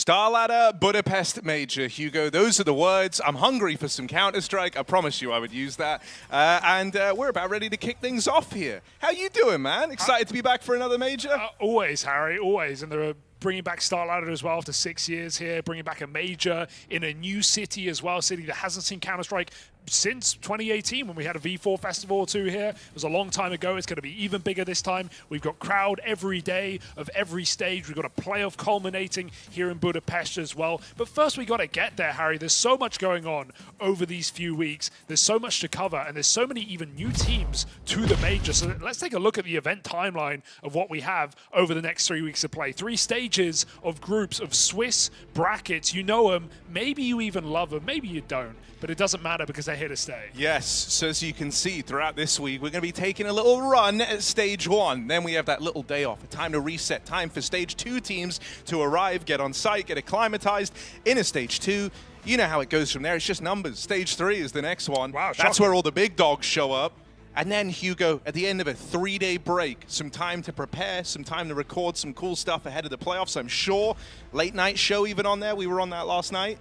StarLadder Budapest Major, Hugo. Those are the words. I'm hungry for some Counter-Strike. I promise you I would use that. We're about ready to kick things off here. How you doing, man? Excited to be back for another Major? Always, Harry, always. And they're bringing back StarLadder as well after 6 years here, bringing back a Major in a new city as well, a city that hasn't seen Counter-Strike since 2018 when we had a V4 Festival or two here. It was a long time ago. It's going to be even bigger this time. We've got crowd every day of every stage. We've got a playoff culminating here in Budapest as well. But first we got to get there, Harry. There's so much going on over these few weeks. There's so much to cover, and there's so many even new teams to the Major. So let's take a look at the event timeline of what we have over the next 3 weeks of play. 3 stages of groups of Swiss brackets. You know them. Maybe you even love them. Maybe you don't. But it doesn't matter because they're here to stay. Yes, so as you can see throughout this week, we're going to be taking a little run at stage 1. Then we have that little day off, a time to reset, time for stage 2 teams to arrive, get on site, get acclimatized in a stage 2. You know how it goes from there. It's just numbers. Stage 3 is the next one. Wow, that's where all the big dogs show up. And then, Hugo, at the end of a 3-day break, some time to prepare, some time to record some cool stuff ahead of the playoffs, I'm sure. Late night show even on there. We were on that last night.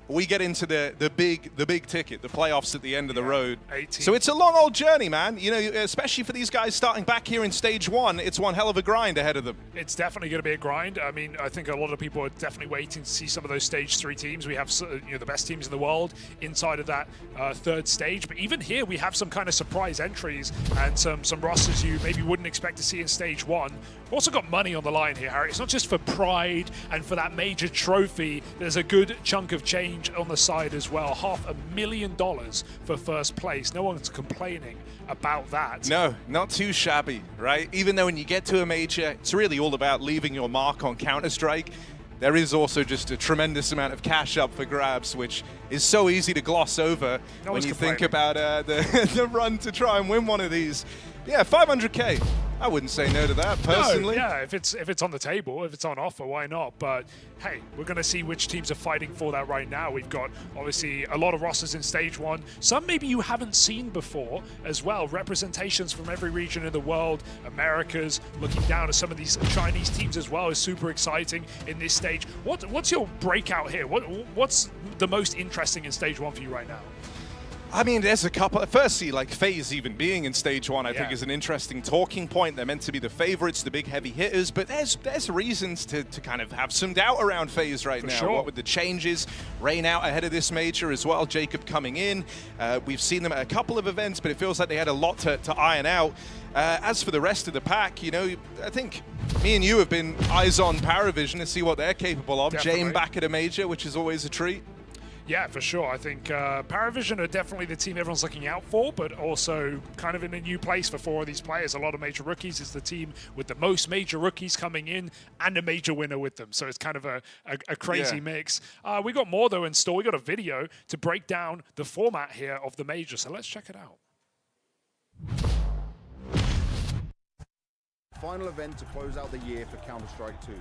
We get into the big ticket, the playoffs at the end of the road. 18. So it's a long old journey, man. You know, especially for these guys starting back here in stage 1, it's one hell of a grind ahead of them. It's definitely going to be a grind. I mean, I think a lot of people are definitely waiting to see some of those stage 3 teams. We have the best teams in the world inside of that 3rd stage. But even here, we have some kind of surprise entries and some rosters you maybe wouldn't expect to see in stage 1. We've also got money on the line here, Harry. It's not just for pride and for that major trophy. There's a good chunk of change on the side as well. $500,000 for first place. No one's complaining about that. No, not too shabby, right? Even though when you get to a major, it's really all about leaving your mark on Counter-Strike. There is also just a tremendous amount of cash up for grabs, which is so easy to gloss over when you think about the run to try and win one of these. Yeah, 500K. I wouldn't say no to that, personally. No, yeah, if it's on the table, if it's on offer, why not? But hey, we're going to see which teams are fighting for that right now. We've got, obviously, a lot of rosters in stage 1. Some maybe you haven't seen before as well. Representations from every region in the world. Americas, looking down at some of these Chinese teams as well is super exciting in this stage. What's your breakout here? What's the most interesting in stage 1 for you right now? I mean, there's a couple. Firstly, like FaZe even being in stage 1, I think is an interesting talking point. They're meant to be the favorites, the big heavy hitters, but there's reasons to kind of have some doubt around FaZe right now. Sure. What with the changes, Rain out ahead of this major as well, Jacob coming in. We've seen them at a couple of events, but it feels like they had a lot to iron out. As for the rest of the pack, you know, I think me and you have been eyes on Paravision to see what they're capable of. Definitely. Jane back at a major, which is always a treat. Yeah, for sure. I think Paravision are definitely the team everyone's looking out for, but also kind of in a new place for 4 of these players. A lot of major rookies. It's the team with the most major rookies coming in and a major winner with them. So it's kind of a crazy mix. We got more, though, in store. We got a video to break down the format here of the major. So let's check it out. Final event to close out the year for Counter-Strike 2.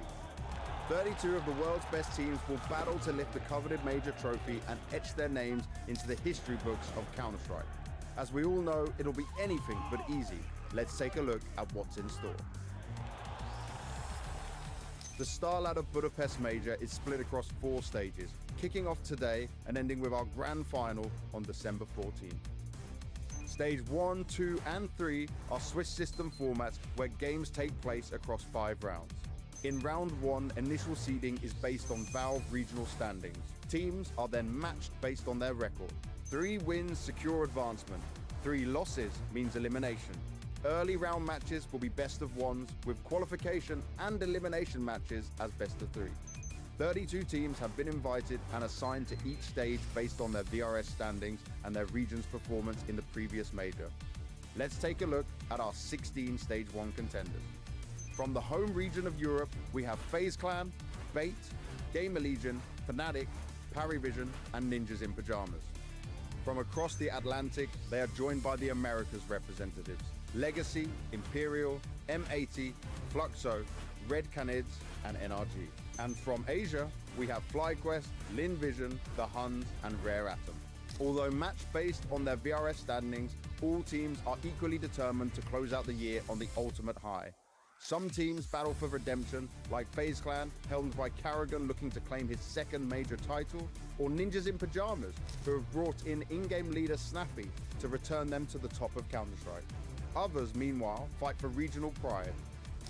32 of the world's best teams will battle to lift the coveted major trophy and etch their names into the history books of Counter-Strike. As we all know, it'll be anything but easy. Let's take a look at what's in store. The StarLadder Budapest Major is split across 4 stages, kicking off today and ending with our grand final on December 14th. Stage 1, 2, and 3 are Swiss system formats where games take place across 5 rounds. In round 1, initial seeding is based on Valve regional standings. Teams are then matched based on their record. 3 wins secure advancement. 3 losses means elimination. Early round matches will be best of 1s, with qualification and elimination matches as best of 3. 32 teams have been invited and assigned to each stage based on their VRS standings and their region's performance in the previous major. Let's take a look at our 16 stage 1 contenders. From the home region of Europe, we have FaZe Clan, Bait, Gamer Legion, Fnatic, Paravision, and Ninjas in Pajamas. From across the Atlantic, they are joined by the Americas representatives: Legacy, Imperial, M80, Fluxo, Red Canids, and NRG. And from Asia, we have FlyQuest, Lin Vision, The Huns, and Rare Atom. Although matched based on their VRS standings, all teams are equally determined to close out the year on the ultimate high. Some teams battle for redemption, like FaZe Clan, helmed by Karrigan looking to claim his second major title, or Ninjas in Pajamas, who have brought in in-game leader Snappy to return them to the top of Counter-Strike. Others, meanwhile, fight for regional pride.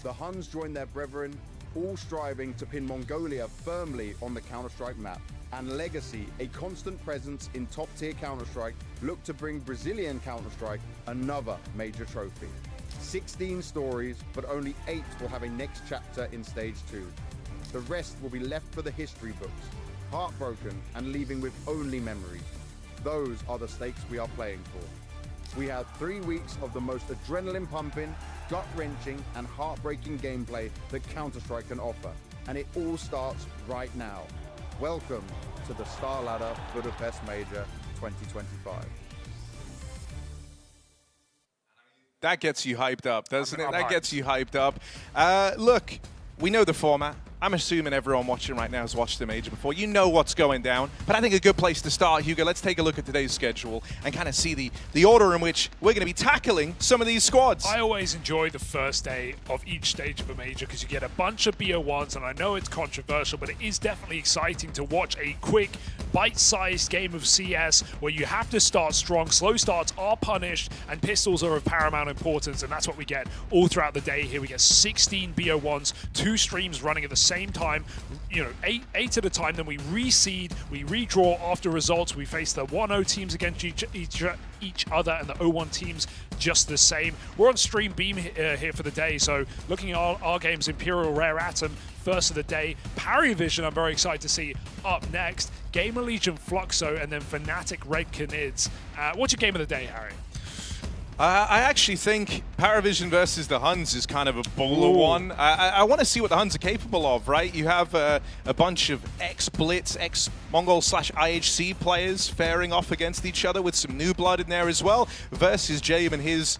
The Huns join their brethren, all striving to pin Mongolia firmly on the Counter-Strike map. And Legacy, a constant presence in top-tier Counter-Strike, look to bring Brazilian Counter-Strike another major trophy. 16 stories, but only 8 will have a next chapter in Stage 2. The rest will be left for the history books, heartbroken and leaving with only memories. Those are the stakes we are playing for. We have 3 weeks of the most adrenaline-pumping, gut-wrenching and heartbreaking gameplay that Counter-Strike can offer, and it all starts right now. Welcome to the StarLadder Budapest Major 2025. That gets you hyped up, doesn't it? That hyped. gets you hyped up. Look, we know the format. I'm assuming everyone watching right now has watched the Major before. You know what's going down. But I think a good place to start, Hugo, let's take a look at today's schedule and kind of see the order in which we're going to be tackling some of these squads. I always enjoy the first day of each stage of a major because you get a bunch of BO1s, and I know it's controversial, but it is definitely exciting to watch a quick, bite-sized game of CS where you have to start strong. Slow starts are punished, and pistols are of paramount importance, and that's what we get all throughout the day here. We get 16 BO1s, 2 streams running at the same time, you know, eight at a time. Then we reseed, we redraw after results. We face the 1-0 teams against each other, and the 0-1 teams just the same. We're on stream beam here for the day, so looking at our games, Imperial, Rare Atom, first of the day. Parivision, I'm very excited to see up next. Gamer Legion, Fluxo, and then Fnatic, Red Canids. What's your game of the day, Harry? I actually think Paravision versus the Huns is kind of a bowler one. I want to see what the Huns are capable of, right? You have a bunch of ex-Blitz, ex-Mongol/IHC players faring off against each other with some new blood in there as well, versus Jabe and his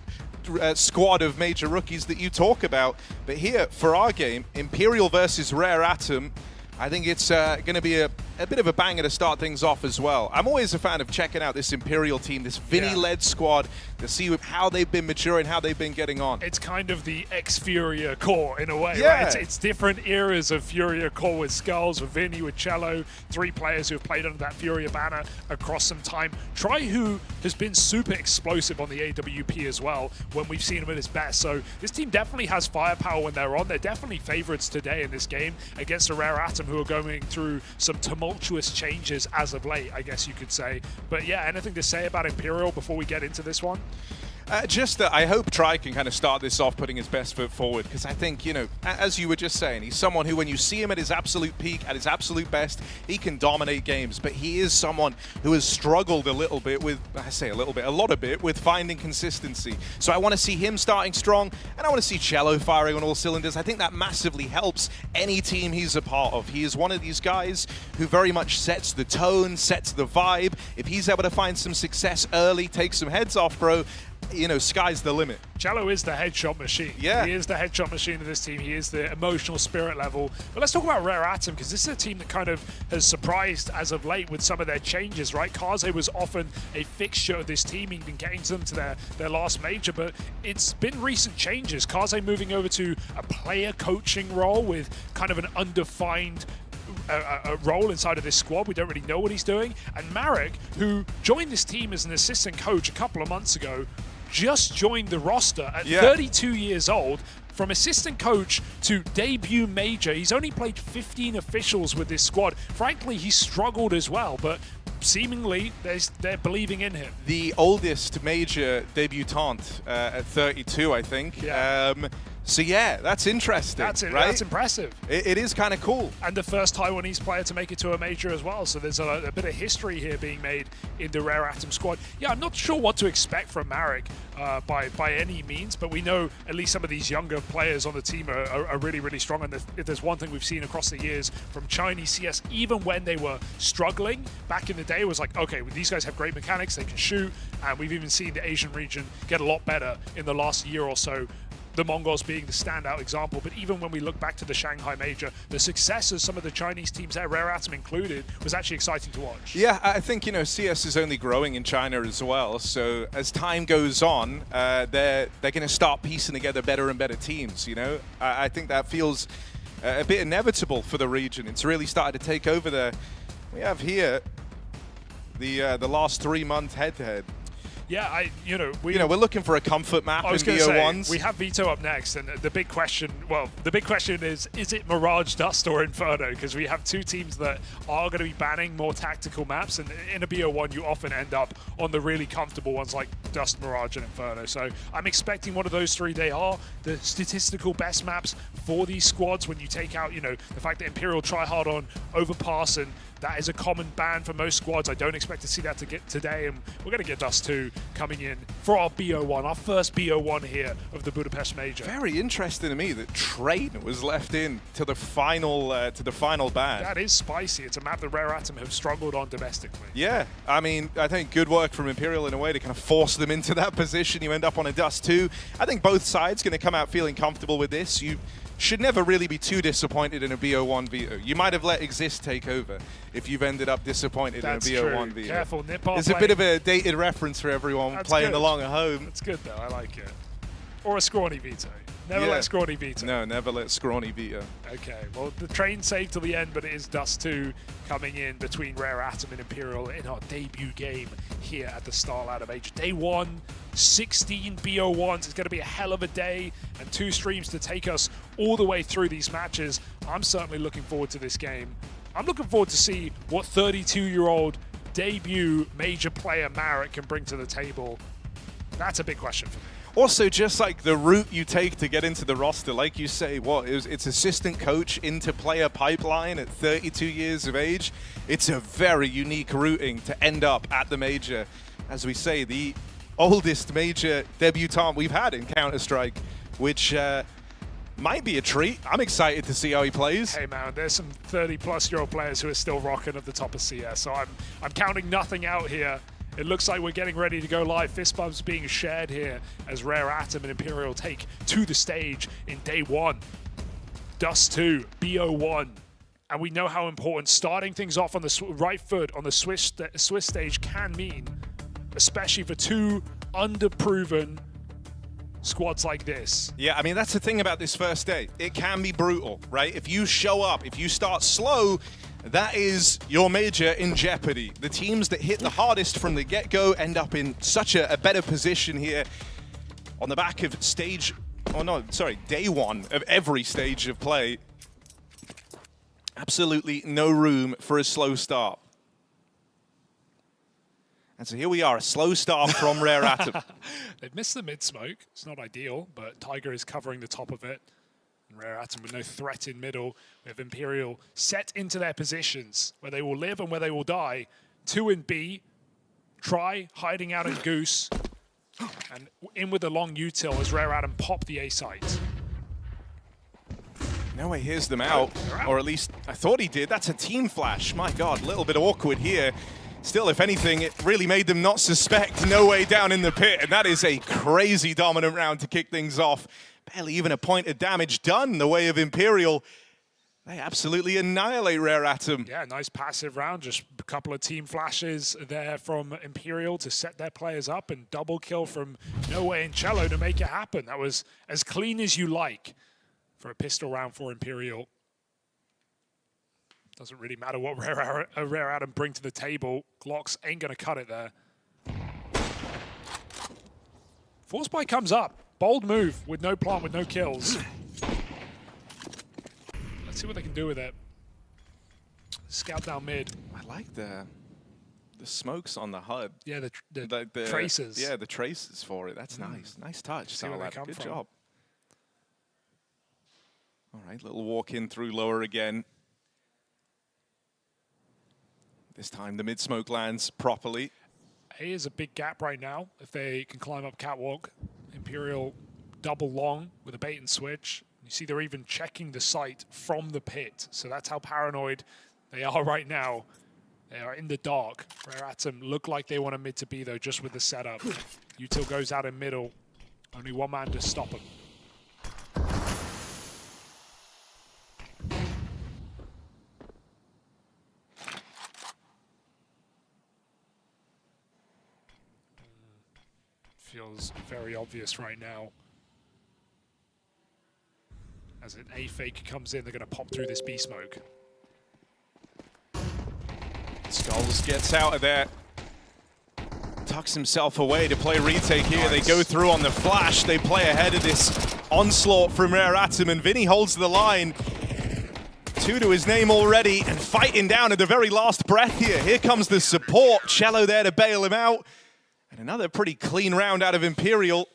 squad of major rookies that you talk about. But here, for our game, Imperial versus Rare Atom, I think it's going to be a bit of a banger to start things off as well. I'm always a fan of checking out this Imperial team, this Vinny-led squad, to see how they've been maturing, how they've been getting on. It's kind of the ex-Furia core in a way, Yeah. right? It's different eras of Furia core with Skulls, with Vinny, with Cello, 3 players who have played under that Furia banner across some time. Try who has been super explosive on the AWP as well when we've seen him at his best. So this team definitely has firepower when they're on. They're definitely favorites today in this game against a Rare Atom who are going through some tumultuous changes as of late, I guess you could say. But yeah, anything to say about Imperial before we get into this one? Just that I hope Tri can kind of start this off putting his best foot forward, because I think, you know, as you were just saying, he's someone who, when you see him at his absolute peak, at his absolute best, he can dominate games. But he is someone who has struggled a little bit with, I say a little bit, a lot of it, with finding consistency. So I want to see him starting strong, and I want to see Cello firing on all cylinders. I think that massively helps any team he's a part of. He is one of these guys who very much sets the tone, sets the vibe. If he's able to find some success early, take some heads off, bro, you know, sky's the limit. Cello is the headshot machine. Yeah. He is the headshot machine of this team. He is the emotional spirit level. But let's talk about Rare Atom, because this is a team that kind of has surprised as of late with some of their changes, right? Kaze was often a fixture of this team. He'd been getting them to their last major, but it's been recent changes. Kaze moving over to a player coaching role with kind of an undefined a role inside of this squad. We don't really know what he's doing. And Marek, who joined this team as an assistant coach a couple of months ago, just joined the roster at 32 years old. From assistant coach to debut major, he's only played 15 officials with this squad. Frankly, he's struggled as well, but seemingly they're believing in him. The oldest major debutante at 32, I think. Yeah. So yeah, that's interesting. That's it. Right? That's impressive. It is kind of cool. And the first Taiwanese player to make it to a major as well. So there's a bit of history here being made in the Rare Atom squad. Yeah, I'm not sure what to expect from Marek by any means, but we know at least some of these younger players on the team are really, really strong. And if there's one thing we've seen across the years from Chinese CS, even when they were struggling back in the day, it was like, okay, these guys have great mechanics, they can shoot, and we've even seen the Asian region get a lot better in the last year or so. the Mongols being the standout example, but even when we look back to the Shanghai Major, the success of some of the Chinese teams there, Rare Atom included, was actually exciting to watch. Yeah, I think, CS is only growing in China as well, so as time goes on, they're going to start piecing together better and better teams, I think that feels a bit inevitable for the region. It's really started to take over there. We have here the last 3-month head-to-head. Yeah, we're looking for a comfort map in VO1s. We have Veto up next, and the big question is it Mirage, Dust, or Inferno? Because we have two teams that are going to be banning more tactical maps, and in a VO1 you often end up on the really comfortable ones like Dust, Mirage, and Inferno. So I'm expecting one of those three. They are the statistical best maps for these squads when you take out, the fact that Imperial try hard on Overpass, and that is a common ban for most squads. I don't expect to see that to get today, and we're going to get Dust 2 coming in for our BO1, our first BO1 here of the Budapest Major. Very interesting to me that Train was left in to the final ban. That is spicy. It's a map that Rare Atom have struggled on domestically. Yeah, I mean, I think good work from Imperial in a way to kind of force them into that position. You end up on a Dust 2. I think both sides going to come out feeling comfortable with this. You should never really be too disappointed in a BO1 VO. You might have let Exist take over if you've ended up disappointed in a BO1 VO. Careful, Nipar. There's a bit of a dated reference for everyone playing along at home. That's good though, I like it. Or a scrawny veto. Never let Scrawny veto. No, never let Scrawny veto. Okay, well, the train saved till the end, but it is Dust 2 coming in between Rare Atom and Imperial in our debut game here at the StarLadder Major. Day 1, 16 BO1s. It's going to be a hell of a day, and 2 streams to take us all the way through these matches. I'm certainly looking forward to this game. I'm looking forward to see what 32-year-old debut major player Marek can bring to the table. That's a big question for me. Also, just like the route you take to get into the roster, like you say, it's assistant coach into player pipeline at 32 years of age. It's a very unique routing to end up at the major. As we say, the oldest major debutant we've had in Counter-Strike, which might be a treat. I'm excited to see how he plays. Hey man, there's some 30-plus-year-old players who are still rocking at the top of CS, so I'm counting nothing out here. It looks like we're getting ready to go live. Fist bumps being shared here as Rare Atom and Imperial take to the stage in day 1. Dust 2, BO1. And we know how important starting things off on the right foot on the Swiss stage can mean, especially for 2 underproven squads like this. Yeah, I mean, that's the thing about this first day. It can be brutal, right? If you show up, if you start slow, that is your major in jeopardy. The teams that hit the hardest from the get-go end up in such a better position here on the back of day 1 of every stage of play. Absolutely no room for a slow start. And so here we are, a slow start from Rare Atom. They've missed the mid-smoke. It's not ideal, but Tiger is covering the top of it. Rare Atom with no threat in middle. We have Imperial set into their positions where they will live and where they will die. 2 in B. Try hiding out in Goose. And in with the long util as Rare Atom pop the A site. No, he hears them out. Or at least I thought he did. That's a team flash. My God, a little bit awkward here. Still, if anything, it really made them not suspect No Way down in the pit. And that is a crazy dominant round to kick things off. Barely even a point of damage done the way of Imperial. They absolutely annihilate Rare Atom. Yeah, nice passive round. Just a couple of team flashes there from Imperial to set their players up, and double kill from No Way and Cello to make it happen. That was as clean as you like for a pistol round for Imperial. Doesn't really matter what Rare Atom bring to the table. Glocks ain't going to cut it there. Force Buy comes up. Bold move with no plant, with no kills. Let's see what they can do with it. Scout down mid. I like the smokes on the HUD. Yeah, the traces. Yeah, the traces for it. That's nice. Nice touch. Good job. All right, little walk in through lower again. This time the mid-smoke lands properly. A is a big gap right now if they can climb up catwalk. Imperial double long with a bait and switch. You see they're even checking the site from the pit. So that's how paranoid they are right now. They are in the dark. Rare Atom look like they want a mid to B though, just with the setup. Util goes out in middle. Only one man to stop him. Feels very obvious right now. As an A fake comes in, they're going to pop through this B smoke. Skulls gets out of there. Tucks himself away to play retake here. Nice. They go through on the flash. They play ahead of this onslaught from Rare Atom, and Vinny holds the line. 2 to his name already, and fighting down at the very last breath here. Here comes the support. Cello there to bail him out. And another pretty clean round out of Imperial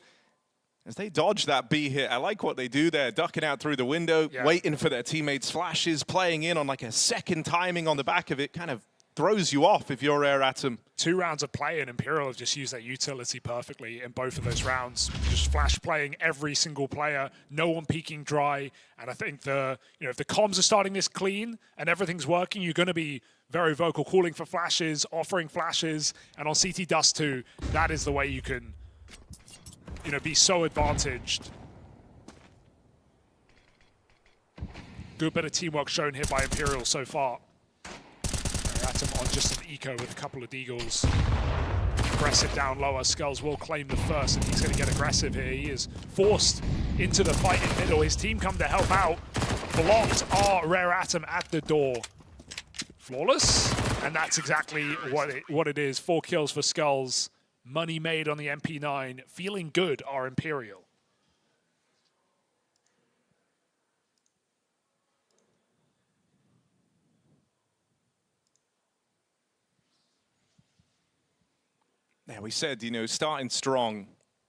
as they dodge that B hit. I like what they do there, ducking out through the window, waiting for their teammates' flashes, playing in on like a second timing on the back of it. Kind of throws you off if you're Rare Atom. 2 rounds of play, and Imperial have just used that utility perfectly in both of those rounds. Just flash playing every single player, no one peeking dry. And I think if the comms are starting this clean and everything's working, you're going to be very vocal, calling for flashes, offering flashes, and on CT Dust 2, that is the way you can, be so advantaged. Good bit of teamwork shown here by Imperial so far. Atom on just an eco with a couple of deagles. Aggressive down lower. Skulls will claim the first, and he's going to get aggressive here. He is forced into the fight in middle. His team come to help out. Blocked are Rare Atom at the door. Flawless, and that's exactly what it is. 4 kills for Skulls. Money made on the MP9. Feeling good are Imperial. Yeah, we said, starting strong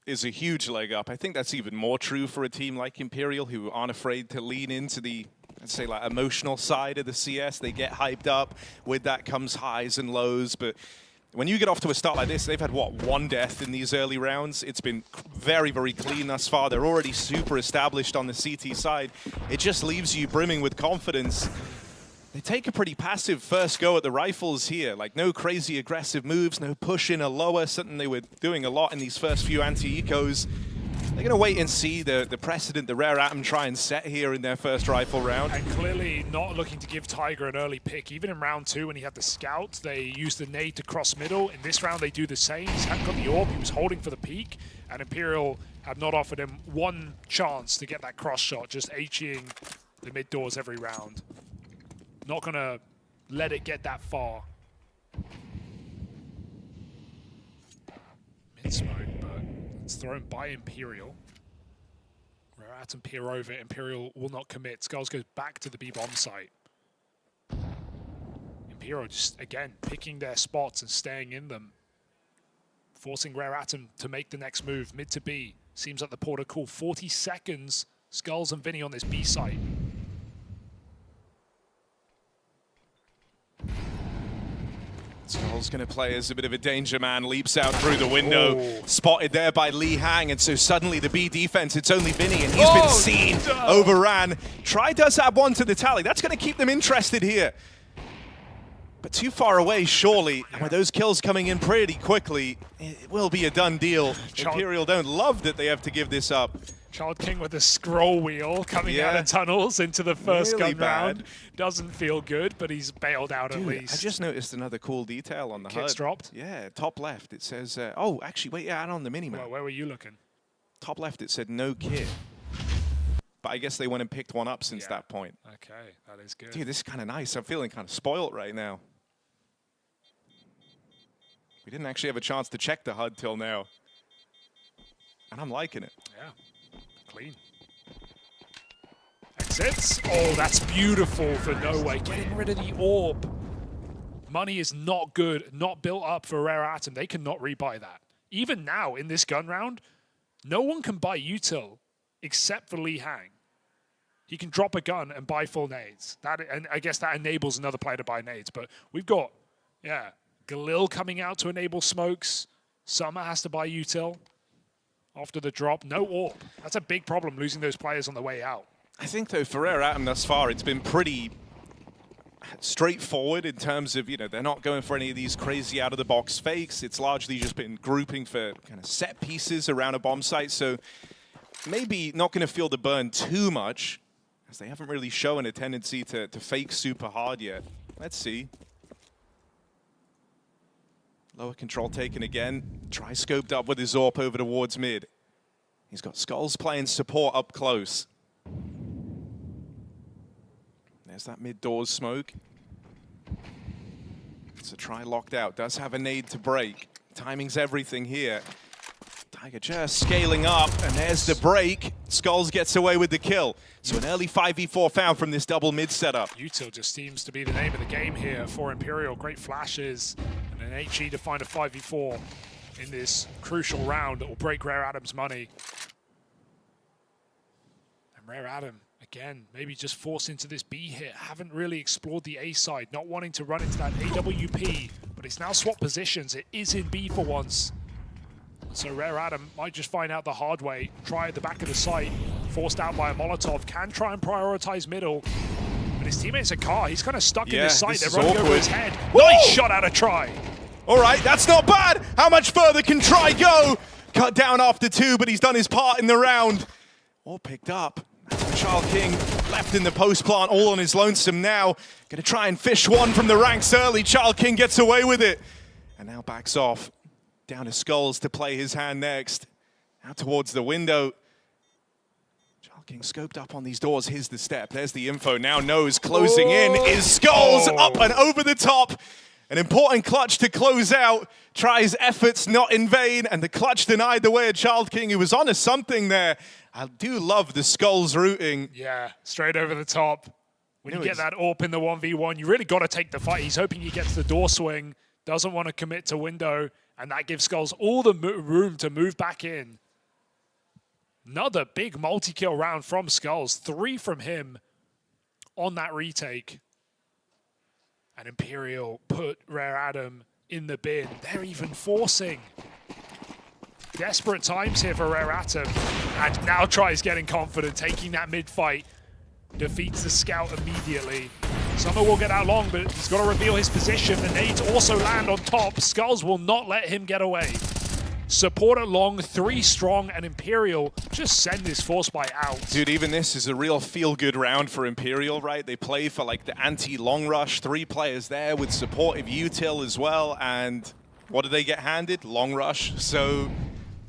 is a huge leg up. I think that's even more true for a team like Imperial, who aren't afraid to lean into the, let's say, like emotional side of the CS. They get hyped up. With that comes highs and lows. But when you get off to a start like this, they've had, what, 1 death in these early rounds. It's been very, very clean thus far. They're already super established on the CT side. It just leaves you brimming with confidence. They take a pretty passive first go at the rifles here. Like, no crazy aggressive moves, no push in a lower, something they were doing a lot in these first few anti-ecos. They're going to wait and see the precedent the Rare Atom try and set here in their first rifle round. And clearly not looking to give Tiger an early pick. Even in round 2 when he had the scout, they used the nade to cross middle. In this round, they do the same. He hadn't got the orb. He was holding for the peak. And Imperial have not offered him 1 chance to get that cross shot, just HEing the mid doors every round. Not going to let it get that far. Mid-smoke, but it's thrown by Imperial. Rare Atom peer over. Imperial will not commit. Skulls goes back to the B-bomb site. Imperial just, again, picking their spots and staying in them. Forcing Rare Atom to make the next move. Mid to B. Seems like the porter call. 40 seconds. Skulls and Vinny on this B site. Skulls going to play as a bit of a danger man, leaps out through the window, spotted there by Lee Hang, and so suddenly the B defense, it's only Vinny, and he's been seen, overran. Try does add 1 to the tally. That's going to keep them interested here. But too far away, surely, and with those kills coming in pretty quickly, it will be a done deal. Imperial don't love that they have to give this up. Child King with a scroll wheel coming out of tunnels into the first gun round. Doesn't feel good, but he's bailed out at least. I just noticed another cool detail on the HUD. Kits dropped? Yeah, top left. It says, oh, actually, wait, add on the minimap. Well, where were you looking? Top left, it said no kit. But I guess they went and picked one up since that point. Okay, that is good. Dude, this is kind of nice. I'm feeling kind of spoiled right now. We didn't actually have a chance to check the HUD till now. And I'm liking it. Yeah. Clean. Exits. Oh, that's beautiful for No Way. Getting rid of the orb. Money is not good, not built up for Rare Atom. They cannot rebuy that. Even now, in this gun round, no one can buy util except for Lee Hang. He can drop a gun and buy full nades. And I guess that enables another player to buy nades. But we've got, Galil coming out to enable smokes. Summer has to buy util. After the drop, no orb. That's a big problem, losing those players on the way out. I think, though, for Rare Atom thus far, it's been pretty straightforward in terms of, they're not going for any of these crazy out-of-the-box fakes. It's largely just been grouping for kind of set pieces around a bomb site. So maybe not going to feel the burn too much, as they haven't really shown a tendency to fake super hard yet. Let's see. Lower control taken again. Try scoped up with his AWP over towards mid. He's got Skulls playing support up close. There's that mid doors smoke. It's a try locked out. Does have a nade to break. Timing's everything here. Tiger just scaling up, and there's the break. Skulls gets away with the kill. So an early 5v4 found from this double mid setup. Util just seems to be the name of the game here for Imperial. Great flashes and an HE to find a 5v4 in this crucial round that will break Rare Adam's money. And Rare Adam, again, maybe just forced into this B hit. Haven't really explored the A side, not wanting to run into that AWP, but it's now swapped positions. It is in B for once. So Rare Adam might just find out the hard way, try at the back of the site, forced out by a Molotov, can try and prioritize middle, but his teammate's a car. He's kind of stuck in this site. They're running over his head. Whoa! Nice shot out of Try. All right, that's not bad. How much further can Try go? Cut down after 2, but he's done his part in the round. All picked up. xKacpersky left in the post plant, all on his lonesome now. Gonna try and fish one from the ranks early. xKacpersky gets away with it, and now backs off. Down to Skulls to play his hand next. Out towards the window. xKacpersky scoped up on these doors. Here's the step. There's the info. Now knows closing in is Skulls up and over the top. An important clutch to close out. Tries efforts not in vain, and the clutch denied the way of xKacpersky, who was onto something there. I do love the Skulls routing. Yeah, straight over the top. When you get that AWP in the 1v1, you really got to take the fight. He's hoping he gets the door swing. Doesn't want to commit to window. And that gives Skulls all the room to move back in. Another big multi-kill round from Skulls. 3 from him on that retake. And Imperial put Rare Adam in the bin. They're even forcing. Desperate times here for Rare Adam. And now Tries getting confident, taking that mid-fight. Defeats the scout immediately. Summer will get out long, but he's got to reveal his position. The nades also land on top. Skulls will not let him get away. Support at long, 3 strong, and Imperial just send this force buy out. Dude, even this is a real feel-good round for Imperial, right? They play for like the anti-long rush, 3 players there with supportive util as well, and what do they get handed? Long rush. So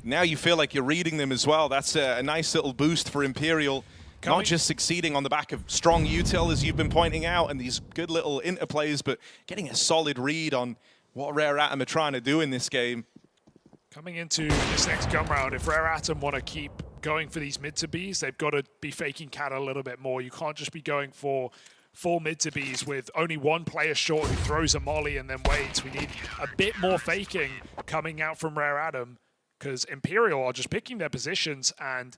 now you feel like you're reading them as well. That's a nice little boost for Imperial. Not just succeeding on the back of strong util, as you've been pointing out, and these good little interplays, but getting a solid read on what Rare Atom are trying to do in this game. Coming into this next gun round, if Rare Atom want to keep going for these mid to Bs, they've got to be faking cat a little bit more. You can't just be going for full mid to Bs with only one player short who throws a molly and then waits. We need a bit more faking coming out from Rare Atom, because Imperial are just picking their positions and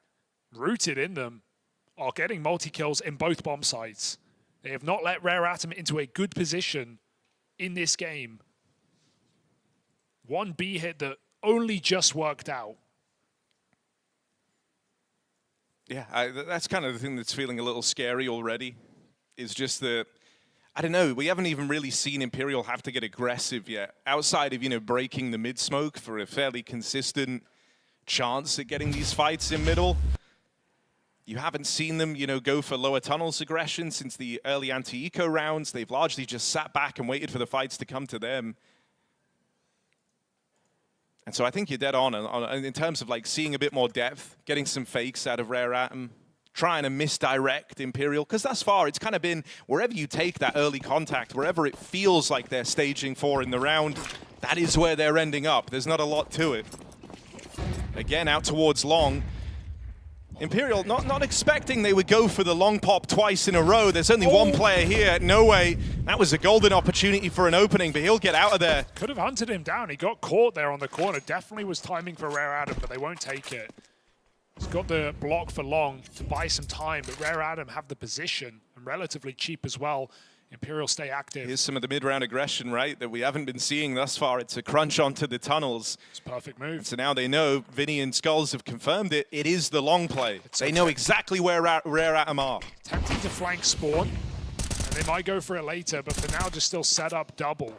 rooted in them. Are getting multi-kills in both bomb sites. They have not let Rare Atom into a good position in this game. One B hit that only just worked out. Yeah, that's kind of the thing that's feeling a little scary already. Is just that, I don't know, we haven't even really seen Imperial have to get aggressive yet. Outside of, you know, breaking the mid-smoke for a fairly consistent chance at getting these fights in middle. You haven't seen them, you know, go for lower tunnels aggression since the early anti-eco rounds. They've largely just sat back and waited for the fights to come to them. And so I think you're dead on in terms of like seeing a bit more depth, getting some fakes out of Rare Atom, trying to misdirect Imperial, because thus far it's kind of been wherever you take that early contact, wherever it feels like they're staging for in the round, that is where they're ending up. There's not a lot to it. Again, out towards long. Imperial not expecting they would go for the long pop twice in a row. There's only one player here. No way. That was a golden opportunity for an opening, but he'll get out of there. Could have hunted him down. He got caught there on the corner. Definitely was timing for Rare Adam, but they won't take it. He's got the block for long to buy some time, but Rare Adam have the position and relatively cheap as well. Imperial stay active. Here's some of the mid-round aggression, right, that we haven't been seeing thus far. It's a crunch onto the tunnels. It's a perfect move. And so now they know, Vinny and Skulls have confirmed it, it is the long play. They know exactly where Rare Atom are. Tempting to flank spawn, and they might go for it later, but for now just still set up double.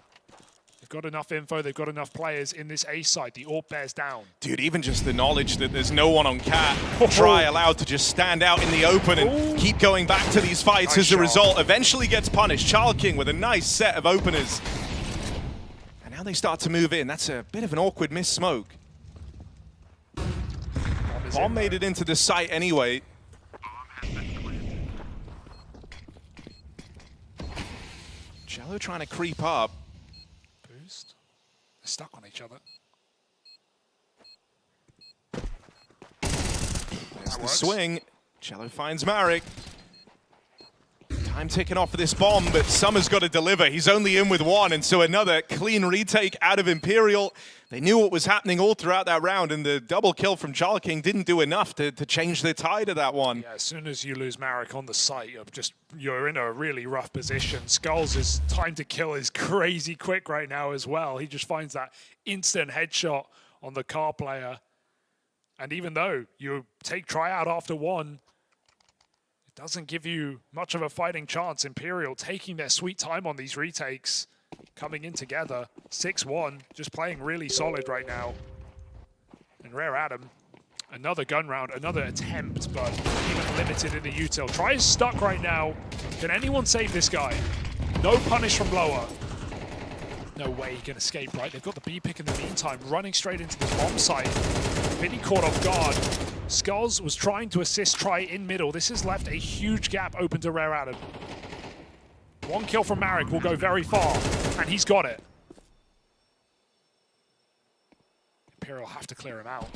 They've got enough info, they've got enough players in this A side. The AWP bears down. Dude, even just the knowledge that there's no one on cat. Try allowed to just stand out in the open and keep going back to these fights as a result. Eventually gets punished. xKacpersky with a nice set of openers. And now they start to move in. That's a bit of an awkward miss smoke. Bomb made it into the site anyway. Cello trying to creep up. Boost. They're stuck on each other. There's the swing. Cello finds Marek. Time ticking off for this bomb, but Summer's got to deliver. He's only in with one, and so another clean retake out of Imperial. They knew what was happening all throughout that round, and the double kill from King didn't do enough to change the tide of that one. Yeah, as soon as you lose Marek on the site, you're in a really rough position. Skulls' time to kill is crazy quick right now as well. He just finds that instant headshot on the car player. And even though you take tryout after one, it doesn't give you much of a fighting chance. Imperial taking their sweet time on these retakes, coming in together. 6-1, just playing really solid right now. And Rare Adam, another gun round, another attempt, but even limited in the util. Try is stuck right now. Can anyone save this guy? No punish from lower. No way he can escape, right? They've got the B pick in the meantime, running straight into the bomb site. Vinny caught off guard. Skulls was trying to assist Try in middle. This has left a huge gap open to Rare Adam. One kill from Marek will go very far, and he's got it. Imperial have to clear him out.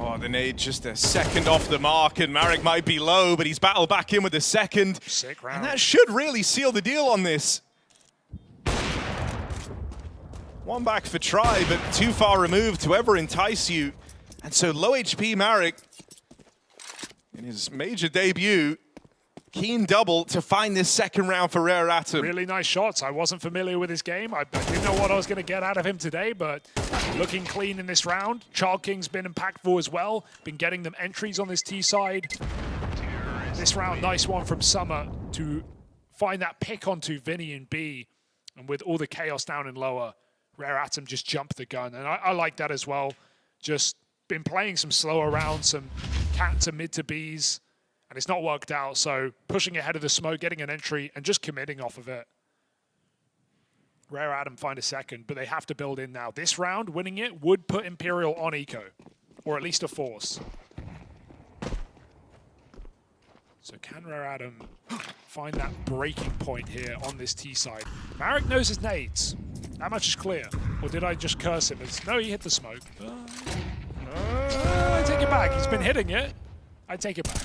Oh, the nade just a second off the mark, and Marek might be low, but he's battled back in with the second. Sick round. And that should really seal the deal on this. One back for Try, but too far removed to ever entice you. And so low HP Marek, in his major debut, keen double to find this second round for Rare Atom. Really nice shots. I wasn't familiar with his game. I didn't know what I was going to get out of him today, but looking clean in this round. King's been impactful as well. Been getting them entries on this T side. This round, nice one from Summer to find that pick onto Vinny and B. And with all the chaos down in lower, Rare Atom just jumped the gun. And I like that as well. Just been playing some slower rounds, some cat to mid to Bs. And it's not worked out, so pushing ahead of the smoke, getting an entry, and just committing off of it. Rare Adam find a second, but they have to build in now. This round, winning it, would put Imperial on eco, or at least a force. So can Rare Adam find that breaking point here on this T side? Marek knows his nades. That much is clear. Or did I just curse him? No, he hit the smoke. I take it back. He's been hitting it. I take it back.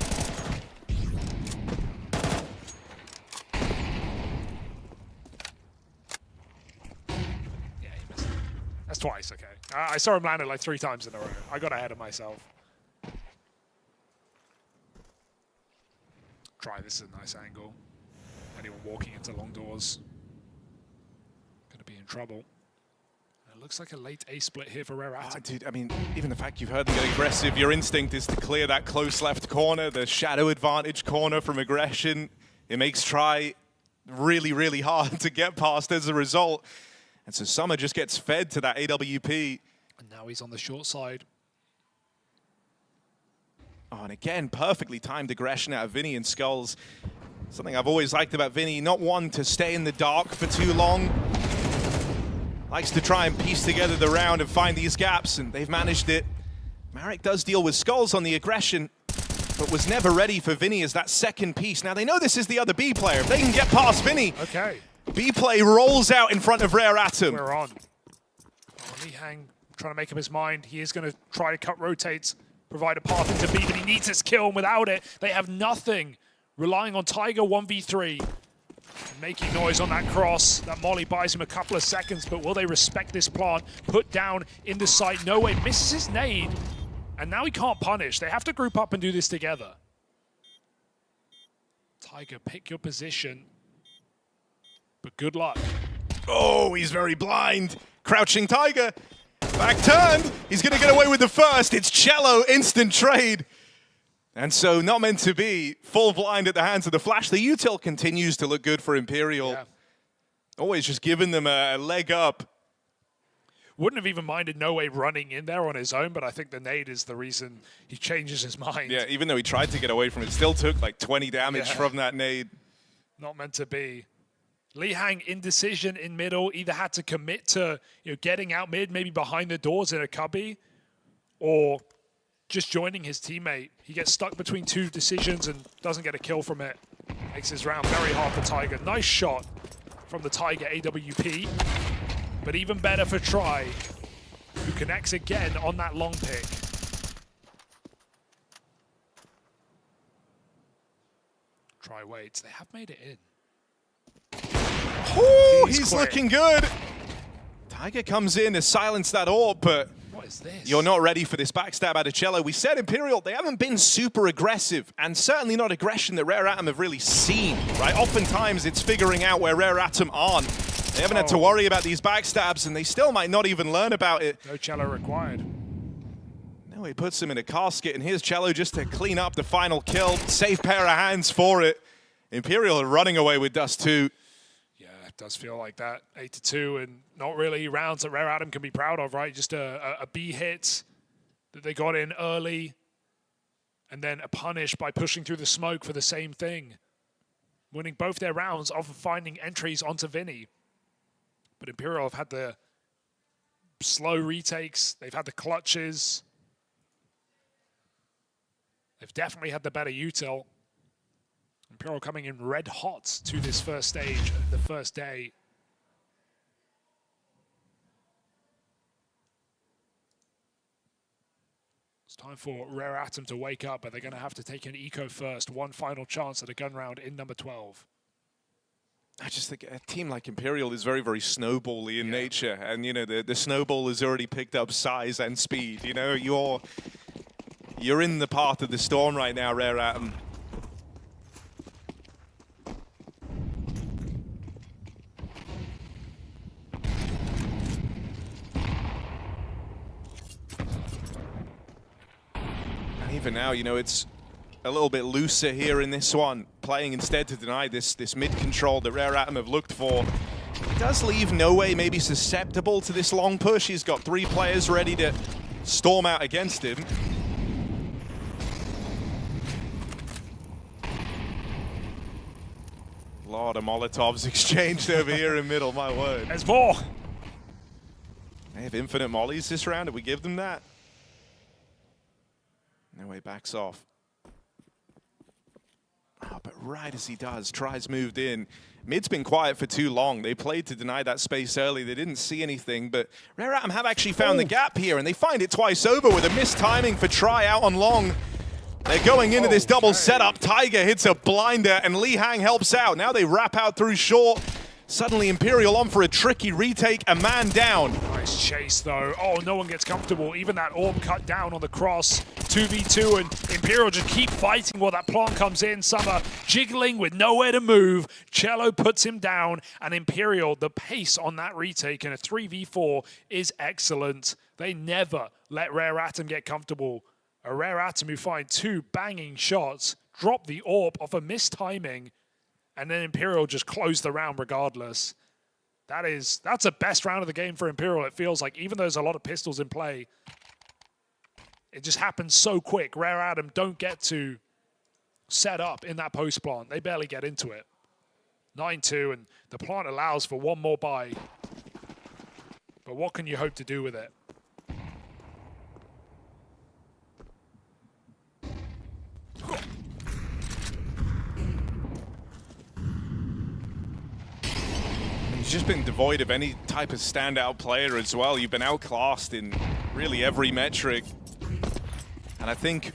That's twice, okay. I saw him land it like 3 times in a row. I got ahead of myself. Try, this is a nice angle. Anyone walking into long doors gonna be in trouble. It looks like a late A split here for Rare Atom. Dude, I mean, even the fact you've heard them get aggressive, your instinct is to clear that close left corner, the shadow advantage corner from aggression. It makes Try really, really hard to get past as a result. And so Summer just gets fed to that AWP. And now he's on the short side. Oh, and again, perfectly timed aggression out of Vinny and Skulls. Something I've always liked about Vinny, not one to stay in the dark for too long. Likes to try and piece together the round and find these gaps, and they've managed it. Marek does deal with Skulls on the aggression, but was never ready for Vinny as that second piece. Now they know this is the other B player. If they can get past Vinny, okay. B play rolls out in front of Rare Atom. We're on. Oh, Lihang trying to make up his mind. He is going to try to cut rotates, provide a path into B, but he needs his kill, and without it, they have nothing. Relying on Tiger 1v3. Making noise on that cross. That molly buys him a couple of seconds, but will they respect this plant? Put down in the site. No way. Misses his nade, and now he can't punish. They have to group up and do this together. Tiger, pick your position. But good luck. Oh, he's very blind. Crouching Tiger. Back turned. He's going to get away with the first. It's Cello, instant trade. And so not meant to be. Full blind at the hands of the Flash. The util continues to look good for Imperial. Yeah. Always just giving them a leg up. Wouldn't have even minded No Way running in there on his own, but I think the nade is the reason he changes his mind. Yeah, even though he tried to get away from it, still took like 20 damage from that nade. Not meant to be. Li Hang indecision in middle, either had to commit to getting out mid, maybe behind the doors in a cubby, or just joining his teammate. He gets stuck between two decisions and doesn't get a kill from it. Makes his round very hard for Tiger. Nice shot from the Tiger AWP, but even better for Try, who connects again on that long pick. Try waits. They have made it in. Oh, he's looking good. Tiger comes in to silence that AWP, but what is this? You're not ready for this backstab out of Cello. We said Imperial, they haven't been super aggressive, and certainly not aggression that Rare Atom have really seen, right? Oftentimes it's figuring out where Rare Atom aren't. They haven't had to worry about these backstabs, and they still might not even learn about it. No Cello required. No, he puts him in a casket, and here's Cello just to clean up the final kill. Safe pair of hands for it. Imperial are running away with Dust 2. Yeah, it does feel like that. 8-2, and not really rounds that Rare Atom can be proud of, right? Just a B hit that they got in early, and then a punish by pushing through the smoke for the same thing. Winning both their rounds off of finding entries onto Vinny. But Imperial have had the slow retakes. They've had the clutches. They've definitely had the better util. Imperial coming in red hot to this first stage, the first day. It's time for Rare Atom to wake up, but they're going to have to take an eco first. One final chance at a gun round in number 12. I just think a team like Imperial is very, very snowbally in nature. And, you know, the snowball has already picked up size and speed. You know, you're in the path of the storm right now, Rare Atom. And even now, you know, it's a little bit looser here in this one, playing instead to deny this mid-control that Rare Atom have looked for. It does leave No Way maybe susceptible to this long push. He's got 3 players ready to storm out against him. A lot of Molotovs exchanged over here in middle, my word. There's more. They have infinite mollies this round. Did we give them that? No Way backs off. Oh, but right as he does, Try's moved in. Mid's been quiet for too long. They played to deny that space early. They didn't see anything, but Rare Atom have actually found the gap here, and they find it twice over with a missed timing for Try out on long. They're going into this double setup. Tiger hits a blinder, and Li Hang helps out. Now they wrap out through short. Suddenly Imperial on for a tricky retake, a man down. Nice chase though. Oh, no one gets comfortable. Even that AWP cut down on the cross. 2v2, and Imperial just keep fighting while that plant comes in. Summer jiggling with nowhere to move. Cello puts him down, and Imperial, the pace on that retake in a 3v4 is excellent. They never let Rare Atom get comfortable. A Rare Atom who find 2 banging shots, drop the AWP off a missed timing, and then Imperial just closed the round regardless. That's the best round of the game for Imperial, it feels like, even though there's a lot of pistols in play. It just happens so quick. Rare Atom don't get to set up in that post plant. They barely get into it. 9-2, and the plant allows for one more buy. But what can you hope to do with it? He's just been devoid of any type of standout player as well. You've been outclassed in really every metric. And I think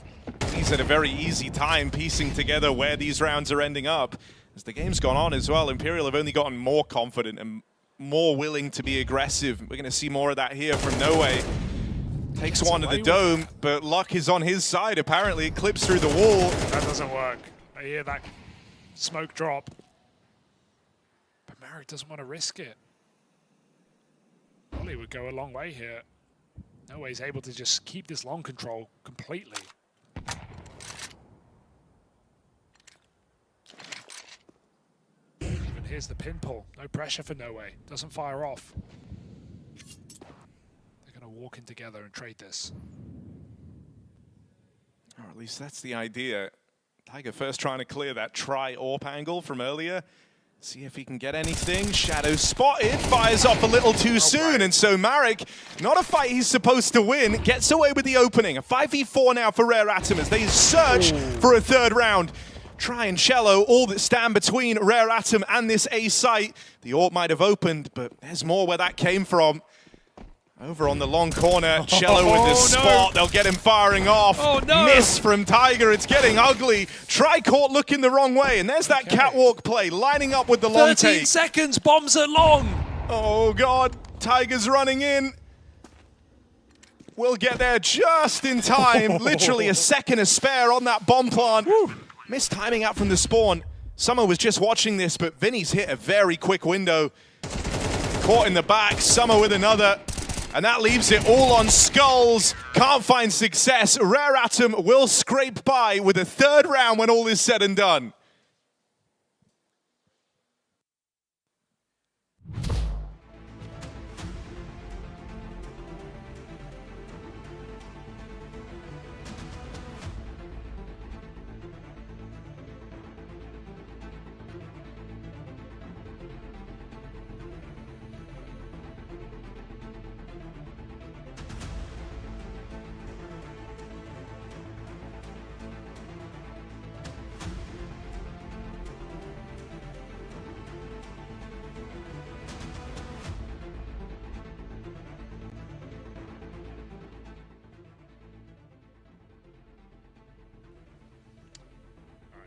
he's at a very easy time piecing together where these rounds are ending up. As the game's gone on as well, Imperial have only gotten more confident and more willing to be aggressive. We're going to see more of that here from No Way. Takes one to the dome, but luck is on his side. Apparently it clips through the wall. That doesn't work. I hear that smoke drop. But Marek doesn't want to risk it. Ollie would go a long way here. No Way is able to just keep this long control completely. Even here's the pin pull. No pressure for No Way. Doesn't fire off. They're going to walk in together and trade this. Or at least that's the idea. Tiger first trying to clear that Try AWP angle from earlier. See if he can get anything. Shadow spotted, fires off a little too soon, and so Marek, not a fight he's supposed to win, gets away with the opening. A 5v4 now for Rare Atom as they search for a third round. Try and Cello, all that stand between Rare Atom and this A site. The AWP might have opened, but there's more where that came from. Over on the long corner, Cello with the spot. They'll get him firing off. Miss from Tiger. It's getting ugly. Tri-Court looking the wrong way. And there's that catwalk play, lining up with the long take. 13 seconds, bombs are long. Oh, God. Tiger's running in. We'll get there just in time. Literally a second to spare on that bomb plant. Missed timing out from the spawn. Summer was just watching this, but Vinny's hit a very quick window. Caught in the back. Summer with another. And that leaves it all on skulls. Can't find success. Rare Atom will scrape by with a third round when all is said and done.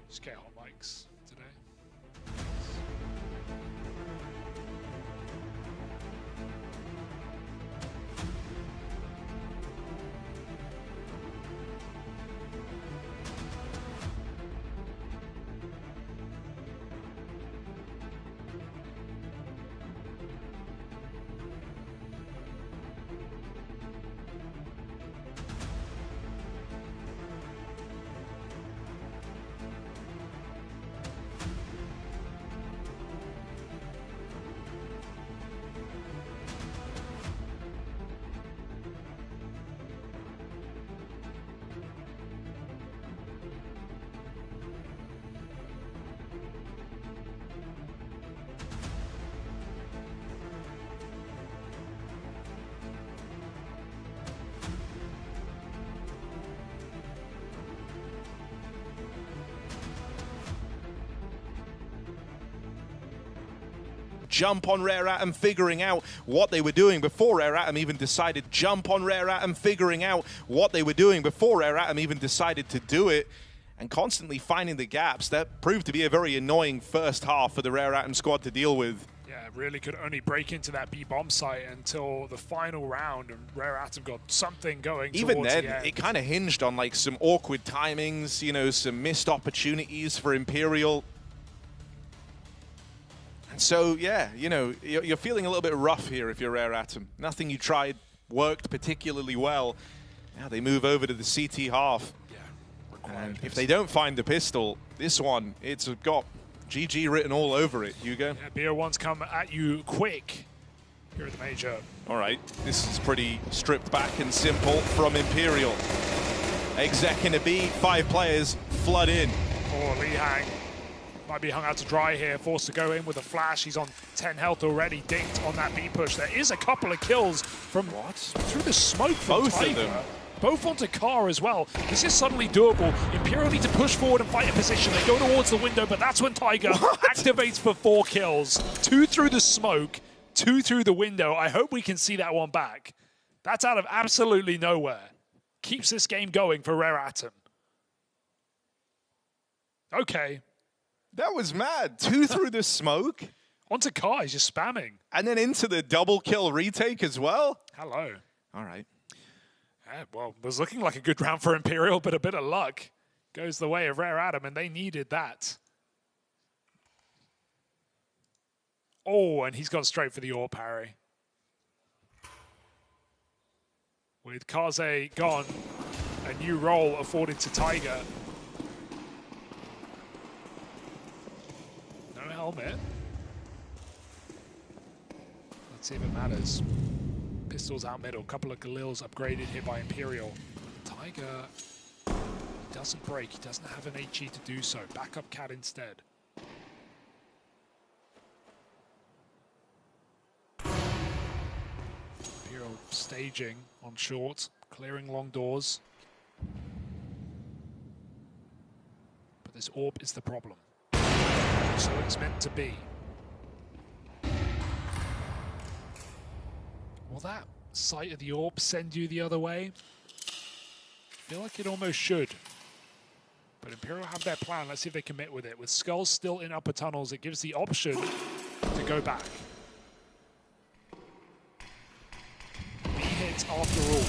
Just get hot mics today. Jump on Rare Atom, figuring out what they were doing before Rare Atom even decided. Jump on Rare Atom, figuring out what they were doing before Rare Atom even decided to do it. And constantly finding the gaps. That proved to be a very annoying first half for the Rare Atom squad to deal with. Yeah, really could only break into that B bomb site until the final round, and Rare Atom got something going. Even towards then, the end. it kind of hinged on like some awkward timings, you know, some missed opportunities for Imperial. And so, yeah, you know, you're feeling a little bit rough here if you're Rare Atom. Nothing you tried worked particularly well. Now they move over to the CT half. Yeah, and if they don't find the pistol, this one, it's got GG written all over it, Hugo. Yeah, BO1's come at you quick here at the Major. All right, this is pretty stripped back and simple from Imperial. Exec in a B, 5 players flood in. Oh, Lee Hang might be hung out to dry here, forced to go in with a flash. He's on 10 health already, dinked on that B push. There is a couple of kills from through the smoke from Both Tiger. of them. Both onto Car as well. This is suddenly doable. Imperial need to push forward and fight a position. They go towards the window, but that's when Tiger activates for 4 kills. 2 through the smoke, 2 through the window. I hope we can see that one back. That's out of absolutely nowhere. Keeps this game going for Rare Atom. Okay. That was mad. 2 through the smoke. Onto Car, he's just spamming. And then into the double kill retake as well. Hello. All right. Yeah, well, it was looking like a good round for Imperial, but a bit of luck goes the way of Rare Atom, and they needed that. Oh, and he's gone straight for the AWP parry. With Kaze gone, a new role afforded to Tiger. No helmet. Let's see if it matters. Pistols out middle, couple of Galils upgraded here by Imperial. Tiger doesn't break, he doesn't have an HE to do so. Backup Cat instead. Staging on short, clearing long doors. But this orb is the problem. So it's meant to be. Will that sight of the orb send you the other way? I feel like it almost should. But Imperial have their plan. Let's see if they commit with it. With Skulls still in upper tunnels, it gives the option to go back. B hits after all.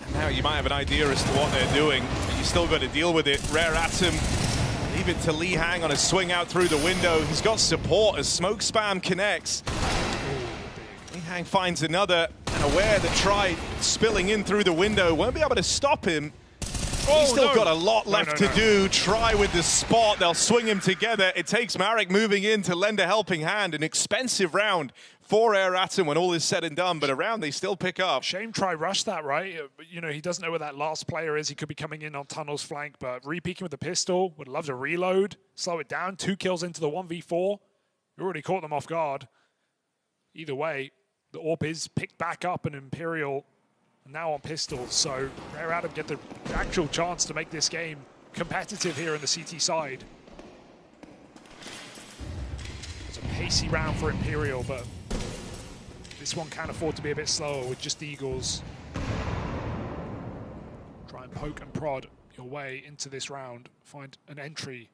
And now you might have an idea as to what they're doing, but you still got to deal with it. Rare Atom, leave it to Lee Hang on a swing out through the window. He's got support as smoke spam connects. Lee Hang finds another, and aware that Try spilling in through the window won't be able to stop him. He's still got a lot left to do. Try with the spot. They'll swing him together. It takes Marek moving in to lend a helping hand. An expensive round for Rare Atom when all is said and done, but a round they still pick up. Shame Try rushed that, right? You know, he doesn't know where that last player is. He could be coming in on Tunnel's flank, but re-peeking with the pistol. Would love to reload, slow it down. 2 kills into the 1v4. You already caught them off guard. Either way, the AWP is picked back up, and Imperial now on pistols, so Rare Atom get the actual chance to make this game competitive here in the CT side. It's a pacey round for Imperial, but this one can afford to be a bit slower with just Eagles. Try and poke and prod your way into this round, find an entry.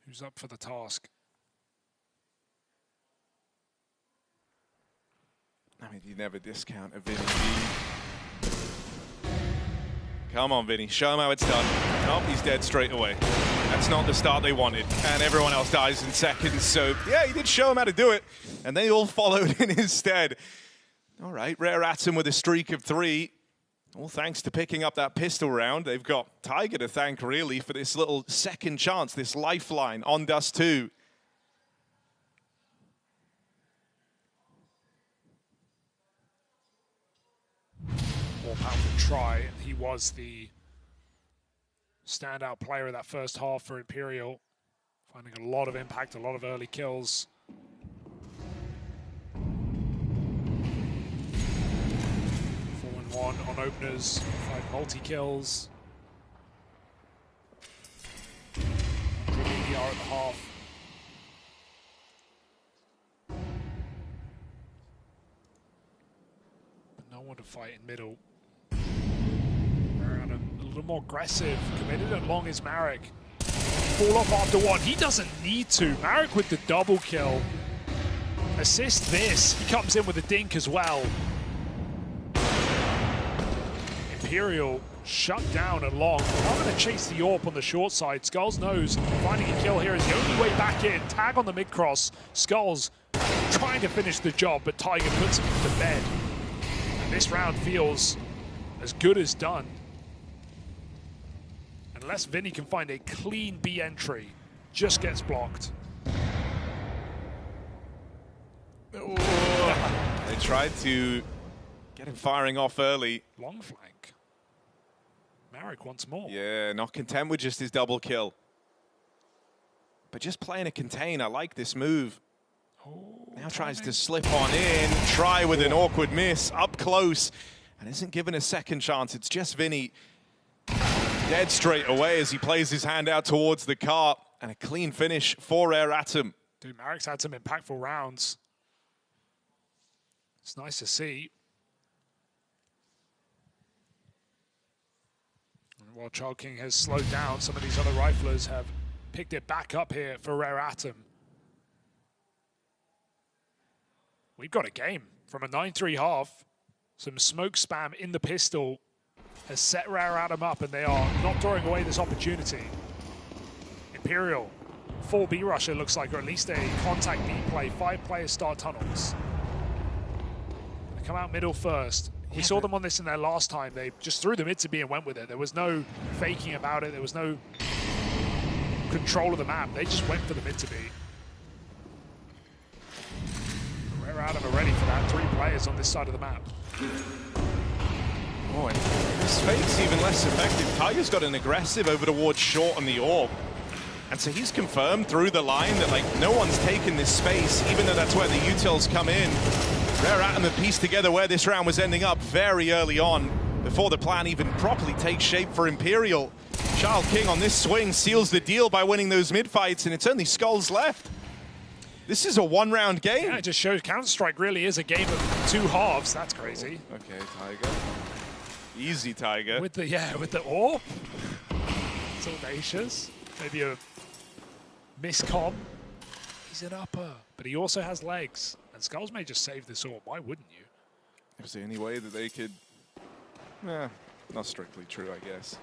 Who's up for the task? I mean, you never discount a Vinny. Come on, Vinny. Show him how it's done. Nope, he's dead straight away. That's not the start they wanted. And everyone else dies in seconds. So, yeah, he did show him how to do it. And they all followed in his stead. All right, Rare Atom with a streak of 3. All thanks to picking up that pistol round. They've got Tiger to thank, really, for this little second chance, this lifeline on Dust 2. More powerful Try. He was the standout player of that first half for Imperial, finding a lot of impact, a lot of early kills. 4-1 on openers, 5 multi-kills. 100 EDR at the half. But no one to fight in middle. A little more aggressive, committed and long is Marek. Fall off after one, he doesn't need to. Marek with the double kill. Assist this, he comes in with a dink as well. Imperial shut down and long. I'm going to chase the AWP on the short side. Skulls knows finding a kill here is the only way back in. Tag on the mid-cross. Skulls trying to finish the job, but Tiger puts him to bed. And this round feels as good as done. Unless Vinny can find a clean B entry, just gets blocked. They tried to get him firing off early. Long flank. Marek once more. Yeah, not content with just his double kill. But just playing a contain, I like this move. Now tries to slip on in, Try with an awkward miss, up close, and isn't given a second chance. It's just Vinny. Dead straight away as he plays his hand out towards the car, and a clean finish for Rare Atom. Dude, Marek's had some impactful rounds. It's nice to see. And while Child King has slowed down, some of these other riflers have picked it back up here for Rare Atom. We've got a game from a 9-3 half. Some smoke spam in the pistol has set Rare Atom up, and they are not throwing away this opportunity. Imperial, full B rush it looks like, or at least a contact B play. 5 players start tunnels. They come out middle first. We saw them on this in their last time. They just threw the mid to B and went with it. There was no faking about it. There was no control of the map. They just went for the mid to B. Rare Atom are ready for that. 3 players on this side of the map. Oh, and this fake's even less effective. Tiger's got an aggressive over towards short on the AWP. And so he's confirmed through the line that like no one's taken this space, even though that's where the utils come in. Rare Atom have pieced together where this round was ending up very early on, before the plan even properly takes shape for Imperial. Child King on this swing seals the deal by winning those mid-fights, and it's only Skulls left. This is a one-round game. Yeah, it just shows Counter-Strike really is a game of two halves. That's crazy. Okay, Tiger. Easy, Tiger. With the AWP. It's audacious. Maybe a miscom. He's an upper, but he also has legs. And Skulls may just save this AWP. Why wouldn't you? Is there any way that they could... Nah, not strictly true, I guess.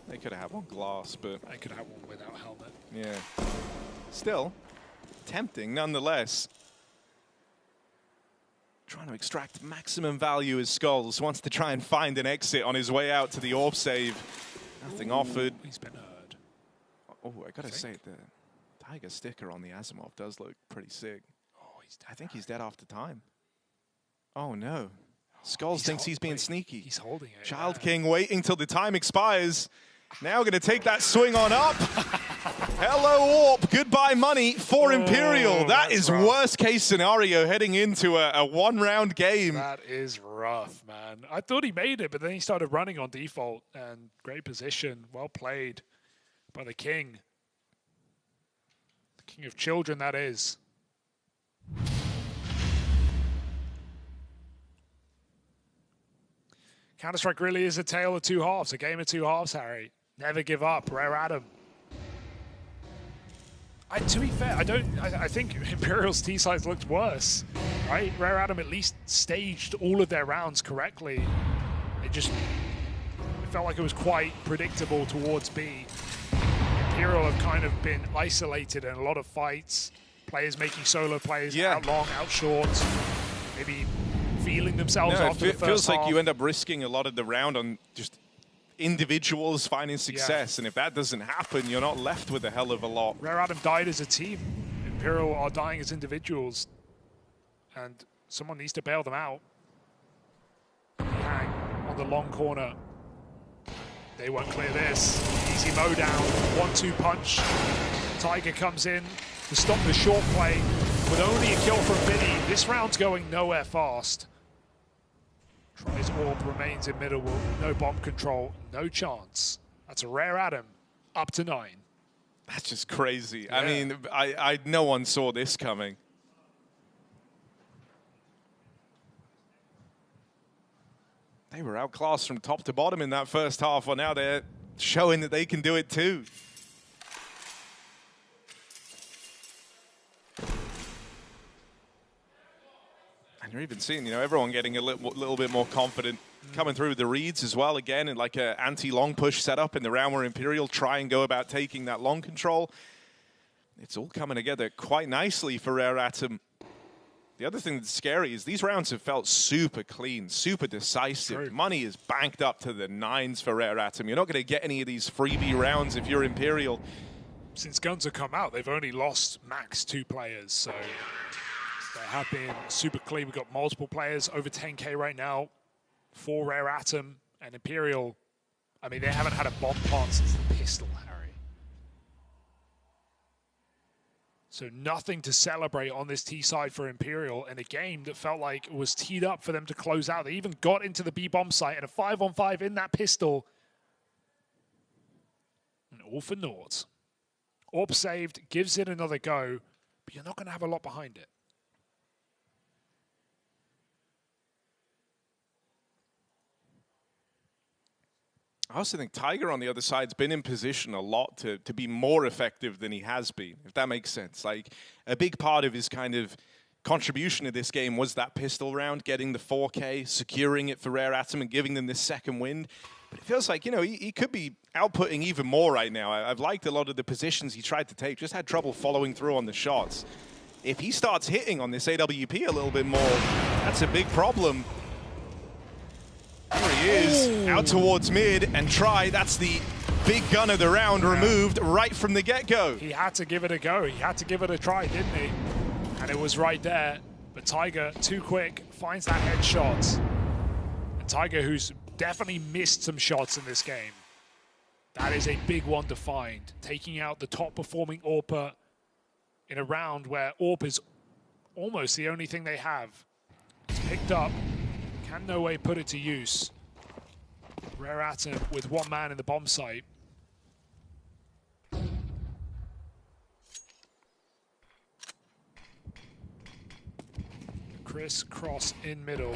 They could have had one glass, but... They could have one without helmet. Yeah. Still, tempting nonetheless. Trying to extract maximum value as Skulls wants to try and find an exit on his way out to the AWP save. Nothing offered. He's been heard. Oh, I gotta say, the Tiger sticker on the Asimov does look pretty sick. Oh, he's dead. I think he's dead after time. Oh no. Skulls thinks he's being sneaky. He's holding it. Child King waiting till the time expires. Now going to take that swing on up. Hello, AWP. Goodbye money for Imperial. That is rough. worst case scenario heading into a one-round game. That is rough, man. I thought he made it, but then he started running on default. And great position. Well played by the King. The King of Children, that is. Counter-Strike really is a tale of two halves, a game of two halves, Harry. Never give up, Rare Atom. To be fair, I think Imperial's T-sides looked worse, right? Rare Atom at least staged all of their rounds correctly. It felt like it was quite predictable towards B. Imperial have kind of been isolated in a lot of fights. Players making solo plays out long, out short, maybe feeling themselves after the first feels half. like you end up risking a lot of the round on just individuals finding success, and if that doesn't happen, you're not left with a hell of a lot. Rare Atom died as a team. Imperial are dying as individuals, and someone needs to bail them out. Hang on the long corner. They won't clear this. Easy mow down. 1-2 punch. Tiger comes in to stop the short play with only a kill from Vinny. This round's going nowhere fast. Tries AWP, remains in middle, no bomb control, no chance. That's a Rare Atom, up to 9. That's just crazy. Yeah. I mean, no one saw this coming. They were outclassed from top to bottom in that first half. Well, now they're showing that they can do it too. And you're even seeing, everyone getting a little bit more confident, coming through the reads as well again, and like an anti-long push setup in the round where Imperial try and go about taking that long control. It's all coming together quite nicely for Rare Atom. The other thing that's scary is these rounds have felt super clean, super decisive. True. Money is banked up to the 9s for Rare Atom. You're not going to get any of these freebie rounds if you're Imperial. Since guns have come out, they've only lost max 2 players, so they have been super clean. We've got multiple players over 10K right now for Rare Atom and Imperial. I mean, they haven't had a bomb plant since the pistol, Harry. So nothing to celebrate on this T side for Imperial in a game that felt like it was teed up for them to close out. They even got into the B bomb site and a 5-on-5 in that pistol. And all for naught. AWP saved, gives it another go, but you're not going to have a lot behind it. I also think Tiger on the other side's been in position a lot to be more effective than he has been, if that makes sense. Like, a big part of his kind of contribution to this game was that pistol round, getting the 4K, securing it for Rare Atom and giving them this second wind. But it feels like, he could be outputting even more right now. I've liked a lot of the positions he tried to take, just had trouble following through on the shots. If he starts hitting on this AWP a little bit more, that's a big problem. Here he is, out towards mid, and try. That's the big gun of the round removed right from the get-go. He had to give it a go. He had to give it a try, didn't he? And it was right there. But Tiger, too quick, finds that headshot. And Tiger, who's definitely missed some shots in this game. That is a big one to find. Taking out the top performing AWPer in a round where AWP is almost the only thing they have. It's picked up, can no way put it to use. Rare Atom with one man in the bomb site. Chris cross in middle.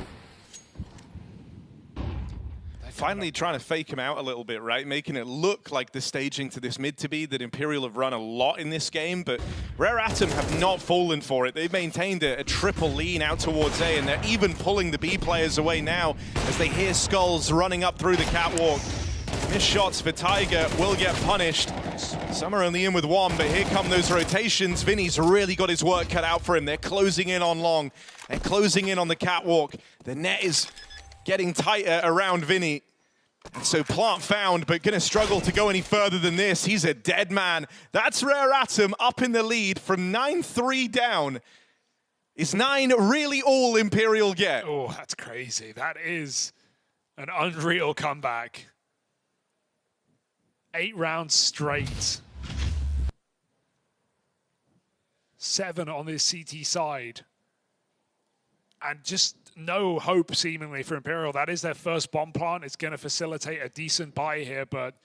Finally trying to fake him out a little bit, right? Making it look like the staging to this mid to be that Imperial have run a lot in this game, but Rare Atom have not fallen for it. They've maintained a triple lean out towards A, and they're even pulling the B players away now as they hear skulls running up through the catwalk. Missed shots for Tiger will get punished. Some are only in with one, but here come those rotations. Vinny's really got his work cut out for him. They're closing in on long. They're closing in on the catwalk. The net is getting tighter around Vinny. And so Plant found, but gonna struggle to go any further than this. He's a dead man. That's Rare Atom up in the lead from 9-3 down. Is 9 really all Imperial get? Oh, that's crazy. That is an unreal comeback. 8 rounds straight. 7 on this CT side. And just no hope, seemingly, for Imperial. That is their first bomb plant. It's going to facilitate a decent buy here, but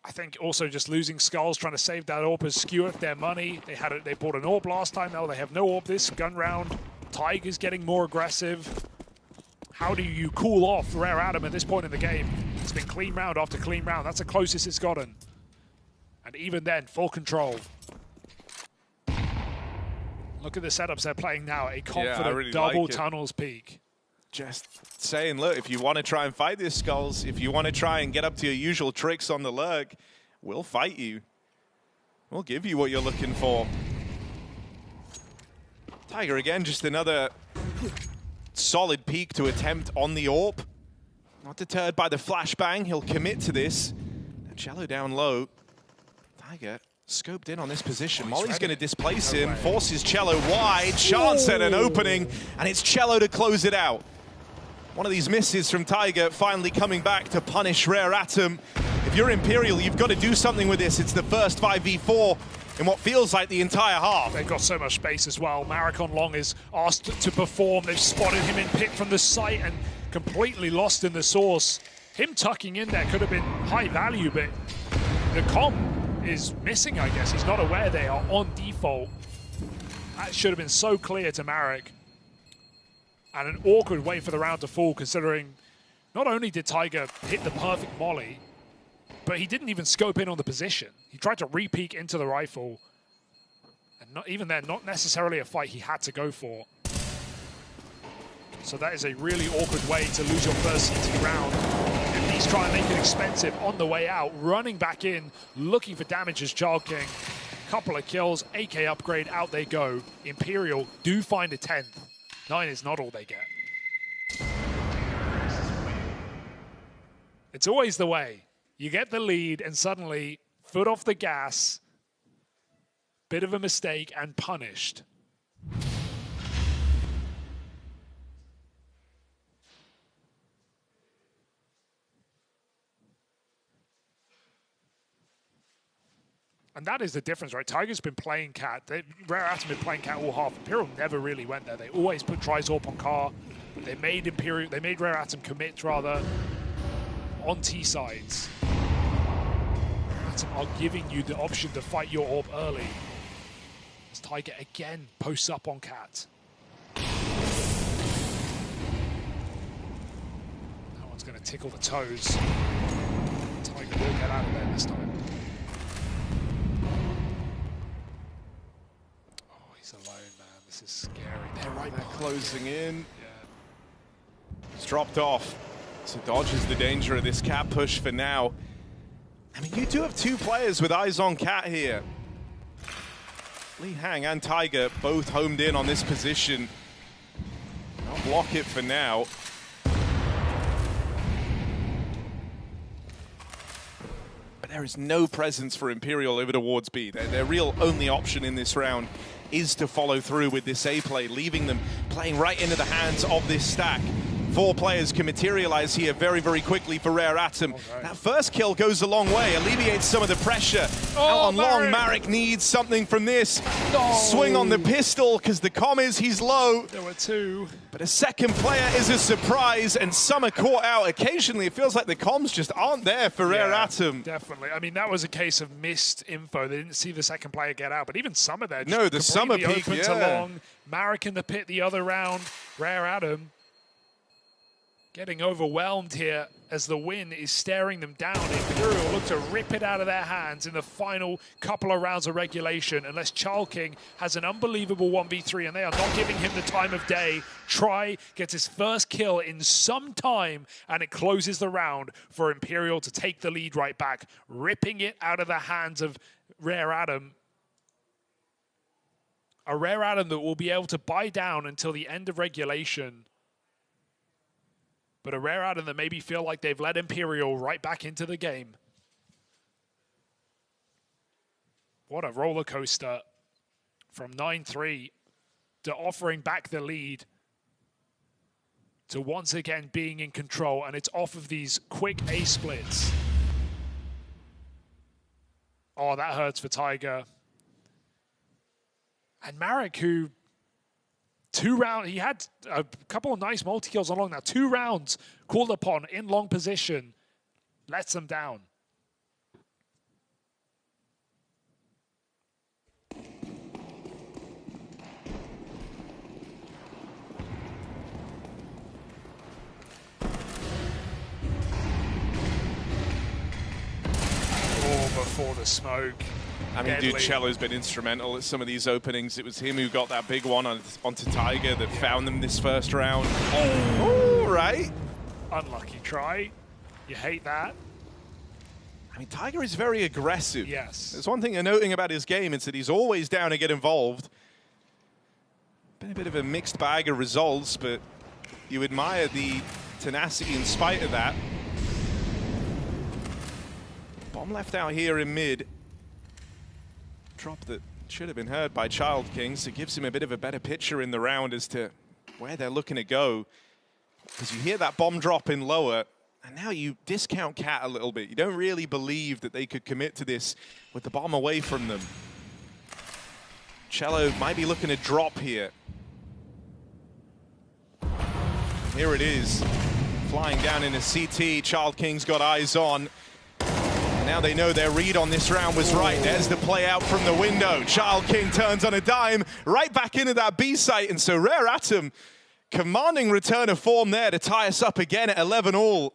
I think also just losing skulls, trying to save that AWP has skewered their money. They bought an AWP last time. Now they have no AWP this gun round. Tiger's getting more aggressive. How do you cool off Rare Atom at this point in the game? It's been clean round after clean round. That's the closest it's gotten. And even then, full control. Look at the setups they're playing now. A confident really double like tunnels peak. Just saying, look, if you want to try and fight this skulls, if you want to try and get up to your usual tricks on the lurk, we'll fight you. We'll give you what you're looking for. Tiger again, just another solid peak to attempt on the AWP. Not deterred by the flashbang, he'll commit to this. Cello down low. Tiger scoped in on this position. Molly's going to displace him, forces Cello wide, chance at an opening, and it's Cello to close it out. One of these misses from Tiger finally coming back to punish Rare Atom. If you're Imperial, you've got to do something with this. It's the first 5v4 in what feels like the entire half. They've got so much space as well. Marek on long is asked to perform. They've spotted him in pit from the site and completely lost in the source. Him tucking in there could have been high value, but the comp is missing, I guess. He's not aware they are on default. That should have been so clear to Marek. And an awkward way for the round to fall, considering not only did Tiger hit the perfect molly, but he didn't even scope in on the position. He tried to re-peek into the rifle. And not even then, not necessarily a fight he had to go for. So that is a really awkward way to lose your first CT round. At least try and make it expensive on the way out. Running back in, looking for damage as Child King. Couple of kills, AK upgrade, out they go. Imperial do find a 10th. 9 is not all they get. It's always the way. You get the lead and suddenly, foot off the gas, bit of a mistake and punished. And that is the difference, right? Tiger's been playing cat. Rare Atom been playing cat all half. Imperial never really went there. They always put Trizorp on car. They made Rare Atom commit rather on T sides. Rare Atom are giving you the option to fight your AWP early. As Tiger again posts up on cat. That one's going to tickle the toes. Tiger will get out of there this time. Alone, man. This is scary. They're right back. Closing in. Yeah. It's dropped off. So dodges the danger of this cat push for now. I mean, you do have 2 players with eyes on cat here. Lee Hang and Tiger both homed in on this position. I'll block it for now. But there is no presence for Imperial over towards B. Their real only option in this round is to follow through with this A play, leaving them playing right into the hands of this stack. 4 players can materialize here very, very quickly for Rare Atom. Okay. That first kill goes a long way, alleviates some of the pressure. Out on long, Marek needs something from this. No. Swing on the pistol, because the comm is he's low. There were 2. But a second player is a surprise, and some are caught out. Occasionally, it feels like the comms just aren't there for Rare Atom. Definitely. I mean, that was a case of missed info. They didn't see the second player get out, but even Summer there. No, the Summer peak, opened along. Marek in the pit the other round. Rare Atom getting overwhelmed here as the win is staring them down. Imperial look to rip it out of their hands in the final couple of rounds of regulation, unless chalking has an unbelievable 1v3 and they are not giving him the time of day. Try gets his first kill in some time, and it closes the round for Imperial to take the lead right back, ripping it out of the hands of Rare Atom. A Rare Atom that will be able to buy down until the end of regulation. But a Rare Atom that maybe feel like they've led Imperial right back into the game. What a roller coaster from 9-3 to offering back the lead to once again being in control, and it's off of these quick A splits. Oh, that hurts for Tiger. And Marek, who 2 rounds, he had a couple of nice multi-kills along that. 2 rounds called upon in long position, lets them down. Oh, before the smoke. I mean, Deadly. dude, Cello's been instrumental at some of these openings. It was him who got that big one onto Tiger that found them this first round. Oh, right. Unlucky try. You hate that. I mean, Tiger is very aggressive. Yes. There's one thing I'm noting about his game, is that he's always down to get involved. Been a bit of a mixed bag of results, but you admire the tenacity in spite of that. Bomb left out here in mid. Drop that should have been heard by Child King, so it gives him a bit of a better picture in the round as to where they're looking to go. Because you hear that bomb drop in lower, and now you discount Cat a little bit. You don't really believe that they could commit to this with the bomb away from them. Cello might be looking to drop here. Here it is, flying down in a CT. Child King's got eyes on. Now they know their read on this round was right. There's the play out from the window. Child King turns on a dime, right back into that B site. And so Rare Atom, commanding return of form there to tie us up again at 11-all.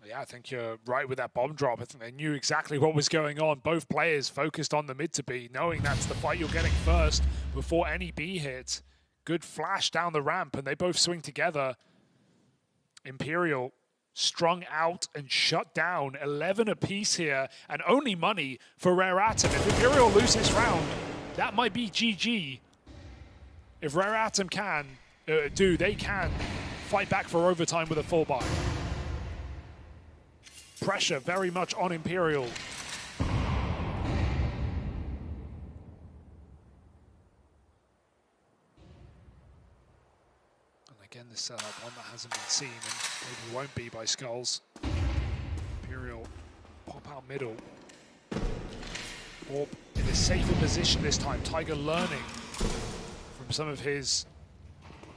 Yeah, I think you're right with that bomb drop. I think they knew exactly what was going on. Both players focused on the mid to B, knowing that's the fight you're getting first before any B hit. Good flash down the ramp, and they both swing together. Imperial strung out and shut down, 11 apiece here, and only money for Rare Atom. If Imperial lose this round, that might be GG. If Rare Atom can, they can fight back for overtime with a full buy. Pressure very much on Imperial. Again, this setup, one that hasn't been seen and maybe won't be by Skulls. Imperial pop out middle. Orb in a safer position this time. Tiger learning from some of his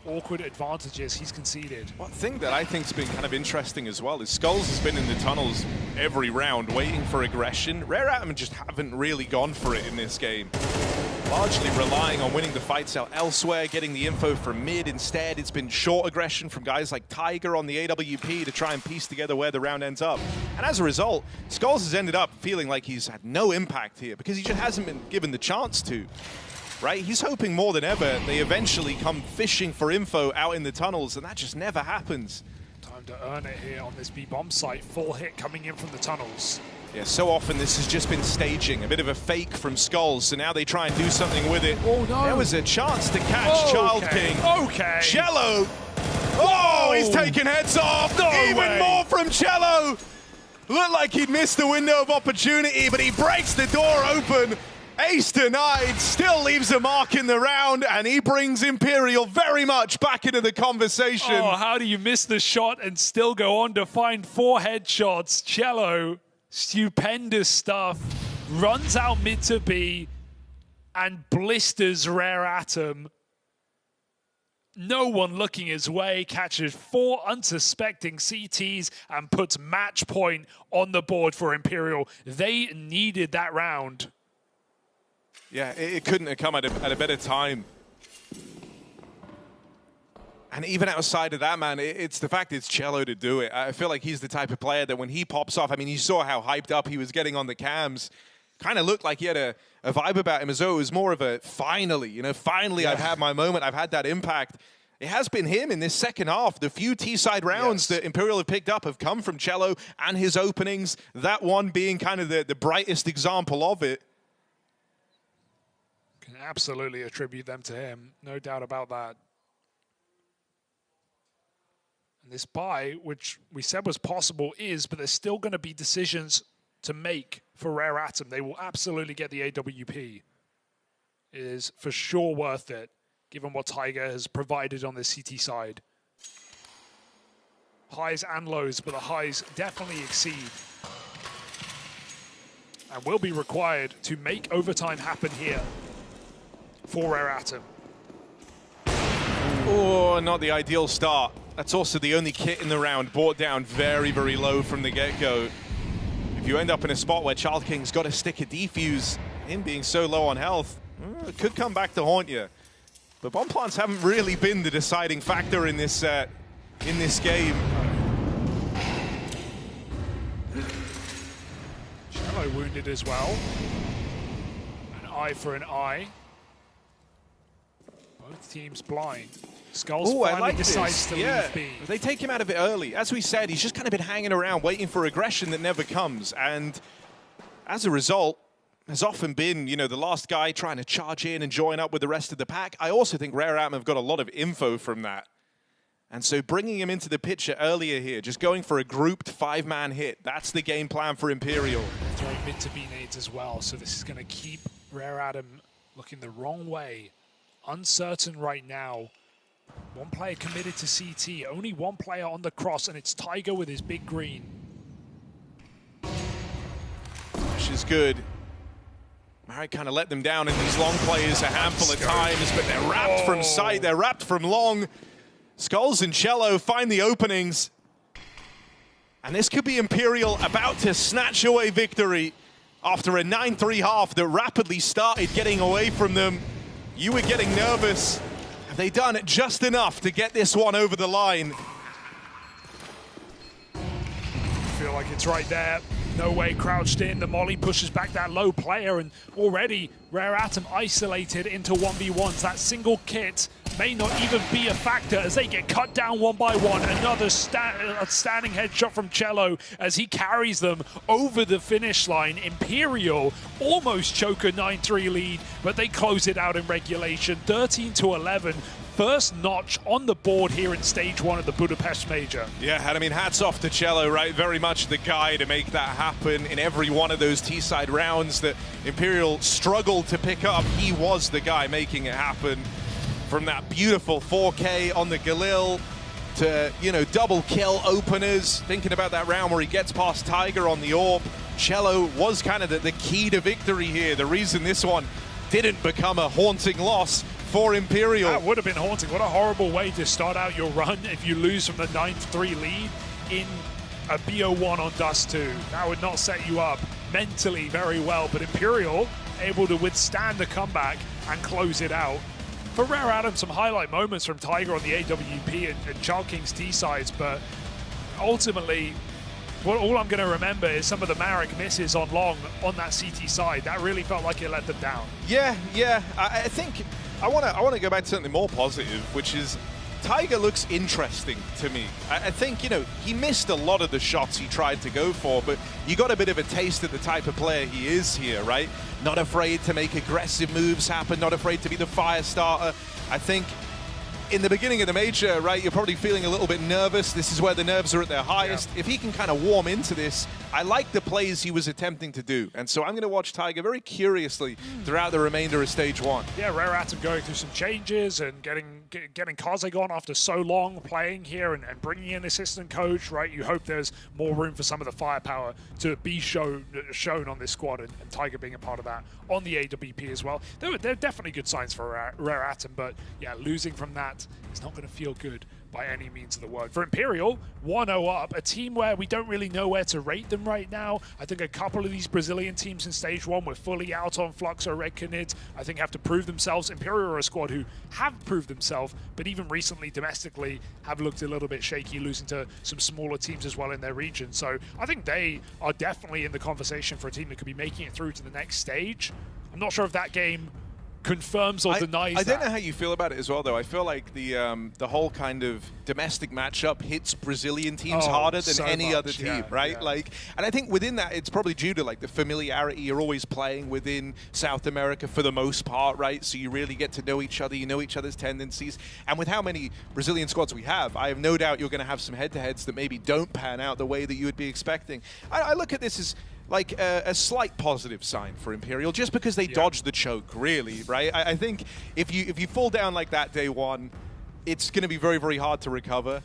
awkward advantages he's conceded. One thing that I think's been kind of interesting as well is Skulls has been in the tunnels every round waiting for aggression. Rare Atom just haven't really gone for it in this game. Largely relying on winning the fights out elsewhere, getting the info from mid instead. It's been short aggression from guys like Tiger on the AWP to try and piece together where the round ends up. And as a result, Skulls has ended up feeling like he's had no impact here because he just hasn't been given the chance to. Right? He's hoping more than ever they eventually come fishing for info out in the tunnels, and that just never happens. Time to earn it here on this B-bomb site. Full hit coming in from the tunnels. Yeah, so often this has just been staging, a bit of a fake from Skulls, so now they try and do something with it. Oh, no. There was a chance to catch Child King. Okay. Cello! Oh, he's taking heads off! No Even way. more from Cello! Looked like he'd missed the window of opportunity, but he breaks the door open, Ace denied, still leaves a mark in the round, and he brings Imperial very much back into the conversation. Oh, how do you miss the shot and still go on to find 4 headshots? Cello, stupendous stuff. Runs out mid to B and blisters Rare Atom. No one looking his way, catches 4 unsuspecting CTs and puts match point on the board for Imperial. They needed that round. Yeah, it couldn't have come at a better time. And even outside of that, man, it's the fact it's Cello to do it. I feel like he's the type of player that when he pops off, I mean, you saw how hyped up he was getting on the cams. Kind of looked like he had a vibe about him as though it was more of a finally, you know, finally I've had my moment, I've had that impact. It has been him in this second half. The few T-side rounds that Imperial have picked up have come from Cello and his openings, that one being kind of the brightest example of it. Can absolutely attribute them to him, no doubt about that. And this buy, which we said was possible, is, but there's still going to be decisions to make for Rare Atom. They will absolutely get the AWP. It is for sure worth it, given what Tiger has provided on the CT side. Highs and lows, but the highs definitely exceed. And will be required to make overtime happen here for Rare Atom. Oh, not the ideal start. That's also the only kit in the round, brought down very, very low from the get-go. If you end up in a spot where Child King's got to stick a defuse, him being so low on health, it could come back to haunt you. But bomb plants haven't really been the deciding factor in this game. Cello wounded as well. An eye for an eye. Both teams blind. Skulls finally decides to leave B. They take him out of it early. As we said, he's just kind of been hanging around waiting for aggression that never comes. And as a result, has often been, you know, the last guy trying to charge in and join up with the rest of the pack. I also think Rare Atom have got a lot of info from that. And so bringing him into the picture earlier here, just going for a grouped 5-man hit, that's the game plan for Imperial. Throwing mid to B nades as well, so this is going to keep Rare Atom looking the wrong way. Uncertain right now. One player committed to CT, only one player on the cross, and it's Tiger with his big green. Which is good. Marek kind of let them down in these long plays a handful of times, but they're wrapped from sight, they're wrapped from long. Skulls and Cello find the openings. And this could be Imperial about to snatch away victory after a 9-3 half that rapidly started getting away from them. You were getting nervous. Have they done just enough to get this one over the line? I feel like it's right there. No way, crouched in. The molly pushes back that low player, and already Rare Atom isolated into 1v1s. That single kit may not even be a factor as they get cut down one by one. Another standing headshot from Cello as he carries them over the finish line. Imperial almost choke a 9-3 lead, but they close it out in regulation, 13-11. First notch on the board here in stage 1 of the Budapest Major. Yeah, and I mean, hats off to Cello, right? Very much the guy to make that happen in every one of those T-side rounds that Imperial struggled to pick up. He was the guy making it happen. From that beautiful 4K on the Galil to, you know, double kill openers. Thinking about that round where he gets past Tiger on the AWP. Cello was kind of the key to victory here. The reason this one didn't become a haunting loss for Imperial. That would have been haunting. What a horrible way to start out your run if you lose from the 9-3 lead in a BO1 on Dust 2. That would not set you up mentally very well, but Imperial able to withstand the comeback and close it out. For Rare Atom, some highlight moments from Tiger on the AWP and Child King's T-sides, but ultimately, all I'm going to remember is some of the Marek misses on long on that CT side. That really felt like it let them down. Yeah. I think I want to go back to something more positive, which is Tiger looks interesting to me. I think, you know, he missed a lot of the shots he tried to go for, but you got a bit of a taste of the type of player he is here, right? Not afraid to make aggressive moves happen, not afraid to be the fire starter. I think in the beginning of the major, right, you're probably feeling a little bit nervous. This is where the nerves are at their highest. Yeah. If he can kind of warm into this, I like the plays he was attempting to do. And so I'm going to watch Tiger very curiously throughout the remainder of stage 1. Yeah, Rare Atom going through some changes and getting Kaze on after so long playing here and bringing in assistant coach, right? You hope there's more room for some of the firepower to be shown on this squad, and Tiger being a part of that on the AWP as well. They're definitely good signs for Rare Atom, but yeah, losing from that is not going to feel good by any means of the word. For Imperial, 1-0 up, a team where we don't really know where to rate them right now. I think a couple of these Brazilian teams in stage 1 were fully out on Flux or Red Canid. I think have to prove themselves. Imperial are a squad who have proved themselves, but even recently domestically have looked a little bit shaky, losing to some smaller teams as well in their region. So I think they are definitely in the conversation for a team that could be making it through to the next stage. I'm not sure if that game confirms or denies I don't that. know how you feel about it as well, though. I feel like the whole kind of domestic matchup hits Brazilian teams harder than so any other much, team, yeah, right? yeah. Like, and I think within that, it's probably due to like the familiarity. You're always playing within South America for the most part, right? So you really get to know each other. You know each other's tendencies. And with how many Brazilian squads we have, I have no doubt you're going to have some head-to-heads that maybe don't pan out the way that you would be expecting. I look at this as like a slight positive sign for Imperial, just because they dodged the choke, really, right? I think if you fall down like that day 1, it's going to be very, very hard to recover.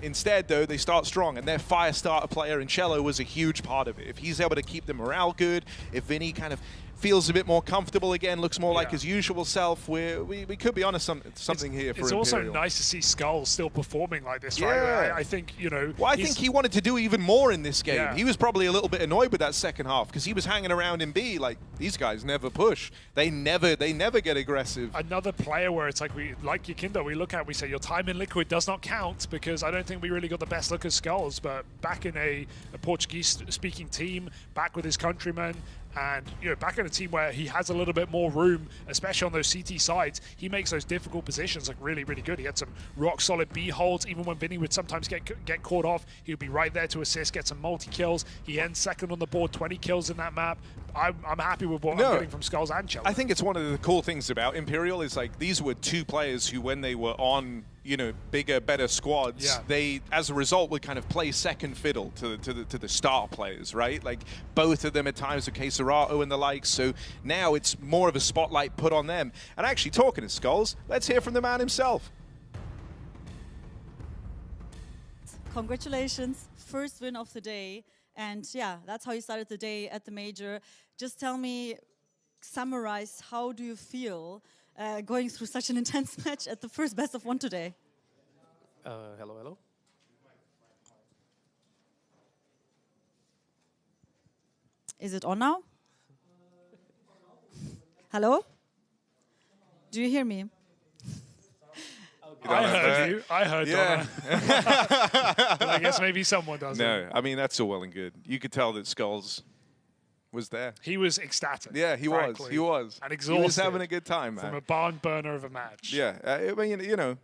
Instead, though, they start strong, and their fire starter player in Cello was a huge part of it. If he's able to keep the morale good, if Vinny kind of feels a bit more comfortable again, looks more like his usual self, we could be onto something here for It's Imperial. also nice to see Skulls still performing like this, right? Yeah. I think, you know... Well, I think he wanted to do even more in this game. Yeah. He was probably a little bit annoyed with that second half because he was hanging around in B like, these guys never push. They never get aggressive. Another player where it's like Yakindo, we look at, we say your time in Liquid does not count, because I don't think we really got the best look at Skulls, but back in a Portuguese-speaking team, back with his countrymen, and you know, back in a team where he has a little bit more room, especially on those CT sides, he makes those difficult positions like really, really good. He had some rock solid B holds. Even when Vinny would sometimes get caught off, he would be right there to assist, get some multi kills. He ends second on the board, 20 kills in that map. I'm happy with what I'm getting from Skulls and Cello. I think it's one of the cool things about Imperial is like these were two players who, when they were on, you know, bigger, better squads, they, as a result, would kind of play second fiddle to the star players, right? Like both of them at times with Queserato and the like. So now it's more of a spotlight put on them. And actually, talking to Skulls, let's hear from the man himself. Congratulations, first win of the day. And yeah, that's how you started the day at the Major. Just tell me, summarize, how do you feel going through such an intense match at the first best of 1 today? Hello. Is it on now? Hello? Do you hear me? I heard you. I heard Donna. But I guess maybe someone doesn't. No, I mean, that's all well and good. You could tell that Skulls was there. He was ecstatic. Yeah, he was. He was. And exhausted. He was having a good time, man. From a barn burner of a match. Yeah, I mean, you know,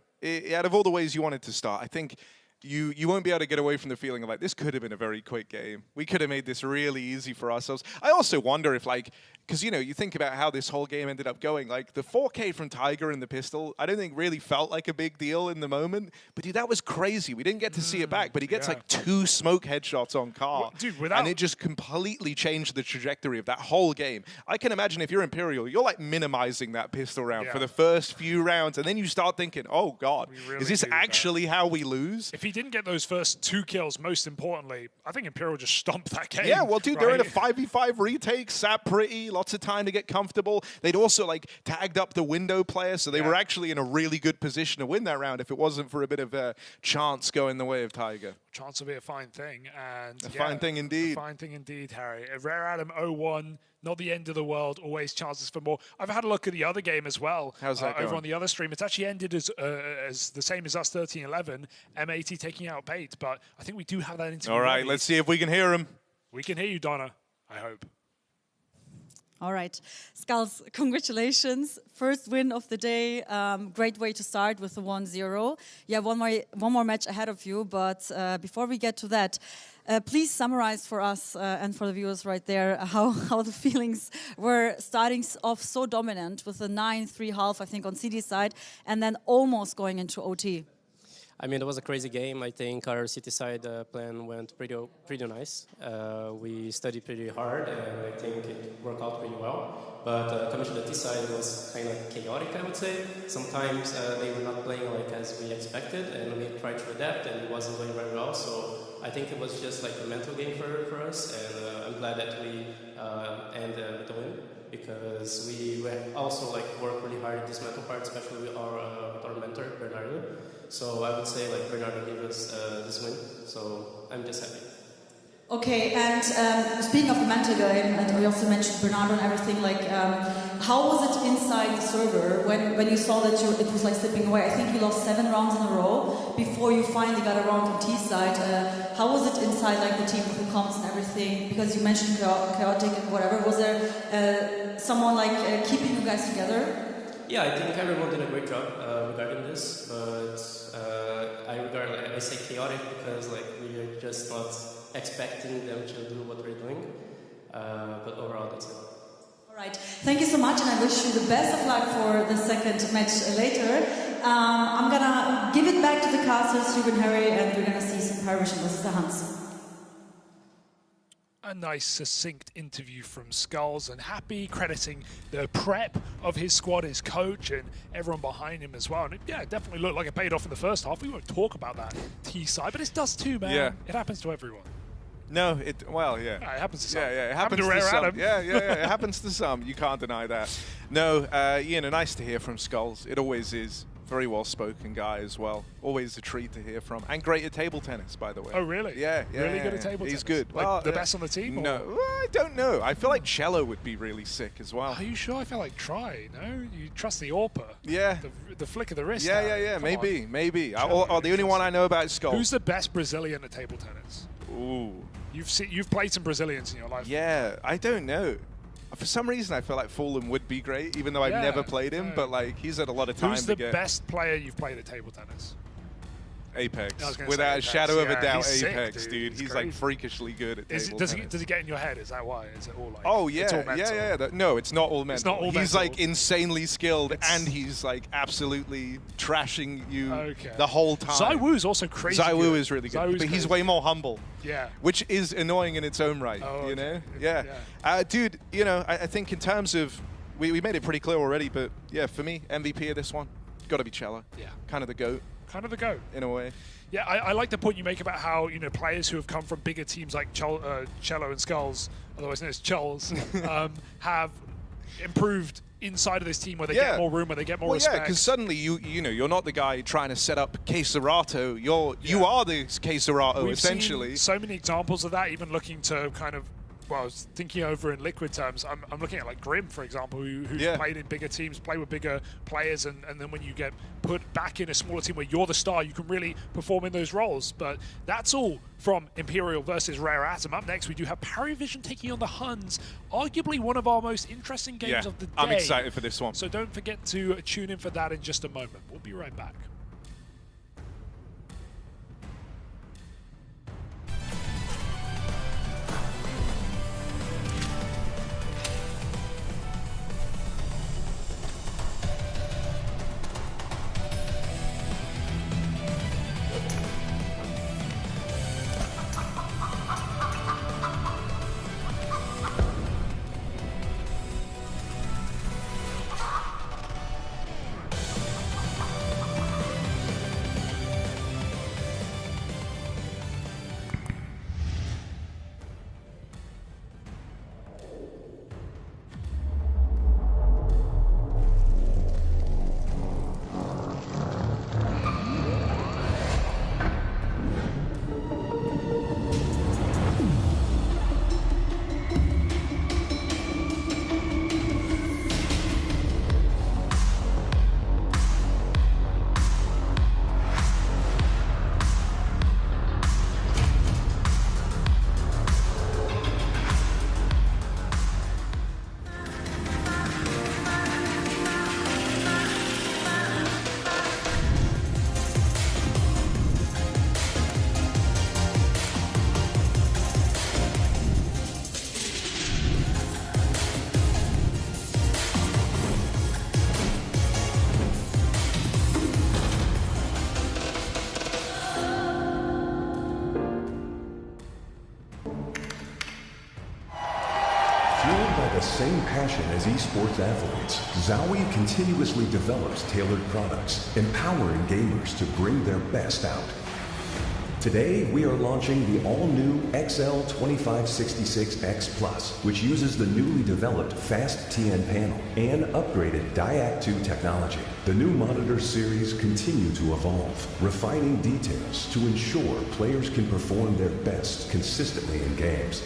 out of all the ways you wanted to start, I think you won't be able to get away from the feeling of like, this could have been a very quick game. We could have made this really easy for ourselves. I also wonder if like, because, you know, you think about how this whole game ended up going. Like, the 4K from Tiger and the pistol, I don't think really felt like a big deal in the moment. But, dude, that was crazy. We didn't get to see it back. But he gets, like, 2 smoke headshots on Car. Well, dude, and it just completely changed the trajectory of that whole game. I can imagine if you're Imperial, you're, like, minimizing that pistol round for the first few rounds. And then you start thinking, oh, God, really is this actually how we lose? If he didn't get those first 2 kills, most importantly, I think Imperial just stomped that game. Yeah, well, dude, right? they're in a 5v5 retake, sat pretty, lots of time to get comfortable. They'd also like tagged up the window player, so they were actually in a really good position to win that round if it wasn't for a bit of a chance going the way of Tiger. Chance will be a fine thing. And a fine thing indeed. A fine thing indeed, Harry. A Rare Atom 0-1, not the end of the world, always chances for more. I've had a look at the other game as well. How's that over going? on the other stream. It's actually ended as the same as us, 13-11. M80 taking out Bait, but I think we do have that interview. All right, ready. let's see if we can hear him. We can hear you, Donna, I hope. All right, Skulls, congratulations. First win of the day. Great way to start with the 1-0. Yeah, one more match ahead of you, but before we get to that, please summarize for us and for the viewers right there how the feelings were starting off so dominant with the 9-3 half, I think, on CD side, and then almost going into OT. I mean, it was a crazy game. I think our city side plan went pretty nice. We studied pretty hard, and I think it worked out pretty well. But coming to the T side, it was kind of chaotic, I would say. Sometimes they were not playing like as we expected, and we tried to adapt, and it wasn't going very well. So I think it was just like a mental game for us, and I'm glad that we ended with the win, because we also like work really hard in this mental part, especially with our mentor Bernardo. So I would say like Bernardo gave us this win, so I'm just happy. Okay, and speaking of the mental game, and we also mentioned Bernardo and everything, like how was it inside the server when you saw that it was like slipping away? I think you lost 7 rounds in a row before you finally got a round on T side. How was it inside like the team with the comms and everything? Because you mentioned chaotic and whatever. Was there someone like keeping you guys together? Yeah, I think everyone did a great job regarding this, but I say chaotic because like we are just not expecting them to do what we're doing, but overall that's it. All right, thank you so much, and I wish you the best of luck for the second match later. I'm gonna give it back to the casters, Ruben, Harry, and we're gonna see some Paravision versus the Hans. A nice succinct interview from Skulls, and Happy crediting the prep of his squad, his coach, and everyone behind him as well. And yeah, it definitely looked like it paid off in the first half. We won't talk about that T side, but it does too, man. Yeah. It happens to everyone. No, it It happens to some. it happens to some. Yeah, it happens to some. You can't deny that. No, nice to hear from Skulls. It always is. Very well-spoken guy as well. Always a treat to hear from. And great at table tennis, by the way. Oh, really? Yeah. Really good at table tennis? He's good. Like well, the best on the team? No, I don't know. I feel like cello would be really sick as well. Are you sure? I feel like try, no? You trust the AWPer? Yeah. The flick of the wrist. Yeah. Come Maybe. on. The only one I know about is Skull. Who's the best Brazilian at table tennis? Ooh. You've played some Brazilians in your life. Yeah, I don't know. For some reason, I feel like Fulham would be great, even though I've never played him. But like, he's had a lot of time Who's to the get. best player you've played at table tennis? Apex. Apex, Without a shadow of a doubt, he's Apex, sick, dude. He's like freakishly good at table does tennis. he get in your head? Is that why? Is it all like? Oh it's all mental? yeah. No, it's not all mental. It's not all he's mental. like insanely skilled, and he's like absolutely trashing you the whole time. ZywOo's also crazy. ZywOo is really good, ZywOo's but he's way more humble. Yeah. Which is annoying in its own right, Oh, you know? okay. Yeah. Dude, I think in terms of, we made it pretty clear already, but yeah, for me, MVP of this one, got to be Cello. Yeah. Kind of the GOAT. Kind of the GOAT. In a way. Yeah, I like the point you make about how players who have come from bigger teams like Cello and Skulls, otherwise known as Chulls, have improved inside of this team where they get more room, where they get more respect. Yeah, because suddenly you're not the guy trying to set up Queiserato. You are the Queiserato essentially. We've seen so many examples of that. Even looking to kind of. Well, I was thinking over in Liquid terms, I'm looking at like Grim, for example, who's played in bigger teams, play with bigger players, and then when you get put back in a smaller team where you're the star, you can really perform in those roles. But that's all from Imperial versus Rare Atom. Up next, we do have Paravision taking on the Huns, arguably one of our most interesting games of the day. I'm excited for this one. So don't forget to tune in for that in just a moment. We'll be right back. same passion as esports athletes, Zowie continuously develops tailored products, empowering gamers to bring their best out. Today, we are launching the all-new XL2566X Plus, which uses the newly developed Fast TN panel and upgraded Diact 2 technology. The new monitor series continue to evolve, refining details to ensure players can perform their best consistently in games.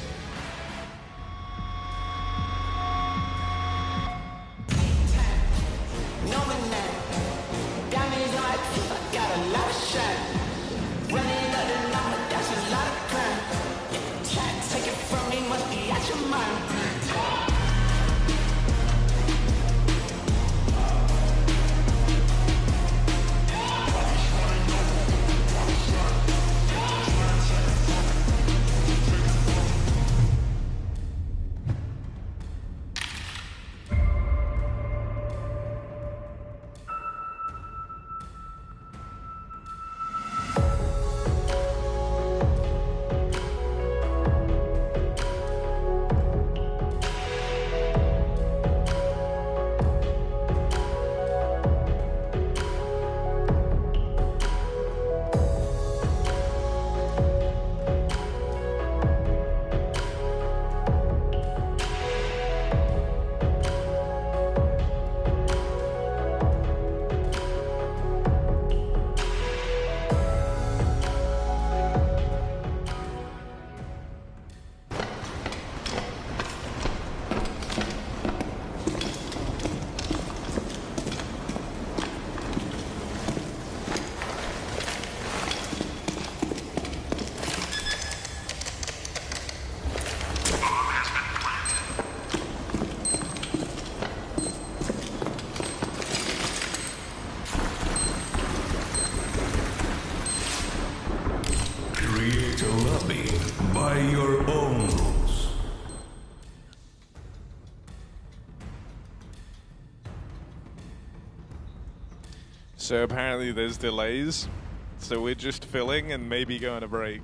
Create a lobby by your own rules. So apparently there's delays, so we're just filling and maybe going to break.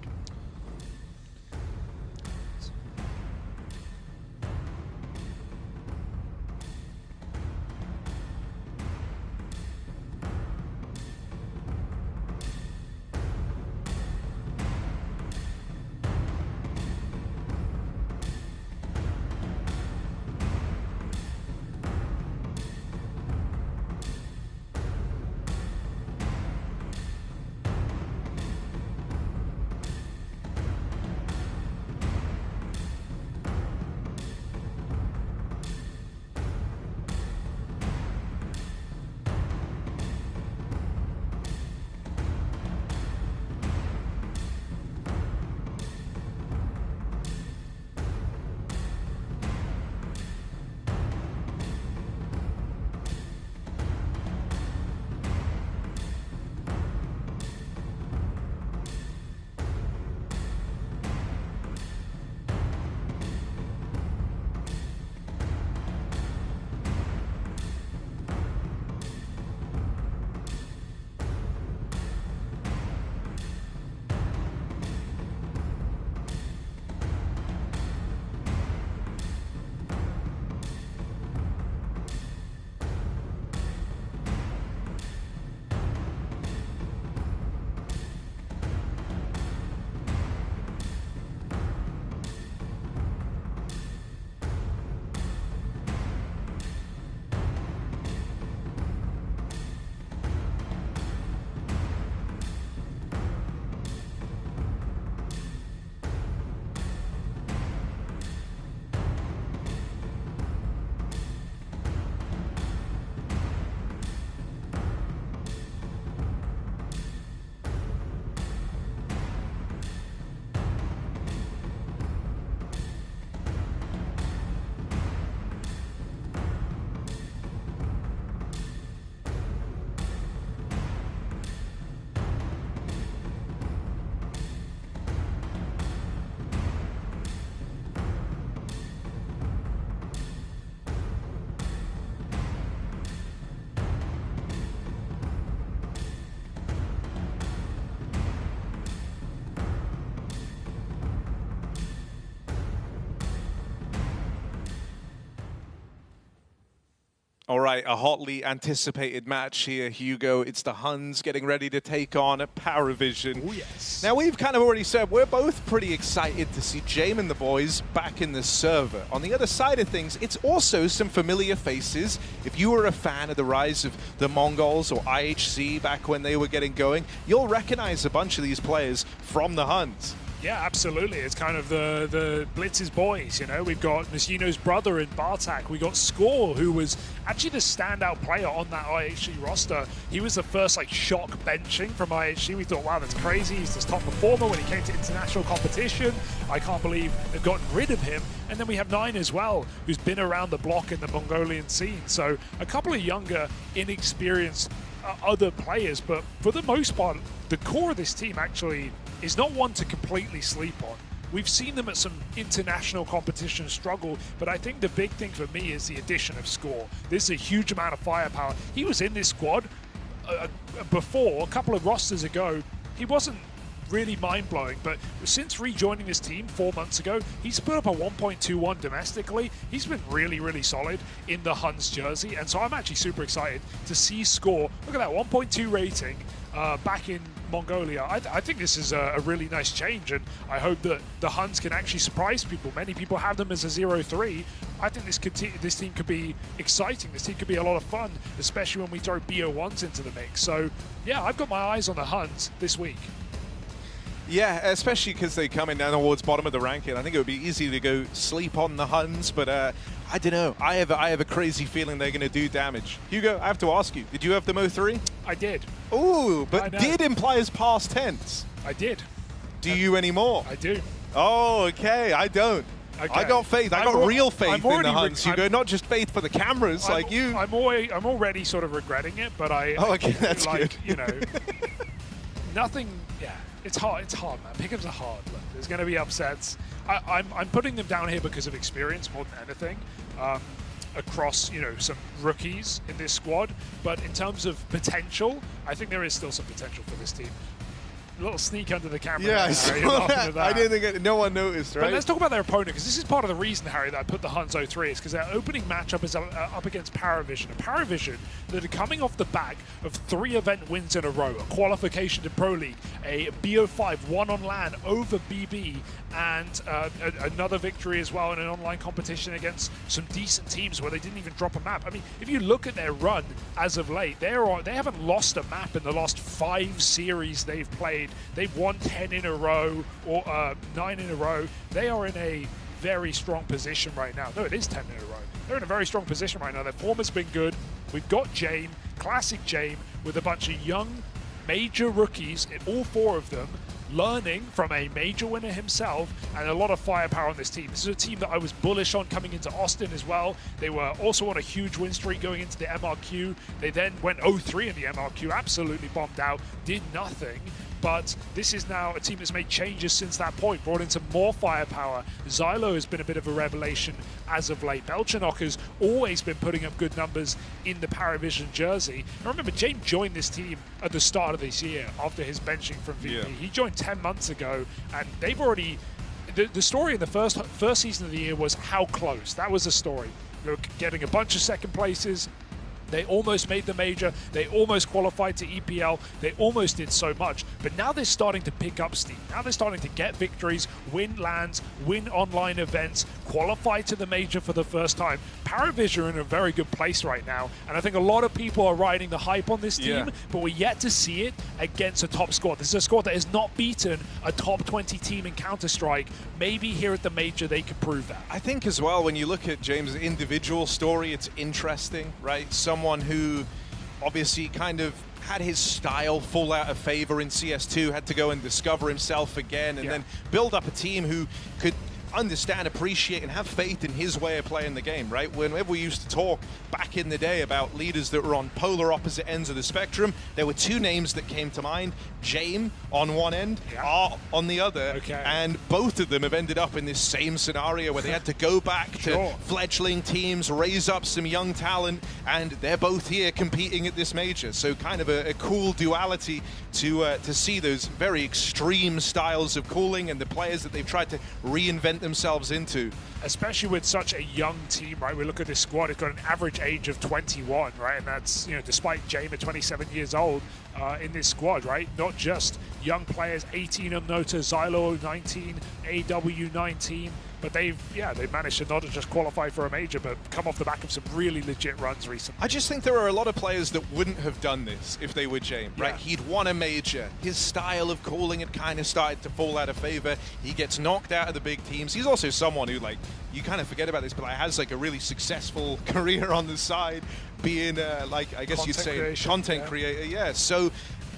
All right, a hotly anticipated match here, Hugo. It's the Huns getting ready to take on Paravision. Oh, yes. Now, we've kind of already said we're both pretty excited to see Jame and the boys back in the server. On the other side of things, it's also some familiar faces. If you were a fan of the rise of the Mongols or IHC back when they were getting going, you'll recognize a bunch of these players from the Huns. Yeah, absolutely. It's kind of the Blitz's boys, you know. We've got Nishino's brother in Bartak. We got Score, who was actually the standout player on that IHC roster. He was the first like shock benching from IHC. We thought, wow, that's crazy. He's this top performer when he came to international competition. I can't believe they've gotten rid of him. And then we have Nine as well, who's been around the block in the Mongolian scene. So a couple of younger, inexperienced other players, but for the most part, the core of this team actually is not one to completely sleep on. We've seen them at some international competitions struggle, but I think the big thing for me is the addition of Score. This is a huge amount of firepower. He was in this squad before, a couple of rosters ago. He wasn't really mind-blowing, but since rejoining this team 4 months ago, he's put up a 1.21 domestically. He's been really, really solid in the Huns jersey, and so I'm actually super excited to see Score. Look at that, 1.2 rating back in Mongolia. I think this is a really nice change, and I hope that the Huns can actually surprise people. Many people have them as a 0-3. I think this team could be exciting. This team could be a lot of fun, especially when we throw BO1s into the mix. So, yeah, I've got my eyes on the Huns this week. Yeah, especially because they come in down towards bottom of the ranking. I think it would be easy to go sleep on the Huns, but I don't know. I have a crazy feeling they're going to do damage. Hugo, I have to ask you, did you have them 0-3? I did. Ooh, but did implies past tense. I did. Do you anymore? I do. Oh, okay. I don't. Okay. I got faith. I got real faith in the Huns, Hugo, not just faith for the cameras like you. I'm already sort of regretting it, but Oh, okay, that's like, good. You know, nothing. Yeah, it's hard. It's hard, man. Pickups are hard. Look, there's going to be upsets. I'm putting them down here because of experience more than anything. Across, you know, some rookies in this squad, but in terms of potential, I think there is still some potential for this team. A little sneak under the camera. Yeah, there, I saw Harry, that. I didn't think no one noticed, right? But let's talk about their opponent, because this is part of the reason, Harry, that I put the Huns 0-3 is because their opening matchup is up against Paravision. A Paravision that are coming off the back of 3 event wins in a row, a qualification to Pro League, a BO5 won on LAN over BB, and another victory as well in an online competition against some decent teams where they didn't even drop a map. I mean, if you look at their run as of late, they haven't lost a map in the last 5 series they've played. They've won 10 in a row or 9 in a row. They are in a very strong position right now. No, it is 10 in a row. They're in a very strong position right now. Their form has been good. We've got Jame, classic Jame, with a bunch of young major rookies, all 4 of them, learning from a major winner himself, and a lot of firepower on this team. This is a team that I was bullish on coming into Austin as well. They were also on a huge win streak going into the MRQ. They then went 0-3 in the MRQ, absolutely bombed out, did nothing. But this is now a team that's made changes since that point, brought in some more firepower. Xylo has been a bit of a revelation as of late. Belchanok has always been putting up good numbers in the Paravision jersey. And remember, James joined this team at the start of this year after his benching from VP. Yeah. He joined 10 months ago, and they've already... The story in the first season of the year was how close. That was the story. They were getting a bunch of second places. They almost made the major. They almost qualified to EPL. They almost did so much. But now they're starting to pick up steam. Now they're starting to get victories, win LANs, win online events, qualify to the major for the first time. Paravision are in a very good place right now. And I think a lot of people are riding the hype on this team, but we're yet to see it against a top squad. This is a squad that has not beaten a top 20 team in Counter-Strike. Maybe here at the major they could prove that. I think as well, when you look at James' individual story, it's interesting, right? Someone who obviously kind of had his style fall out of favor in CS2, had to go and discover himself again, and then build up a team who could understand, appreciate, and have faith in his way of playing the game, right? Whenever we used to talk back in the day about leaders that were on polar opposite ends of the spectrum, there were 2 names that came to mind. Jame on one end, Art on the other, and both of them have ended up in this same scenario where they had to go back to fledgling teams, raise up some young talent, and they're both here competing at this major. So kind of a cool duality to see those very extreme styles of cooling and the players that they've tried to reinvent sent themselves into. Especially with such a young team, right? We look at this squad, it's got an average age of 21, right? And that's, you know, despite James at 27 years old in this squad, right? Not just young players, 18 of Nota, Xylo 19, AW 19, but they've managed to not just qualify for a major, but come off the back of some really legit runs recently. I just think there are a lot of players that wouldn't have done this if they were James, right? He'd won a major. His style of calling had kind of started to fall out of favor. He gets knocked out of the big teams. He's also someone who, like, you kind of forget about this, but like, has like a really successful career on the side, being like, I guess you'd say, content creator. Yeah. So,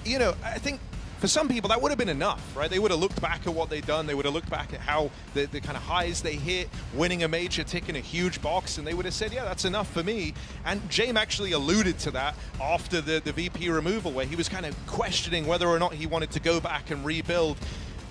you know, I think for some people that would have been enough, right? They would have looked back at what they'd done. They would have looked back at how the kind of highs they hit, winning a major, ticking a huge box, and they would have said, yeah, that's enough for me. And James actually alluded to that after the VP removal, where he was kind of questioning whether or not he wanted to go back and rebuild.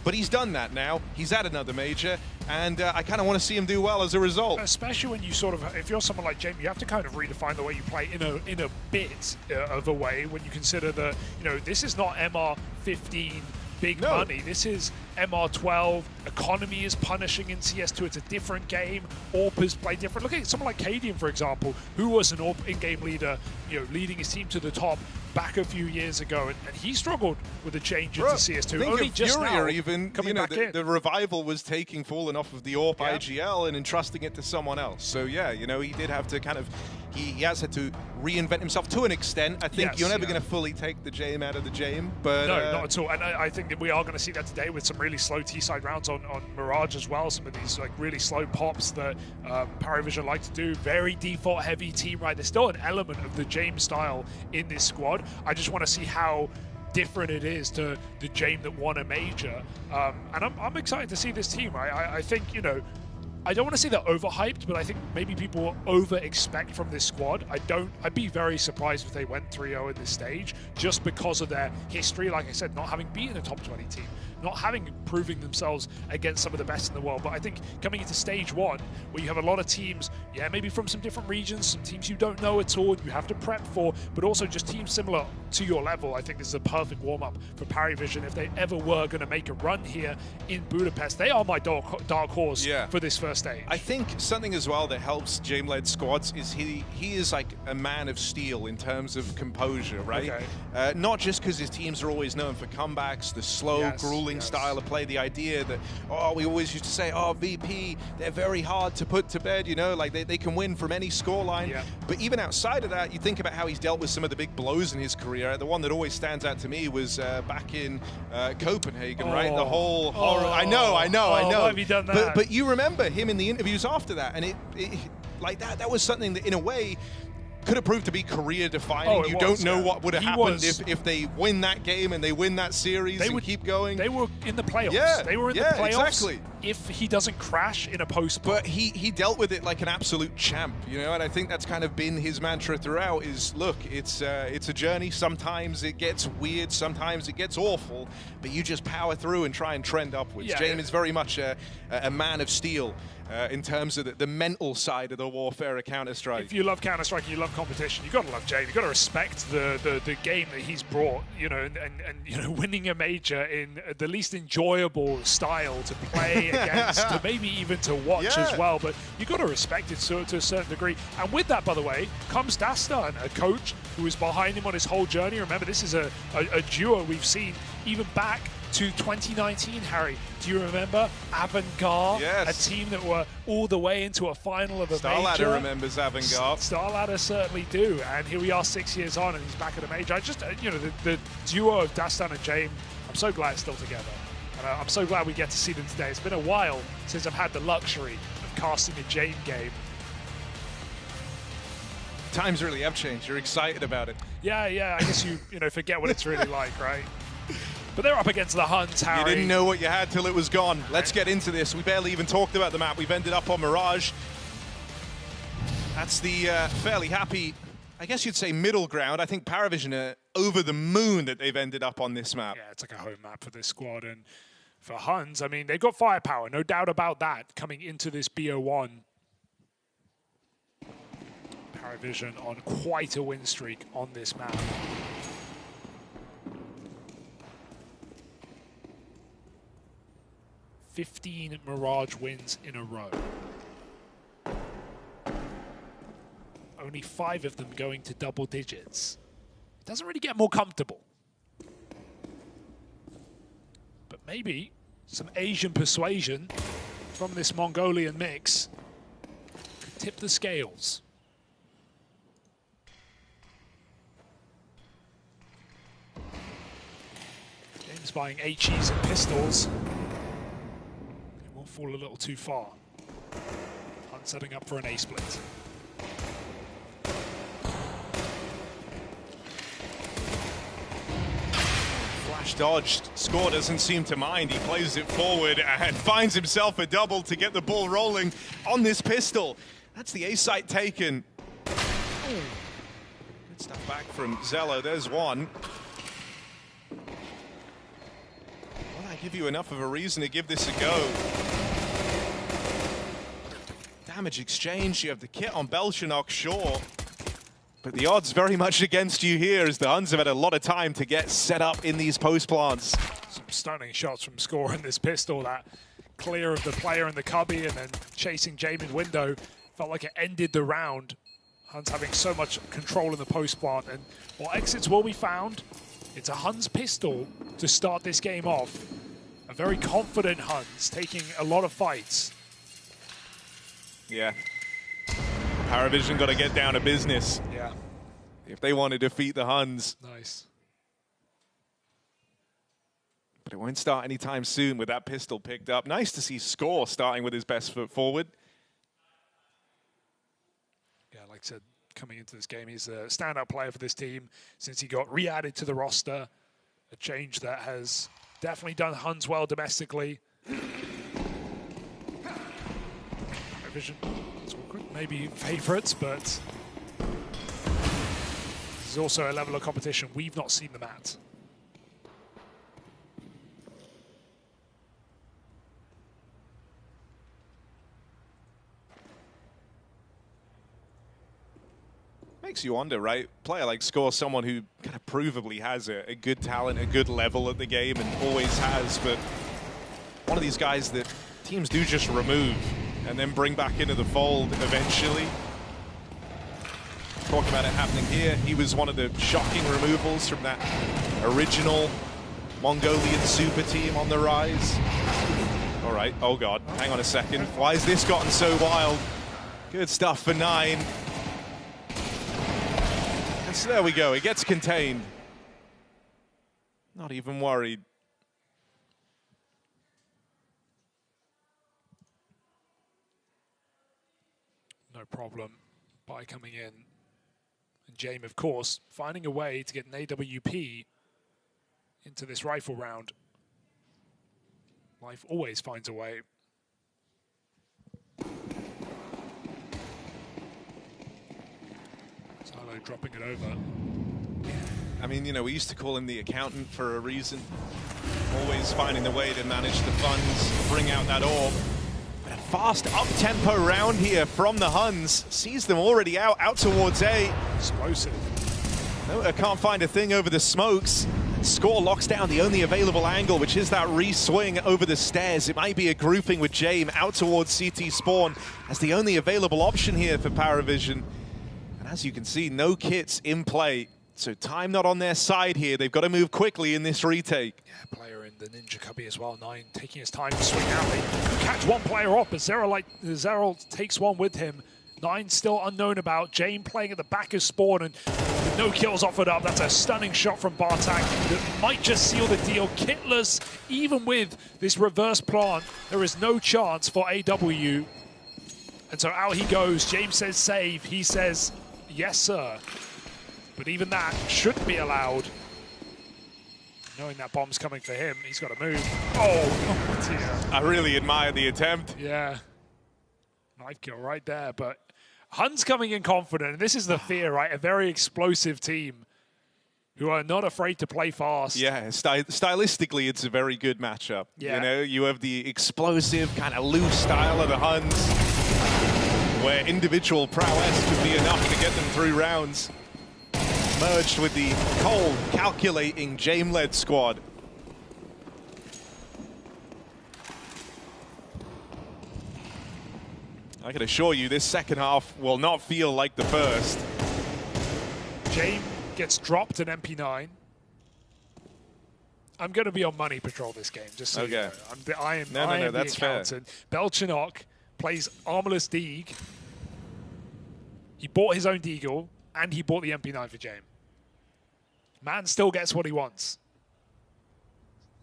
But he's done that now. He's at another major, and I kind of want to see him do well as a result. Especially when you sort of, if you're someone like James, you have to kind of redefine the way you play in a bit of a way when you consider that, you know, this is not MR15 big money. This is MR12. Economy is punishing in CS2. It's a different game. AWP is played different. Look at someone like Cadian, for example, who was an AWP in-game leader, you know, leading his team to the top back a few years ago, and he struggled with a change into CS2. Only just now, even coming back in. The revival was taking Fallen off of the AWP IGL and entrusting it to someone else. So yeah, you know, he did have to kind of, he has had to reinvent himself to an extent. I think you're never going to fully take the James out of the James, but no, not at all. And I think that we are going to see that today with some really slow T-side rounds on Mirage as well. Some of these like really slow pops that Paravision like to do. Very default heavy team, right? There's still an element of the James style in this squad. I just want to see how different it is to the James that won a major. And I'm excited to see this team. I think, you know, I don't want to say they're overhyped, but I think maybe people over-expect from this squad. I'd be very surprised if they went 3-0 at this stage, just because of their history, like I said, not having beaten a top 20 team, not having proving themselves against some of the best in the world. But I think coming into stage one, where you have a lot of teams, maybe from some different regions, some teams you don't know at all, you have to prep for, but also just teams similar to your level, I think this is a perfect warm-up for Paravision. If they ever were going to make a run here in Budapest, they are my dark horse for this first stage. I think something as well that helps James-led squads is he is like a man of steel in terms of composure, right? Okay. Not just because his teams are always known for comebacks, the slow, grueling style of play, the idea that, we always used to say, VP, they're very hard to put to bed, you know, like they can win from any scoreline. But even outside of that, you think about how he's dealt with some of the big blows in his career. The one that always stands out to me was back in Copenhagen, right? The whole horror. I know. Why have you done that? But you remember him in the interviews after that, and it like that was something that in a way could have proved to be career defining. You don't know what would have happened if they win that game and they win that series and keep going. They were in the playoffs. They were in the playoffs. Exactly. If he doesn't crash in a post. But he dealt with it like an absolute champ, you know, and I think that's kind of been his mantra throughout is, look, it's a journey. Sometimes it gets weird, sometimes it gets awful, but you just power through and try and trend upwards. James is very much a man of steel in terms of the mental side of the warfare of Counter-Strike. If you love Counter-Strike and you love competition, you've got to love James. You've got to respect the game that he's brought, you know, and you know, winning a major in the least enjoyable style to play against, to maybe even to watch as well. But you've got to respect it to a certain degree. And with that, by the way, comes Dastan, a coach who is behind him on his whole journey. Remember, this is a duo we've seen even back to 2019, Harry. Do you remember Avantgarde? Yes. A team that were all the way into a final of a major. StarLadder remembers Avantgarde. StarLadder certainly do. And here we are 6 years on and he's back at a major. I just, you know, the duo of Dastan and James, I'm so glad it's still together. And I'm so glad we get to see them today. It's been a while since I've had the luxury of casting a James game. Times really have changed. You're excited about it. Yeah. I guess you know, forget what it's really like, right? But they're up against the Huns, Harry. You didn't know what you had till it was gone. Let's get into this. We barely even talked about the map. We've ended up on Mirage. That's the fairly happy, I guess you'd say, middle ground. I think Paravision are over the moon that they've ended up on this map. Yeah, it's like a home map for this squad. And for Huns, I mean, they've got firepower, no doubt about that, coming into this BO1. Paravision on quite a win streak on this map. 15 Mirage wins in a row. Only 5 of them going to double digits. It doesn't really get more comfortable. But maybe some Asian persuasion from this Mongolian mix could tip the scales. James buying HEs and pistols. It will fall a little too far. Hunt setting up for an A-split. Flash dodged. Score doesn't seem to mind. He plays it forward and finds himself a double to get the ball rolling on this pistol. That's the A site taken. Good stuff back from Zello. There's one. Will that give you enough of a reason to give this a go? Damage exchange. You have the kit on Belchenok, sure. But the odds very much against you here, as the Huns have had a lot of time to get set up in these post plants. Some stunning shots from Score in this pistol, that clear of the player in the cubby and then chasing Jamin window. Felt like it ended the round. Huns having so much control in the post plant, and while exits will be found, it's a Huns pistol to start this game off. A very confident Huns taking a lot of fights. Yeah. Paravision got to get down to business. Yeah. If they want to defeat the Huns. Nice. But it won't start anytime soon with that pistol picked up. Nice to see Score starting with his best foot forward. Yeah, like I said, coming into this game, he's a standout player for this team since he got re-added to the roster. A change that has definitely done Huns well domestically. Vision, maybe favorites, but this is also a level of competition we've not seen them at. Makes you wonder, right? Player like Score, someone who kind of provably has a good talent, a good level at the game, and always has, but one of these guys that teams do just remove and then bring back into the fold eventually. Talk about it happening here. He was one of the shocking removals from that original Mongolian super team on the rise. All right, oh God, hang on a second. Why has this gotten so wild? Good stuff for 9. And so there we go, it gets contained. Not even worried. No problem by coming in. And James, of course, finding a way to get an AWP into this rifle round. Life always finds a way. Silo dropping it over. I mean, you know, we used to call him the accountant for a reason. Always finding the way to manage the funds, bring out that orb. But a fast up-tempo round here from the Huns. Sees them already out towards A. Explosive. No, I can't find a thing over the smokes. Score locks down the only available angle, which is that re-swing over the stairs. It might be a grouping with James out towards CT spawn as the only available option here for Paravision. And as you can see, no kits in play. So time not on their side here. They've got to move quickly in this retake. Yeah, player in the Ninja Cubby as well. 9 taking his time to swing out. They catch one player off, but Zerol takes one with him. 9 still unknown about. James playing at the back of spawn, and with no kills offered up, that's a stunning shot from Bartak that might just seal the deal. Kitless, even with this reverse plant, there is no chance for AW. And so out he goes. James says save. He says yes, sir. But even that shouldn't be allowed. Knowing that bomb's coming for him, he's got to move. Oh dear. I really admire the attempt. Yeah. Knife kill right there, but Huns coming in confident, and this is the fear, right? A very explosive team who are not afraid to play fast. Yeah, stylistically, it's a very good matchup. Yeah. You know, you have the explosive, kind of loose style of the Huns, where individual prowess could be enough to get them through rounds, merged with the cold, calculating, James-led squad. I can assure you this second half will not feel like the first. James gets dropped an MP9. I'm going to be on money patrol this game, just so you know. I am that's the accountant. Belchinok plays Armorless Deagle. He bought his own Deagle, and he bought the MP9 for James. Man still gets what he wants.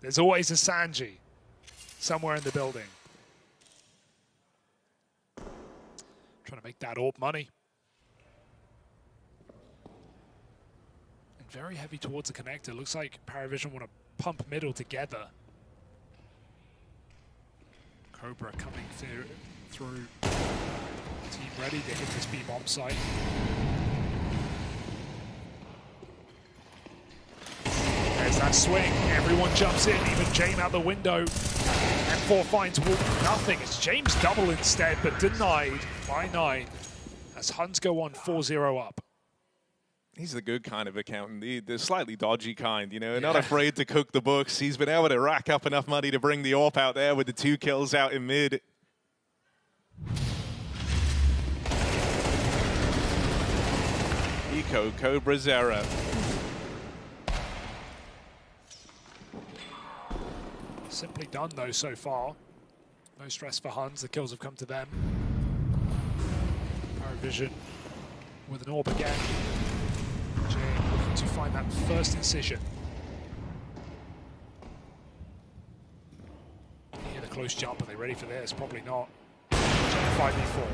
There's always a Sanji somewhere in the building. Trying to make that AWP money. And very heavy towards the connector. Looks like Paravision want to pump middle together. Cobra coming through. Team ready to hit this B-bomb site. There's that swing. Everyone jumps in, even James out the window. M4 finds nothing. It's James double instead, but denied by 9 as Huns go on 4-0 up. He's the good kind of accountant, the slightly dodgy kind, you know, not afraid to cook the books. He's been able to rack up enough money to bring the AWP out there with the 2 kills out in mid. Eco, Cobra Zera. Simply done though so far. No stress for Huns, the kills have come to them. Paravision with an AWP again. James looking to find that first incision. You hear the close jump, are they ready for this? Probably not. 5v4.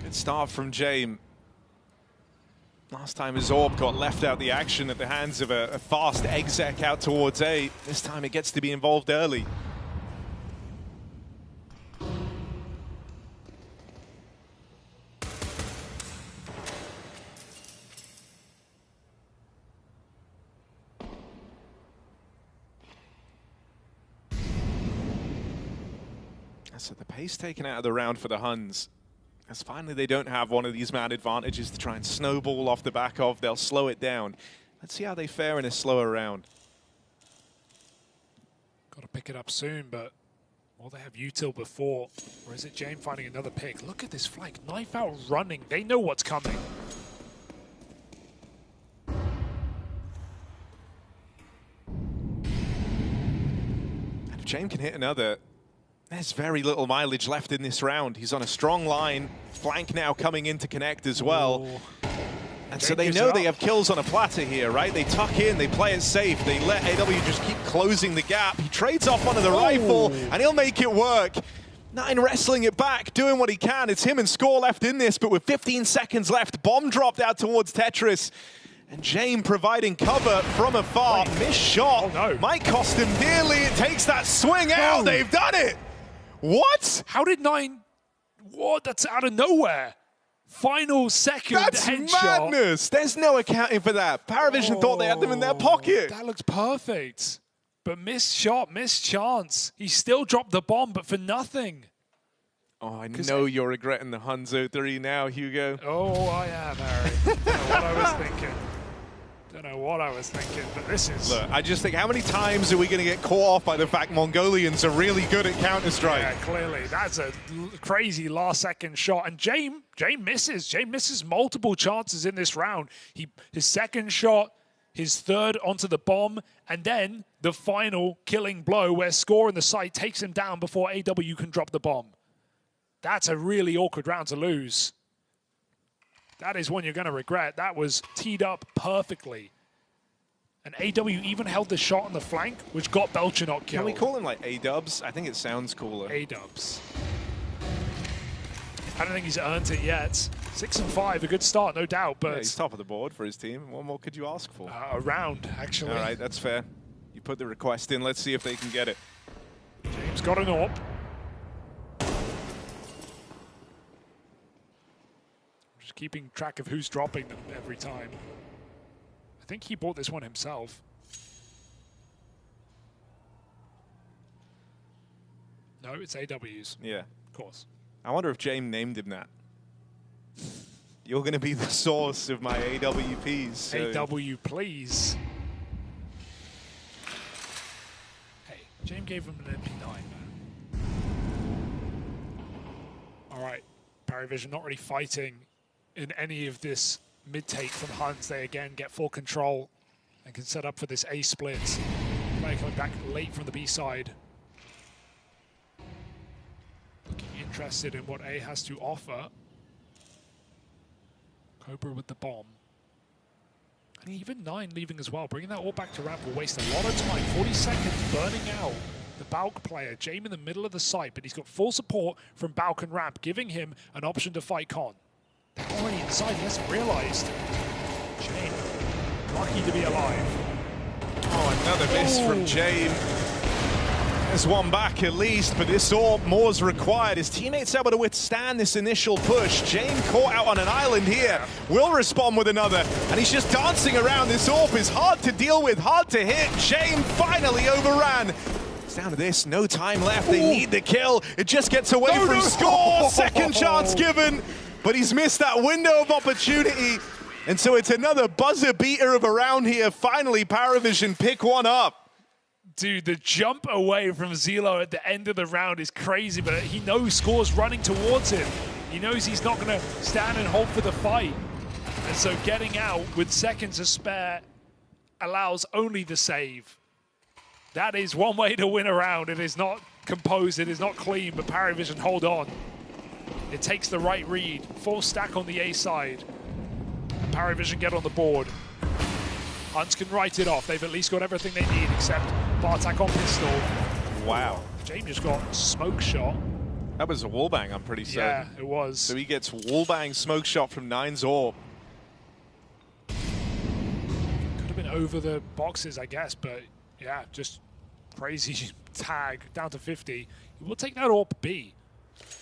Good start from James. Last time his AWP got left out the action at the hands of a fast exec out towards A. This time it gets to be involved early. So the pace taken out of the round for the Huns. As finally they don't have one of these man advantages to try and snowball off the back of. They'll slow it down. Let's see how they fare in a slower round. Got to pick it up soon, but will they have util before? Or is it James finding another pick? Look at this flank. Knife out running. They know what's coming. And if James can hit another, there's very little mileage left in this round. He's on a strong line. Flank now coming in to connect as well. Ooh. And so they know they have kills on a platter here, right? They tuck in, they play it safe. They let AW just keep closing the gap. He trades off one of the rifle, and he'll make it work. 9 wrestling it back, doing what he can. It's him and Score left in this, but with 15 seconds left, bomb dropped out towards Tetris. And James providing cover from afar. Missed shot might cost him dearly. It takes that swing out. They've done it. What? How did 9? What? That's out of nowhere. Final second headshot. That's madness. There's no accounting for that. Paravision thought they had them in their pocket. That looks perfect. But missed shot, missed chance. He still dropped the bomb, but for nothing. Oh, I know you're regretting the Hunzo 3 now, Hugo. Oh, I am, Harry. Don't know what I was thinking. Don't know what I was thinking, but this is... Look, I just think, how many times are we going to get caught off by the fact Mongolians are really good at Counter-Strike? Yeah, clearly. That's a crazy last-second shot. And James misses. James misses multiple chances in this round. His second shot, his third onto the bomb, and then the final killing blow where Score in the site takes him down before AW can drop the bomb. That's a really awkward round to lose. That is one you're going to regret. That was teed up perfectly. And AW even held the shot on the flank, which got Belchinok killed. Can we call him like A-dubs? I think it sounds cooler. A-dubs. I don't think he's earned it yet. 6 and 5, a good start, no doubt. But yeah, he's top of the board for his team. What more could you ask for? A round, actually. All right, that's fair. You put the request in. Let's see if they can get it. James got an AWP. Just keeping track of who's dropping them every time. I think he bought this one himself. No, it's AW's. Yeah. Of course. I wonder if James named him that. You're going to be the source of my AWPs. So. AW, please. Hey, James gave him an MP9, man. All right, Paravision not really fighting in any of this mid-take from Huns. They again get full control and can set up for this A split. Player coming back late from the B side. Looking interested in what A has to offer. Cobra with the bomb. And even 9 leaving as well. Bringing that all back to ramp will waste a lot of time. 40 seconds burning out the Balk player. Jame in the middle of the site, but he's got full support from Balk and ramp, giving him an option to fight Con. They're already inside, he hasn't realized. Jame, lucky to be alive. Oh, another miss from Jame. There's one back at least, but this AWP more's required. His teammates able to withstand this initial push. Jame caught out on an island here. Will respond with another, and he's just dancing around. This AWP is hard to deal with, hard to hit. Jame finally overran. It's down to this, no time left. They need the kill. It just gets away from score. Second chance given, but he's missed that window of opportunity. And so it's another buzzer beater of a round here. Finally, Paravision pick one up. Dude, the jump away from Zelo at the end of the round is crazy, but he knows Score's running towards him. He knows he's not going to stand and hold for the fight. And so getting out with seconds to spare allows only the save. That is one way to win a round. It is not composed, it is not clean, but Paravision hold on. It takes the right read. Full stack on the A side. And Paravision get on the board. Huns can write it off. They've at least got everything they need except Bartak on pistol. Wow. James just got smoke shot. That was a wallbang, I'm pretty certain. Yeah, it was. So he gets wallbang smoke shot from 9's AWP. Could have been over the boxes, I guess, but yeah, just crazy tag down to 50. We'll take that AWP B.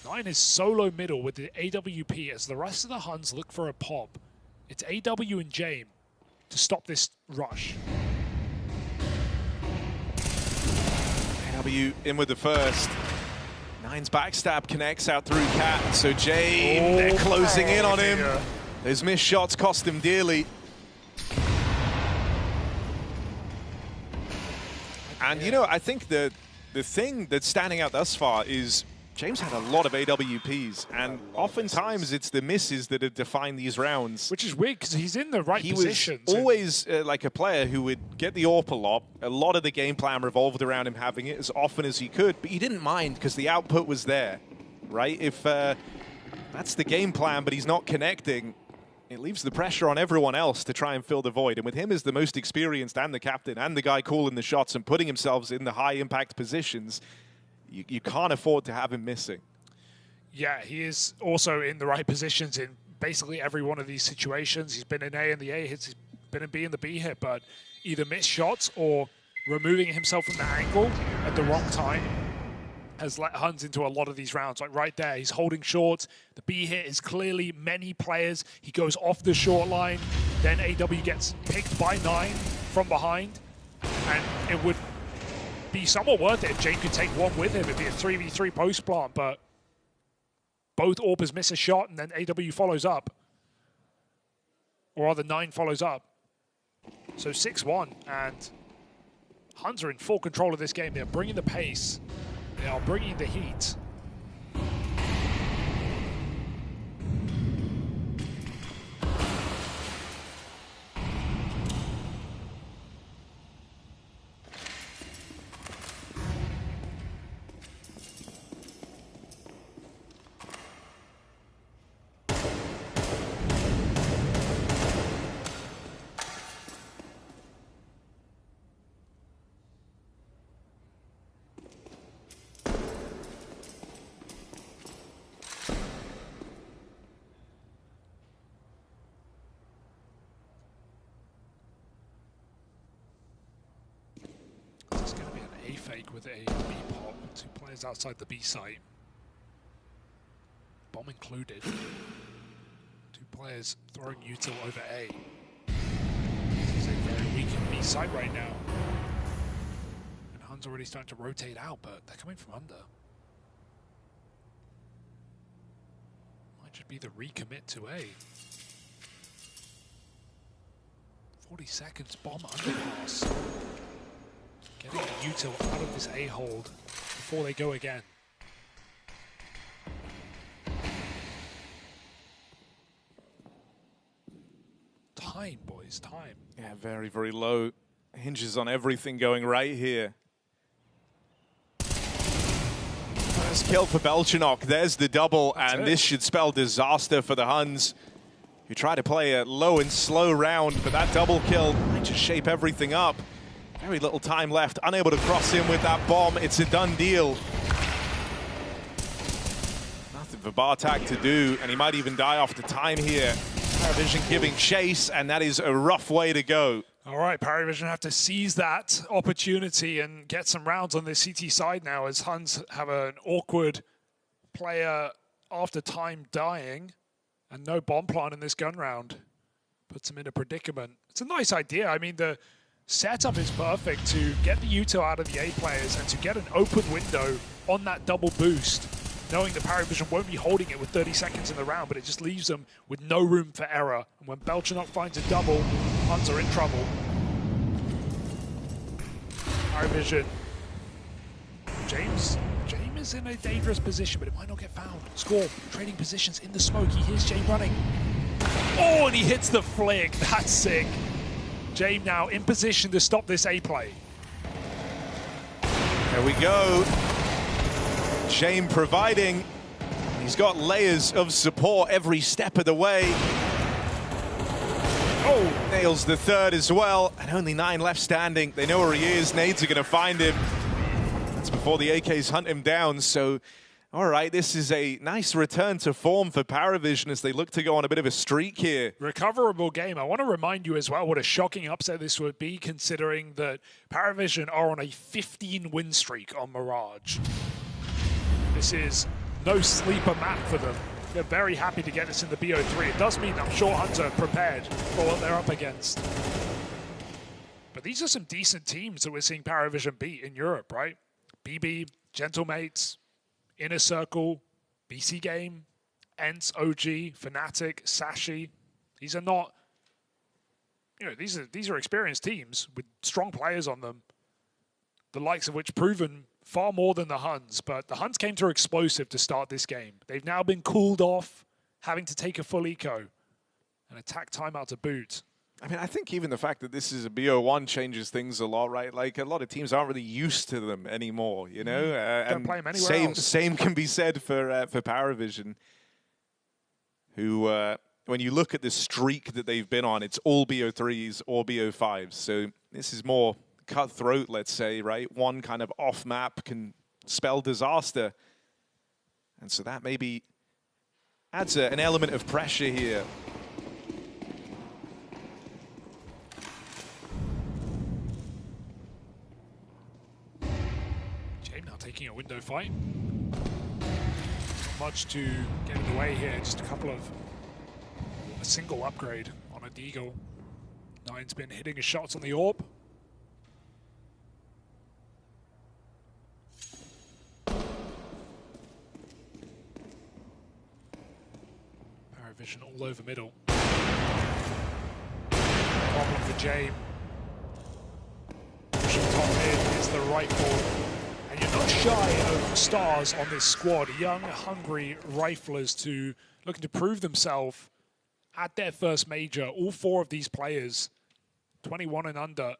9 is solo middle with the AWP as the rest of the Huns look for a pop. It's AW and Jame to stop this rush. AW in with the first. 9's backstab connects out through Cat. So Jame, they're closing in on him. Those missed shots cost him dearly. And you know, I think the thing that's standing out thus far is James had a lot of AWPs, and oftentimes it's the misses that have defined these rounds. Which is weird, because he's in the right position. He was always like a player who would get the AWP a lot. A lot of the game plan revolved around him having it as often as he could, but he didn't mind because the output was there, right? If that's the game plan, but he's not connecting, it leaves the pressure on everyone else to try and fill the void. And with him as the most experienced and the captain and the guy calling the shots and putting himself in the high-impact positions, you can't afford to have him missing. Yeah, he is also in the right positions in basically every one of these situations. He's been in A in the A hits, he's been in B in the B hit, but either missed shots or removing himself from the angle at the wrong time has let Huns into a lot of these rounds. Like right there, he's holding short. The B hit is clearly many players. He goes off the short line. Then AW gets picked by 9 from behind, and it would be somewhat worth it if Jane could take one with him. It'd be a 3v3 post plant, but both AWPers miss a shot and then AW follows up. Or rather 9 follows up. So 6-1, and Huns are in full control of this game. They're bringing the pace. They are bringing the heat. With a B pop, 2 players outside the B site. Bomb included. 2 players throwing util over A. This is a very weak B site right now. And Huns already starting to rotate out, but they're coming from under. Might just be the recommit to A. 40 seconds, bomb underpass. Getting the util out of this A hold before they go again. time, boys, time. Yeah, very, very low. Hinges on everything going right here. First kill for Belchenok. There's the double, and this should spell disaster for the Huns, who try to play a low and slow round, but that double kill might just shape everything up. Very little time left. Unable to cross in with that bomb. It's a done deal. Nothing for Bartak to do, and he might even die off the time here. Paravision giving chase, and that is a rough way to go. All right, Paravision have to seize that opportunity and get some rounds on the CT side now, as Huns have an awkward player after time dying and no bomb plant in this gun round. Puts them in a predicament. It's a nice idea. I mean, the setup is perfect to get the util out of the A players and to get an open window on that double boost, knowing that Paravision won't be holding it with 30 seconds in the round, but it just leaves them with no room for error. And when Belchenok finds a double, Huns are in trouble. Paravision. James is in a dangerous position, but it might not get found. Score, trading positions in the smoke. He hears James running. Oh, and he hits the flick. That's sick. James now in position to stop this A play. There we go. James providing. He's got layers of support every step of the way. Oh, nails the third as well. And only 9 left standing. They know where he is. Nades are going to find him. That's before the AKs hunt him down. So, all right, this is a nice return to form for Paravision as they look to go on a bit of a streak here. Recoverable game. I want to remind you as well what a shocking upset this would be, considering that Paravision are on a 15-win streak on Mirage. This is no sleeper map for them. They're very happy to get this in the BO3. It does mean I'm sure Huns are prepared for what they're up against. But these are some decent teams that we're seeing Paravision beat in Europe, right? BB, Gentlemates, Inner Circle, BC Game, ENTS, OG, Fnatic, Sashi. These are not, you know, these are experienced teams with strong players on them, the likes of which proven far more than the Huns, but the Huns came through explosive to start this game. They've now been cooled off, having to take a full eco and attack timeout to boot. I mean, I think even the fact that this is a BO1 changes things a lot, right? Like, a lot of teams aren't really used to them anymore, you know? Don't play them anywhere else. Same can be said for Paravision, who, when you look at the streak that they've been on, it's all BO3s or BO5s. So this is more cutthroat, let's say, right? One kind of off map can spell disaster. And so that maybe adds an element of pressure here. James now taking a window fight. Not much to get in the way here, just a single upgrade on a Deagle. Nine's been hitting his shots on the AWP. Paravision all over middle. Problem for James. Pushing top mid is the rifle. And you're not shy of stars on this squad. Young, hungry riflers looking to prove themselves at their first major. All 4 of these players, 21 and under.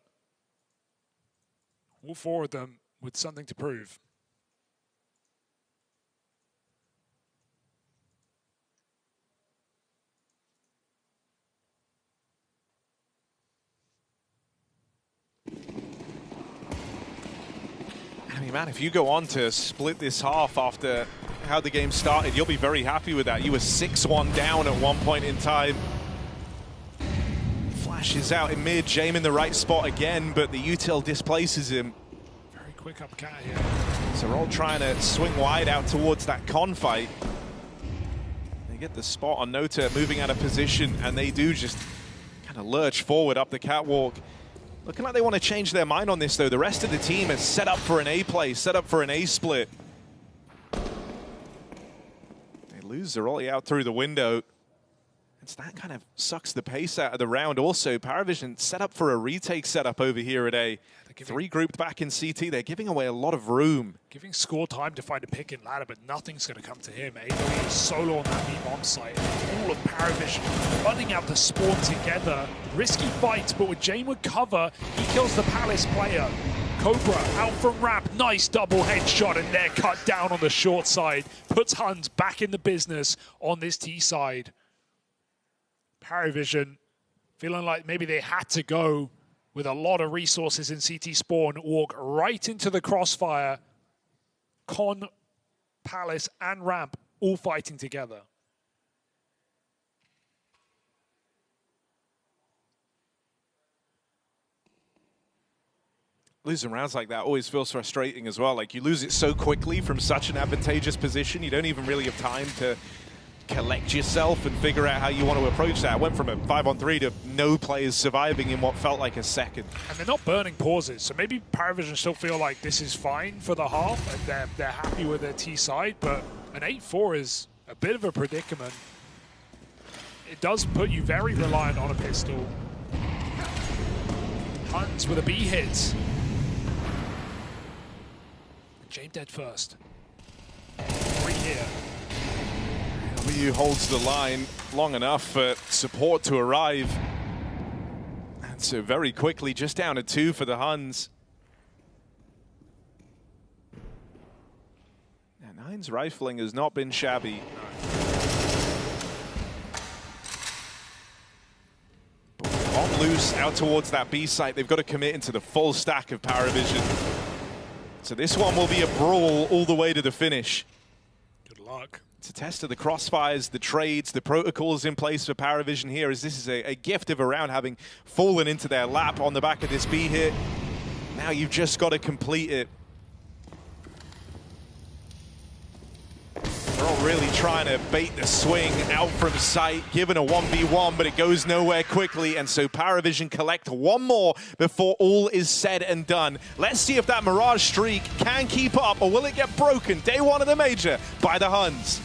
All 4 of them with something to prove. I mean, man, if you go on to split this half after how the game started, you'll be very happy with that. You were 6-1 down at one point in time. Flashes out in mid, James in the right spot again, but the util displaces him. Very quick up cat here. So they're all trying to swing wide out towards that con fight. They get the spot on Nota moving out of position, and they do just kind of lurch forward up the catwalk. Looking like they want to change their mind on this, though. The rest of the team is set up for an A play, set up for an A split. They lose their ollie out through the window. And so that kind of sucks the pace out of the round. Also, Paravision set up for a retake setup over here at A. Three grouped back in CT. They're giving away a lot of room. Giving Score time to find a pick and ladder, but nothing's going to come to him. AW is solo on that B-bomb site. All of Paravision running out to spawn together. Risky fight, but with Jane would cover, he kills the Palace player. Cobra out from ramp, nice double headshot, and they're cut down on the short side. Puts Huns back in the business on this T side. Paravision feeling like maybe they had to go with a lot of resources in CT spawn, walk right into the crossfire. Con, Palace, and ramp all fighting together. Losing rounds like that always feels frustrating as well. Like, you lose it so quickly from such an advantageous position, you don't even really have time to collect yourself and figure out how you want to approach that. It went from a 5-on-3 to no players surviving in what felt like a second. And they're not burning pauses, so maybe Paravision still feel like this is fine for the half, and they're happy with their T side, but an 8-4 is a bit of a predicament. It does put you very reliant on a pistol. Huns with a B hit. Jame dead first. 3 here. W holds the line long enough for support to arrive. And so very quickly, just down to 2 for the Huns. And Nine's rifling has not been shabby. But with bomb loose out towards that B site, they've got to commit into the full stack of Paravision. So this one will be a brawl all the way to the finish. Good luck. It's a test of the crossfires, the trades, the protocols in place for Paravision here, as this is a gift of a round having fallen into their lap on the back of this B hit. Now you've just got to complete it. They're all really trying to bait the swing out from sight, given a 1v1, but it goes nowhere quickly, and so Paravision collect one more before all is said and done. Let's see if that Mirage streak can keep up, or will it get broken day one of the Major by the Huns?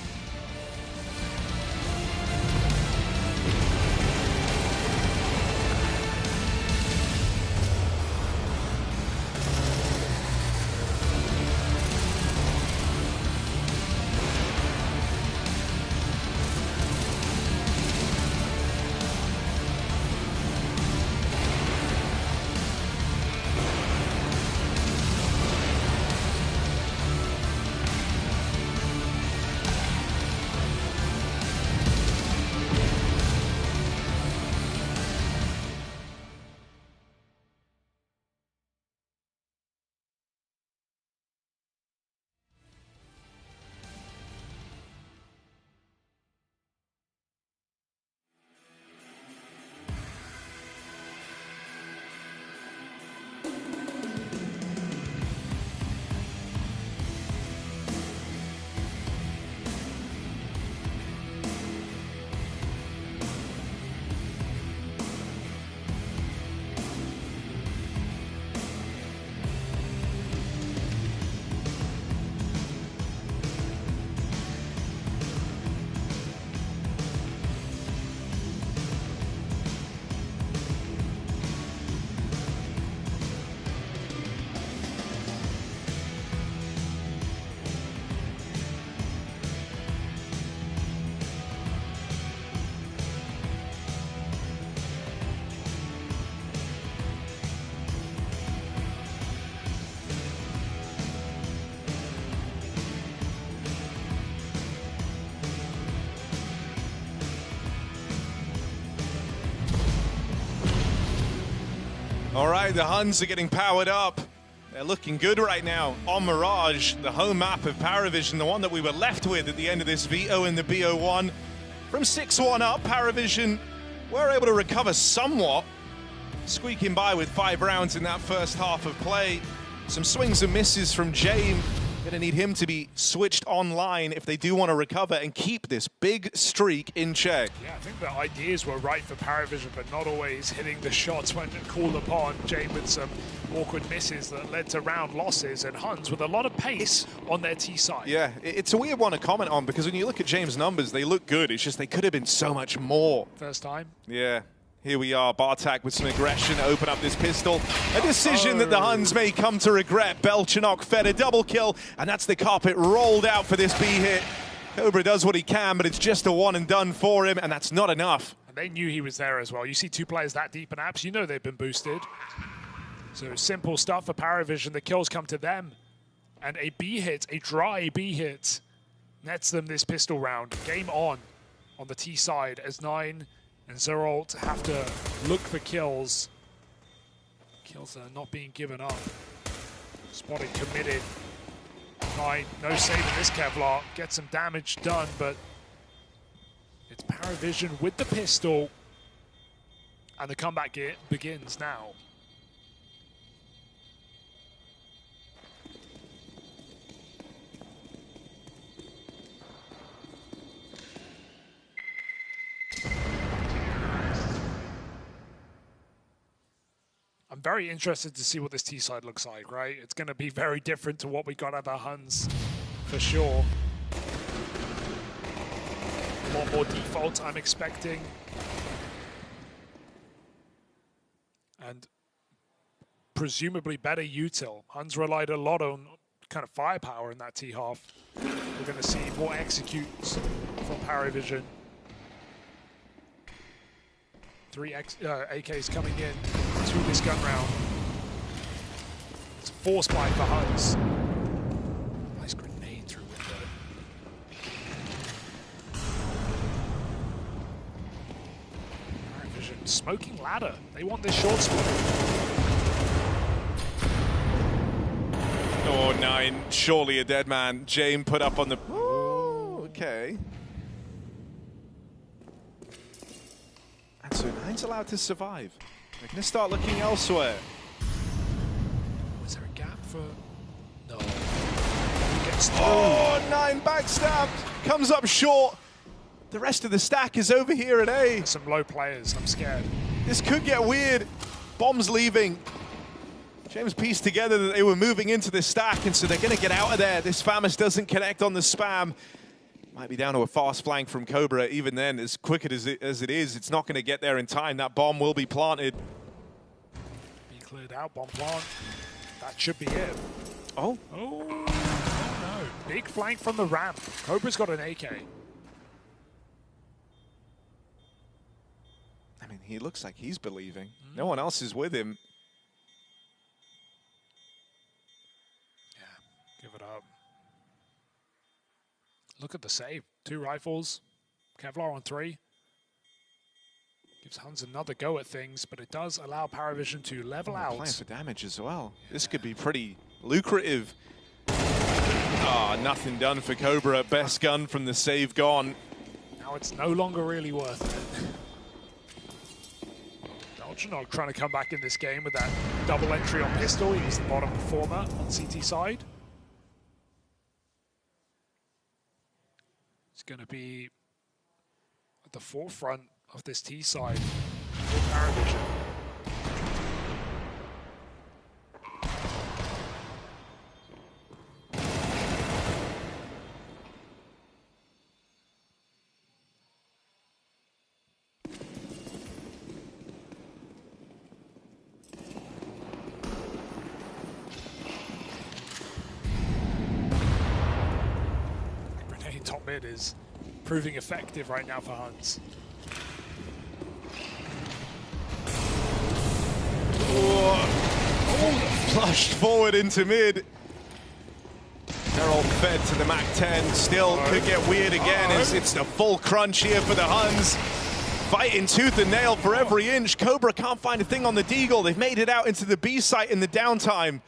All right, the Huns are getting powered up. They're looking good right now on Mirage, the home map of Paravision, the one that we were left with at the end of this VO in the BO1. From 6-1 up, Paravision were able to recover somewhat, squeaking by with 5 rounds in that first half of play. Some swings and misses from Jame Gonna need him to be switched online if they do want to recover and keep this big streak in check. Yeah, I think the ideas were right for Paravision, but not always hitting the shots when called upon. Jane with some awkward misses that led to round losses, and Huns with a lot of pace on their T side. Yeah, it's a weird one to comment on because when you look at James' numbers, they look good. It's just they could have been so much more. First time. Yeah. Here we are, Bartak with some aggression to open up this pistol. A decision that the Huns may come to regret. Belchanok fed a double kill, and that's the carpet rolled out for this B hit. Cobra does what he can, but it's just a one and done for him, and that's not enough. And they knew he was there as well. You see two players that deep in apps, you know they've been boosted. So simple stuff for Paravision. The kills come to them. And a B hit, a dry B hit, nets them this pistol round. Game on the T side as 9 and Zeralt have to look for kills. Kills that are not being given up. Spotted, committed. 9, no save in this Kevlar. Gets some damage done, but it's Paravision with the pistol. And the comeback begins now. I'm very interested to see what this T side looks like, right? It's going to be very different to what we got at the Huns, for sure. A lot more defaults I'm expecting. And presumably better util. Huns relied a lot on kind of firepower in that T half. We're going to see more executes from Paravision. 3 AKs coming in to this gun round. It's a force buy for Huns. Nice grenade through window. Paravision smoking ladder. They want this short split. Oh, 9, surely a dead man. Jane put up on the... Oh, okay. And so 9's allowed to survive. They're going to start looking elsewhere. Is there a gap for... No. He gets through. Oh, 9 backstabbed. Comes up short. The rest of the stack is over here at A. Some low players. I'm scared. This could get weird. Bomb's leaving. James pieced together that they were moving into this stack, and so they're going to get out of there. This Famus doesn't connect on the spam. Might be down to a fast flank from Cobra. Even then, as quick as it is, it's not going to get there in time. That bomb will be planted. Be cleared out, bomb plant. That should be it. Oh. Oh, no. Big flank from the ramp. Cobra's got an AK. I mean, he looks like he's believing. No one else is with him. Yeah, give it up. Look at the save. 2 rifles. Kevlar on 3. Gives Huns another go at things, but it does allow Paravision to level out. Playing for damage as well. Yeah. This could be pretty lucrative. Ah, nothing done for Cobra. Best gun from the save gone. Now it's no longer really worth it. Belchanok trying to come back in this game with that double entry on pistol. He was the bottom performer on CT side. It's going to be at the forefront of this T side for Paravision. Grenade top mid is proving effective right now for Huns. Oh, flushed forward into mid. They're all fed to the MAC-10. Still could get weird again as it's the full crunch here for the Huns. Fighting tooth and nail for every inch. Cobra can't find a thing on the Deagle. They've made it out into the B site in the downtime.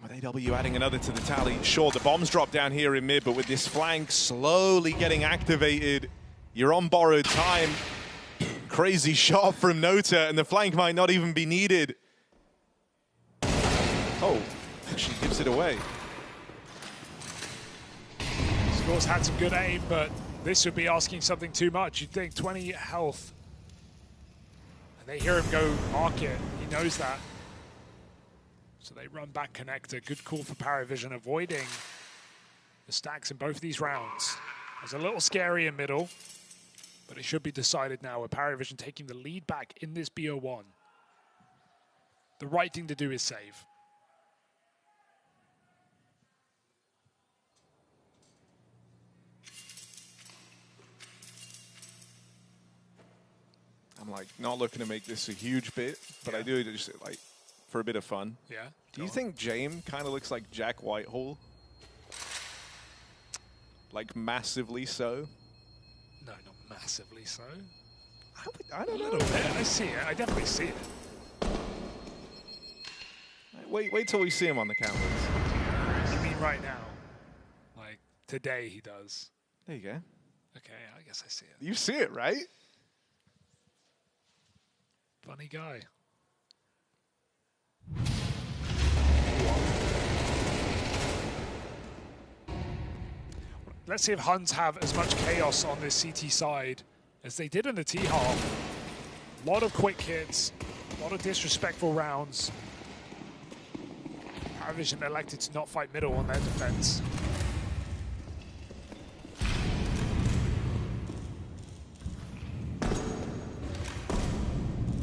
With AW adding another to the tally. Sure, the bombs drop down here in mid, but with this flank slowly getting activated, you're on borrowed time. Crazy shot from Nota, and the flank might not even be needed. Oh, actually gives it away. Of course, had some good aim, but this would be asking something too much. You'd think 20 health. And they hear him go market. He knows that. So they run back connector. Good call for Paravision, avoiding the stacks in both of these rounds. It's a little scary in middle, but it should be decided now with Paravision taking the lead back in this BO1. The right thing to do is save. I'm like not looking to make this a huge bit, but I do just like for a bit of fun. Yeah. Do you think James kind of looks like Jack Whitehall? Like massively so? No, not massively so. I don't know. A little bit. I see it. I definitely see it. Wait till we see him on the cameras. You mean right now? Like today he does. There you go. Okay, I guess I see it. You see it, right? Funny guy. Let's see if Huns have as much chaos on this CT side as they did in the T-half. A lot of quick hits, a lot of disrespectful rounds. Paravision elected to not fight middle on their defense.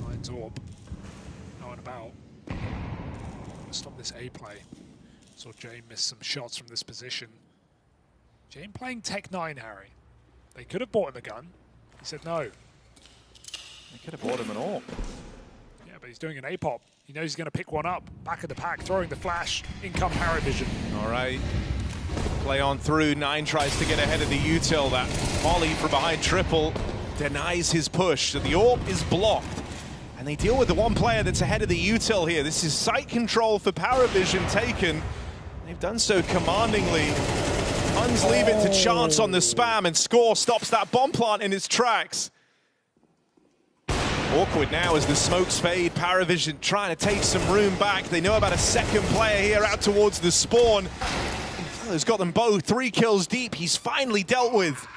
Nine's orb. No one about. Stop this A play. Saw Jay miss some shots from this position. Jane playing Tech 9, Harry. They could have bought him a gun. He said no. They could have bought him an AWP. Yeah, but he's doing an A-pop. He knows he's going to pick one up. Back of the pack, throwing the flash. In come Paravision. All right. Play on through. 9 tries to get ahead of the util. That volley from behind triple denies his push. So the AWP is blocked. And they deal with the one player that's ahead of the util here. This is site control for Paravision taken. They've done so commandingly. Huns leave it to chance on the spam, and Score stops that bomb plant in its tracks. Awkward now as the smokes fade. Paravision trying to take some room back. They know about a second player here out towards the spawn. He's got them both. 3 kills deep. He's finally dealt with.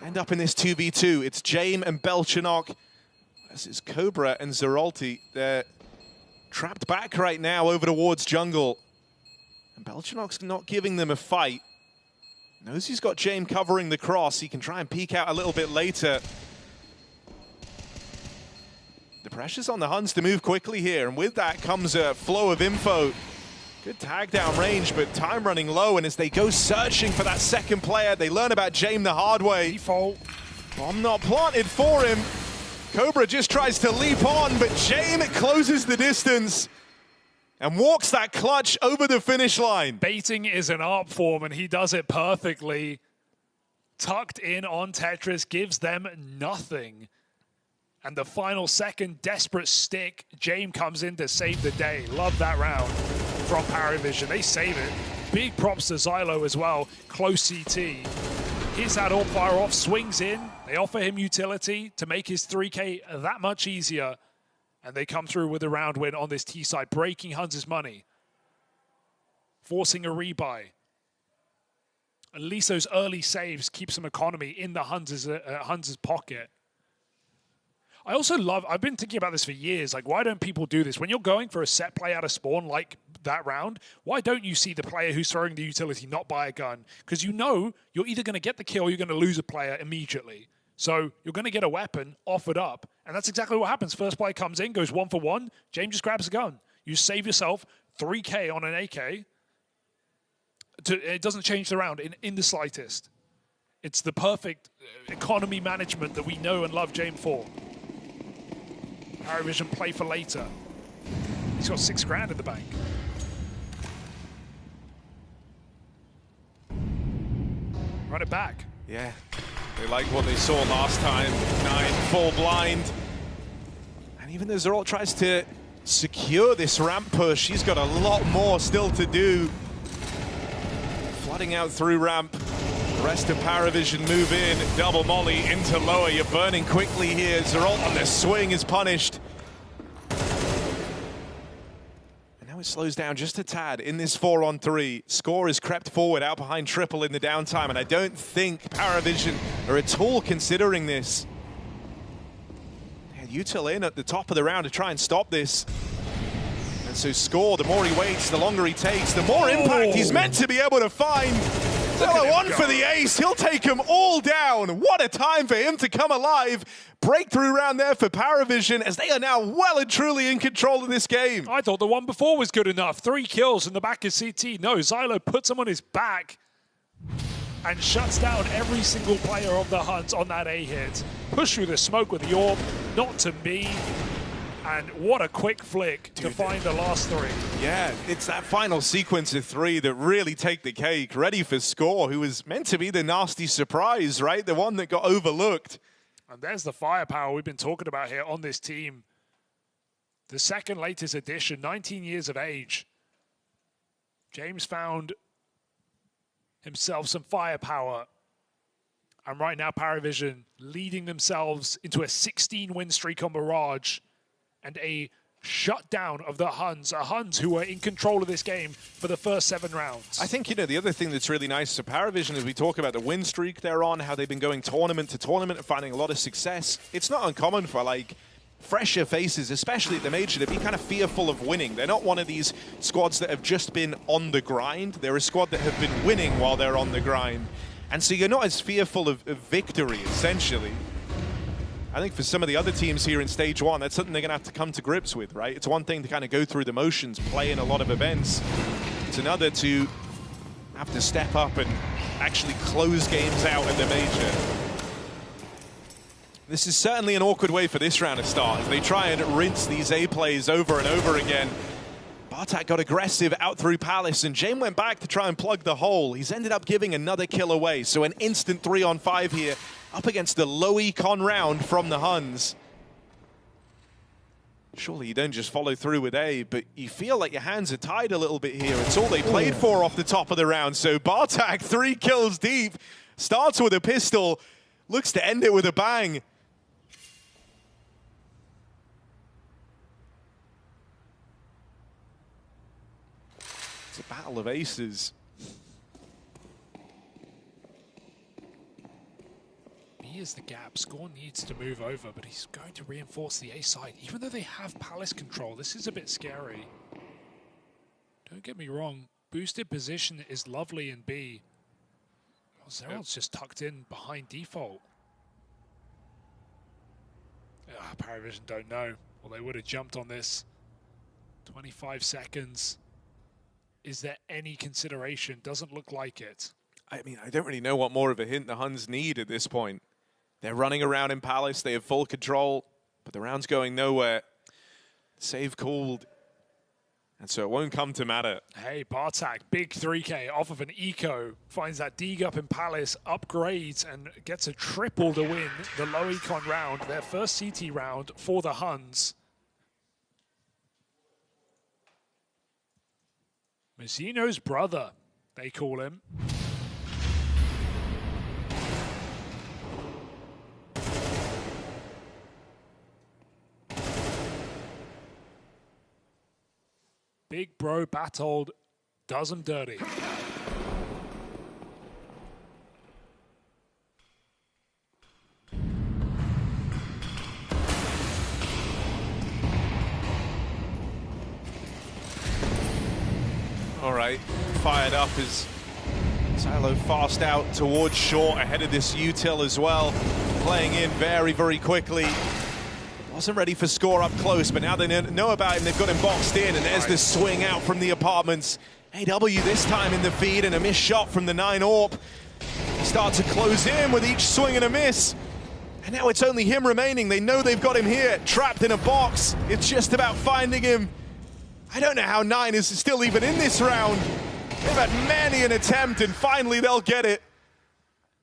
End up in this 2v2. It's James and Belchanok. This is Cobra and Zerolti. They're trapped back right now over towards jungle. And Belchanok's not giving them a fight. Knows he's got James covering the cross. He can try and peek out a little bit later. The pressure's on the Huns to move quickly here, and with that comes a flow of info. Good tag down range, but time running low, and as they go searching for that second player, they learn about James the hard way. Default. Bomb not planted for him. Cobra just tries to leap on, but James closes the distance and walks that clutch over the finish line. Baiting is an art form, and he does it perfectly. Tucked in on Tetris, gives them nothing. And the final second, desperate stick. James comes in to save the day. Love that round from Paravision. They save it. Big props to Xylo as well. Close CT. Here's that all fire off, swings in. They offer him utility to make his 3K that much easier. And they come through with a round win on this T side, breaking Huns' money. Forcing a rebuy. At least those early saves keep some economy in the Huns' pocket. I also love, I've been thinking about this for years, like why don't people do this? When you're going for a set play out of spawn like that round, why don't you see the player who's throwing the utility not buy a gun? Because you know you're either going to get the kill or you're going to lose a player immediately. So you're going to get a weapon offered up, and that's exactly what happens. First player comes in, goes 1 for 1, James just grabs a gun. You save yourself 3K on an AK. It doesn't change the round in the slightest. It's the perfect economy management that we know and love James for. Paravision play for later. He's got 6 grand in the bank. Run it back. Yeah, they like what they saw last time. 9 full blind. And even though Zeralt tries to secure this ramp push, he's got a lot more still to do. Flooding out through ramp. The rest of Paravision move in. Double molly into lower. You're burning quickly here. Zeralt on the swing is punished. And now It slows down just a tad in this 4-on-3. Score has crept forward out behind Triple in the downtime, and I don't think Paravision are at all considering this. Util in at the top of the round to try and stop this. And so Score, the more he waits, the longer he takes, the more impact he's meant to be able to find. Well, one for the ace. He'll take them all down. What a time for him to come alive. Breakthrough round there for Paravision as they are now well and truly in control of this game. I thought the one before was good enough. 3 kills in the back of CT. No, Xylo puts him on his back and shuts down every single player of the Hunt on that A hit. Push through the smoke with the orb, not to me. And what a quick flick to find the last 3. Yeah, it's that final sequence of 3 that really take the cake. Ready for Score, who was meant to be the nasty surprise, right? The one that got overlooked. And there's the firepower we've been talking about here on this team. The second latest addition, 19 years of age. James found himself some firepower. And right now, Paravision leading themselves into a 16-win streak on Mirage and a shutdown of the Huns, Huns who were in control of this game for the first 7 rounds. I think, the other thing that's really nice to Paravision as we talk about the win streak they're on, how they've been going tournament to tournament and finding a lot of success. It's not uncommon for, fresher faces, especially at the Major, to be kind of fearful of winning. They're not one of these squads that have just been on the grind. They're a squad that have been winning while they're on the grind. And so you're not as fearful of victory, essentially. I think for some of the other teams here in Stage 1, that's something they're going to have to come to grips with, right? It's one thing to kind of go through the motions, play in a lot of events. It's another to have to step up and actually close games out at the Major. This is certainly an awkward way for this round to start as they try and rinse these A plays over and over again. Bartak got aggressive out through Palace, and Jame went back to try and plug the hole. He's ended up giving another kill away, so an instant 3-on-5 here, up against the low econ round from the Huns. Surely you don't just follow through with A, but you feel like your hands are tied a little bit here. It's all they played for off the top of the round, so Bartak 3 kills deep, starts with a pistol, looks to end it with a bang. It's a battle of aces. B is the gap. Score needs to move over, but he's going to reinforce the A side. Even though they have Palace control, this is a bit scary. Don't get me wrong. Boosted position is lovely in B. Well, Zerald's just tucked in behind default. Paravision don't know. Well, they would have jumped on this. 25 seconds. Is there any consideration? Doesn't look like it. I mean, I don't really know what more of a hint the Huns need at this point. They're running around in Palace. They have full control, but the round's going nowhere. Save called, and so it won't come to matter. Hey, Bartak, big 3K off of an eco. Finds that dig up in Palace, upgrades, and gets a triple to win the low econ round, their first CT round for the Huns. Mazzino's brother, they call him. Big bro battled, does him dirty. All right, fired up as Silo fast out towards short ahead of this util as well. Playing in very, very quickly. Wasn't ready for Score up close, but now they know about him. They've got him boxed in, and there's the swing out from the apartments. AW this time in the feed, and a missed shot from the 9 AWP. They start to close in with each swing and a miss. And now it's only him remaining. They know they've got him here, trapped in a box. It's just about finding him. I don't know how 9 is still even in this round. They've had many an attempt, and finally they'll get it.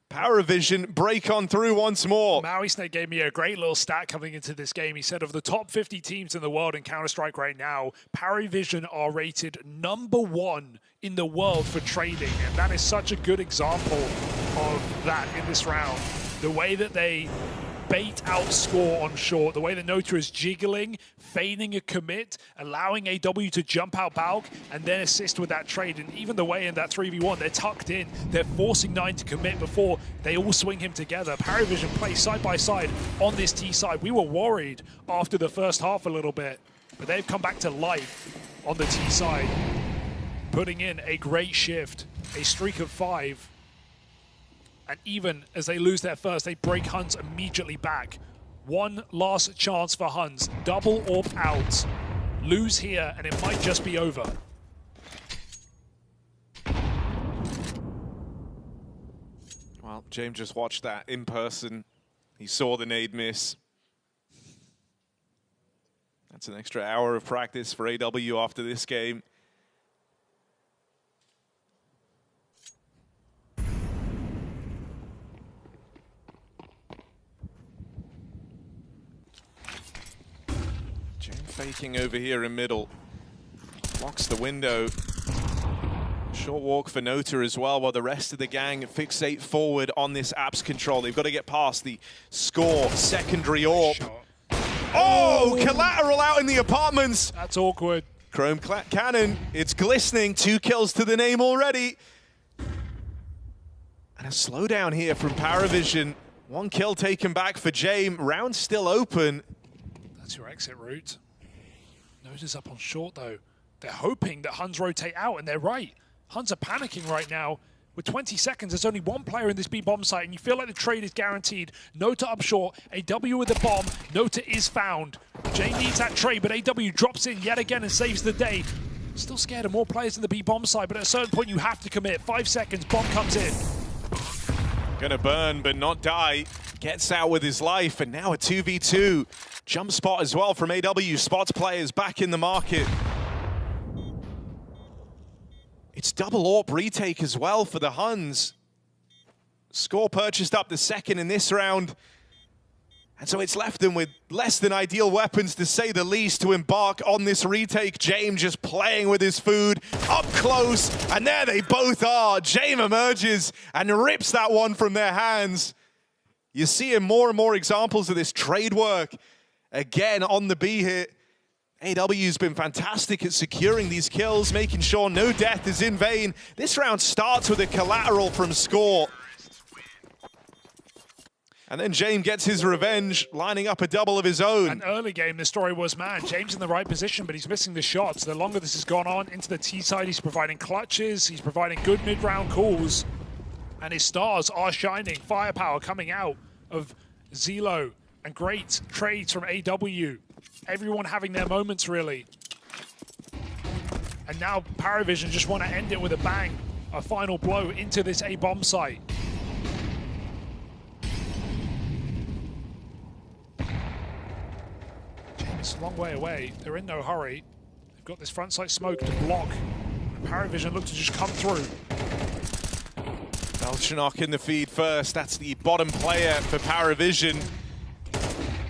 Paravision break on through once more. Maui Snake gave me a great little stat coming into this game. He said of the top 50 teams in the world in Counter-Strike right now, Paravision are rated #1 in the world for trading. And that is such a good example of that in this round. The way that they bait out score on short. The way that Nota is jiggling, feigning a commit, allowing AW to jump out Balk, and then assist with that trade. And even the way in that 3v1, they're tucked in. They're forcing 9 to commit before they all swing him together. Paravision play side by side on this T side. We were worried after the first half a little bit, but they've come back to life on the T side, putting in a great shift, a streak of 5. And even as they lose their first, they break Huns immediately back. One last chance for Huns. Double AWP out. Lose here, and it might just be over. Well, James just watched that in person. He saw the nade miss. That's an extra hour of practice for AW after this game. James faking over here in middle. Blocks the window. Short walk for Nota as well, while the rest of the gang fixate forward on this apps control. They've got to get past the score secondary AWP. Oh, collateral out in the apartments. That's awkward. Chrome cannon, it's glistening. 2 kills to the name already. And a slowdown here from Paravision. 1 kill taken back for James. Round still open. That's your exit route. Nota's up on short though. They're hoping that Huns rotate out, and they're right. Huns are panicking right now. With 20 seconds, there's only 1 player in this B bomb site, and you feel like the trade is guaranteed. Nota up short, AW with the bomb. Nota is found. Jay needs that trade, but AW drops in yet again and saves the day. Still scared of more players in the B bomb site, but at a certain point you have to commit. 5 seconds, bomb comes in. Gonna burn, but not die. Gets out with his life, and now a 2v2. Jump spot as well from AW. Spots players back in the market. It's double AWP retake as well for the Huns. Score purchased up the second in this round. And so it's left them with less than ideal weapons, to say the least, to embark on this retake. James just playing with his food up close, and there they both are. James emerges and rips that one from their hands. You're seeing more and more examples of this trade work. Again on the B hit. AW's been fantastic at securing these kills, making sure no death is in vain. This round starts with a collateral from score. And then James gets his revenge, lining up a double of his own. An early game, the story was, man, James in the right position, but he's missing the shots. The longer this has gone on into the T side, he's providing clutches, he's providing good mid-round calls, and his stars are shining. Firepower coming out of Zelo, and great trades from AW. Everyone having their moments, really. And now Paravision just want to end it with a bang. A final blow into this A-bomb site. James, a long way away. They're in no hurry. They've got this front site smoke to block. And Paravision look to just come through. Belchanok in the feed first. That's the bottom player for Paravision.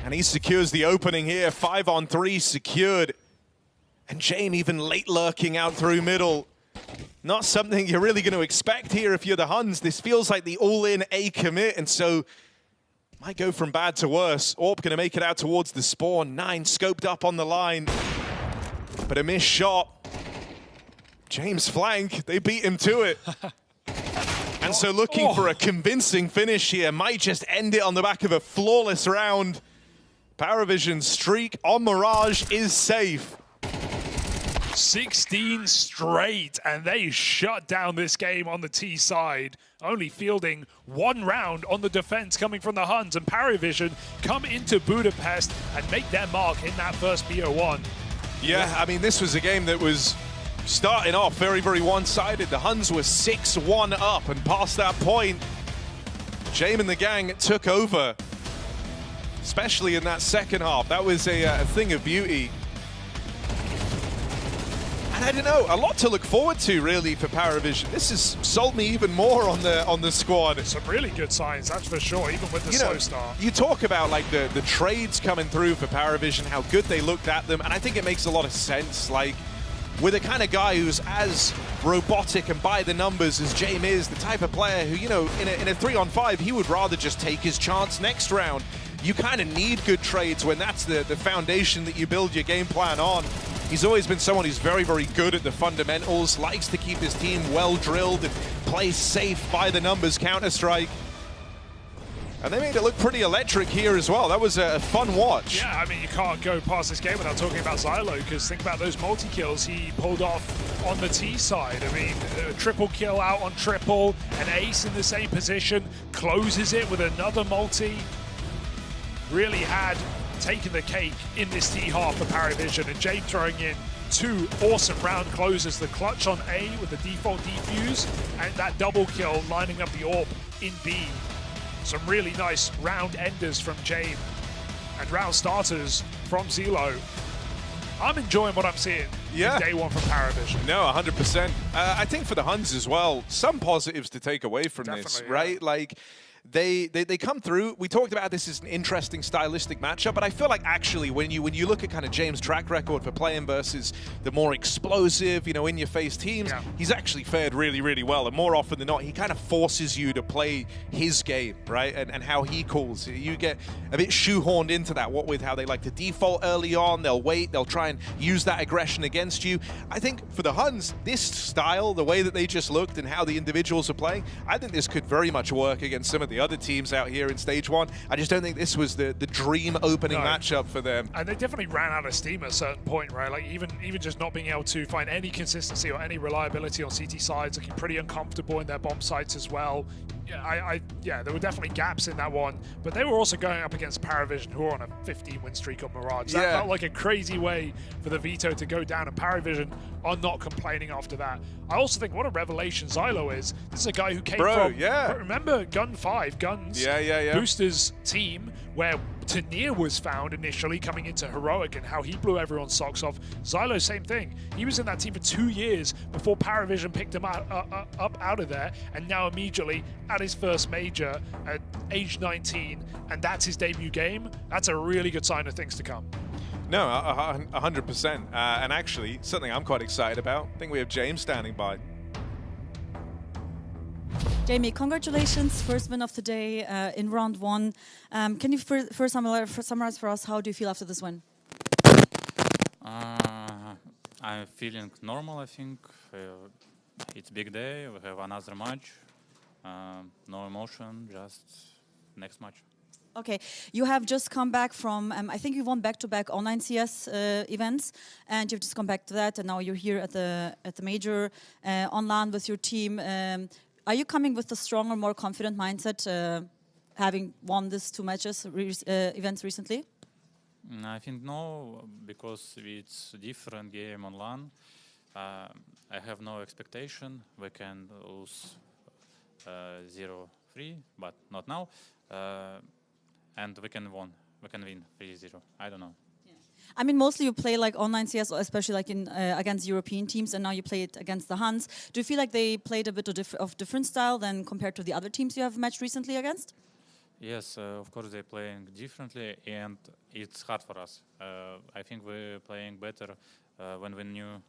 And he secures the opening here. 5-on-3 secured. And James even late lurking out through middle. Not something you're really going to expect here if you're the Huns. This feels like the all-in A commit, and so might go from bad to worse. AWP going to make it out towards the spawn. 9 scoped up on the line. But a missed shot. James flank. They beat him to it. And so looking for a convincing finish here. Might just end it on the back of a flawless round. Paravision's streak on Mirage is safe. 16 straight, and they shut down this game on the T side, only fielding 1 round on the defense coming from the Huns, and Paravision come into Budapest and make their mark in that first BO1. Yeah, I mean, this was a game that was starting off very, very one-sided. The Huns were 6-1 up, and past that point, James and the gang took over, especially in that second half. That was a thing of beauty. And I don't know, a lot to look forward to, really, for Paravision. This has sold me even more on the squad. Some really good signs, that's for sure, even with the slow start. You talk about like the trades coming through for Paravision, how good they looked at them, and I think it makes a lot of sense. Like, with a kind of guy who's as robotic and by the numbers as James is, the type of player who, you know, in a 3-on-5, he would rather just take his chance next round. you kind of need good trades when that's the foundation that you build your game plan on. He's always been someone who's very, very good at the fundamentals, likes to keep his team well drilled and play safe by the numbers Counter-Strike. And they made it look pretty electric here as well. That was a fun watch. Yeah, I mean, you can't go past this game without talking about Xylo, because think about those multi-kills he pulled off on the T side. I mean, a triple kill out on triple, an ace in the same position, closes it with another multi. Really had taken the cake in this T half for Paravision, and James throwing in 2 awesome round closers, the clutch on A with the default defuse, and that double kill lining up the AWP in B. Some really nice round enders from James and round starters from Xylo. I'm enjoying what I'm seeing in day one from Paravision. No, 100%. I think for the Huns as well, some positives to take away from this, right? Yeah. Like, they come through. We talked about this as an interesting stylistic matchup, but I feel like actually when you look at kind of James' track record for playing versus the more explosive, you know, in-your-face teams, he's actually fared really, really well. And more often than not, he kind of forces you to play his game, right? And how he calls. You get a bit shoehorned into that, what with how they like to default early on. They'll wait. They'll try and use that aggression against you. I think for the Huns, this style, the way that they just looked and how the individuals are playing, I think this could very much work against some of the other teams out here in stage 1. I just don't think this was the dream opening matchup for them. And they definitely ran out of steam at a certain point, right? Like even just not being able to find any consistency or any reliability on CT sides, looking pretty uncomfortable in their bomb sites as well. Yeah, there were definitely gaps in that one, but they were also going up against Paravision, who are on a 15-win streak on Mirage. That felt like a crazy way for the veto to go down, and Paravision are not complaining after that. I also think what a revelation Xylo is. This is a guy who came from, remember Gun 5, Guns, Booster's team, where Tanir was found initially coming into Heroic and how he blew everyone's socks off. Xylo, same thing. He was in that team for 2 years before Paravision picked him up out of there, and now immediately at his first major at age 19, and that's his debut game. That's a really good sign of things to come. No, 100%. And actually, something I'm quite excited about. I think we have James standing by. Jamie, congratulations, first win of the day in round 1. Can you first summarize for us, how do you feel after this win? I'm feeling normal, I think. It's big day, we have another match. No emotion, just next match. Okay, you have just come back from, I think you won back-to-back online CS events, and you've just come back to that, and now you're here at the major online with your team. Are you coming with a stronger, more confident mindset, having won these 2 matches events recently? I think no, because it's a different game online. I have no expectation. We can lose 0-3, but not now. And we can win 3-0. I don't know. Yeah. I mean, mostly you play like online CS, especially like in against European teams, and now you play it against the Huns. Do you feel like they played a bit of different style than compared to the other teams you have matched recently against? Yes, of course they're playing differently, and it's hard for us. I think we're playing better when we knew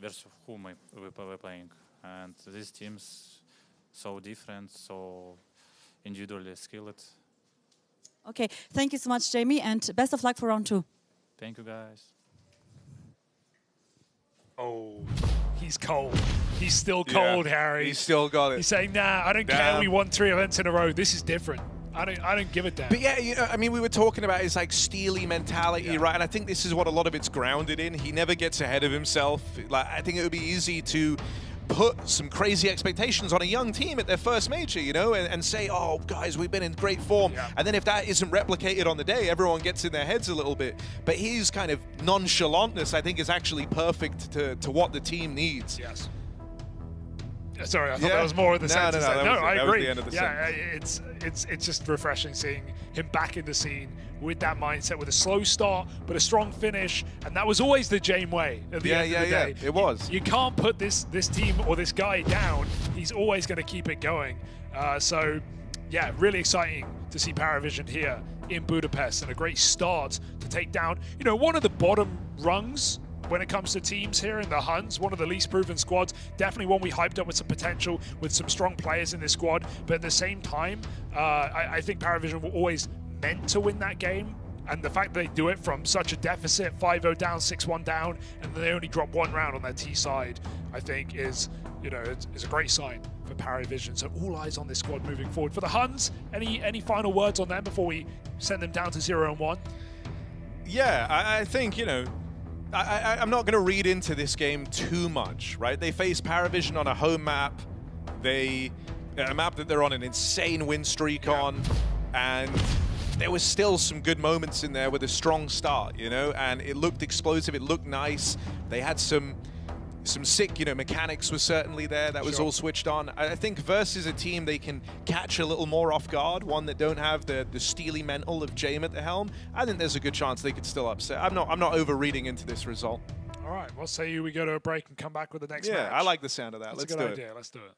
versus whom we were playing. And these teams so different, so individually skilled. Okay, thank you so much, Jamie, and best of luck for round 2. Thank you, guys. Oh, he's cold. He's still cold, Harry. He's still got it. He's saying, nah, I don't care. We won 3 events in a row. This is different. I don't give a damn. But yeah, you know, I mean, we were talking about his like steely mentality, right? And I think this is what a lot of it's grounded in. He never gets ahead of himself. Like, I think it would be easy to put some crazy expectations on a young team at their first major, you know, and say, oh, guys, we've been in great form. And then if that isn't replicated on the day, everyone gets in their heads a little bit. But his kind of nonchalantness, I think, is actually perfect to what the team needs. Yes. Sorry, I thought that was more of the sentence. No, I agree. That was the end of the sentence. It's just refreshing seeing him back in the scene with that mindset, with a slow start but a strong finish, and that was always the Jame way at the end of the day. It was. You can't put this team or this guy down. He's always going to keep it going. So, yeah, really exciting to see Paravision here in Budapest, and a great start to take down, you know, one of the bottom rungs when it comes to teams here in the Huns, one of the least proven squads. Definitely one we hyped up with some potential, with some strong players in this squad. But at the same time, I think Paravision will always meant to win that game. And the fact that they do it from such a deficit, 5-0 down, 6-1 down, and they only drop one round on their T side, I think is, you know, is a great sign for Paravision. So all eyes on this squad moving forward. For the Huns, any final words on them before we send them down to 0-1? Yeah, I think, you know, I'm not going to read into this game too much, right? They face Paravision on a home map. A map that they're on an insane win streak on, and there was still some good moments in there with a strong start, you know, and it looked explosive, it looked nice. They had some sick, you know, mechanics was certainly there. That was all switched on. I think versus a team they can catch a little more off guard, one that don't have the steely mental of Jame at the helm. I think there's a good chance they could still upset. I'm not over-reading into this result. All right, well, say we go to a break and come back with the next match. Yeah, I like the sound of that. That's Let's a good do idea. it. Let's do it.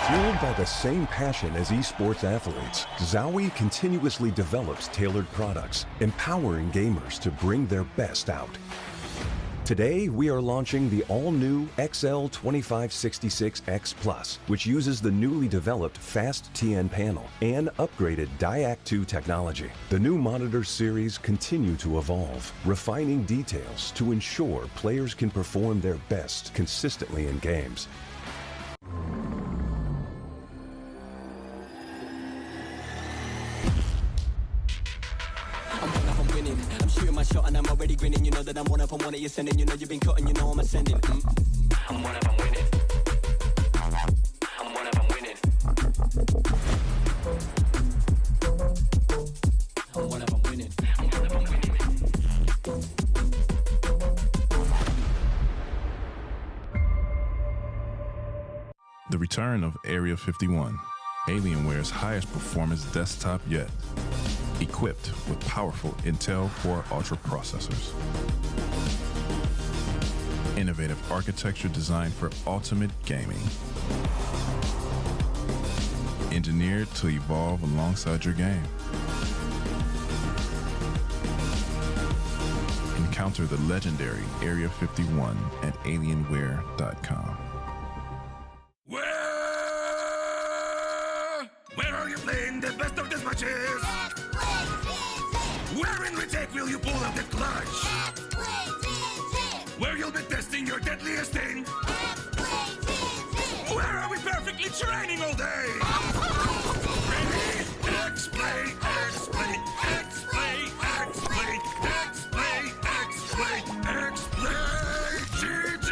Fueled by the same passion as esports athletes, Zowie continuously develops tailored products, empowering gamers to bring their best out. Today, we are launching the all-new XL2566X Plus, which uses the newly developed Fast TN panel and upgraded DIAC2 technology. The new monitor series continue to evolve, refining details to ensure players can perform their best consistently in games. I'm shooting my shot and I'm already grinning. You know that I'm one of you sending. You know you've been cutting, you know I'm ascending. I'm one of them winning. I'm one of them winning. I'm one of them winning. I'm one of them winning. The return of Area 51, Alienware's highest performance desktop yet. Equipped with powerful Intel Core Ultra processors. Innovative architecture designed for ultimate gaming. Engineered to evolve alongside your game. Encounter the legendary Area 51 at Alienware.com. Where are you playing the best of these matches? Where in retake will you pull out the clutch? Where you'll be testing your deadliest thing? Where are we perfectly training all day? Ready? X-Play, X-Play, X-Play, X-Play, X-Play, X-Play, X-Play, GG!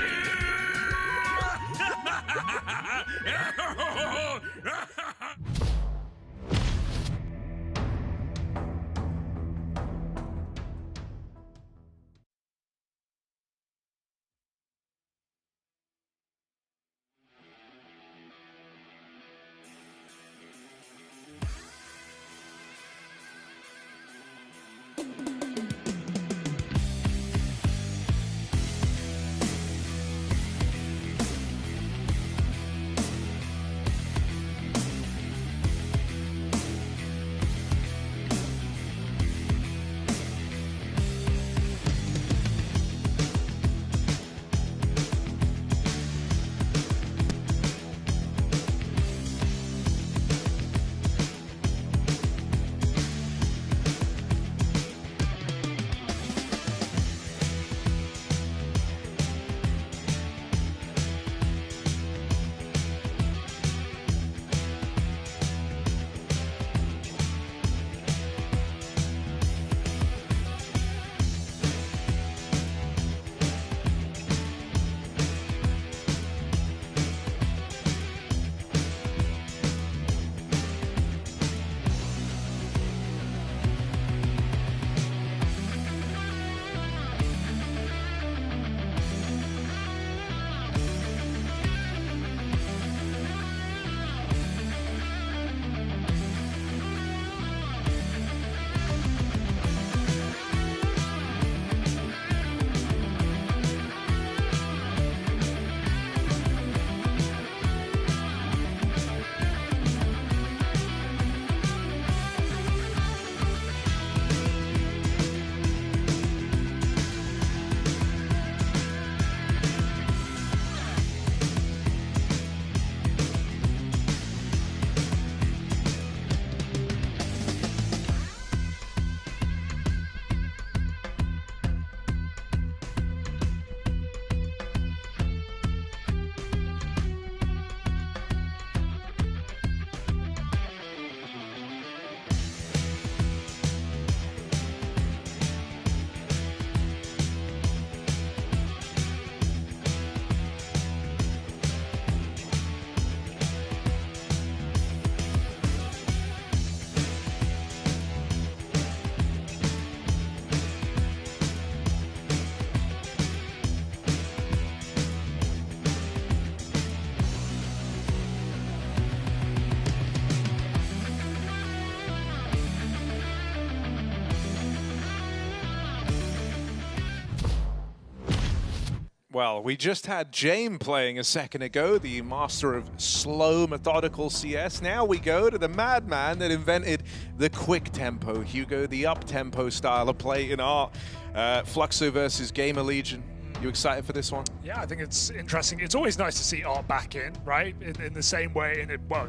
Well, we just had James playing a second ago, the master of slow, methodical CS. Now we go to the madman that invented the quick tempo, Hugo, the up-tempo style of play in art. Fluxo versus Gamer Legion. You excited for this one? Yeah, I think it's interesting. It's always nice to see Art back in, right? In the same way,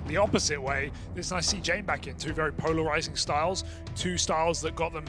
the opposite way. It's nice to see Jane back in. Two very polarizing styles, two styles that got them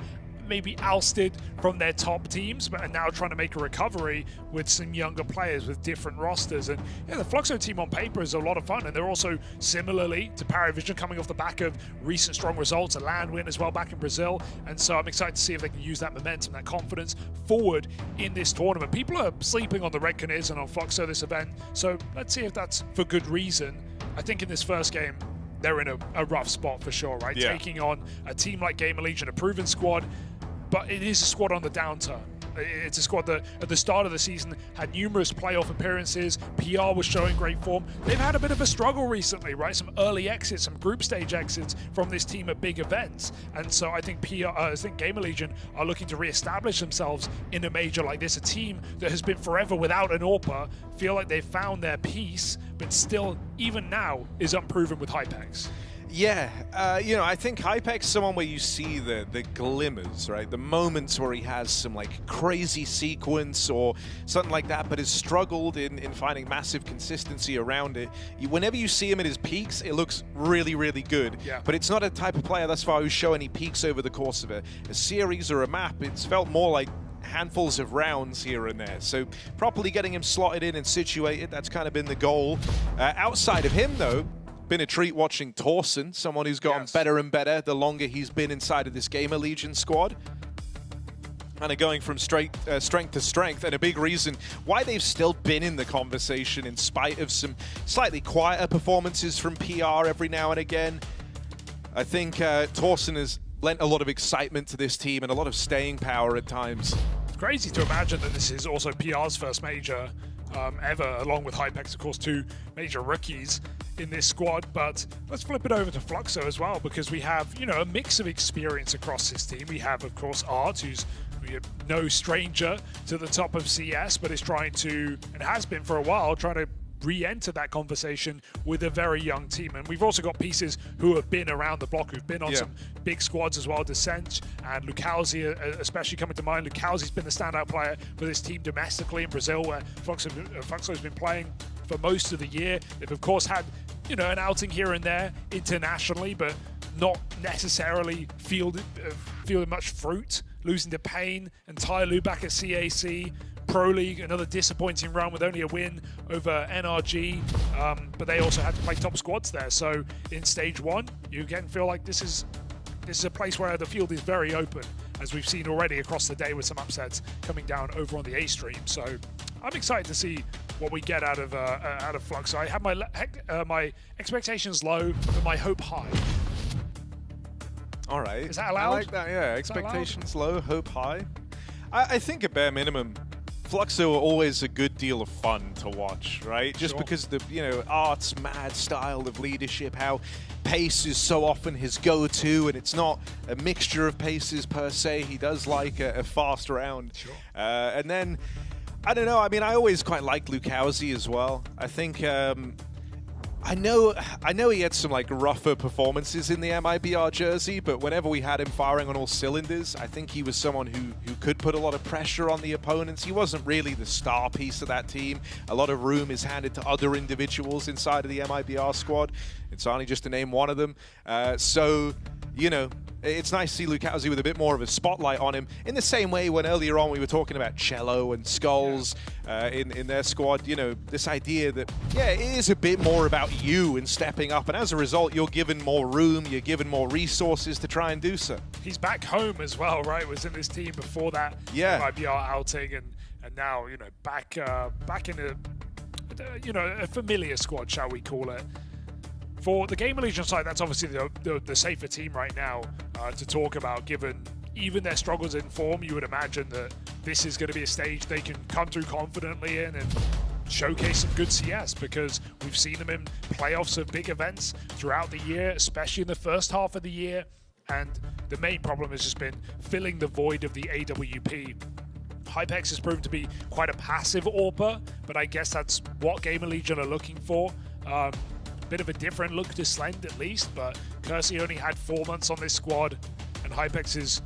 maybe ousted from their top teams, but are now trying to make a recovery with some younger players with different rosters. And yeah, the Fluxo team on paper is a lot of fun, and they're also similarly to Paravision coming off the back of recent strong results, a land win as well back in Brazil. And so I'm excited to see if they can use that momentum, that confidence forward in this tournament. People are sleeping on the Red Canoes and on Fluxo this event, so let's see if that's for good reason. I think in this first game, they're in a rough spot for sure, right? Yeah. Taking on a team like Gamer Legion, a proven squad, but it is a squad on the downturn. It's a squad that at the start of the season had numerous playoff appearances. PR was showing great form. They've had a bit of a struggle recently, right? Some early exits, some group stage exits from this team at big events. And so I think Gamer Legion are looking to reestablish themselves in a major like this. A team that has been forever without an AWPer, feel like they've found their piece, but still, even now, is unproven with Hypex. Yeah, you know, I think Hypex is someone where you see the glimmers, right? The moments where he has some like crazy sequence or something like that, but has struggled in finding massive consistency around it. Whenever you see him at his peaks, it looks really, really good. Yeah. But it's not a type of player thus far who's shown any peaks over the course of a series or a map. It's felt more like handfuls of rounds here and there. So properly getting him slotted in and situated, that's kind of been the goal. Outside of him, though, been a treat watching Torsen, someone who's gotten better and better the longer he's been inside of this Gamer Legion squad. Kind of going from strength to strength, and a big reason why they've still been in the conversation in spite of some slightly quieter performances from PR every now and again. I think Torsen has lent a lot of excitement to this team and a lot of staying power at times. It's crazy to imagine that this is also PR's first major ever, along with Hypex, of course, two major rookies in this squad. But let's flip it over to Fluxo as well, because we have, you know, a mix of experience across this team. We have, of course, Art, who's no stranger to the top of CS, but is trying to, and has been for a while, trying to re-enter that conversation with a very young team. And we've also got pieces who have been around the block, who've been on some big squads as well. Descent and Lukowski especially coming to mind. Lukowski's been the standout player for this team domestically in Brazil, where Fluxo's been playing for most of the year. They've of course had, you know, an outing here and there internationally, but not necessarily fielded much fruit. Losing to Pain and Tyloo back at CAC. Pro League, another disappointing run with only a win over NRG, but they also had to play top squads there. So in stage one, you again feel like this is a place where the field is very open, as we've seen already across the day with some upsets coming down over on the A stream. So I'm excited to see what we get out of Flux. I have my expectations low, but my hope high. All right. Is that allowed? I like that, yeah. Expectations low, hope high. I think at bare minimum, Fluxo are always a good deal of fun to watch, right? Just because the, you know, Art's mad style of leadership, how pace is so often his go-to, and it's not a mixture of paces per se. He does like a fast round. Sure. And then, I don't know, I mean, I always quite liked Lukowski as well. I think, I know he had some like rougher performances in the MIBR jersey, but whenever we had him firing on all cylinders, I think he was someone who could put a lot of pressure on the opponents. He wasn't really the star piece of that team. A lot of room is handed to other individuals inside of the MIBR squad. It's only just to name one of them. So, you know, it's nice to see Lukowski with a bit more of a spotlight on him, in the same way when earlier on we were talking about Cello and Skulls in their squad. You know, this idea that, yeah, it is a bit more about you and stepping up, and as a result, you're given more room, you're given more resources to try and do so. He's back home as well, right? Was in this team before that IBR outing, and now, you know, back in a familiar squad, shall we call it. For the Gamer Legion side, that's obviously the safer team right now to talk about, given even their struggles in form. You would imagine that this is going to be a stage they can come through confidently in and showcase some good CS, because we've seen them in playoffs of big events throughout the year, especially in the first half of the year. And the main problem has just been filling the void of the AWP Hypex has proven to be quite a passive AWPer, but I guess that's what Gamer Legion are looking for. Bit of a different look to Slend at least, but Kersey only had 4 months on this squad, and Hypex is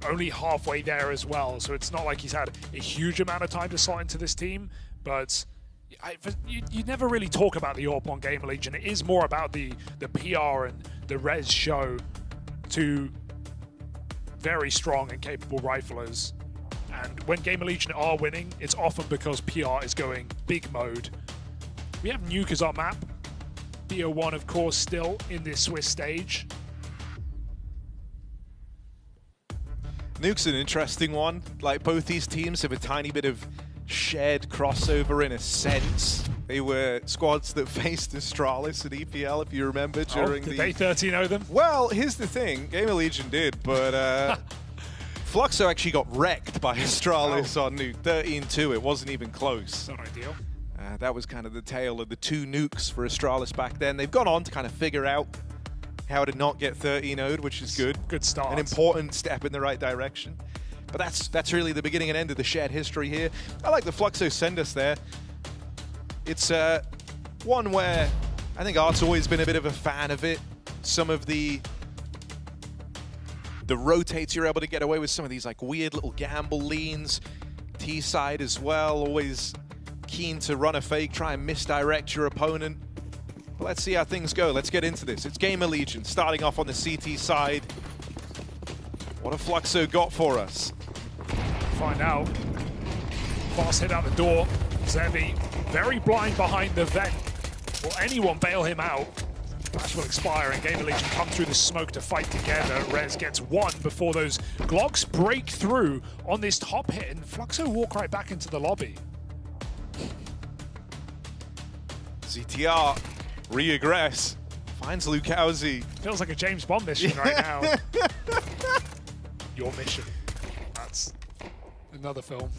only halfway there as well, so it's not like he's had a huge amount of time to slot into this team, but you never really talk about the AWP on Gamer Legion. It is more about the PR and the res show to very strong and capable riflers. And when Gamer Legion are winning, it's often because PR is going big mode. We have Nuke as our map. BO1, of course, still in this Swiss stage. Nuke's an interesting one. Like, both these teams have a tiny bit of shared crossover in a sense. They were squads that faced Astralis at EPL, if you remember, during did they 13-0 them? Well, here's the thing. Gamer Legion did, but Fluxo actually got wrecked by Astralis on Nuke. 13-2. It wasn't even close. Not ideal. That was kind of the tale of the 2 nukes for Astralis back then. They've gone on to kind of figure out how to not get 13-0'd, which is good. Good start. An important step in the right direction. But that's really the beginning and end of the shared history here. I like the Fluxo send us there. It's one where I think Art's always been a bit of a fan of it. Some of the rotates you're able to get away with, some of these like weird little gamble leans. T-side as well, always keen to run a fake, try and misdirect your opponent. But let's see how things go. Let's get into this. It's Gamer Legion starting off on the CT side. What have Fluxo got for us? Find out. Fast hit out the door. Zevi very blind behind the vent. Will anyone bail him out? Flash will expire and Gamer Legion come through the smoke to fight together. Rez gets one before those Glocks break through on this top hit, and Fluxo walk right back into the lobby. ZTR reaggress, finds Lukowski. Feels like a James Bond mission right now. Your mission. That's another film.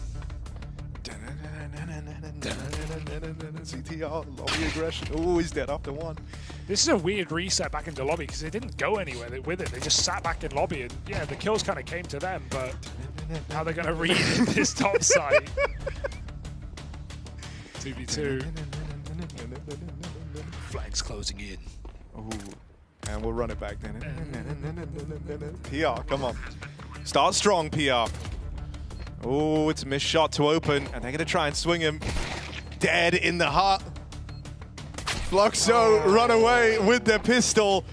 ZTR, lobby aggression. Oh, he's dead after one. This is a weird reset back into lobby because they didn't go anywhere with it. They just sat back in lobby, and yeah, the kills kind of came to them, but how they're going to read this top site. 2v2. Flags closing in. Ooh, and we'll run it back. PR, come on. Start strong, PR. Oh, it's a missed shot to open, and they're going to try and swing him. Dead in the heart. Fluxo run away with their pistol.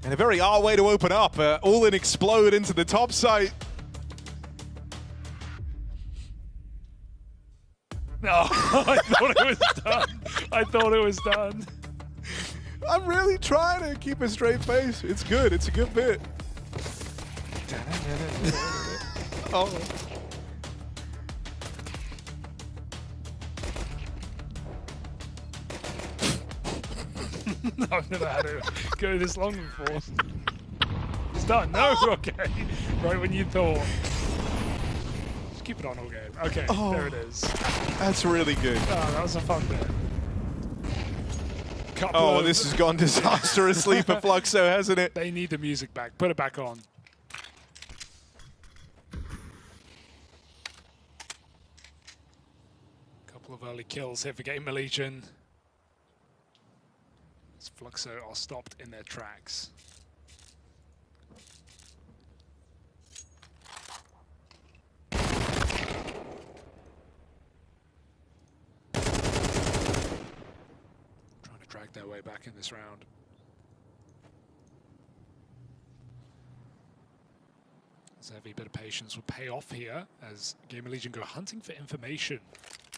And a very odd way to open up. All in explode into the top site. No, I thought it was done. I thought it was done. I'm really trying to keep a straight face. It's good. It's a good bit. Oh. I've never had it go this long before. It's done. No, okay. Right when you thought. Just keep it on all game. Okay, there it is. That's really good. Oh, that was a fun bit. This has gone disastrously for Fluxo, hasn't it? They need the music back. Put it back on. Couple of early kills here for Gamer Legion. As Fluxo are stopped in their tracks. Drag their way back in this round. Every bit of patience will pay off here as Gamer Legion go hunting for information.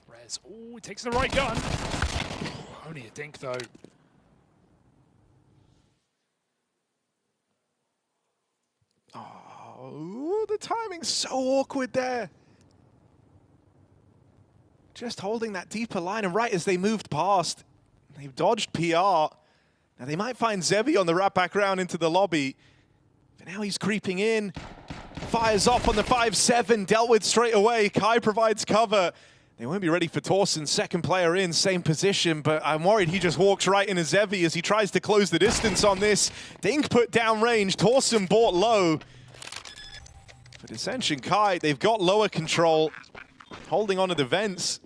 Rez, oh, he takes the right gun. Only a dink though. Oh, the timing's so awkward there. Just holding that deeper line, and right as they moved past, they've dodged PR. Now they might find Zevi on the wrap back round into the lobby. But now he's creeping in. Fires off on the 5-7, dealt with straight away. Kai provides cover. They won't be ready for Torsen, second player in, same position, but I'm worried he just walks right into Zevi as he tries to close the distance on this. Dink put down range, Torsen bought low. For Dissension Kai, they've got lower control. Holding on to the vents.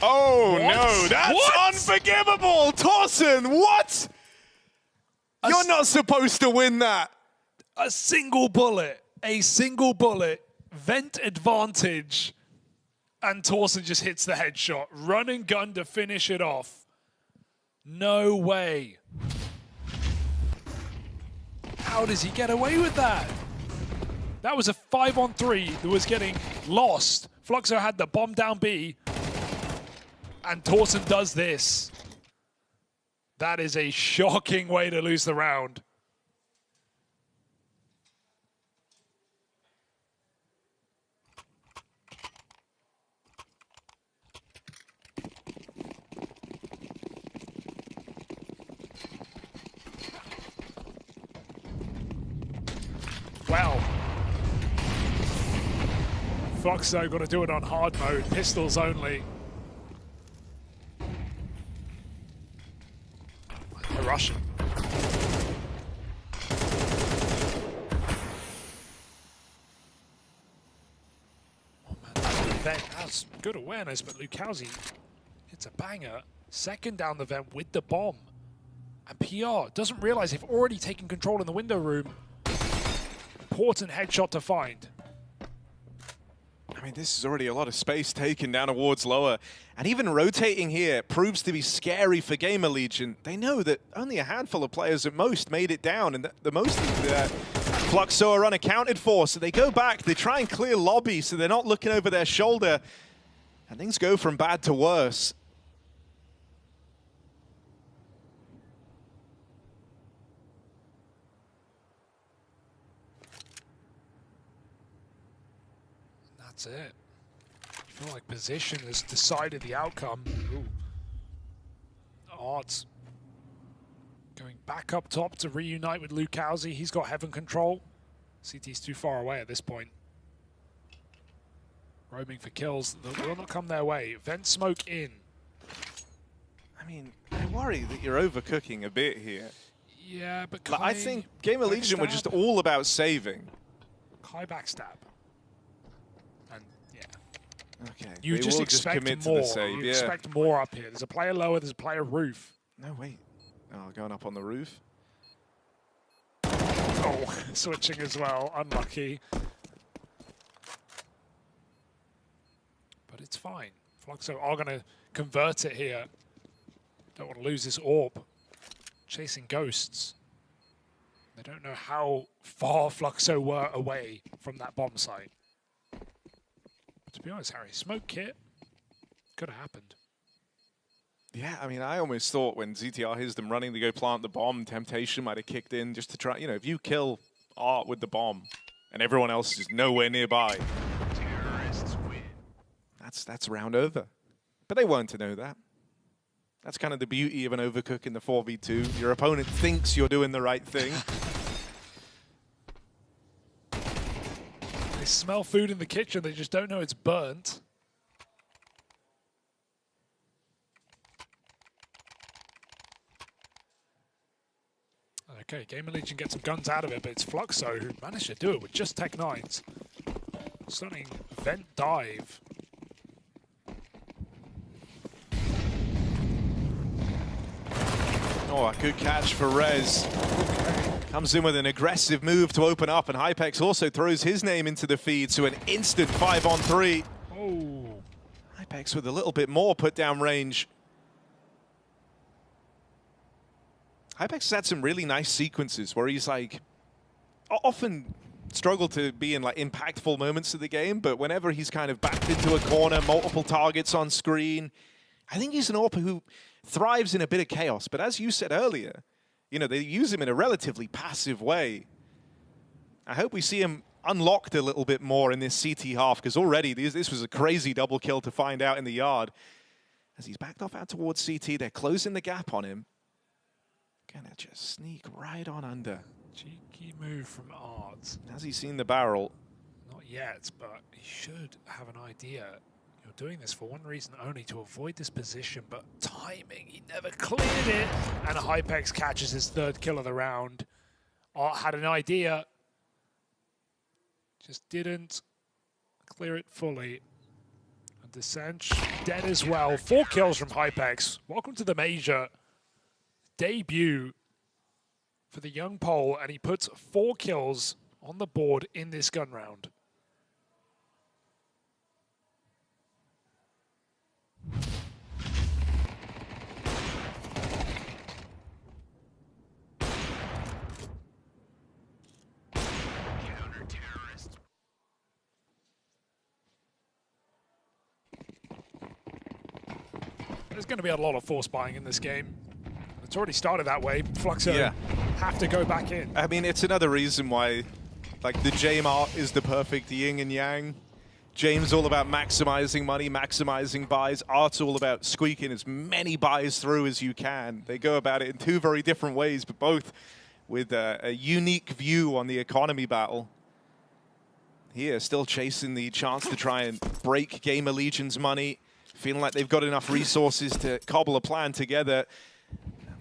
Oh, What? no, that's What? unforgivable! Torsen, what? You're not supposed to win that. A single bullet, vent advantage, and Torsen just hits the headshot. Run and gun to finish it off. No way. How does he get away with that? That was a 5-on-3 that was getting lost. Fluxo had the bomb down B, and Torsen does this. That is a shocking way to lose the round. Well, Fluxo got to do it on hard mode, pistols only. They're rushing. Oh man, that's good awareness, but Lukowski hits a banger. Second down the vent with the bomb. And PR doesn't realize they've already taken control in the window room. Important headshot to find. I mean, this is already a lot of space taken down towards lower. And even rotating here proves to be scary for Gamer Legion. They know that only a handful of players at most made it down, and the most of the Fluxo are unaccounted for. So they go back, they try and clear lobby so they're not looking over their shoulder. And things go from bad to worse. That's it. I feel like position has decided the outcome. Ooh. Odds. Going back up top to reunite with Lukowski. He's got heaven control. CT's too far away at this point. Roaming for kills. They will not come their way. Vent smoke in. I mean, I worry that you're overcooking a bit here. Yeah, but I think Gamer Legion were just all about saving. Kai backstab. And yeah. Okay. You just expect more. You expect more up here. There's a player lower, there's a player roof. No, wait. Oh, going up on the roof. Oh, switching as well. Unlucky. But it's fine. Fluxo are going to convert it here. Don't want to lose this orb. Chasing ghosts. They don't know how far Fluxo were away from that bomb site. But to be honest, Harry, smoke kit could have happened. Yeah, I mean, I almost thought when ZTR hears them running to go plant the bomb, Temptation might have kicked in just to try, you know, if you kill Art with the bomb and everyone else is nowhere nearby, terrorists win. That's round over. But they weren't to know that. That's kind of the beauty of an overcook in the 4v2. Your opponent thinks you're doing the right thing. They smell food in the kitchen, they just don't know it's burnt. Okay, Gamer Legion gets some guns out of it, but it's Fluxo who managed to do it with just Tech 9s. Stunning vent dive. Oh, a good catch for Rez. Comes in with an aggressive move to open up, and Hypex also throws his name into the feed, so an instant 5-on-3. Oh. Hypex with a little bit more put down range. Hypex has had some really nice sequences where he's like often struggled to be in like impactful moments of the game, but whenever he's kind of backed into a corner, multiple targets on screen, I think he's an AWP who thrives in a bit of chaos. But as you said earlier, you know, they use him in a relatively passive way. I hope we see him unlocked a little bit more in this CT half, because already this was a crazy double kill to find out in the yard. As he's backed off out towards CT, they're closing the gap on him. Gonna just sneak right on under. Cheeky move from Art. Has he seen the barrel? Not yet, but he should have an idea. You're doing this for one reason only, to avoid this position, but timing, he never cleared it. And Hypex catches his third kill of the round. Art had an idea, just didn't Clear it fully. And Descent dead as well. 4 kills from Hypex. Welcome to the Major. Debut for the young Pole, and he puts 4 kills on the board in this gun round. There's going to be a lot of force buying in this game. It's already started that way. Fluxo have to go back in. I mean, it's another reason why, like, the James art is the perfect yin and yang. James all about maximizing money, maximizing buys. Art's all about squeaking as many buys through as you can. They go about it in 2 very different ways, but both with a unique view on the economy battle. Here, still chasing the chance to try and break Gamer Legion's money. Feeling like they've got enough resources to cobble a plan together.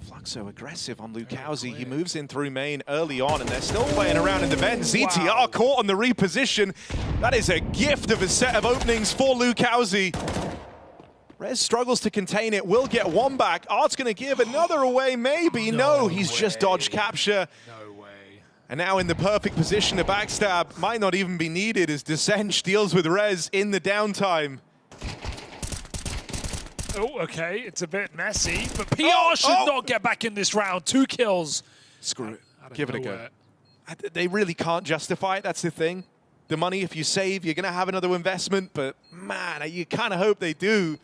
Fluxo aggressive on Lukowski. He moves in through main early on, and they're still playing around in the vent. ZTR caught on the reposition. That is a gift of a set of openings for Lukowski. Rez struggles to contain it, will get one back. Art's going to give another away, maybe. No, he's just dodged capture. No way. And now in the perfect position to backstab. Might not even be needed as Descench deals with Rez in the downtime. Oh, okay, it's a bit messy, but PR should not get back in this round. 2 kills. Screw it. Give it a go. They really can't justify it, that's the thing. The money, if you save, you're going to have another investment, but man, you kind of hope they do.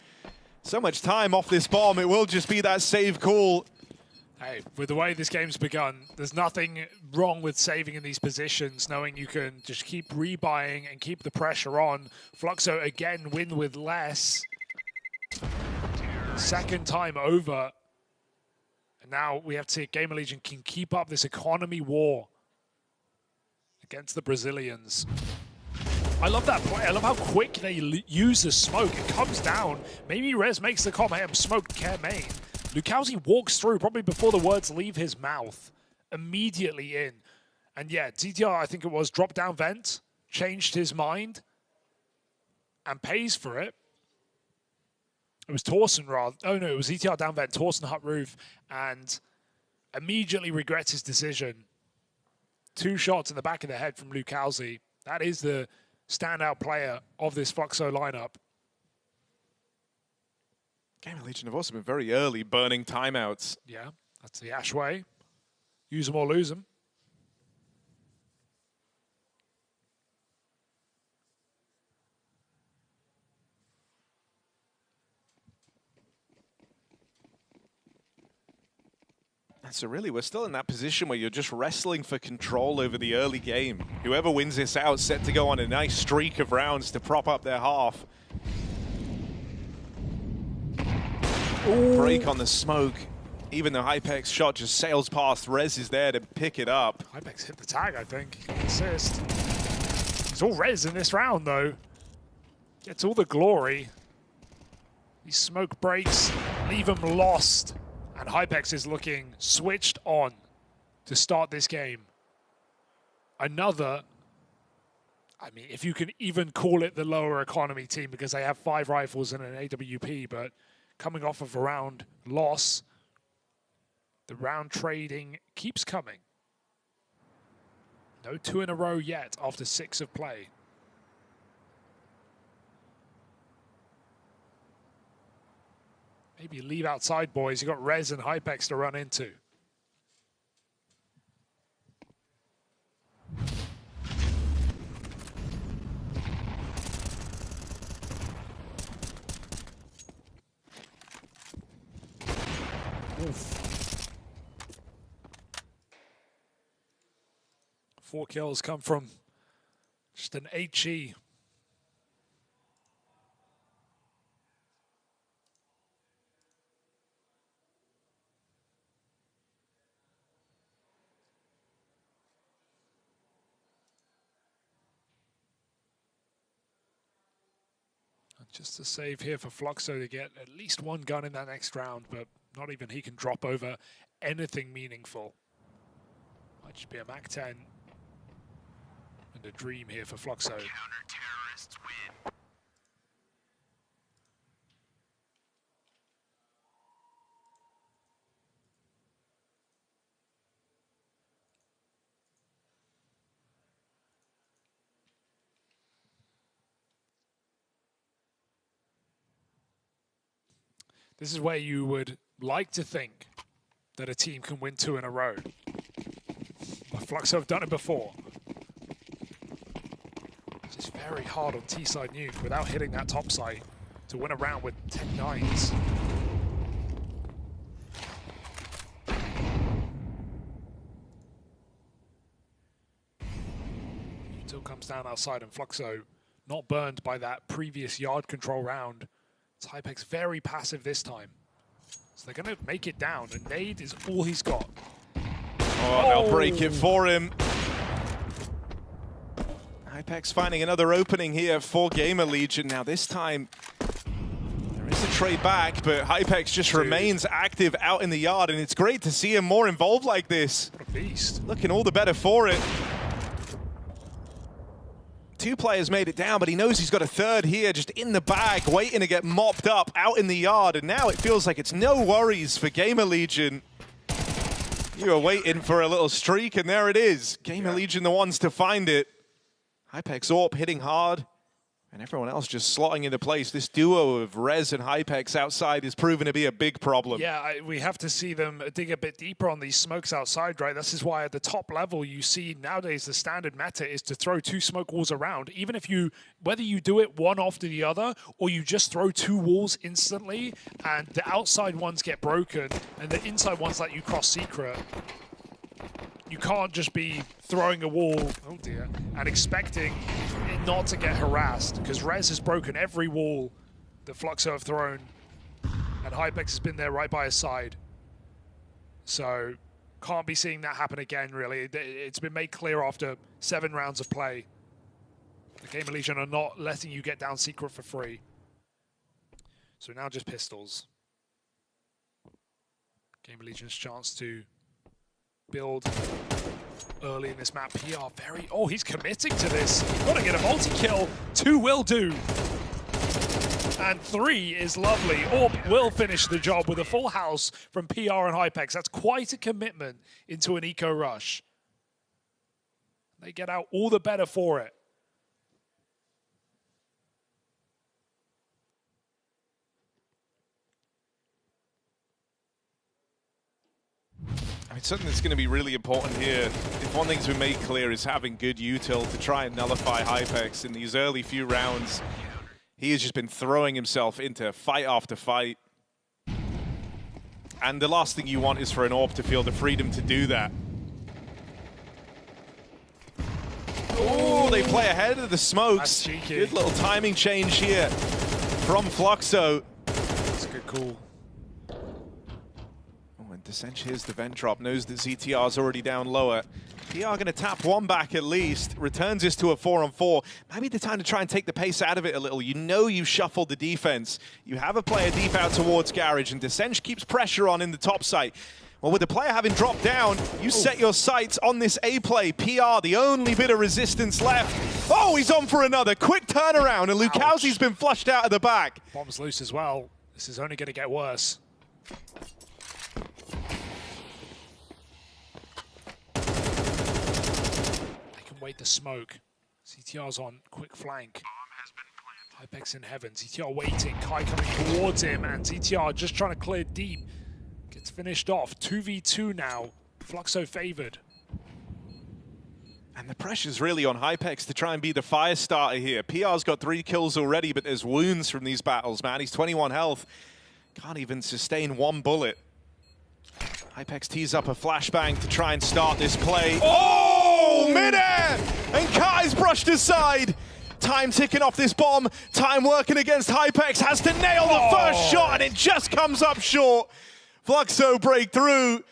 So much time off this bomb, it will just be that save call. Hey, with the way this game's begun, there's nothing wrong with saving in these positions, knowing you can just keep rebuying and keep the pressure on. Fluxo again win with less. Second time over. And now we have to see if Gamer Legion can keep up this economy war against the Brazilians. I love that play. I love how quick they use the smoke. It comes down. Maybe Rez makes the comment, hey, I'm smoked, care main. Lukowski walks through probably before the words leave his mouth. Immediately in. And yeah, DTR, I think it was, dropped down vent, changed his mind, and pays for it. It was Torsen rather. Oh no, it was ETR down vent, Torsen hut roof, and immediately regrets his decision. 2 shots in the back of the head from Lukowski. That is the standout player of this Fluxo lineup. Gamer Legion have also been very early burning timeouts. Yeah, that's the Ash way. Use them or lose them. So really, we're still in that position where you're just wrestling for control over the early game. Whoever wins this out set to go on a nice streak of rounds to prop up their half. Ooh. Break on the smoke. Even though Hypex shot just sails past, Rez is there to pick it up. Hypex hit the tag, I think. Assist. It's all Rez in this round, though. Gets all the glory. These smoke breaks leave him lost. And Hypex is looking switched on to start this game. Another, I mean, if you can even call it the lower economy team, because they have 5 rifles and an AWP, but coming off of a round loss, the round trading keeps coming. No 2 in a row yet after 6 of play. Maybe leave outside, boys. You've got Rez and Hypex to run into. Oof. 4 kills come from just an HE. Just a save here for Fluxo to get at least 1 gun in that next round, but not even he can drop over anything meaningful. Might just be a MAC-10. And a dream here for Fluxo. This is where you would like to think that a team can win 2 in a row. But Fluxo have done it before. It's just very hard on T-side nuke without hitting that top site to win a round with 10 nines. Util comes down outside and Fluxo not burned by that previous yard control round. Hypex very passive this time. So they're going to make it down, and nade is all he's got. Oh, they'll break it for him. Hypex finding another opening here for Gamer Legion. Now this time, there is a trade back, but Hypex just remains active out in the yard, and it's great to see him more involved like this. What a beast. Looking all the better for it. 2 players made it down, but he knows he's got a third here just in the bag, waiting to get mopped up out in the yard. And now it feels like it's no worries for Gamer Legion. You were waiting for a little streak, and there it is. Gamer Legion the ones to find it. Hypex AWP hitting hard, and everyone else just slotting into place. This duo of Rez and Hypex outside is proven to be a big problem. Yeah, we have to see them dig a bit deeper on these smokes outside, right? This is why at the top level you see nowadays the standard meta is to throw 2 smoke walls around. Even if whether you do it one after the other or you just throw 2 walls instantly and the outside ones get broken and the inside ones let you cross secret. You can't just be throwing a wall, oh dear, and expecting it not to get harassed, because Rez has broken every wall that Fluxo have thrown, and Hypex has been there right by his side. So, can't be seeing that happen again, really. It's been made clear after 7 rounds of play. The Gamer Legion are not letting you get down secret for free. So now just pistols. Gamer Legion's chance to build early in this map. PR very... Oh, he's committing to this. Got to get a multi-kill. 2 will do. And 3 is lovely. AWP will finish the job with a full house from PR and Hypex. That's quite a commitment into an eco rush. They get out all the better for it. I mean, something that's going to be really important here, if one thing's been made clear, is having good util to try and nullify Hypex in these early few rounds. He has just been throwing himself into fight after fight. And the last thing you want is for an AWP to feel the freedom to do that. Oh, they play ahead of the smokes. Good little timing change here from Fluxo. That's a good call. Descench hears the vent drop, knows that ZTR's already down lower. PR going to tap 1 back at least, returns this to a 4-on-4. Maybe the time to try and take the pace out of it a little. You know you've shuffled the defense. You have a player deep out towards Garage, and Descench keeps pressure on in the top site. Well, with the player having dropped down, you set your sights on this A play. PR, the only bit of resistance left. Oh, he's on for another. Quick turnaround, and Lukowski's been flushed out of the back. Bomb's loose as well. This is only going to get worse. Wait the smoke. CTR's on quick flank. Hypex in heaven. ZTR waiting. Kai coming towards him, and ZTR just trying to clear deep. Gets finished off. 2v2 now. Fluxo favored. And the pressure's really on Hypex to try and be the fire starter here. PR's got 3 kills already, but there's wounds from these battles, man. He's 21 health. Can't even sustain 1 bullet. Hypex tees up a flashbang to try and start this play. Oh, midair! And Kai's brushed aside. Time ticking off this bomb. Time working against Hypex. Has to nail the first shot, and it just comes up short. Fluxo break through.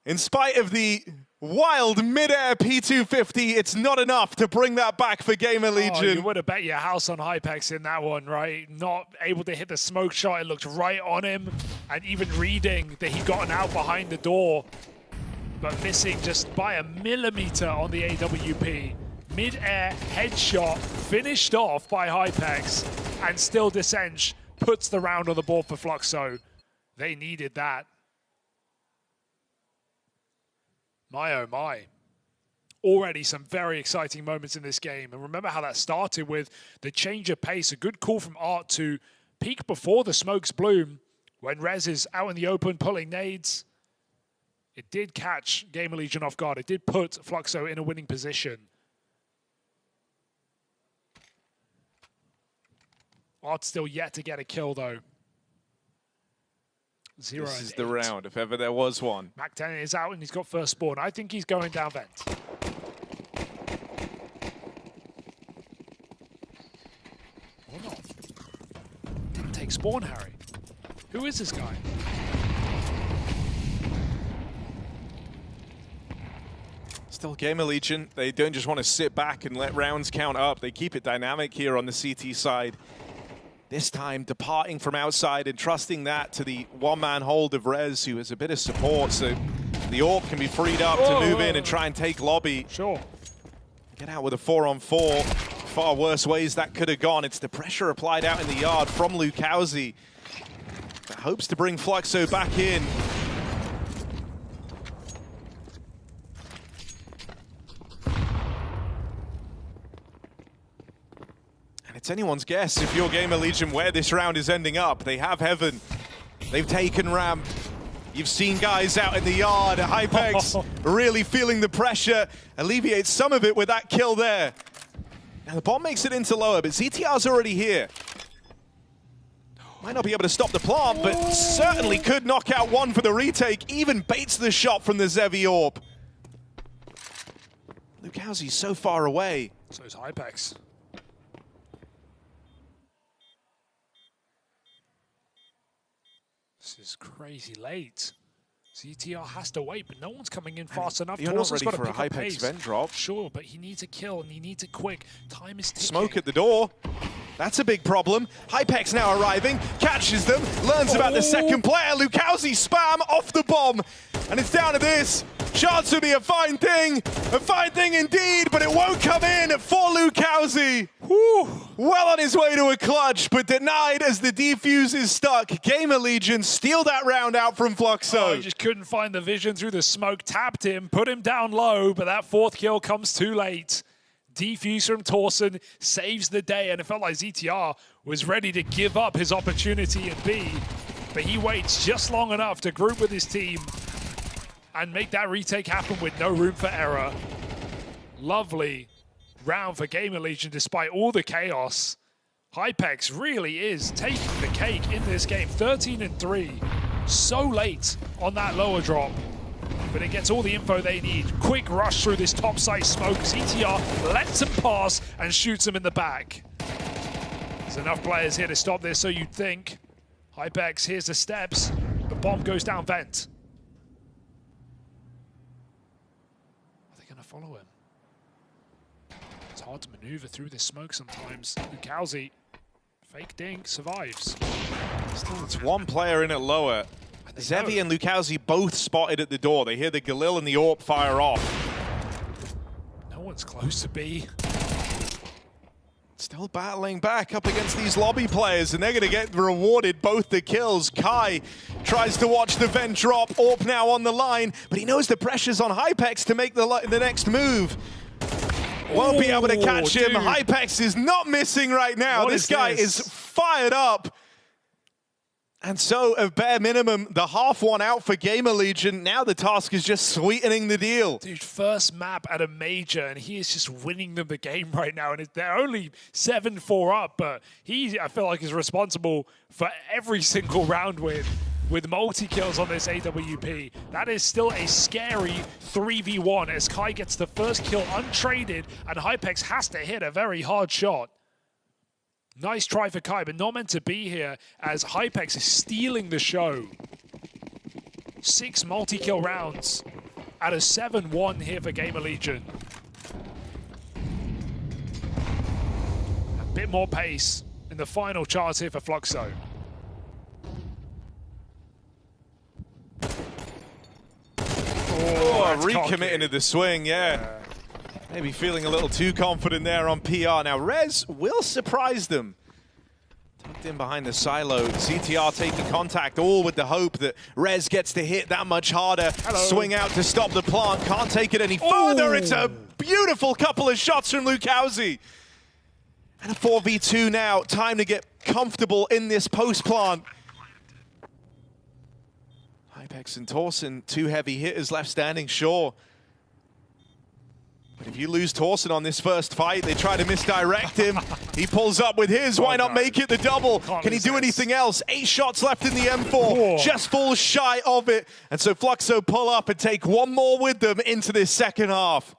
In spite of the wild midair P250, it's not enough to bring that back for Gamer Legion. You would have bet your house on Hypex in that one, right? Not able to hit the smoke shot. It looked right on him. And even reading that he'd gotten out behind the door, but missing just by a millimeter on the AWP. mid-air headshot finished off by Hypex, and still Descent puts the round on the board for Fluxo. They needed that. My oh my. Already some very exciting moments in this game. And remember how that started with the change of pace. A good call from Art to peek before the smokes bloom when Rez is out in the open pulling nades. It did catch Gamer Legion off guard. It did put Fluxo in a winning position. Art's still yet to get a kill though. 0 This and is the 8. round, if ever there was one. Mac10 is out and he's got first spawn. I think he's going down vent. Or not. Didn't take spawn, Harry. Who is this guy? Still Gamer Legion, they don't just want to sit back and let rounds count up. They keep it dynamic here on the CT side. This time departing from outside and trusting that to the one-man hold of Rez, who has a bit of support, so the AWP can be freed up to move in and try and take lobby. Sure. Get out with a 4-on-4. Far worse ways that could have gone. It's the pressure applied out in the yard from Lukowski that hopes to bring Fluxo back in. It's anyone's guess if you're Gamer Legion where this round is ending up. They have Heaven. They've taken ramp. You've seen guys out in the yard. Hypex really feeling the pressure. Alleviates some of it with that kill there. Now the bomb makes it into lower, but ZTR's already here. Might not be able to stop the plant, but certainly could knock out one for the retake. Even baits the shot from the Zevi AWP. Lukowski's so far away. So is Hypex. This is crazy late. ZTR has to wait, but no one's coming in fast enough. You're not ready for a Hypex vent drop. Sure, but he needs a kill, and he needs it quick. Time is ticking. Smoke at the door. That's a big problem. Hypex now arriving, catches them, learns about the second player. Lukowski spam off the bomb, and it's down to this. Chance would be a fine thing indeed, but it won't come in for Lukowski. Well on his way to a clutch, but denied as the defuse is stuck. Gamer Legion steal that round out from Fluxo. Oh, he just couldn't find the vision through the smoke, tapped him, put him down low, but that fourth kill comes too late. Defuse from Torsen saves the day, and it felt like ZTR was ready to give up his opportunity at B, but he waits just long enough to group with his team and make that retake happen with no room for error. Lovely round for Gamer Legion despite all the chaos. Hypex really is taking the cake in this game. 13-3, so late on that lower drop. But it gets all the info they need. Quick rush through this top side smoke. ZTR lets him pass and shoots him in the back. There's enough players here to stop this, so you'd think. Hypex, here's the steps. The bomb goes down vent. Are they going to follow him? It's hard to maneuver through this smoke sometimes. Lukowski, fake dink, survives. Still, it's one player in at lower. Zevi and Lukowski both spotted at the door. They hear the Galil and the AWP fire off. No one's close to B. Still battling back up against these lobby players, and they're going to get rewarded both the kills. Kai tries to watch the vent drop. AWP now on the line, but he knows the pressure's on Hypex to make the next move. Won't be able to catch him. Hypex is not missing right now. This guy is fired up. And so, at bare minimum, the half one out for Gamer Legion. Now the task is just sweetening the deal. Dude, first map at a major, and he is just winning them the game right now. And they're only 7-4 up, but he, I feel like, is responsible for every single round with multi-kills on this AWP. That is still a scary 3v1 as Kai gets the first kill untraded, and Hypex has to hit a very hard shot. Nice try for Kai, but not meant to be here as Hypex is stealing the show. 6 multi-kill rounds at a 7-1 here for Gamer Legion. A bit more pace in the final chance here for Fluxo. Oh, recommitting to the swing, yeah. Maybe feeling a little too confident there on PR. Now, Rez will surprise them. Tucked in behind the silo. CTR taking contact, all with the hope that Rez gets to hit that much harder. Hello. Swing out to stop the plant. Can't take it any further. It's a beautiful couple of shots from Lukowski. And a 4v2 now. Time to get comfortable in this post plant. Hypex and Torsen, two heavy hitters left standing, sure. But if you lose Torsen on this first fight, they try to misdirect him. He pulls up with his. Why not make it the double? Can he do anything else? 8 shots left in the M4. Just falls shy of it. And so Fluxo pull up and take one more with them into this second half.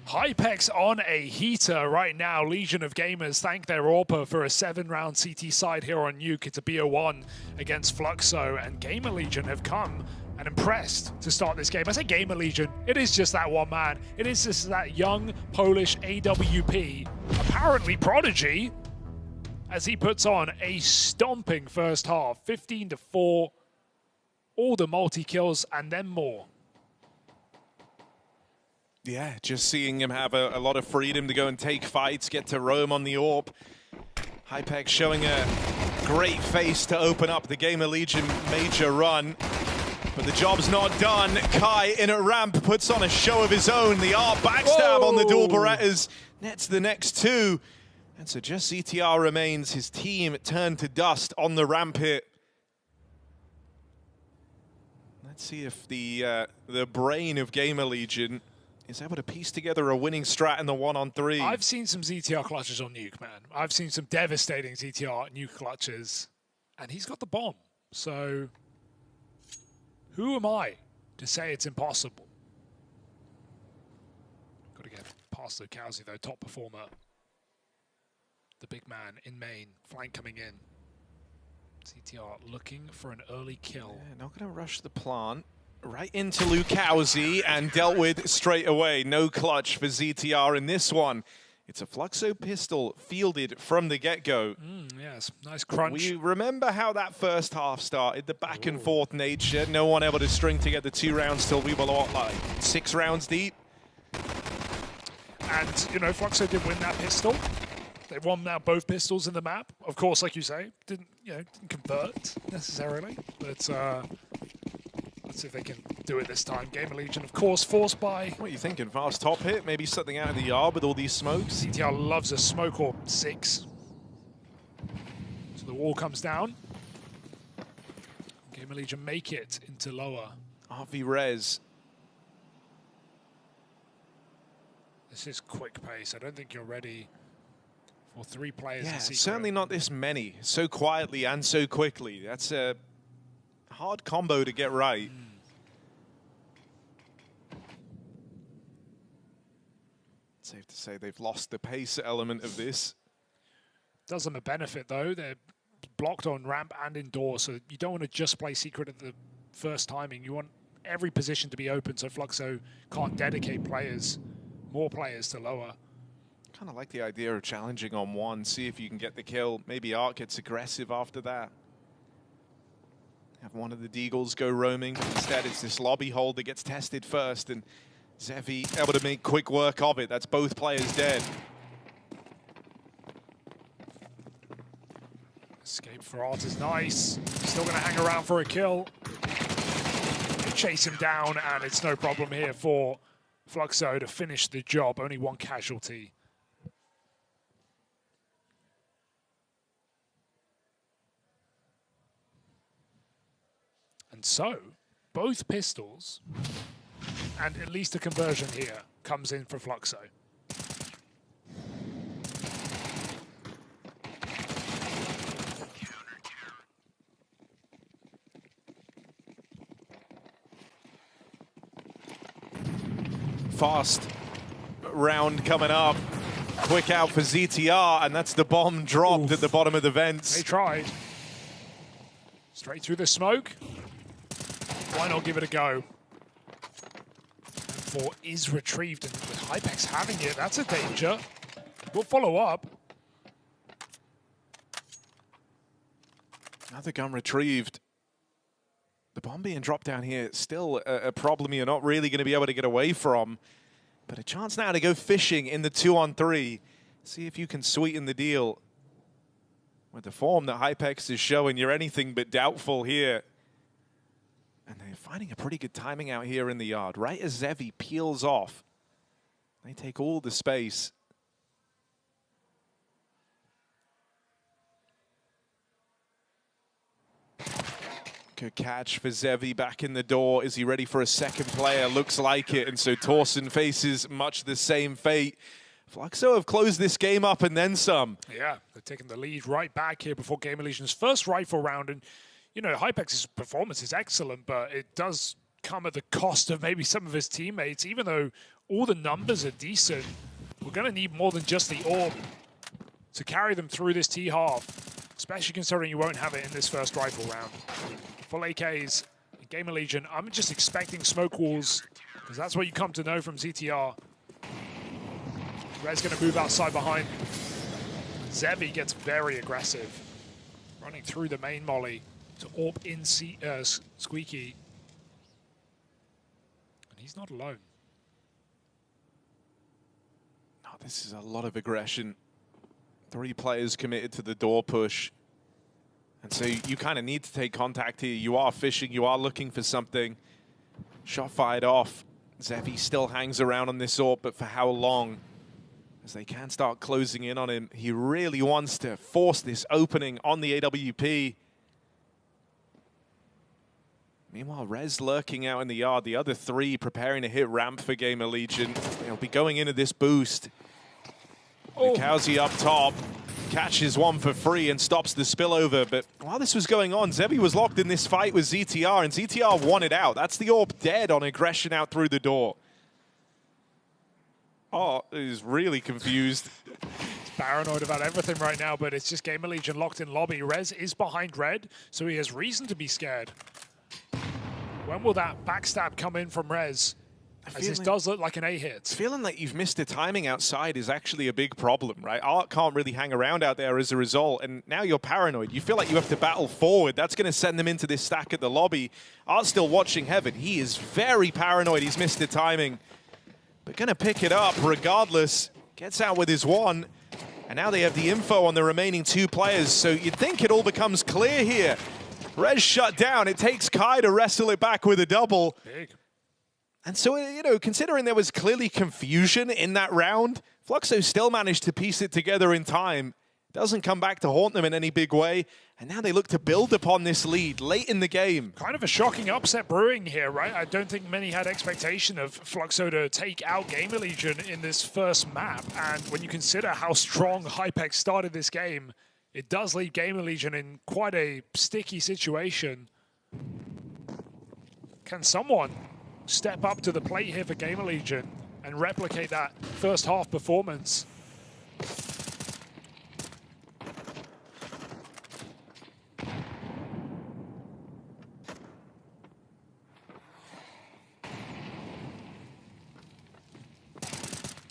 Hypex on a heater right now. Legion of Gamers thank their AWPA for a 7-round CT side here on Nuke. It's a BO1 against Fluxo, and Gamer Legion have come and impressed to start this game. I say Gamer Legion, it is just that one man. It is just that young Polish AWP, apparently prodigy, as he puts on a stomping first half, 15-4, all the multi-kills and then more. Yeah, just seeing him have a lot of freedom to go and take fights, get to roam on the AWP. Hypex showing a great face to open up the Gamer Legion major run. But the job's not done. Kai in a ramp puts on a show of his own. The R backstab on the dual Berettas nets the next 2. And so just CTR remains. His team turned to dust on the ramp hit. Let's see if the brain of Gamer Legion is able to piece together a winning strat in the 1-on-3. I've seen some ZTR clutches on Nuke, man. I've seen some devastating ZTR Nuke clutches, and he's got the bomb. So who am I to say it's impossible? Got to get past Lukowski, though, top performer. The big man in main, flank coming in. ZTR looking for an early kill. Yeah, not going to rush the plant. Right into Lukowski and dealt with straight away. No clutch for ZTR in this one. It's a Fluxo pistol fielded from the get-go. Yes, nice crunch. We remember how that first half started, the back and forth nature. No one able to string together 2 rounds till we were, what, like 6 rounds deep? And, you know, Fluxo did win that pistol. They won now both pistols in the map. Of course, like you say, didn't convert necessarily, but let's see if they can do it this time. Gamer Legion, of course, forced by... What are you thinking? Fast top hit? Maybe something out of the yard with all these smokes? CTR loves a smoke or 6. So the wall comes down. Gamer Legion make it into lower. RV Rez This is quick pace. I don't think you're ready for 3 players. Yeah, in secret. certainly not this many. So quietly and so quickly. That's a hard combo to get right. Safe to say they've lost the pace element of this. Does them a benefit, though. They're blocked on ramp and indoor, so you don't want to just play secret at the first timing. You want every position to be open so Fluxo can't dedicate players, more players to lower. Kind of like the idea of challenging on one, see if you can get the kill. Maybe Art gets aggressive after that. Have one of the Deagles go roaming. Instead, it's this lobby hold that gets tested first, and Zevi able to make quick work of it. That's both players dead. Escape for Art is nice. Still going to hang around for a kill. Chase him down, and it's no problem here for Fluxo to finish the job. Only 1 casualty. And so, both pistols, and at least a conversion here, comes in for Fluxo. Fast round coming up. Quick out for ZTR, and that's the bomb dropped at the bottom of the vents. They tried. Straight through the smoke. Why not give it a go? And 4 is retrieved, and with Hypex having it, that's a danger. We'll follow up. Another gun retrieved. The bomb being dropped down here, still a problem you're not really going to be able to get away from. But a chance now to go fishing in the 2-on-3. See if you can sweeten the deal. With the form that Hypex is showing, you're anything but doubtful here. And they're finding a pretty good timing out here in the yard. Right as Zevi peels off, they take all the space. Good catch for Zevi back in the door. Is he ready for a second player? Looks like it. And so Torsen faces much the same fate. Fluxo have closed this game up and then some. Yeah, they're taking the lead right back here before Game Illusion's first rifle round. And, you know, Hypex's performance is excellent, but it does come at the cost of maybe some of his teammates. Even though all the numbers are decent, we're going to need more than just the orb to carry them through this T-half, especially considering you won't have it in this first rifle round. Full AKs, Game Legion. I'm just expecting smoke walls, because that's what you come to know from ZTR. Red's going to move outside behind. Zevi gets very aggressive, running through the main molly to AWP in Squeaky. And he's not alone. Oh, this is a lot of aggression. 3 players committed to the door push. And so you kind of need to take contact here. You are fishing, you are looking for something. Shot fired off. Zevi still hangs around on this AWP, but for how long? As they can start closing in on him. He really wants to force this opening on the AWP. Meanwhile, Rez lurking out in the yard. The other 3 preparing to hit ramp for Game Legion. They'll be going into this boost. Mukauzi up top. Catches one for free and stops the spillover. But while this was going on, Zevi was locked in this fight with ZTR, and ZTR won it out. That's the AWP dead on aggression out through the door. Oh, he's really confused. He's paranoid about everything right now, but it's just Game Legion locked in lobby. Rez is behind Red, so he has reason to be scared. When will that backstab come in from Rez? As this does look like an A-hit. Feeling like you've missed the timing outside is actually a big problem, right? Art can't really hang around out there as a result, and now you're paranoid. You feel like you have to battle forward. That's going to send them into this stack at the lobby. Art's still watching Heaven. He is very paranoid. He's missed the timing. But going to pick it up regardless. Gets out with his 1. And now they have the info on the remaining 2 players. So you'd think it all becomes clear here. Rez shut down. It takes Kai to wrestle it back with a double. Big. And so, you know, considering there was clearly confusion in that round, Fluxo still managed to piece it together in time. Doesn't come back to haunt them in any big way. And now they look to build upon this lead late in the game. Kind of a shocking upset brewing here, right? I don't think many had expectation of Fluxo to take out Gamer Legion in this first map. And when you consider how strong Hypex started this game, it does leave Gamer Legion in quite a sticky situation. Can someone step up to the plate here for Gamer Legion and replicate that first half performance?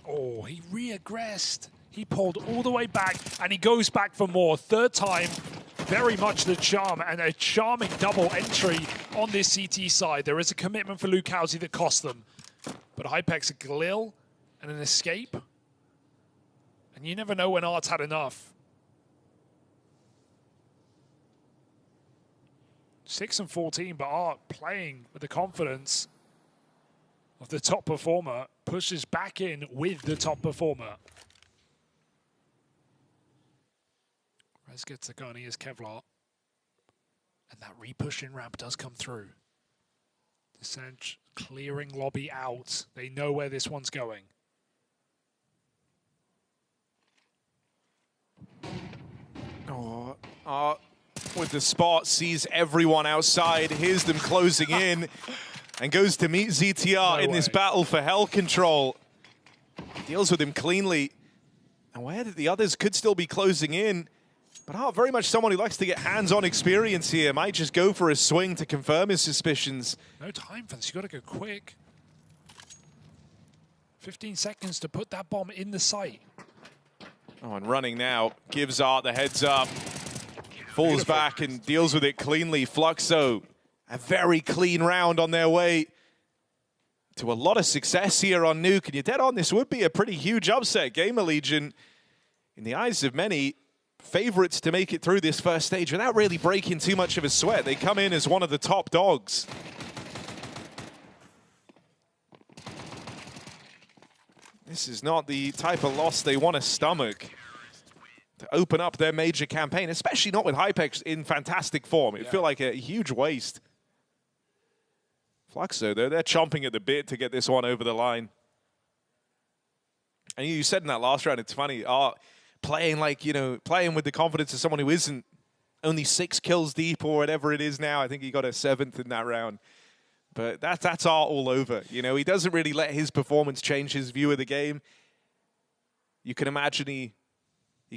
Oh, he reaggressed. He pulled all the way back, and he goes back for more. Third time, very much the charm, and a charming double entry on this CT side. There is a commitment for Lukowski that cost them. But Hypex, a Galil, and an escape. And you never know when Art's had enough. 6 and 14, but Art playing with the confidence of the top performer, pushes back in with the top performer. Rez gets the gun, he is Kevlar. And that repushing ramp does come through. Descent clearing lobby out. They know where this one's going. Oh, Art with the spot, sees everyone outside, hears them closing in. And goes to meet ZTR in this battle for hell control. Deals with him cleanly. Aware that the others could still be closing in. But Hart, very much someone who likes to get hands-on experience here. Might just go for a swing to confirm his suspicions. No time for this, you gotta go quick. 15 seconds to put that bomb in the site. Oh, and running now, gives Art the heads up. Falls back and deals with it cleanly. Fluxo. A very clean round on their way to a lot of success here on Nuke. And you're dead on, this would be a pretty huge upset. Gamer Legion, in the eyes of many, favorites to make it through this first stage without really breaking too much of a sweat. They come in as one of the top dogs. This is not the type of loss they want to stomach to open up their major campaign, especially not with Hypex in fantastic form. It'd feel like a huge waste. Fluxo, though, they're chomping at the bit to get this one over the line. And you said in that last round, it's funny, playing like, you know, playing with the confidence of someone who isn't only 6 kills deep or whatever it is now. I think he got a 7th in that round. But that's Art all over. You know, he doesn't really let his performance change his view of the game. You can imagine he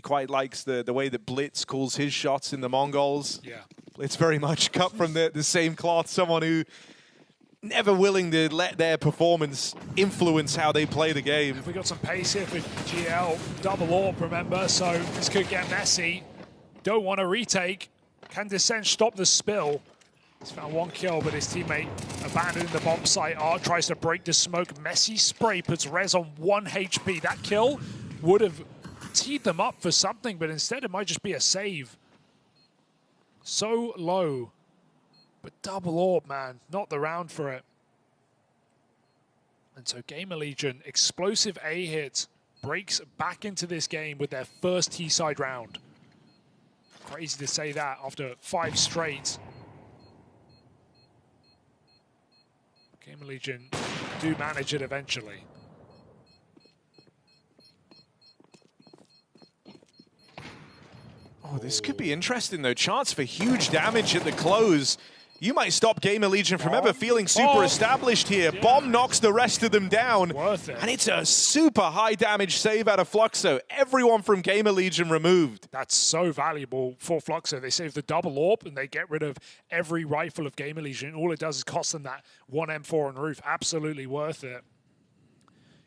quite likes the way that Blitz calls his shots in the Mongols. Yeah. Blitz very much cut from the same cloth, someone who never willing to let their performance influence how they play the game. We got some pace here for GL. Double AWP, remember, so this could get messy. Don't want to retake. Can Descent stop the spill? He's found 1 kill, but his teammate abandoned the bomb site. Art tries to break the smoke. Messy spray puts Rez on 1 HP. That kill would have teed them up for something, but instead it might just be a save. So low. But double AWP, man, not the round for it. And so Gamer Legion, explosive A hit, breaks back into this game with their first T-side round. Crazy to say that after 5 straight. Gamer Legion do manage it eventually. Oh, this could be interesting, though. Chance for huge damage at the close. You might stop Gamer Legion from ever feeling super established here. Yeah. Bomb knocks the rest of them down. Worth it. And it's a super high damage save out of Fluxo. Everyone from Gamer Legion removed. That's so valuable for Fluxo. They save the double AWP and they get rid of every rifle of Gamer Legion. All it does is cost them that 1 M4 on roof. Absolutely worth it.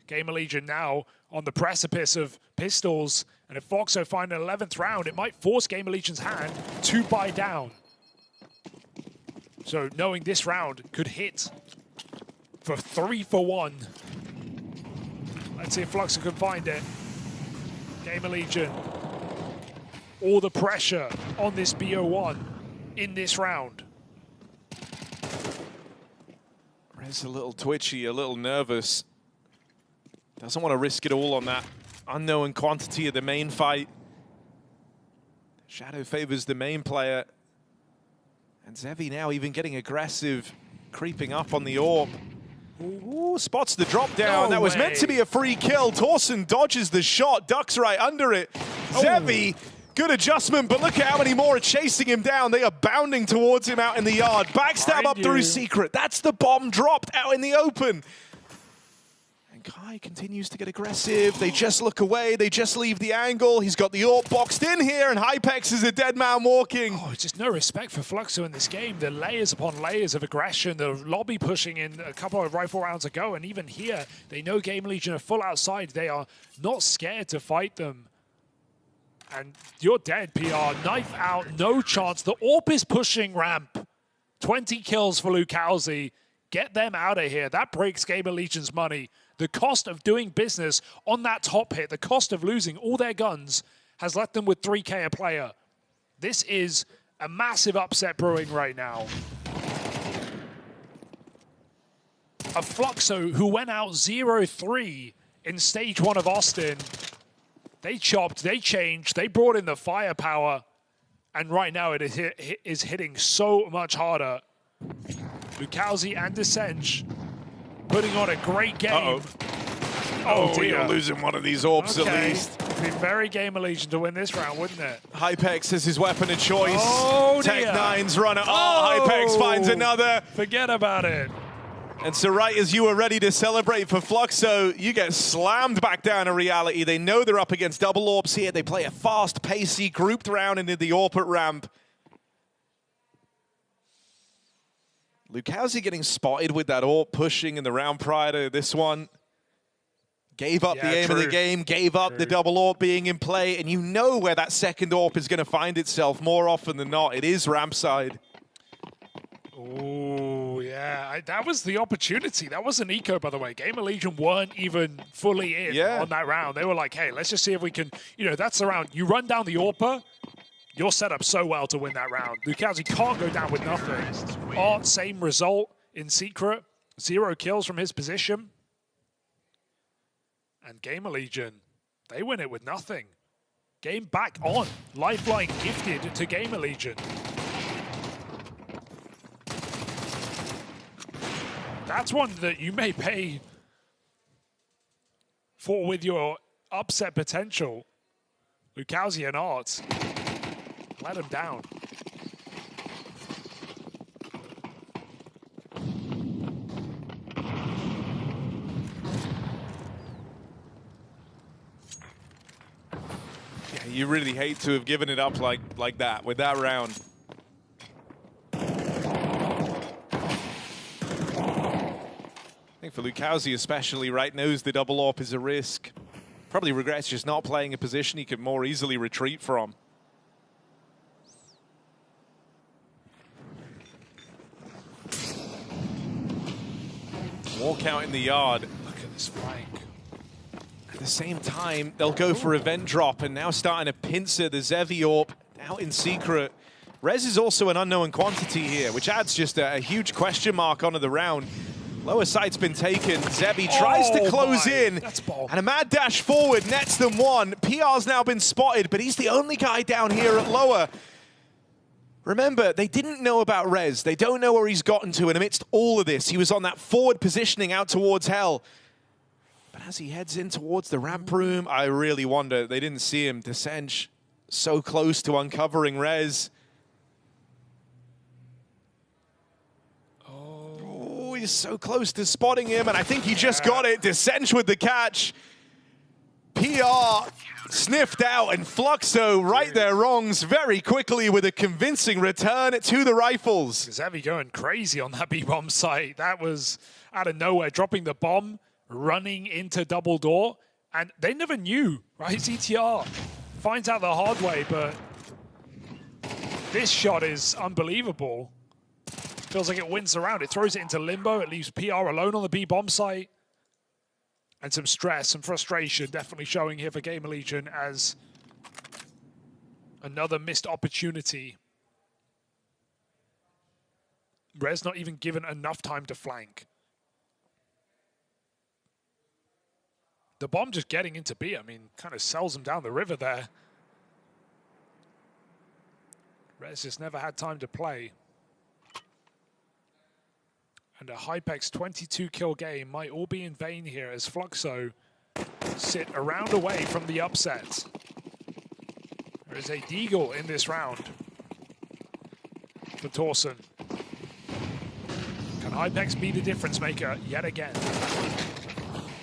Gamer Legion now on the precipice of pistols. And if Fluxo find an 11th round, it might force Gamer Legion's hand to buy down. So knowing this round could hit for 3 for 1. Let's see if Fluxo can find it. Gamer Legion. All the pressure on this BO1 in this round. Rez a little twitchy, a little nervous. Doesn't want to risk it all on that unknown quantity of the main fight. Shadow favors the main player. And Zevi now even getting aggressive, creeping up on the AWP. Ooh, spots the drop down. That was meant to be a free kill. Torsen dodges the shot, ducks right under it. Zevi, good adjustment, but look at how many more are chasing him down. They are bounding towards him out in the yard. Backstab up through Secret. That's the bomb dropped out in the open. And Kai continues to get aggressive. They just look away. They just leave the angle. He's got the AWP boxed in here, and Hypex is a dead man walking. Oh, just no respect for Fluxo in this game. The layers upon layers of aggression, the lobby pushing in a couple of rifle rounds ago, and even here, they know Game Legion are full outside. They are not scared to fight them. And you're dead, PR. Knife out, no chance. The AWP is pushing ramp. 20 kills for Lucalzi. Get them out of here. That breaks Gamer Legion's money. The cost of doing business on that top hit, the cost of losing all their guns, has left them with 3K a player. This is a massive upset brewing right now. A Fluxo who went out 0-3 in stage 1 of Austin. They chopped, they changed, they brought in the firepower, and right now it is hitting so much harder. Lucalzi and Descenge putting on a great game. Oh, dear. You're losing one of these AWPs at least. It'd be very Gamer Legion to win this round, wouldn't it? Hypex is his weapon of choice. Oh, Tech dear. 9's runner. Oh, Hypex finds another. Forget about it. And so right as you were ready to celebrate for Fluxo, you get slammed back down to reality. They know they're up against double AWPs here. They play a fast, pacey, grouped round into the AWP at ramp. Lucalzi getting spotted with that AWP pushing in the round prior to this one. Gave up the aim of the game, gave up the double AWP being in play, and you know where that second AWP is going to find itself more often than not. It is ramp side. Oh, yeah. That was the opportunity. That was an eco, by the way. Gamer Legion weren't even fully in on that round. They were like, hey, let's just see if we can, you know, that's the round. You run down the AWPer, you're set up so well to win that round. Lucalzi can't go down with nothing. Art, same result in Secret. 0 kills from his position. And Gamer Legion, they win it with nothing. Game back on. Lifeline gifted to Gamer Legion. That's one that you may pay for with your upset potential. Lucalzi and Art. Let him down. Yeah, you really hate to have given it up like that with that round. I think for Lucalzi especially, right, knows the double AWP is a risk. Probably regrets just not playing a position he could more easily retreat from. Walk out in the yard. Look at this flank. At the same time, they'll go for event drop, and now starting to pincer the Zevi AWP out in Secret. Rez is also an unknown quantity here, which adds just a huge question mark onto the round. Lower site's been taken. Zevi tries to close in, and a mad dash forward nets them one. PR's now been spotted, but he's the only guy down here at lower. Remember, they didn't know about Rez. They don't know where he's gotten to, and amidst all of this, he was on that forward positioning out towards Hell. But as he heads in towards the ramp room, I really wonder, they didn't see him. Descenge so close to uncovering Rez. Oh, he's so close to spotting him, and I think he just got it. Descenge with the catch. PR sniffed out, and Fluxo right their wrongs very quickly with a convincing return to the rifles. Zevi going crazy on that B-bomb site. That was out of nowhere, dropping the bomb, running into double door, and they never knew, right? ZTR finds out the hard way, but this shot is unbelievable. Feels like it wins the round. It throws it into limbo. It leaves PR alone on the B-bomb site. And some stress, some frustration definitely showing here for Gamer Legion as another missed opportunity. Rez not even given enough time to flank. The bomb just getting into B, I mean, kind of sells him down the river there. Rez just never had time to play. And a Hypex 22 kill game might all be in vain here as Fluxo sit a round away from the upset. There is a Deagle in this round for Torsen. Can Hypex be the difference maker yet again?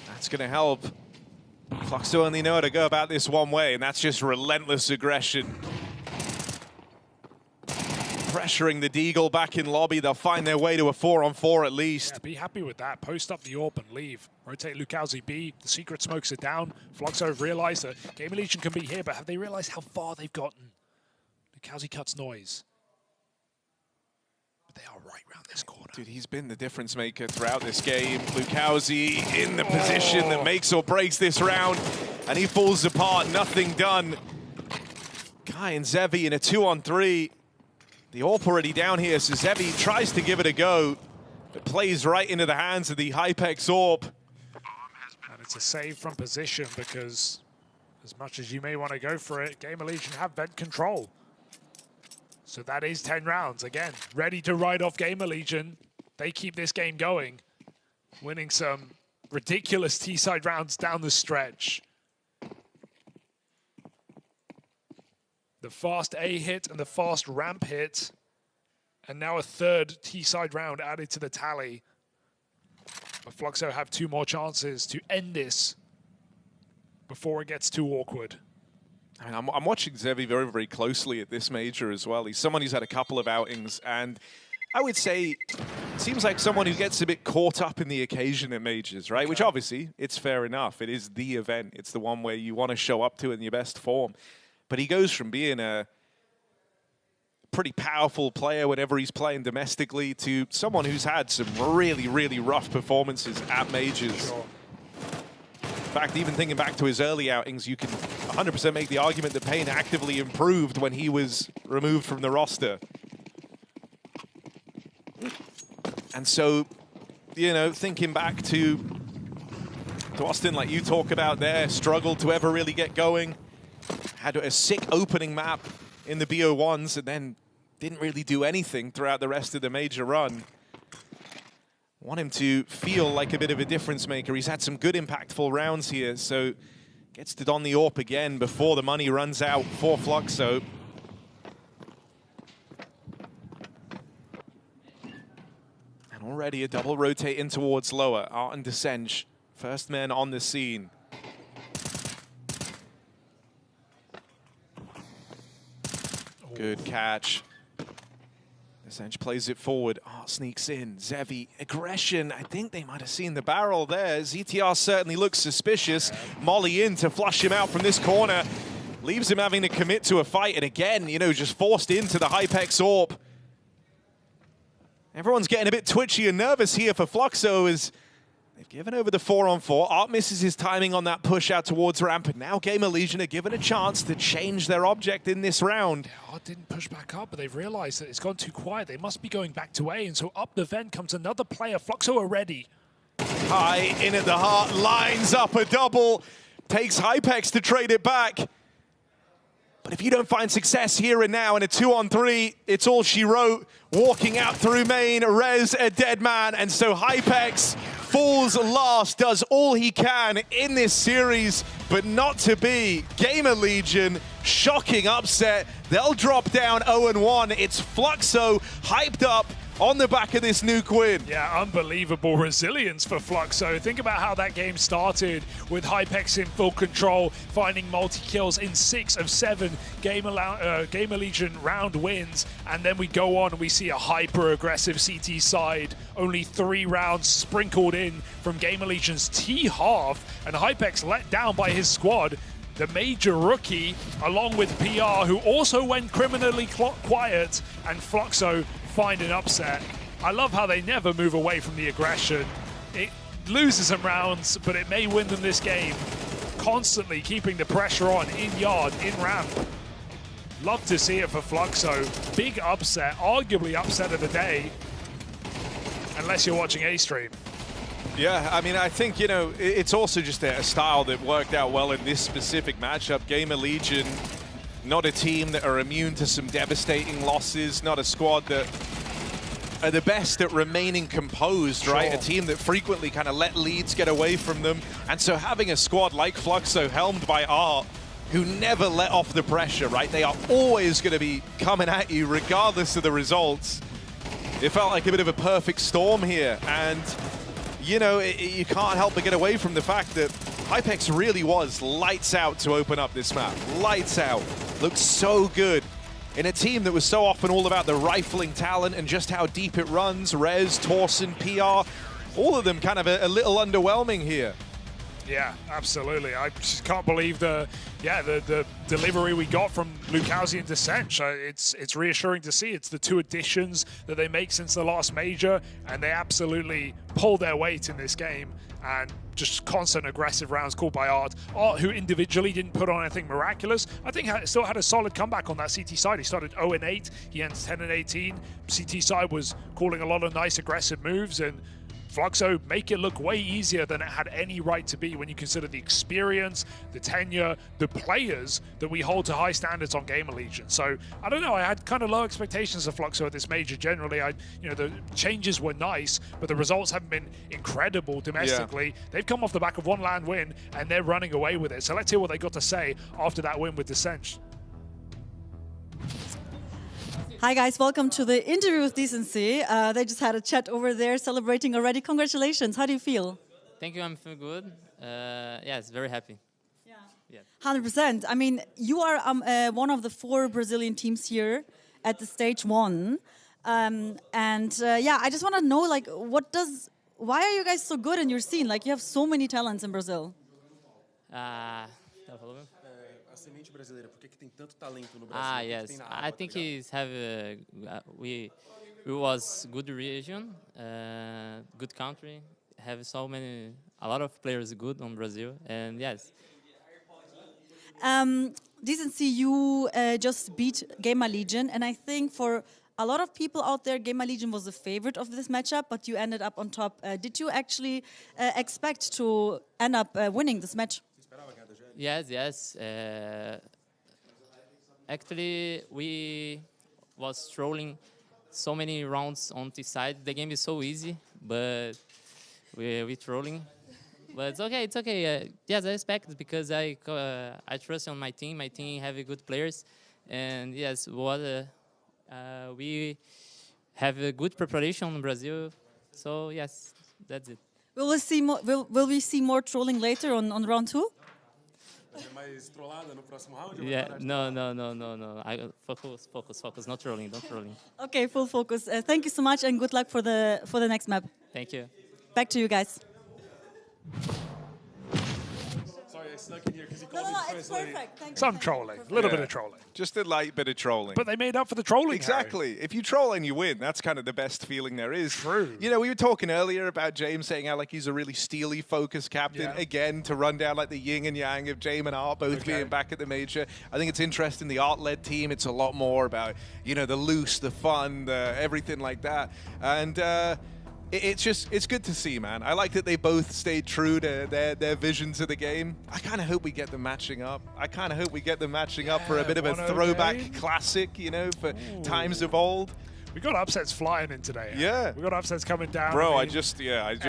That's going to help. Fluxo only know how to go about this one way, and that's just relentless aggression. Pressuring the Deagle back in lobby. They'll find their way to a 4-on-4 at least. Yeah, be happy with that. Post up the AWP and leave. Rotate Lukowski B. The secret smokes are down. Fluxo have realized that Game Legion can be here, but have they realized how far they've gotten? Lukowski cuts noise. But they are right around this corner. Dude, he's been the difference maker throughout this game. Lukowski in the position that makes or breaks this round, and he falls apart. Nothing done. Kai and Zevi in a 2-on-3. The AWP already down here, so Zevi tries to give it a go. It plays right into the hands of the Hypex AWP. And it's a save from position because as much as you may want to go for it, Game Legion have vent control. So that is 10 rounds. Again, ready to ride off Game Legion. They keep this game going, winning some ridiculous T-side rounds down the stretch. The fast A hit and the fast ramp hit. And now a third T-side round added to the tally. But Fluxo have 2 more chances to end this before it gets too awkward. I mean, I'm watching Zevi very, very closely at this major as well. He's someone who's had a couple of outings, and I would say seems like someone who gets a bit caught up in the occasion at majors, right? Okay. Which obviously, it's fair enough. It is the event. It's the one where you want to show up to in your best form. But he goes from being a pretty powerful player whenever he's playing domestically to someone who's had some really, really rough performances at majors. Sure. In fact, even thinking back to his early outings, you can 100% make the argument that Payne actively improved when he was removed from the roster. And so, you know, thinking back to Austin, like you talk about there, struggled to ever really get going. Had a sick opening map in the BO1s and then didn't really do anything throughout the rest of the major run. Want him to feel like a bit of a difference maker. He's had some good impactful rounds here, so gets to don the AWP again before the money runs out for Fluxo. And already a double rotate in towards lower. Art and Descenge, first men on the scene. Good catch. Descenge plays it forward. Art sneaks in. Zevi, aggression. I think they might have seen the barrel there. ZTR certainly looks suspicious. Molly in to flush him out from this corner. Leaves him having to commit to a fight. And again, you know, just forced into the Hypex AWP. Everyone's getting a bit twitchy and nervous here for Fluxo as they've given over the 4-on-4. Art misses his timing on that push out towards ramp, and now Game Legion are given a chance to change their object in this round. Yeah, Art didn't push back up, but they've realized that it's gone too quiet. They must be going back to A, and so up the vent comes another player. Fluxo are ready. High in at the heart, lines up a double, takes Hypex to trade it back. But if you don't find success here and now in a 2-on-3, it's all she wrote. Walking out through main, Rez a dead man, and so Hypex falls last, does all he can in this series, but not to be. Game Legion, shocking upset. They'll drop down 0-1. It's Fluxo hyped up on the back of this nuke win. Yeah, unbelievable resilience for Fluxo. Think about how that game started with Hypex in full control, finding multi-kills in 6 of 7 Game Legion round wins, and then we go on and we see a hyper-aggressive CT side. Only 3 rounds sprinkled in from Game Legion's T-half, and Hypex let down by his squad. The major rookie, along with PR, who also went criminally quiet, and Fluxo find an upset. I love how they never move away from the aggression. It loses some rounds, but it may win them this game. Constantly keeping the pressure on, in yard, in ramp. Love to see it for Fluxo. Big upset, arguably upset of the day. Unless you're watching A-Stream. Yeah, I mean, I think, you know, it's also just a style that worked out well in this specific matchup. Game Legion Not a team that are immune to some devastating losses. Not a squad that are the best at remaining composed, right? A team that frequently kind of let leads get away from them. And so having a squad like Fluxo, helmed by Art, who never let off the pressure, right? They are always going to be coming at you regardless of the results. It felt like a bit of a perfect storm here. And, you know, you can't help but get away from the fact that Hypex really was lights out to open up this map. Lights out. Looked so good. In a team that was so often all about the rifling talent and just how deep it runs. Rez, Torsen, PR, all of them kind of a little underwhelming here. Yeah, absolutely. I just can't believe the delivery we got from Lukowski and Descench. It's reassuring to see. It's the 2 additions that they make since the last major, and they absolutely pull their weight in this game. And just constant aggressive rounds called by Art. Art, who individually didn't put on anything miraculous, I think still had a solid comeback on that CT side. He started 0-8, he ends 10-18. CT side was calling a lot of nice aggressive moves, and Fluxo make it look way easier than it had any right to be when you consider the experience, the tenure, the players that we hold to high standards on Game Allegiance. So I don't know, I had kind of low expectations of Fluxo at this major generally. The changes were nice, but the results haven't been incredible domestically. Yeah. They've come off the back of 1 LAN win and they're running away with it. So let's hear what they got to say after that win with Descench. Hi guys, welcome to the interview with Decency. They just had a chat over there celebrating already. Congratulations, how do you feel? Thank you, I'm feeling good. Yes, very happy. Yeah. 100%. I mean, you are one of the 4 Brazilian teams here at the stage 1. I just want to know, like, why are you guys so good in your scene? Like, you have so many talents in Brazil. Yes. I think he's have we was good region, good country, have a lot of players good on Brazil, and yes. Decency, you just beat Game Legion, and I think for a lot of people out there, Game Legion was the favorite of this matchup, but you ended up on top. Did you actually expect to end up winning this match? Yes. Actually, we was trolling so many rounds on this side. The game is so easy, but we trolling. But it's okay. Yes, I expect because I trust on my team. My team have good players, and yes, we have a good preparation in Brazil. So yes, that's it. Will we see more? Will we see more trolling later on round 2? Yeah, no. Focus. Not trolling, don't trolling. Okay, full focus. Thank you so much, and good luck for the next map. Thank you. Back to you guys. Sorry, I snuck in here because he called me to translate. Some trolling, a little bit of trolling. Just a light bit of trolling. But they made up for the trolling, exactly. Harry. If you troll and you win, that's kind of the best feeling there is. True. You know, we were talking earlier about James saying how like he's a really steely focused captain. Yeah. Again, to run down like the yin and yang of James and Art both being back at the major. I think it's interesting. The Art-led team, it's a lot more about, you know, the loose, the fun, everything like that. And it's good to see, man. I like that they both stayed true to their visions of the game. I kind of hope we get them matching up. For a bit of a throwback classic, you know, for times of old. We got upsets flying in today. Yeah. We got upsets coming down. Bro, I just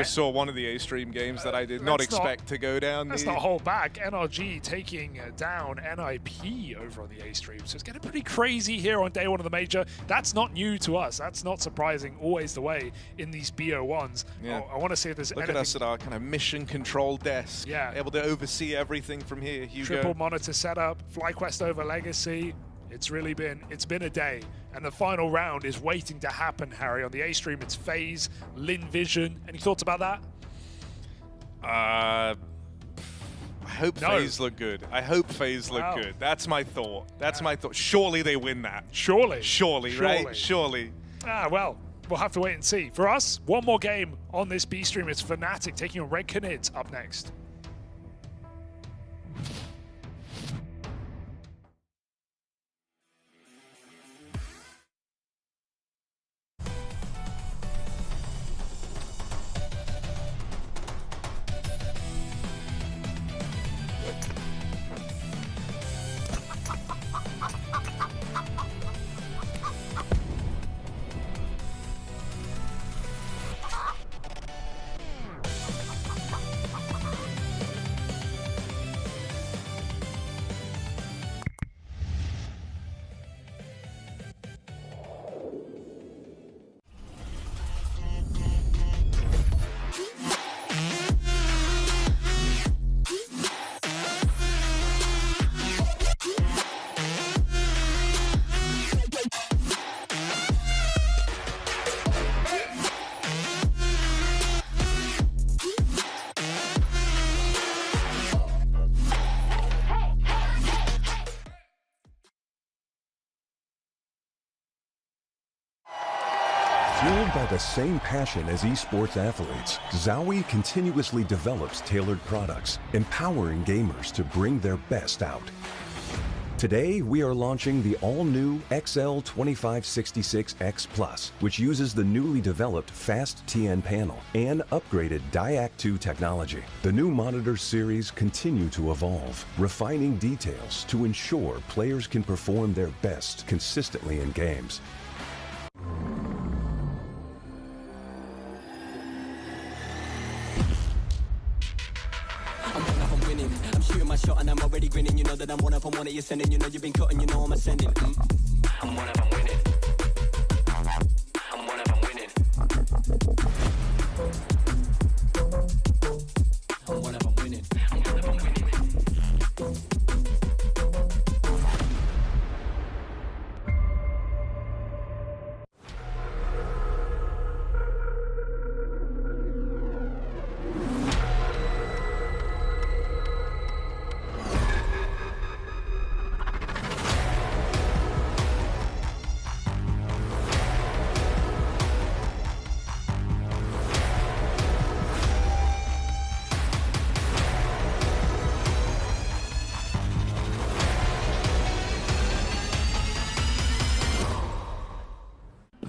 saw one of the A-Stream games that I did not expect to go down. Let's not hold back. NRG taking down NIP over on the A-Stream. So it's getting pretty crazy here on day 1 of the major. That's not new to us. That's not surprising. Always the way in these BO1s. Yeah. I want to see if there's Look at us at our kind of mission control desk. Yeah. Able to oversee everything from here. Hugo. Triple monitor setup. FlyQuest over Legacy. It's been a day, and the final round is waiting to happen, Harry. On the A-Stream, it's FaZe, Lin Vision. Any thoughts about that? I hope FaZe look good. Good. That's my thought. Surely they win that. Surely, right? Surely. Well, we'll have to wait and see. For us, one more game on this B-Stream. It's Fnatic taking on Red Canids up next. Fueled by the same passion as esports athletes, Zowie continuously develops tailored products, empowering gamers to bring their best out. Today, we are launching the all-new XL2566X Plus, which uses the newly developed Fast TN panel and upgraded DIAC2 technology. The new monitor series continue to evolve, refining details to ensure players can perform their best consistently in games. I'm shooting my shot and I'm already grinning. You know that I'm one of them, one that you're sending. You know you've been cutting, you know I'm ascending. I'm one of them winning. I'm one of them winning. I'm one of them winning. I'm one of them winning.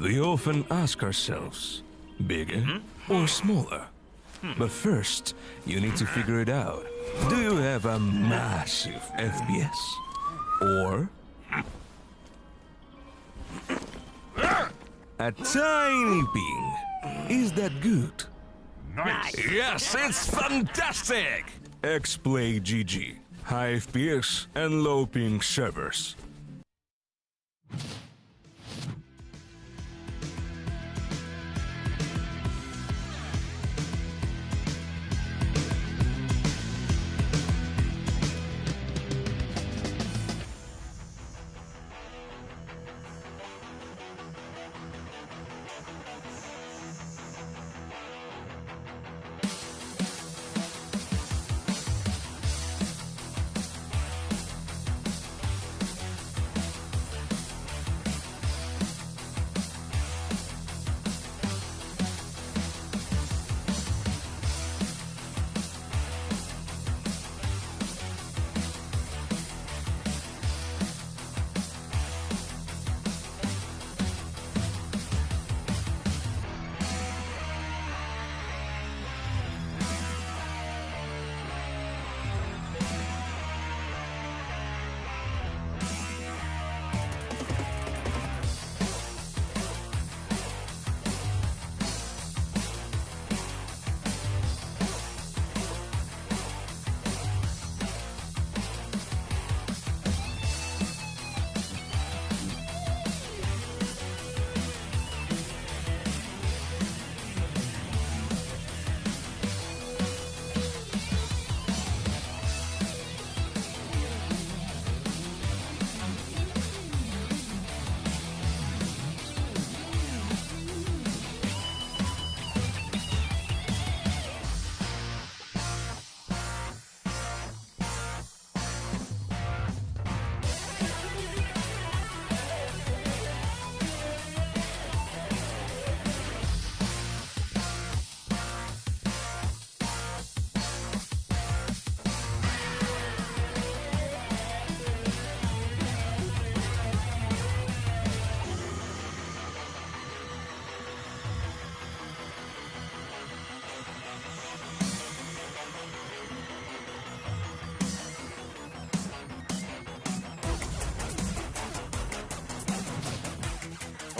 We often ask ourselves, bigger or smaller? But first, you need to figure it out. Do you have a massive FPS? Or a tiny ping? Is that good? Nice. Yes, it's fantastic! XPlay GG. High FPS and low ping servers.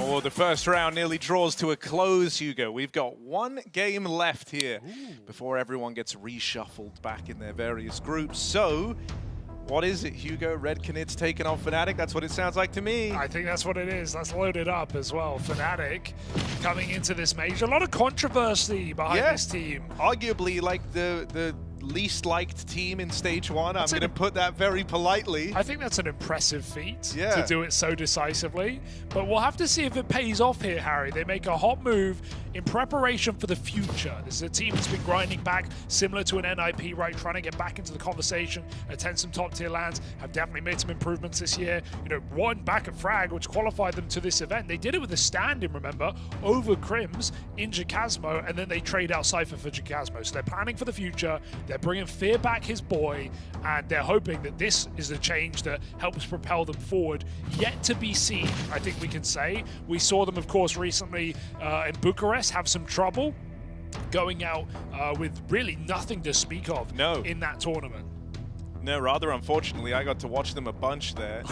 Oh, the first round nearly draws to a close, Hugo. We've got one game left here before everyone gets reshuffled back in their various groups. So, what is it, Hugo? Red Knit's taking on Fnatic? That's what it sounds like to me. I think that's what it is. Let's load it up as well. Fnatic coming into this major. A lot of controversy behind this team. Arguably, like the least liked team in stage one. I'm going to put that very politely. I think that's an impressive feat to do it so decisively. But we'll have to see if it pays off here, Harry. They make a hot move in preparation for the future. This is a team that's been grinding back, similar to an NIP, right? Trying to get back into the conversation, attend some top tier lands, have definitely made some improvements this year. You know, won back at Frag, which qualified them to this event. They did it with a stand-in, remember, over Crims in xKacpersky, and then they trade out Cypher for xKacpersky. So they're planning for the future, they're bringing Fear back, his boy, and they're hoping that this is the change that helps propel them forward. Yet to be seen, I think we can say. We saw them, of course, recently in Bucharest have some trouble going out with really nothing to speak of in that tournament. No, rather unfortunately, I got to watch them a bunch there.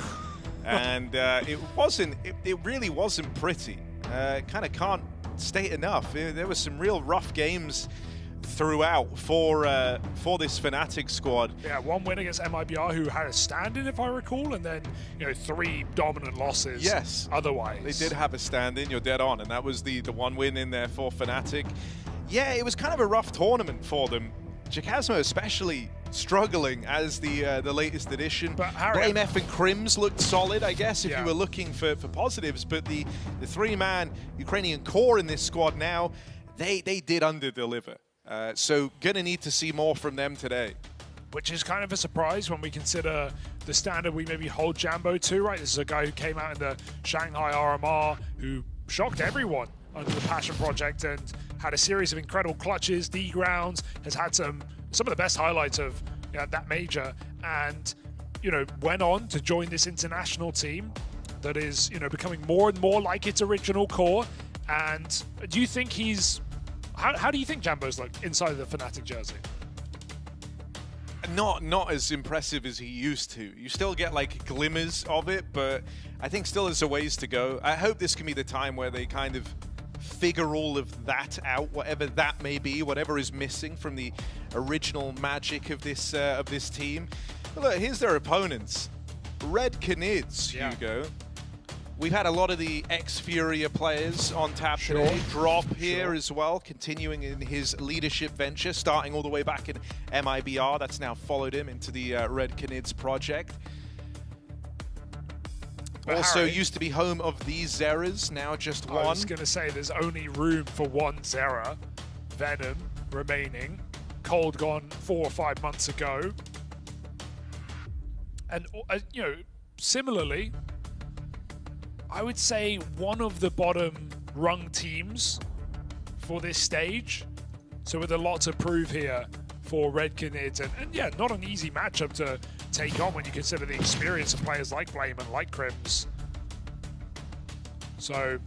And it really wasn't pretty. Kind of can't state enough. There was some real rough games throughout for this Fnatic squad. Yeah, one win against MIBR, who had a stand-in, if I recall, and then 3 dominant losses. Yes, otherwise they did have a stand-in. You're dead on, and that was the one win in there for Fnatic. Yeah, it was kind of a rough tournament for them. xKacpersky especially struggling as the latest addition. But Harry, Blame F and Crims looked solid, I guess, if you were looking for positives. But the 3-man Ukrainian core in this squad now, they did under-deliver. So gonna need to see more from them today. Which is kind of a surprise when we consider the standard we maybe hold Jambo to, right? This is a guy who came out in the Shanghai RMR who shocked everyone under the Passion Project and had a series of incredible clutches, D-grounds, has had some of the best highlights of that major, and went on to join this international team that is becoming more and more like its original core. And do you think he's how do you think Jambo's look inside of the Fnatic jersey? Not as impressive as he used to. You still get like glimmers of it, but I think still there's a ways to go. I hope this can be the time where they kind of figure all of that out, whatever that may be, whatever is missing from the original magic of this team. But look, here's their opponents. Red Canids, Hugo. We've had a lot of the ex-Furia players on tap today. Drop here as well, continuing in his leadership venture, starting all the way back in MIBR. That's now followed him into the Red Canids project. But also Harry, used to be home of these Zeras, now just one. I was going to say there's only room for one Zera. Venom remaining. Cold gone 4 or 5 months ago. And, similarly, I would say one of the bottom rung teams for this stage. So with a lot to prove here for Red Canids. And yeah, not an easy matchup to take on when you consider the experience of players like Blame and like Crims. So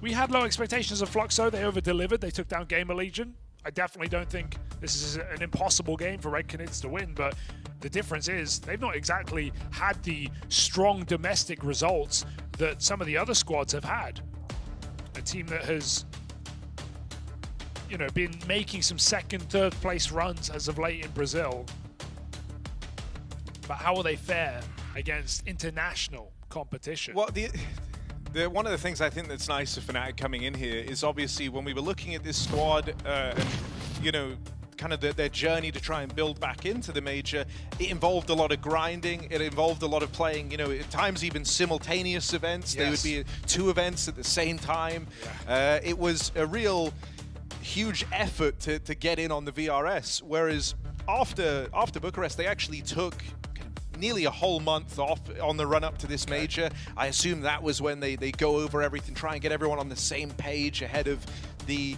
we had low expectations of Fluxo. They over-delivered. They took down Gamer Legion. I definitely don't think this is an impossible game for Red Canids to win, but the difference is they've not exactly had the strong domestic results that some of the other squads have had. A team that has, been making some second, third place runs as of late in Brazil. But how will they fare against international competition? Well, one of the things I think that's nice of Fnatic coming in here is obviously when we were looking at this squad and, kind of their journey to try and build back into the major, it involved a lot of grinding. It involved a lot of playing, at times even simultaneous events. Yes. They would be 2 events at the same time. Yeah. It was a real huge effort to get in on the VRS, whereas after Bucharest, they actually took nearly a whole month off on the run up to this major. I assume that was when they go over everything, try and get everyone on the same page ahead of the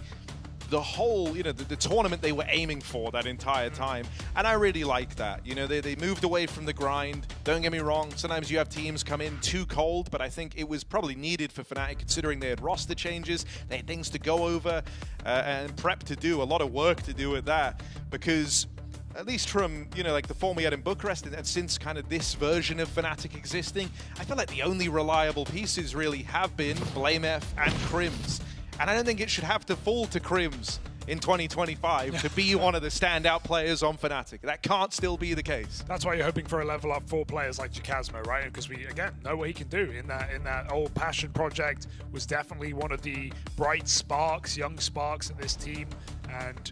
whole, the tournament they were aiming for that entire time. And I really like that. They moved away from the grind. Don't get me wrong, sometimes you have teams come in too cold, but I think it was probably needed for Fnatic considering they had roster changes, they had things to go over and prep to do, a lot of work to do at that, because at least from, like the form we had in Bucharest and since kind of this version of Fnatic existing, I feel like the only reliable pieces really have been Blame F and Crims. And I don't think it should have to fall to Crims in 2025 to be one of the standout players on Fnatic. That can't still be the case. That's why you're hoping for a level up for players like xKacpersky, right? Because we, again, know what he can do in that old Passion project. Was definitely one of the bright sparks, young sparks in this team. And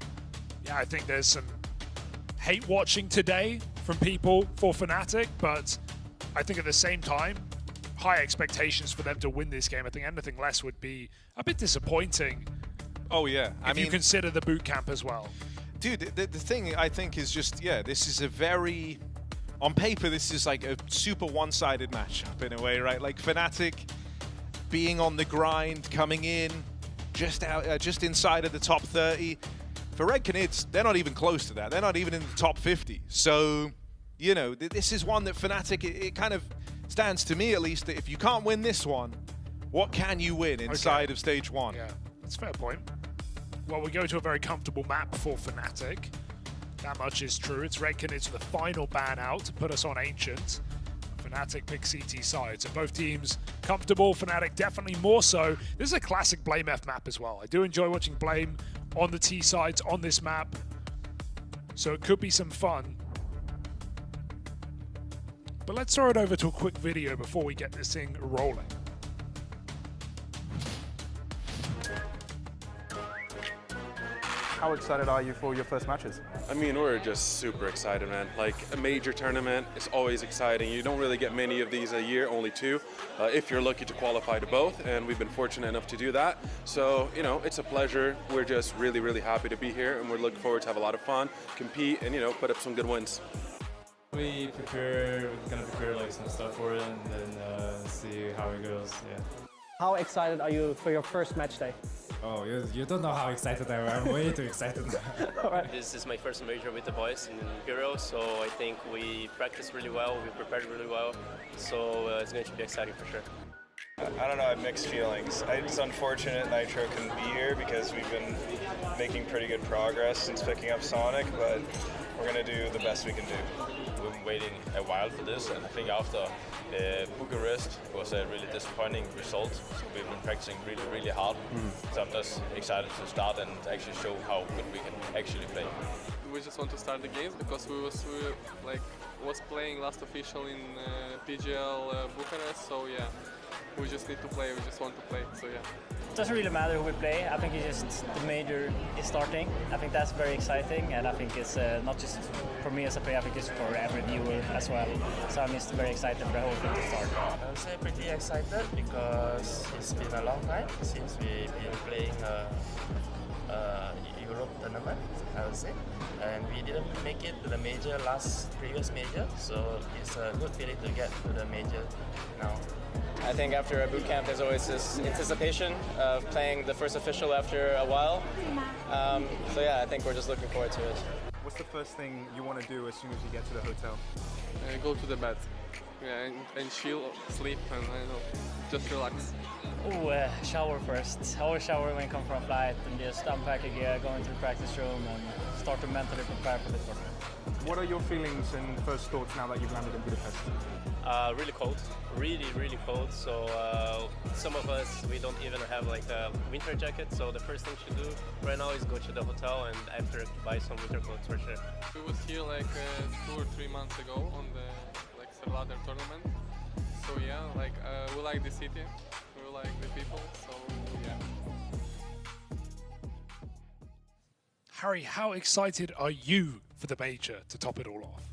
yeah, I think there's some hate watching today from people for Fnatic, but I think at the same time, high expectations for them to win this game. I think anything less would be a bit disappointing. Oh, yeah. If you consider the boot camp as well. Dude, the thing I think is just, yeah, this is a very, on paper, this is like a super one-sided matchup in a way, right? Like Fnatic being on the grind, coming in, just inside of the top 30. For Red Canids, they're not even close to that. They're not even in the top 50. So, you know, this is one that Fnatic, it kind of stands to me at least, that if you can't win this one, what can you win inside of stage 1? Yeah, that's a fair point. Well, we go to a very comfortable map for Fnatic. That much is true. It's Red Canids with the final ban out to put us on Ancient. Fnatic pick CT side. So both teams comfortable. Fnatic definitely more so. This is a classic Blame F map as well. I do enjoy watching Blame on the T sides on this map. So it could be some fun. But let's throw it over to a quick video before we get this thing rolling. How excited are you for your first matches? I mean, we're just super excited, man. Like, a major tournament is always exciting. You don't really get many of these a year, only 2, if you're lucky to qualify to both, and we've been fortunate enough to do that. So, you know, it's a pleasure. We're just really, really happy to be here, and we're looking forward to have a lot of fun, compete, and, you know, put up some good wins. We're gonna prepare like some stuff for it, and then see how it goes, yeah. How excited are you for your first match day? Oh, you don't know how excited I am. I'm way too excited. Right. This is my first major with the boys in Imperial, so I think we practiced really well, we prepared really well, so it's going to be exciting for sure. I don't know, I have mixed feelings. It's unfortunate Nitro couldn't be here because we've been making pretty good progress since picking up Sonic, but we're going to do the best we can do. We've been waiting a while for this, and I think after Bucharest was a really disappointing result. So we've been practicing really, really hard. So I'm just excited to start and actually show how good we can actually play. We just want to start the games because we was playing last official in PGL Bucharest. So yeah, we just need to play. We just want to play. So yeah. It doesn't really matter who we play. I think it's just the major is starting. I think that's very exciting, and I think it's not just for me as a player, I think it's for every viewer as well. So I'm just very excited for the whole thing to start. I would say pretty excited because it's been a long time since we've been playing Europe tournament, I would say. And we didn't make it to the major previous major, so it's a good feeling to get to the major now. I think after a boot camp, there's always this anticipation of playing the first official after a while. So yeah, I think we're just looking forward to it. What's the first thing you want to do as soon as you get to the hotel? Go to the bed, yeah, and chill, sleep, and I don't know, just relax. Oh, shower first. Always shower when you come from a flight and just unpack a gear, go into the practice room and start to mentally prepare for the tournament. What are your feelings and first thoughts now that you've landed in Budapest? Really cold, really cold. So some of us, we don't even have like a winter jacket. So the first thing to do right now is go to the hotel and after buy some winter clothes for sure. We was here like 2 or 3 months ago on the StarLadder tournament. So yeah, we like the city, we like the people. So yeah. Harry, how excited are you for the major to top it all off?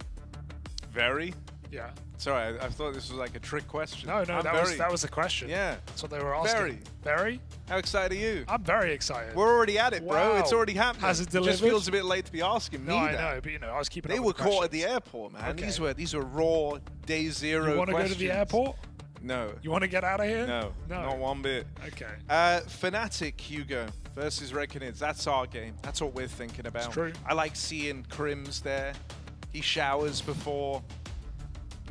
Very. Yeah. Sorry, I thought this was like a trick question. No, that was the question. Yeah. That's what they were asking. Very. How excited are you? I'm very excited. We're already at it, bro. Wow. It's already happening. Has it delivered? Just feels a bit late to be asking me No, I that. know, but you know, I was keeping They up were with the caught at questions. the airport, man. Okay. These were raw day zero You want to go to questions. the airport? No. You want to get out of here? No, not one bit. Okay. Fnatic, Hugo, versus Red Canids. That's our game. That's what we're thinking about. It's true. I like seeing Crims there. He showers before,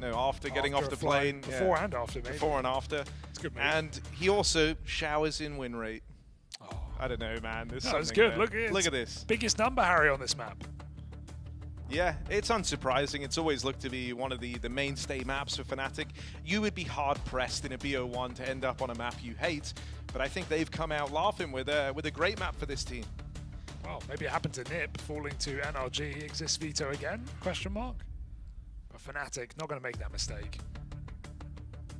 after getting off the plane. Before and after, maybe. Before and after. It's a good move. And he also showers in win rate. Oh. I don't know, man. There's That was something good. there. Look at this. Biggest number, Harry, on this map. Yeah, it's unsurprising. It's always looked to be one of the mainstay maps for Fnatic. You would be hard-pressed in a BO1 to end up on a map you hate, but I think they've come out laughing with a great map for this team. Well, maybe it happened to Nip, falling to NRG. Exists veto again? Question mark. But Fnatic, not going to make that mistake.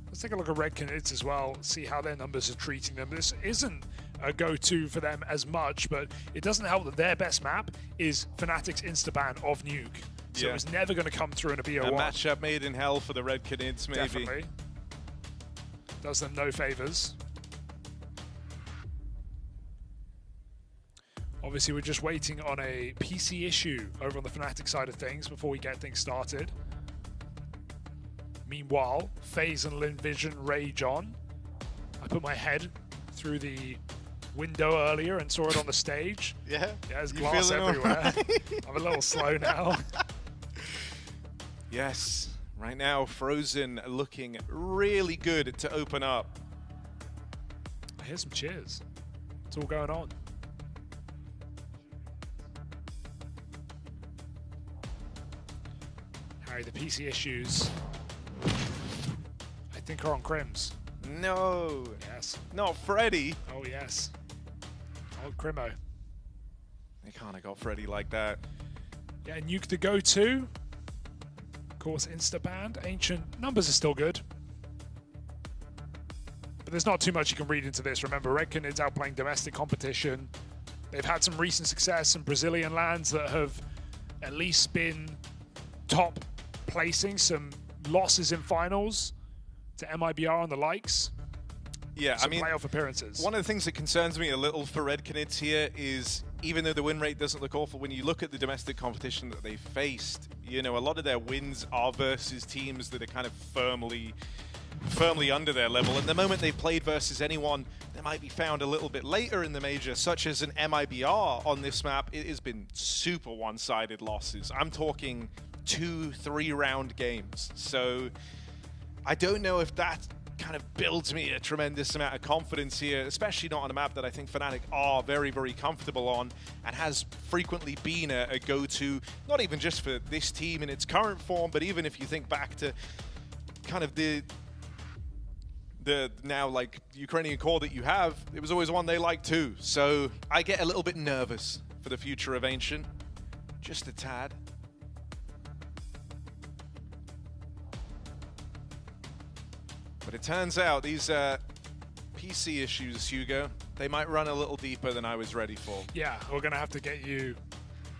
Let's take a look at Red Canids as well, see how their numbers are treating them. This isn't a go-to for them as much, but it doesn't help that their best map is Fnatic's Instaban of Nuke. So it was never going to come through in a BO1. A matchup made in hell for the Red Canids, maybe. Definitely. Does them no favors. Obviously, we're just waiting on a PC issue over on the Fnatic side of things before we get things started. Meanwhile, FaZe and LinVision rage on. I put my head through the window earlier and saw it on the stage. Yeah? Yeah, there's You glass feeling all everywhere. right? I'm a little slow now. Yes, right now Frozen looking really good to open up. I hear some cheers. What's all going on? Harry, the PC issues, I think, are on Crims. No. Yes. Not Freddy. Oh, yes. Oh, Crimo. They can't have got Freddy like that. Yeah, Nuke the go-to. Of course, insta-banned. Ancient numbers are still good. But there's not too much you can read into this. Remember, Red Canid's outplaying domestic competition. They've had some recent success in Brazilian lands that have at least been top placing, some losses in finals to MIBR and the likes. Yeah, some I mean, playoff appearances. One of the things that concerns me a little for Red Canids here is, even though the win rate doesn't look awful, when you look at the domestic competition that they faced, you know, a lot of their wins are versus teams that are kind of firmly under their level. And the moment they played versus anyone that might be found a little bit later in the major, such as an MIBR on this map, it has been super one-sided losses. I'm talking 2-3 round games. So I don't know if that kind of builds me a tremendous amount of confidence here, especially not on a map that I think Fnatic are very, very comfortable on and has frequently been a go-to, not even just for this team in its current form, but even if you think back to kind of the now like Ukrainian core that you have, it was always one they liked too. So I get a little bit nervous for the future of Ancient, just a tad. But it turns out these PC issues, Hugo, they might run a little deeper than I was ready for. Yeah, we're going to have to get you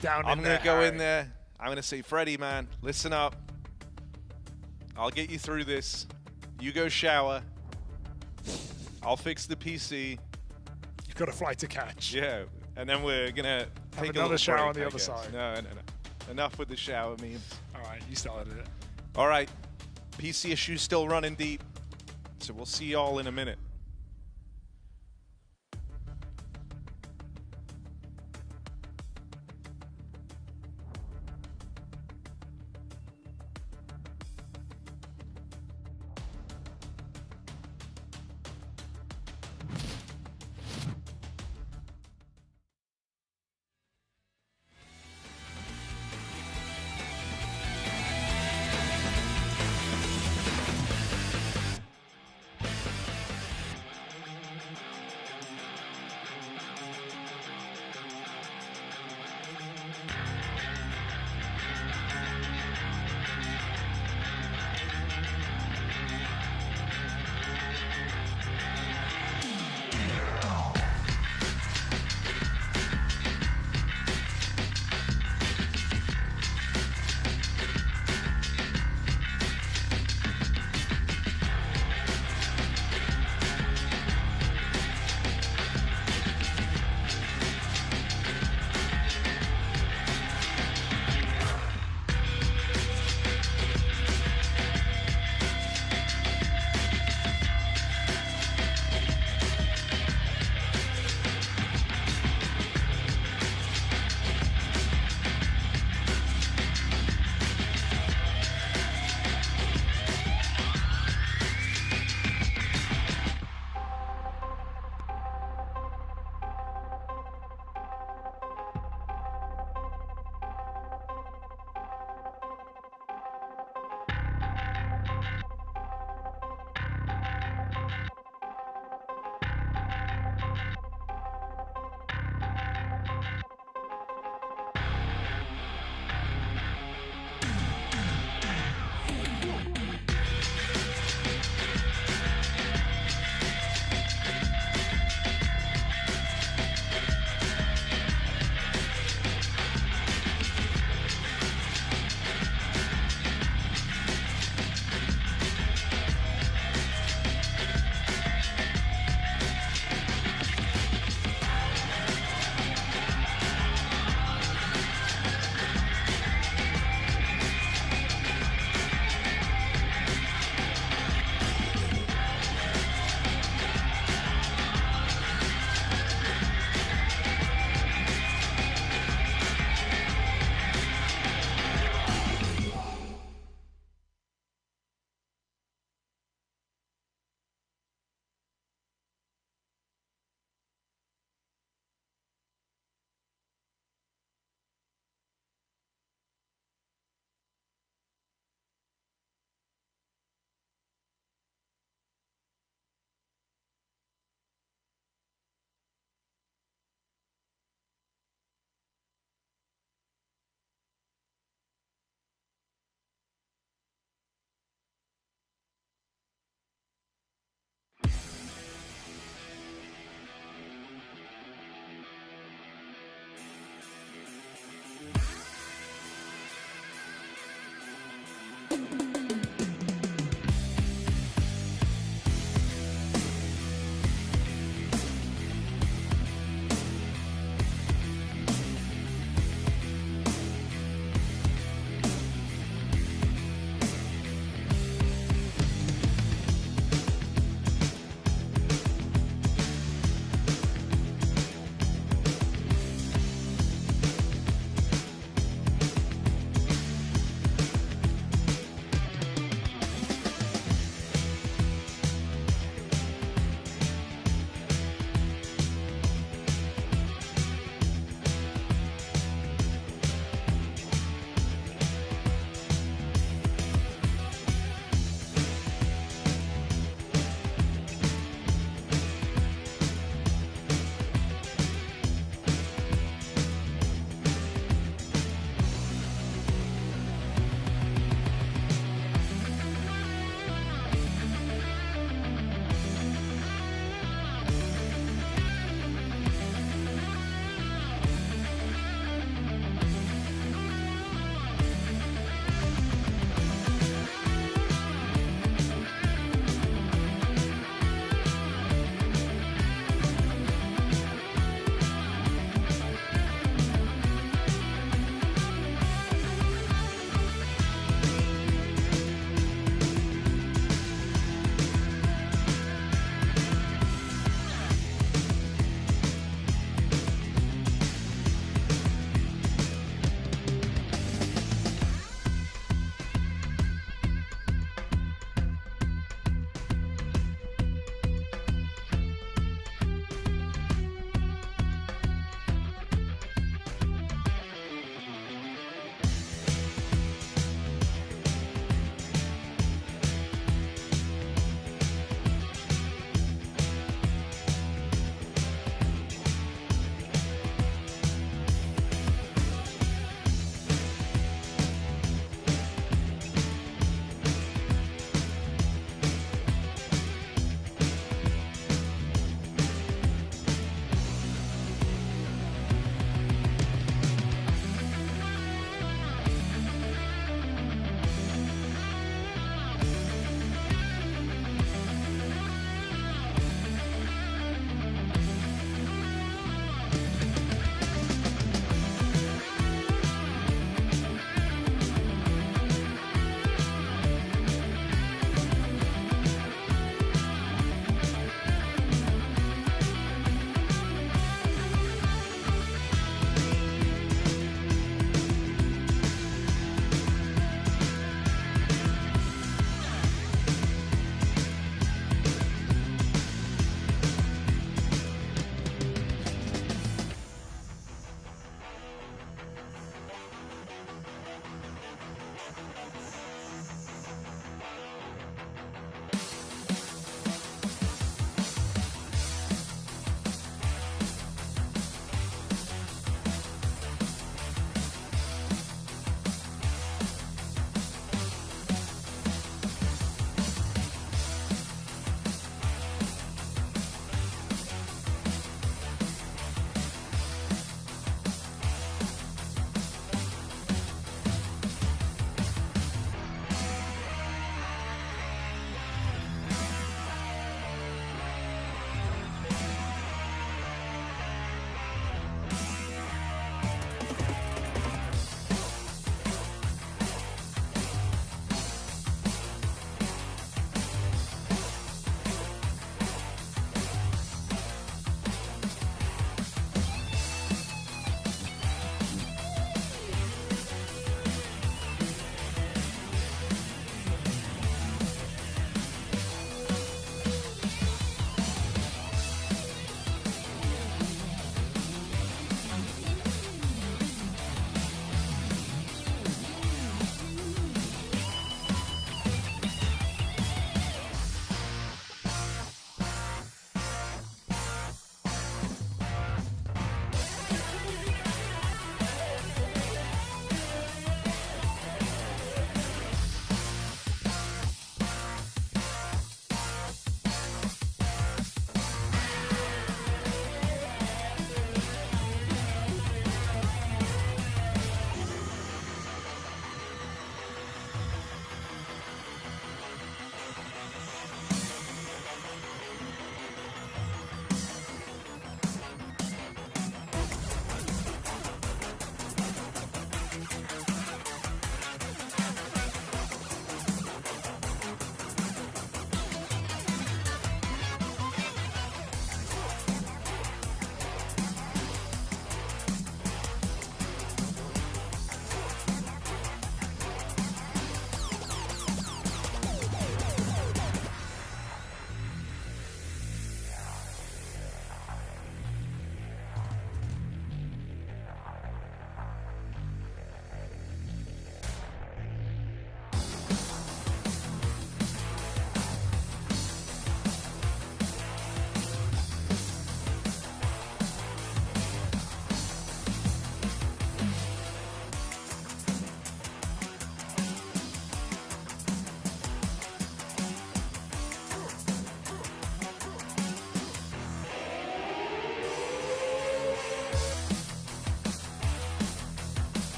down I'm in going there, to go Harry. in there. I'm going to say, Freddie, man, listen up. I'll get you through this. You go shower. I'll fix the PC. You've got a flight to catch. Yeah, and then we're going to take another a shower break, on the I other guess. side. No. Enough with the shower memes. All right, you started it. All right, PC issues still running deep. So we'll see y'all in a minute.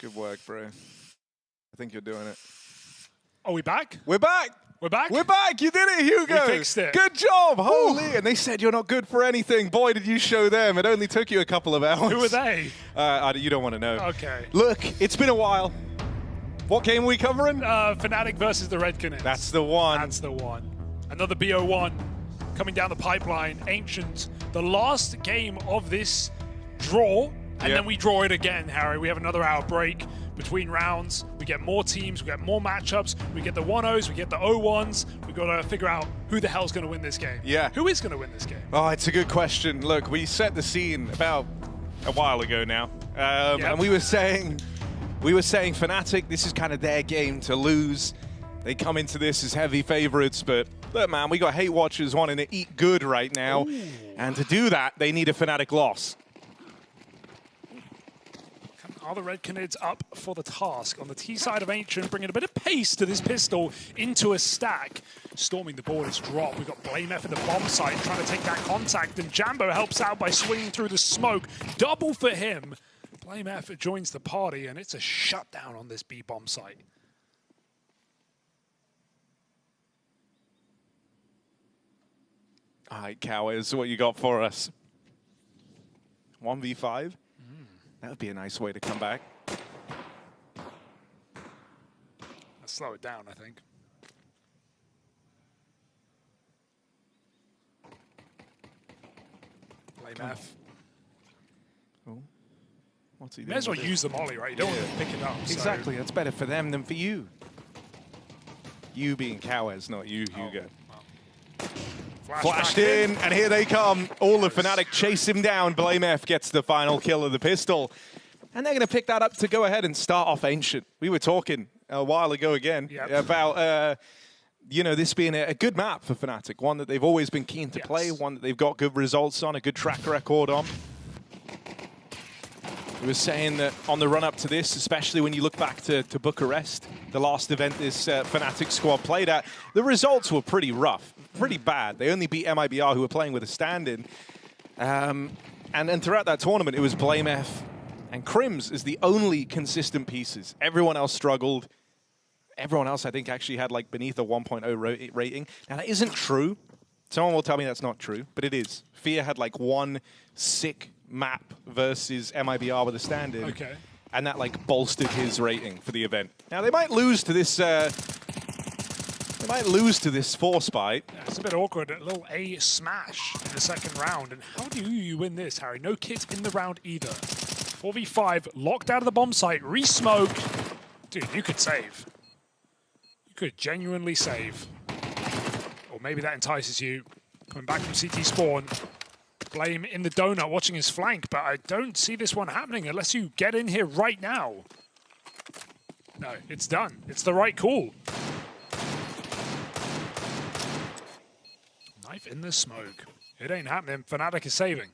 Good work, bro. I think you're doing it. Are we back? We're back. We're back? We're back. You did it, Hugo. We fixed it. Good job. Holy. And they said you're not good for anything. Boy, did you show them. It only took you a couple of hours. Who were they? You don't want to know. Okay. Look, it's been a while. What game are we covering? Fnatic versus the Red Canids. That's the one. That's the one. Another BO1 coming down the pipeline. Ancient, the last game of this draw, and then we draw it again, Harry. We have another hour break between rounds. We get more teams, we get more matchups, we get the 1-0s, we get the 0-1s. We've got to figure out who the hell's going to win this game. Yeah. Who is going to win this game? Oh, it's a good question. Look, we set the scene about a while ago now, and we were saying Fnatic, this is kind of their game to lose. They come into this as heavy favorites, but look, man, we got hate watchers wanting to eat good right now, and to do that, they need a Fnatic loss. Are the Red Canids up for the task? On the T side of Ancient, bringing a bit of pace to this pistol into a stack. Storming the board is dropped. We've got BlameF at the bomb site trying to take that contact, and Jambo helps out by swinging through the smoke. Double for him. BlameF joins the party, and it's a shutdown on this B bomb site. All right, Cowards, what you got for us? 1v5? That would be a nice way to come back. Let's slow it down, I think. BlameF. Oh. What's he doing? May as well use the molly, right? You don't want to pick it up. Exactly, that's better for them than for you. You being Cowards, not you, Hugo. Flashed in, and here they come. All of Fnatic chase him down. BlameF gets the final kill of the pistol. And they're going to pick that up to go ahead and start off Ancient. We were talking a while ago again about, this being a good map for Fnatic, one that they've always been keen to play, one that they've got good results on, a good track record on. We were saying that on the run-up to this, especially when you look back to Bucharest, the last event this Fnatic squad played at, the results were pretty rough, pretty bad. They only beat MIBR, who were playing with a stand-in. And throughout that tournament, it was BlameF and Crims as the only consistent pieces. Everyone else struggled. Everyone else, I think, actually had like beneath a 1.0 rating. Now, that isn't true. Someone will tell me that's not true, but it is. Fear had like one sick map versus MIBR with a stand-in. Okay. And that like bolstered his rating for the event. Now they might lose to this force bite. Yeah, it's a bit awkward. A little A smash in the second round. And how do you win this, Harry? No kit in the round either. 4v5, locked out of the bomb site, re-smoked. Dude, you could save. You could genuinely save. Or maybe that entices you. Coming back from CT spawn. Blame in the donut watching his flank, but I don't see this one happening unless you get in here right now. No, it's done. It's the right call. Knife in the smoke. It ain't happening. Fnatic is saving.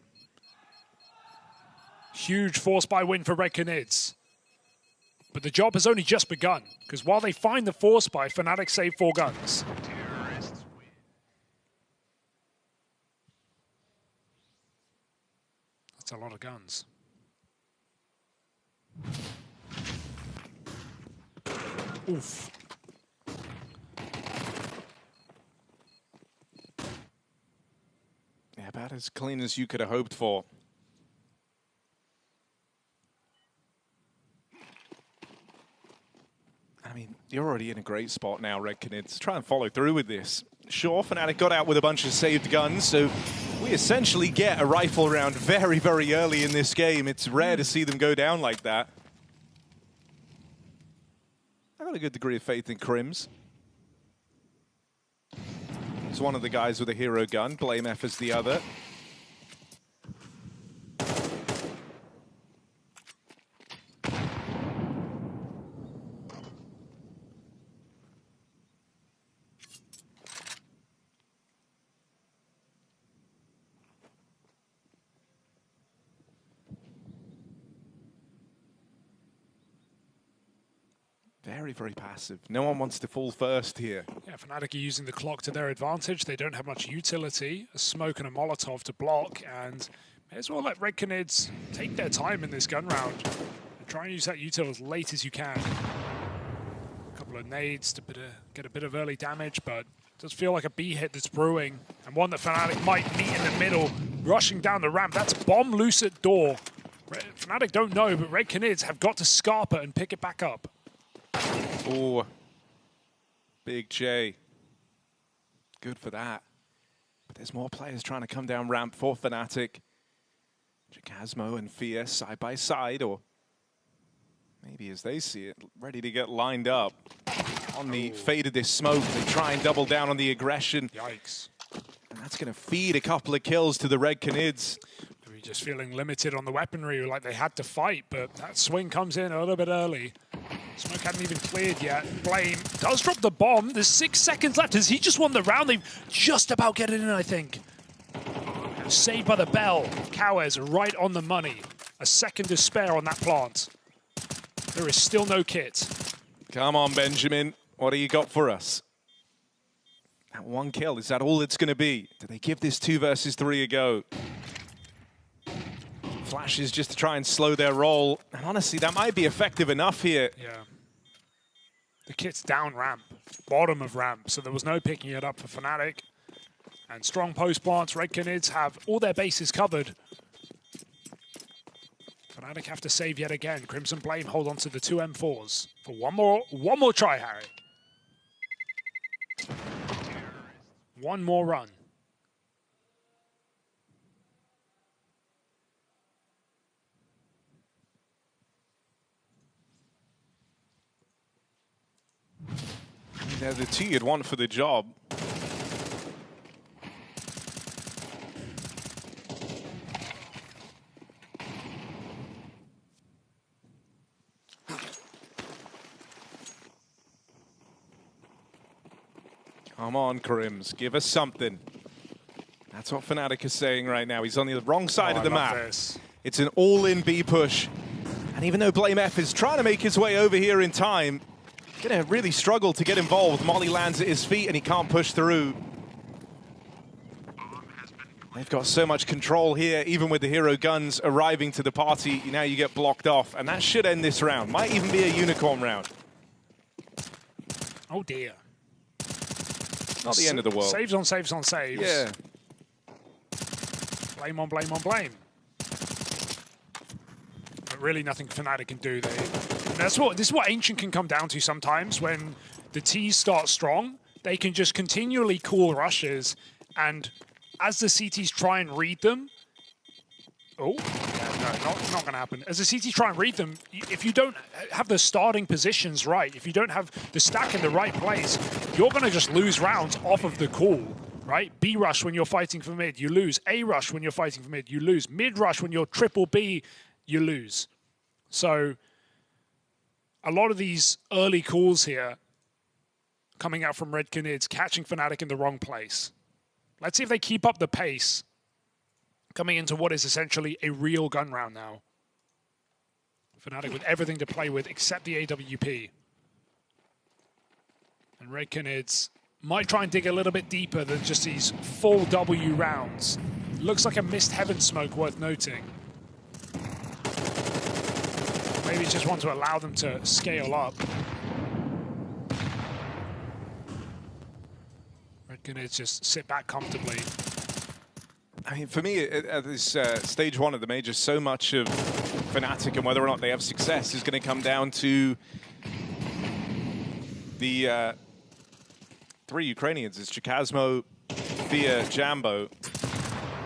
Huge force buy win for Red Canids. But the job has only just begun, because while they find the force buy, Fnatic save 4 guns. That's a lot of guns. Oof. Yeah, about as clean as you could have hoped for. I mean, you're already in a great spot now, Red Canids. Try and follow through with this. Sure, Fnatic got out with a bunch of saved guns, so we essentially get a rifle round very, very early in this game. It's rare to see them go down like that. I've got a good degree of faith in Crims. He's one of the guys with a hero gun. BlameF is the other. Very, very passive. No one wants to fall first here. Yeah, Fnatic are using the clock to their advantage. They don't have much utility. A smoke and a Molotov to block, and may as well let Red Canids take their time in this gun round. Try and use that util as late as you can. A couple of nades to get a bit of early damage, but it does feel like a B hit that's brewing, and one that Fnatic might meet in the middle, rushing down the ramp. That's bomb loose at door. Fnatic don't know, but Red Canids have got to scarp it and pick it back up. Oh, Big J. Good for that. But there's more players trying to come down ramp for Fnatic. xKacpersky and Fia side by side, or maybe as they see it, ready to get lined up. On the fade of this smoke, they try and double down on the aggression. Yikes. And that's going to feed a couple of kills to the Red Canids. They're just feeling limited on the weaponry, like they had to fight, but that swing comes in a little bit early. Smoke hadn't even cleared yet. Blame does drop the bomb. There's 6 seconds left. Has he just won the round? They've just about get it in, I think. Saved by the bell. Cowes right on the money. A second to spare on that plant. There is still no kit. Come on, Benjamin. What do you got for us? That one kill, is that all it's going to be? Do they give this 2 versus 3 a go? Flashes just to try and slow their roll. And honestly, that might be effective enough here. Yeah. The kit's down ramp, bottom of ramp, so there was no picking it up for Fnatic. And strong post plants, Red Canids have all their bases covered. Fnatic have to save yet again. Crimson Blame hold on to the 2 M4s for one more try, Harry. One more run. They're the 2 you'd want for the job. Come on, Crims, give us something. That's what Fnatic is saying right now. He's on the wrong side of the map. This. It's an all-in B push. And even though Blame F is trying to make his way over here in time, gonna really struggle to get involved. Molly lands at his feet and he can't push through. They've got so much control here, even with the hero guns arriving to the party. Now you get blocked off, and that should end this round. Might even be a unicorn round. Oh dear. Not the end of the world. Saves on saves on saves. Yeah. Blame on blame on blame. But really nothing Fnatic can do. This is what Ancient can come down to sometimes. When the T's start strong, they can just continually call rushes, and as the CTs try and read them, oh, yeah, no, not going to happen. As the CTs try and read them, if you don't have the starting positions right, if you don't have the stack in the right place, you're going to just lose rounds off of the call, right? B rush when you're fighting for mid, you lose. A rush when you're fighting for mid, you lose. Mid rush when you're triple B, you lose. So a lot of these early calls here coming out from Red Canids, catching Fnatic in the wrong place. Let's see if they keep up the pace coming into what is essentially a real gun round now. Fnatic with everything to play with except the AWP. And Red Canids might try and dig a little bit deeper than just these full W rounds. Looks like a missed heaven smoke worth noting. Maybe just want to allow them to scale up. Red Canids just sit back comfortably. I mean, for me, at this stage 1 of the major, so much of Fnatic and whether or not they have success is going to come down to the 3 Ukrainians. It's xKacpersky, Fia, Jambo.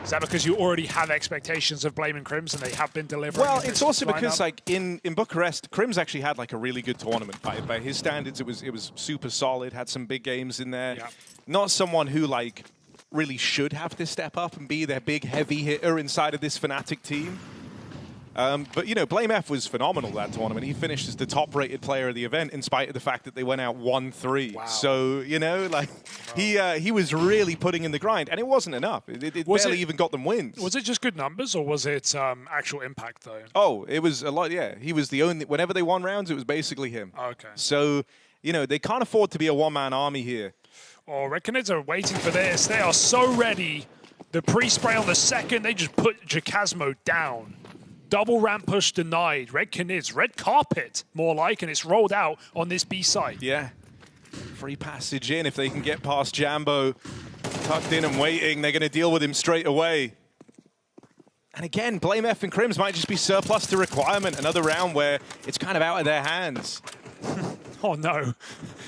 Is that because you already have expectations of Blame and Crims and they have been delivering? Well, it's also because like in Bucharest, Crims actually had like a really good tournament. By his standards, it was super solid, had some big games in there. Yeah. Not someone who like really should have to step up and be their big heavy hitter inside of this Fnatic team. But, you know, Blame F was phenomenal that tournament. He finished as the top-rated player of the event in spite of the fact that they went out 1-3. Wow. So, you know, like, he was really putting in the grind, and it wasn't enough. It barely even got them wins. Was it just good numbers, or was it actual impact, though? Oh, it was a lot, yeah. He was the only... Whenever they won rounds, it was basically him. Okay. So, you know, they can't afford to be a one-man army here. Oh, Red Canids are waiting for this. They are so ready. The pre-spray on the second, they just put xKacpersky down. double ramp push denied. Red Knids, red carpet, more like, and it's rolled out on this B side. Yeah. Free passage in if they can get past Jambo. Tucked in and waiting. They're going to deal with him straight away. And again, Blame F and Crims might just be surplus to requirement. Another round where it's kind of out of their hands. Oh no,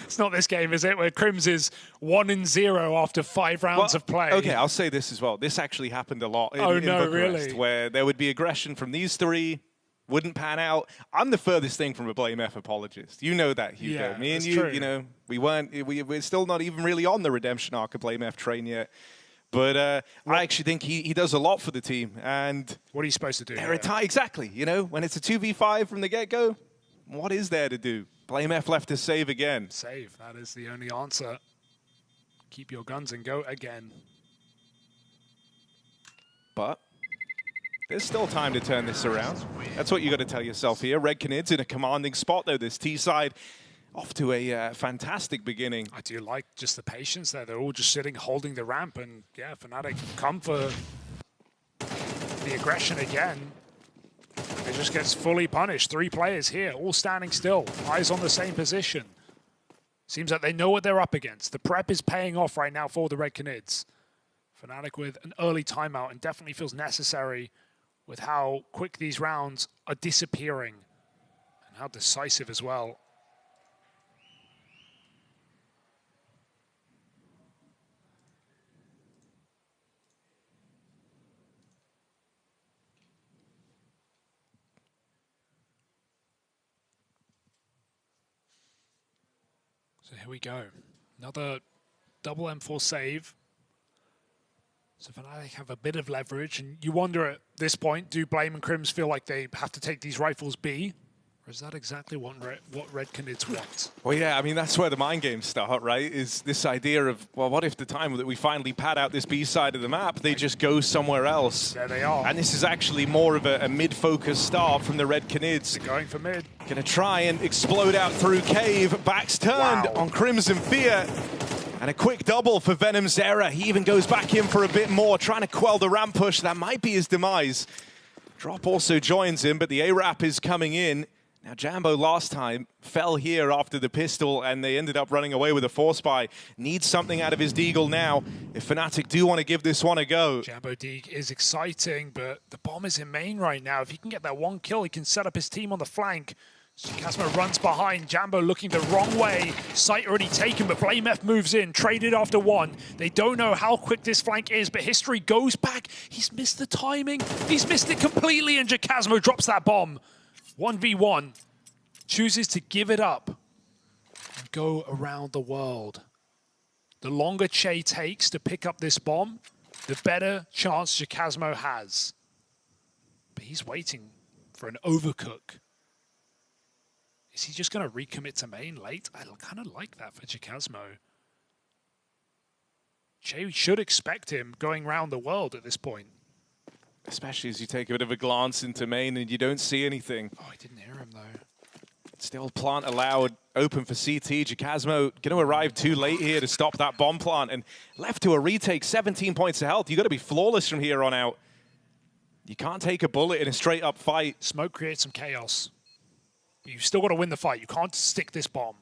it's not this game, is it? Where Crims is 1-0 after 5 rounds of play. Okay, I'll say this as well. This actually happened a lot in Bucharest, really? Where there would be aggression from these three, wouldn't pan out. I'm the furthest thing from a Blame F apologist. You know that, Hugo. Yeah, Me and that's you, true. you know, we're still not even really on the redemption arc of Blame F train yet. But I actually think he does a lot for the team. And what are you supposed to do? Exactly. You know, when it's a 2v5 from the get-go, what is there to do? Blame F left to save again. Save, that is the only answer. Keep your guns and go again. But there's still time to turn this around. That's what you got to tell yourself here. Red Knids in a commanding spot, though. This T side off to a fantastic beginning. I do like just the patience there. They're all just sitting, holding the ramp, and yeah, Fnatic come for the aggression again. It just gets fully punished. 3 players here, all standing still, eyes on the same position. Seems like they know what they're up against. The prep is paying off right now for the Red Knids. Fnatic with an early timeout, and definitely feels necessary with how quick these rounds are disappearing and how decisive as well. So here we go. Another double M4 save. So Fnatic have a bit of leverage, and you wonder at this point, do Blame and Crims feel like they have to take these rifles B? Or is that exactly what Red Knids want? Well, yeah, I mean, that's where the mind games start, right? Is this idea of, well, what if the time that we finally pad out this B side of the map, they just go somewhere else? There they are. And this is actually more of a mid-focus start from the Red Knids. They're going for mid. Gonna try and explode out through Cave. Backs turned on Crimson Fear. And a quick double for Venom Zera. He even goes back in for a bit more, trying to quell the ramp push. That might be his demise. Drop also joins him, but the A-Rap is coming in. Now, Jambo last time fell here after the pistol, and they ended up running away with a force buy. Needs something out of his Deagle now if Fnatic do want to give this one a go. Jambo Deagle is exciting, but the bomb is in main right now. If he can get that 1 kill, he can set up his team on the flank. xKacpersky runs behind. Jambo looking the wrong way. Site already taken, but Blame F moves in. Traded after 1. They don't know how quick this flank is, but history goes back. He's missed the timing. He's missed it completely, and xKacpersky drops that bomb. 1v1, chooses to give it up and go around the world. The longer Che takes to pick up this bomb, the better chance xKacpersky has. But he's waiting for an overcook. Is he just going to recommit to main late? I kind of like that for xKacpersky. Che should expect him going around the world at this point. Especially as you take a bit of a glance into main and you don't see anything. Oh, I didn't hear him though. Still plant allowed, open for CT. xKacpersky going to arrive too late here to stop that bomb plant, and left to a retake, 17 points of health. You've got to be flawless from here on out. You can't take a bullet in a straight up fight. Smoke creates some chaos. But you've still got to win the fight. You can't stick this bomb.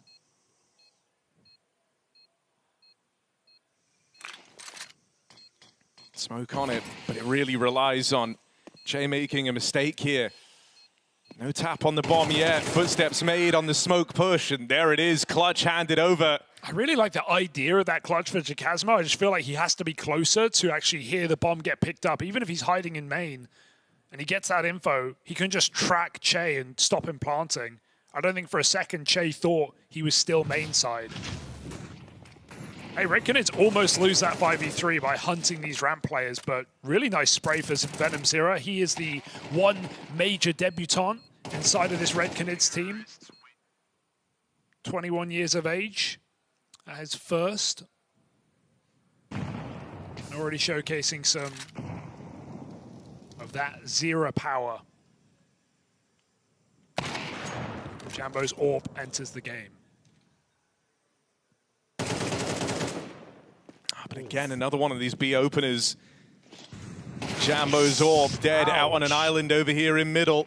Smoke on it, but it really relies on Jay making a mistake here. No tap on the bomb yet. Footsteps made on the smoke push, and there it is. Clutch handed over. I really like the idea of that clutch for xKacpersky. I just feel like he has to be closer to actually hear the bomb get picked up. Even if he's hiding in main and he gets that info, he can just track Che and stop him planting. I don't think for a second Che thought he was still main side. Hey, Red Knids almost lose that 5v3 by hunting these ramp players, but really nice spray for Venom Zera. He is the 1 major debutant inside of this Red Knids team. 21 years of age at his first. Already showcasing some of that Zera power. Jambo's AWP enters the game. But again, another one of these B openers. Jambo's orb dead out on an island over here in middle.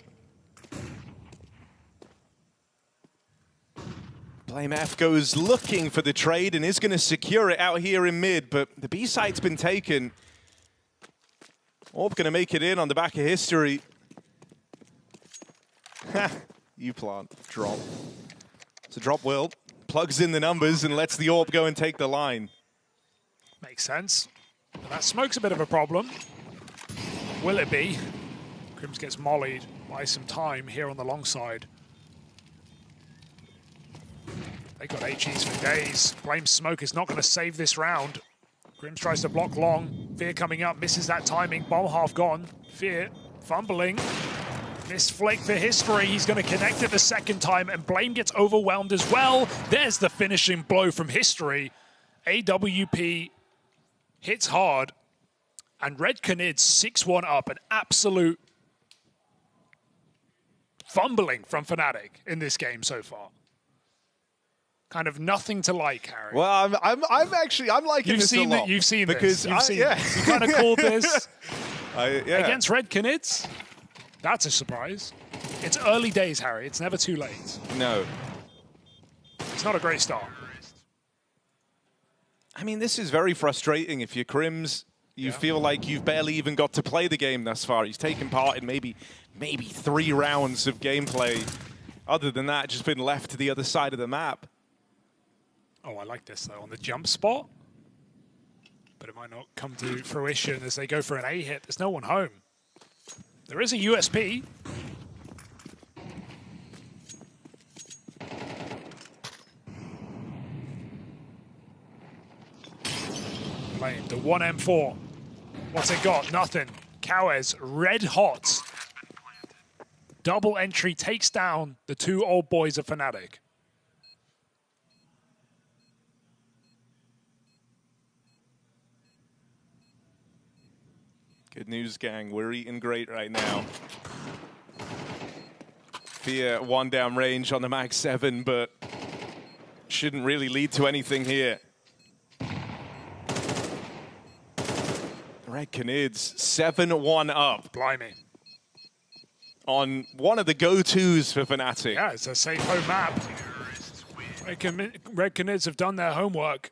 BlameF goes looking for the trade and is going to secure it out here in mid, but the B site's been taken. Orb going to make it in on the back of history. You plant. Drop. It's a drop world. Plugs in the numbers and lets the orb go and take the line. Makes sense. But that smoke's a bit of a problem. Will it be? Crims gets mollied by some time here on the long side. They got HEs for days. Blame smoke is not going to save this round. Crims tries to block long. Fear coming up, misses that timing. Bomb half gone. Fear fumbling. Missed flake for history. He's going to connect it the second time, and Blame gets overwhelmed as well. There's the finishing blow from history. AWP hits hard, and Red Canid's 6-1 up. An absolute fumbling from Fnatic in this game so far. Kind of nothing to like, Harry. Well, I'm liking this a lot. You've seen because this. You've seen this. You kind of called this yeah. against Red Canids. That's a surprise. It's early days, Harry. It's never too late. No. It's not a great start. I mean, this is very frustrating. If you're Crims, you feel like you've barely even got to play the game thus far. He's taken part in maybe 3 rounds of gameplay. Other than that, just been left to the other side of the map. Oh, I like this, though, on the jump spot. But it might not come to fruition as they go for an A hit. There's no one home. There is a USP. Blame the 1M4. What's it got? Nothing. Kawes red hot. Double entry takes down the 2 old boys of Fnatic. Good news, gang. We're eating great right now. Fear 1 down range on the Mag 7, but shouldn't really lead to anything here. Red Canids 7-1 up. Blimey. On one of the go-tos for Fnatic. Yeah, it's a safe home map. Red Canids have done their homework.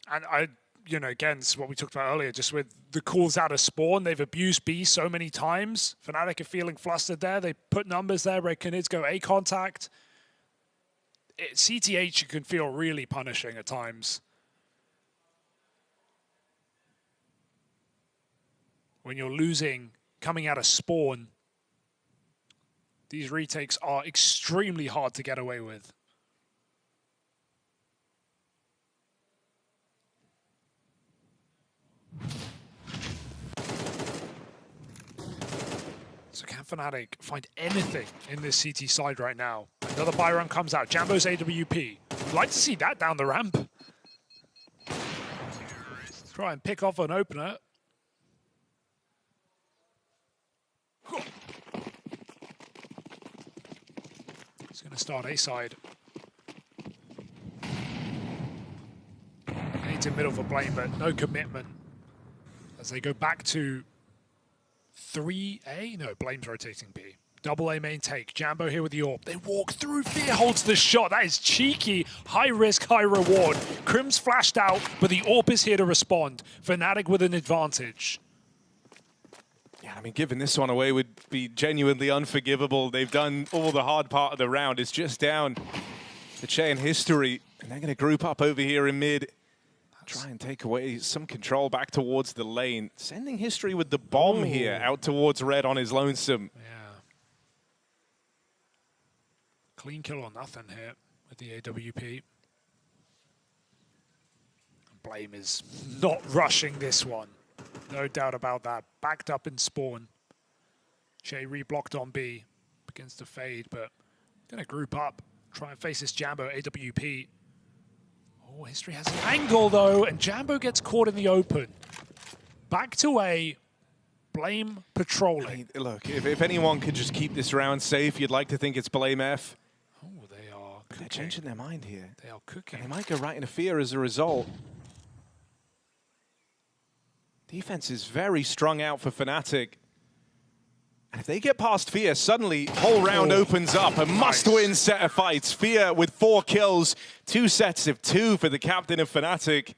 And again, this is what we talked about earlier, just with the calls out of spawn, they've abused B so many times. Fnatic are feeling flustered there. They put numbers there. Red Canids go A contact. CTH can feel really punishing at times. When you're losing, coming out of spawn, these retakes are extremely hard to get away with. So can Fnatic find anything in this CT side right now? Another buy run comes out. Jambo's AWP. I'd like to see that down the ramp. Try and pick off an opener. He's going to start A side. Needs a middle for Blame, but no commitment. As they go back to 3A? No, Blame's rotating B. Double A main take. Jambo here with the AWP. They walk through. Fear holds the shot. That is cheeky. High risk, high reward. Crim's flashed out, but the AWP is here to respond. Fnatic with an advantage. Yeah, I mean, giving this one away would be genuinely unforgivable. They've done all the hard part of the round. It's just down to chain history, and they're going to group up over here in mid. Try and take away some control back towards the lane. Sending history with the bomb here out towards Red on his lonesome. Yeah. Clean kill or nothing here with the AWP. Blame is not rushing this one. No doubt about that. Backed up in spawn. Shay reblocked on B. Begins to fade, but going to group up. Try and face this Jambo AWP. Oh, history has an angle, though, and Jambo gets caught in the open. Back to A. Blame patrolling. I mean, look, if anyone could just keep this round safe, you'd like to think it's BlameF. Oh, they are They're changing their mind here. They are cooking. And they might go right into fear as a result. Defense is very strung out for Fnatic. And if they get past Fear, suddenly whole round opens up. A must-win set of fights. Fear with 4 kills, 2 sets of 2 for the captain of Fnatic.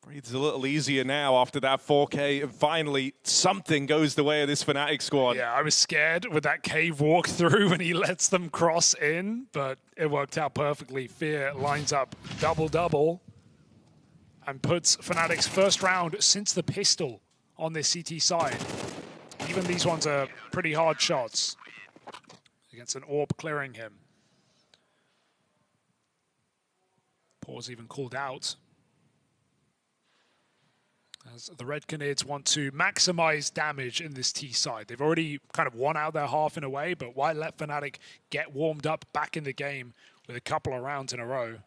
Breathes a little easier now after that 4K. And finally, something goes the way of this Fnatic squad. Yeah, I was scared with that cave walkthrough when he lets them cross in, but it worked out perfectly. Fear lines up double-double and puts Fnatic's first round since the pistol on this CT side. Even these ones are pretty hard shots against an AWP clearing him. Pause even called out. As the Red Canids want to maximize damage in this T side. They've already kind of won out their half in a way, but why let Fnatic get warmed up back in the game with a couple of rounds in a row?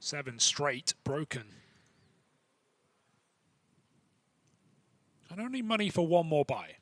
7 straight broken. And only money for one more buy.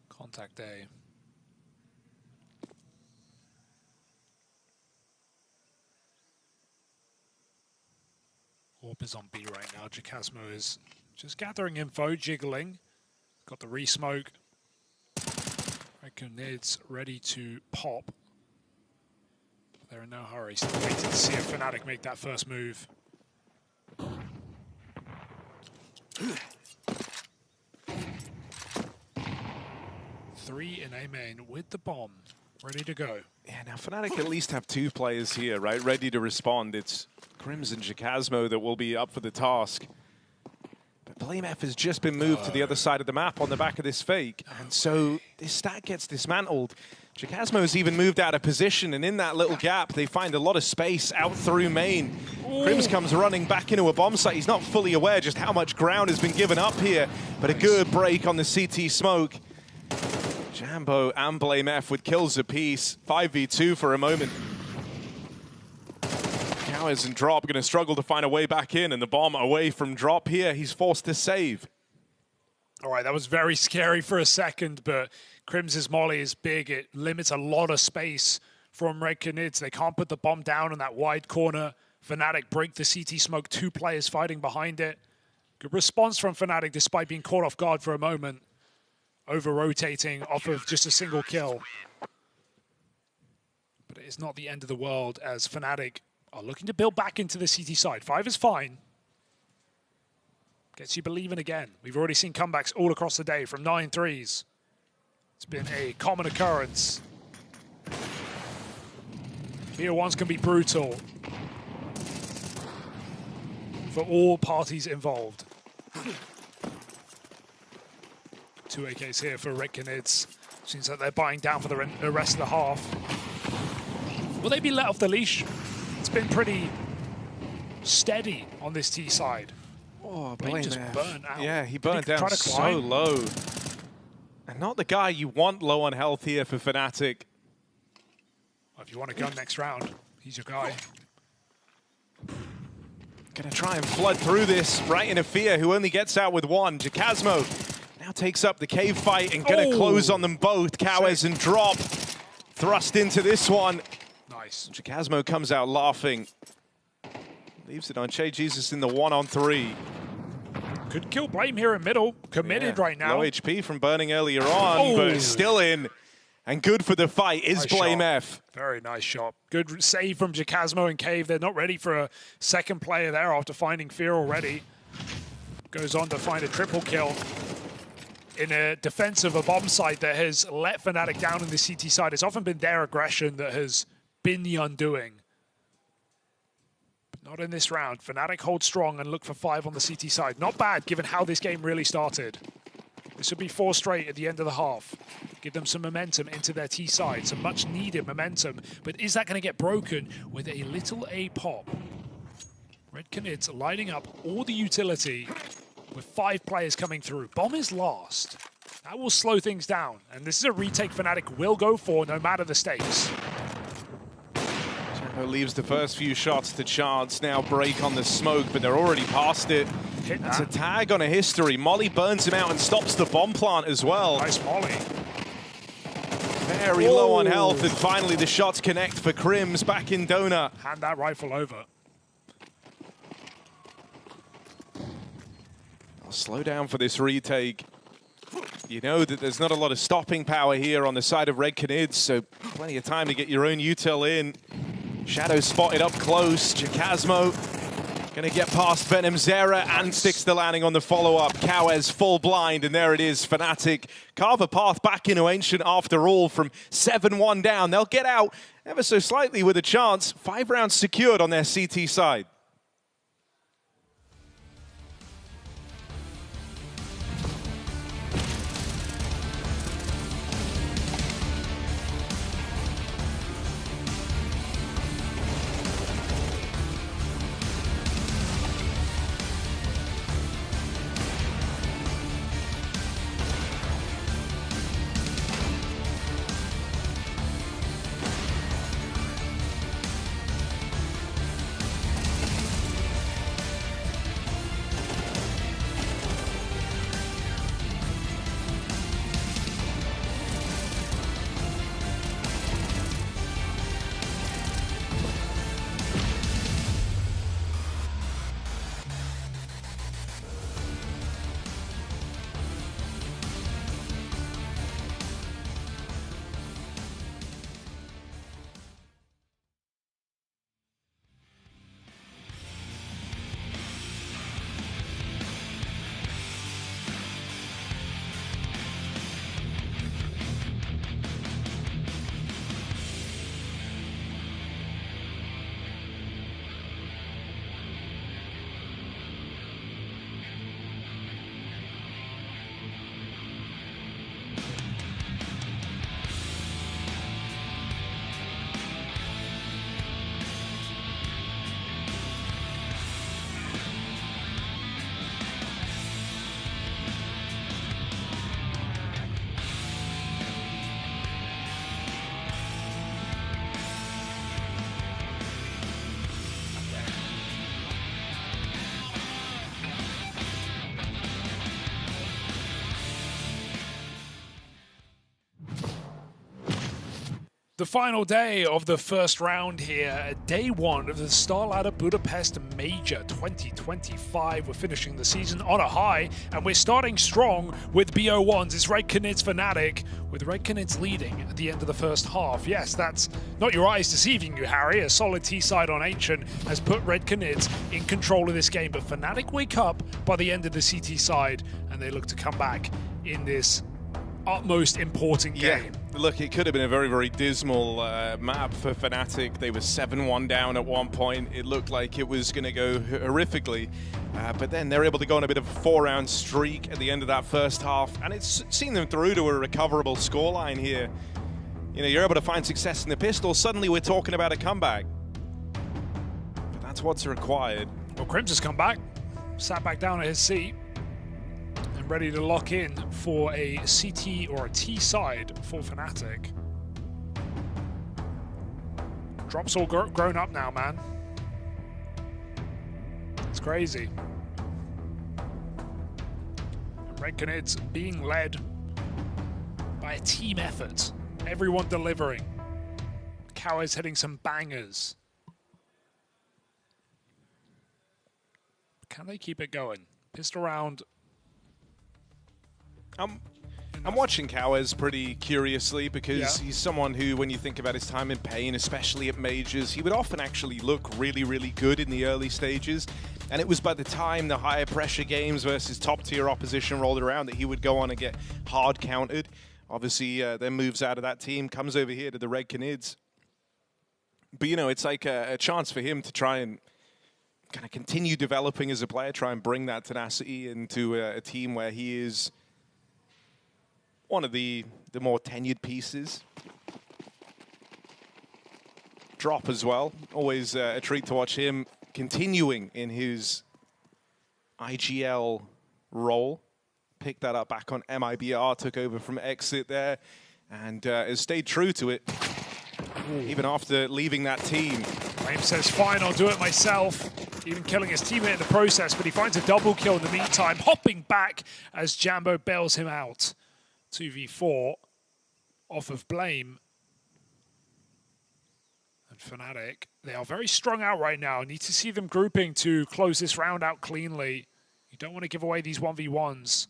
Contact A. AWP is on B right now. xKacpersky is just gathering info, jiggling. Got the re-smoke. Reckon it's ready to pop. They're in no hurry. Still waiting to see if Fnatic make that first move. 3 in A main with the bomb, ready to go. Yeah, now Fnatic at least have 2 players here, right, ready to respond. It's Crims and xKacpersky that will be up for the task. But BlameF has just been moved to the other side of the map on the back of this fake, and so this stack gets dismantled. xKacpersky has even moved out of position, and in that little gap, they find a lot of space out through main. Crims comes running back into a bomb site. He's not fully aware just how much ground has been given up here, but a good break on the CT smoke. Jambo and BlameF with kills apiece. 5v2 for a moment. Cowards and Drop going to struggle to find a way back in, and the bomb away from Drop here. He's forced to save. All right, that was very scary for a second, but Crims's molly is big. It limits a lot of space from Red Canids. They can't put the bomb down on that wide corner. Fnatic break the CT smoke. 2 players fighting behind it. Good response from Fnatic despite being caught off guard for a moment. Over-rotating off of just a single kill. But it is not the end of the world as Fnatic are looking to build back into the CT side. 5 is fine. Gets you believing again. We've already seen comebacks all across the day from 9 threes. It's been a common occurrence. Tier 1s can be brutal for all parties involved. 2 AKs here for Red Canids. Seems like they're buying down for the rest of the half. Will they be let off the leash? It's been pretty steady on this T side. Oh, Blame just burnt out. Yeah, he burned down so low. And not the guy you want low on health here for Fnatic. Well, if you want a gun next round, he's your guy. Gonna try and flood through this right into Fear, who only gets out with 1. xKacpersky now takes up the cave fight and gonna close on them both. Cowards and Drop thrust into this one. Nice. xKacpersky comes out laughing. Leaves it on Che Jesus in the 1-on-3. Could kill Blame here in middle. Committed right now. Low HP from burning earlier on, but still in. And good for the fight is BlameF. Very nice shot. Good save from xKacpersky and Cave. They're not ready for a second player there after finding Fear already. goes on to find a triple kill in a defense of a bomb site that has let Fnatic down in the CT side. It's often been their aggression that has been the undoing. But not in this round. Fnatic hold strong and look for 5 on the CT side. Not bad, given how this game really started. This would be 4 straight at the end of the half. Give them some momentum into their T side, some much needed momentum. But is that going to get broken with a little A pop? Red Canids lighting up all the utility with 5 players coming through. Bomb is last. That will slow things down. And this is a retake Fnatic will go for no matter the stakes. Jumbo leaves the first few shots to Chance. Now break on the smoke, but they're already past it. It's a tag on a history. Molly burns him out and stops the bomb plant as well. Nice Molly. Very low on health, and finally the shots connect for Crims back in Donut. Hand that rifle over. I'll slow down for this retake. You know that there's not a lot of stopping power here on the side of Red Canids, so plenty of time to get your own util in. Shadow spotted up close. Jacasmo gonna get past Venom Zera and sticks the landing on the follow-up. Kawez full blind, and there it is. Fnatic carve a path back into Ancient after all from 7-1 down. They'll get out ever so slightly with a chance. 5 rounds secured on their CT side. The final day of the first round here, day 1 of the StarLadder Budapest Major 2025. We're finishing the season on a high, and we're starting strong with BO1s. It's Red Canids Fnatic, with Red Canids leading at the end of the first half. Yes, that's not your eyes deceiving you, Harry. A solid T-side on Ancient has put Red Canids in control of this game, but Fnatic wake up by the end of the CT side, and they look to come back in this utmost important game. Look, it could have been a very, very dismal map for Fnatic. They were 7-1 down at one point. It looked like it was going to go horrifically. But then they're able to go on a bit of a 4-round streak at the end of that first half. And it's seen them through to a recoverable scoreline here. You know, you're able to find success in the pistol. Suddenly we're talking about a comeback. But that's what's required. Well, Crims has come back, sat back down at his seat, and ready to lock in for a CT or a T side for Fnatic. Drop's all grown up now, man. It's crazy. And Red Canids being led by a team effort. Everyone delivering. Kawez hitting some bangers. Can they keep it going? Pistol round. I'm watching Kawez pretty curiously because he's someone who, when you think about his time in Pain, especially at Majors, he would often actually look really, really good in the early stages. And it was by the time the higher pressure games versus top tier opposition rolled around that he would go on and get hard countered. Obviously, then moves out of that team, comes over here to the Red Canids. But, you know, it's like a chance for him to try and kind of continue developing as a player, try and bring that tenacity into a team where he is one of the more tenured pieces. Drop as well. Always a treat to watch him continuing in his IGL role. Picked that up back on MIBR, took over from Exit there, and has stayed true to it. Even after leaving that team. Flame says, fine, I'll do it myself. Even killing his teammate in the process, but he finds a double kill in the meantime, hopping back as Jambo bails him out. 2v4 off of Blame. And Fnatic, they are very strung out right now. Need to see them grouping to close this round out cleanly. You don't want to give away these 1v1s.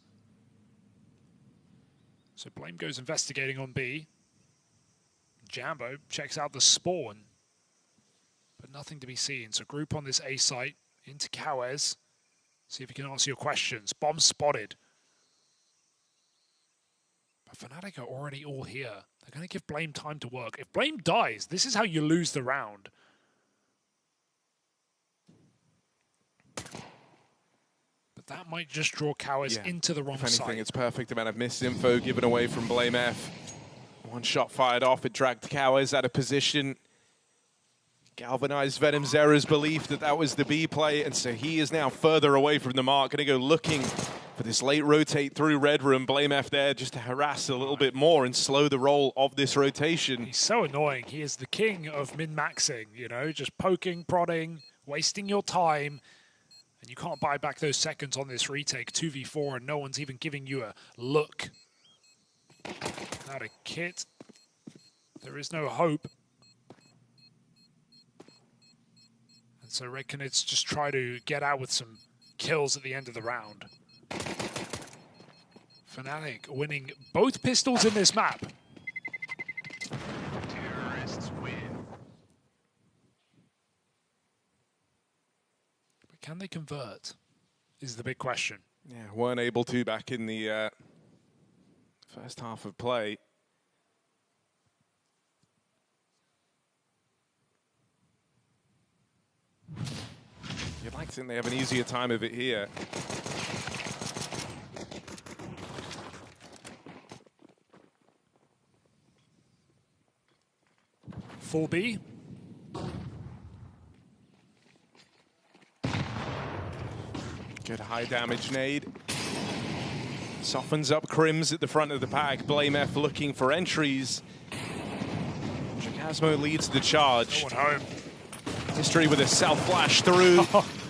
So Blame goes investigating on B. Jambo checks out the spawn, but nothing to be seen. So group on this A site into Kawes. See if he can answer your questions. Bomb spotted. But Fnatic are already all here. They're going to give Blame time to work. If Blame dies, this is how you lose the round. But that might just draw Kawes into the wrong side. If anything, side. it's perfect amount of misinfo given away from Blame F. One shot fired off, it dragged Kawes out of position. Galvanized Venom Zera's belief that that was the B play, and so he is now further away from the mark. Going to go looking for this late rotate through Red Room. Blame F there just to harass a little bit more and slow the roll of this rotation. He's so annoying. He is the king of min-maxing, you know, just poking, prodding, wasting your time. And you can't buy back those seconds on this retake. 2v4, and no one's even giving you a look. Not a kit. There is no hope. And so Red Canids just try to get out with some kills at the end of the round. Fnatic winning both pistols in this map. Terrorists win. But can they convert? Is the big question. Yeah, weren't able to back in the first half of play. You'd like to think they have an easier time of it here. Full B. Good high damage nade. Softens up Crims at the front of the pack. Blame F looking for entries. Chicasmo leads the charge. No one home. History with a self-flash through.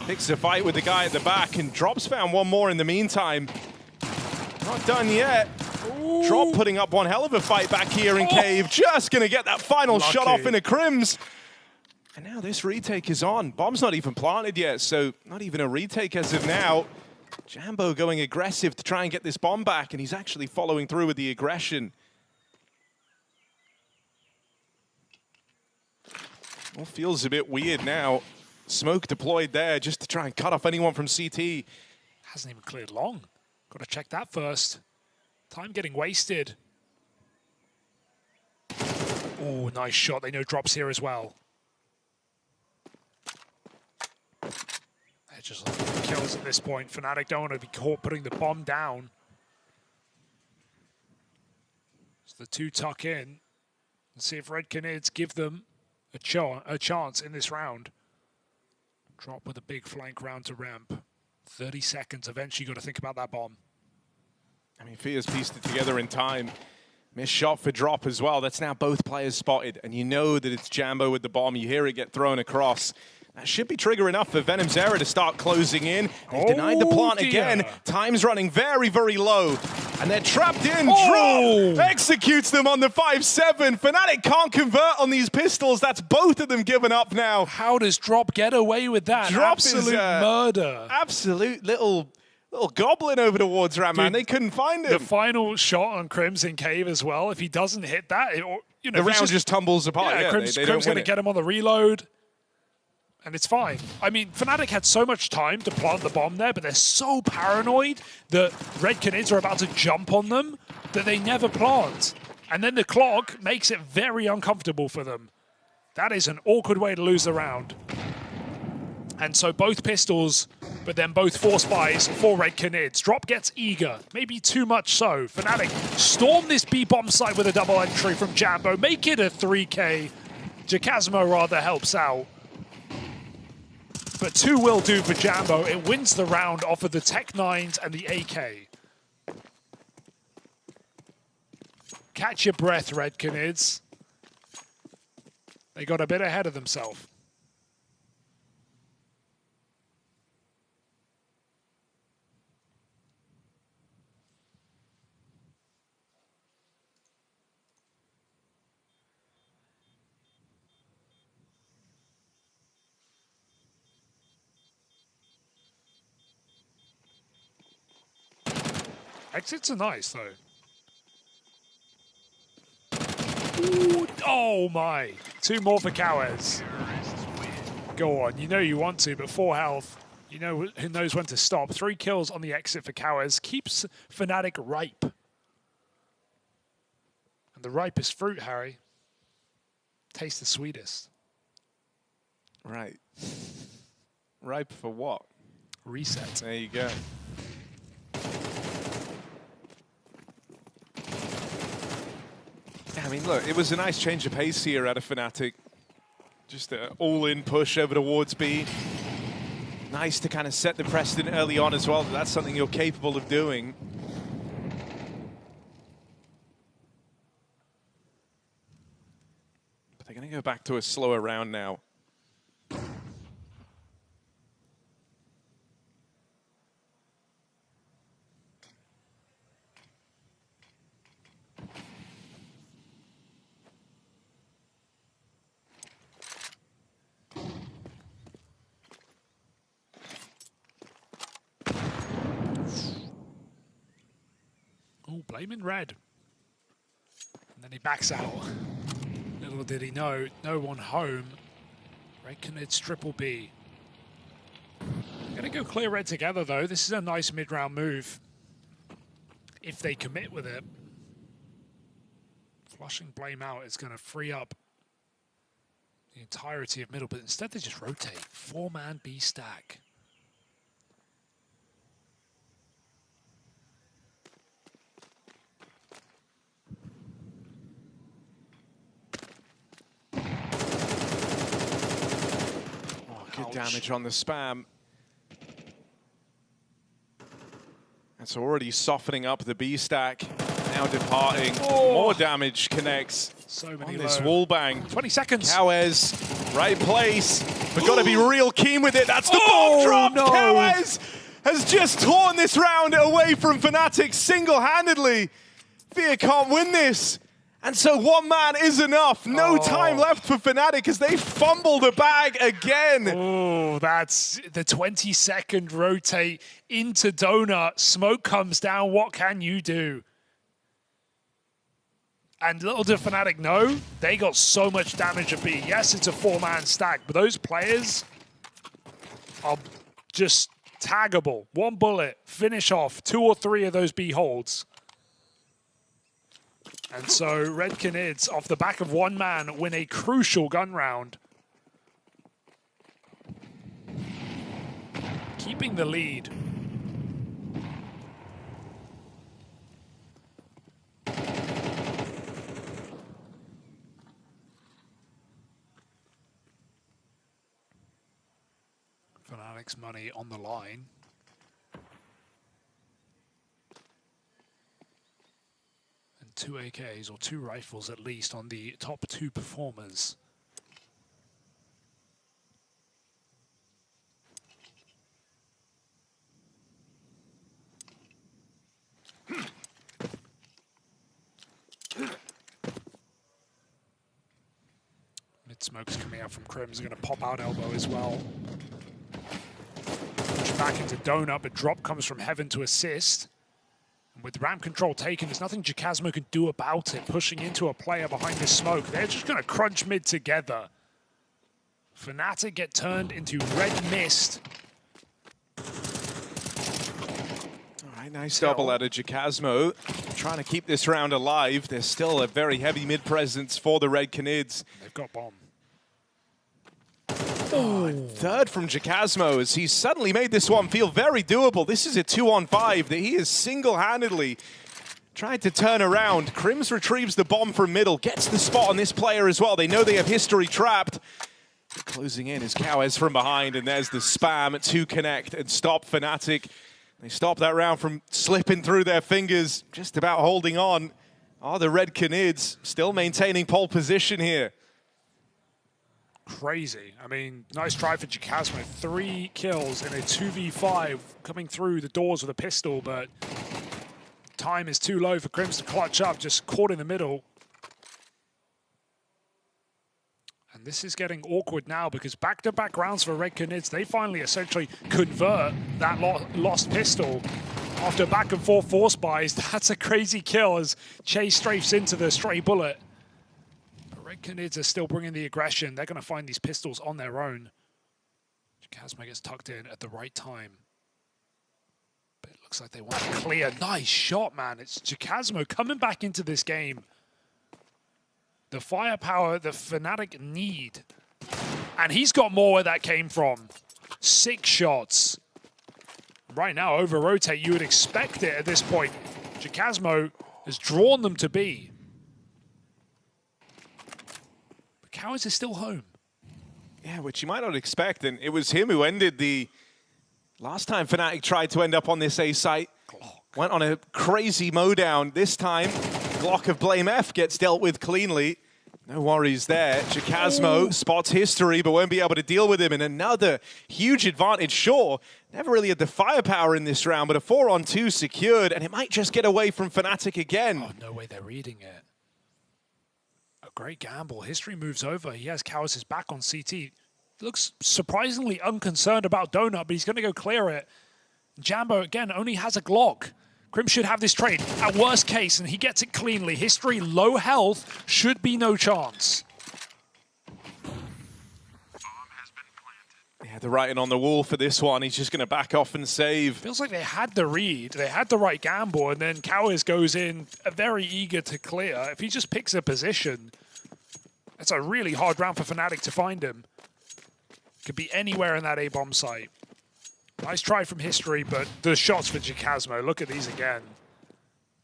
Picks a fight with the guy at the back, and Drop's found one more in the meantime. Not done yet. Ooh. Drop putting up one hell of a fight back here in Cave. Just going to get that final shot off into Crims. And now this retake is on. Bomb's not even planted yet, so not even a retake as of now. Jambo going aggressive to try and get this bomb back, and he's actually following through with the aggression. Well, feels a bit weird now. Smoke deployed there just to try and cut off anyone from CT. Hasn't even cleared long. Got to check that first. Time getting wasted. Oh, nice shot. They know Drop's here as well. They're just looking for kills at this point. Fnatic don't want to be caught putting the bomb down. So the two tuck in and see if Red Canids give them a chance in this round. Drop with a big flank round to ramp. 30 seconds. Eventually, you got to think about that bomb. I mean, Fear's pieced it together in time. Missed shot for Drop as well. That's now both players spotted, and you know that it's Jambo with the bomb. You hear it get thrown across. That should be trigger enough for Venom Zera to start closing in. They've denied the plant again. Time's running very, very low. And they're trapped in. Drop executes them on the 5-7. Fnatic can't convert on these pistols. That's both of them given up now. How does Drop get away with that? Drop Absolute is, murder. Absolute little goblin over towards Ram, man. They couldn't find him. The final shot on Crimson Cave as well. If he doesn't hit that, the round just tumbles apart. Yeah, Crim's going to get him on the reload. And it's fine. I mean, Fnatic had so much time to plant the bomb there, but they're so paranoid that Red Canids are about to jump on them that they never plant. And then the clock makes it very uncomfortable for them. That is an awkward way to lose the round. And so both pistols, but then both 4 spies for Red Canids. Drop gets eager, maybe too much so. Fnatic storm this B-bomb site with a double entry from Jambo. Make it a 3K. xKacpersky rather helps out. But 2 will do for Jambo. It wins the round off of the Tech-9s and the AK. Catch your breath, Red Canids. They got a bit ahead of themselves. Exits are nice, though. Ooh, oh my. 2 more for Cowes. Go on, you know you want to, but 4 health. You know who knows when to stop. 3 kills on the exit for Cowes. Keeps Fnatic ripe. And the ripest fruit, Harry, tastes the sweetest. Right. Ripe for what? Reset. There you go. I mean, look, it was a nice change of pace here out of Fnatic. Just an all-in push over towards B. Nice to kind of set the precedent early on as well. That's something you're capable of doing. But they're going to go back to a slower round now. Blaming Red. And then he backs out. Little did he know, no one home. Red Canids triple B. Gonna go clear Red together though. This is a nice mid-round move. If they commit with it. Flushing Blame out is gonna free up the entirety of middle, but instead they just rotate. 4-man B stack. Good damage on the spam. That's already softening up the B stack. Now departing. Oh. More damage connects. So many on this low. wall bang. 20 seconds. Cowes, right place. We've got to be real keen with it. That's the bomb drop. No. Cowes has just torn this round away from Fnatic single-handedly. Fear can't win this. And so 1 man is enough. No time left for Fnatic as they fumble the bag again. Oh, that's the 20-second rotate into Donut. Smoke comes down. What can you do? And little did Fnatic know, they got so much damage at B. Yes, it's a 4-man stack, but those players are just taggable. 1 bullet, finish off 2 or 3 of those B holds. And so Red Canids, off the back of 1 man, win a crucial gun round. Keeping the lead. Fnatic's money on the line. And 2 AKs, or 2 rifles at least, on the top 2 performers. Mid-smoke's coming out from Crims, going to pop out elbow as well. Push back into Donut, but drop comes from Heaven to assist. And with ramp control taken, there's nothing xKacpersky can do about it. Pushing into a player behind the smoke. They're just going to crunch mid together. Fnatic get turned into red mist. All right, nice double out of xKacpersky. Trying to keep this round alive. There's still a very heavy mid presence for the Red Canids. They've got bomb. Oh, and third from xKacpersky as he's suddenly made this one feel very doable. This is a 2-on-5 that he is single-handedly tried to turn around. Crims retrieves the bomb from middle, gets the spot on this player as well. They know they have history trapped. Closing in is Cowes from behind, and there's the spam to connect and stop Fnatic. They stop that round from slipping through their fingers, just about holding on. Are the Red Canids still maintaining pole position here? Crazy. I mean, nice try for xKacpersky. 3 kills in a 2v5 coming through the doors with a pistol, but time is too low for Crims to clutch up, just caught in the middle. And this is getting awkward now because back-to-back rounds for Red Canids, they finally essentially convert that lost pistol after back-and-forth force buys. That's a crazy kill as Chase strafes into the stray bullet. But Red Canids are still bringing the aggression. They're going to find these pistols on their own. xKacpersky gets tucked in at the right time. But it looks like they want to clear. Nice shot, man. It's xKacpersky coming back into this game. The firepower that Fnatic need. And he's got more where that came from. 6 shots. Right now, over-rotate, you would expect it at this point. xKacpersky has drawn them to B. But Cowes is still home. Yeah, which you might not expect, and it was him who ended the... Last time Fnatic tried to end up on this A site, went on a crazy mowdown. This time, Glock of Blame F gets dealt with cleanly. No worries there. xKacpersky spots history, but won't be able to deal with him. And another huge advantage. Sure, never really had the firepower in this round, but a 4-on-2 secured, and it might just get away from Fnatic again. Oh, no way they're reading it. A great gamble. History moves over. He has Cowes' back on CT. Looks surprisingly unconcerned about Donut, but he's going to go clear it. Jambo, again, only has a Glock. Crims should have this trade at worst case, and he gets it cleanly. History, low health, should be no chance. Yeah, the writing on the wall for this one. He's just going to back off and save. Feels like they had the read. They had the right gamble, and then Cowes goes in very eager to clear. If he just picks a position, it's a really hard round for Fnatic to find him. Could be anywhere in that A-bomb site. Nice try from history, but the shots for xKacpersky. Look at these again.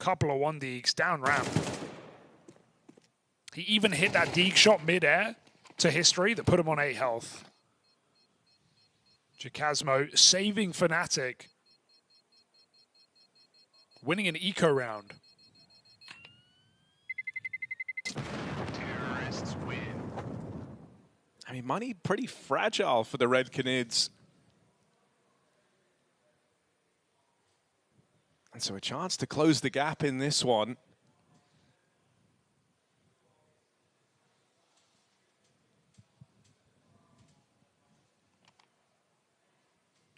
Couple of 1-deeks, down ramp. He even hit that deek shot mid-air to history that put him on 8 health. xKacpersky saving Fnatic. Winning an eco round. Terrorists win. I mean, money pretty fragile for the Red Canids. And so a chance to close the gap in this one.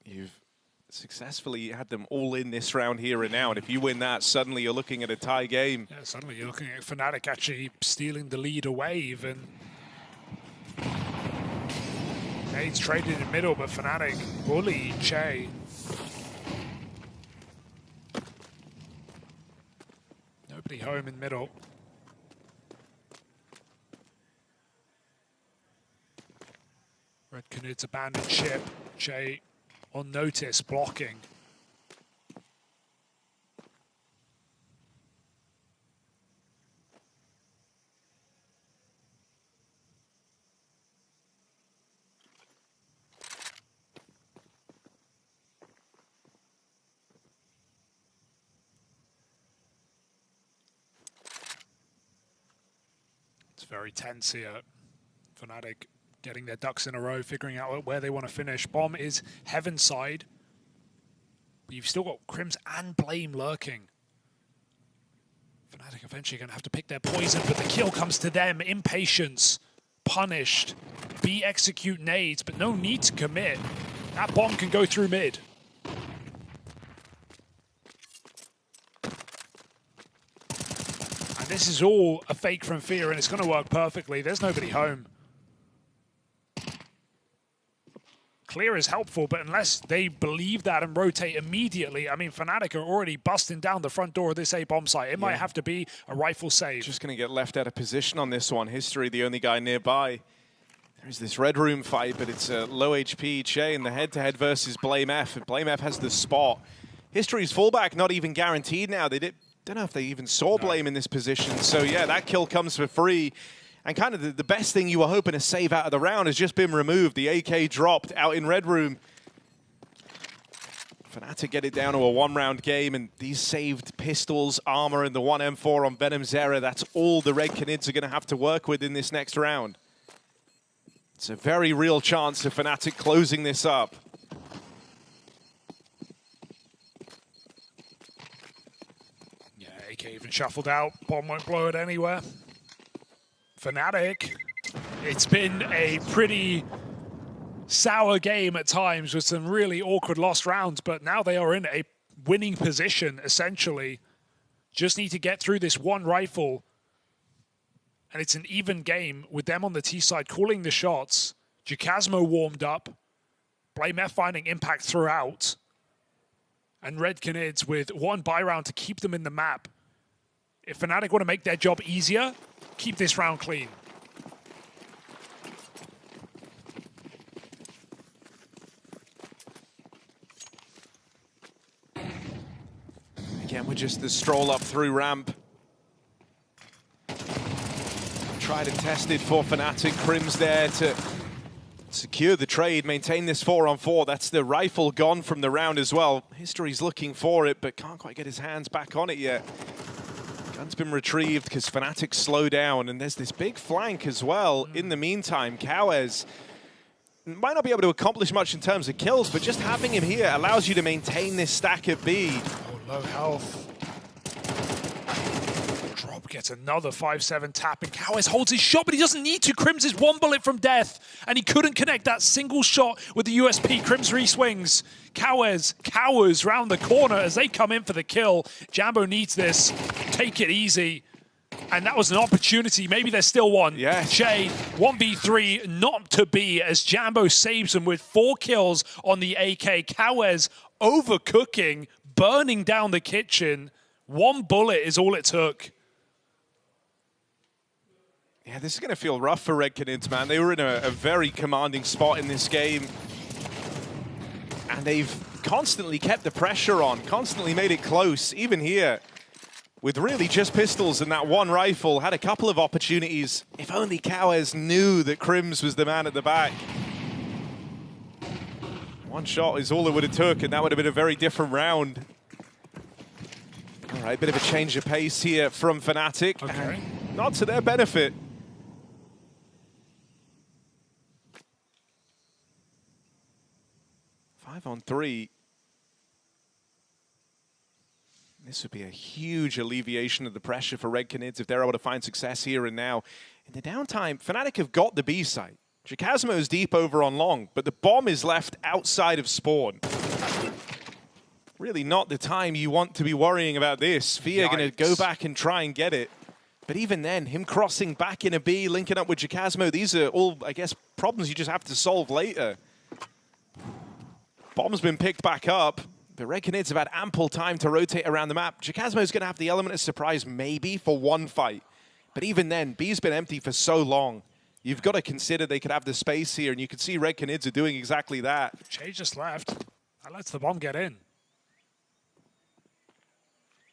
You've successfully had them all in this round here and now. And if you win that, suddenly you're looking at a tie game. Yeah, suddenly you're looking at Fnatic actually stealing the lead away even. Nades traded in middle, but Fnatic bully Che. Nobody home in middle. Red Canids abandoned ship. Che on notice, blocking. Very tense here. Fnatic getting their ducks in a row, figuring out where they want to finish. Bomb is heaven side. But you've still got Crims and Blame lurking. Fnatic eventually going to have to pick their poison, but the kill comes to them. Impatience, punished. B execute nades, but no need to commit. That bomb can go through mid. This is all a fake from Fear, and it's going to work perfectly. There's nobody home. clear is helpful, but unless they believe that and rotate immediately, I mean, Fnatic are already busting down the front door of this A bomb site. It might have to be a rifle save. Just going to get left out of position on this one. History, the only guy nearby. There's this red room fight, but it's a low HP Che in the head-to-head versus Blame F. And Blame F has the spot. History's fallback not even guaranteed now. They don't know if they even saw Blame in this position. So yeah, that kill comes for free. And kind of the best thing you were hoping to save out of the round has just been removed. The AK dropped out in red room. Fnatic get it down to a one-round game, and these saved pistols, armor, and the 1M4 on Venom Zera, that's all the Red Canids are going to have to work with in this next round. It's a very real chance of Fnatic closing this up. Yeah, AK even shuffled out. Bomb won't blow it anywhere. Fnatic, it's been a pretty sour game at times with some really awkward lost rounds, but now they are in a winning position, essentially. Just need to get through this one rifle, and it's an even game with them on the T side calling the shots. xKacpersky warmed up, Blame F finding impact throughout, and Red Canids with one buy round to keep them in the map. If Fnatic want to make their job easier, keep this round clean. Again, we're just the stroll up through ramp. Tried and tested for Fnatic. Crim's there to secure the trade, maintain this 4-on-4. That's the rifle gone from the round as well. History's looking for it, but can't quite get his hands back on it yet. Gun's been retrieved because Fnatic slow down, and there's this big flank as well. In the meantime, Kawes might not be able to accomplish much in terms of kills, but just having him here allows you to maintain this stack at B. Oh, low health. Drop gets another 5-7 tap, and Kawes holds his shot, but he doesn't need to. Crims is one bullet from death, and he couldn't connect that single shot with the USP. Crims re-swings. Kawes cowers round the corner as they come in for the kill. Jambo needs this. Take it easy. And that was an opportunity. Maybe there's still one. Yeah. Che, 1v3, not to be, as Jambo saves him with 4 kills on the AK. Kawes overcooking, burning down the kitchen. One bullet is all it took. Yeah, this is going to feel rough for Red Canids, man. They were in a very commanding spot in this game. And they've constantly kept the pressure on, constantly made it close, even here. With really just pistols and that one rifle, had a couple of opportunities. If only Kawes knew that Crims was the man at the back. One shot is all it would have took, and that would have been a very different round. All right, bit of a change of pace here from Fnatic. Okay. Not to their benefit. Five on 3. This would be a huge alleviation of the pressure for Red Canids if they're able to find success here and now. In the downtime, Fnatic have got the B site. xKacpersky is deep over on long, but the bomb is left outside of spawn. Really not the time you want to be worrying about this. Fia going to go back and try and get it. But even then, him crossing back in a B, linking up with xKacpersky, these are all, I guess, problems you just have to solve later. Bomb's been picked back up. The Red Canids have had ample time to rotate around the map. xKacpersky is going to have the element of surprise maybe for one fight. But even then, B's been empty for so long. You've got to consider they could have the space here, and you can see Red Canids are doing exactly that. Che just left. That lets the bomb get in.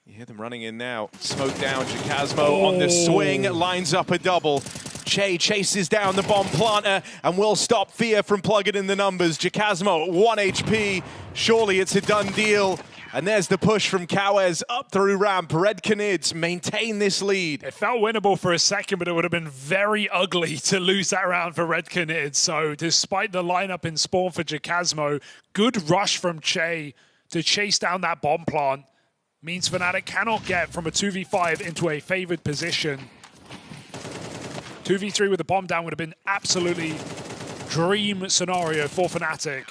You hear them running in now. Smoke down, xKacpersky on the swing, lines up a double. Che chases down the bomb planter and will stop Fia from plugging in the numbers. xKacpersky, 1 HP. Surely it's a done deal. And there's the push from Kawes up through ramp. Red Canids maintain this lead. It felt winnable for a second, but it would have been very ugly to lose that round for Red Canids. So despite the lineup in spawn for xKacpersky, good rush from Che to chase down that bomb plant. Means Fnatic cannot get from a 2v5 into a favored position. 2v3 with the bomb down would have been absolutely dream scenario for Fnatic.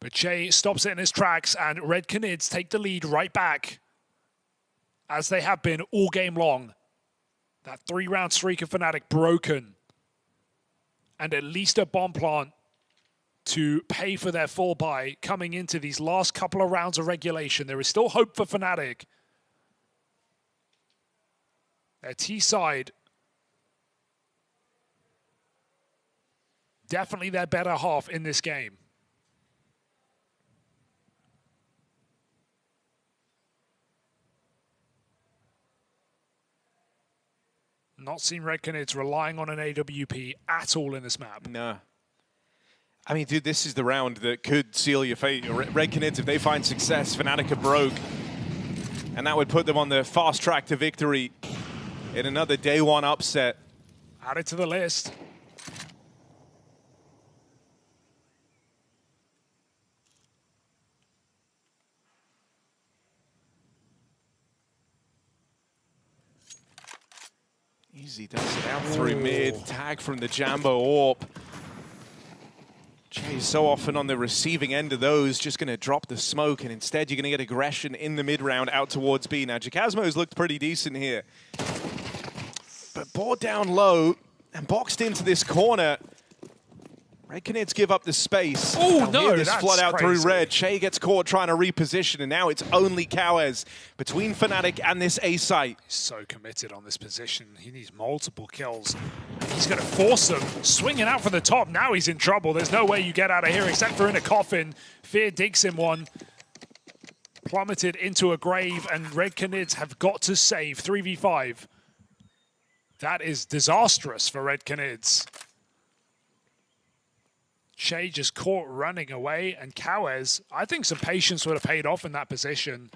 But Che stops it in his tracks, and Red Canids take the lead right back, as they have been all game long. That 3-round streak of Fnatic broken. And at least a bomb plant to pay for their full buy coming into these last couple of rounds of regulation. There is still hope for Fnatic. Their T side, definitely their better half in this game. Not seen Red Canids relying on an AWP at all in this map. No. I mean, dude, this is the round that could seal your fate. Red Canids, if they find success, Fnatic are broke. And that would put them on the fast track to victory in another day one upset. Add it to the list. Easy does it out through mid. Tag from the Jambo AWP. Jay's so often on the receiving end of those, just going to drop the smoke, and instead you're going to get aggression in the mid round out towards B. Now, xKacpersky's looked pretty decent here. But board down low and boxed into this corner. Red Canids give up the space. Oh, no, this that's flood out crazy. through red. Che gets caught trying to reposition, and now it's only Kawes between Fnatic and this A site. He's so committed on this position. He needs multiple kills. He's going to force them. Swinging out from the top. Now he's in trouble. There's no way you get out of here except for in a coffin. Fear digs him one. Plummeted into a grave, and Red Canids have got to save 3v5. That is disastrous for Red Canids. Che just caught running away, and Kawes, I think some patience would have paid off in that position.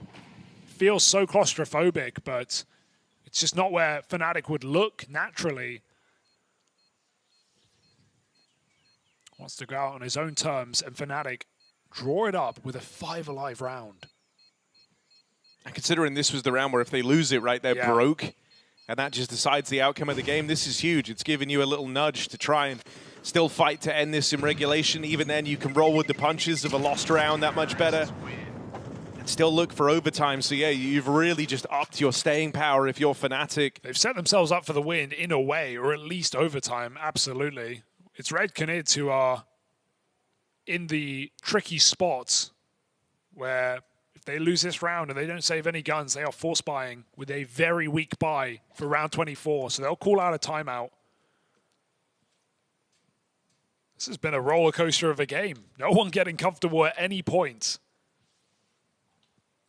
Feels so claustrophobic, but it's just not where Fnatic would look naturally. Wants to go out on his own terms, and Fnatic draw it up with a 5 alive round. And considering this was the round where if they lose it, right, they're broke, and that just decides the outcome of the game, this is huge. It's giving you a little nudge to try and still fight to end this in regulation. Even then, you can roll with the punches of a lost round that much better. And still look for overtime. So yeah, you've really just upped your staying power if you're Fnatic. They've set themselves up for the win in a way, or at least overtime, absolutely. It's Red Canids who are in the tricky spots where if they lose this round and they don't save any guns, they are force buying with a very weak buy for round 24. So they'll call out a timeout. This has been a roller coaster of a game. No one getting comfortable at any point.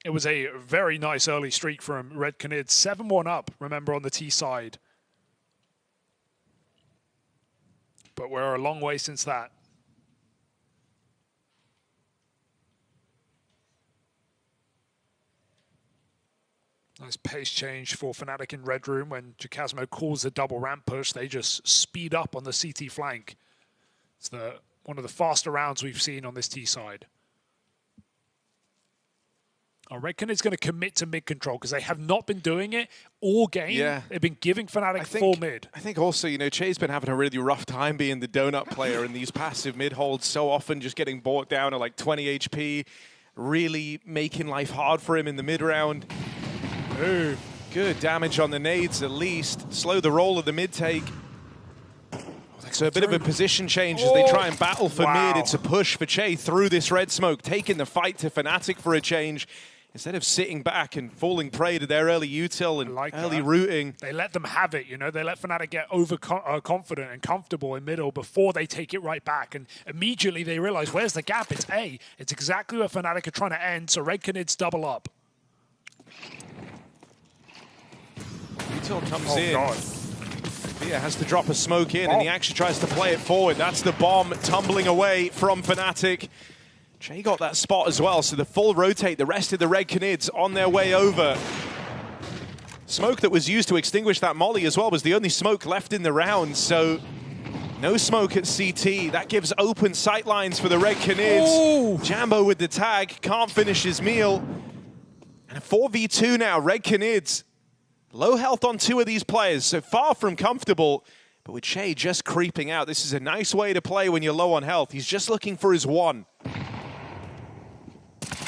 It was a very nice early streak from Red Canids. 7-1 up, remember, on the T side. But we're a long way since that. Nice pace change for Fnatic in Red Room. When xKacpersky calls a double ramp push, they just speed up on the CT flank. It's one of the faster rounds we've seen on this T side. I reckon it's going to commit to mid control because they have not been doing it all game. Yeah. They've been giving Fnatic full mid. I think also, you know, Che's been having a really rough time being the donut player in these passive mid holds, so often just getting bought down at like 20 HP, really making life hard for him in the mid round. Ooh. Good damage on the nades at least. Slow the roll of the mid take. So a bit of a position change as they try and battle for mid. It's a push for Che through this red smoke, taking the fight to Fnatic for a change. Instead of sitting back and falling prey to their early util and early rooting. They let them have it, you know. They let Fnatic get overconfident and comfortable in middle before they take it right back. And immediately they realize, where's the gap? It's A. It's exactly where Fnatic are trying to end, so Red Canids double up. Util comes in. God. Fear has to drop a smoke in, and he actually tries to play it forward. That's the bomb tumbling away from Fnatic. Che got that spot as well, so the full rotate, the rest of the Red Canids on their way over. Smoke that was used to extinguish that molly as well was the only smoke left in the round, so no smoke at CT. That gives open sight lines for the Red Canids. Ooh. Jambo with the tag, can't finish his meal. And a 4v2 now, Red Canids. Low health on 2 of these players, so far from comfortable. But with Che just creeping out, this is a nice way to play when you're low on health. He's just looking for his one.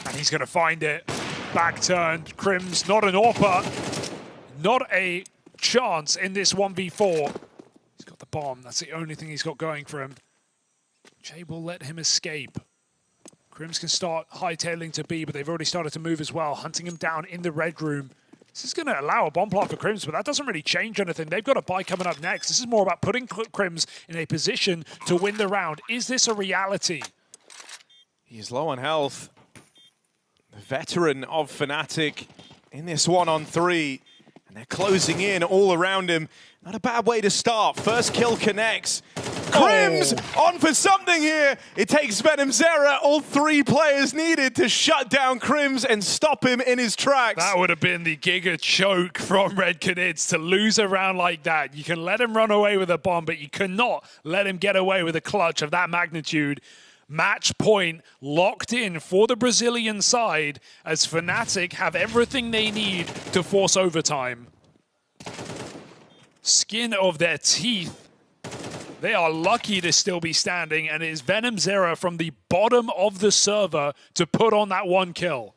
And he's going to find it. Back turned. Crims, not an AWPer. Not a chance in this 1v4. He's got the bomb. That's the only thing he's got going for him. Jay will let him escape. Crims can start hightailing to B, but they've already started to move as well, hunting him down in the red room. This is going to allow a bomb plant for Crims, but that doesn't really change anything. They've got a buy coming up next. This is more about putting Crims in a position to win the round. Is this a reality? He's low on health. The veteran of Fnatic in this 1-on-3. And they're closing in all around him. Not a bad way to start. First kill connects. Crims on for something here. It takes venomZera, all 3 players needed to shut down Crims and stop him in his tracks. That would have been the giga choke from Red Canids to lose a round like that. You can let him run away with a bomb, but you cannot let him get away with a clutch of that magnitude. Match point locked in for the Brazilian side as Fnatic have everything they need to force overtime. Skin of their teeth. They are lucky to still be standing, and it is venomZera from the bottom of the server to put on that 1 kill.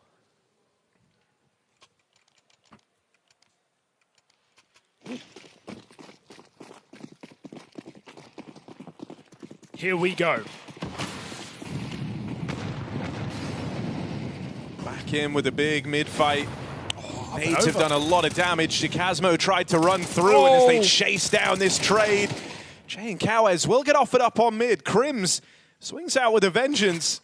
Here we go. Back in with a big mid-fight. Nades have done a lot of damage. Chikazmo tried to run through, and as they chase down this trade, Jay and Kawez will get offered up on mid. Crims swings out with a vengeance.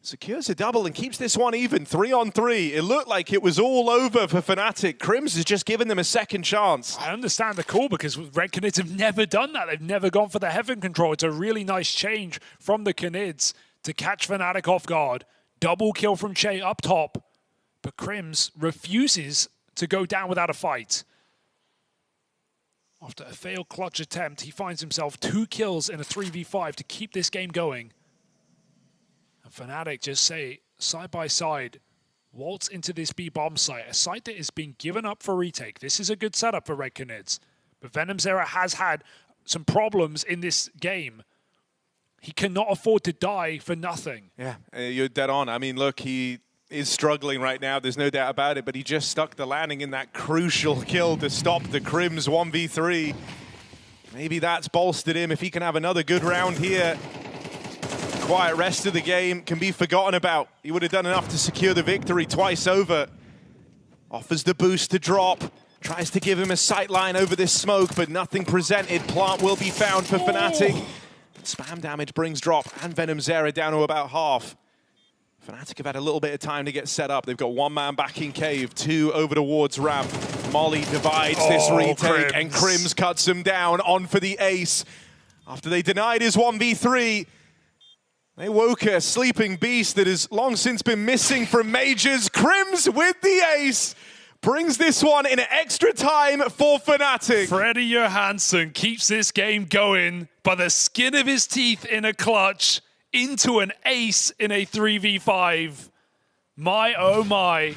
Secures a double and keeps this one even, 3-on-3. It looked like it was all over for Fnatic. Crims has just given them a second chance. I understand the call because Red Canids have never done that. They've never gone for the Heaven control. It's a really nice change from the Canids to catch Fnatic off guard. Double kill from Che up top, but Crims refuses to go down without a fight. After a failed clutch attempt, he finds himself 2 kills in a 3v5 to keep this game going. And Fnatic just say, side by side, waltz into this B bomb site, a site that is being given up for retake. This is a good setup for Red Canids, but venomZera has had some problems in this game. He cannot afford to die for nothing. Yeah, you're dead on. I mean, look, he is struggling right now, there's no doubt about it, but he just stuck the landing in that crucial kill to stop the Crims 1v3. Maybe that's bolstered him. If he can have another good round here, quiet rest of the game can be forgotten about. He would have done enough to secure the victory twice over. Offers the boost to drop, tries to give him a sight line over this smoke, but nothing presented. Plant will be found for Fnatic. Spam damage brings drop and venomZera down to about half. Fnatic have had a little bit of time to get set up. They've got 1 man back in cave, 2 over towards ramp. Molly divides this retake, and Crims cuts him down, on for the ace. After they denied his 1v3, they woke a sleeping beast that has long since been missing from majors. Crims with the ace brings this one in extra time for Fnatic. Freddie Johansson keeps this game going by the skin of his teeth in a clutch into an ace in a 3v5. My, oh my.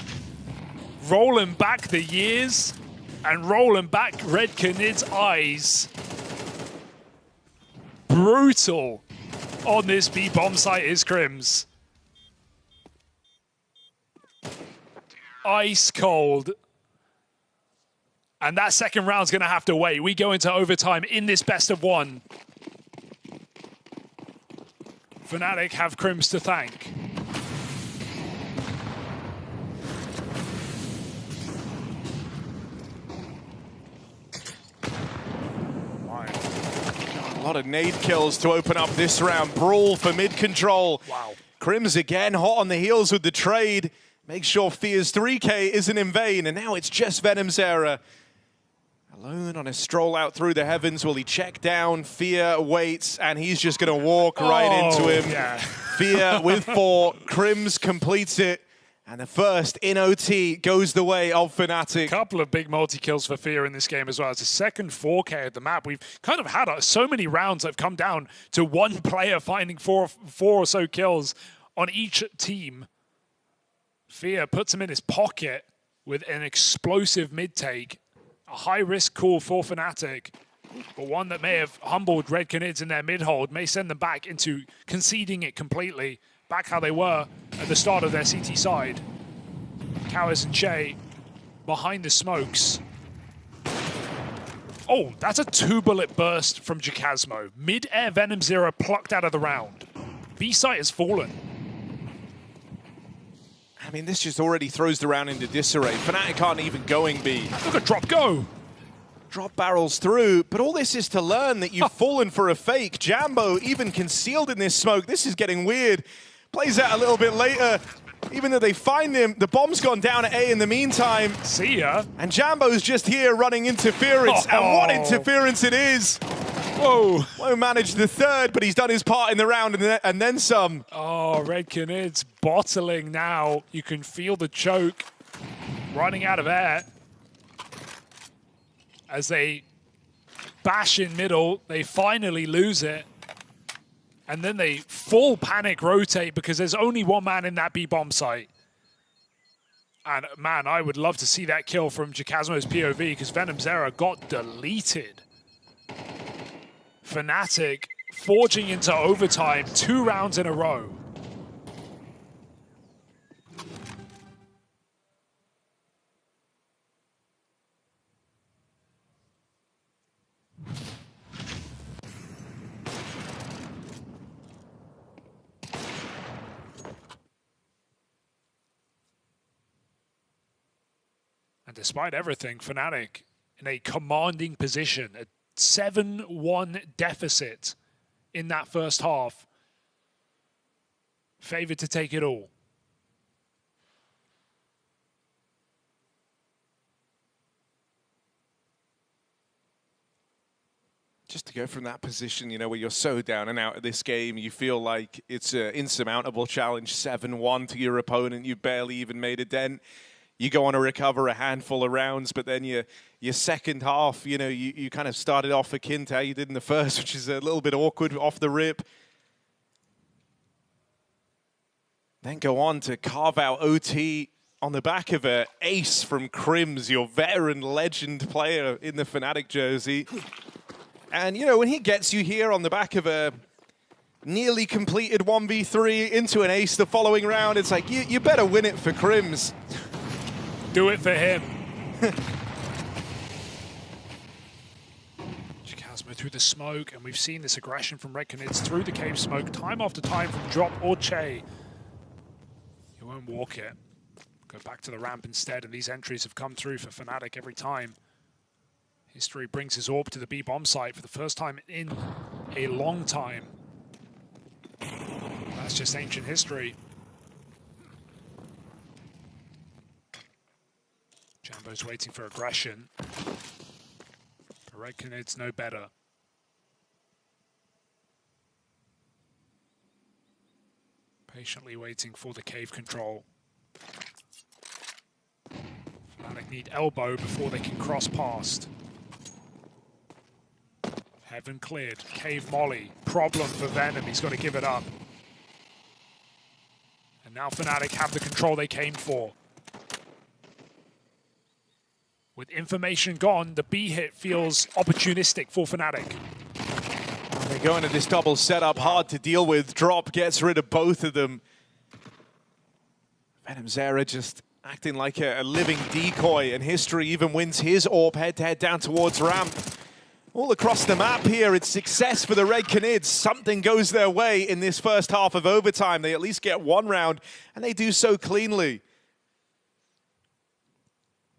Rolling back the years and rolling back Red Canids' eyes. Brutal on this B-bomb site is Crims. Ice cold. And that second round's going to have to wait. We go into overtime in this best of 1. Fnatic have Crims to thank. A lot of nade kills to open up this round. Brawl for mid control. Wow. Crims again hot on the heels with the trade. Make sure Fear's 3K isn't in vain. And now it's just venomZera. Alone on a stroll out through the heavens. Will he check down? Fear waits, and he's just going to walk right into him. Yeah. Fear with 4. Crims completes it. And the first in OT goes the way of Fnatic. Couple of big multi-kills for Fear in this game as well. It's a second 4K at the map. We've kind of had so many rounds that have come down to one player finding four or so kills on each team. Fear puts him in his pocket with an explosive mid-take. A high-risk call for Fnatic, but one that may have humbled Red Canids in their mid-hold, may send them back into conceding it completely, back how they were at the start of their CT side. Kawez and Che behind the smokes. Oh, that's a 2-bullet burst from xKacpersky. Mid-air Venom Zero plucked out of the round. B-site has fallen. I mean, this just already throws the round into disarray. Fnatic aren't even going B. Look at drop go. Drop barrels through, but all this is to learn that you've fallen for a fake. Jambo even concealed in this smoke. This is getting weird. Plays out a little bit later. Even though they find him, the bomb's gone down at A in the meantime. See ya. And Jambo's just here running interference, and what interference it is. Whoa. Won't manage the third, but he's done his part in the round and then some. Oh, Red Canids bottling now. You can feel the choke running out of air. As they bash in middle, they finally lose it. And then they full panic rotate because there's only one man in that B-bomb site. And man, I would love to see that kill from xKacpersky's POV because Venom Zero got deleted. Fnatic forging into overtime 2 rounds in a row. And despite everything, Fnatic in a commanding position, a 7-1 deficit in that first half. Favored to take it all. Just to go from that position, you know, where you're so down and out of this game, you feel like it's an insurmountable challenge, 7-1 to your opponent. You barely even made a dent. You go on to recover a handful of rounds, but then your second half, you know, you kind of started off akin to how you did in the first, which is a little bit awkward off the rip. Then go on to carve out OT on the back of an ace from Crims, your veteran legend player in the Fnatic jersey. And, you know, when he gets you here on the back of a nearly completed 1v3 into an ace the following round, it's like, you better win it for Crims. Do it for him. xKacpersky through the smoke, and we've seen this aggression from Red Canids through the cave smoke time after time from Drop or Che. You won't walk it. Go back to the ramp instead, and these entries have come through for Fnatic every time. History brings his AWP to the B-bomb site for the first time in a long time. That's just ancient history. Jambo's waiting for aggression. But Red Canids know better. Patiently waiting for the cave control. Fnatic need elbow before they can cross past. Heaven cleared. Cave molly. Problem for Venom. He's got to give it up. And now Fnatic have the control they came for. With information gone, the B hit feels opportunistic for Fnatic. They go into this double setup, hard to deal with. Drop gets rid of both of them. Venom Zero just acting like a living decoy, and History even wins his AWP head-to-head down towards ramp. All across the map here, it's success for the Red Canids. Something goes their way in this first half of overtime. They at least get one round, and they do so cleanly.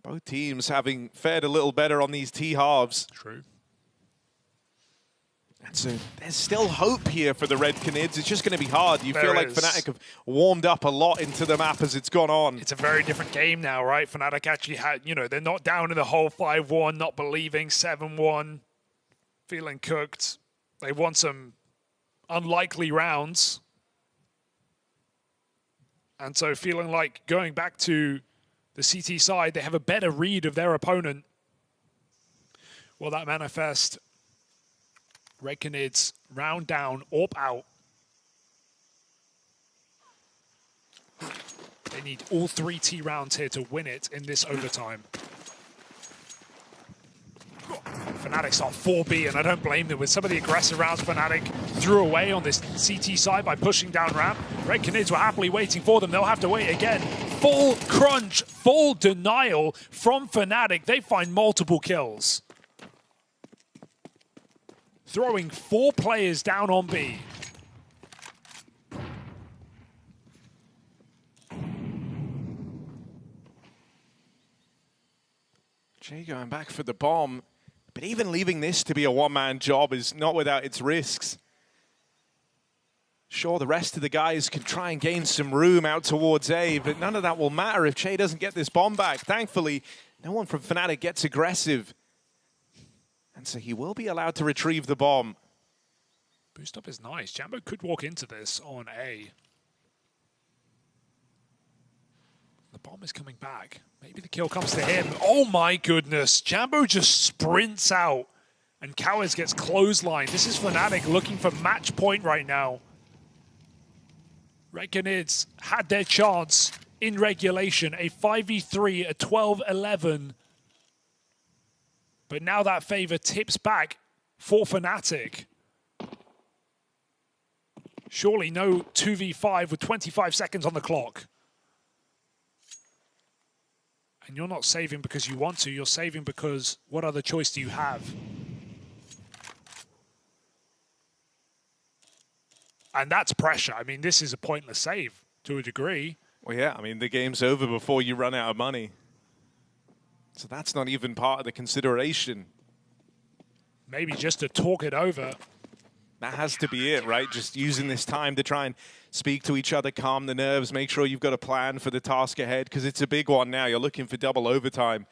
Both teams having fared a little better on these T-halves. True. And so there's still hope here for the Red Canids. It's just going to be hard. You feel like is. Fnatic have warmed up a lot into the map as it's gone on. It's a very different game now, right? Fnatic actually had, you know, they're not down in the hole 5-1, not believing 7-1, feeling cooked. They won some unlikely rounds. And so feeling like going back to the CT side, they have a better read of their opponent. Will that manifest? Red Canids round down, AWP out. They need all 3 T rounds here to win it in this overtime. Fnatic's on 4B, and I don't blame them with some of the aggressive rounds Fnatic threw away on this CT side by pushing down ramp. Red Canids were happily waiting for them. They'll have to wait again. Full crunch, full denial from Fnatic. They find multiple kills. throwing 4 players down on B. Jay going back for the bomb, but even leaving this to be a one-man job is not without its risks. Sure, the rest of the guys can try and gain some room out towards A, but none of that will matter if Jay doesn't get this bomb back. Thankfully, no one from Fnatic gets aggressive. And so he will be allowed to retrieve the bomb. Boost up is nice. Jambo could walk into this on A. The bomb is coming back. Maybe the kill comes to him. Oh my goodness. Jambo just sprints out and Cowards gets clotheslined. This is Fnatic looking for match point right now. Reconids had their chance in regulation. A 5v3 at 12-11. But now that favor tips back for Fnatic. Surely no 2v5 with 25 seconds on the clock. And you're not saving because you want to, you're saving because what other choice do you have? And that's pressure. I mean, this is a pointless save to a degree. Well, yeah, I mean, the game's over before you run out of money. So that's not even part of the consideration. Maybe just to talk it over. That has to be it, right? Just using this time to try and speak to each other, calm the nerves, make sure you've got a plan for the task ahead, because it's a big one now. You're looking for double overtime.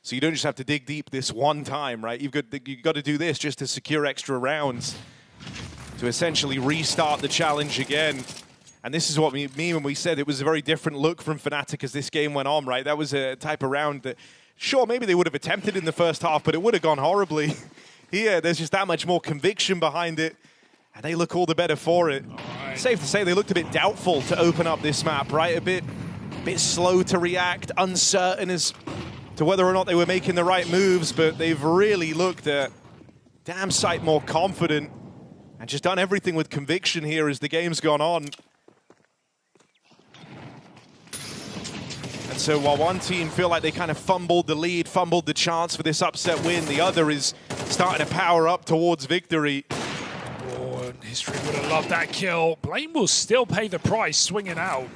So you don't just have to dig deep this one time, right? You've got to do this just to secure extra rounds, to essentially restart the challenge again. And this is what we mean when we said it was a very different look from Fnatic as this game went on, right? That was a type of round that, sure, maybe they would have attempted in the first half, but it would have gone horribly. Here, there's just that much more conviction behind it, and they look all the better for it. Right. Safe to say they looked a bit doubtful to open up this map, right? A bit slow to react, uncertain as to whether or not they were making the right moves, but they've really looked damn sight more confident and just done everything with conviction here as the game's gone on. And so while one team feel like they kind of fumbled the lead, fumbled the chance for this upset win, the other is starting to power up towards victory. Oh, and History would have loved that kill. Blame will still pay the price, swinging out.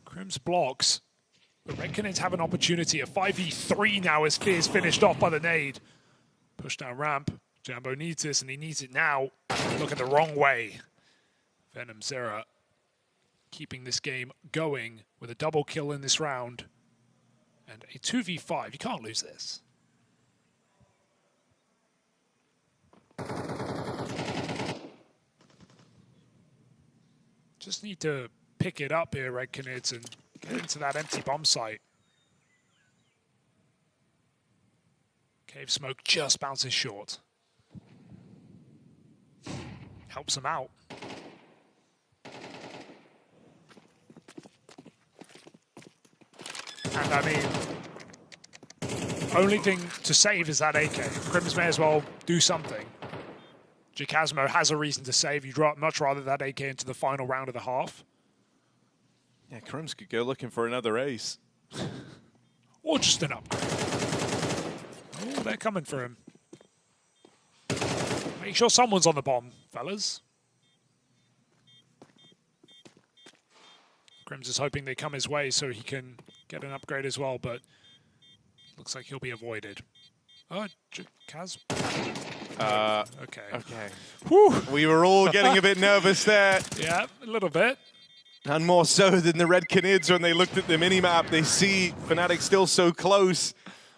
Crims blocks. But Redcanids have an opportunity. A 5v3 now as Fear's finished off by the nade. Push down ramp. Jambo needs this, and he needs it now. Looking the wrong way. Venom Zera keeping this game going with a double kill in this round. And a 2v5. You can't lose this. Just need to pick it up here, Redcanids, and get into that empty bomb site. Cave Smoke just bounces short. Helps him out. And I mean, only thing to save is that AK. Crims may as well do something. Jacasmo has a reason to save. You'd much rather that AK into the final round of the half. Yeah, Crims could go looking for another ace. Or just an upgrade. Oh, they're coming for him. Make sure someone's on the bomb, fellas. Crims is hoping they come his way so he can get an upgrade as well, but looks like he'll be avoided. Oh, Kaz. Okay. Okay. Whew. We were all getting a bit nervous there. Yeah, a little bit. And more so than the Red Canids when they looked at the minimap. They see Fnatic still so close.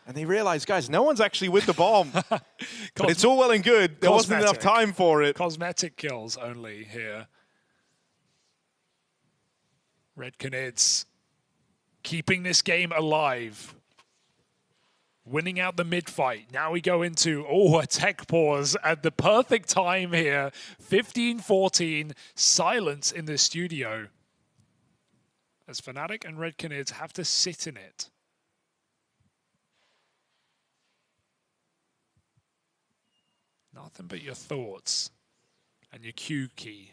And they realize, guys, no one's actually with the bomb. But it's all well and good. There wasn't enough time for it. Cosmetic kills only here. Red Canids keeping this game alive. Winning out the mid-fight. Now we go into, a tech pause at the perfect time here. 15-14, silence in the studio. As Fnatic and Red Canids have to sit in it. Nothing but your thoughts and your Q key.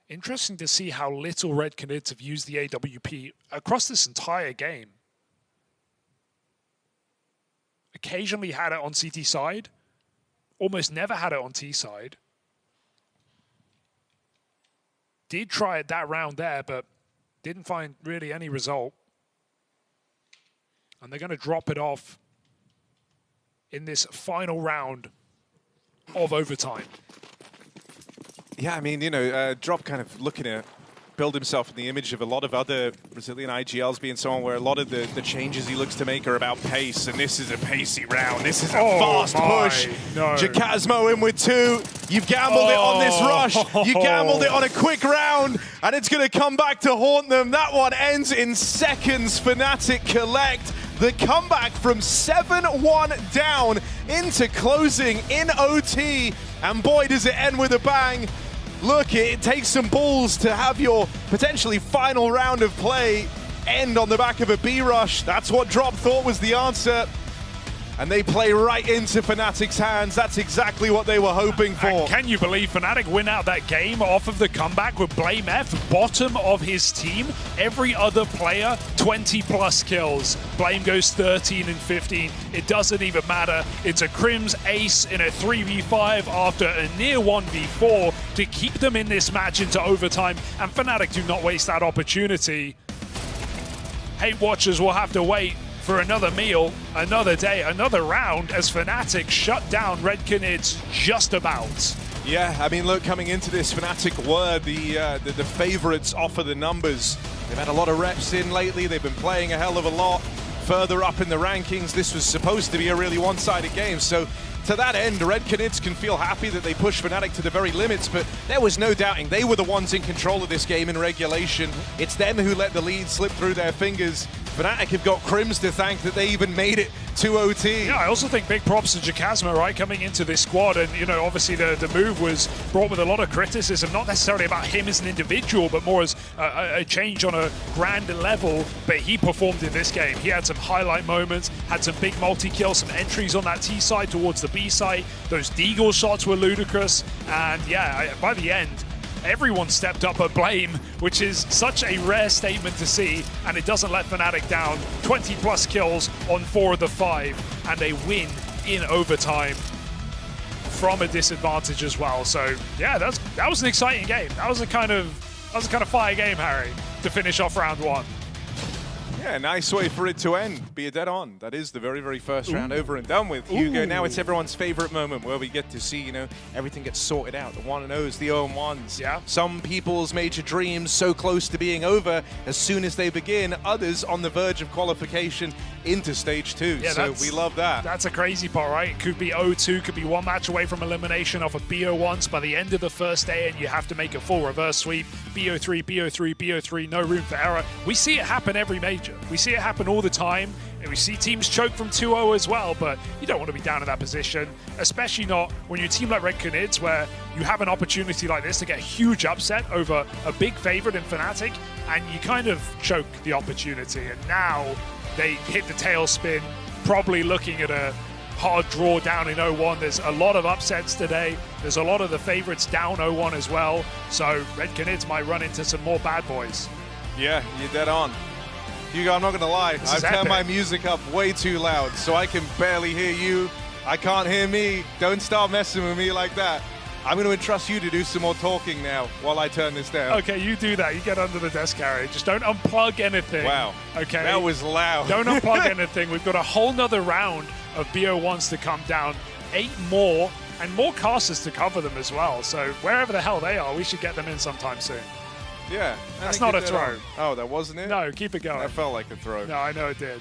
Interesting to see how little Red Canids have used the AWP across this entire game. Occasionally had it on CT side. Almost never had it on T side. Did try it that round there, but didn't find really any result. And they're going to drop it off in this final round of overtime. Yeah, I mean, you know, Drop kind of looking to build himself in the image of a lot of other Brazilian IGLs, being someone where a lot of the changes he looks to make are about pace, and this is a pacey round. This is a fast push. No. xKacpersky in with 2. You've gambled it on this rush. You gambled it on a quick round, and it's going to come back to haunt them. That one ends in seconds. Fnatic collect the comeback from 7-1 down into closing in OT, and boy, does it end with a bang. Look, it takes some balls to have your potentially final round of play end on the back of a B rush. That's what Drop thought was the answer. And they play right into Fnatic's hands. That's exactly what they were hoping for. And can you believe Fnatic win out that game off of the comeback with Blame F, bottom of his team? Every other player, 20+ kills. Blame goes 13 and 15. It doesn't even matter. It's a Crims ace in a 3v5 after a near 1v4 to keep them in this match into overtime. And Fnatic do not waste that opportunity. Hate watchers will have to wait for another meal, another day, another round as Fnatic shut down Red Canids just about. Yeah, I mean, look, coming into this, Fnatic were the favorites off of the numbers. They've had a lot of reps in lately. They've been playing a hell of a lot further up in the rankings. This was supposed to be a really one-sided game. So to that end, Red Canids can feel happy that they pushed Fnatic to the very limits, but there was no doubting they were the ones in control of this game in regulation. It's them who let the lead slip through their fingers. Fnatic have got Crims to thank that they even made it to OT. Yeah, I also think big props to xKacpersky, right, coming into this squad. And, you know, obviously the move was brought with a lot of criticism, not necessarily about him as an individual, but more as a change on a grand level. But he performed in this game. He had some highlight moments, had some big multi-kills, some entries on that T side towards the B side. Those Deagle shots were ludicrous. And, yeah, by the end, everyone stepped up at Blame, which is such a rare statement to see, and it doesn't let Fnatic down. 20+ kills on 4 of the 5, and they win in overtime from a disadvantage as well. So yeah, that was an exciting game. That was a kind of fire game, Harry, to finish off round 1. Yeah, nice way for it to end. Be a dead on. That is the very, very first round over and done with. Hugo, now it's everyone's favorite moment where we get to see, you know, everything gets sorted out. The 1-0s, the 0-1s. Yeah. Some people's major dreams so close to being over as soon as they begin. Others on the verge of qualification into stage 2. Yeah, so we love that. That's a crazy part, right? It could be 0-2, could be 1 match away from elimination off of BO1s by the end of the first day, and you have to make a full reverse sweep. BO3, BO3, BO3, no room for error. We see it happen every major. We see it happen all the time, and we see teams choke from 2-0 as well, but you don't want to be down in that position, especially not when you're a team like Red Canids, where you have an opportunity like this to get a huge upset over a big favorite in Fnatic, and you kind of choke the opportunity, and now they hit the tailspin, probably looking at a hard draw down in 0-1. There's a lot of upsets today. There's a lot of the favorites down 0-1 as well, so Red Canids might run into some more bad boys. Yeah, you're dead on. Hugo, I'm not going to lie. I've turned my music up way too loud, so I can barely hear you. I can't hear me. Don't start messing with me like that. I'm going to entrust you to do some more talking now while I turn this down. Okay, you do that. You get under the desk, Harry. Just don't unplug anything. Wow. Okay. That was loud. Don't unplug anything. We've got a whole nother round of BO1s to come down. 8 more, and more casters to cover them as well. So wherever the hell they are, we should get them in sometime soon. Yeah. That's not a throw. Oh, that wasn't it? No, keep it going. That felt like a throw. No, I know it did.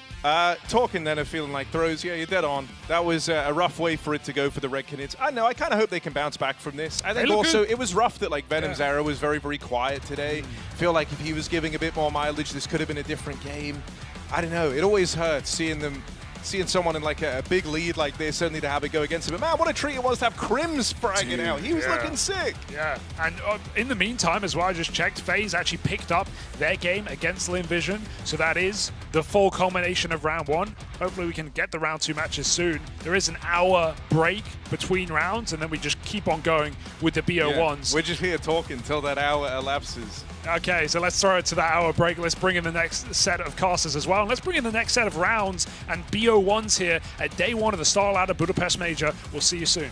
Talking then of feeling like throws, yeah, you're dead on. That was a rough way for it to go for the Red Canids. I know, I kind of hope they can bounce back from this. I think also it was rough that like Venom's arrow was very, very quiet today. Feel like if he was giving a bit more mileage, this could have been a different game. I don't know. It always hurts seeing them seeing someone in like a big lead like this only to have it go against him. But man, what a treat it was to have Crims fragging out. He was looking sick. Yeah, and in the meantime as well, I just checked, FaZe actually picked up their game against Vision, so that is the full culmination of round 1. Hopefully we can get the round 2 matches soon. There is an hour break between rounds, and then we just keep on going with the BO1s. Yeah, we're just here talking till that hour elapses. Okay, so let's throw it to that hour break. Let's bring in the next set of casters as well. And let's bring in the next set of rounds and BO1s here at day 1 of the StarLadder Budapest Major. We'll see you soon.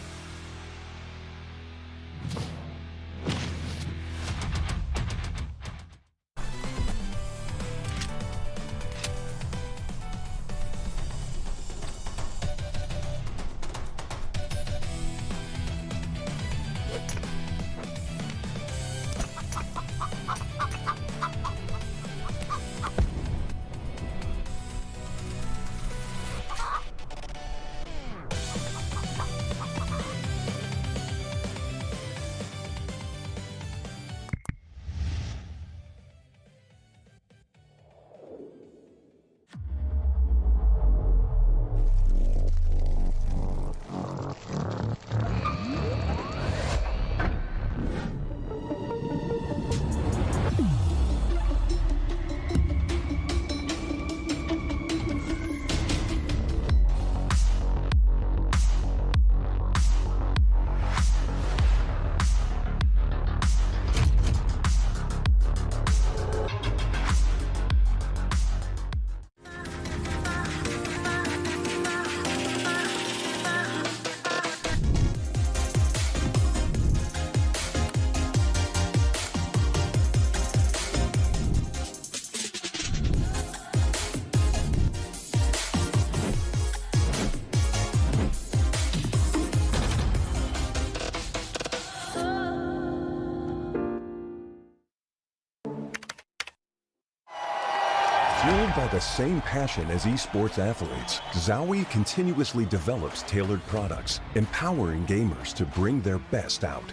Fueled by the same passion as esports athletes, Zowie continuously develops tailored products, empowering gamers to bring their best out.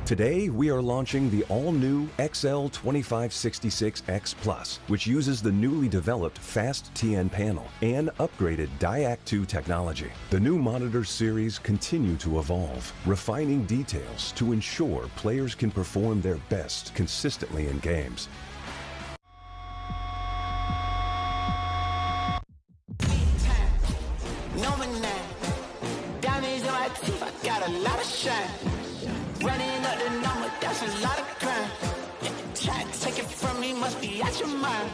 Today, we are launching the all-new XL2566X Plus, which uses the newly developed Fast TN panel and upgraded DIAC2 technology. The new monitor series continue to evolve, refining details to ensure players can perform their best consistently in games. Got a lot of shine. Running up the number, that's a lot of crime. Try to take it from me, must be out your mind.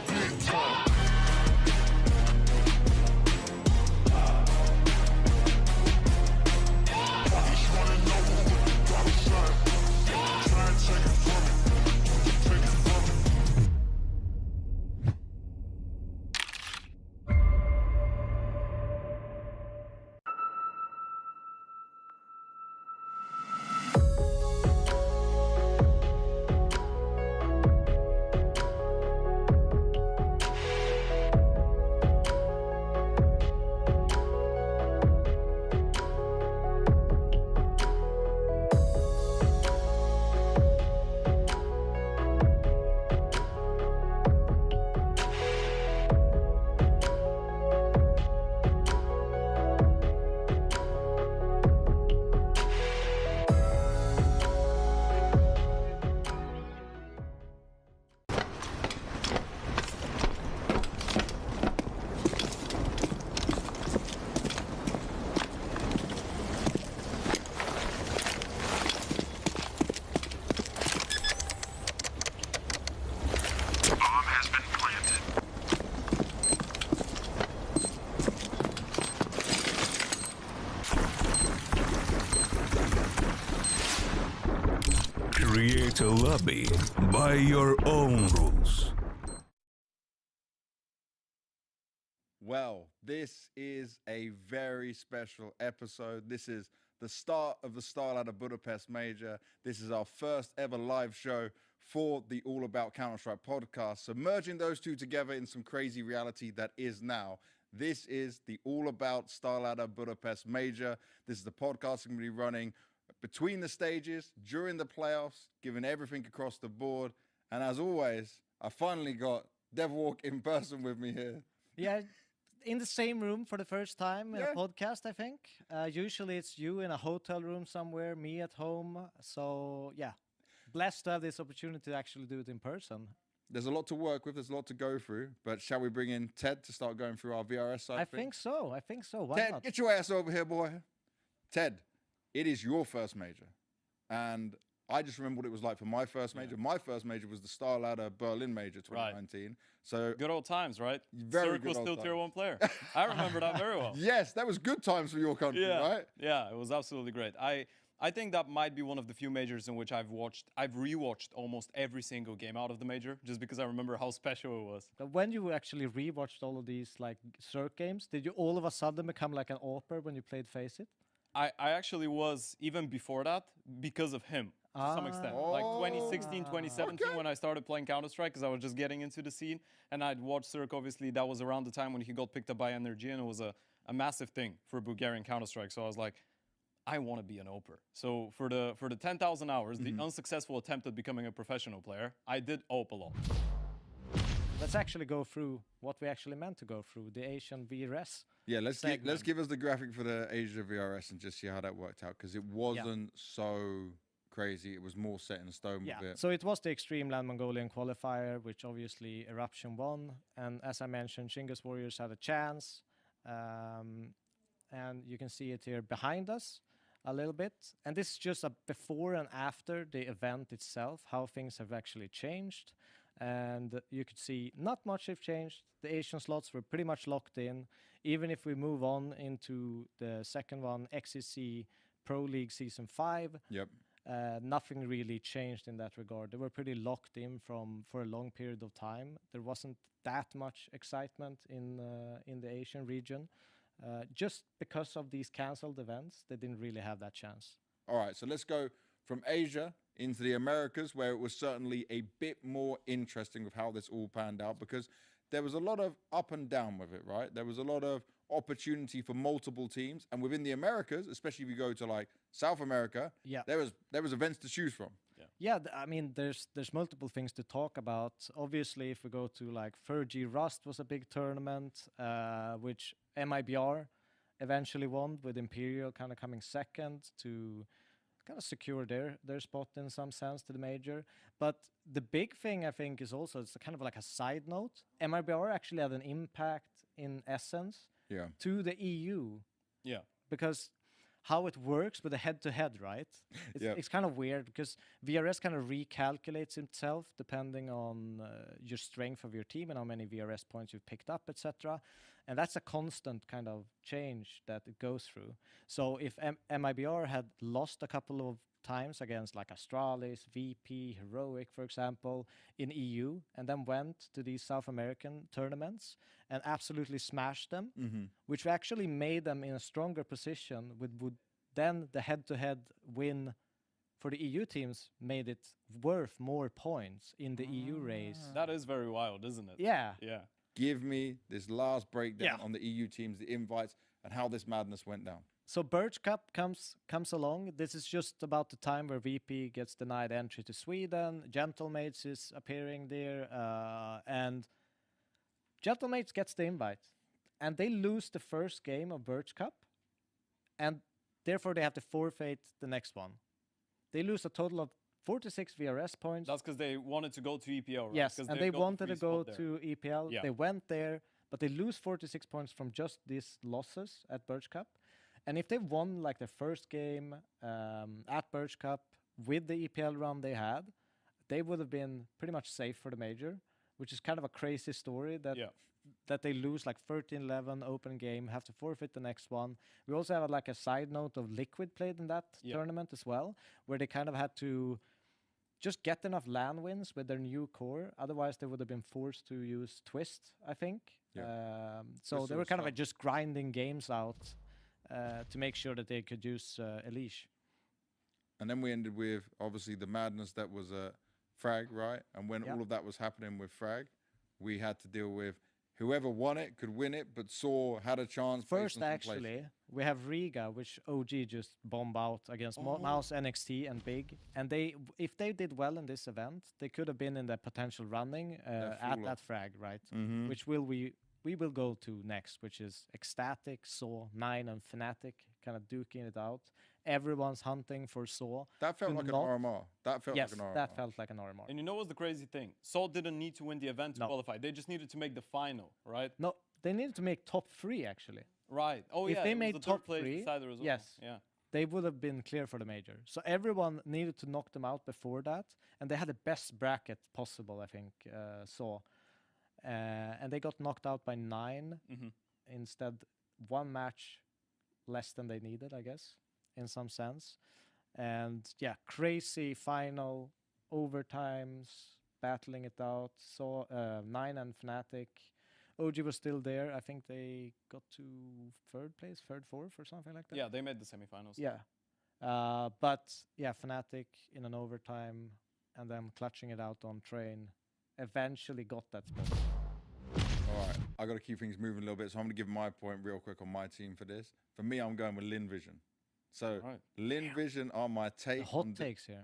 Create a lobby by your own rules. Well, this is a very special episode. This is the start of the StarLadder Budapest Major. This is our first ever live show for the All About Counter-Strike podcast. So merging those two together in some crazy reality that is now. This is the All About StarLadder Budapest Major. This is the podcast I'm going to be running between the stages, during the playoffs, giving everything across the board. And as always, I finally got Devilwalk in person with me here. Yeah, in the same room for the first time in Yeah. a podcast, I think. Usually it's you in a hotel room somewhere, me at home. So, yeah, blessed to have this opportunity to actually do it in person. There's a lot to work with. There's a lot to go through. But shall we bring in Ted to start going through our VRS side? I think so. I think so. Why Ted, not? get your ass over here, boy. Ted, it is your first major. And I just remember what it was like for my first major. My first major was the StarLadder Berlin Major 2019. So good old times, right? Very Zerk good was old still times. tier 1 player. I remember that very well. Yes, that was good times for your country, right? Yeah, it was absolutely great. I think that might be one of the few majors in which I've rewatched almost every single game out of the major, just because I remember how special it was. But when you actually rewatched all of these like Zerk games, did you all of a sudden become like an AWPer when you played Face It? I actually was, even before that, because of him, to some extent. Like 2016, 2017, when I started playing Counter-Strike, because I was just getting into the scene, and I'd watched Zerk, obviously, that was around the time when he got picked up by Energy, and it was a massive thing for Bulgarian Counter-Strike. So I was like, I want to be an AWPer. So for the 10,000 hours, the unsuccessful attempt at becoming a professional player, I did AWP a lot. Let's actually go through what we actually meant to go through, the Asian VRS. Yeah, let's give us the graphic for the Asia VRS and just see how that worked out, because it wasn't so crazy. It was more set in stone with it. So it was the Extreme Land Mongolian qualifier, which obviously Eruption won. And as I mentioned, Shingas Warriors had a chance. And you can see it here behind us a little bit. And this is just a before and after the event itself, how things have actually changed. And you could see not much have changed. The Asian slots were pretty much locked in. Even if we move on into the second one, XCC Pro League Season 5, nothing really changed in that regard. They were pretty locked in for a long period of time. There wasn't that much excitement in the Asian region. Just because of these cancelled events, they didn't really have that chance. All right, so let's go from Asia into the Americas, where it was certainly a bit more interesting with how this all panned out, because there was a lot of up and down with it, right? There was a lot of opportunity for multiple teams, and within the Americas, especially if you go to like South America, there was events to choose from. Yeah, I mean, there's multiple things to talk about. Obviously, if we go to like 4G Rust was a big tournament, which MIBR eventually won, with Imperial kind of coming second to kind of secure their spot in some sense to the major. But the big thing, I think, is also, it's kind of like a side note. MIBR actually had an impact in essence to the EU. Yeah. Because how it works with the head-to-head, right? It's kind of weird, because VRS kind of recalculates itself depending on your strength of your team and how many VRS points you've picked up, etc. And that's a constant kind of change that it goes through. So if MIBR had lost a couple of times against like Astralis, VP, Heroic, for example, in EU, and then went to these South American tournaments and absolutely smashed them, which actually made them in a stronger position, would then the head-to-head win for the EU teams made it worth more points in the EU race. That is very wild, isn't it? Yeah. Yeah. Give me this last breakdown on the EU teams, the invites, and how this madness went down. So Birch Cup comes along. This is just about the time where VP gets denied entry to Sweden. Gentlemates is appearing there, and Gentlemates gets the invite, and they lose the first game of Birch Cup, and therefore they have to forfeit the next one. They lose a total of 46 VRS points. That's because they wanted to go to EPL, right? Yes, and they wanted to go to EPL. Yeah. They went there, but they lose 46 points from just these losses at Birch Cup. And if they won like their first game at Birch Cup with the EPL run they had, they would have been pretty much safe for the major, which is kind of a crazy story that they lose like 13-11 open game, have to forfeit the next one. We also have like a side note of Liquid played in that tournament as well, where they kind of had to just get enough LAN wins with their new core. Otherwise, they would have been forced to use Twist, I think. So they were kind of like just grinding games out to make sure that they could use Elish. And then we ended with, obviously, the madness that was Frag, right? And when all of that was happening with Frag, we had to deal with whoever won it could win it, but Saw had a chance. First, actually, we have Riga, which OG just bombed out against Mouse, NXT, and Big. And if they did well in this event, they could have been in the potential running at that Frag, right? Which will we we will go to next, which is Ecstatic, Saw, 9, and Fnatic, kind of duking it out. Everyone's hunting for Saw. That felt like an RMR. That felt yes, like an RMR. that felt like an RMR. And you know what's the crazy thing? Saw didn't need to win the event to qualify. They just needed to make the final, right? No, they needed to make top 3, actually. Right. Oh, if yeah. they it was made the top third place 3, decider as well. yes, Yeah. they would have been clear for the major. So everyone needed to knock them out before that, and they had the best bracket possible, I think, Saw. And they got knocked out by 9. Instead, 1 match less than they needed, I guess, in some sense. And yeah, crazy final, overtimes, battling it out. Saw 9 and Fnatic. OG was still there. I think they got to 3rd place, 3rd, 4th, or something like that. Yeah, they made the semifinals. Yeah. But yeah, Fnatic in an overtime and then clutching it out on Train eventually got that spot. All right, I got to keep things moving a little bit, so I'm going to give my point real quick on my team for this. For me, I'm going with Lin Vision. So, Lin Vision are my take. Hot takes here.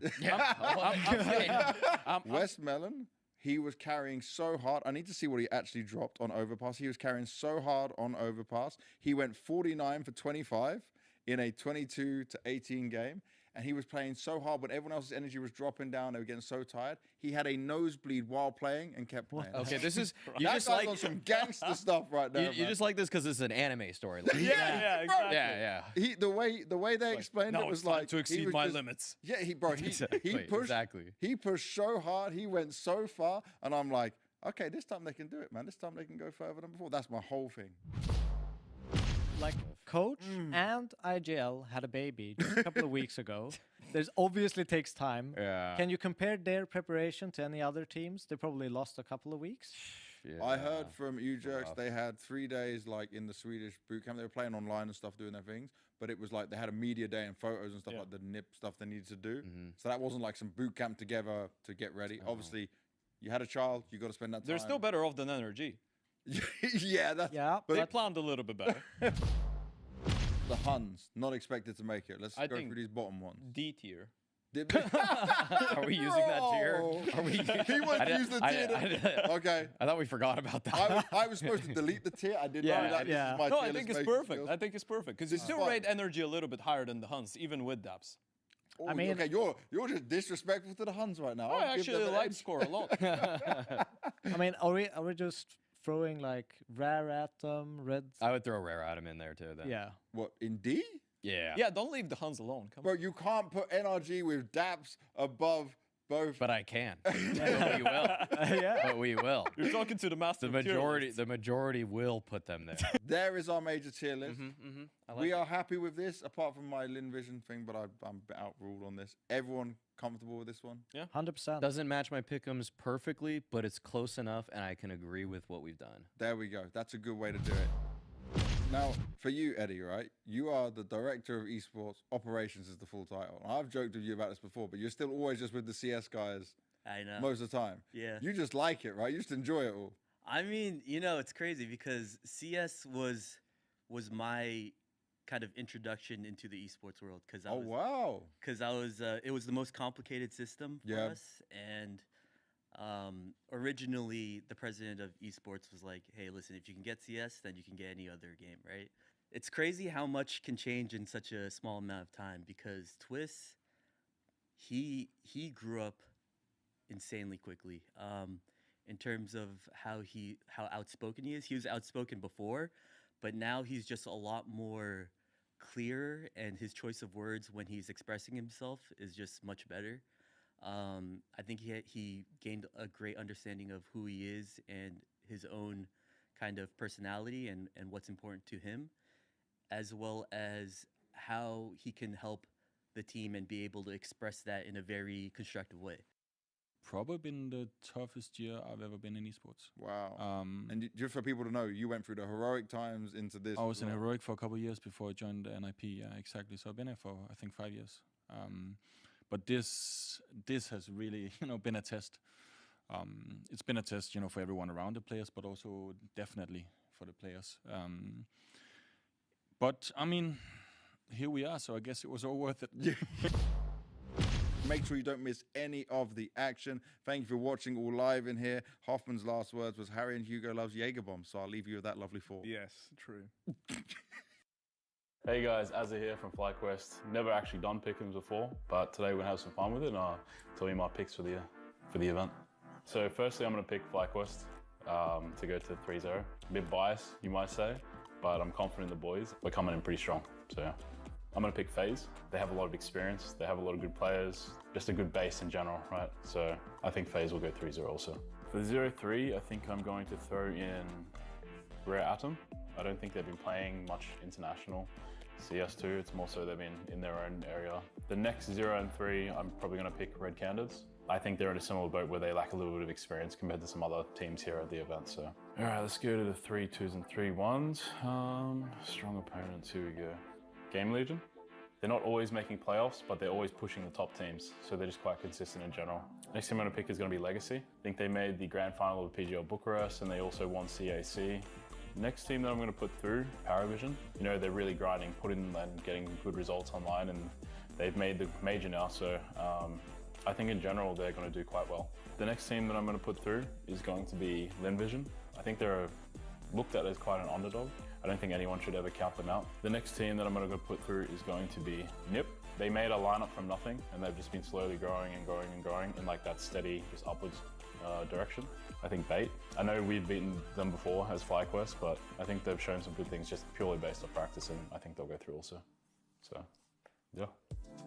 West Melon, he was carrying so hard. I need to see what he actually dropped on Overpass. He was carrying so hard on Overpass. He went 49 for 25 in a 22-18 game. And he was playing so hard when everyone else's energy was dropping down. They were getting so tired. He had a nosebleed while playing and kept playing. Okay, this is you that just guy's like on some gangster stuff right now. You just like this because it's an anime story. Yeah, exactly. Yeah. The way they explained it was like to exceed my limits. Yeah, he pushed. Exactly. He pushed so hard. He went so far, and I'm like, okay, this time they can do it, man. This time they can go further than before. That's my whole thing. Like Coach and IGL had a baby just a couple of weeks ago. There's obviously takes time. Yeah. Can you compare their preparation to any other teams? They probably lost a couple of weeks. Yeah. I heard from U-Jerks they had 3 days like in the Swedish boot camp. They were playing online and stuff, doing their things. But it was like they had a media day and photos and stuff like the nip stuff they needed to do. So that wasn't like some boot camp together to get ready. Obviously, you had a child. You got to spend that time. They're still better off than NRG. yeah. But they planned a little bit better. The Huns, not expected to make it. Let's I go think through these bottom ones. D tier. Are we using that tier? Are we? He went to use the tier. Okay. I thought we forgot about that. I was supposed to delete the tier. I didn't know that. Yeah. This is my No, tier I think list it's making perfect. skills. I think it's perfect because you still fine. rate energy a little bit higher than the Huns, even with Daps. Oh, okay, you're just disrespectful to the Huns right now. I actually like Score a lot. I mean, are we just throwing like Rare Atom, Red? I would throw Rare Atom in there too. Then. Yeah. What, in D? Yeah. Yeah, don't leave the Huns alone. Come Bro, you can't put NRG with Daps above both. But I can. But we will. Yeah. But we will. You're talking to the master. The majority will put them there. There is our major tier list. I like We are happy with this, apart from my Lin Vision thing, but I'm a bit outruled on this. Everyone comfortable with this one? Yeah. 100%. Doesn't match my pick'ems perfectly, but it's close enough, and I can agree with what we've done. There we go. That's a good way to do it. Now, for you, Eddie, right? You are the director of esports. Operations is the full title. I've joked with you about this before, but you're still always just with the CS guys. I know. Most of the time. Yeah. You just like it, right? You just enjoy it all. I mean, you know, it's crazy because CS was my kind of introduction into the esports world because it was the most complicated system for us, and originally the president of esports was like, hey, listen, if you can get CS, then you can get any other game, right? It's crazy how much can change in such a small amount of time because Twist, he grew up insanely quickly in terms of how outspoken he is. He was outspoken before, but now he's just a lot more clear, and his choice of words when he's expressing himself is just much better. I think he gained a great understanding of who he is and his own kind of personality and what's important to him, as well as how he can help the team and be able to express that in a very constructive way. Probably been the toughest year I've ever been in esports. Wow. And just for people to know, you went through the heroic times into this. I was in heroic for a couple of years before I joined the NIP. Yeah, exactly. So I've been there for I think 5 years. But this has really been a test. It's been a test for everyone around the players, but also definitely for the players. But I mean, here we are. So I guess it was all worth it. Make sure you don't miss any of the action. Thank you for watching all live in here. Hoffman's last words was Harry and Hugo loves Jaeger bomb, so I'll leave you with that lovely thought. Yes, true. Hey guys, Azza here from FlyQuest. Never actually done pick'ems before, but today we're gonna have some fun with it and I'll tell you my picks for the event. So firstly, I'm gonna pick FlyQuest to go to 3-0. A bit biased, you might say, but I'm confident in the boys. We're coming in pretty strong, so yeah. I'm gonna pick FaZe. They have a lot of experience, they have a lot of good players, just a good base in general, right? So I think FaZe will go 3-0 also. For the 0-3, I think I'm going to throw in Rare Atom. I don't think they've been playing much international CS2, it's more so they've been in their own area. The next 0-3, I'm probably gonna pick Red Candids. I think they're in a similar boat where they lack a little bit of experience compared to some other teams here at the event, so. All right, let's go to the 3-2s and 3-1s. Strong opponents, here we go. Game Legion. They're not always making playoffs, but they're always pushing the top teams, so they're just quite consistent in general. Next team I'm gonna pick is gonna be Legacy. I think they made the grand final of PGL Bucharest and they also won CAC. Next team that I'm going to put through, Paravision. You know, they're really grinding, putting and getting good results online, and they've made the major now, so I think in general they're going to do quite well. The next team that I'm going to put through is going to be Linvision. I think they're looked at as quite an underdog. I don't think anyone should ever count them out. The next team that I'm going to put through is going to be NIP. They made a lineup from nothing, and they've just been slowly growing and growing and growing in like that steady, just upwards direction. I think Bait. I know we've beaten them before as FlyQuest, but I think they've shown some good things just purely based on practice, and I think they'll go through also. So, yeah,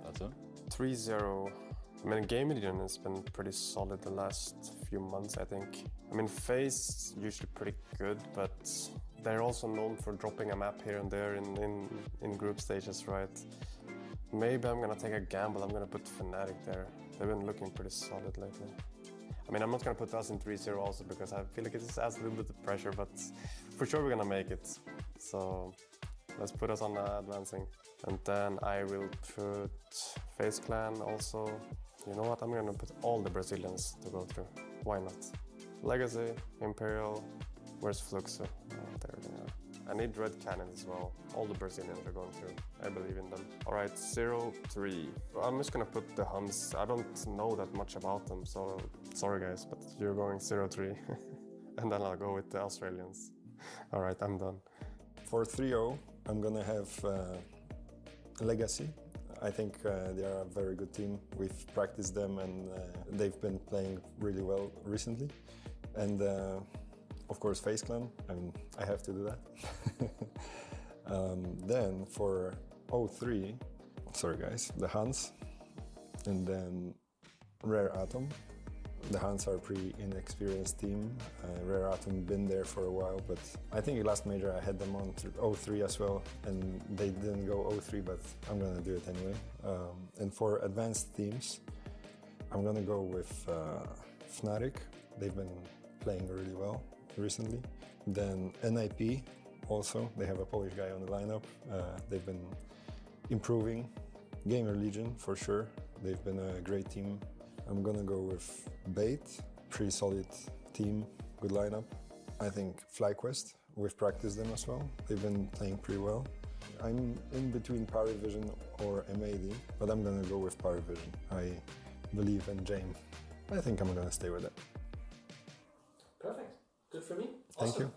that's it. 3-0. I mean, Game Legion has been pretty solid the last few months, I think. I mean, FaZe usually pretty good, but they're also known for dropping a map here and there in group stages, right? Maybe I'm gonna take a gamble. I'm gonna put Fnatic there. They've been looking pretty solid lately. I mean, I'm not going to put us in 3-0 also because I feel like it just adds a little bit of pressure, but for sure we're going to make it. So let's put us on advancing. And then I will put FaZe Clan also. You know what? I'm going to put all the Brazilians to go through. Why not? Legacy, Imperial, where's Fluxo? Oh, there they are. I need Red Cannon as well. All the Brazilians are going through. I believe in them. All right, 0-3. I'm just gonna put the Huns. I don't know that much about them, so sorry guys, but you're going 0-3. And then I'll go with the Australians. All right, I'm done. For 3-0, I'm gonna have Legacy. I think they are a very good team. We've practiced them and they've been playing really well recently. And of course, FaZe Clan. I mean, I have to do that. Then for 0-3, sorry guys, the Huns, and then Rare Atom. The Huns are a pretty inexperienced team. Rare Atom been there for a while, but I think last major I had them on 0-3 as well, and they didn't go 0-3, but I'm gonna do it anyway. And for advanced teams, I'm gonna go with Fnatic. They've been playing really well recently. Then NIP also, they have a Polish guy on the lineup. They've been improving. Gamer Legion for sure. They've been a great team. I'm gonna go with Bait, pretty solid team, good lineup. I think FlyQuest, we've practiced them as well. They've been playing pretty well. I'm in between Paravision or MAD, but I'm gonna go with Paravision. I believe in James. I think I'm gonna stay with it. Perfect. Good for me. Thank Awesome. you.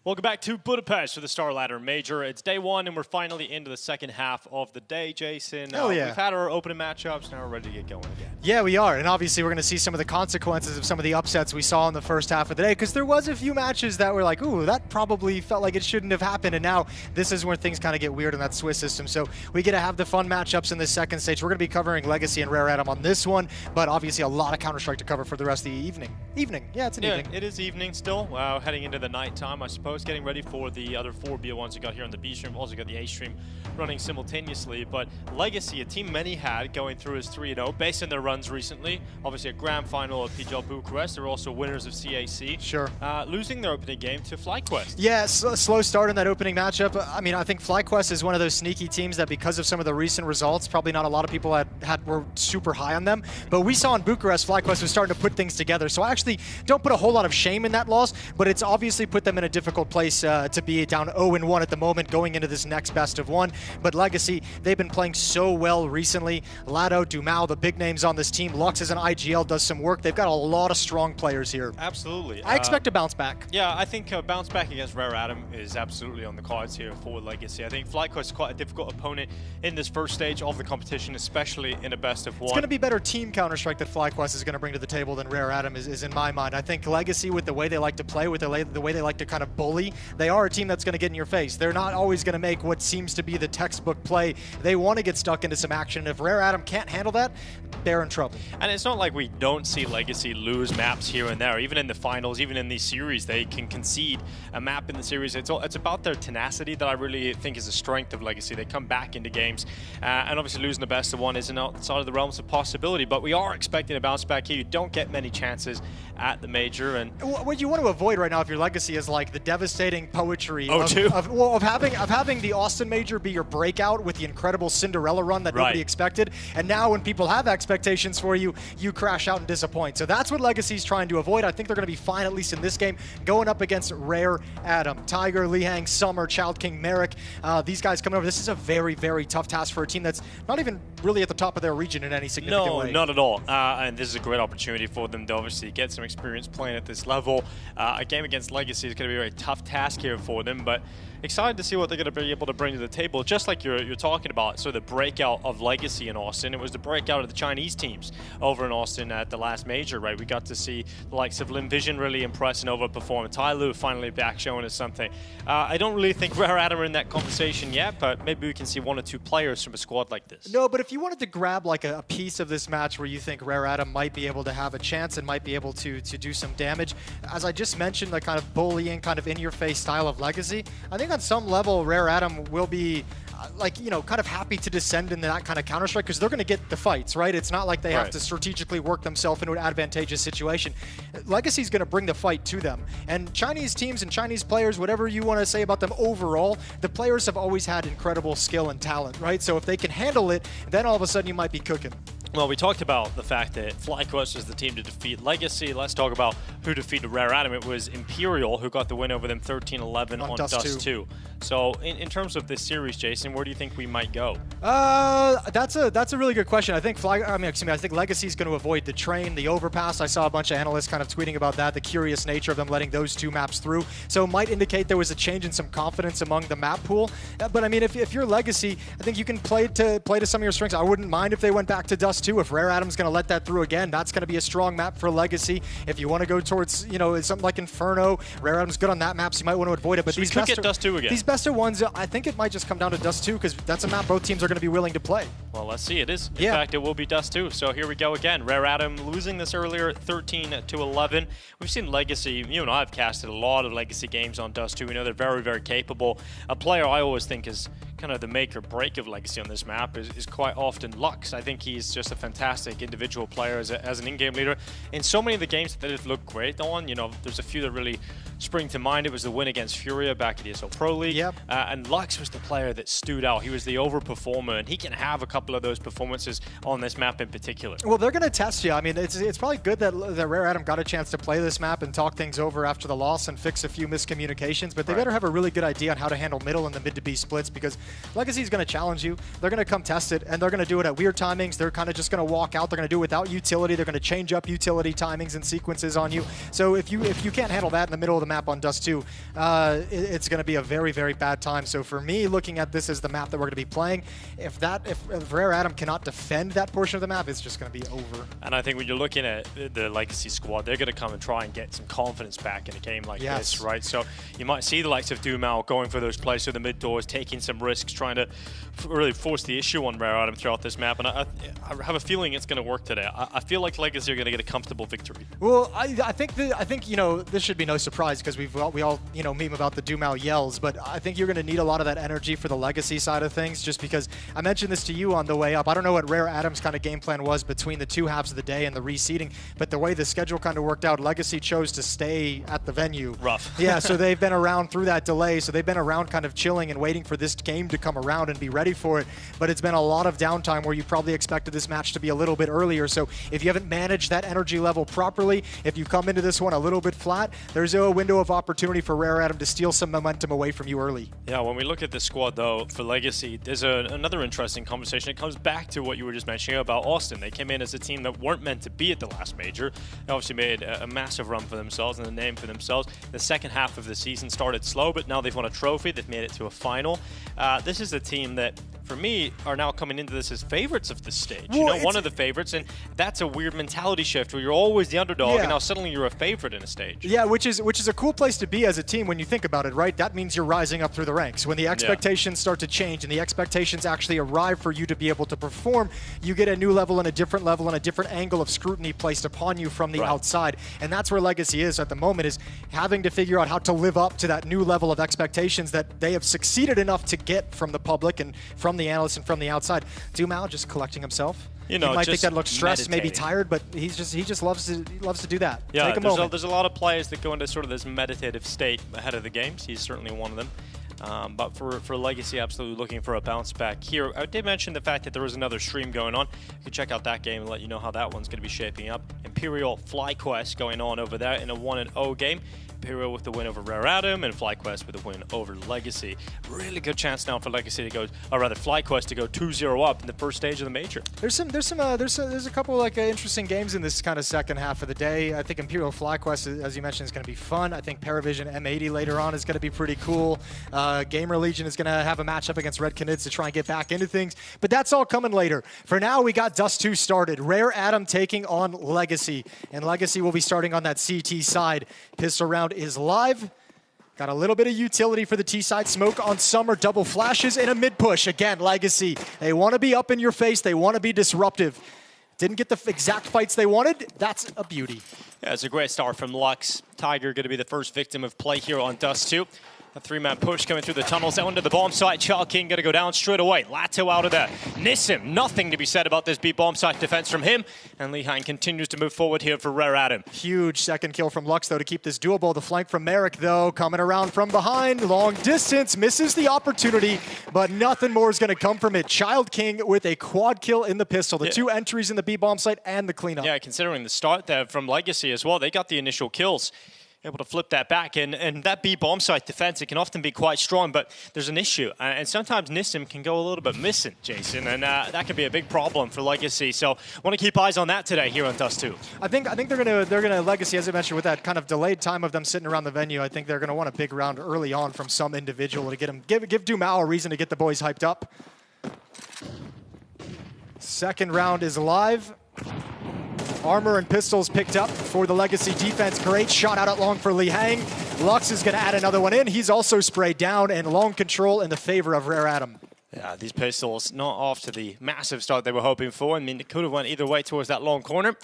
Welcome back to Budapest for the StarLadder Major. It's day one, and we're finally into the second half of the day, Jason. Hell yeah. We've had our opening matchups, now we're ready to get going again. Yeah, we are, and obviously we're going to see some of the consequences of some of the upsets we saw in the first half of the day, because there was a few matches that were like, ooh, that probably felt like it shouldn't have happened, and now this is where things kind of get weird in that Swiss system. So we get to have the fun matchups in this second stage. We're going to be covering Legacy and Rare Atom on this one, but obviously a lot of Counter-Strike to cover for the rest of the evening. Yeah, it's an evening. It is evening still. Heading into the nighttime, I suppose, getting ready for the other 4 BO1s we got here on the B stream. Also got the A stream running simultaneously. But Legacy, a team many had going through as 3-0 based on their runs recently. Obviously a grand final of PGL Bucharest. They're also winners of CAC. Sure. Losing their opening game to FlyQuest. Yeah, slow start in that opening matchup. I mean, I think FlyQuest is one of those sneaky teams that because of some of the recent results, probably not a lot of people were super high on them. But we saw in Bucharest, FlyQuest was starting to put things together. So I actually don't put a whole lot of shame in that loss, but it's obviously put them in a difficult place to be down 0-1 at the moment going into this next best of 1. But Legacy, they've been playing so well recently. Lado, Dumao, the big names on this team. Lux as an IGL does some work. They've got a lot of strong players here. Absolutely. I expect a bounce back. Yeah, I think a bounce back against Rare Atom is absolutely on the cards here for Legacy. I think FlyQuest is quite a difficult opponent in this first stage of the competition, especially in a best of 1. It's going to be better team Counter-Strike that FlyQuest is going to bring to the table than Rare Atom is in my mind. I think Legacy, with the way they like to play, with the way they like to kind of bully, they are a team that's going to get in your face. They're not always going to make what seems to be the textbook play. They want to get stuck into some action. If Rare Atom can't handle that, they're in trouble. And it's not like we don't see Legacy lose maps here and there. Even in the finals, even in these series, they can concede a map in the series. It's about their tenacity that I really think is a strength of Legacy. They come back into games, and obviously losing the best of 1 isn't outside of the realms of possibility, but we are expecting a bounce back here. You don't get many chances at the Major. And what you want to avoid right now if your Legacy is like the devastating poetry of having the Austin Major be your breakout with the incredible Cinderella run that nobody expected, and now when people have expectations for you, you crash out and disappoint. So that's what Legacy's trying to avoid. I think they're going to be fine, at least in this game, going up against Rare Atom. Tiger, Lihang, Summer, Child King, Merrick, these guys coming over. This is a very, very tough task for a team that's not even really at the top of their region in any significant way. No, not at all. And this is a great opportunity for them to obviously get some experience playing at this level. A game against Legacy is going to be a very tough task here for them, but excited to see what they're going to be able to bring to the table. Just like you're talking about, so the breakout of Legacy in Austin, it was the breakout of the Chinese teams over in Austin at the last Major, right? We got to see the likes of Lim Vision really impress and overperform. Tai Lu finally back showing us something. I don't really think Rare Atom are in that conversation yet, but maybe we can see 1 or 2 players from a squad like this. No, but if you wanted to grab like a piece of this match where you think Rare Atom might be able to have a chance and might be able to do some damage, as I just mentioned, the kind of bullying, kind of in-your-face style of Legacy, I think on some level Rare Atom will be kind of happy to descend into that kind of Counter-Strike because they're going to get the fights, right? It's not like they have to strategically work themselves into an advantageous situation. Legacy's going to bring the fight to them. And Chinese teams and Chinese players, whatever you want to say about them overall, the players have always had incredible skill and talent, right? So if they can handle it, then all of a sudden you might be cooking. Well, we talked about the fact that FlyQuest is the team to defeat Legacy. Let's talk about who defeated Rare Atom. It was Imperial who got the win over them 13-11 on Dust 2. So in terms of this series, Jason, where do you think we might go? That's a really good question. I think I think Legacy's going to avoid the train, the overpass. I saw a bunch of analysts kind of tweeting about that, the curious nature of them letting those 2 maps through. So it might indicate there was a change in some confidence among the map pool. But I mean, if you're Legacy, I think you can play to some of your strengths. I wouldn't mind if they went back to Dust 2. If Rare Atom's going to let that through again, that's going to be a strong map for Legacy. If you want to go towards, something like Inferno, Rare Atom's good on that map, so you might want to avoid it. But so we could get Dust 2 again. These best of 1s, I think it might just come down to Dust 2 because that's a map both teams are going to be willing to play. Well, let's see. It is. In fact, it will be Dust 2. So here we go again. Rare Atom losing this earlier, 13-11. We've seen Legacy. You and I have casted a lot of Legacy games on Dust 2. We know they're very, very capable. A player I always think is kind of the make or break of Legacy on this map is quite often Lux. I think he's just a fantastic individual player as an in-game leader. In so many of the games that they've looked great on, there's a few that really spring to mind. It was the win against Furia back at the ESL Pro League. And Lux was the player that stood out. He was the overperformer, and he can have a couple of those performances on this map in particular. Well, they're going to test you. I mean, it's probably good that Rare Atom got a chance to play this map and talk things over after the loss and fix a few miscommunications, but they better have a really good idea on how to handle middle and the mid to B splits because Legacy is going to challenge you. They're going to come test it, and they're going to do it at weird timings. They're kind of just going to walk out. They're going to do it without utility. They're going to change up utility timings and sequences on you. So if you can't handle that in the middle of the map on Dust 2, it's going to be a very, very bad time. So for me, looking at this as the map that we're going to be playing, if Rare Atom cannot defend that portion of the map, it's just going to be over. And I think when you're looking at the Legacy squad, they're going to come and try and get some confidence back in a game like this, right? So you might see the likes of Dumal going for those plays through the mid doors, taking some risks, trying to really force the issue on Rare Atom throughout this map. And I have a feeling it's going to work today. I feel like Legacy are going to get a comfortable victory. Well, I think this should be no surprise because we all meme about the Dumal yells, but I think you're going to need a lot of that energy for the Legacy side of things, just because I mentioned this to you on the way up. I don't know what Rare Atom's kind of game plan was between the two halves of the day and the reseeding, but the way the schedule kind of worked out, Legacy chose to stay at the venue. Rough. Yeah, so they've been around through that delay, so they've been around kind of chilling and waiting for this game to come around and be ready for it, but it's been a lot of downtime where you probably expected this match to be a little bit earlier, so if you haven't managed that energy level properly, if you come into this one a little bit flat, there's a window of opportunity for Rare Atom to steal some momentum away from you early. Yeah, when we look at the squad, though, for Legacy, there's another interesting conversation. It comes back to what you were just mentioning about Austin. They came in as a team that weren't meant to be at the last major. They obviously made a massive run for themselves and a name for themselves. The second half of the season started slow, but now they've won a trophy. They've made it to a final. This is a team that, for me, are now coming into this as favorites of this stage. Well, one of the favorites, and that's a weird mentality shift where you're always the underdog, and now suddenly you're a favorite in a stage. Yeah, which is a cool place to be as a team when you think about it, right? That means you're rising up through the ranks. When the expectations start to change and the expectations actually arrive for you to be able to perform, you get a new level and a different angle of scrutiny placed upon you from the outside. And that's where Legacy is at the moment, is having to figure out how to live up to that new level of expectations that they have succeeded enough to get from the public and from the analysts and from the outside. Dumal just collecting himself. You know, he might think just that looks stressed, maybe meditating. tired, but he just loves to do that. Yeah, Take a moment. there's a lot of players that go into sort of this meditative state ahead of the games. He's certainly one of them. But for Legacy, absolutely looking for a bounce back here. I did mention the fact that there was another stream going on. You can check out that game and let you know how that one's going to be shaping up. Imperial FlyQuest going on over there in a 1-0 game. Imperial with the win over Rare Atom and FlyQuest with a win over Legacy. Really good chance now for Legacy to go, or rather FlyQuest to go 2-0 up in the first stage of the major. There's a couple interesting games in this kind of second half of the day. I think Imperial FlyQuest, as you mentioned, is going to be fun. I think Paravision M80 later on is going to be pretty cool. Gamer Legion is going to have a matchup against Red Canids to try and get back into things, but that's all coming later. For now, we got Dust 2 started. Rare Atom taking on Legacy, and Legacy will be starting on that CT side. Pistol round is live. Got a little bit of utility for the T-side. Smoke on Summer, double flashes, and a mid-push. Again, Legacy. They want to be up in your face. They want to be disruptive. Didn't get the exact fights they wanted. That's a beauty. Yeah, it's a great start from Lux. Tiger going to be the first victim of play here on Dust 2. A three-man push coming through the tunnels out into the bomb site. Child King going to go down straight away. Lato out of there. Nissim, nothing to be said about this B bomb site defense from him. And Lihang continues to move forward here for Rare Atom. Huge second kill from Lux, though, to keep this doable. The flank from Merrick, though, coming around from behind. Long distance, misses the opportunity, but nothing more is going to come from it. Child King with a quad kill in the pistol. The two entries in the B bomb site and the cleanup. Yeah, considering the start there from Legacy as well, they got the initial kills. Able to flip that back, and that B bomb site defense, it can often be quite strong, but there's an issue, and sometimes Nissim can go a little bit missing, Jason, and that can be a big problem for Legacy. So want to keep eyes on that today here on Dust 2. I think they're gonna Legacy, as I mentioned, with that kind of delayed time of them sitting around the venue. I think they're gonna want a big round early on from some individual to get him, give Dumal a reason to get the boys hyped up. Second round is live. Armor and pistols picked up for the Legacy defense. Great shot out at long for Lihang. Lux is going to add another one in. He's also sprayed down, and long control in the favor of Rare Atom. Yeah, these pistols not off to the massive start they were hoping for. I mean, it could have went either way towards that long corner,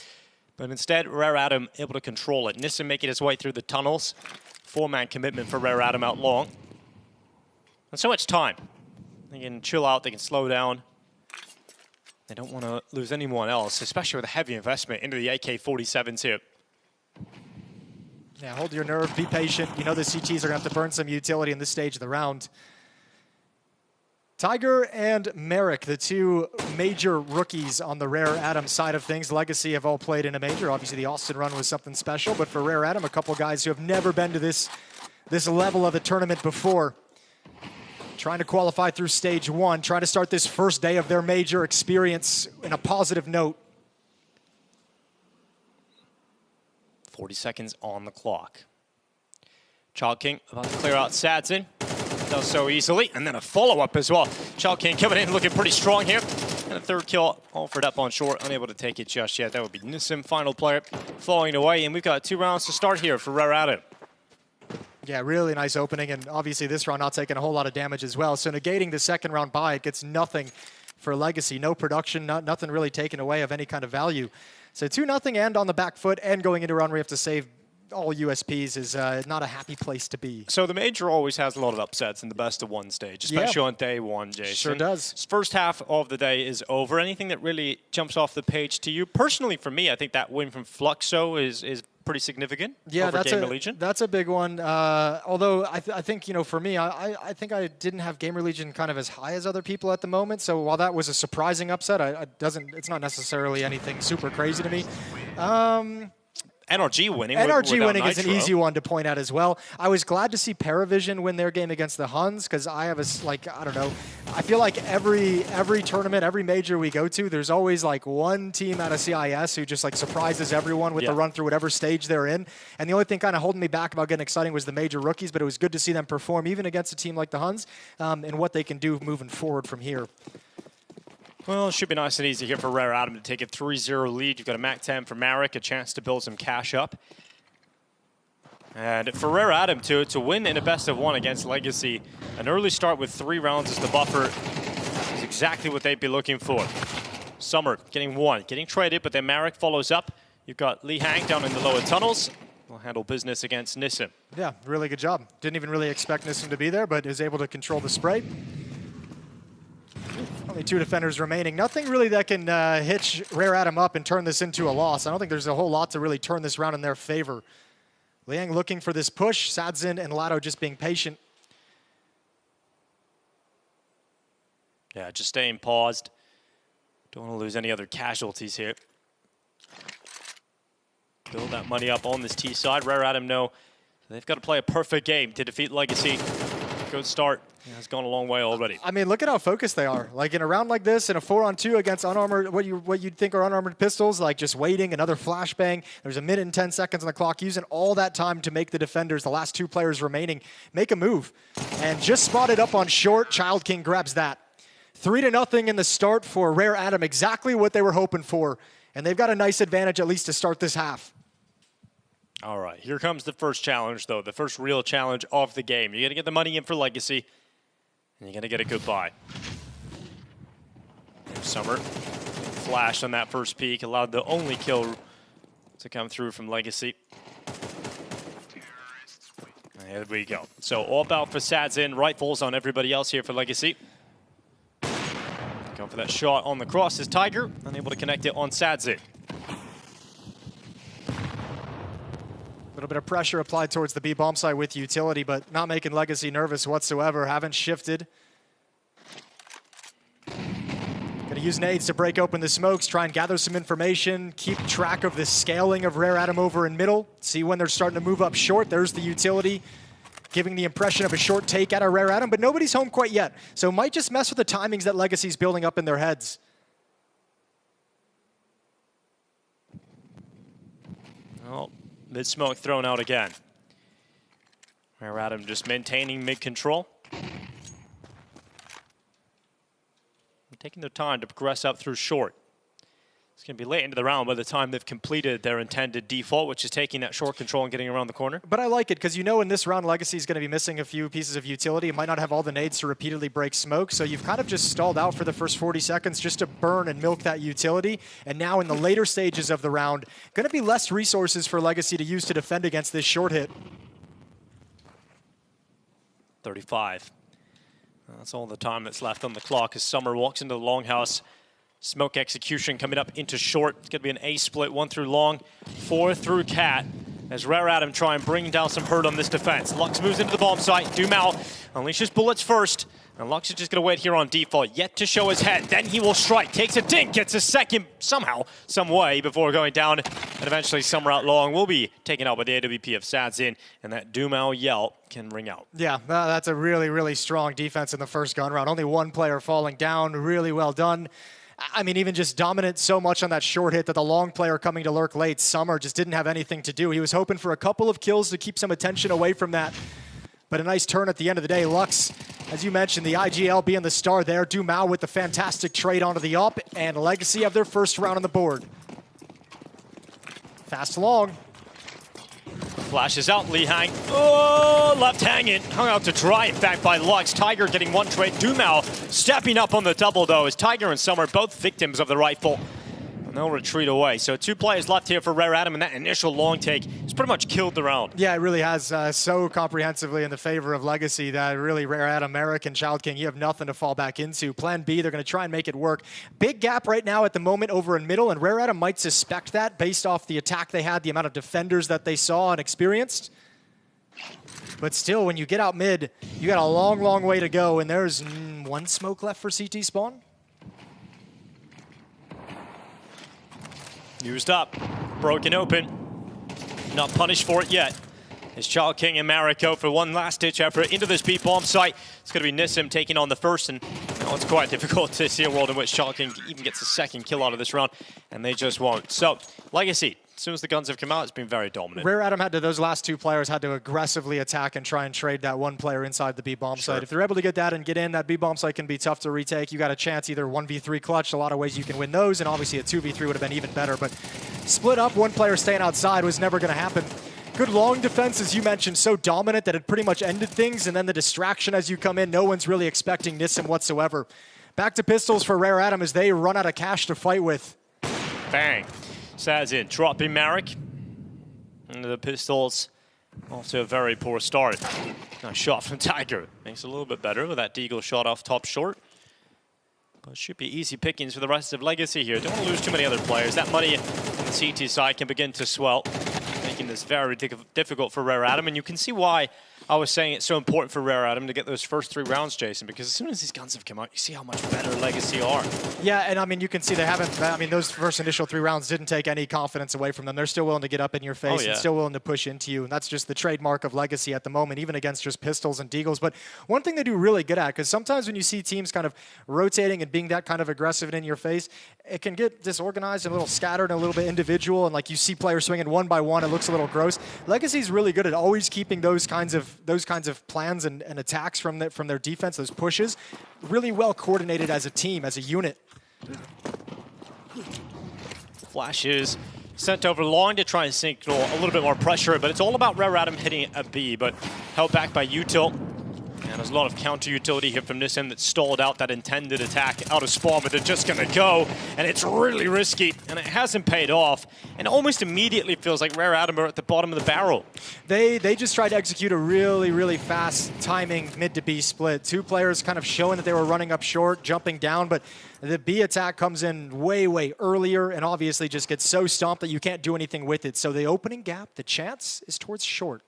but instead, Rare Atom able to control it. Nissim making his way through the tunnels. Four-man commitment for Rare Atom out long. And so much time. They can chill out, they can slow down. They don't want to lose anyone else, especially with a heavy investment into the AK-47s here. Yeah, hold your nerve, be patient. You know the CTs are going to have to burn some utility in this stage of the round. Tiger and Merrick, the two major rookies on the Rare Atom side of things. Legacy have all played in a major. Obviously, the Austin run was something special, but for Rare Atom, a couple guys who have never been to this level of the tournament before. trying to qualify through stage 1, trying to start this first day of their major experience in a positive note. 40 seconds on the clock. Child King about to clear out Sadzin. Does so easily, and then a follow-up as well. Child King coming in looking pretty strong here. And a third kill offered up on short, unable to take it just yet. That would be Nissim, final player, falling away. And we've got 2 rounds to start here for Rare Adam. Yeah, really nice opening, and obviously this round not taking a whole lot of damage as well. So negating the second round bye, it gets nothing for Legacy. No production, nothing really taken away of any kind of value. So 2-0 and on the back foot, and going into a round where you have to save all USPs is not a happy place to be. So the Major always has a lot of upsets in the best of 1 stage, especially on day 1, Jason. Sure does. First half of the day is over. Anything that really jumps off the page to you? Personally, for me, I think that win from Fluxo is pretty significant. Yeah, over Gamer Legion. That's a big one. Although I think, you know, for me, I think I didn't have Gamer Legion kind of as high as other people at the moment. So while that was a surprising upset, it's not necessarily anything super crazy to me. NRG winning. NRG winning is an easy one to point out as well. I was glad to see Paravision win their game against the Huns, because I have I don't know, I feel like every tournament, every major we go to, there's always like one team out of CIS who just like surprises everyone with the run through whatever stage they're in. And the only thing kind of holding me back about getting exciting was the major rookies, but it was good to see them perform even against a team like the Huns, and what they can do moving forward from here. Well, it should be nice and easy here for Rare Adam to take a 3-0 lead. You've got a MAC-10 for Marek, a chance to build some cash up. And for Rare Adam to win in a best of 1 against Legacy, an early start with 3 rounds as the buffer is exactly what they'd be looking for. Summer getting 1, getting traded, but then Marek follows up. You've got Lee Hang down in the lower tunnels. Will handle business against Nissim. Yeah, really good job. Didn't even really expect Nissim to be there, but is able to control the spray. Only 2 defenders remaining. Nothing really that can hitch Rare Adam up and turn this into a loss. I don't think there's a whole lot to really turn this round in their favor. Liang looking for this push. Sadzin and Lado just being patient. Yeah, just staying paused. Don't want to lose any other casualties here. Build that money up on this T side. Rare Adam know they've got to play a perfect game to defeat Legacy. Good start. Yeah, it's gone a long way already. I mean, look at how focused they are. Like in a round like this, in a 4-on-2 against unarmored, what you'd think are unarmored pistols, like just waiting, another flashbang. There's 1 minute and 10 seconds on the clock, using all that time to make the defenders, the last 2 players remaining, make a move. And just spotted up on short, Child King grabs that. 3-0 in the start for Rare Adam, exactly what they were hoping for. And they've got a nice advantage at least to start this half. All right, here comes the first challenge, though, the first real challenge of the game. You're going to get the money in for Legacy, and you're going to get a good buy. Summer flashed on that first peek, allowed the only kill to come through from Legacy. There we go. So all about for Sadzin, rifles on everybody else here for Legacy. Going for that shot on the cross is Tiger, unable to connect it on Sadzin. A little bit of pressure applied towards the B bomb site with utility, but not making Legacy nervous whatsoever. Haven't shifted. Gonna use nades to break open the smokes, try and gather some information, keep track of the scaling of Rare Adam over in middle, see when they're starting to move up short. There's the utility, giving the impression of a short take out of Rare Adam, but nobody's home quite yet. So might just mess with the timings that Legacy's building up in their heads. Oh. Mid smoke thrown out again. Rare Adam just maintaining mid control. Taking their time to progress up through short. It's going to be late into the round by the time they've completed their intended default, which is taking that short control and getting around the corner. But I like it, because you know in this round, Legacy is going to be missing a few pieces of utility. It might not have all the nades to repeatedly break smoke, so you've kind of just stalled out for the first 40 seconds just to burn and milk that utility. And now in the later stages of the round, going to be less resources for Legacy to use to defend against this short hit. 35. That's all the time that's left on the clock as Summer walks into the longhouse. Smoke execution coming up into short. It's going to be an A split, 1 through long, 4 through cat. As Rare Adam try and bring down some hurt on this defense. Lux moves into the bomb site. Dumal unleashes bullets first. And Lux is just going to wait here on default, yet to show his head. Then he will strike, takes a dink, gets a second somehow, some way before going down. And eventually Summer Out Long will be taken out by the AWP of Sadzin. And that Dumao yell can ring out. Yeah, that's a really, really strong defense in the first gun round. Only one player falling down, really well done. I mean, even just dominant so much on that short hit that the long player coming to lurk late, Summer, just didn't have anything to do. He was hoping for a couple of kills to keep some attention away from that. But a nice turn at the end of the day. Lux, as you mentioned, the IGL being the star there. Dumao with the fantastic trade onto the up, and Legacy have their first round on the board. Fast long. Flashes out, Lee Hang. Oh, left hanging. Hung out to dry, in fact, by Lux. Tiger getting one trade. Dumao stepping up on the double, though, as Tiger and Summer both victims of the rifle. And they'll retreat away. So 2 players left here for Rare Adam, and that initial long take has pretty much killed the round. Yeah, it really has so comprehensively in the favor of Legacy that really Rare Adam, Merrick, and Child King, you have nothing to fall back into. Plan B, they're going to try and make it work. Big gap right now at the moment over in middle, and Rare Adam might suspect that based off the attack they had, the amount of defenders that they saw and experienced. But still, when you get out mid, you got a long, long way to go, and there's 1 smoke left for CT spawn. Used up, broken open, not punished for it yet. It's Child King and Mariko for one last-ditch effort into this B-bomb site. It's going to be Nissim taking on the first, and now it's quite difficult to see a world in which Child King even gets a second kill out of this round, and they just won't. So, Legacy, as soon as the guns have come out, it's been very dominant. Rare Adam those last 2 players had to aggressively attack and try and trade that 1 player inside the B-bomb site. If they're able to get that and get in, that B-bomb site can be tough to retake. You got a chance either 1v3 clutch, a lot of ways you can win those, and obviously a 2v3 would have been even better, but split up, 1 player staying outside was never going to happen. Good long defense, as you mentioned, so dominant that it pretty much ended things, and then the distraction as you come in, no one's really expecting Nissim whatsoever. Back to pistols for Rare Adam as they run out of cash to fight with. Bang. Sadzin dropping Marek. Into the pistols. Off to a very poor start. Nice shot from Tiger. Makes it a little bit better with that Deagle shot off top short. But should be easy pickings for the rest of Legacy here. Don't want to lose too many other players. That money on the CT side can begin to swell, making this very difficult for Rare Adam. And you can see why I was saying it's so important for Rare Adam to get those first 3 rounds, Jason, because as soon as these guns have come out, you see how much better Legacy are. Yeah, and I mean, you can see they haven't, I mean, those first initial 3 rounds didn't take any confidence away from them. They're still willing to get up in your face and still willing to push into you. And that's just the trademark of Legacy at the moment, even against just pistols and deagles. But one thing they do really good at, because sometimes when you see teams kind of rotating and being that kind of aggressive and in your face, it can get disorganized and a little scattered and a little bit individual. And like you see players swinging 1 by 1, it looks a little gross. Legacy's really good at always keeping those kinds of plans and attacks from their defense, those pushes, really well coordinated as a team, as a unit. Flashes sent over long to try and sink a little bit more pressure, but it's all about Rare Adam hitting a B, but held back by Util. And there's a lot of counter utility here from Nissim that stalled out that intended attack out of spawn, but they're just going to go, and it's really risky, and it hasn't paid off. And almost immediately feels like Rare Adam are at the bottom of the barrel. They just tried to execute a really, really fast timing mid to B split. 2 players kind of showing that they were running up short, jumping down, but the B attack comes in way, way earlier and obviously just gets so stomped that you can't do anything with it. So the opening gap, the chance is towards short.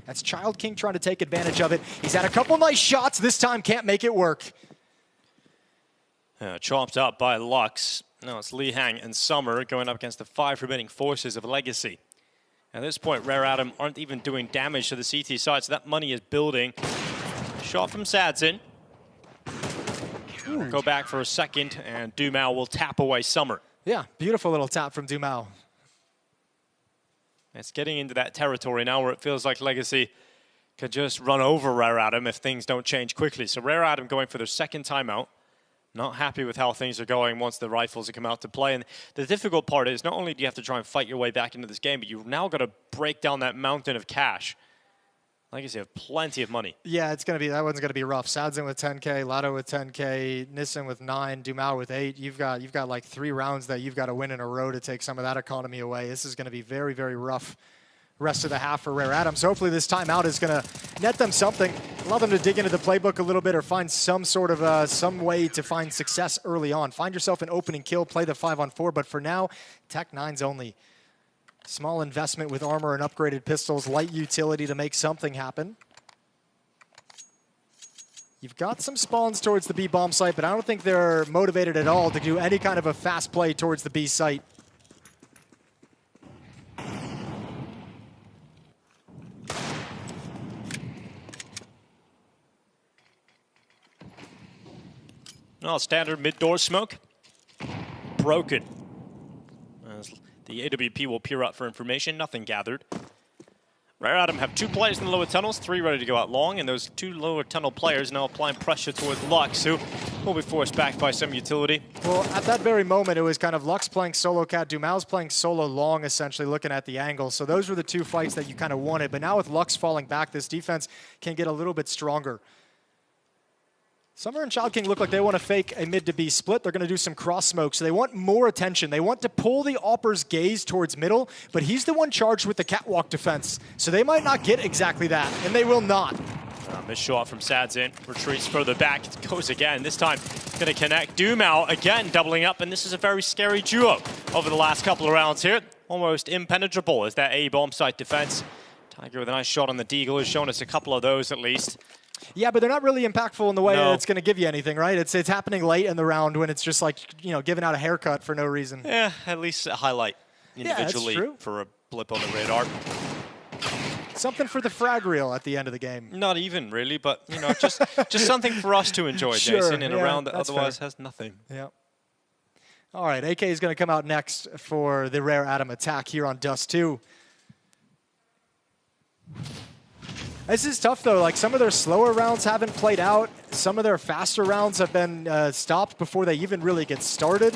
That's Child King trying to take advantage of it. He's had a couple nice shots. This time can't make it work. Chopped up by Lux. Now it's Lee Hang and Summer going up against the 5 remaining forces of Legacy. At this point, Rare Adam aren't even doing damage to the CT side, so that money is building. Shot from Sadzin. We'll go back for a second, and Dumao will tap away Summer. Yeah, beautiful little tap from Dumao. It's getting into that territory now where it feels like Legacy could just run over Rare Adam if things don't change quickly. So Rare Adam going for their second timeout. Not happy with how things are going once the rifles have come out to play. And the difficult part is not only do you have to try and fight your way back into this game, but you've now got to break down that mountain of cash. Legacy have plenty of money. Yeah, it's gonna be that one's gonna be rough. Sadzin with 10K, Lado with 10K, Nissim with 9, Dumao with 8. You've got like 3 rounds that you've got to win in a row to take some of that economy away. This is gonna be very, very rough rest of the half for Rare Adam. So hopefully this timeout is gonna net them something, allow them to dig into the playbook a little bit or find some sort of some way to find success early on. Find yourself an opening kill, play the 5-on-4, but for now, Tech 9's only. Small investment with armor and upgraded pistols, light utility to make something happen. You've got some spawns towards the B bomb site, but I don't think they're motivated at all to do any kind of a fast play towards the B site. Well, standard mid-door smoke. Broken. As the AWP will peer out for information. Nothing gathered. Rare Atom have 2 players in the lower tunnels, 3 ready to go out long, and those 2 lower tunnel players now applying pressure towards Lux, who will be forced back by some utility. Well, at that very moment, it was kind of Lux playing solo cat, Dumal's playing solo long, essentially, looking at the angle. So those were the 2 fights that you kind of wanted. But now with Lux falling back, this defense can get a little bit stronger. Summer and Child King look like they want to fake a mid to B split. They're going to do some cross smoke, so they want more attention. They want to pull the Opper's gaze towards middle, but he's the one charged with the catwalk defense. So they might not get exactly that, and they will not. Missed shot from Sadzin. Retreats further back. It goes again. This time, going to connect. Dumal again doubling up, and this is a very scary duo over the last couple of rounds here. Almost impenetrable as that A bomb site defense. Tiger with a nice shot on the Deagle has shown us a couple of those at least. Yeah, but they're not really impactful in the way that it's going to give you anything, right? It's happening late in the round when it's just like, you know, giving out a haircut for no reason. Yeah, at least a highlight individually for a blip on the radar. Something for the frag reel at the end of the game. Not even really, but you know, just something for us to enjoy, Sure, Jason, in a yeah, round that that's otherwise fair. has nothing. Yeah. All right, AK is going to come out next for the Rare Atom attack here on Dust 2. This is tough, though. Like, some of their slower rounds haven't played out. Some of their faster rounds have been stopped before they even really get started.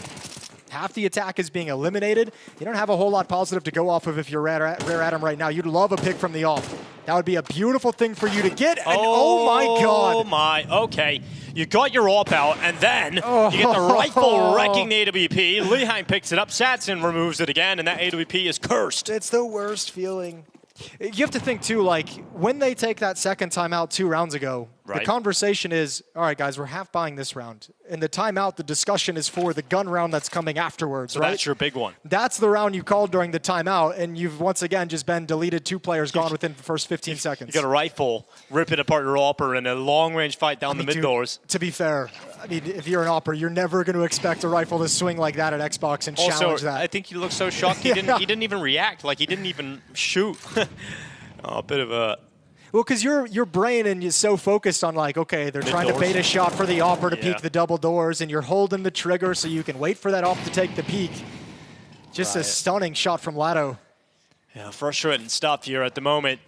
Half the attack is being eliminated. You don't have a whole lot positive to go off of if you're Rare Atom right now. You'd love a pick from the off. That would be a beautiful thing for you to get. And oh my God. Oh my, okay. You got your AWP out, and then you get the rifle wrecking the AWP. Lihang picks it up. Satson removes it again, and that AWP is cursed. It's the worst feeling. You have to think, too, like, when they take that second timeout 2 rounds ago, the conversation is, all right, guys, we're half buying this round. In the timeout, the discussion is for the gun round that's coming afterwards, So right? that's your big one. That's the round you called during the timeout, and you've once again just been deleted. 2 players gone within the first 15 seconds. You got a rifle, rip it apart your AWPer in a long-range fight down the mid-doors. To be fair, I mean, if you're an AWPer, you're never going to expect a rifle to swing like that at Xbox and challenge that. I think he looked so shocked he didn't even react, like he didn't even shoot. Oh, a bit of a... Well, because your brain and you're so focused on like, okay, they're trying to bait a shot for the AWPer to peek the double doors, and you're holding the trigger so you can wait for that AWP to take the peek. Just a stunning shot from Lado. Yeah, frustrating stuff here at the moment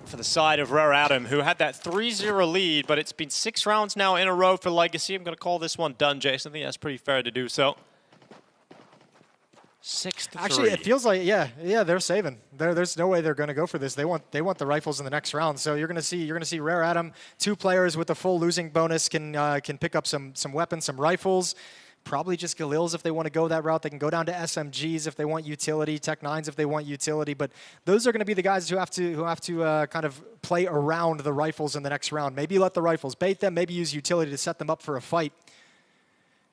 for the side of Rare Atom, who had that 3-0 lead, but it's been 6 rounds now in a row for Legacy. I'm going to call this one done, Jason. I think that's pretty fair to do so. 6-3. Actually, it feels like they're saving. There's no way they're going to go for this. They want the rifles in the next round. So you're going to see Rare Atom, 2 players with a full losing bonus can pick up some weapons, some rifles. Probably just Galils if they want to go that route. They can go down to SMGs if they want utility, Tech 9s if they want utility. But those are going to be the guys who have to kind of play around the rifles in the next round. Maybe let the rifles bait them. Maybe use utility to set them up for a fight.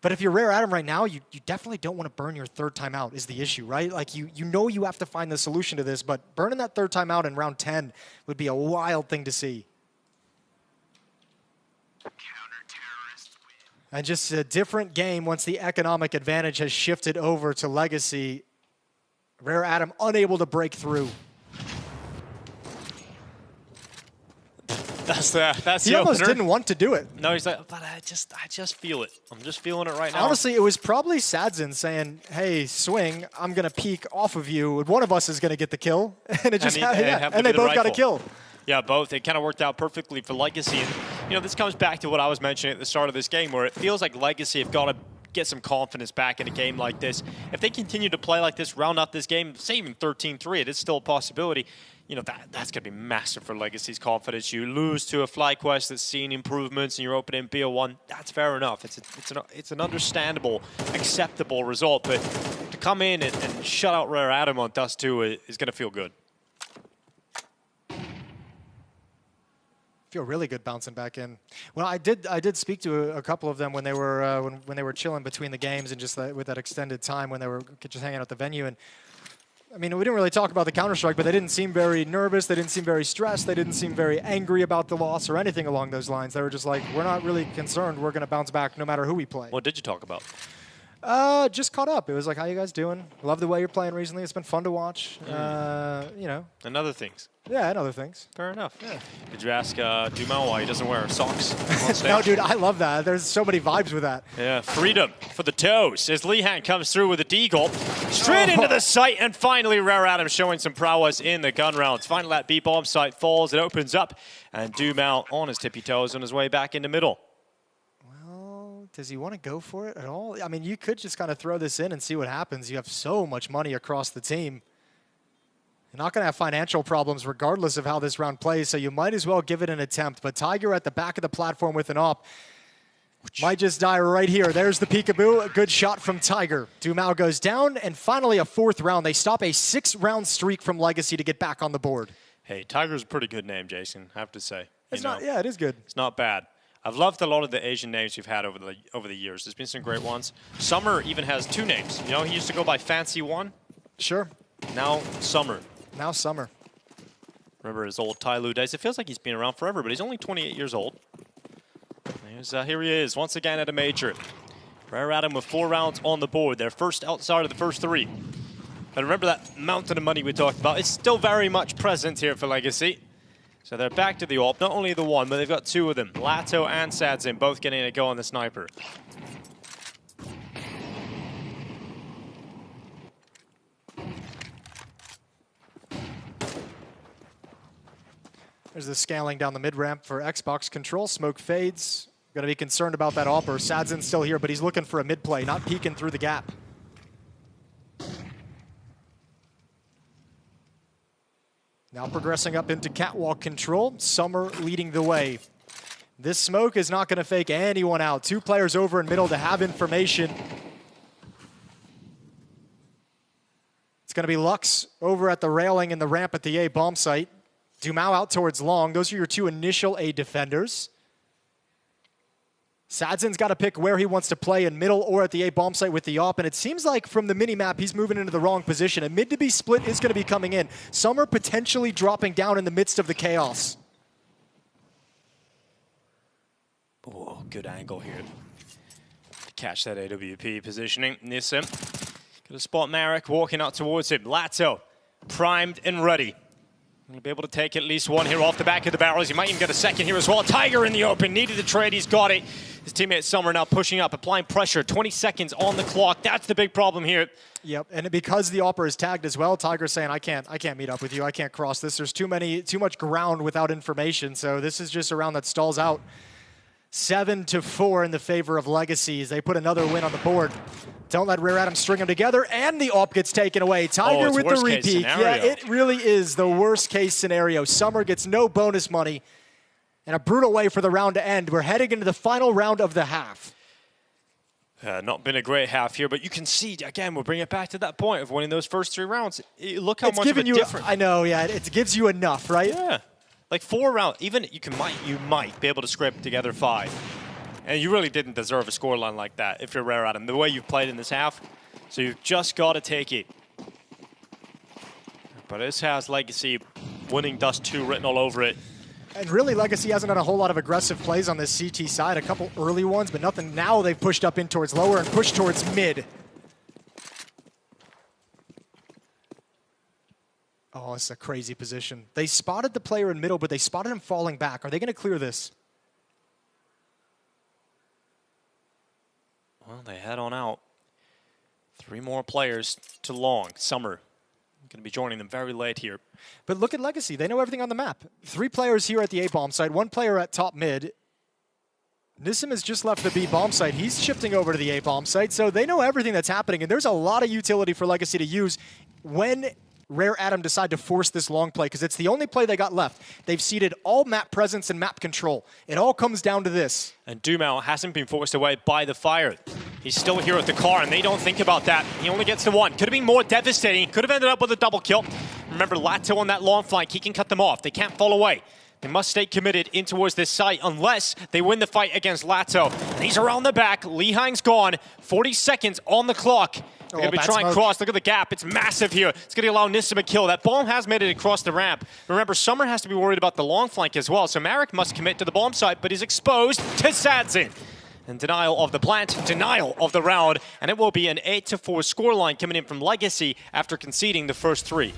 But if you're Rare Atom right now, you definitely don't want to burn your 3rd timeout is the issue, right? Like, you know you have to find the solution to this, but burning that 3rd timeout in round 10 would be a wild thing to see. And just a different game once the economic advantage has shifted over to Legacy. Rare Atom unable to break through. That's he almost didn't want to do it. No, he's like, but I just feel it. I'm just feeling it right now. Honestly, it was probably Sadzin saying, hey, swing, I'm going to peek off of you. One of us is going to get the kill. And it just and they both got a kill. Yeah, both. It kind of worked out perfectly for Legacy. And, you know, this comes back to what I was mentioning at the start of this game, where it feels like Legacy have got to get some confidence back in a game like this. If they continue to play like this, round out this game, say even 13-3, it is still a possibility. You know, that's going to be massive for Legacy's confidence. You lose to a FlyQuest that's seen improvements and you're opening BO1, that's fair enough. It's an understandable, acceptable result. But to come in and shut out Rare Atom on Dust 2 is going to feel good. Feel really good bouncing back in. Well, I did speak to a couple of them when they were when they were chilling between the games and just with that extended time when they were just hanging out at the venue. And I mean, we didn't really talk about the Counter-Strike, but they didn't seem very nervous. They didn't seem very stressed. They didn't seem very angry about the loss or anything along those lines. They were just like, we're not really concerned. We're going to bounce back no matter who we play. What did you talk about? Just caught up. It was like, how you guys doing? Love the way you're playing recently. It's been fun to watch. You know. And other things. Yeah, and other things. Fair enough. Yeah. Did you ask Dumel why he doesn't wear socks on stage? No, dude, I love that. There's so many vibes with that. Yeah, freedom for the toes as Lehan comes through with a deagle. Straight into the site, and finally Rare Adam showing some prowess in the gun rounds. Finally that B-bomb site falls, it opens up, and Dumel on his tippy toes on his way back into middle. Does he want to go for it at all? I mean, you could just kind of throw this in and see what happens. You have so much money across the team. You're not going to have financial problems regardless of how this round plays, so you might as well give it an attempt. But Tiger at the back of the platform with an op might just die right here. There's the peekaboo. A good shot from Tiger. Dumel goes down, and finally a 4th round. They stop a 6-round streak from Legacy to get back on the board. Hey, Tiger's a pretty good name, Jason, I have to say. It's not, yeah, it is good. It's not bad. I've loved a lot of the Asian names you've had over the years. There's been some great ones. Summer even has 2 names. You know, he used to go by Fancy One. Sure. Now Summer. Now Summer. Remember his old Tyloo days. It feels like he's been around forever, but he's only 28 years old. Here he is, once again at a major. Rare Adam with 4 rounds on the board. They're first outside of the first 3. But remember that mountain of money we talked about? It's still very much present here for Legacy. So they're back to the AWP, not only the one, but they've got 2 of them. Lato and Sadzin both getting a go on the sniper. There's the scaling down the mid-ramp for Xbox control. Smoke fades. Going to be concerned about that AWPer. Sadzin's still here, but he's looking for a mid-play, not peeking through the gap. Now progressing up into catwalk control. Summer leading the way. This smoke is not going to fake anyone out. 2 players over in middle to have information. It's going to be Lux over at the railing and the ramp at the A bomb site. Dumel out towards long. Those are your 2 initial A defenders. Sadzin's got to pick where he wants to play, in middle or at the A bomb site with the AWP, and it seems like from the mini-map he's moving into the wrong position. A mid to be split is going to be coming in. Summer potentially dropping down in the midst of the chaos. Oh, good angle here. Catch that AWP positioning. Nissim. Gonna spot Marek walking out towards him. Lato primed and ready. Gonna be able to take at least 1 here off the back of the barrels. He might even get a second here as well. Tiger in the open, needed the trade, he's got it. His teammate Summer now pushing up, applying pressure. 20 seconds on the clock. That's the big problem here. Yep, and because the AWPer is tagged as well, Tiger's saying, I can't meet up with you. I can't cross this. There's too much ground without information. So this is just a round that stalls out. 7-4 in the favor of Legacies. They put another win on the board. Don't let Rare Adam string them together, and the AWP gets taken away. Tiger with the repeat. Yeah, it really is the worst case scenario. Summer gets no bonus money, and a brutal way for the round to end. We're heading into the final round of the half. Not been a great half here, but you can see, again, we'll bring it back to that point of winning those first 3 rounds. Look how much of a difference. I know, yeah, it gives you enough, right? Yeah. Like 4 rounds, even you might be able to scrape together 5. And you really didn't deserve a scoreline like that if you're Rare Adam, the way you've played in this half. So you've just got to take it. But this has Legacy winning Dust 2 written all over it. And really, Legacy hasn't done a whole lot of aggressive plays on this CT side. A couple early ones, but nothing. Now they've pushed up in towards lower and pushed towards mid. Oh, it's a crazy position. They spotted the player in middle, but they spotted him falling back. Are they going to clear this? Well, they head on out. 3 more players to long. Summer going to be joining them very late here. But look at Legacy. They know everything on the map. 3 players here at the A-bomb site, 1 player at top mid. Nissim has just left the B-bomb site. He's shifting over to the A-bomb site, so they know everything that's happening, and there's a lot of utility for Legacy to use when Rare Adam decide to force this long play, because it's the only play they got left. They've ceded all map presence and map control. It all comes down to this. And Dumel hasn't been forced away by the fire. He's still here at the car, and they don't think about that. He only gets to 1. Could have been more devastating. Could have ended up with a double kill. Remember, Lato on that long flank, he can cut them off. They can't fall away. They must stay committed in towards this site unless they win the fight against Lato. And he's around the back. Lehang's gone. 40 seconds on the clock. They're going to be trying cross. Look at the gap. It's massive here. It's going to allow Nissim a kill. That bomb has made it across the ramp. Remember, Summer has to be worried about the long flank as well, so Marek must commit to the bomb site, but is exposed to Sadzin. And denial of the plant, denial of the round, and it will be an 8-4 scoreline coming in from Legacy after conceding the first 3.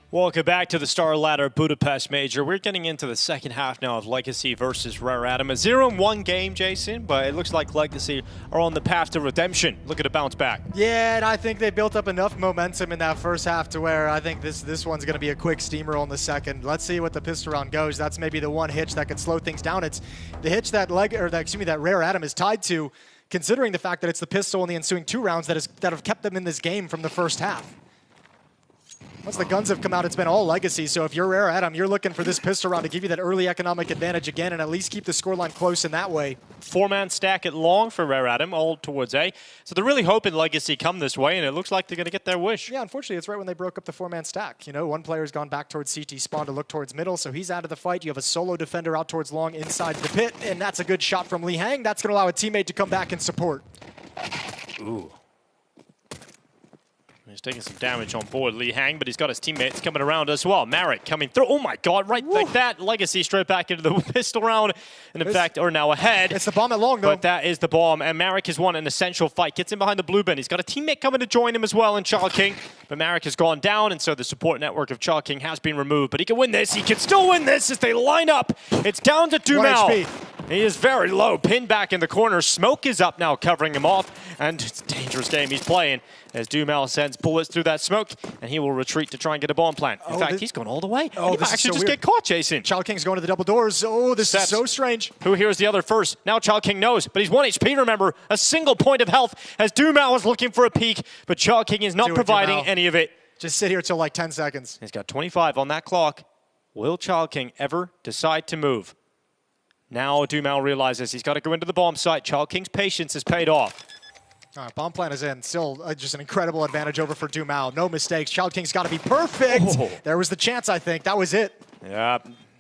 Welcome back to the StarLadder Budapest Major. We're getting into the second half now of Legacy versus Rare Atom. A 0-1 game, Jason, but it looks like Legacy are on the path to redemption. Look at a bounce back. Yeah, and I think they built up enough momentum in that first half to where I think this one's going to be a quick steamroll in the second. Let's see what the pistol round goes. That's maybe the one hitch that could slow things down. It's the hitch that that Rare Atom is tied to, considering the fact that it's the pistol in the ensuing 2 rounds that have kept them in this game from the first half. Once the guns have come out, it's been all Legacy, so if you're Rare Atom, you're looking for this pistol round to give you that early economic advantage again and at least keep the scoreline close in that way. 4-man stack at long for Rare Atom, all towards A. So they're really hoping Legacy come this way, and it looks like they're going to get their wish. Yeah, unfortunately, it's right when they broke up the 4-man stack. You know, one player's gone back towards CT spawn to look towards middle, so he's out of the fight. You have a solo defender out towards long inside the pit, and that's a good shot from Lee Hang. That's going to allow a teammate to come back and support. Ooh. He's taking some damage on board, Lee Hang, but he's got his teammates coming around as well. Marek coming through. Oh my god, right like that. Legacy straight back into the pistol round. And in fact, are now ahead. It's the bomb at long, though. But that is the bomb. And Marek has won an essential fight. Gets in behind the blue bin. He's got a teammate coming to join him as well in chalKing. But Marek has gone down, and so the support network of chalKing has been removed. But he can win this. He can still win this as they line up. It's down to Dumel. He is very low, pinned back in the corner. Smoke is up now, covering him off. And it's a dangerous game he's playing as Dumel sends bullets through that smoke, and he will retreat to try and get a bomb plant. In fact, he's gone all the way. Oh, he might actually just get caught, Jason. chalKing's going to the double doors. Oh, this is so strange. Who hears the other first? Now chalKing knows, but he's 1 HP, remember. A single point of health as Dumel is looking for a peek, but chalKing is not providing any of it. Just sit here till like 10 seconds. He's got 25 on that clock. Will chalKing ever decide to move? Now Dumel realizes he's got to go into the bomb site. chalKing's patience has paid off. All right, bomb plant is in. Still just an incredible advantage over for Dumel. No mistakes. chalKing's got to be perfect. Oh. There was the chance, I think. That was it. Yeah,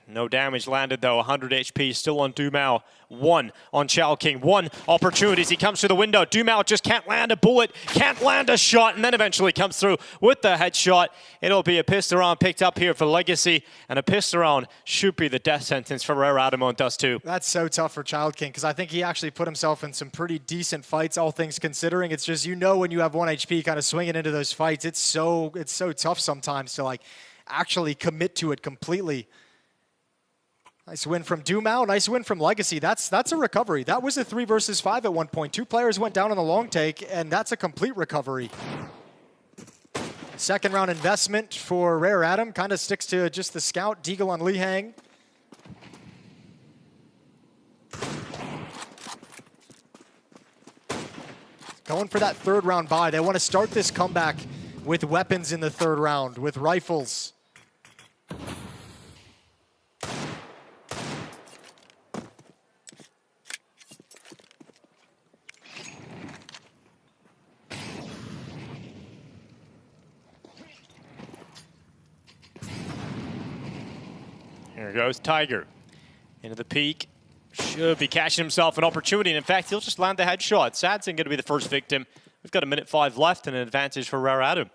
no damage landed, though. 100 HP still on Dumel. 1 on chalKing. 1 opportunity as he comes through the window. Dumel just can't land a bullet, can't land a shot, and then eventually comes through with the headshot. It'll be a pistol round picked up here for Legacy, and a pistol round should be the death sentence for Rare Atom on Dust 2. That's so tough for chalKing, because I think he actually put himself in some pretty decent fights, all things considering. It's just, you know, when you have 1 HP kind of swinging into those fights, it's so tough sometimes to like actually commit to it completely. Nice win from Dumao, nice win from Legacy. That's a recovery. That was a 3 versus 5 at one point. 2 players went down on the long take, and that's a complete recovery. Second round investment for Rare Atom. Kind of sticks to just the scout. Deagle on Li Hang. Going for that third round buy. They want to start this comeback with weapons in the third round, with rifles. Here goes Tiger into the peak. Should be cashing himself an opportunity. And in fact, he'll just land the headshot. Sadson going to be the first victim. We've got 1:05 left and an advantage for Rare Atom.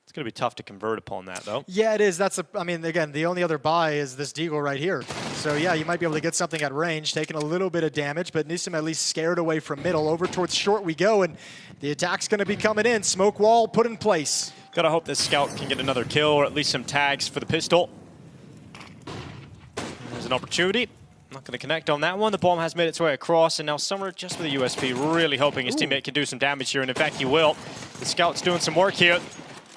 It's going to be tough to convert upon that, though. Yeah, it is. I mean, again, the only other buy is this Deagle right here. So, yeah, you might be able to get something at range, taking a little bit of damage, but Nissim at least scared away from middle. Over towards short we go, and the attack's going to be coming in. Smoke wall put in place. Got to hope this scout can get another kill or at least some tags for the pistol. There's an opportunity. Not going to connect on that one. The bomb has made its way across, and now Summer just with a USP, really hoping his teammate can do some damage here, and in fact he will. The scout's doing some work here.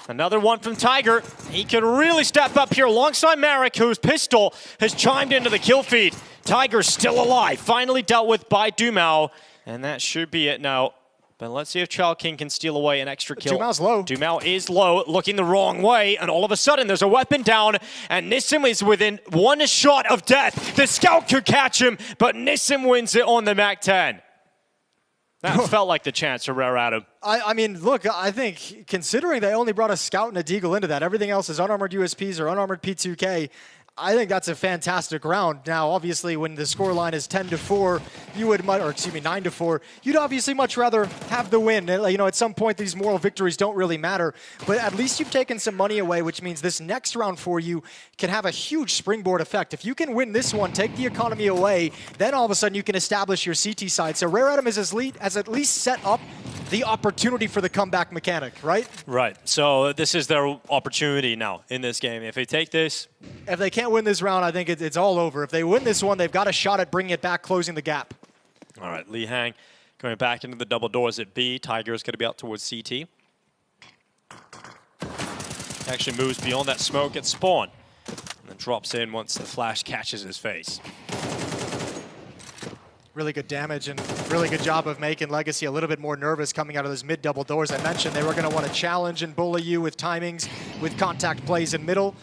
Another one from Tiger. He could really step up here alongside Marek, whose pistol has chimed into the kill feed. Tiger's still alive, finally dealt with by Dumao, and that should be it now. But let's see if King can steal away an extra kill. Dumao's low. Dumao is low, looking the wrong way, and all of a sudden there's a weapon down, and Nissim is within 1 shot of death. The scout could catch him, but Nissim wins it on the MAC-10. That felt like the chance for Rare Atom. I mean, look, I think considering they only brought a scout and a Deagle into that, everything else is unarmored USPs or unarmored P2K, I think that's a fantastic round. Now, obviously, when the scoreline is 10-4, you would, or excuse me, 9-4, you'd obviously much rather have the win. You know, at some point, these moral victories don't really matter. But at least you've taken some money away, which means this next round for you can have a huge springboard effect. If you can win this one, take the economy away, then all of a sudden you can establish your CT side. So Rare Atom has at least set up the opportunity for the comeback mechanic, right? Right. So this is their opportunity now in this game. If they take this... If they can't win this round, I think it's all over. If they win this one, they've got a shot at bringing it back, closing the gap. All right, Li Hang going back into the double doors at B. Tiger is going to be out towards CT. Actually moves beyond that smoke at spawn. And then drops in once the flash catches his face. Really good damage and really good job of making Legacy a little bit more nervous coming out of those mid double doors. I mentioned they were going to want to challenge and bully you with timings, with contact plays in middle.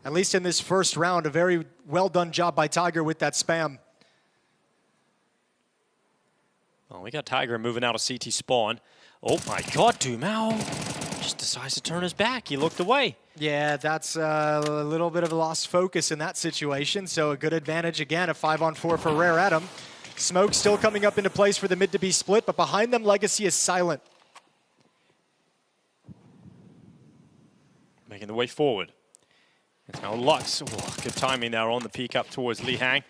At least in this first round, a very well done job by Tiger with that spam. Well, we got Tiger moving out of CT spawn. Oh my God, Dumao just decides to turn his back. He looked away. Yeah, that's a little bit of a lost focus in that situation. So a good advantage again, a 5-on-4 for Rare Atom. Smoke still coming up into place for the mid to be split, but behind them, Legacy is silent. Making the way forward. It's now Lux. Oh, good timing there on the peek up towards Li Hang.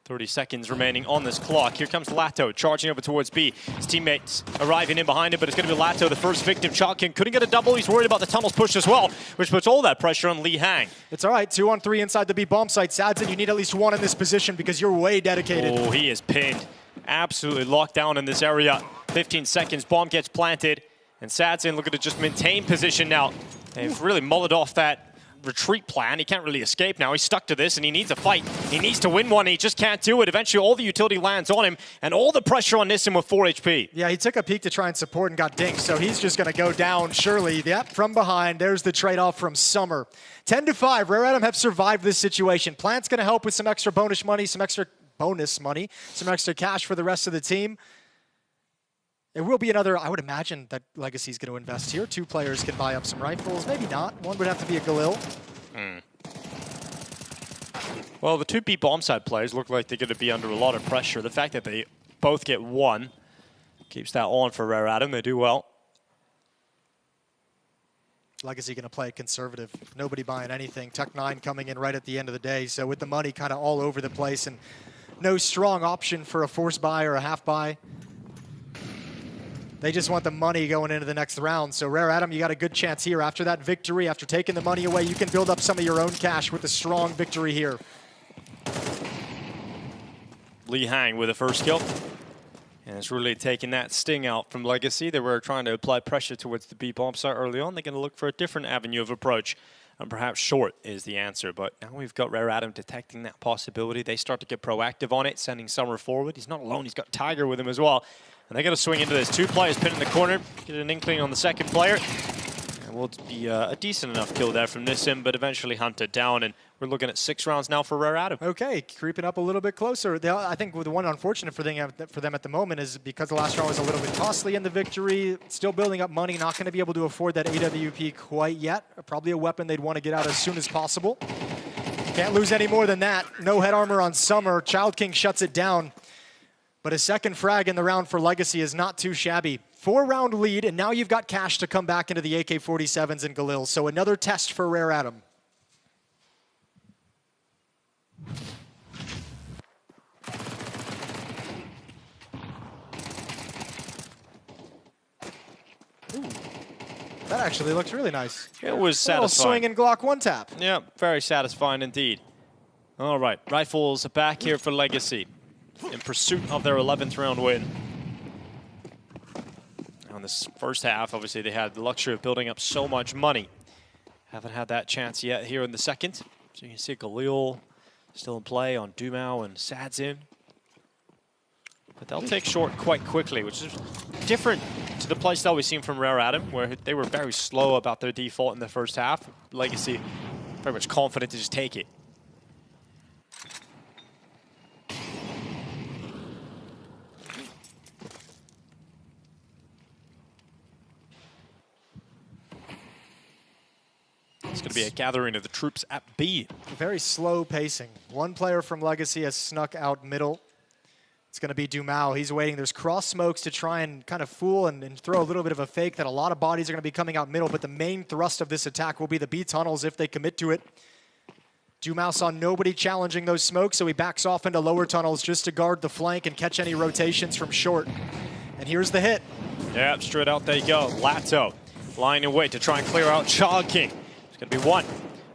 30 seconds remaining on this clock. Here comes Lato charging over towards B. His teammates arriving in behind him, but it's going to be Lato, the first victim. King couldn't get a double. He's worried about the tunnels push as well, which puts all that pressure on Li Hang. It's all right. 2-on-3 inside the B bomb site. Sadson, you need at least one in this position because you're way dedicated. Oh, he is pinned. Absolutely locked down in this area. 15 seconds. Bomb gets planted. And Sadson looking to just maintain position now. They've really mullered off that retreat plan. He can't really escape now. He's stuck to this, and he needs a fight. He needs to win one, and he just can't do it. Eventually, all the utility lands on him, and all the pressure on Nissim with 4 HP. Yeah, he took a peek to try and support and got dinked, so he's just going to go down, surely. Yep, from behind. There's the trade-off from Summer. 10-5. Rare Atom have survived this situation. Plant's going to help with some extra bonus money, some extra cash for the rest of the team. There will be another, I would imagine that Legacy's going to invest here. 2 players can buy up some rifles, maybe not. One would have to be a Galil. Well, the 2 B bomb side players look like they're going to be under a lot of pressure. The fact that they both get 1 keeps that on for Rare Atom. They do well. Legacy going to play conservative. Nobody buying anything. Tech9 coming in right at the end of the day. So with the money kind of all over the place and no strong option for a force buy or a half buy. They just want the money going into the next round. So Rare Atom, you got a good chance here. After that victory, after taking the money away, you can build up some of your own cash with a strong victory here. Lee Hang with the first kill. And it's really taking that sting out from Legacy. They were trying to apply pressure towards the B bomb site early on. They're going to look for a different avenue of approach. And perhaps short is the answer. But now we've got Rare Atom detecting that possibility. They start to get proactive on it, sending Summer forward. He's not alone. He's got Tiger with him as well. And they're going to swing into this. 2 players pinned in the corner. Get an inkling on the second player. And will be a decent enough kill there from Nissim, but eventually hunted down. And we're looking at 6 rounds now for Rare Atom. Okay, creeping up a little bit closer. I think the one unfortunate for them at the moment is because the last round was a little bit costly in the victory, still building up money, not going to be able to afford that AWP quite yet. Probably a weapon they'd want to get out as soon as possible. Can't lose any more than that. No head armor on Summer. Child King shuts it down. But a second frag in the round for Legacy is not too shabby. 4-round lead, and now you've got cash to come back into the AK-47s and Galil. So another test for Rare Atom. Ooh, that actually looks really nice. It was satisfying. Swing and Glock 1 tap. Yeah, very satisfying indeed. All right, rifles back here for Legacy in pursuit of their 11th round win. Now in this first half, obviously they had the luxury of building up so much money. Haven't had that chance yet here in the second. So you can see Galil still in play on Dumao and Sadzin. But they'll take short quite quickly, which is different to the playstyle we've seen from Rare Atom, where they were very slow about their default in the first half. Legacy very much confident to just take it. It's going to be a gathering of the troops at B. Very slow pacing. One player from Legacy has snuck out middle. It's going to be Dumao. He's waiting. There's cross smokes to try and kind of fool and throw a little bit of a fake that a lot of bodies are going to be coming out middle, but the main thrust of this attack will be the B tunnels if they commit to it. Dumao saw nobody challenging those smokes, so he backs off into lower tunnels just to guard the flank and catch any rotations from short. And here's the hit. Yeah, straight out they go. Lato lying in wait to try and clear out Child King. It's going to be one.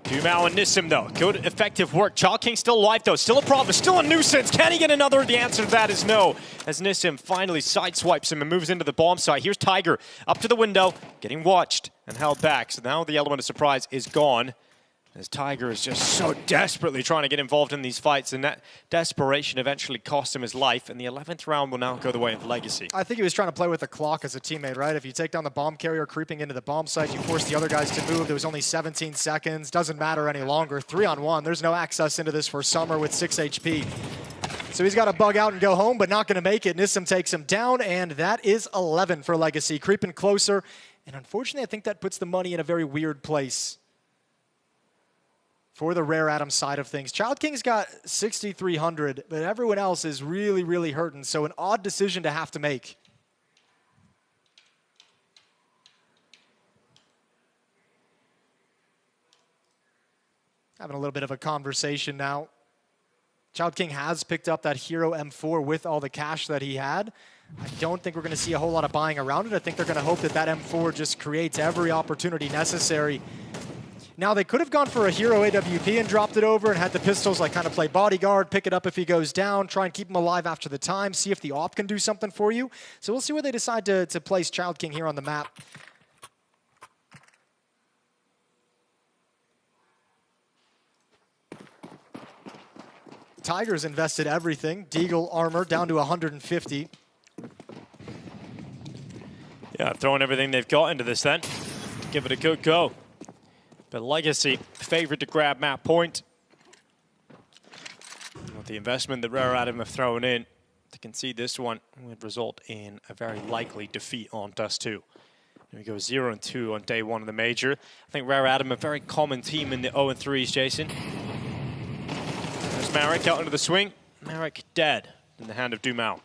Dumao and Nissim, though. Good, effective work. Child King still alive, though. Still a problem. Still a nuisance. Can he get another? The answer to that is no. As Nissim finally sideswipes him and moves into the bomb site. Here's Tiger up to the window, getting watched and held back. So now the element of surprise is gone. As Tiger is just so desperately trying to get involved in these fights, and that desperation eventually cost him his life, and the 11th round will now go the way of Legacy. I think he was trying to play with the clock as a teammate, right? If you take down the bomb carrier creeping into the bomb site, you force the other guys to move. There was only 17 seconds. Doesn't matter any longer. 3-on-1. There's no access into this for Summer with 6 HP. So he's got to bug out and go home, but not going to make it. Nissim takes him down, and that is 11 for Legacy. Creeping closer, and unfortunately, I think that puts the money in a very weird place for the Rare Atom side of things. Child King's got 6,300, but everyone else is really, really hurting. So an odd decision to have to make. Having a little bit of a conversation now. Child King has picked up that Hero M4 with all the cash that he had. I don't think we're going to see a whole lot of buying around it. I think they're going to hope that that M4 just creates every opportunity necessary. Now, they could have gone for a Hero AWP and dropped it over and had the pistols like kind of play bodyguard, pick it up if he goes down, try and keep him alive after the time, see if the AWP can do something for you. So we'll see where they decide to place Child King here on the map. Tigers invested everything. Deagle armor down to 150. Yeah, throwing everything they've got into this then. Give it a good go. But Legacy favored to grab map point. With the investment that Rare Atom have thrown in, to concede this one would result in a very likely defeat on Dust 2. Here we go 0-2 on day 1 of the Major. I think Rare Atom, a very common team in the 0-3s, Jason. There's Marek out into the swing. Marek dead in the hand of Dumao.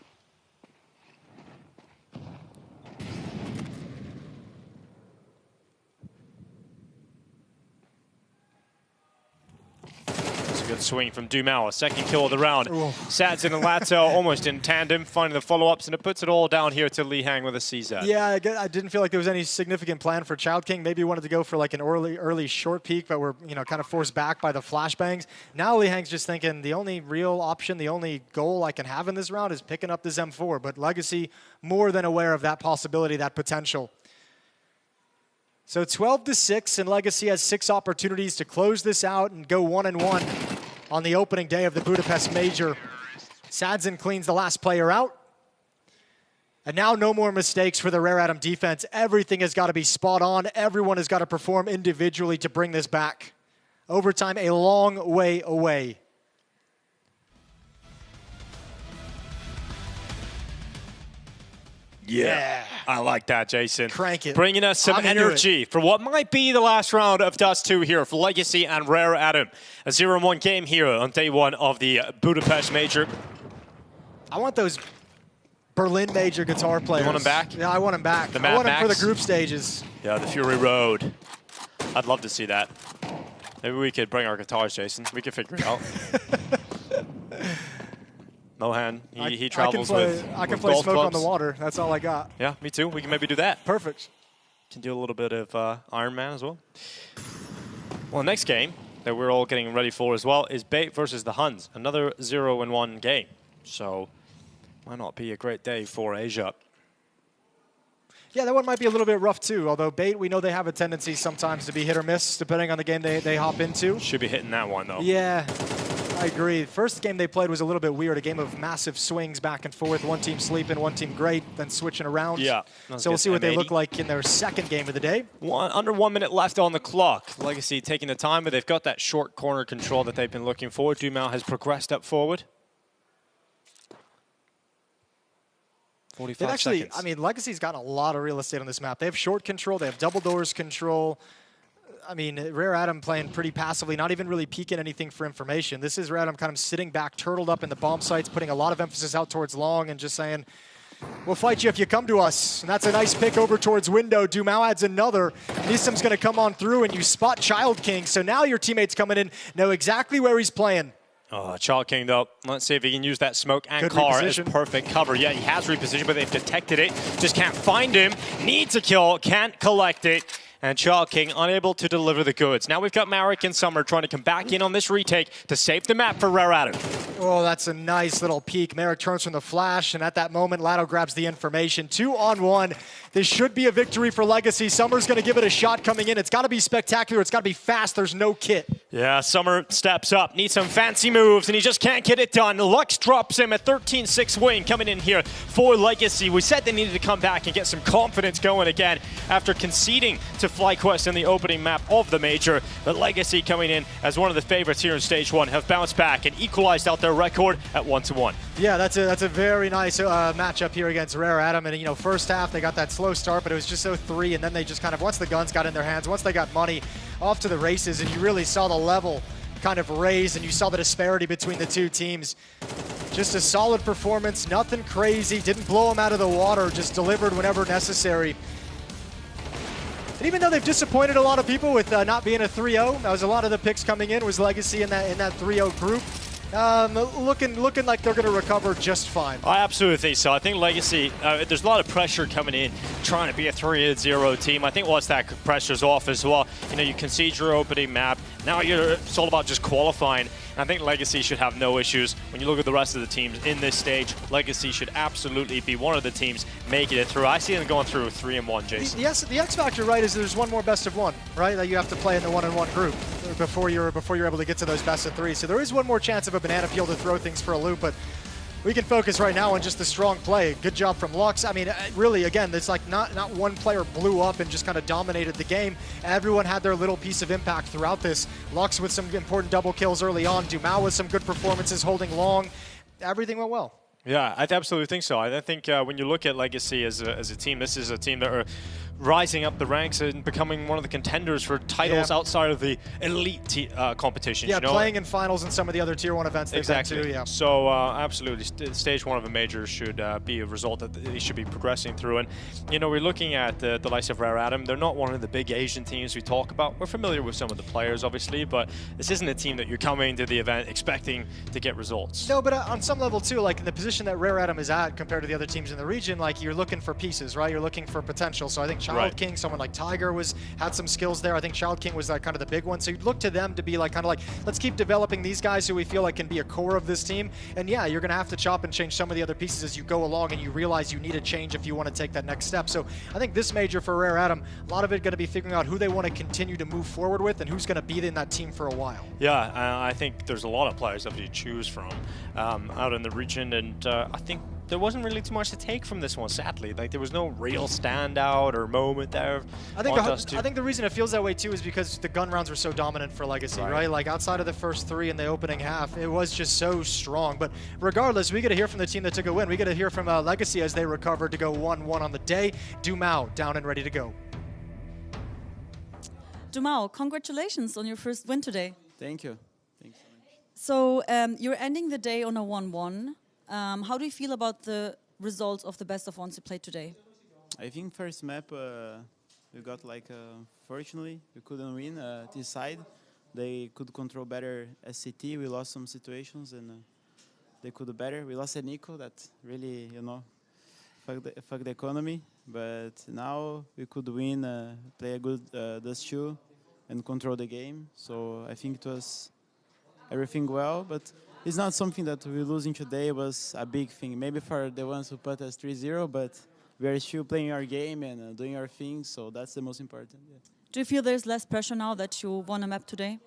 Good swing from Dumao, a second kill of the round. Sadzin and Lato almost in tandem, finding the follow-ups, and it puts it all down here to Li Hang with a CZ. Yeah, I didn't feel like there was any significant plan for Child King. Maybe he wanted to go for like an early short peek, but we're kind of forced back by the flashbangs. Now Li Hang's just thinking the only real option, the only goal I can have in this round is picking up this M4. But Legacy more than aware of that possibility, that potential. So 12-6, and Legacy has 6 opportunities to close this out and go 1-1 on the opening day of the Budapest Major. Sadzin cleans the last player out. And now no more mistakes for the Rare Atom defense. Everything has got to be spot on. Everyone has got to perform individually to bring this back. Overtime a long way away. Yeah, I like that, Jason. Crank it. Bringing us some energy for what might be the last round of Dust 2 here for Legacy and Rare Atom. A 0-1 game here on day 1 of the Budapest Major. I want those Berlin Major guitar players. You want them back? Yeah, I want them back. The I Mad want them for Max? the group stages. Yeah, the Fury Road. I'd love to see that. Maybe we could bring our guitars, Jason. We could figure it out. Mohan, he travels with I can play golf Smoke clubs. on the Water. That's all I got. Yeah, me too. We can maybe do that. Perfect. Can do a little bit of Iron Man as well. Well, next game that we're all getting ready for as well is Bait versus the Huns. Another 0-1 game. So might not be a great day for Asia. Yeah, that one might be a little bit rough too, although Bait, we know they have a tendency sometimes to be hit or miss, depending on the game they hop into. Should be hitting that one, though. Yeah, I agree. First game they played was a little bit weird, a game of massive swings back and forth, one team sleeping, one team great, then switching around. Yeah. So we'll see what they look like in their second game of the day. Under 1 minute left on the clock. Legacy taking the time, but they've got that short corner control that they've been looking for. Dumao has progressed up forward. 45 seconds. I mean, Legacy's got a lot of real estate on this map. They have short control, they have double doors control. I mean, Rare Atom playing pretty passively, not even really peeking anything for information. This is Rare Atom kind of sitting back, turtled up in the bomb sites, putting a lot of emphasis out towards long and just saying, we'll fight you if you come to us. And that's a nice pick over towards window. Dumao adds another. Nissam's going to come on through, and you spot Child King. So now your teammates coming in know exactly where he's playing. Oh, Child King, though. Let's see if he can use that smoke and Good car as reposition. perfect cover. Yeah, he has repositioned, but they've detected it. Just can't find him. Needs a kill, can't collect it. And Child King unable to deliver the goods. Now we've got Marek and Summer trying to come back in on this retake to save the map for Rare Atom. Oh, that's a nice little peek. Marek turns from the flash, and at that moment, Lado grabs the information. 2-on-1. This should be a victory for Legacy. Summer's going to give it a shot coming in. It's got to be spectacular. It's got to be fast. There's no kit. Yeah, Summer steps up, needs some fancy moves, and he just can't get it done. Lux drops him at 13-6 win coming in here for Legacy. We said they needed to come back and get some confidence going again after conceding to FlyQuest in the opening map of the Major. But Legacy coming in as one of the favorites here in Stage 1 have bounced back and equalized out their record at 1-1. Yeah, that's a very nice matchup here against Rare Atom. And, first half, they got that slow start, but it was just 0-3. And then they just kind of, once the guns got in their hands, once they got money, off to the races. And you really saw the level kind of raise, and you saw the disparity between the two teams. Just a solid performance, nothing crazy, didn't blow them out of the water, just delivered whenever necessary. And even though they've disappointed a lot of people with not being a 3-0, that was a lot of the picks coming in was Legacy in that 3-0 group. Looking like they're going to recover just fine. I absolutely think so. I think Legacy, there's a lot of pressure coming in, trying to be a 3-0 team. I think once that pressure's off as well, you concede your opening map. Now it's all about just qualifying. And I think Legacy should have no issues. When you look at the rest of the teams in this stage, Legacy should absolutely be one of the teams making it through. I see them going through 3-1, Jason. Yes, the X factor, right, is there's one more best of one, right, that you have to play in the 1-on-1 group before you're able to get to those best of 3. So there is one more chance of a banana peel to throw things for a loop, but we can focus right now on just the strong play. Good job from Lux. I mean, really, again, it's like not one player blew up and just kind of dominated the game. Everyone had their little piece of impact throughout this. Lux with some important double kills early on. Dumao with some good performances, holding long. Everything went well. Yeah, I absolutely think so. I think when you look at Legacy as a team, this is a team that are rising up the ranks and becoming one of the contenders for titles outside of the elite competitions. Yeah, you know? playing in finals in some of the other Tier 1 events they've been to, yeah. So absolutely, stage 1 of a major should be a result that they should be progressing through. And you know, we're looking at the likes of Rare Atom. They're not one of the big Asian teams we talk about. We're familiar with some of the players, obviously, but this isn't a team that you're coming to the event expecting to get results. No, but on some level too, like in the position that Rare Atom is at compared to the other teams in the region, like you're looking for pieces, right? You're looking for potential. So I think Child King, someone like Tiger had some skills there. I think Child King was kind of the big one. So you'd look to them to be like let's keep developing these guys who we feel like can be a core of this team. And yeah, you're going to have to chop and change some of the other pieces as you go along, and you realize you need a change if you want to take that next step. So I think this major for Rare Atom, a lot of it going to be figuring out who they want to continue to move forward with and who's going to be in that team for a while. Yeah, I think there's a lot of players that you choose from out in the region, and I think there wasn't really too much to take from this one, sadly. Like, there was no real standout or moment there. I think the reason it feels that way too is because the gun rounds were so dominant for Legacy, right? Like outside of the first 3 in the opening half, it was just so strong. But regardless, we get to hear from the team that took a win. We get to hear from Legacy as they recovered to go 1-1 on the day. Dumao down and ready to go. Dumao, congratulations on your first win today. Thank you. Thanks so much. So you're ending the day on a 1-1. How do you feel about the results of the best of ones you played today? I think first map we got fortunately we couldn't win this side. They could control better SCT. We lost some situations and they could do better. We lost a Nico that really, you know, fuck the economy. But now we could win, play a good Dust 2 and control the game. So I think it was everything well, but it's not something that we losing today was a big thing. Maybe for the ones who put us 3-0, but we are still playing our game and doing our thing, so that's the most important. Yeah. Do you feel there's less pressure now that you won a map today?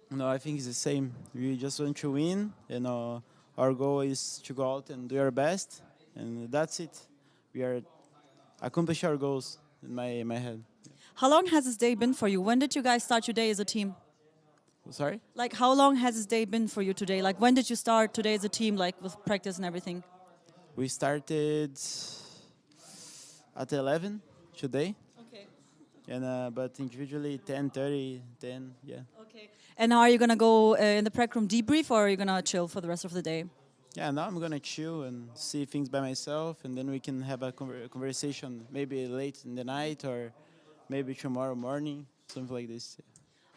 No, I think it's the same. We just want to win, and our goal is to go out and do our best, and that's it. We are accomplish our goals in my head. How long has this day been for you? When did you guys start your day as a team? Sorry? Like, how long has this day been for you today? Like, when did you start today as a team, like, with practice and everything? We started at 11 today. Okay. And but individually 10:30, 10, yeah. Okay. And now are you going to go in the prep room debrief, or are you going to chill for the rest of the day? Yeah, now I'm going to chill and see things by myself, and then we can have a conversation maybe late in the night or maybe tomorrow morning, something like this. Yeah.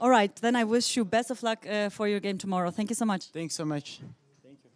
All right, then I wish you best of luck for your game tomorrow. Thank you so much. Thanks so much. Thank you.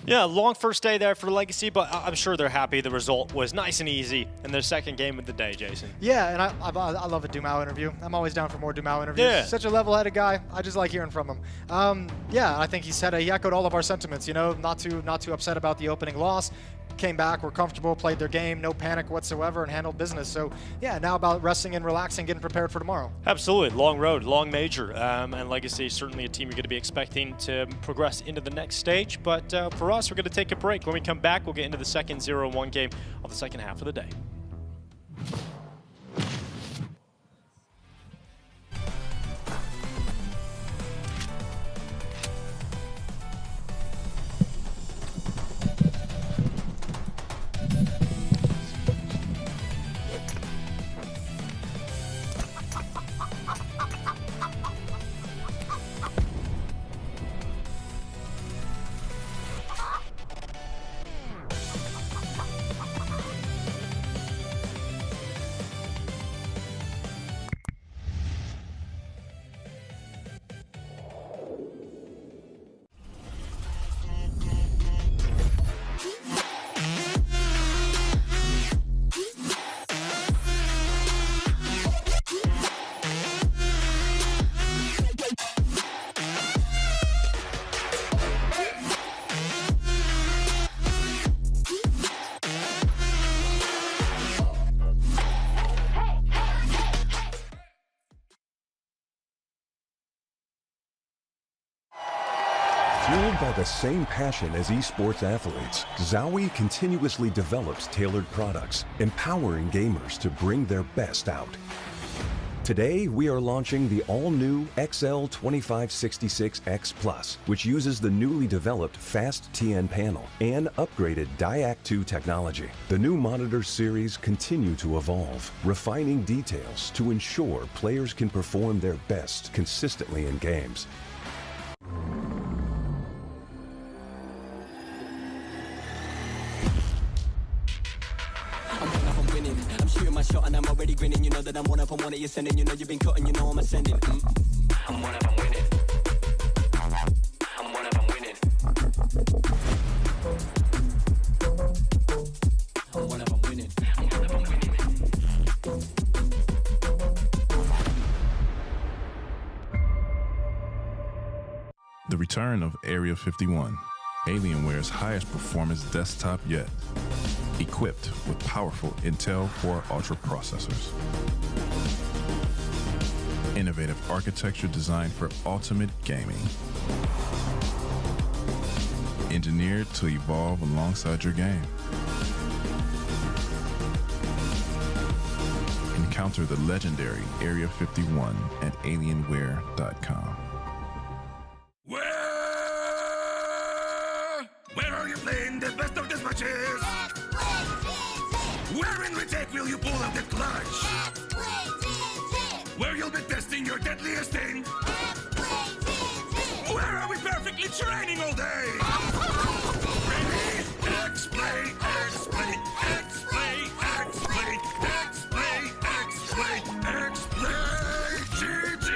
Yeah, long first day there for Legacy, but I'm sure they're happy. The result was nice and easy in their second game of the day, Jason. Yeah, and I love a Dumao interview. I'm always down for more Dumao interviews. Yeah. Such a level-headed guy. I just like hearing from him. Yeah, I think he echoed all of our sentiments. You know, not too upset about the opening loss. Came back, were comfortable, played their game, no panic whatsoever, and handled business. So yeah, now about resting and relaxing, getting prepared for tomorrow. Absolutely, long road, long major, and Legacy is certainly a team you're going to be expecting to progress into the next stage. But for us, we're going to take a break. When we come back, we'll get into the second 0-1 game of the second half of the day. Fueled by the same passion as esports athletes, Zowie continuously develops tailored products, empowering gamers to bring their best out. Today, we are launching the all-new XL2566X Plus, which uses the newly developed Fast TN panel and upgraded DIAC2 technology. The new monitor series continue to evolve, refining details to ensure players can perform their best consistently in games. I'm shooting my shot and I'm already grinning. You know that I'm one of you sending. You know you've been cutting, you know I'm ascending. I'm one of them winning. I'm one of them winning. I'm one of them winning. I'm one of them winning. The return of Area 51, Alienware's highest performance desktop yet. Equipped with powerful Intel Core Ultra processors. Innovative architecture designed for ultimate gaming. Engineered to evolve alongside your game. Encounter the legendary Area 51 at Alienware.com. Where are you playing the best of the matches? Where in retake will you pull out the clutch? Where you'll be testing your deadliest thing? Where are we perfectly training all day? Ready? X-Play, X-Play, X-Play, X-Play, X-Play, X-Play, X-Play, GG!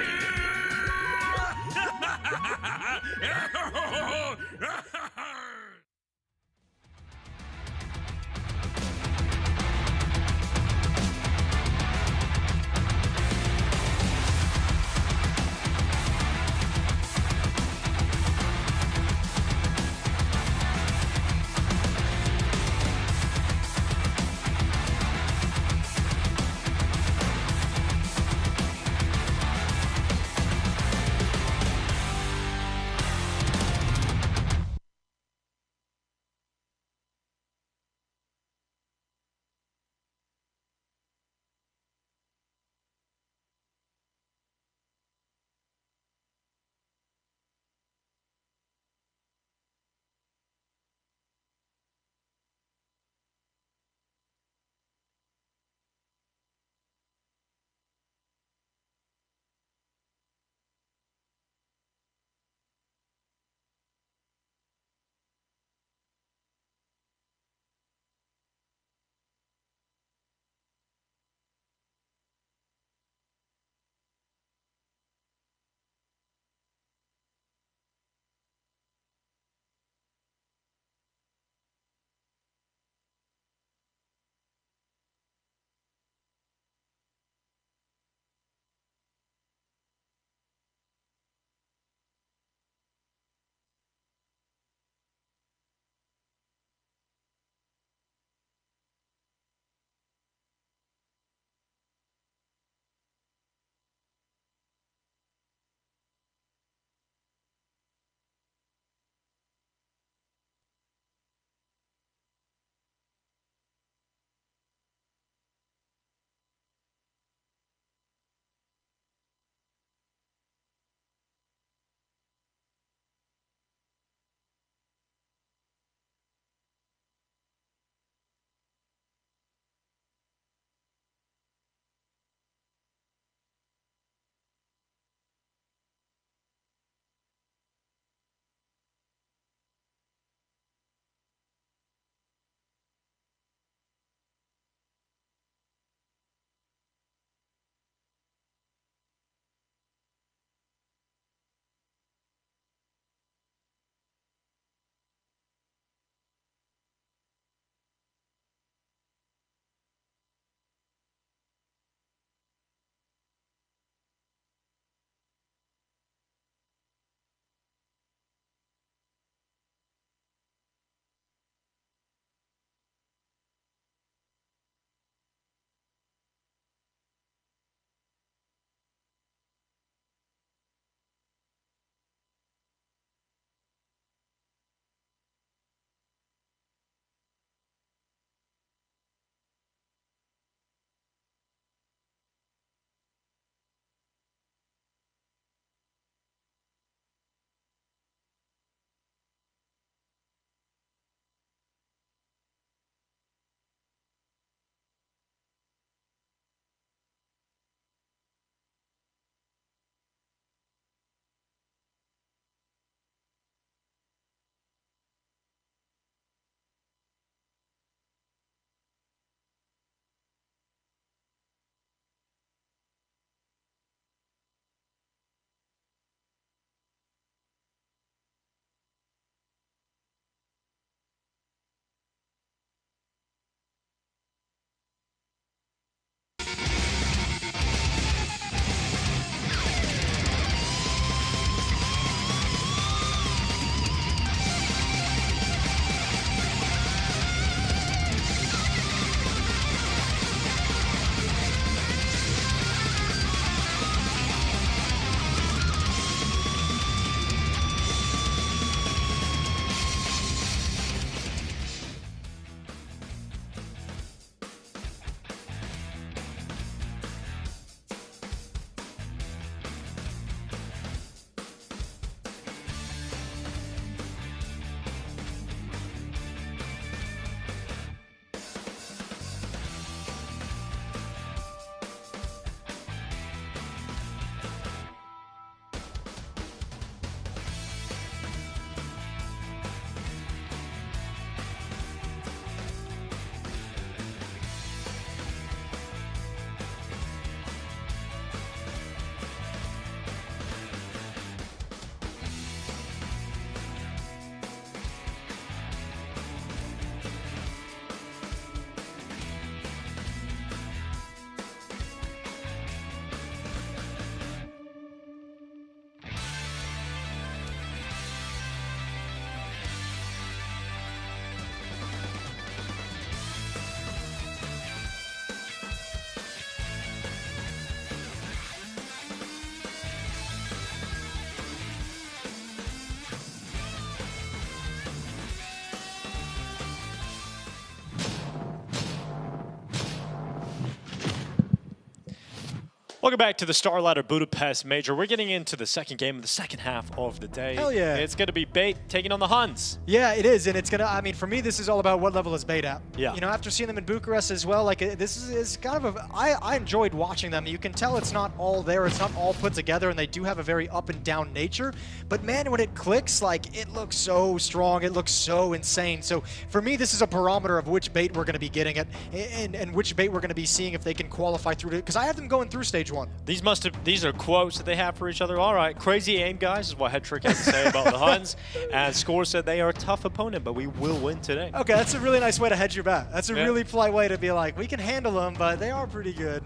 Welcome back to the StarLadder Budapest Major. We're getting into the second game of the second half of the day. Hell yeah. It's going to be Bait taking on the Huns. Yeah, it is, and it's going to, I mean, for me, this is all about what level is Bait at. Yeah. You know, after seeing them in Bucharest as well, like, this is kind of a, I enjoyed watching them. You can tell it's not all there, it's not all put together, and they do have a very up and down nature. But man, when it clicks, like, it looks so strong, it looks so insane. So for me, this is a barometer of which Bait we're going to be getting at, and which Bait we're going to be seeing if they can qualify through to, because I have them going through stage 1. These are quotes that they have for each other. All right, crazy aim, guys, is what Headtrick has to say about the Huns. And Score said they are a tough opponent, but we will win today. Okay, that's a really nice way to hedge your bet. That's a really polite way to be like, we can handle them, but they are pretty good.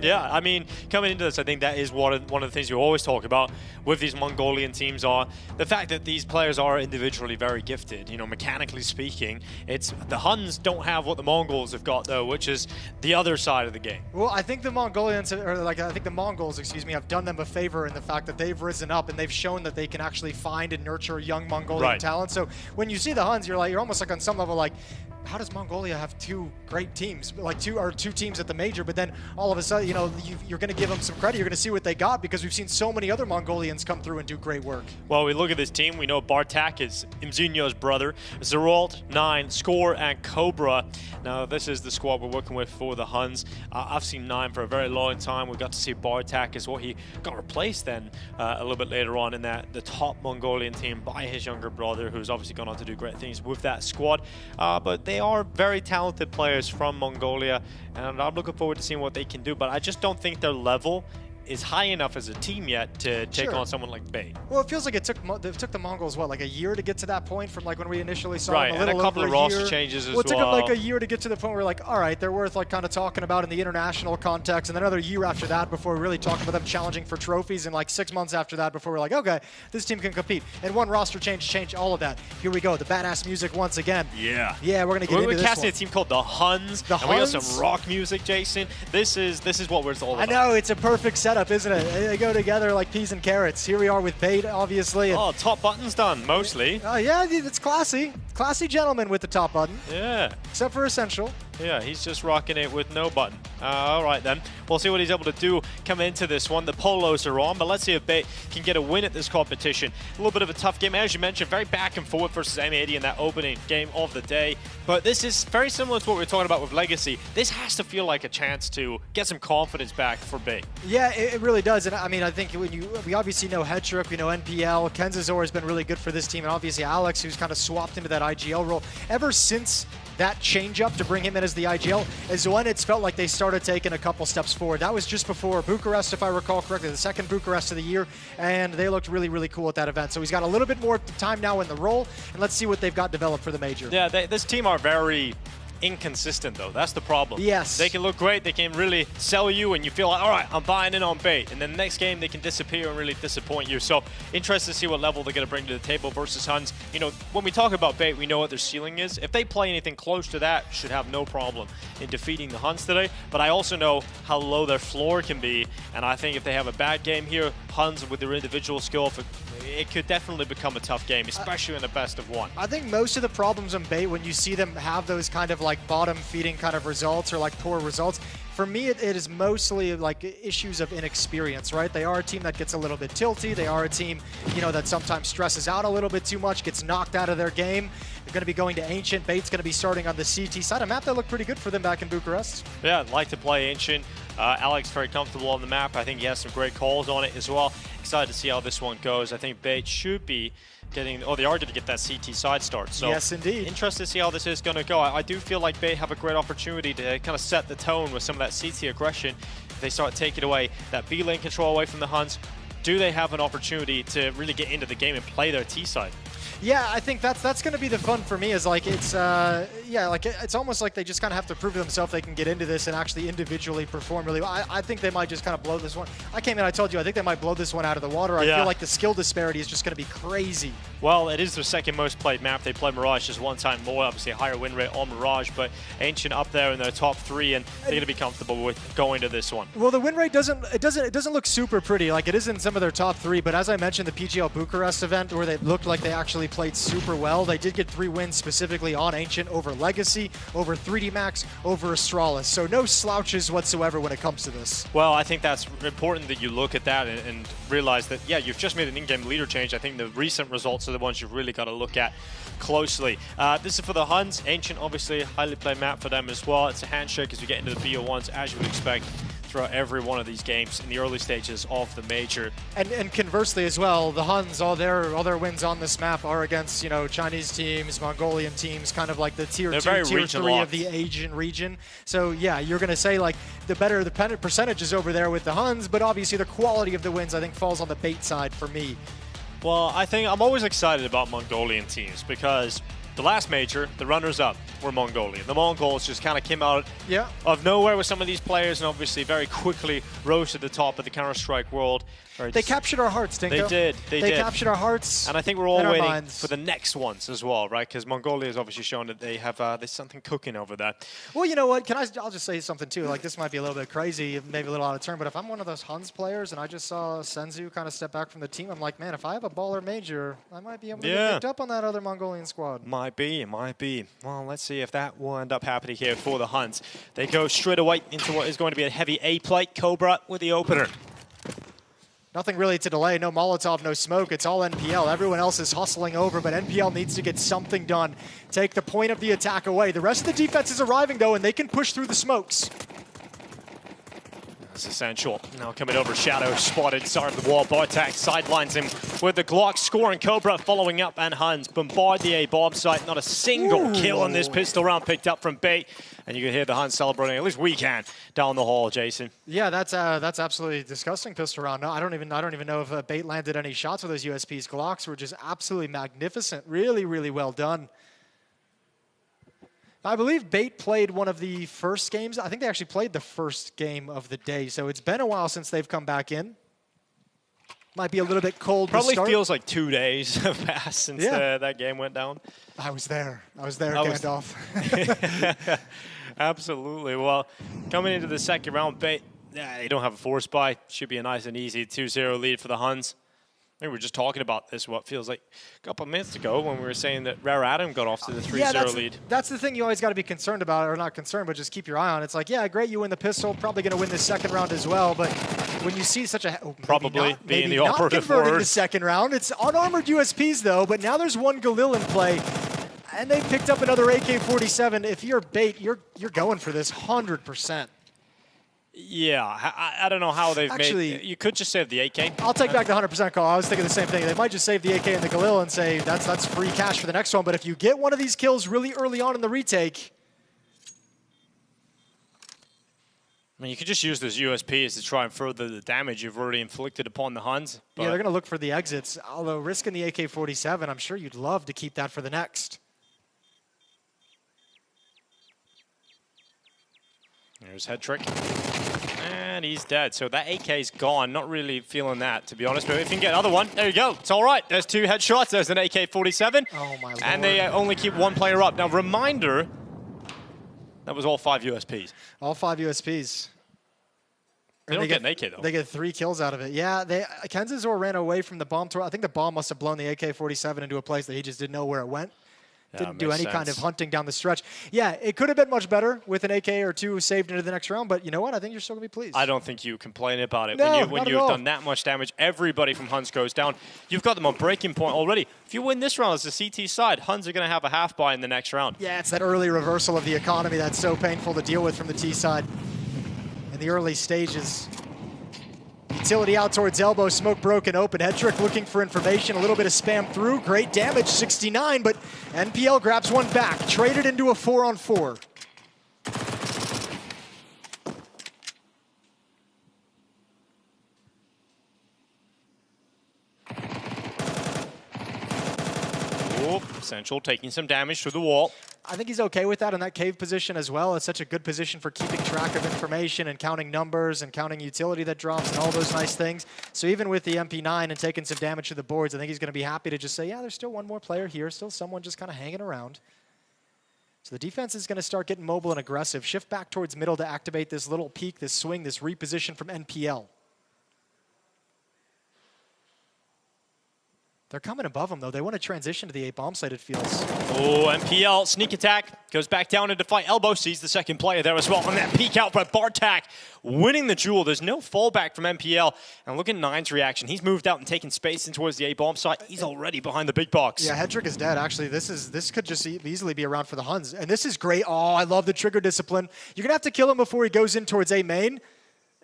Yeah, I mean, coming into this, I think that is one of the things you always talk about with these Mongolian teams are the fact that these players are individually very gifted. You know, mechanically speaking, it's the Huns don't have what the Mongols have got though, which is the other side of the game. Well, I think the Mongolians, or like I think the Mongols, excuse me, have done them a favor in the fact that they've risen up and they've shown that they can actually find and nurture young Mongolian talent. So when you see the Huns, you're almost like on some level like, how does Mongolia have two great teams, like two teams at the major, but then all of a sudden, you know, you're going to give them some credit. You're going to see what they got because we've seen so many other Mongolians come through and do great work. Well, we look at this team. We know Bartak is Imzinyo's brother, Zerolt, 9, Score, and Cobra. Now, this is the squad we're working with for the Huns. I've seen 9 for a very long time. We got to see Bartak as well. He got replaced then a little bit later on in the top Mongolian team by his younger brother, who's obviously gone on to do great things with that squad. But they are very talented players from Mongolia, and I'm looking forward to seeing what they can do, but I just don't think their level is high enough as a team yet to take on someone like Bait. Well, it feels like it took the Mongols, what, like a year to get to that point from like when we initially saw them, and a couple of roster changes as well. It took them like a year to get to the point where we're like, all right, they're worth like kind of talking about in the international context, and then another year after that before we really talk about them challenging for trophies, and like 6 months after that before we're like, okay, this team can compete. And one roster change changed all of that. Here we go, the badass music once again. Yeah. Yeah, we're gonna get into this one. We're casting a team called the Huns. The and Huns? We got some rock music, Jason. This is what we're all about. I know, it's a perfect setup, isn't it? Go together like peas and carrots. Here we are with Bait, obviously. Oh, top button's done, mostly. Oh, yeah, it's classy. Classy gentleman with the top button. Yeah. Except for Essential. Yeah, he's just rocking it with no button. All right, then. We'll see what he's able to do coming into this one. The polos are on, but let's see if Bait can get a win at this competition. A little bit of a tough game. As you mentioned, very back and forth versus M80 in that opening game of the day. But this is very similar to what we were talking about with Legacy. This has to feel like a chance to get some confidence back for Bait. Yeah, it really does. And I mean, I think we obviously know Headtrick, we know NPL. Kenzazor has been really good for this team. And obviously Alex, who's kind of swapped into that IGL role. Ever since that change up to bring him in as the IGL is when it's felt like they started taking a couple steps forward. That was just before Bucharest, if I recall correctly, the second Bucharest of the year, and they looked really, really cool at that event. So he's got a little bit more time now in the role, and let's see what they've got developed for the major. Yeah, this team are very inconsistent though. That's the problem. Yes. They can look great, they can really sell you, and you feel like, all right, I'm buying in on Bait. And then the next game, they can disappear and really disappoint you. So interested to see what level they're going to bring to the table versus Huns. You know, when we talk about Bait, we know what their ceiling is. If they play anything close to that, should have no problem in defeating the Huns today. But I also know how low their floor can be. And I think if they have a bad game here, Huns with their individual skill, it could definitely become a tough game, especially in the best of one. I think most of the problems in Bait, when you see them have those kind of like bottom feeding kind of results or like poor results, for me it is mostly like issues of inexperience, right? They are a team that gets a little bit tilty. They are a team, you know, that sometimes stresses out a little bit too much, gets knocked out of their game. They're going to be going to Ancient. Bait's going to be starting on the CT side, a map that looked pretty good for them back in Bucharest. Yeah, I'd like to play Ancient. Alex very comfortable on the map. I think he has some great calls on it as well. Excited to see how this one goes. I think Bait should be getting, they are going to get that CT side start. So yes, indeed. Interested to see how this is going to go. I do feel like Bait have a great opportunity to kind of set the tone with some of that CT aggression. If they start taking away that B lane control away from the Huns, do they have an opportunity to really get into the game and play their T side? Yeah, I think that's going to be the fun for me. Is like it's it's almost like they just kind of have to prove to themselves they can get into this and actually individually perform really well. I think they might just kind of blow this one. I came in, I told you, I think they might blow this one out of the water. I feel like the skill disparity is just going to be crazy. Well, it is their second most played map. They play Mirage just one time more, obviously a higher win rate on Mirage, but Ancient up there in their top 3, and they're going to be comfortable with going to this one. Well, the win rate doesn't look super pretty like it is in some of their top 3, but as I mentioned, the PGL Bucharest event where they looked like they actually played super well. They did get 3 wins specifically on Ancient over Legacy, over 3D Max, over Astralis. So no slouches whatsoever when it comes to this. Well, I think that's important that you look at that and realize that, yeah, you've just made an in-game leader change. I think the recent results are the ones you've really got to look at closely. This is for the Huns. Ancient, obviously, highly played map for them as well. It's a handshake as we get into the BO1s, as you would expect, throughout every one of these games in the early stages of the major. And conversely as well, the Huns, all their wins on this map are against, you know, Chinese teams, Mongolian teams, kind of like the tier 2, tier 3 of the Asian region. So yeah, you're going to say like the better the percentage is over there with the Huns, but obviously the quality of the wins I think falls on the bait side for me. Well, I think I'm always excited about Mongolian teams because the last major, the runners-up were Mongolian. The Mongols just kind of came out of nowhere with some of these players and obviously very quickly rose to the top of the Counter-Strike world. They captured our hearts, Dinko. They did. They captured our hearts. And I think we're all waiting minds. for the next ones as well, right? Because Mongolia has obviously shown that they have there's something cooking over there. Well, you know what? I'll just say something too. Like this might be a little bit crazy, maybe a little out of turn, but if I'm one of those Huns players and I just saw Senzu kind of step back from the team, I'm like, man, if I have a baller major, I might be able to get picked up on that other Mongolian squad. Might be. Well, let's see if that will end up happening here for the Huns. They go straight away into what is going to be a heavy A plate. Cobra with the opener. Nothing really to delay, no Molotov, no smoke, it's all NPL. Everyone else is hustling over, but NPL needs to get something done. Take the point of the attack away. The rest of the defense is arriving though, and they can push through the smokes. That's essential. Now coming over, Shadow spotted, side of the wall. Bartak sidelines him with the Glock, scoring Cobra following up, and Huns bombard the A bomb site. Not a single kill on this pistol round picked up from Bait. And you can hear the Huns celebrating, at least we can, down the hall, Jason. Yeah, that's absolutely disgusting pistol round. No, I don't even know if Bait landed any shots with those USPs. Glocks were just absolutely magnificent. Really, really well done. I believe Bait played one of the first games. I think they actually played the first game of the day, so it's been a while since they've come back in. Might be a little bit cold Probably to start. feels like 2 days have passed since that game went down. I was there, Gandalf. Absolutely. Well, coming into the second round, Bait, they don't have a force buy. Should be a nice and easy 2-0 lead for the Huns. I think we were just talking about this, what feels like a couple of minutes ago when we were saying that Rare Adam got off to the 3-0 lead. That's the thing you always got to be concerned about, or not concerned, but just keep your eye on. It's like, yeah, great, you win the pistol, probably going to win the second round as well, but when you see such a... Probably being the not operative converting word. the second round. It's unarmored USPs, though, but now there's one Galil in play, and they picked up another AK-47. If you're Bait, you're going for this 100%. Yeah, I don't know how they've made... You could just save the AK. I'll take back the 100% call. I was thinking the same thing. They might just save the AK and the Galil and say that's free cash for the next one. But if you get one of these kills really early on in the retake... I mean, you could just use those USPs to try and further the damage you've already inflicted upon the Huns. Yeah, they're going to look for the exits. Although risking the AK-47, I'm sure you'd love to keep that for the next. There's head trick. And he's dead. So that AK's gone. Not really feeling that, to be honest. But if you can get another one, there you go. It's all right. There's 2 headshots. There's an AK-47. Oh, my Lord. And they only keep 1 player up. Now, reminder, that was all 5 USPs. All 5 USPs. They don't get an AK, though. They get 3 kills out of it. Yeah, Kenzazor ran away from the bomb. I think the bomb must have blown the AK-47 into a place that he just didn't know where it went. Didn't do any kind of hunting down the stretch. Yeah, it could have been much better with an AK or 2 saved into the next round, but you know what? I think you're still going to be pleased. I don't think you complain about it. No, when you've done that much damage, everybody from Huns goes down. You've got them on breaking point already. If you win this round as the CT side, Huns are going to have a half buy in the next round. Yeah, it's that early reversal of the economy that's so painful to deal with from the T side. In the early stages. Utility out towards elbow, smoke broken open. Headtrick looking for information, a little bit of spam through. Great damage, 69, but NPL grabs one back. Traded into a 4-on-4. Central taking some damage through the wall. I think he's okay with that in that cave position as well. It's such a good position for keeping track of information and counting numbers and counting utility that drops and all those nice things. So even with the MP9 and taking some damage to the boards, I think he's going to be happy to just say, yeah, there's still one more player here, still someone just kind of hanging around. So the defense is going to start getting mobile and aggressive. Shift back towards middle to activate this little peek, this swing, this reposition from NPL. They're coming above them, though. They want to transition to the A bomb site, it feels. Oh, MPL, sneak attack, goes back down into fight. Elbow sees the second player there as well. And that peek out by Bartak, winning the duel. There's no fallback from MPL. And look at Nine's reaction. He's moved out and taken space in towards the A bomb site. He's already behind the big box. Yeah, Hedrick is dead, actually. This could just easily be around for the Huns. And this is great. Oh, I love the trigger discipline. You're going to have to kill him before he goes in towards A main.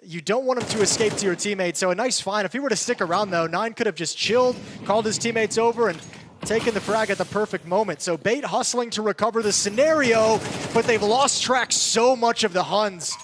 You don't want him to escape to your teammate, so a nice find. If he were to stick around, though, Nine could have just chilled, called his teammates over, and taken the frag at the perfect moment. So Bait hustling to recover the scenario, but they've lost track so much of the Huns.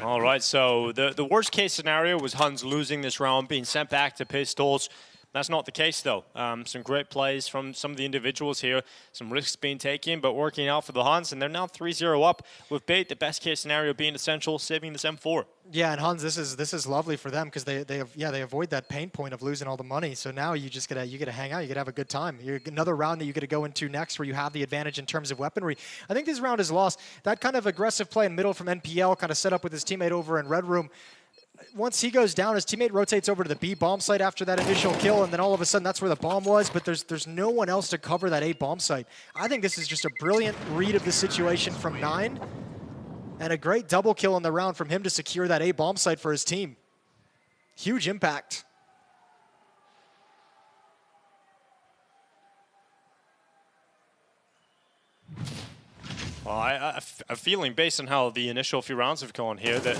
All right, so the worst case scenario was Huns losing this round, being sent back to pistols. That's not the case, though. Some great plays from some of the individuals here. Some risks being taken, but working out for the Huns, and they're now 3-0 up with Bait, the best case scenario being Essential, saving this M4. Yeah, and Huns, this is lovely for them because they avoid that pain point of losing all the money. So now you just get to hang out, you get to have a good time. Another round that you get to go into next where you have the advantage in terms of weaponry. I think this round is lost. That kind of aggressive play in middle from NPL, kind of set up with his teammate over in Red Room. Once he goes down, his teammate rotates over to the B bomb site after that initial kill, and then all of a sudden that's where the bomb was, but there's no one else to cover that A bomb site. I think this is just a brilliant read of the situation from Nine, and a great double kill in the round from him to secure that A bomb site for his team. Huge impact. Well, I'm feeling, based on how the initial few rounds have gone here, that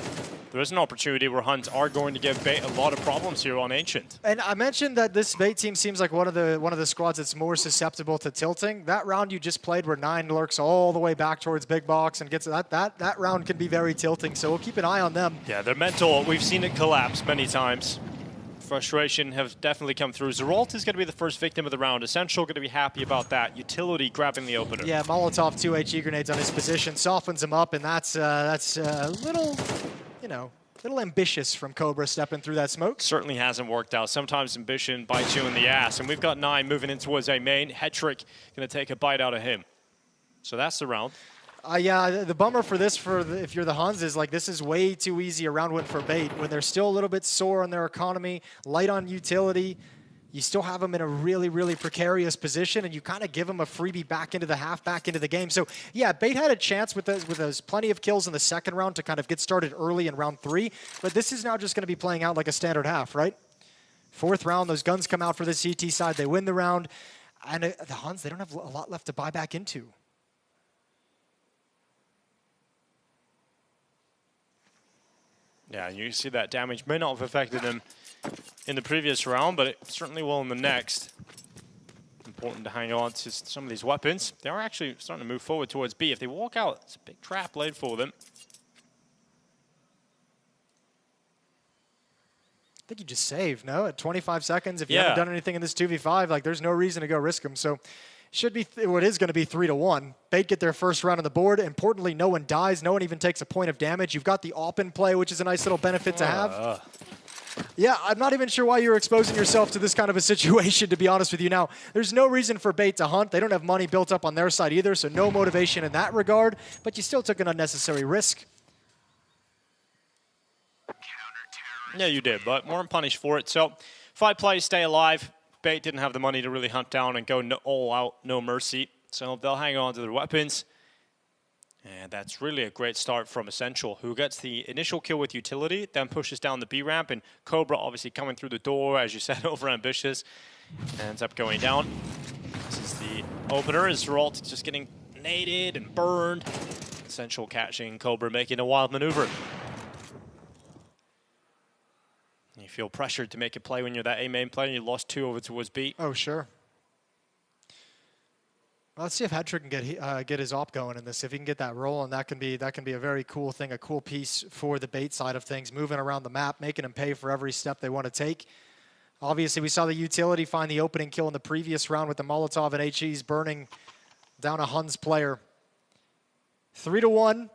there is an opportunity where Huns are going to give Bait a lot of problems here on Ancient. And I mentioned that this Bait team seems like one of the squads that's more susceptible to tilting. That round you just played where Nine lurks all the way back towards Big Box and gets that round can be very tilting, so we'll keep an eye on them. Yeah, their mental, we've seen it collapse many times. Frustration have definitely come through. Zeralt is going to be the first victim of the round. Essential going to be happy about that. Utility grabbing the opener. Yeah, Molotov 2 HE grenades on his position, softens him up, and that's a little, little ambitious from Cobra stepping through that smoke. Certainly hasn't worked out. Sometimes ambition bites you in the ass. And we've got Nine moving in towards A main. Hedrick going to take a bite out of him. So that's the round. Yeah, the bummer for this, if you're the Huns, is like this is way too easy a round win for Bait. When they're still a little bit sore on their economy, light on utility, you still have them in a really, really precarious position, and you kind of give them a freebie back into the half, back into the game. So yeah, Bait had a chance with those plenty of kills in the second round to kind of get started early in round 3, but this is now just going to be playing out like a standard half, right? Fourth round, those guns come out for the CT side, they win the round, and the Huns, they don't have a lot left to buy back into. Yeah, and you see that damage may not have affected them in the previous round, but it certainly will in the next. Important to hang on to some of these weapons. They are actually starting to move forward towards B. If they walk out, it's a big trap laid for them. I think you just save, no? At 25 seconds, if you haven't done anything in this 2v5, like there's no reason to go risk them. So should be, what is going to be 3-1. Bait get their first round on the board. Importantly, no one dies. No one even takes a point of damage. You've got the AWP play, which is a nice little benefit to have. Yeah, I'm not even sure why you're exposing yourself to this kind of a situation, to be honest with you. Now, there's no reason for Bait to hunt. They don't have money built up on their side either, so no motivation in that regard. But you still took an unnecessary risk. Yeah, you did, but weren't punished for it. So 5 plays stay alive. Bait didn't have the money to really hunt down and go all out, no mercy. So they'll hang on to their weapons. And that's really a great start from Essential, who gets the initial kill with utility, then pushes down the B ramp, and Cobra obviously coming through the door, as you said, over ambitious, ends up going down. This is the opener, as Zeralt just getting naded and burned. Essential catching Cobra, making a wild maneuver. You feel pressured to make a play when you're that A main player. You lost 2 over towards B. Oh, sure. Well, let's see if Hedrick can get his AWP going in this. If he can get that roll, and that can be a very cool thing, a cool piece for the Bait side of things, moving around the map, making them pay for every step they want to take. Obviously, we saw the utility find the opening kill in the previous round with the Molotov and HEs burning down a Huns player. 3-1.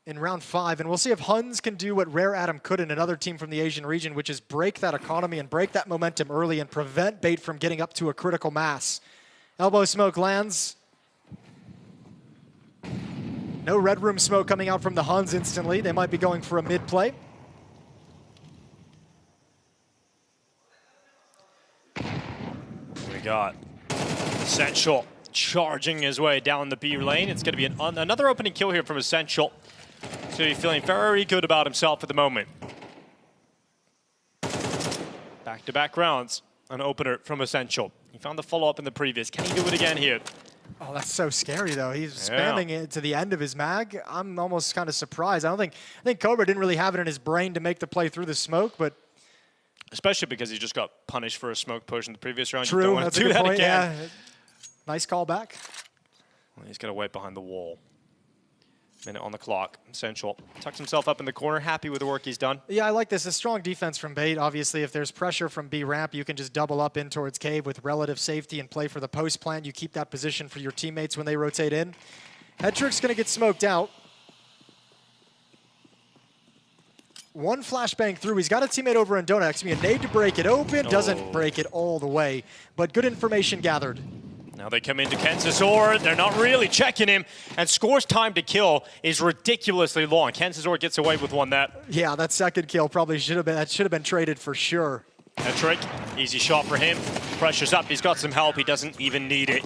In round 5, and we'll see if Huns can do what Rare Atom could in another team from the Asian region, which is break that economy and break that momentum early and prevent Bait from getting up to a critical mass. Elbow smoke lands. No red room smoke coming out from the Huns instantly. They might be going for a mid play. Essential charging his way down the B lane. It's going to be another opening kill here from Essential. So he's feeling very good about himself at the moment. Back-to-back rounds. An opener from Essential. He found the follow-up in the previous. Can he do it again here? Oh, that's so scary, though. He's spamming it to the end of his mag. I'm almost kind of surprised. I think Cobra didn't really have it in his brain to make the play through the smoke, but... Especially because he just got punished for a smoke push in the previous round. True, you don't want that's to a do good that point. again. Yeah. Nice call back. Well, he's got to wait behind the wall. Minute on the clock. Essential tucks himself up in the corner, happy with the work he's done. Yeah, I like this. A strong defense from Bait. Obviously, if there's pressure from B ramp, you can just double up in towards Cave with relative safety and play for the post plant. You keep that position for your teammates when they rotate in. Headtrick's going to get smoked out. One flashbang through. He's got a teammate over in Donut. It's going to be a nade to break it open. Doesn't break it all the way, but good information gathered. Now they come into Kenzazor. They're not really checking him. And Score's time to kill is ridiculously long. Kenzazor gets away with one that. Yeah, that second kill probably should have been traded for sure. Hetrick, easy shot for him. Pressure's up. He's got some help. He doesn't even need it.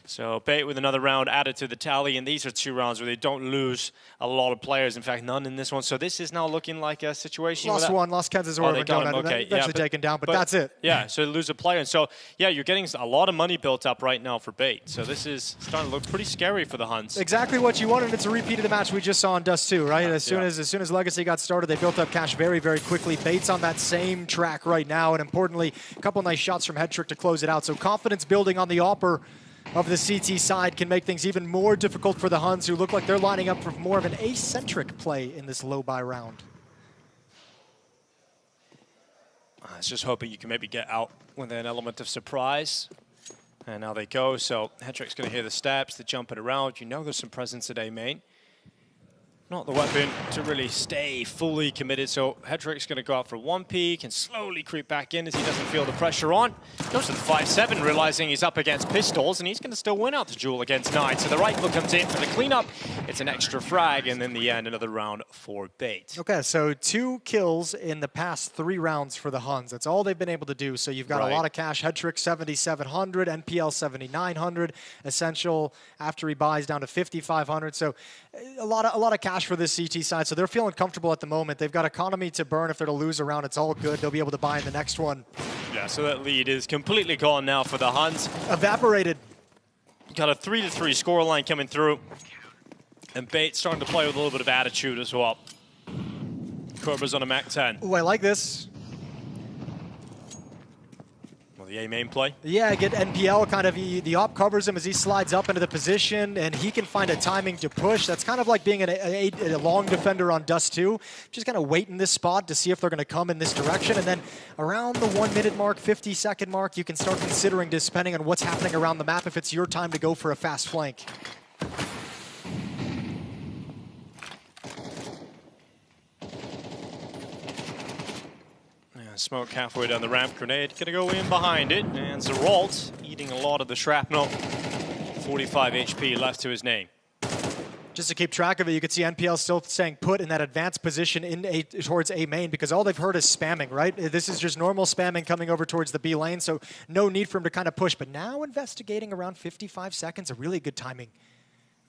So Bait with another round added to the tally, and these are 2 rounds where they don't lose a lot of players. In fact, none in this one. So this is now looking like a situation. Lost one, lost Kenzazor over Donut. Okay, eventually taken down, but that's it. Yeah, so they lose a player. And so, yeah, you're getting a lot of money built up right now for Bait. So this is starting to look pretty scary for the Huns. Exactly what you wanted. It's a repeat of the match we just saw in Dust 2, right? As soon as Legacy got started, they built up cash very, very quickly. Bait's on that same track right now, and importantly, a couple nice shots from Hetrick to close it out. So confidence building on the AWPer of the CT side can make things even more difficult for the Huns, who look like they're lining up for more of an ace-centric play in this low-buy round. I was just hoping you can maybe get out with an element of surprise. And now they go, so Hetrick's going to hear the steps, the jumping around. You know there's some presence at A main. Not the weapon to really stay fully committed, so Hetrick's going to go out for one peek and slowly creep back in as he doesn't feel the pressure on. Goes to the 5-7, realizing he's up against pistols, and he's going to still win out the duel against 9. So the rifle comes in for the cleanup. It's an extra frag, and in the end, another round for Bait. Okay, so 2 kills in the past 3 rounds for the Huns. That's all they've been able to do. So you've got a lot of cash. Hetrick 7,700, NPL 7,900. Essential after he buys down to 5,500. So a lot of cash for this CT side, so they're feeling comfortable at the moment. They've got economy to burn. If they're to lose a round, it's all good. They'll be able to buy in the next one. Yeah, so that lead is completely gone now for the Huns. Evaporated. Got a 3-3 scoreline coming through. And Bait starting to play with a little bit of attitude as well. Cobra's on a Mac 10. Ooh, I like this. The A main play? Yeah, get NPL kind of, the op covers him as he slides up into the position, and he can find a timing to push. That's kind of like being a long defender on Dust 2. Just kind of wait in this spot to see if they're going to come in this direction, and then around the 1 minute mark, 50-second mark, you can start considering, depending on what's happening around the map, if it's your time to go for a fast flank. Smoke halfway down the ramp, grenade gonna go in behind it, and Zeralt eating a lot of the shrapnel. 45 HP left to his name. Just to keep track of it, you can see NPL still staying put in that advanced position towards A main, because all they've heard is spamming, right? This is just normal spamming coming over towards the B lane, so no need for him to kind of push. But now investigating around 55 seconds, a really good timing.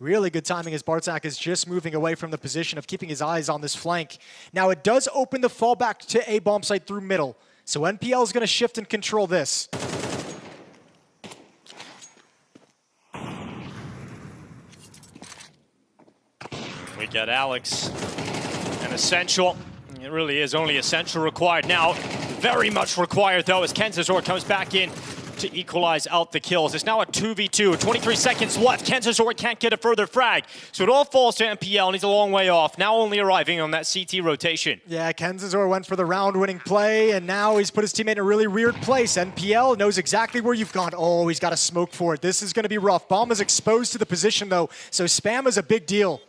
Really good timing as Bartzak is just moving away from the position of keeping his eyes on this flank. Now it does open the fallback to A bomb site through middle. So NPL is going to shift and control this. We got Alex and Essential. It really is only Essential required now. Very much required though as Kenzazor comes back in to equalize out the kills. It's now a 2v2, 23 seconds left. Kenzazor can't get a further frag. So it all falls to NPL and he's a long way off. Now only arriving on that CT rotation. Yeah, Kenzazor went for the round-winning play, and now he's put his teammate in a really weird place. NPL knows exactly where you've gone. Oh, he's got a smoke for it. This is going to be rough. Bomb is exposed to the position, though, so spam is a big deal.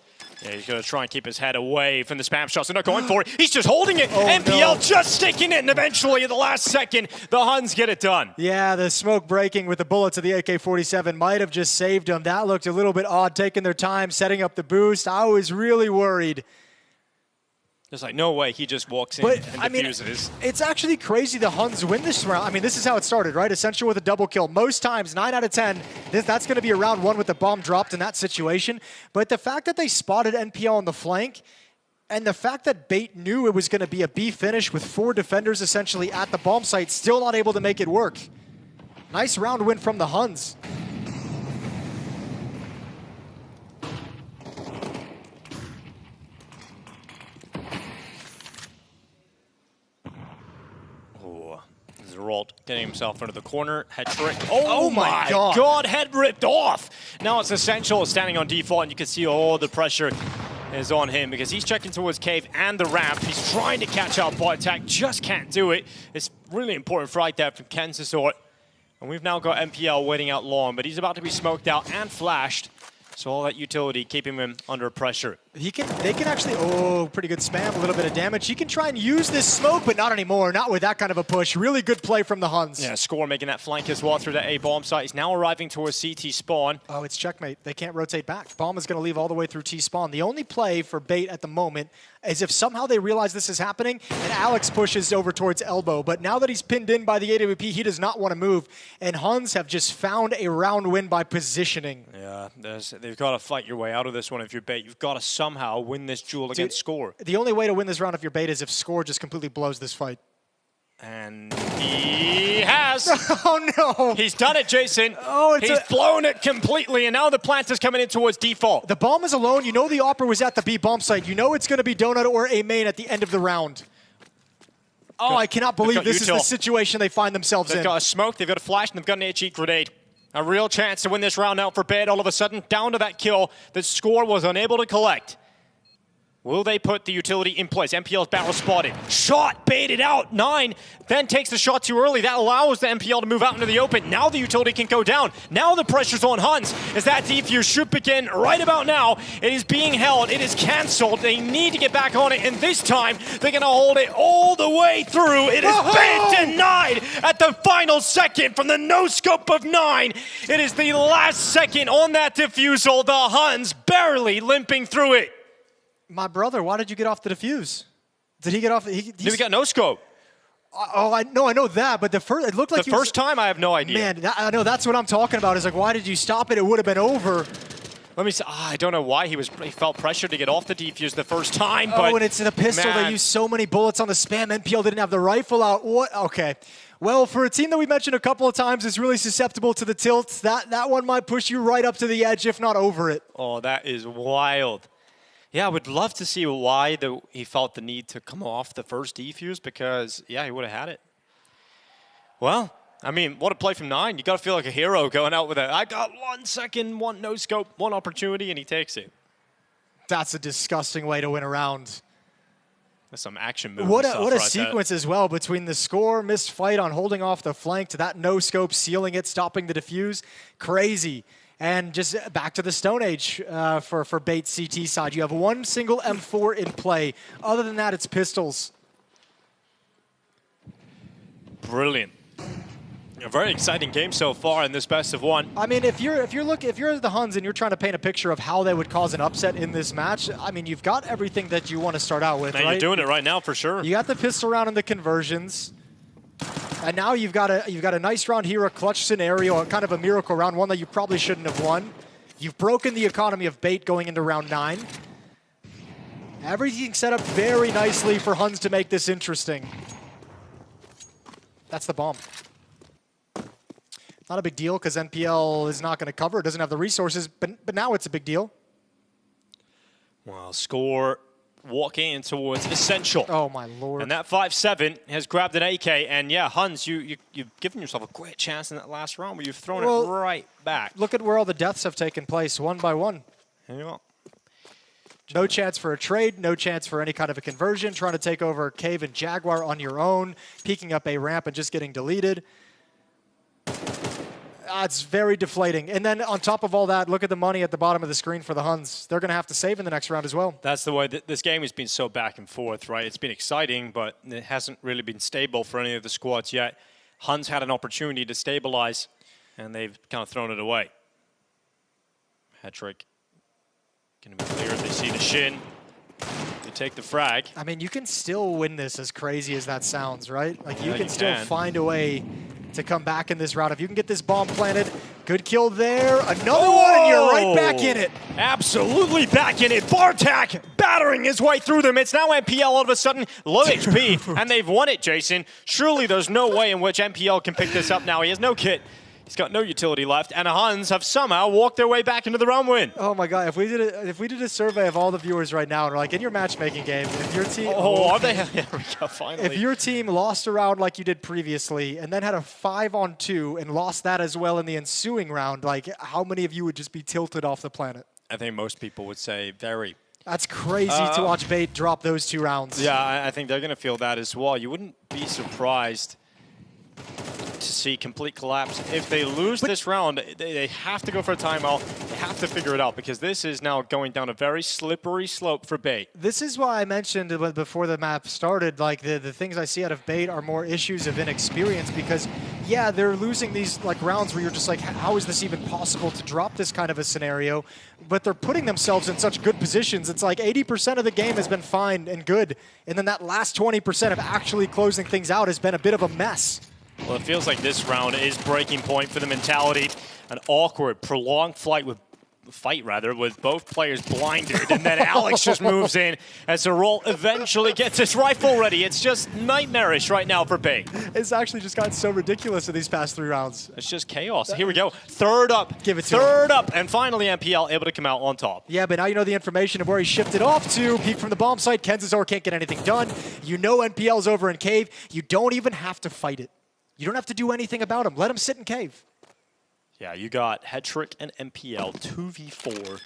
Yeah, he's going to try and keep his head away from the spam shots. They're not going for it. He's just holding it. Oh, NPL no. just sticking it, and eventually at the last second, the Huns get it done. Yeah, the smoke breaking with the bullets of the AK-47 might have just saved him. That looked a little bit odd, taking their time, setting up the boost. I was really worried. There's like no way he just walks in But, and I mean, defuses. it's actually crazy the Huns win this round. I mean, this is how it started, right? Essential with a double kill. Most times, 9 out of 10, that's going to be a round 1 with the bomb dropped in that situation. But the fact that they spotted NPL on the flank, and the fact that Bait knew it was going to be a B finish with 4 defenders essentially at the bomb site, still not able to make it work. Nice round win from the Huns. Rolt getting himself into the corner. Head trick. Oh my God, head ripped off. Now it's Essential standing on default, and you can see all the pressure is on him because he's checking towards Cave and the ramp. He's trying to catch out bot attack, just can't do it. It's really important fight there from Kensasort. And we've now got MPL waiting out long, but he's about to be smoked out and flashed. So all that utility keeping him under pressure. They can actually, pretty good spam, a little bit of damage. He can try and use this smoke, but not anymore, not with that kind of a push. Really good play from the Huns. Yeah, Score making that flank as well through the A bomb site. He's now arriving towards CT spawn. Oh, it's checkmate. They can't rotate back. Bomb is going to leave all the way through T spawn. The only play for Bait at the moment is if somehow they realize this is happening and Alex pushes over towards elbow. But now that he's pinned in by the AWP, he does not want to move. And Huns have just found a round win by positioning. Yeah, they've got to fight your way out of this one if you're Bait. You've got to somehow win this duel against Score. The only way to win this round if you're Bait is if Score just completely blows this fight. And he has. Oh, no. He's done it, Jason. Oh, he's blown it completely, and now the plant is coming in towards default. The bomb is alone. You know the Opera was at the B bomb site. You know it's going to be Donut or a main at the end of the round. Oh, I cannot believe this is the situation they find themselves in. They've got a smoke, they've got a flash, and they've got an HE grenade. A real chance to win this round out for Bait. All of a sudden, down to that kill that Score was unable to collect. Will they put the utility in place? MPL's barrel spotted. Shot baited out. 9 then takes the shot too early. That allows the MPL to move out into the open. Now the utility can go down. Now the pressure's on Huns as that defuse should begin right about now. It is being held. It is canceled. They need to get back on it, and this time they're going to hold it all the way through. It is been denied at the final second from the no-scope of 9. It is the last second on that defusal. The Huns barely limping through it. My brother, why did you get off the defuse? Did he get off? He got no scope. I know that, but it looked like the first time. I have no idea. Man, I know that's what I'm talking about. Is like, why did you stop it? It would have been over. Let me see. I don't know why he felt pressured to get off the defuse the first time. But and it's in a pistol. Man. They used so many bullets on the spam. NPL didn't have the rifle out. What? Okay. Well, for a team that we mentioned a couple of times is really susceptible to the tilt, that one might push you right up to the edge, if not over it. Oh, that is wild. Yeah, I would love to see why he felt the need to come off the first defuse because, yeah, he would have had it. Well, I mean, what a play from 9. You got to feel like a hero going out with it. I got 1 second, 1 no-scope, 1 opportunity, and he takes it. That's a disgusting way to win a round. That's some action move. What a sequence as well between the Score missed fight on holding off the flank to that no-scope, sealing it, stopping the defuse. Crazy. And just back to the Stone Age for Bait CT side. You have 1 single M4 in play. Other than that, it's pistols. Brilliant. A very exciting game so far in this best of 1. I mean, if you're the Huns and you're trying to paint a picture of how they would cause an upset in this match, I mean, you've got everything that you want to start out with, right? You're doing it right now for sure. You got the pistol round and the conversions. And now you've got a nice round here, a clutch scenario, kind of a miracle round, one that you probably shouldn't have won. You've broken the economy of Bait going into round 9. Everything set up very nicely for Huns to make this interesting. That's the bomb. Not a big deal because NPL is not going to cover. It doesn't have the resources, but now it's a big deal. Well, Score walking in towards Essential. Oh, my Lord. And that 5-7 has grabbed an AK. And, yeah, Huns, you've given yourself a great chance in that last round where you've thrown it right back. Look at where all the deaths have taken place, 1 by 1. Yeah. No chance for a trade, no chance for any kind of a conversion, trying to take over Cave and Jaguar on your own, peeking up a ramp and just getting deleted. It's very deflating. And then on top of all that, look at the money at the bottom of the screen for the Huns. They're going to have to save in the next round as well. That's the way this game has been so back and forth, right? It's been exciting, but it hasn't really been stable for any of the squads yet. Huns had an opportunity to stabilize, and they've kind of thrown it away. Hat trick. Going to be clear. They see the shin. to take the frag. I mean, you can still win this, as crazy as that sounds, right? Like, you Yeah, can you still can. find a way to come back in this round. If you can get this bomb planted, good kill there. Another one, and you're right back in it. Absolutely back in it. Bartak battering his way through them. It's now MPL all of a sudden low HP, and they've won it, Jason. Surely there's no way in which MPL can pick this up now. He has no kit. He's got no utility left, and Huns have somehow walked their way back into the round win. Oh my God! If we did a survey of all the viewers right now, and we're like, in your matchmaking game, if your team, are they? There we go. Finally. If your team lost a round like you did previously, and then had a 5-on-2 and lost that as well in the ensuing round, like, how many of you would just be tilted off the planet? I think most people would say very. That's crazy to watch Bait drop those 2 rounds. Yeah, I think they're going to feel that as well. You wouldn't be surprised to see complete collapse. If they lose this round, they have to go for a timeout. They have to figure it out, because this is now going down a very slippery slope for Bait. This is why I mentioned before the map started, like, the things I see out of Bait are more issues of inexperience, because, yeah, they're losing these, like, rounds where you're just like, how is this even possible to drop this kind of a scenario? But they're putting themselves in such good positions. It's like 80% of the game has been fine and good, and then that last 20% of actually closing things out has been a bit of a mess. Well, it feels like this round is breaking point for the mentality. An awkward, prolonged fight with both players blinded, and then Alex just moves in as Zarol eventually gets his rifle ready. It's just nightmarish right now for Bait. It's actually just gotten so ridiculous in these past 3 rounds. It's just chaos. Here we go. Third up. Give it to Third up, and finally MPL able to come out on top. Yeah, but now you know the information of where he shifted off to. Peek from the bomb site. Kenzazor can't get anything done. You know NPL's over in cave. You don't even have to fight it. You don't have to do anything about him. Let him sit in cave. Yeah, you got Hetrick and MPL 2v4.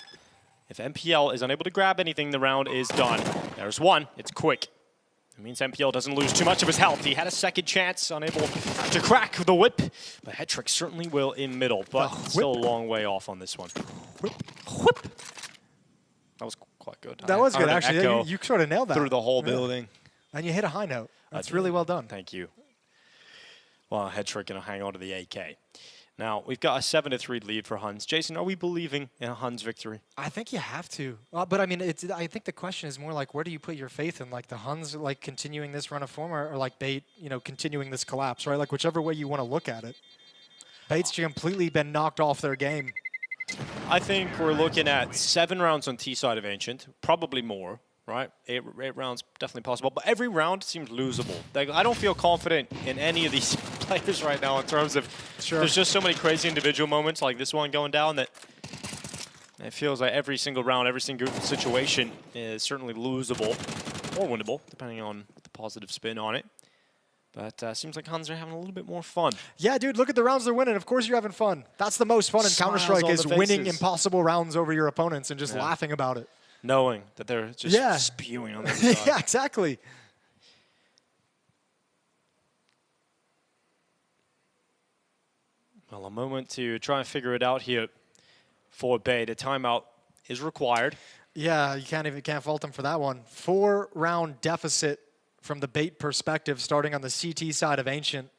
If MPL is unable to grab anything, the round is done. There's one. It's quick. It means MPL doesn't lose too much of his health. He had a second chance, unable to crack the whip, but Hetrick certainly will in middle, but still a long way off on this one. Whip. That was quite good. That was good, actually. You sort of nailed that. Through the whole building. And you hit a high note. That's really well done. Thank you. Well, Hetrick going to hang on to the AK. Now, we've got a 7-3 lead for Huns. Jason, are we believing in a Huns victory? I think you have to. But, I mean, I think the question is more like, where do you put your faith in? Like, the Huns, like, continuing this run of form, or like, Bait, you know, continuing this collapse, right? Like, whichever way you want to look at it. Bait's completely been knocked off their game. I think we're looking at 7 rounds on T side of Ancient, probably more, right? 8 rounds definitely possible, but every round seems losable. Like, I don't feel confident in any of these players right now in terms of there's just so many crazy individual moments like this one going down that it feels like every single round, every single situation is certainly losable or winnable, depending on the positive spin on it. But seems like Huns are having a little bit more fun. Yeah, dude, look at the rounds they're winning. Of course you're having fun. That's the most fun in Counter-Strike, is winning impossible rounds over your opponents and just laughing about it. Knowing that they're just spewing on the side. Yeah, exactly. Well, a moment to try and figure it out here for Bait. A timeout is required. Yeah, you can't fault them for that one. 4-round deficit from the Bait perspective, starting on the CT side of Ancient.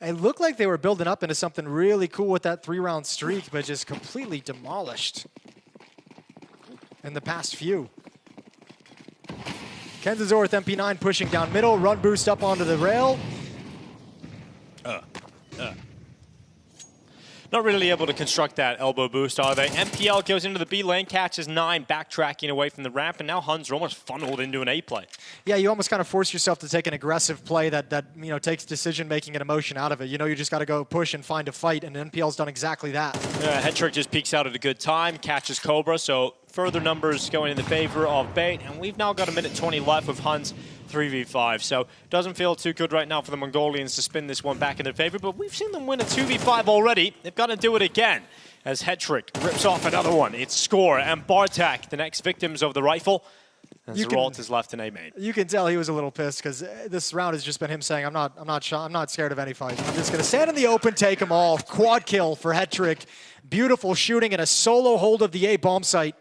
It looked like they were building up into something really cool with that 3-round streak, but just completely demolished in the past few. Kenzazor with MP9 pushing down middle, run boost up onto the rail. Not really able to construct that elbow boost, are they? MPL goes into the B lane, catches 9, backtracking away from the ramp, and now Huns are almost funneled into an A play. Yeah, you almost kind of force yourself to take an aggressive play that you know, takes decision-making and emotion out of it. You know, you just got to go push and find a fight, and NPL's done exactly that. Yeah, Hetrick just peeks out at a good time, catches Cobra, so further numbers going in the favor of Bait, and we've now got 1:20 left with Huns 3v5, so doesn't feel too good right now for the Mongolians to spin this one back in their favor, but we've seen them win a 2v5 already. They've got to do it again as Hetrick rips off another one. It's Score and Bartak, the next victims of the rifle, and Zeralt is left in A main. You can tell he was a little pissed, because this round has just been him saying, I'm not scared of any fight. I'm just going to stand in the open, take them all. Quad kill for Hetrick. Beautiful shooting and a solo hold of the A bomb site.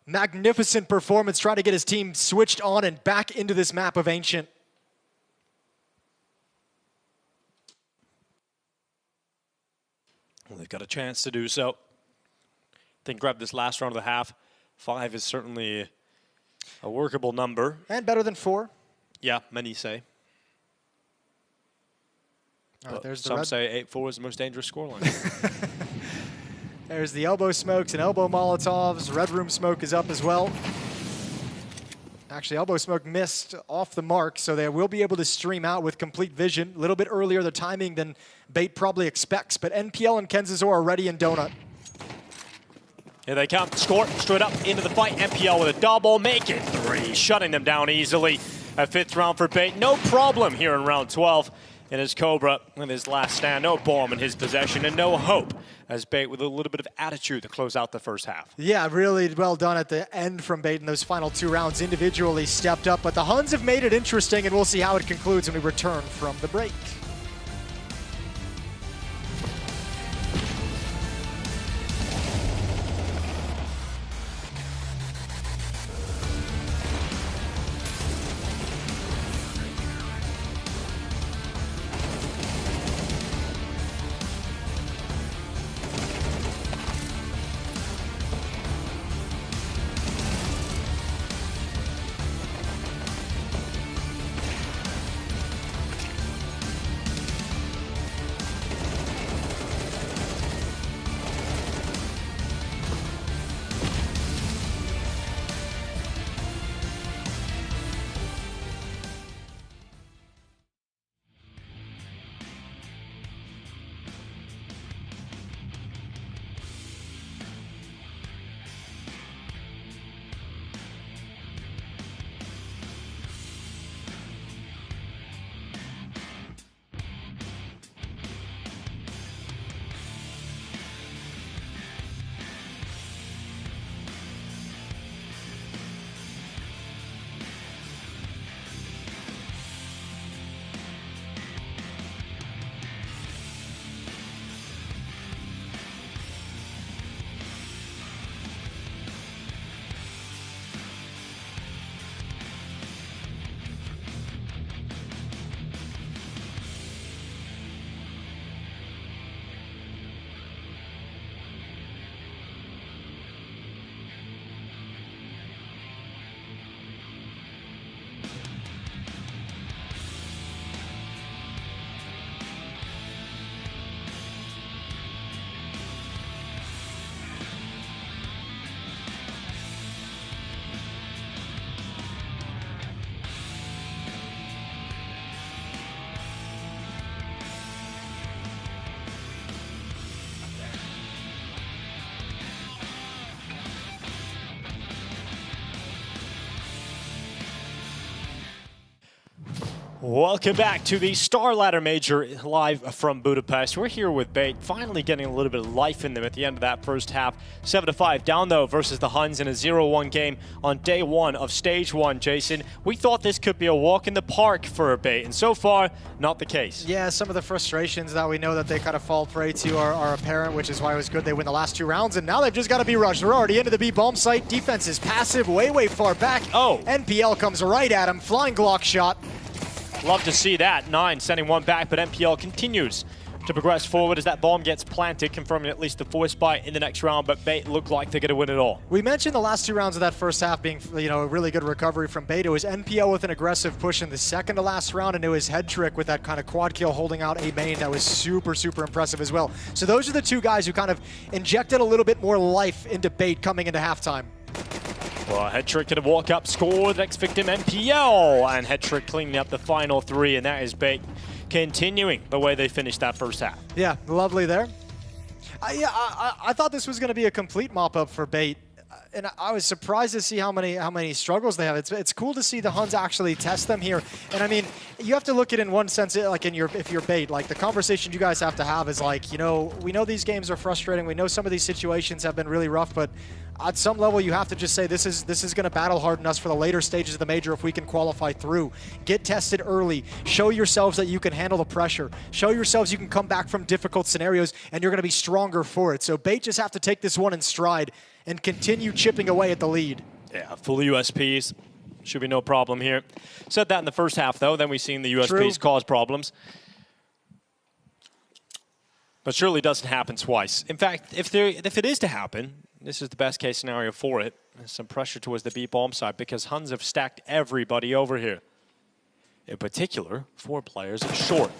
Magnificent performance, trying to get his team switched on and back into this map of Ancient. Well, they've got a chance to do so. They can grab this last round of the half. 5 is certainly A workable number. And better than 4. Yeah, many say. There's the some red. say 8-4 is the most dangerous scoreline. There's the elbow smokes and elbow Molotovs. Red room smoke is up as well. Actually, elbow smoke missed off the mark, so they will be able to stream out with complete vision. A little bit earlier the timing than Bait probably expects, but NPL and Kenzazor are ready in Donut. Here they come. Score straight up into the fight. NPL with a double, make it 3, shutting them down easily. A 5th round for Bait. No problem here in round 12. It is Cobra with his last stand. No bomb in his possession and no hope as Bait with a little bit of attitude to close out the first half. Yeah, really well done at the end from Bait in those final 2 rounds. Individually stepped up, but the Huns have made it interesting, and we'll see how it concludes when we return from the break. Welcome back to the StarLadder Major live from Budapest. We're here with Bait, finally getting a little bit of life in them at the end of that first half. 7-5 down though versus the Huns in a 0-1 game on day 1 of stage 1. Jason, we thought this could be a walk in the park for Bait, and so far, not the case. Yeah, some of the frustrations that we know that they kind of fall prey to are apparent, which is why it was good they win the last 2 rounds, and now they've just got to be rushed. We're already into the B bomb site. Defense is passive, way far back. Oh. NPL comes right at him. Flying Glock shot. Love to see that. 9 sending 1 back, but NPL continues to progress forward as that bomb gets planted, confirming at least the 4th spot in the next round, but Bait look like they're going to win it all. We mentioned the last 2 rounds of that first half being, a really good recovery from Bait. It was NPL with an aggressive push in the second to last round, and it was Head Trick with that kind of quad kill holding out a main that was super impressive as well. So those are the 2 guys who kind of injected a little bit more life into Bait coming into halftime. Well, Head Trick could have walked up, scored, next victim NPL, and Head Trick cleaning up the final 3, and that is Bait continuing the way they finished that first half. Yeah, lovely there. I thought this was going to be a complete mop-up for Bait, and I was surprised to see how many struggles they have. It's cool to see the Huns actually test them here, and I mean, you have to look at it in one sense, like if you're Bait, like the conversation you guys have to have is like, we know these games are frustrating, we know some of these situations have been really rough, but at some level, you have to just say this is going to battle harden us for the later stages of the major if we can qualify through. Get tested early. Show yourselves that you can handle the pressure. Show yourselves you can come back from difficult scenarios, and you're going to be stronger for it. So Bait just have to take this one in stride and continue chipping away at the lead. Yeah, full USPs. Should be no problem here. Said that in the first half, though. Then we've seen the USPs cause problems. But surely doesn't happen twice. In fact, if it is to happen, this is the best case scenario for it. There's some pressure towards the B bomb side because Huns have stacked everybody over here. In particular, 4 players short.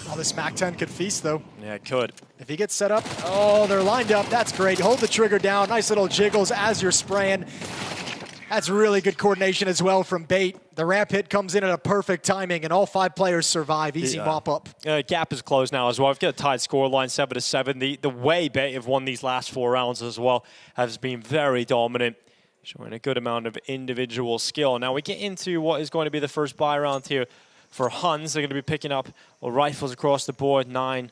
Oh, this MAC-10 could feast, though. Yeah, it could. If he gets set up, oh, they're lined up. That's great. Hold the trigger down. Nice little jiggles as you're spraying. That's really good coordination as well from Bait. The ramp hit comes in at a perfect timing, and all 5 players survive. Easy mop up. Gap is closed now as well. We've got a tied score line, 7-7. The way Bait have won these last 4 rounds as well has been very dominant, showing a good amount of individual skill. Now we get into what is going to be the first buy round here for Huns. They're going to be picking up rifles across the board. 9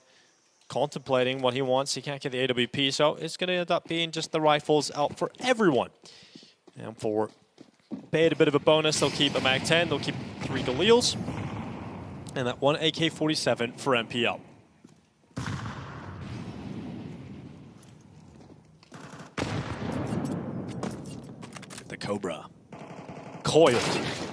contemplating what he wants. He can't get the AWP, so it's going to end up being just the rifles out for everyone. And for Bait, a bit of a bonus. They'll keep a MAC-10. They'll keep 3 Galils. And that 1 AK-47 for MPL. The Cobra. Coiled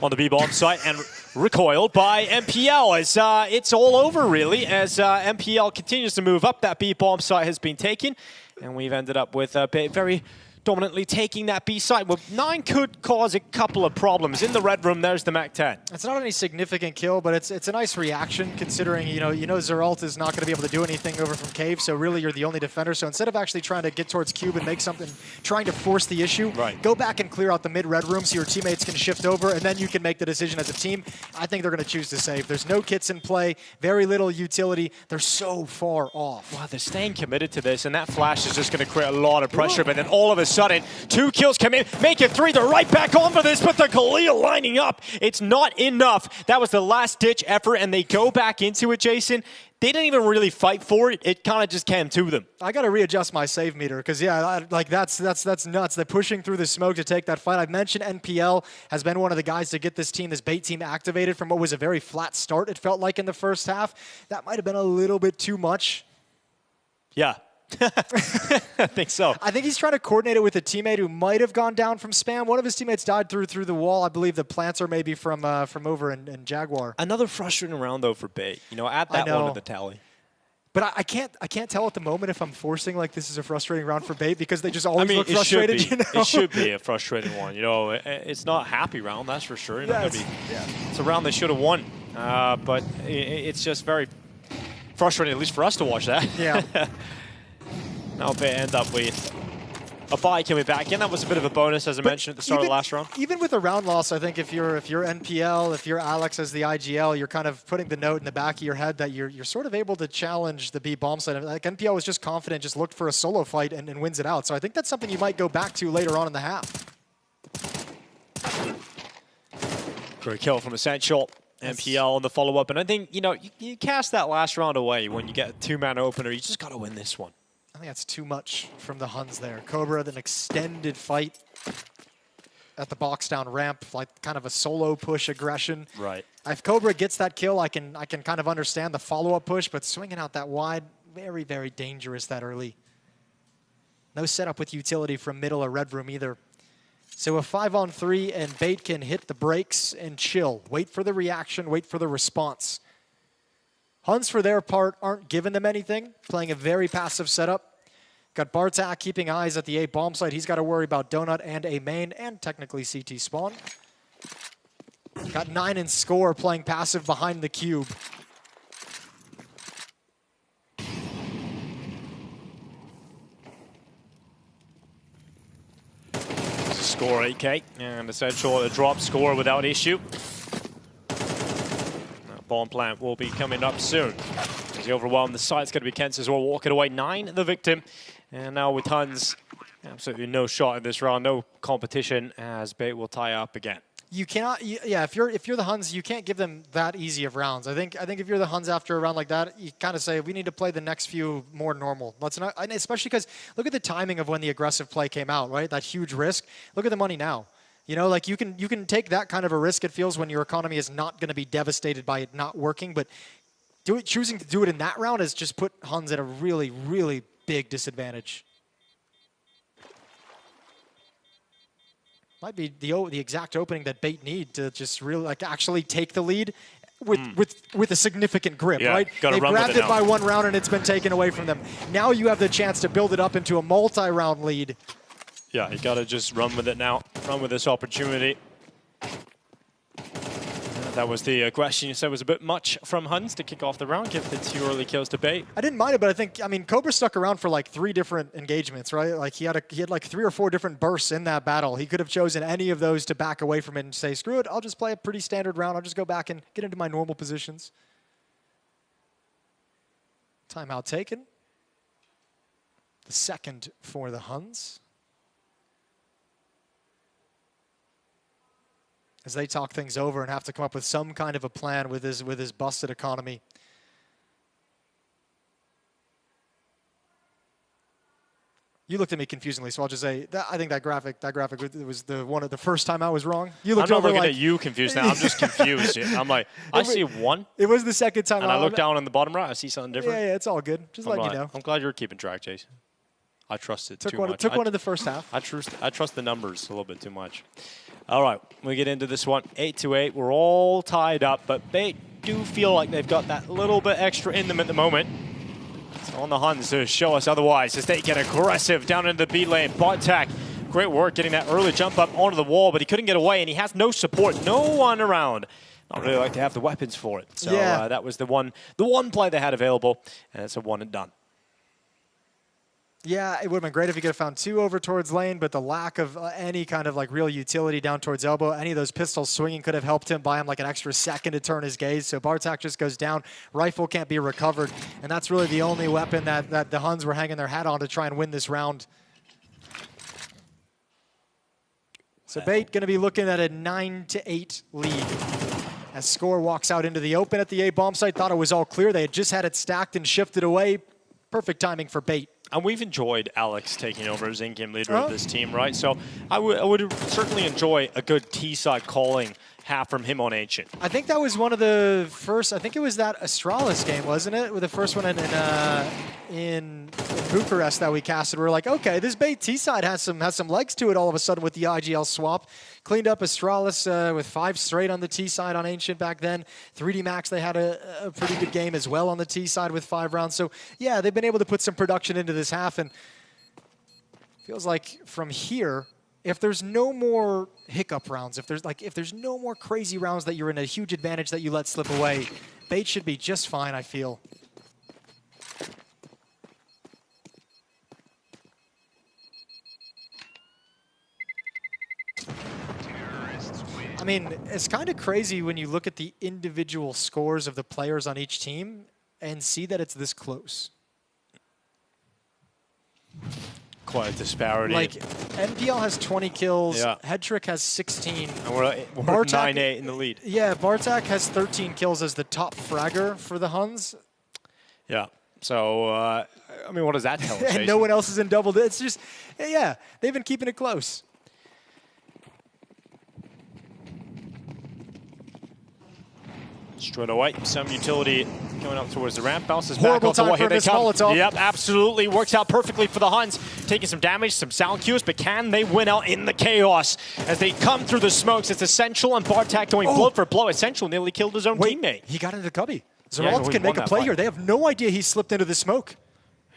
on the B-bomb site and recoiled by MPL as it's all over, really, as MPL continues to move up. That B-bomb site has been taken, and we've ended up with a very dominantly taking that B site. Well, 9 could cause a couple of problems. In the red room, there's the MAC-10. It's not any significant kill, but it's a nice reaction considering, you know Zeralt is not going to be able to do anything over from Cave, so really you're the only defender. So instead of actually trying to get towards Cube and make something, trying to force the issue, go back and clear out the mid-red room so your teammates can shift over, and then you can make the decision as a team. I think they're going to choose to save. There's no kits in play, very little utility. They're so far off. Wow, they're staying committed to this, and that flash is just going to create a lot of pressure, but then all of a sudden, 2 kills come in, make it 3. They're right back on for this, but the Khalil lining up. It's not enough. That was the last-ditch effort, and they go back into it, Jason. They didn't even really fight for it. It kind of just came to them. I got to readjust my save meter because, yeah, that's nuts. They're pushing through the smoke to take that fight. I've mentioned NPL has been one of the guys to get this Bait team activated from what was a very flat start, it felt like, in the first half. That might have been a little bit too much. Yeah. I think so. I think he's trying to coordinate it with a teammate who might have gone down from spam. One of his teammates died through the wall. I believe the Planter maybe from over in Jaguar. Another frustrating round though for Bait. You know, add that one to the tally. But I can't tell at the moment if I'm forcing like this is a frustrating round for Bait because they just always look frustrated. It should be a frustrating one. You know, it's not a happy round, that's for sure. It's a round they should have won, but it's just very frustrating, at least for us to watch that. Yeah. Now Bait end up with a buy coming back in. That was a bit of a bonus, as I mentioned at the start of the last round. Even with a round loss, I think if you're NPL, if you're Alex as the IGL, you're kind of putting the note in the back of your head that you're sort of able to challenge the B bomb side. Like NPL was just confident, just looked for a solo fight and wins it out. So I think that's something you might go back to later on in the half. Great kill from Essential. MPL on the follow-up. And I think, you know, you cast that last round away when you get a 2-man opener. You just got to win this one. I think that's too much from the Huns there. Cobra, an extended fight at the box down ramp, like kind of a solo push aggression. Right. If Cobra gets that kill, I can kind of understand the follow-up push, but swinging out that wide, very, very dangerous that early. No setup with utility from middle or red room either. So a 5-on-3, and Bait can hit the brakes and chill. Wait for the reaction, wait for the response. Huns, for their part, aren't giving them anything, playing a very passive setup. Got Bartak keeping eyes at the A bomb site. He's got to worry about Donut and A main, and technically CT spawn. Got 9 in score, playing passive behind the cube. Score 8K, and Essential a drop score without issue. Bomb plant will be coming up soon. As he overwhelmed the site, it's going to be Kent as well, walking away. 9 the victim. And now with Huns, absolutely no shot in this round, no competition, as Bait will tie up again. You cannot, yeah, if you're the Huns, you can't give them that easy of rounds. I think if you're the Huns after a round like that, you kind of say, we need to play the next few more normal. Let's not, and especially because look at the timing of when the aggressive play came out, right? That huge risk. Look at the money now. You know, like you can take that kind of a risk, it feels, when your economy is not going to be devastated by it not working, but choosing to do it in that round has just put Huns at a really, really big disadvantage. Might be the exact opening that Bait need to just really actually take the lead with a significant grip, right? They grabbed it by 1 round and it's been taken away from them. Now you have the chance to build it up into a multi-round lead. Yeah, you got to just run with it now. Run with this opportunity. That was the question you said was a bit much from Huns to kick off the round, give the 2 early kills to Bait. I didn't mind it, but I mean, Cobra stuck around for like 3 different engagements, right? Like he had like 3 or 4 different bursts in that battle. He could have chosen any of those to back away from it and say, screw it, I'll just play a pretty standard round. I'll just go back and get into my normal positions. Timeout taken. The second for the Huns. As they talk things over and have to come up with some kind of a plan with his busted economy. You looked at me confusingly, so I'll just say that I think that graphic was the first time I was wrong. You looked I'm not over looking like, at you confused now. I'm just confused. I'm like, I see 1. It was the second time. And I look down on the bottom right. I see something different. Yeah, it's all good. Just letting you know. I'm glad you're keeping track, Jason. I trust it too much. Took one in the first half. I trust the numbers a little bit too much. All right, we get into this one, 8-8. We're all tied up, but Bait do feel like they've got that little bit extra in them at the moment. So on the Huns to show us otherwise as they get aggressive down into the B lane. Bartak, great work getting that early jump up onto the wall, but he couldn't get away, and he has no support, no one around. Not really like to have the weapons for it. So yeah. That was the one play they had available, and it's a 1 and done. Yeah, it would have been great if he could have found 2 over towards lane, but the lack of any kind of like real utility down towards elbow, any of those pistols swinging could have helped him, buy him like an extra second to turn his gaze. So Bartak just goes down. Rifle can't be recovered, and that's really the only weapon that the Huns were hanging their hat on to try and win this round. So Bait going to be looking at a 9-8 lead. As Score walks out into the open at the A bomb site, thought it was all clear. They had just had it stacked and shifted away. Perfect timing for Bait. And we've enjoyed Alex taking over as in-game leader of this team, right? So I would certainly enjoy a good T-side calling half from him on Ancient. I think that was one of the first, I think it was that Astralis game, wasn't it? With the first one in Bucharest that we casted. We were like, okay, this Bait T-side has some legs to it all of a sudden with the IGL swap. Cleaned up Astralis with 5 straight on the T-side on Ancient back then. 3D Max, they had a pretty good game as well on the T-side with 5 rounds. So yeah, they've been able to put some production into this half, and feels like from here, if there's no more hiccup rounds, if there's no more crazy rounds that you're in a huge advantage that you let slip away, Bait should be just fine, I feel. I mean, it's kind of crazy when you look at the individual scores of the players on each team and see that it's this close. Quite a disparity. Like, NPL has 20 kills, yeah. Headtrick has 16. And we're 9-8 in the lead. Yeah, Bartak has 13 kills as the top fragger for the Huns. Yeah, so, I mean, what does that tell us? And no one else is in double. It's just, yeah, they've been keeping it close. Straight away, some utility going up towards the ramp. Bounces Horrible back off the wall. Here they come. Molotov. Yep, absolutely. Works out perfectly for the Huns. Taking some damage, some sound cues, but can they win out in the chaos as they come through the smokes? It's Essential and Bartak going blow for blow. Essential nearly killed his own teammate. He got into Cubby. Zeralt can make a play here. They have no idea he slipped into the smoke.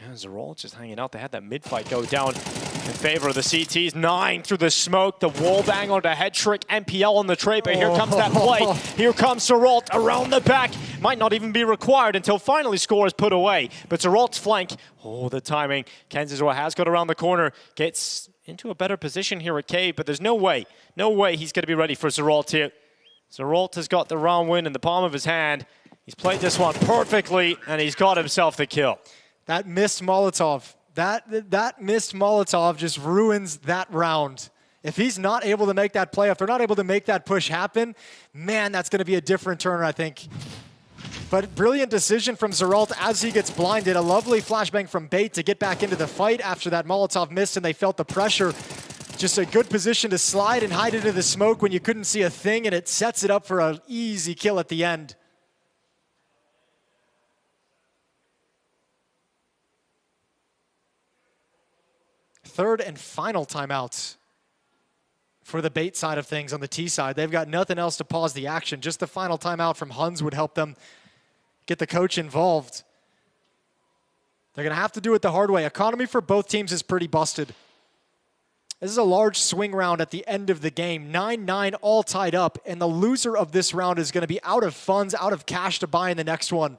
Yeah, Zeralt just hanging out. They had that mid-fight go down in favor of the CTs. 9 through the smoke. The wall bang onto Headtrick. NPL on the tray, but here comes that play. Here comes Zeralt around the back. Might not even be required until finally Score is put away. But Zeralt's flank, the timing. Kenzizor has got around the corner. Gets into a better position here at Cave, but there's no way he's going to be ready for Zeralt here. Zeralt has got the round win in the palm of his hand. He's played this one perfectly, and he's got himself the kill. That missed Molotov. That missed Molotov just ruins that round. If he's not able to make that play, if they're not able to make that push happen, man, that's going to be a different turn, I think. But brilliant decision from Zeralt as he gets blinded. A lovely flashbang from Bait to get back into the fight after that Molotov missed and they felt the pressure. Just a good position to slide and hide into the smoke when you couldn't see a thing, and it sets it up for an easy kill at the end. Third and final timeout for the Bait side of things on the T side. They've got nothing else to pause the action. Just the final timeout from Huns would help them get the coach involved. They're going to have to do it the hard way. Economy for both teams is pretty busted. This is a large swing round at the end of the game. 9-9 all tied up, and the loser of this round is going to be out of funds, out of cash to buy in the next one.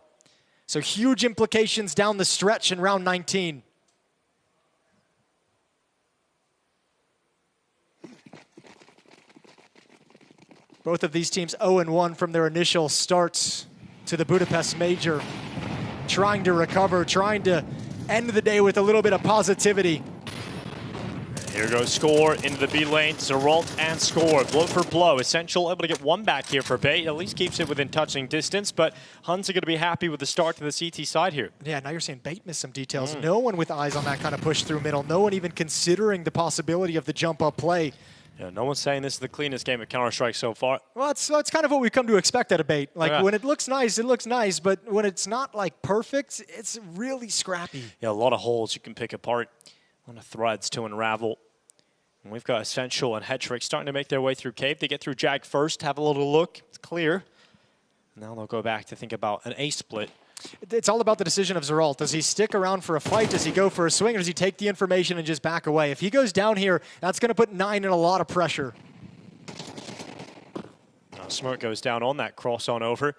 So huge implications down the stretch in round 19. Both of these teams 0-1 from their initial starts to the Budapest Major. Trying to recover, trying to end the day with a little bit of positivity. Here goes Score into the B lane. Zeralt and Score. Blow for blow. Essential able to get one back here for Bait. At least keeps it within touching distance, but Huns are going to be happy with the start to the CT side here. Yeah, now you're seeing Bait miss some details. No one with eyes on that kind of push through middle. No one even considering the possibility of the jump up play. Yeah, no one's saying this is the cleanest game of Counter-Strike so far. Well, it's kind of what we come to expect at a Bait. Like, Yeah. when it looks nice, but when it's not, like, perfect, it's really scrappy. Yeah, a lot of holes you can pick apart. A lot of threads to unravel. And we've got Essential and Hetrick starting to make their way through Cave. They get through Jag first, have a little look. It's clear. Now they'll go back to think about an A split. It's all about the decision of Zeralt. Does he stick around for a fight? Does he go for a swing? Or does he take the information and just back away? If he goes down here, that's going to put 9 in a lot of pressure. Now Smoke goes down on that cross on over.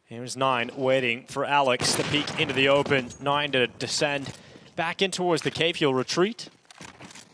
Here's 9 waiting for Alex to peek into the open. 9 to descend back in towards the cave. He'll retreat.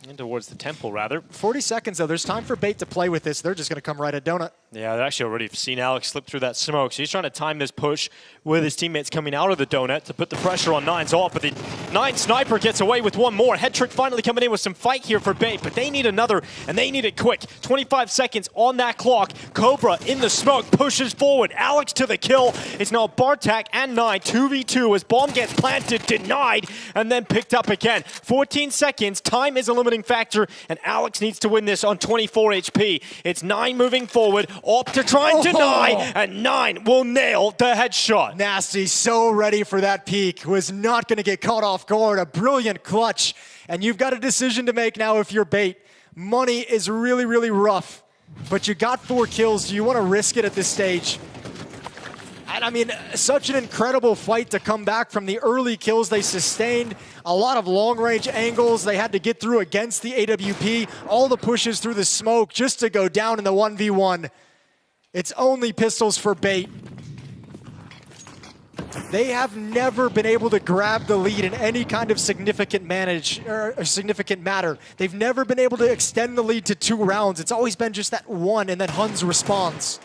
In towards the temple, rather. 40 seconds, though. There's time for Bait to play with this. They're just going to come right at Donut. Yeah, they actually already seen Alex slip through that smoke. So he's trying to time this push with his teammates coming out of the donut to put the pressure on Nine's off. But the Nine sniper gets away with one more. Hetrick finally coming in with some fight here for Bait, but they need another, and they need it quick. 25 seconds on that clock. Cobra in the smoke pushes forward. Alex to the kill. It's now Bartak and Nine 2v2 as bomb gets planted, denied, and then picked up again. 14 seconds. Time is a limiting factor, and Alex needs to win this on 24 HP. It's 9 moving forward. Op to try and deny, and 9 will nail the headshot. Nasty, so ready for that peak. Was not going to get caught off guard. A brilliant clutch. And you've got a decision to make now if you're Bait. Money is really, really rough. But you got 4 kills. Do you want to risk it at this stage? And I mean, such an incredible fight to come back from the early kills they sustained. A lot of long-range angles they had to get through against the AWP. All the pushes through the smoke just to go down in the 1v1. It's only pistols for Bait. They have never been able to grab the lead in any kind of significant matter. They've never been able to extend the lead to 2 rounds. It's always been just that one, and then Huns responds.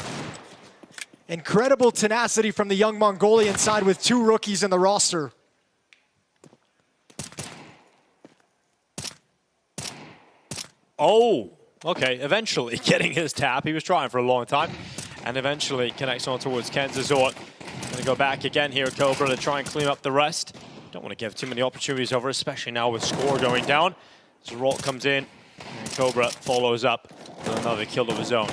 Incredible tenacity from the young Mongolian side with 2 rookies in the roster. Oh, okay, eventually getting his tap. He was trying for a long time, and eventually connects on towards Kenzazort. Gonna go back again here, Cobra, to try and clean up the rest. Don't want to give too many opportunities over, especially now with Score going down. Zeralt comes in, and Cobra follows up with another kill of his own.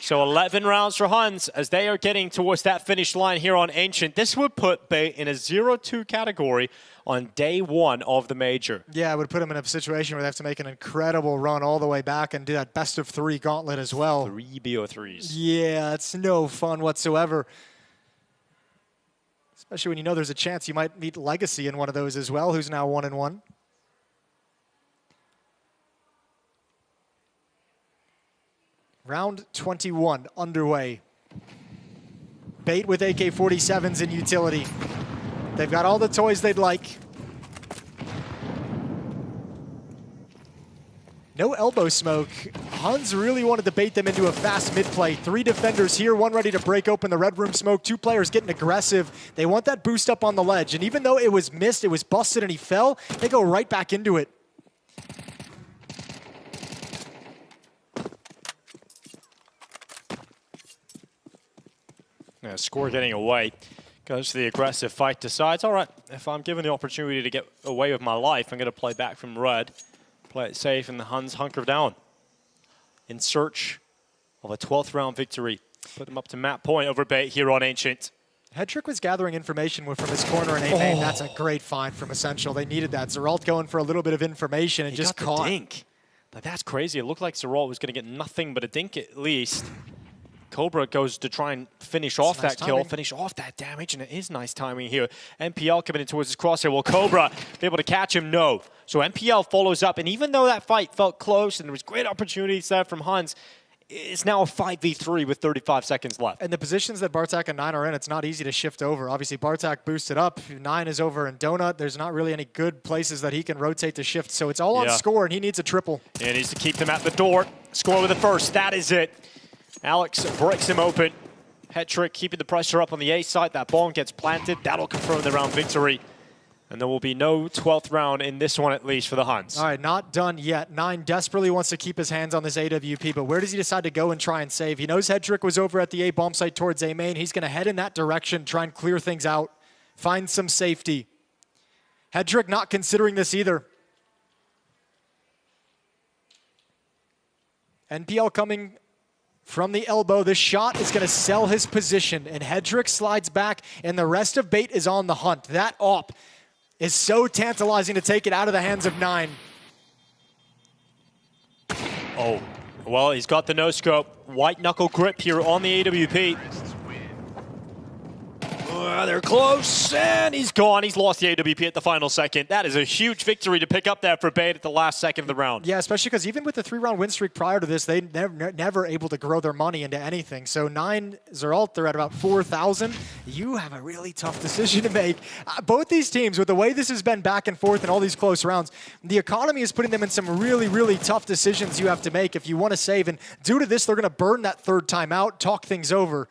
So 11 rounds for Huns as they are getting towards that finish line here on Ancient. This would put Bait in a 0-2 category on day 1 of the Major. Yeah, it would put them in a situation where they have to make an incredible run all the way back and do that best of 3 gauntlet as well. 3 BO3s. Yeah, it's no fun whatsoever. Especially when you know there's a chance you might meet Legacy in one of those as well, who's now 1-1. Round 21 underway. Bait with AK-47s in utility. They've got all the toys they'd like. No elbow smoke. Huns really wanted to bait them into a fast mid-play. 3 defenders here, 1 ready to break open the red room smoke. 2 players getting aggressive. They want that boost up on the ledge. And even though it was missed, it was busted and he fell, they go right back into it. Yeah, Score getting away. Goes to the aggressive fight, decides, all right, if I'm given the opportunity to get away with my life, I'm going to play back from red, play it safe, and the Huns hunker down in search of a 12th round victory. Put them up to map point over Bait here on Ancient. Hetrick was gathering information from his corner in A-main. That's a great find from Essential. They needed that. Zeralt going for a little bit of information and just caught. Dink. That's crazy. It looked like Zeralt was going to get nothing but a dink at least. Cobra goes to try and finish off nice that kill, timing. finish off that damage, and it is nice timing here. MPL coming in towards his crosshair. Will Cobra be able to catch him? No. So MPL follows up, and even though that fight felt close and there was great opportunities there from Hans, it's now a 5v3 with 35 seconds left. And the positions that Bartak and 9 are in, it's not easy to shift over. Obviously, Bartak boosted up. 9 is over in Donut. There's not really any good places that he can rotate to shift. So it's all on Score, and he needs a triple. He needs to keep them at the door. Score with the first. That is it. Alex breaks him open. Hetrick keeping the pressure up on the A side. That bomb gets planted. That'll confirm the round victory. And there will be no 12th round in this one, at least, for the Huns. All right, not done yet. 9 desperately wants to keep his hands on this AWP, but where does he decide to go and try and save? He knows Hetrick was over at the A bomb site towards A main. He's going to head in that direction, try and clear things out, find some safety. Hetrick not considering this either. NPL coming from the elbow. This shot is going to sell his position, and Hetrick slides back, and the rest of Bait is on the hunt. That AWP is so tantalizing to take it out of the hands of 9. Oh, well, he's got the no-scope. White knuckle grip here on the AWP. They're close, and he's gone. He's lost the AWP at the final second. That is a huge victory to pick up there for Bait at the last second of the round. Yeah, especially because even with the 3-round win streak prior to this, they never able to grow their money into anything. So 9 Zeralt, they're at about 4,000. You have a really tough decision to make. Both these teams, with the way this has been back and forth in all these close rounds, the economy is putting them in some really, really tough decisions you have to make if you want to save. And due to this, they're going to burn that third time out, talk things over.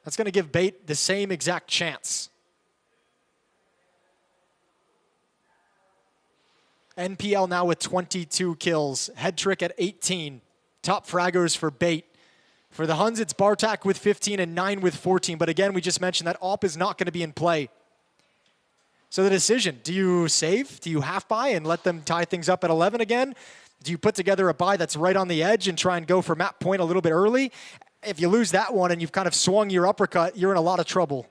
That's going to give Bait the same exact chance. NPL now with 22 kills. Hetrick at 18. Top fraggers for Bait. For the Huns, it's Bartak with 15 and 9 with 14. But again, we just mentioned that AWP is not going to be in play. So the decision, do you save? Do you half buy and let them tie things up at 11 again? Do you put together a buy that's right on the edge and try and go for map point a little bit early? If you lose that one and you've kind of swung your uppercut, you're in a lot of trouble.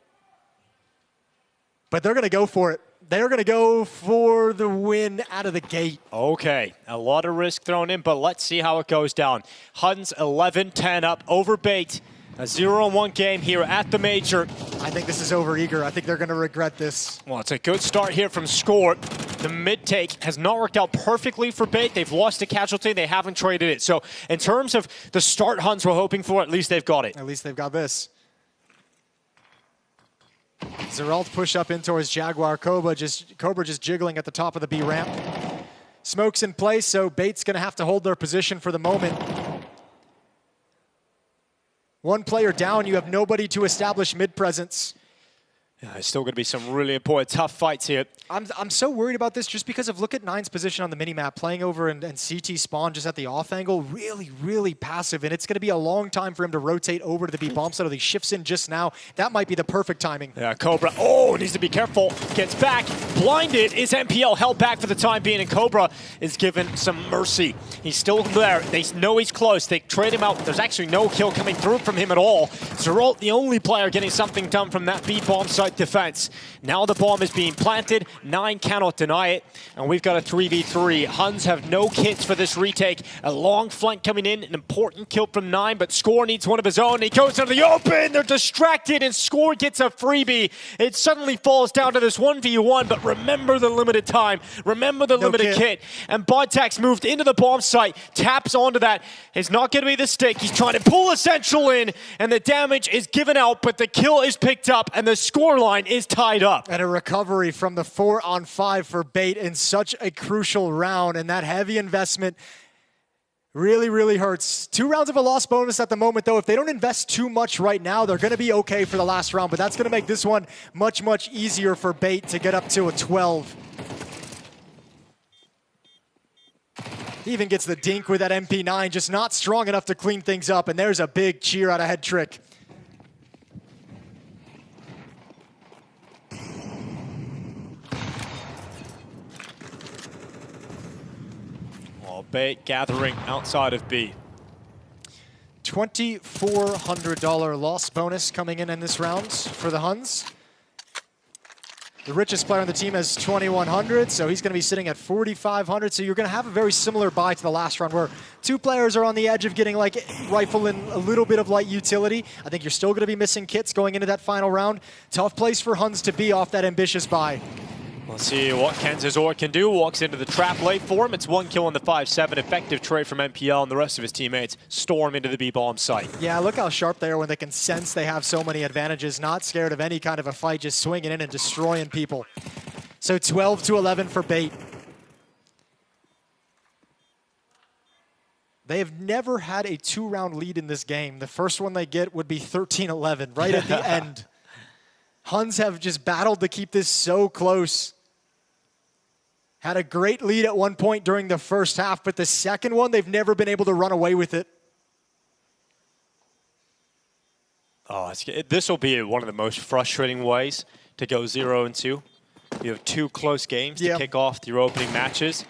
But they're going to go for it. They're going to go for the win out of the gate. Okay, a lot of risk thrown in, but let's see how it goes down. Huns 11-10 up over Bait. A 0-1 game here at the Major. I think this is over eager. I think they're going to regret this. Well, it's a good start here from Score. The mid-take has not worked out perfectly for Bait. They've lost a casualty. They haven't traded it. So in terms of the start Huns were hoping for, at least they've got it. At least they've got this. Zeralt push up in towards Jaguar. Cobra just jiggling at the top of the B ramp. Smoke's in place, so Bait's going to have to hold their position for the moment. One player down, you have nobody to establish mid-presence. Yeah, there's still going to be some really important, tough fights here. I'm so worried about this just because of look at 9's position on the minimap, playing over and CT spawn just at the off angle, really, really passive, and it's going to be a long time for him to rotate over to the B bomb site. He shifts in just now. That might be the perfect timing. Yeah, Cobra, oh, needs to be careful. Gets back, blinded. Is MPL held back for the time being, and Cobra is given some mercy. He's still there. They know he's close. They trade him out. There's actually no kill coming through from him at all. Zeralt, the only player getting something done from that B bomb site defense. Now the bomb is being planted. 9 cannot deny it. And we've got a 3v3. Huns have no kits for this retake. A long flank coming in. An important kill from 9, but Score needs one of his own. He goes into the open. They're distracted, and Score gets a freebie. It suddenly falls down to this 1v1, but remember the limited time. Remember the limited kit. And Bodtak's moved into the bomb site. Taps onto that. It's not going to be the stick. He's trying to pull a central in, and the damage is given out, but the kill is picked up, and the score line is tied up. And a recovery from the 4-on-5 for Bait in such a crucial round, and that heavy investment really, really hurts. 2 rounds of a loss bonus at the moment, though. If they don't invest too much right now, they're going to be okay for the last round, but that's going to make this one much, much easier for Bait to get up to a 12. He even gets the dink with that MP9, just not strong enough to clean things up, and there's a big cheer out of Hetrick. Bait gathering outside of B. $2,400 loss bonus coming in this round for the Huns. The richest player on the team has 2,100, so he's going to be sitting at 4,500. So you're going to have a very similar buy to the last round where two players are on the edge of getting like rifle and a little bit of light utility. I think you're still going to be missing kits going into that final round. Tough place for Huns to be off that ambitious buy. Let's see what Kenzazor can do. Walks into the trap late for him. It's 1 kill on the 5-7. Effective trade from MPL, and the rest of his teammates storm into the B-bomb site. Yeah, look how sharp they are when they can sense they have so many advantages. Not scared of any kind of a fight, just swinging in and destroying people. So 12-11 for Bait. They have never had a 2-round lead in this game. The first one they get would be 13-11, right at the end. Huns have just battled to keep this so close. Had a great lead at one point during the first half, but the second one, they've never been able to run away with it. Oh, this will be one of the most frustrating ways to go 0-2. You have 2 close games to kick off your opening matches.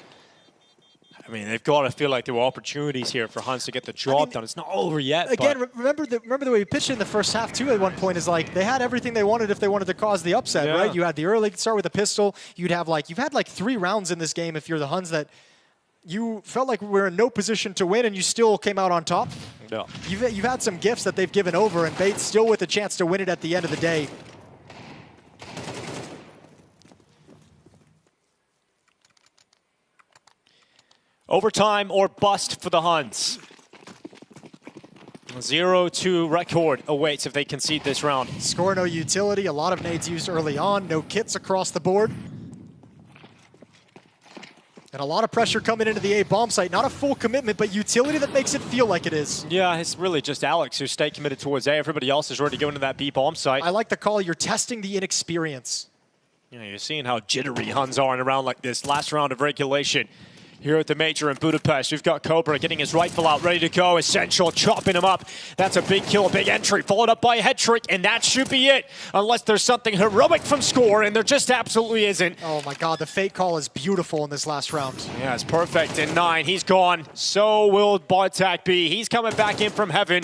I mean, they've got to feel like there were opportunities here for Huns to get the job done. It's not over yet. Again, remember the way we pitched it in the first half, too, at one point, is like they had everything they wanted if they wanted to cause the upset, right? You had the early start with a pistol. You've had like 3 rounds in this game if you're the Huns that you felt like we were in no position to win and you still came out on top. Yeah. You've had some gifts that they've given over, and Bates still with a chance to win it at the end of the day. Overtime or bust for the Huns. 0-2 record awaits if they concede this round. Score no utility, a lot of nades used early on, no kits across the board. And a lot of pressure coming into the A bomb site. Not a full commitment, but utility that makes it feel like it is. Yeah, it's really just Alex who stayed committed towards A. Everybody else is ready to go into that B bomb site. I like the call, you're testing the inexperience. You know, you're seeing how jittery Huns are in a round like this. Last round of regulation. Here at the Major in Budapest, we've got Cobra getting his rifle out, ready to go. Essential, chopping him up. That's a big kill, a big entry, followed up by a head trick, and that should be it. Unless there's something heroic from Score, and there just absolutely isn't. Oh my God, the fake call is beautiful in this last round. Yeah, it's perfect in 9. He's gone. So will xKacpersky. He's coming back in from heaven.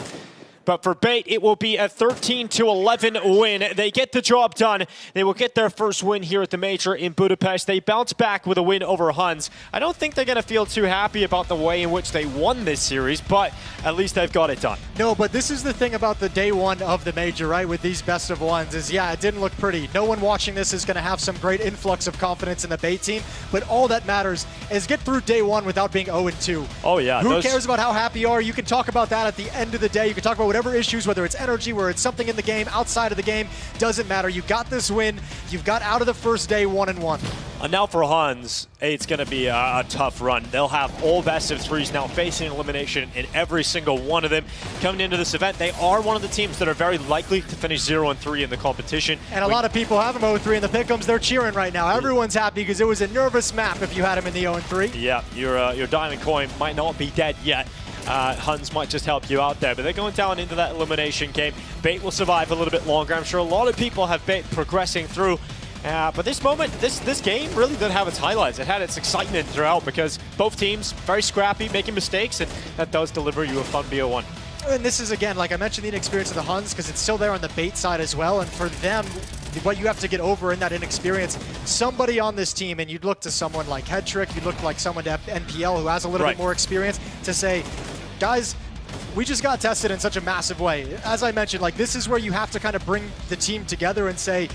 But for Bait, it will be a 13-11 win. They get the job done. They will get their first win here at the Major in Budapest. They bounce back with a win over Huns. I don't think they're going to feel too happy about the way in which they won this series, but at least they've got it done. No, but this is the thing about the day one of the Major, right, with these best of ones, is yeah, it didn't look pretty. No one watching this is going to have some great influx of confidence in the Bait team, but all that matters is get through day one without being 0-2. Oh, yeah. Who cares about how happy you are? You can talk about that at the end of the day. You can talk about whatever issues, whether it's energy, whether it's something in the game, outside of the game, doesn't matter. You got this win. You've got out of the first day 1-1. And now for Huns, it's going to be a tough run. They'll have all best of 3s now facing elimination in every single one of them. Coming into this event, they are one of the teams that are very likely to finish 0-3 in the competition. And a lot of people have them 0-3 in the pick'ems. They're cheering right now. Everyone's happy because it was a nervous map if you had them in the 0-3. Yeah, your diamond coin might not be dead yet. Huns might just help you out there, but they're going down into that elimination game. Bait will survive a little bit longer. I'm sure a lot of people have Bait progressing through. But this moment, this game really did have its highlights. It had its excitement throughout because both teams very scrappy, making mistakes, and that does deliver you a fun BO1. And this is, again, like I mentioned, the inexperience of the Huns because it's still there on the Bait side as well. And for them, what you have to get over in that inexperience, somebody on this team, and you'd look to someone like Headtrick, you'd look like someone to NPL who has a little bit more experience to say, guys, we just got tested in such a massive way. As I mentioned, like this is where you have to kind of bring the team together and say,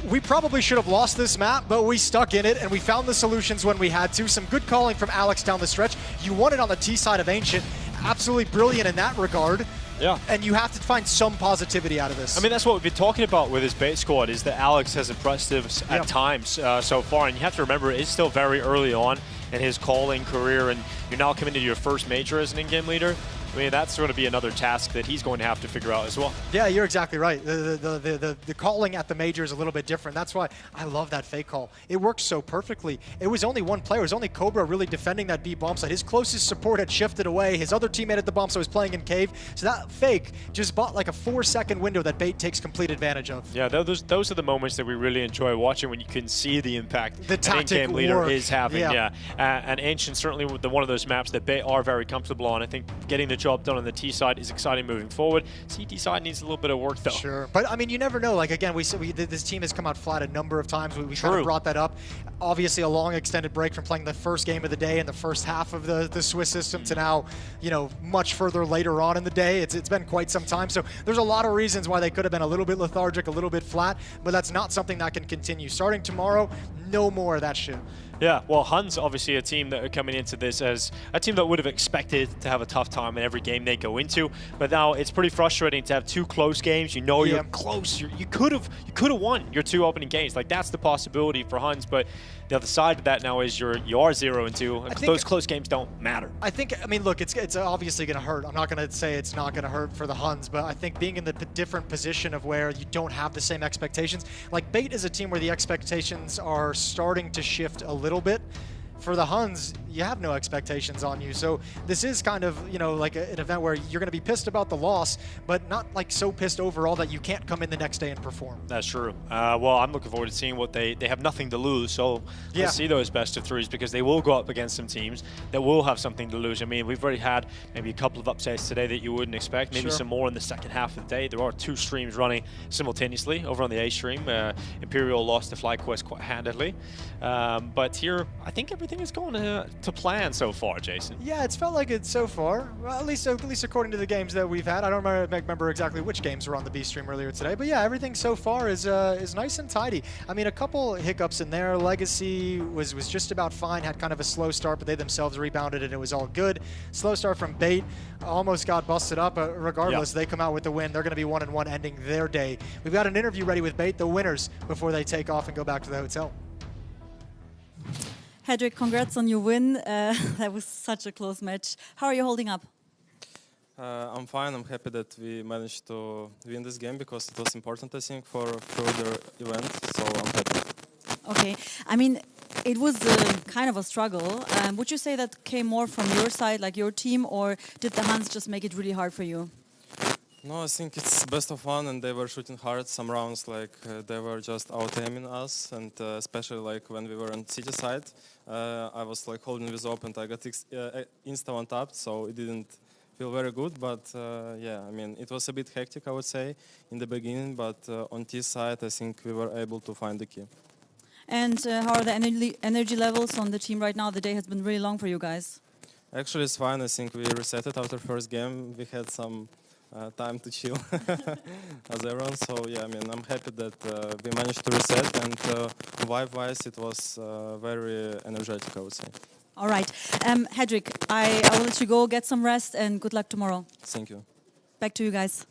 we probably should have lost this map, but we stuck in it and we found the solutions when we had to. Some good calling from Alex down the stretch. You won it on the T side of Ancient. Absolutely brilliant in that regard. Yeah. And you have to find some positivity out of this. I mean, that's what we've been talking about with his Bait squad, is that Alex has impressed us at times so far. And you have to remember, it's still very early on in his calling career, and you're now coming to your first Major as an in-game leader. I mean, that's going to be another task that he's going to have to figure out as well. Yeah, you're exactly right. The calling at the Major is a little bit different. That's why I love that fake call. It works so perfectly. It was only one player. It was only Cobra really defending that B bomb site. His closest support had shifted away. His other teammate at the bomb site was playing in cave. So that fake just bought like a 4-second window that Bait takes complete advantage of. Yeah, those are the moments that we really enjoy watching when you can see the impact the tactic an in-game leader work. is having. Yeah. And Ancient certainly one of those maps that Bait are very comfortable on. I think getting the job done on the T side is exciting moving forward. CT side needs a little bit of work though. Sure, but I mean, you never know. Like again, this team has come out flat a number of times. We kind of brought that up. Obviously, a long extended break from playing the first game of the day in the first half of the Swiss system to now, you know, much further later on in the day. It's been quite some time. So there's a lot of reasons why they could have been a little bit lethargic, a little bit flat, but that's not something that can continue. Starting tomorrow, no more of that shit. Yeah, well, Huns obviously a team that are coming into this as a team that would have expected to have a tough time in every game they go into, but now it's pretty frustrating to have 2 close games. You know you're close. You could have won your 2 opening games. Like that's the possibility for Huns, but the other side of that now is you are 0-2. Those close games don't matter. I mean, look, it's obviously going to hurt. I'm not going to say it's not going to hurt for the Huns, but I think being in the different position of where you don't have the same expectations. Like Bait is a team where the expectations are starting to shift a little bit. For the Huns, you have no expectations on you. So this is kind of, you know, like an event where you're going to be pissed about the loss, but not like so pissed overall that you can't come in the next day and perform. That's true. Well, I'm looking forward to seeing what they have nothing to lose. So let's see those best of 3s because they will go up against some teams that will have something to lose. I mean, we've already had maybe a couple of upsets today that you wouldn't expect, maybe some more in the second half of the day. There are 2 streams running simultaneously over on the A stream. Imperial lost to FlyQuest quite handedly. But here, I think everything is going to plan so far, Jason. Yeah, it's felt like it so far. Well, at least according to the games that we've had. I don't remember exactly which games were on the B stream earlier today, but yeah, everything so far is nice and tidy. I mean, a couple hiccups in there. Legacy was just about fine. Had kind of a slow start, but they themselves rebounded and it was all good. Slow start from Bait, almost got busted up. But regardless, they come out with the win. They're going to be 1-1, ending their day. We've got an interview ready with Bait, the winners, before they take off and go back to the hotel. Hedrick, congrats on your win. That was such a close match. How are you holding up? I'm fine. I'm happy that we managed to win this game because it was important, I think, for further event. So I'm happy. Okay. I mean, it was kind of a struggle. Would you say that came more from your side, like your team, or did the Huns just make it really hard for you? No, I think it's best of 1, and they were shooting hard. Some rounds, like they were just out-aiming us, and especially like when we were on city side, I was like holding this open. I got insta-1 tapped, so it didn't feel very good. But yeah, I mean, it was a bit hectic, I would say, in the beginning. But on T side, I think we were able to find the key. And how are the energy levels on the team right now? The day has been really long for you guys. Actually, it's fine. I think we reset it after first game. We had some time to chill as everyone. So yeah, I mean, I'm happy that we managed to reset, and vibe-wise, it was very energetic, I would say. All right. Hedrick, I will let you go, get some rest, and good luck tomorrow. Thank you. Back to you guys.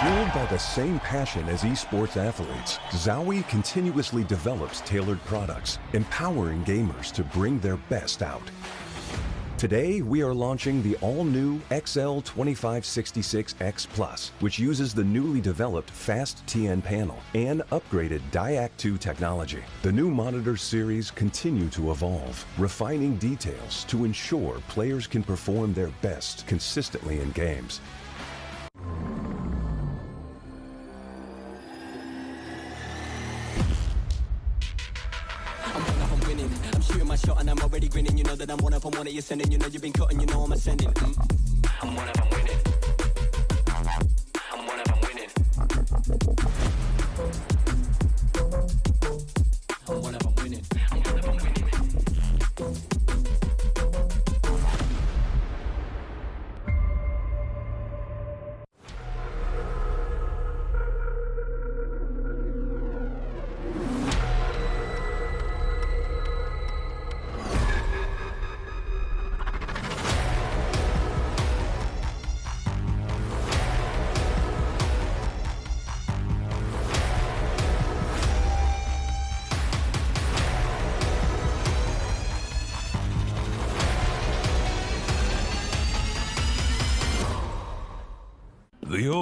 Fueled by the same passion as esports athletes, Zowie continuously develops tailored products, empowering gamers to bring their best out. Today, we are launching the all-new XL2566X Plus, which uses the newly developed Fast TN panel and upgraded DIAC2 technology. The new monitor series continue to evolve, refining details to ensure players can perform their best consistently in games. I'm shooting my shot and I'm already grinning. You know that I'm one of them, one of you sending. You know you've been cutting, you know I'm ascending. I'm one of them winning. I'm one of them winning.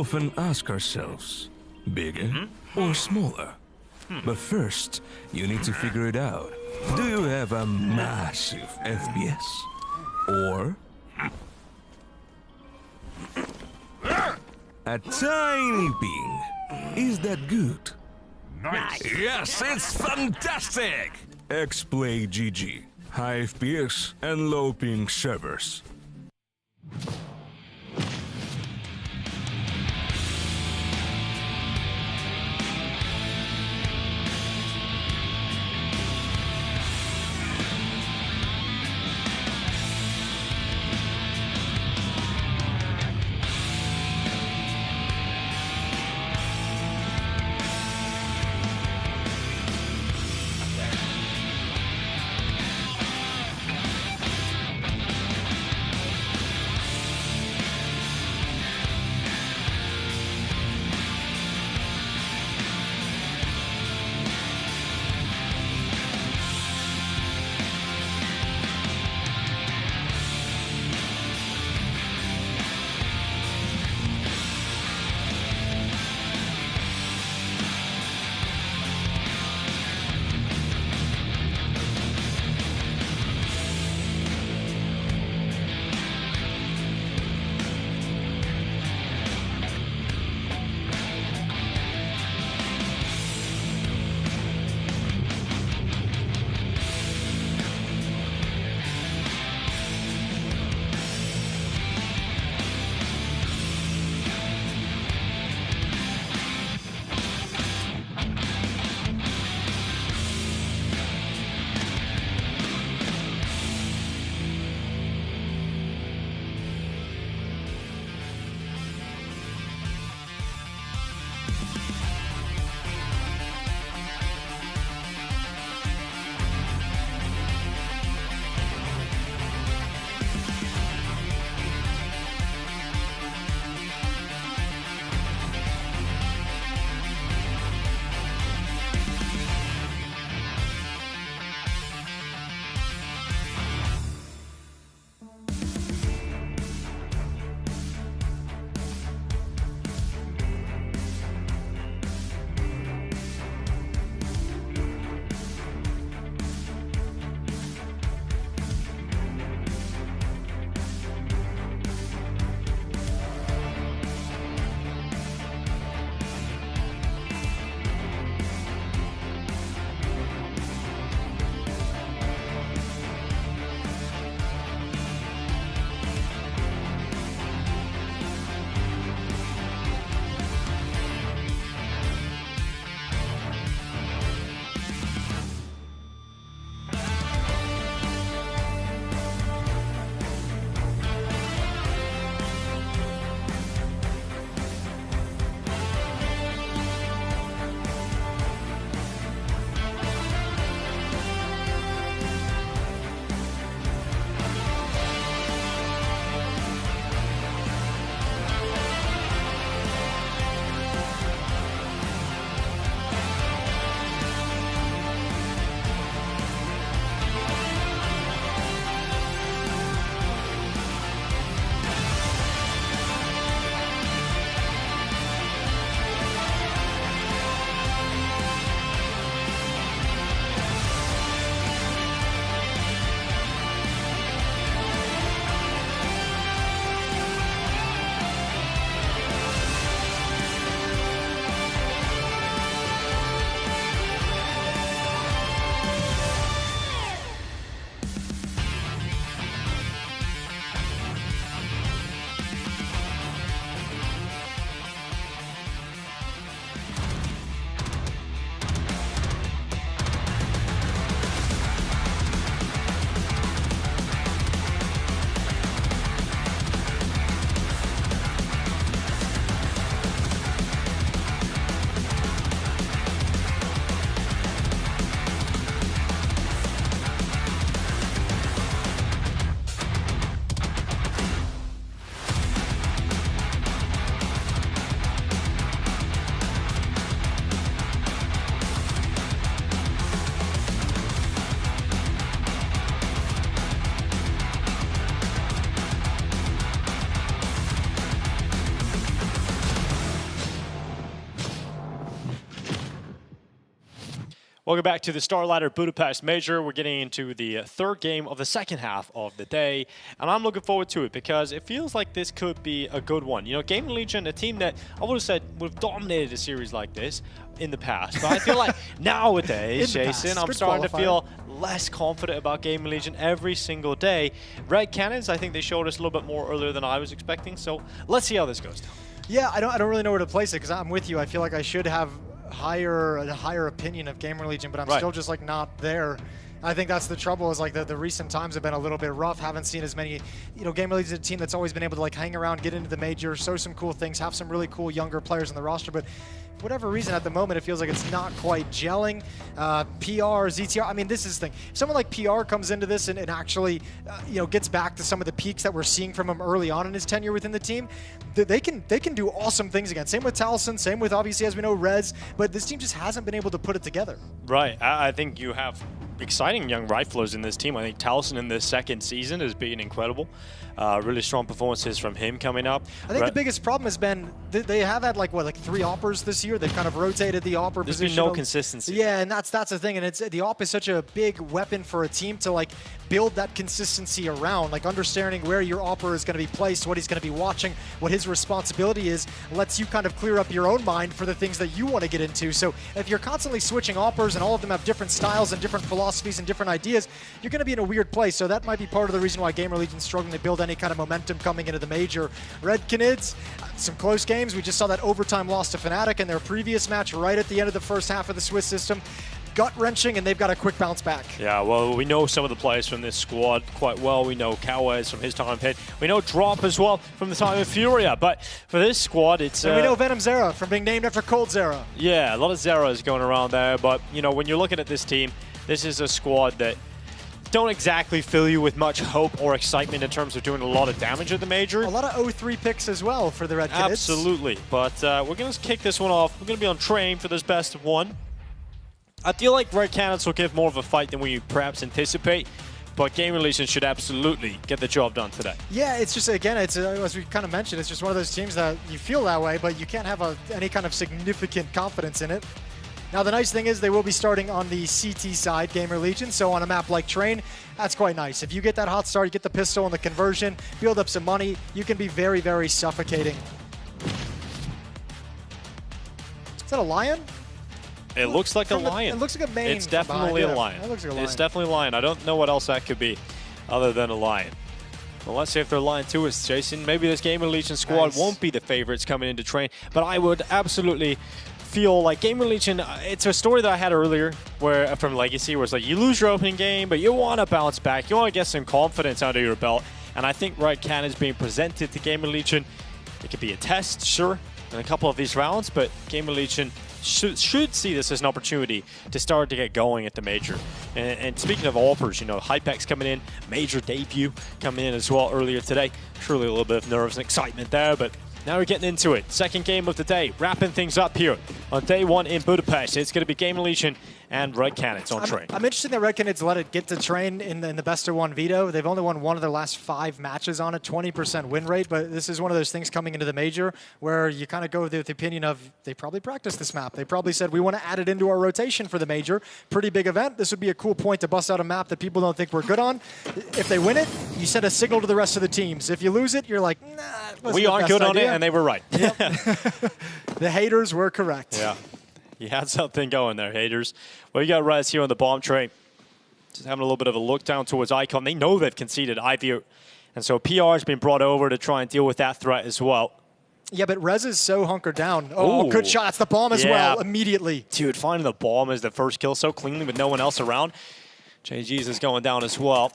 often ask ourselves, bigger or smaller? But first, you need to figure it out. Do you have a massive FPS? Or a tiny ping? Is that good? Nice. Yes, it's fantastic! xPlay GG. High FPS and low ping servers. Welcome back to the StarLadder Budapest Major. We're getting into the third game of the second half of the day, and I'm looking forward to it because it feels like this could be a good one. You know, Gaming Legion, a team that I would have said would have dominated a series like this in the past, but I feel like nowadays, Jason, I'm starting to feel less confident about Gaming Legion every single day. Red Cannons, I think they showed us a little bit more earlier than I was expecting, so let's see how this goes down. Yeah, I don't really know where to place it because I'm with you. I feel like I should have a higher opinion of Gamer Legion, but I'm still just like not there. I think that's the trouble is like the recent times have been a little bit rough. Haven't seen as many, you know, Gamer Legion is a team that's always been able to like hang around, get into the major, show some cool things, have some really cool younger players in the roster, but for whatever reason at the moment it feels like it's not quite gelling. PR, ZTR, I mean this is the thing. If someone like PR comes into this and actually you know, gets back to some of the peaks that we're seeing from him early on in his tenure within the team, they can do awesome things again. Same with Taliesin, same with obviously as we know Rez, but this team just hasn't been able to put it together. Right, I think you have exciting young riflers in this team. I think Taliesin in this second season has been incredible. Really strong performances from him coming up. I think the biggest problem has been they have had like 3 oppers this year. They've kind of rotated the opper position. There's been no consistency. Yeah, and that's the thing. And it's the op is such a big weapon for a team to like build that consistency around. Like understanding where your opper is going to be placed, what he's going to be watching, what his responsibility is, lets you kind of clear up your own mind for the things that you want to get into. So if you're constantly switching oppers and all of them have different styles and different philosophies and different ideas, you're going to be in a weird place. So that might be part of the reason why Gamer Legion's struggling to build any kind of momentum coming into the major. Red Canids, some close games. We just saw that overtime loss to Fnatic in their previous match right at the end of the first half of the Swiss system. Gut-wrenching, and they've got a quick bounce back. Yeah, well, we know some of the players from this squad quite well. We know Cowes from his time in Pit. We know Drop as well from the time in Furia. But for this squad, it's... And we know Venom Zera from being named after Cold Zera. Yeah, a lot of Zeras going around there. But, you know, when you're looking at this team, this is a squad that don't exactly fill you with much hope or excitement in terms of doing a lot of damage at the major. A lot of 0-3 picks as well for the Red Canids. Absolutely. But we're going to kick this one off. We're going to be on train for this best of one. I feel like Red Canids will give more of a fight than we perhaps anticipate, but Gaming Legion should absolutely get the job done today. Yeah, it's just, again, it's as we kind of mentioned, it's just one of those teams that you feel that way, but you can't have any kind of significant confidence in it. Now, the nice thing is they will be starting on the CT side, Gamer Legion, so on a map like Train, that's quite nice. If you get that hot start, you get the pistol and the conversion, build up some money, you can be very, very suffocating. Is that a lion? It looks like a lion. It looks like a mane. It's definitely a lion. It looks like a lion. It's definitely a lion. I don't know what else that could be other than a lion. Well, let's see if they're lying to us, Jason. Maybe this Gamer Legion squad won't be the favorites coming into Train, but I would absolutely feel like Gamer Legion, it's a story that I had earlier where from Legacy where it's like you lose your opening game, but you want to bounce back. You want to get some confidence under your belt, and I think Red Canids being presented to Gamer Legion, it could be a test, sure, in a couple of these rounds, but Gamer Legion should see this as an opportunity to start to get going at the major. And speaking of offers, you know, Hypex coming in, major debut coming in as well earlier today. Surely a little bit of nerves and excitement there, but now we're getting into it. Second game of the day, wrapping things up here on day one in Budapest. It's going to be Gamer Legion and Red Canids on Train. I'm interested that Red Canids let it get to Train in the best of one veto. They've only won one of their last 5 matches on it, 20% win rate, but this is one of those things coming into the major where you kind of go with the opinion of they probably practiced this map. They probably said, we want to add it into our rotation for the major. Pretty big event. This would be a cool point to bust out a map that people don't think we're good on. If they win it, you send a signal to the rest of the teams. If you lose it, you're like, nah, we aren't good on it, and they were right. Yep. The haters were correct. Yeah. You had something going there, haters. Well, you got Rez here on the bomb tray. Just having a little bit of a look down towards Icon. They know they've conceded Ivy, and so PR has been brought over to try and deal with that threat as well. Yeah, but Rez is so hunkered down. Oh, good shot. It's the bomb as well, immediately. Dude, finding the bomb as the first kill so cleanly with no one else around. JG's is going down as well.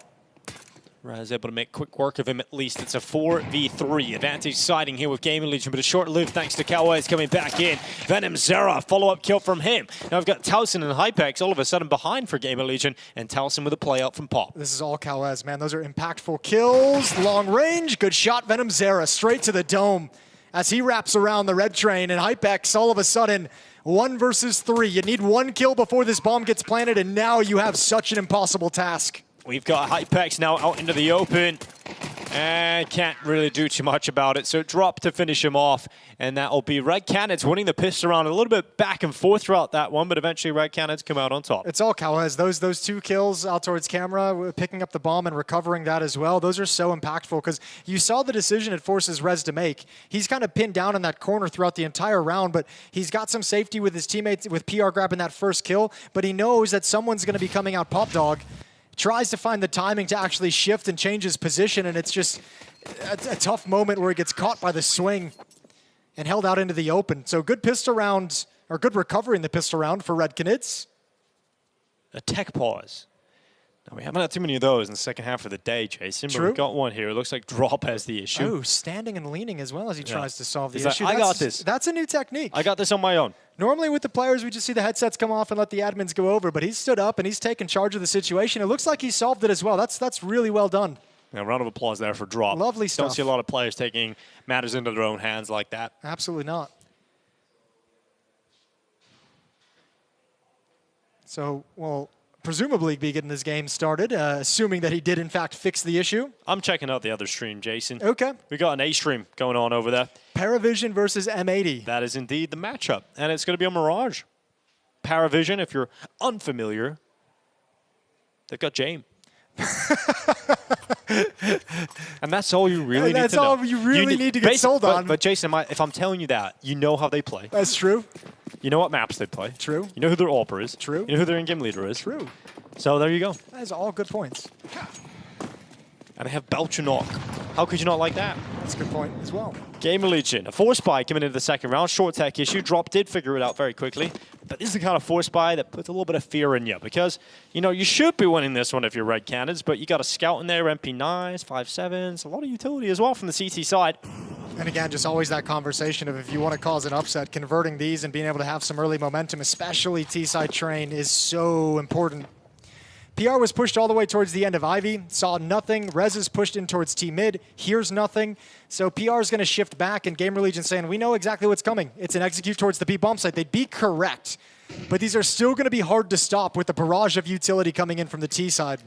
Rez able to make quick work of him at least. It's a 4v3. Advantage siding here with Gaming Legion, but a short-lived thanks to Cowes coming back in. Venom Zera, follow-up kill from him. Now we've got Taliesin and Hypex all of a sudden behind for Gaming Legion, and Taliesin with a play out from Pop. This is all Cowes, man. Those are impactful kills. Long range, good shot. Venom Zera straight to the dome as he wraps around the red train, and Hypex all of a sudden 1 versus 3. You need 1 kill before this bomb gets planted, and now you have such an impossible task. We've got Hypex now out into the open. And can't really do too much about it. So drop to finish him off. And that will be Red Canids winning the pistol round. A little bit back and forth throughout that one, but eventually Red Canids come out on top. It's all Cowhez. Those 2 kills out towards camera, picking up the bomb and recovering that as well. Those are so impactful because you saw the decision it forces Rez to make. He's kind of pinned down in that corner throughout the entire round, but he's got some safety with his teammates, with PR grabbing that first kill, but he knows that someone's going to be coming out Pop Dog. Tries to find the timing to actually shift and change his position, and it's just a tough moment where he gets caught by the swing and held out into the open. So good pistol round, or good recovery in the pistol round for Red Canids. A tech pause. Now, we haven't had too many of those in the second half of the day, Jason, but True. we've got one here. It looks like Drop has the issue. Oh, standing and leaning as well as he tries to solve the He's like, issue. I got this. That's a new technique. I got this on my own. Normally with the players, we just see the headsets come off and let the admins go over, but he's stood up and he's taken charge of the situation. It looks like he solved it as well. That's really well done. Yeah, round of applause there for Drop. Lovely stuff. Don't see a lot of players taking matters into their own hands like that. Absolutely not. So, well, presumably be getting this game started, assuming that he did in fact fix the issue. I'm checking out the other stream, Jason. Okay. We got an A stream going on over there. Paravision versus M80. That is indeed the matchup, and it's going to be a Mirage. Paravision, if you're unfamiliar, they've got James. And that's all you really need to know. That's all you really need to get sold on. But Jason, if I'm telling you that, you know how they play. That's true. You know what maps they play. True. You know who their AWPer is. True. You know who their in-game leader is. True. So there you go. That is all good points. And they have Belchanok. How could you not like that? That's a good point as well. Gamer Legion, a force buy coming into the second round. Short tech issue. Drop did figure it out very quickly. But this is the kind of force buy that puts a little bit of fear in you because, you know, you should be winning this one if you're Red Canids, but you got a scout in there, MP9s, 5.7s, a lot of utility as well from the CT side. And again, just always that conversation of if you want to cause an upset, converting these and being able to have some early momentum, especially T-side train, is so important. PR was pushed all the way towards the end of Ivy, saw nothing. Rez is pushed in towards T-mid, hears nothing. So PR is going to shift back, and Gamer Legion saying, we know exactly what's coming. It's an execute towards the B bomb site. They'd be correct, but these are still going to be hard to stop with the barrage of utility coming in from the T side.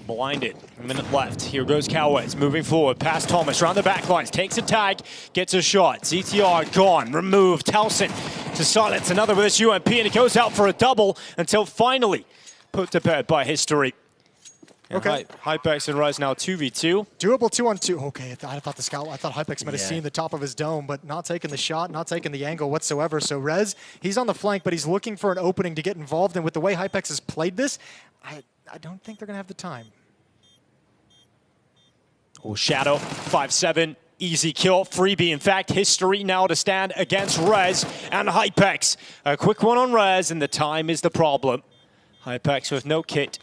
Blinded. A minute left. Here goes Cowways moving forward past Thomas around the back lines. Takes a tag, gets a shot. CTR gone, removed. Telson to silence another with this UMP, and it goes out for a double until finally put to bed by history. And okay. Hypex and Rise now 2v2. Doable 2-on-2. Okay, I thought the scout, I thought Hypex might have seen the top of his dome, but not taking the shot, not taking the angle whatsoever. So Rez, he's on the flank, but he's looking for an opening to get involved. And with the way Hypex has played this, I don't think they're going to have the time. Oh, Shadow, 5-7, easy kill. Freebie, in fact, history now to stand against Rez and Hypex. A quick one on Rez, and the time is the problem. Hypex with no kit,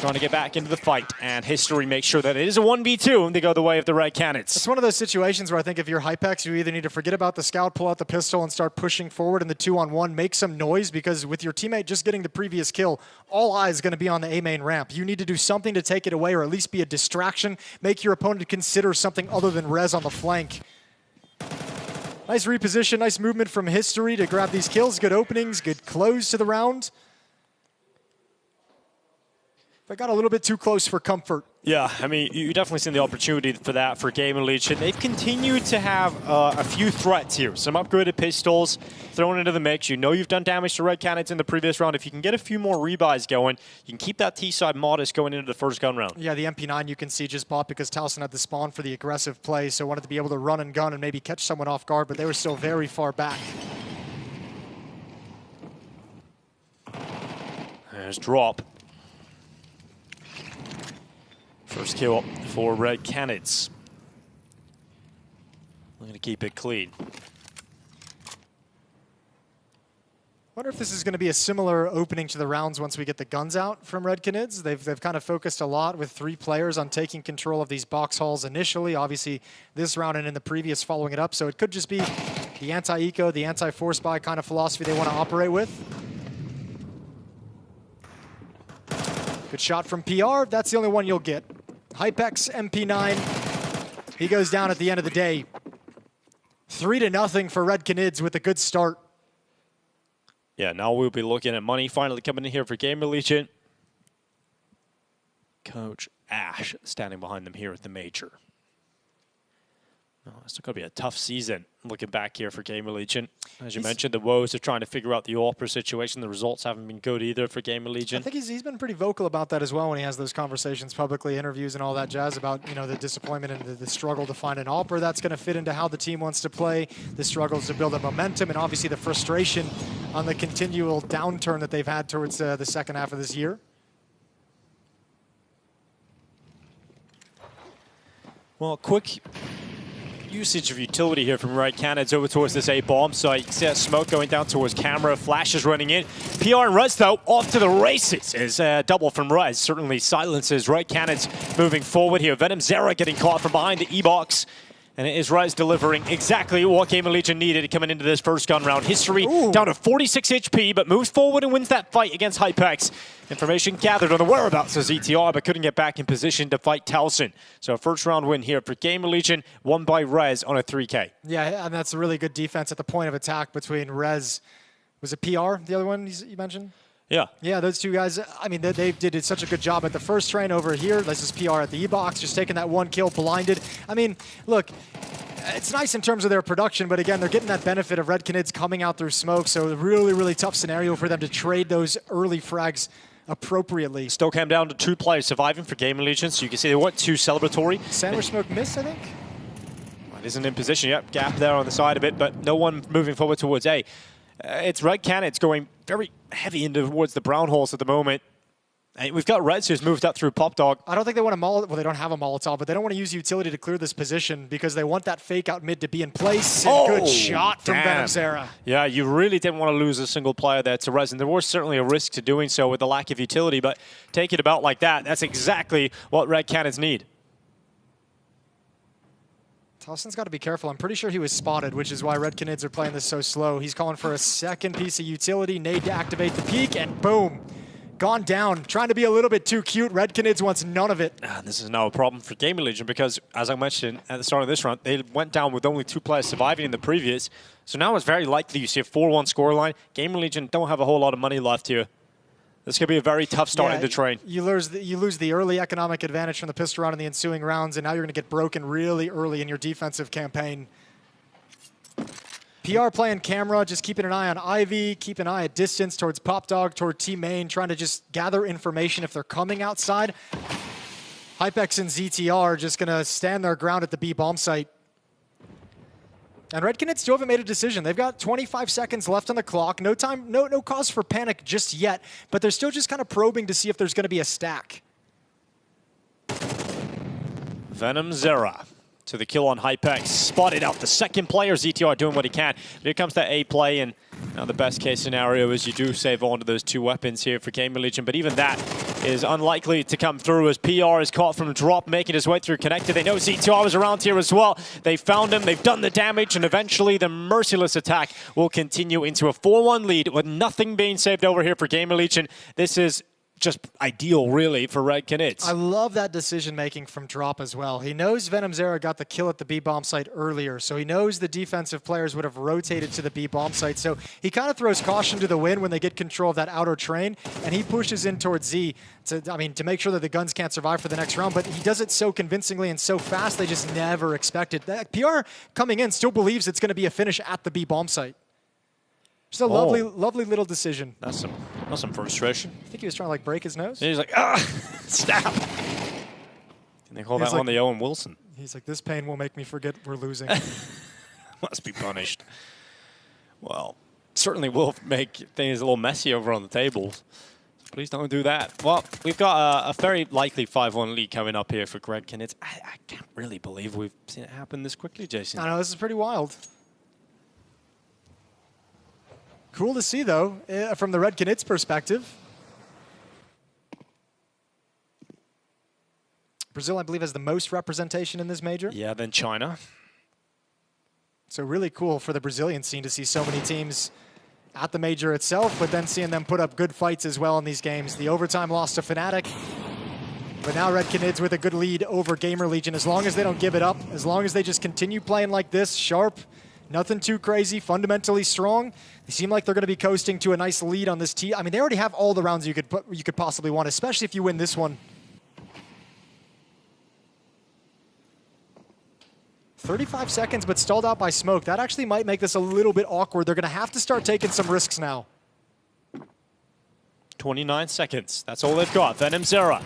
trying to get back into the fight, and history makes sure that it is a 1v2, and they go the way of the Red Canids. It's one of those situations where I think if you're Hypex, you either need to forget about the scout, pull out the pistol, and start pushing forward in the 2-on-1, make some noise, because with your teammate just getting the previous kill, all eyes going to be on the A main ramp. You need to do something to take it away, or at least be a distraction, make your opponent consider something other than Rez on the flank. Nice reposition, nice movement from history to grab these kills, good openings, good close to the round. But got a little bit too close for comfort. Yeah, I mean, you definitely seen the opportunity for that for Gamer Legion. They've continued to have a few threats here. Some upgraded pistols thrown into the mix. You know you've done damage to Red Canids in the previous round. If you can get a few more rebuys going, you can keep that T-side modest going into the first gun round. Yeah, the MP9 you can see just bought because Towson had the spawn for the aggressive play, so wanted to be able to run and gun and maybe catch someone off guard, but they were still very far back. There's Drop. First kill for Red Canids. We're going to keep it clean. Wonder if this is going to be a similar opening to the rounds once we get the guns out from Red Canids. They've kind of focused a lot with 3 players on taking control of these box halls initially. Obviously, this round and in the previous following it up. So it could just be the anti-eco, the anti-force buy kind of philosophy they want to operate with. Good shot from PR. That's the only one you'll get. Hypex, MP9. He goes down at the end of the day. 3-0 for Red Canids with a good start. Yeah, now we'll be looking at money finally coming in here for Gamer Legion. Coach Ash standing behind them here at the Major. Oh, it's going to be a tough season looking back here for Gamer Legion. As you mentioned, the woes are trying to figure out the Opera situation. The results haven't been good either for Gamer Legion. I think he's been pretty vocal about that as well when he has those conversations publicly, interviews and all that jazz about, you know, the disappointment and the struggle to find an Opera that's going to fit into how the team wants to play, the struggles to build a momentum, and obviously the frustration on the continual downturn that they've had towards the second half of this year. Well, quick usage of utility here from Red Cannons over towards this A-bomb site. You see that smoke going down towards camera. Flash is running in. PR and Rez, though, off to the races. Is double from Rez. Certainly silences Red Cannons moving forward here. Venom Zera getting caught from behind the E-box. And it is Rez delivering exactly what Gamer Legion needed coming into this first gun round. History down to 46 HP, but moves forward and wins that fight against Hypex. Information gathered on the whereabouts of ZTR, but couldn't get back in position to fight Towson. So a first round win here for Gamer Legion, won by Rez on a 3K. Yeah, and that's a really good defense at the point of attack between Rez. Was it PR, the other one you mentioned? Yeah. Yeah, those two guys, I mean, they did such a good job at the first train over here. This is PR at the E-box, just taking that one kill blinded. I mean, look, it's nice in terms of their production, but again, they're getting that benefit of Red Canids coming out through smoke, so a really, really tough scenario for them to trade those early frags appropriately. Still came down to 2 players surviving for Gamer Legion, so you can see they went 2 celebratory. Sandwich smoke miss, I think? It isn't in position yet. Gap there on the side of it, but no one moving forward towards A. It's Red Cannons going very heavy into towards the brown holes at the moment. And we've got Reds who's moved up through Pop Dog. I don't think they want a Molotov. Well, they don't have a Molotov, but they don't want to use utility to clear this position because they want that fake out mid to be in place. And good shot from Venom Zera. Yeah, you really didn't want to lose a single player there to Rez, and there was certainly a risk to doing so with the lack of utility, but take it about like that. That's exactly what Red Cannons need. Towson's got to be careful. I'm pretty sure he was spotted, which is why Red Canids are playing this so slow. He's calling for a second piece of utility, nade to activate the peak, and boom. Gone down. Trying to be a little bit too cute. Red Canids wants none of it. This is now a problem for Gamer Legion because, as I mentioned at the start of this round, they went down with only 2 players surviving in the previous. So now it's very likely you see a 4-1 scoreline. Gamer Legion don't have a whole lot of money left here. This could be a very tough start in the train. You lose the early economic advantage from the pistol round in the ensuing rounds, and now you're going to get broken really early in your defensive campaign. PR playing camera, just keeping an eye on Ivy, keep an eye at distance towards Pop Dog, toward Team Main, trying to just gather information if they're coming outside. Hypex and ZTR just going to stand their ground at the B bomb site. And Red Canids still haven't made a decision. They've got 25 seconds left on the clock. No time, no cause for panic just yet, but they're still just kind of probing to see if there's going to be a stack. Venom Zera to the kill on Hypex. Spotted out the second player. ZTR doing what he can. But here comes that A play, and now the best case scenario is you do save on to those 2 weapons here for Gamer Legion, but even that is unlikely to come through as PR is caught from drop, making his way through connected. They know ZTR was around here as well. They found him, they've done the damage, and eventually the merciless attack will continue into a 4-1 lead with nothing being saved over here for Gamer Legion. This is just ideal, really, for Red Canids. I love that decision-making from Drop as well. He knows Venom Zera got the kill at the B-bomb site earlier, so he knows the defensive players would have rotated to the B-bomb site, so he kind of throws caution to the wind when they get control of that outer train, and he pushes in towards Z to make sure that the guns can't survive for the next round, but he does it so convincingly and so fast they just never expected. That PR coming in still believes it's going to be a finish at the B-bomb site. Just a lovely little decision. That's some frustration. I think he was trying to like break his nose. And he's like, stab. And they call that one the Owen Wilson. He's like, this pain will make me forget we're losing. Must be punished. Well, certainly will make things a little messy over on the tables. Please don't do that. Well, we've got a very likely 5-1 lead coming up here for Red Canids. I can't really believe we've seen it happen this quickly, Jason. I know, this is pretty wild. Cool to see, though, from the Red Canids perspective. Brazil, I believe, has the most representation in this major. Yeah, then China. So really cool for the Brazilian scene to see so many teams at the major itself, but then seeing them put up good fights as well in these games. The overtime loss to Fnatic, but now Red Canids with a good lead over Gamer Legion. As long as they don't give it up, as long as they just continue playing like this, sharp, Nothing too crazy, fundamentally strong. They seem like they're going to be coasting to a nice lead on this tee. I mean, they already have all the rounds you could possibly want, especially if you win this one. 35 seconds, but stalled out by smoke. That actually might make this a little bit awkward. They're going to have to start taking some risks now. 29 seconds. That's all they've got. Venom Zera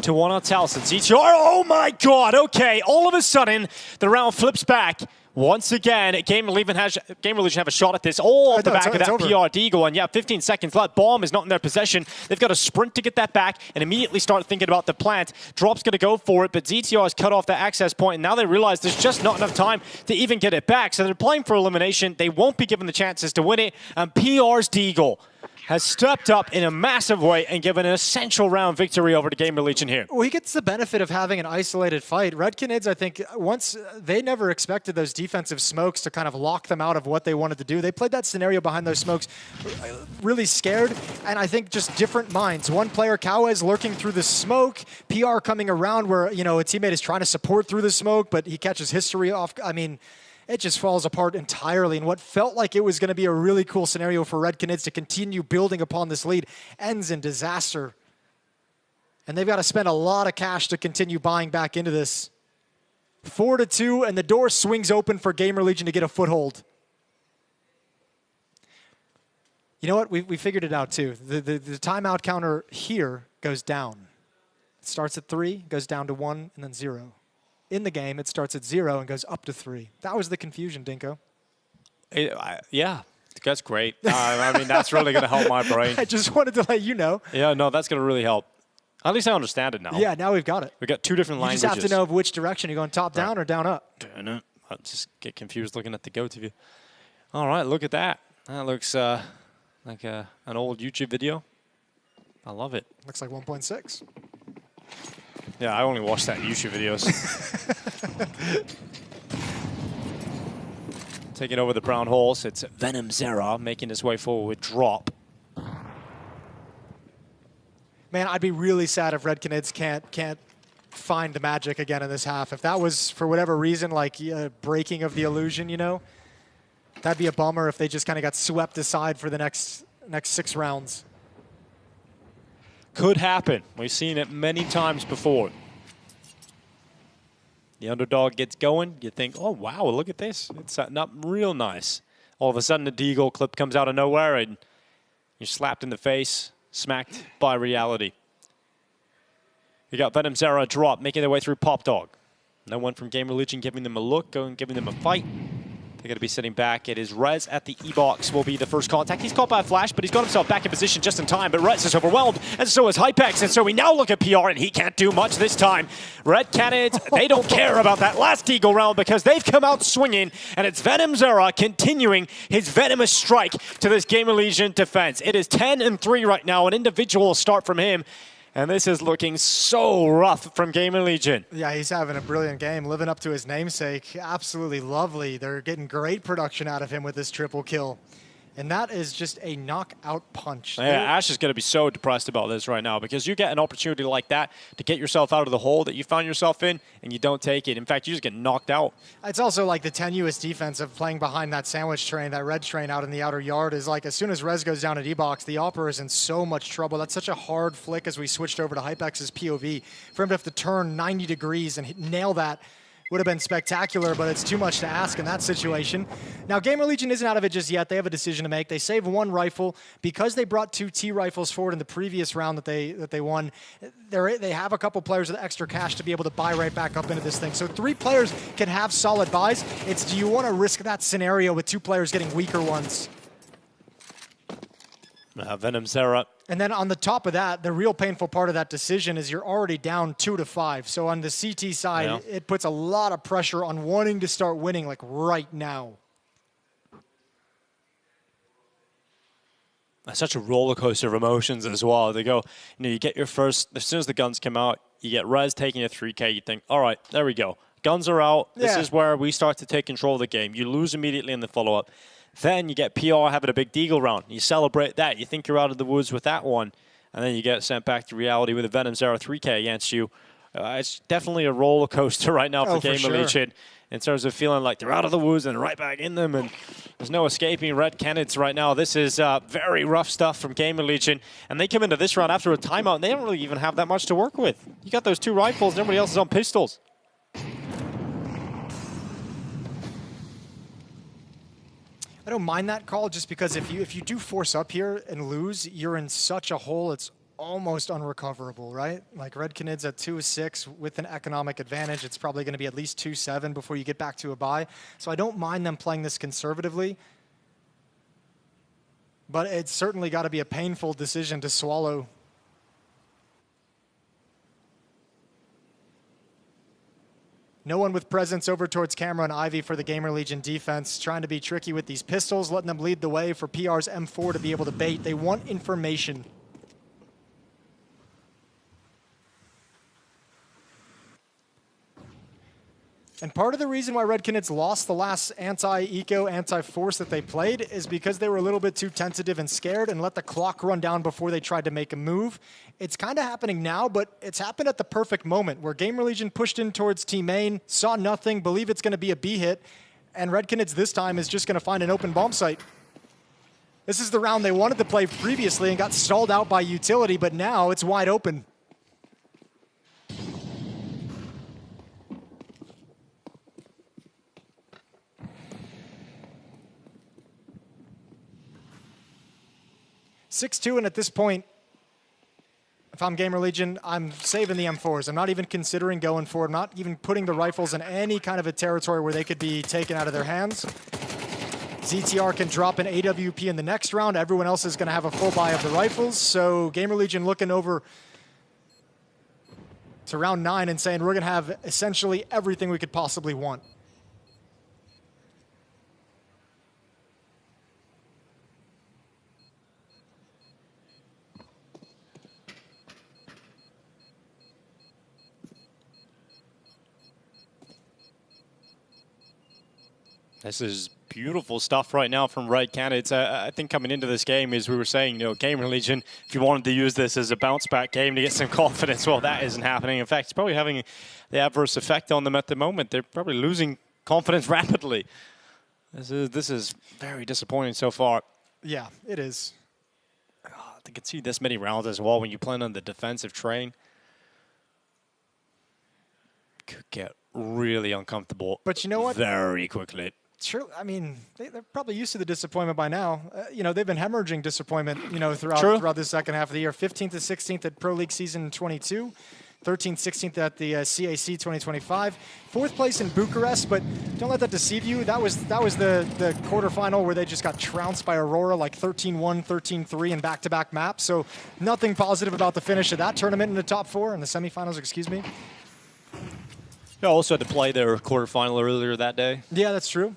to one on Talson. ZTR. Oh my god. Okay. All of a sudden, the round flips back. Once again, Game Religion have a shot at this all off the back of that PR Deagle. And yeah, 15 seconds left. Bomb is not in their possession. They've got to sprint to get that back and immediately start thinking about the plant. Drop's going to go for it, but ZTR has cut off the access point, and now they realize there's just not enough time to even get it back. So they're playing for elimination. They won't be given the chances to win it. And PR's Deagle has stepped up in a massive way and given an essential round victory over to Game Religion here. Well, he gets the benefit of having an isolated fight. Redkinids, I think, once they never expected those defensive smokes to kind of lock them out of what they wanted to do. They played that scenario behind those smokes really scared, and I think just different minds. One player, Kawes, lurking through the smoke, PR coming around where, you know, a teammate is trying to support through the smoke, but he catches history off. I mean, it just falls apart entirely. And what felt like it was going to be a really cool scenario for Redkinids to continue building upon this lead ends in disaster. And they've got to spend a lot of cash to continue buying back into this. 4-2, and the door swings open for Gamer Legion to get a foothold. You know what? We figured it out too. The timeout counter here goes down. It starts at 3, goes down to 1, and then 0. In the game, it starts at 0 and goes up to 3. That was the confusion, Dinko. Yeah, that's great. I mean, that's really going to help my brain. I just wanted to let you know. Yeah, no, that's going to really help. At least I understand it now. Yeah, now we've got it. We've got 2 different languages. You just have to know which direction you're going, top down or down up. I just get confused looking at the GOAT view. All right, look at that. That looks like an old YouTube video. I love it. Looks like 1.6. Yeah, I only watch that in YouTube videos. Taking over the brown holes, it's Venom Zera making his way forward with Drop. Man, I'd be really sad if Redkinids can't find the magic again in this half. If that was, for whatever reason, like breaking of the illusion, you know, that'd be a bummer if they just kind of got swept aside for the next 6 rounds. Could happen. We've seen it many times before. The underdog gets going. You think, oh, wow, look at this. It's setting up real nice. All of a sudden, the Deagle clip comes out of nowhere, and you're slapped in the face, smacked by reality. You got Venom Zera Drop making their way through Pop Dog. No one from Game Religion giving them a look, giving them a fight. They're going to be sitting back. It is Rez at the E-box will be the first contact. He's caught by a flash, but he's got himself back in position just in time. But Rez is overwhelmed, and so is Hypex. And so we now look at PR, and he can't do much this time. Redkinids, they don't care about that last Deagle round because they've come out swinging, and it's Venom Zera continuing his venomous strike to this Gamer Legion defense. It is 10-3 right now, an individual start from him. And this is looking so rough from Gamer Legion. Yeah, he's having a brilliant game, living up to his namesake. Absolutely lovely. They're getting great production out of him with this triple kill. And that is just a knockout punch. Yeah, Ash is going to be so depressed about this right now because you get an opportunity like that to get yourself out of the hole that you found yourself in, and you don't take it. In fact, you just get knocked out. It's also like the tenuous defense of playing behind that sandwich train, that red train out in the outer yard is like as soon as Rez goes down at E-box, the Opera is in so much trouble. That's such a hard flick as we switched over to Hypex's POV. For him to have to turn 90 degrees and nail that would have been spectacular, but it's too much to ask in that situation. Now, Gamer Legion isn't out of it just yet. They have a decision to make. They save 1 rifle. Because they brought 2 T rifles forward in the previous round that they won, they have a couple players with extra cash to be able to buy right back up into this thing. So 3 players can have solid buys. It's, do you want to risk that scenario with 2 players getting weaker ones? Venom Zera. And then on the top of that, the real painful part of that decision is you're already down 2-5. So on the CT side, it puts a lot of pressure on wanting to start winning like right now. That's such a roller coaster of emotions as well. They go, you get your first, as soon as the guns come out, you get Rez taking a 3K, you think, all right, there we go. Guns are out. This is where we start to take control of the game. You lose immediately in the follow-up. Then you get PR having a big Deagle round. You celebrate that. You think you're out of the woods with that one. And then you get sent back to reality with a Venom Zera 3K against you. It's definitely a roller coaster right now for Gamer Legion in terms of feeling like they're out of the woods and right back in them, and there's no escaping Red Canids right now. This is very rough stuff from Gamer Legion, and they come into this round after a timeout, and they don't really even have that much to work with. You got those 2 rifles, and everybody else is on pistols. I don't mind that call just because if you do force up here and lose, you're in such a hole, it's almost unrecoverable, right? Like Red Canids at 2-6 with an economic advantage. It's probably going to be at least 2-7 before you get back to a bye. So I don't mind them playing this conservatively. But it's certainly got to be a painful decision to swallow. No one with presence over towards Camera and Ivy for the Gamer Legion defense, trying to be tricky with these pistols, letting them lead the way for PR's M4 to be able to bait. They want information. And part of the reason why Red Canids lost the last anti-eco, anti-force that they played is because they were a little bit too tentative and scared and let the clock run down before they tried to make a move. It's kind of happening now, but it's happened at the perfect moment where Gamer Legion pushed in towards Team Main, saw nothing, believe it's going to be a B hit, and Red Canids this time is just going to find an open bomb site. This is the round they wanted to play previously and got stalled out by utility, but now it's wide open. (6-2), and at this point, if I'm Gamer Legion, I'm saving the M4s. I'm not even considering going for it. I'm not even putting the rifles in any kind of a territory where they could be taken out of their hands. ZTR can drop an AWP in the next round. Everyone else is going to have a full buy of the rifles. So Gamer Legion looking over to round 9 and saying we're going to have essentially everything we could possibly want. This is beautiful stuff right now from Red Canids. I think coming into this game, as we were saying, Gamer Legion, if you wanted to use this as a bounce-back game to get some confidence, well, that isn't happening. In fact, it's probably having the adverse effect on them at the moment. They're probably losing confidence rapidly. This is very disappointing so far. Yeah, it is. I can see this many rounds as well when you plan on the defensive train. Could get really uncomfortable. But you know what? Very quickly. Sure, I mean, they're probably used to the disappointment by now. They've been hemorrhaging disappointment, throughout the second half of the year. 15th to 16th at Pro League Season 22. 13th, 16th at the CAC 2025. 4th place in Bucharest, but don't let that deceive you. That was the quarterfinal where they just got trounced by Aurora, like 13-1, 13-3 in back-to-back maps. So nothing positive about the finish of that tournament in the top 4, in the semifinals, excuse me. They also had to play their quarterfinal earlier that day. Yeah, that's true.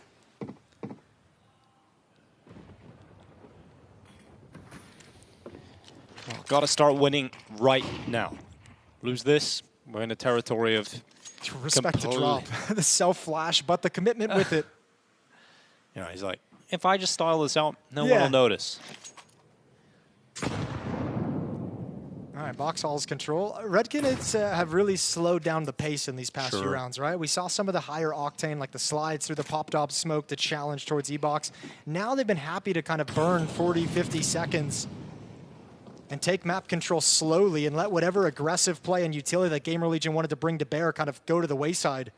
Well, got to start winning right now. Lose this, we're in the territory of respect to drop. The self-flash, but the commitment with it. He's like, if I just style this out, no one will notice. All right, box halls control. Red Canids have really slowed down the pace in these past few rounds, right? We saw some of the higher octane, like the slides through the pop-top smoke, the challenge towards E-Box. Now they've been happy to kind of burn 40, 50 seconds and take map control slowly and let whatever aggressive play and utility that Gamer Legion wanted to bring to bear kind of go to the wayside.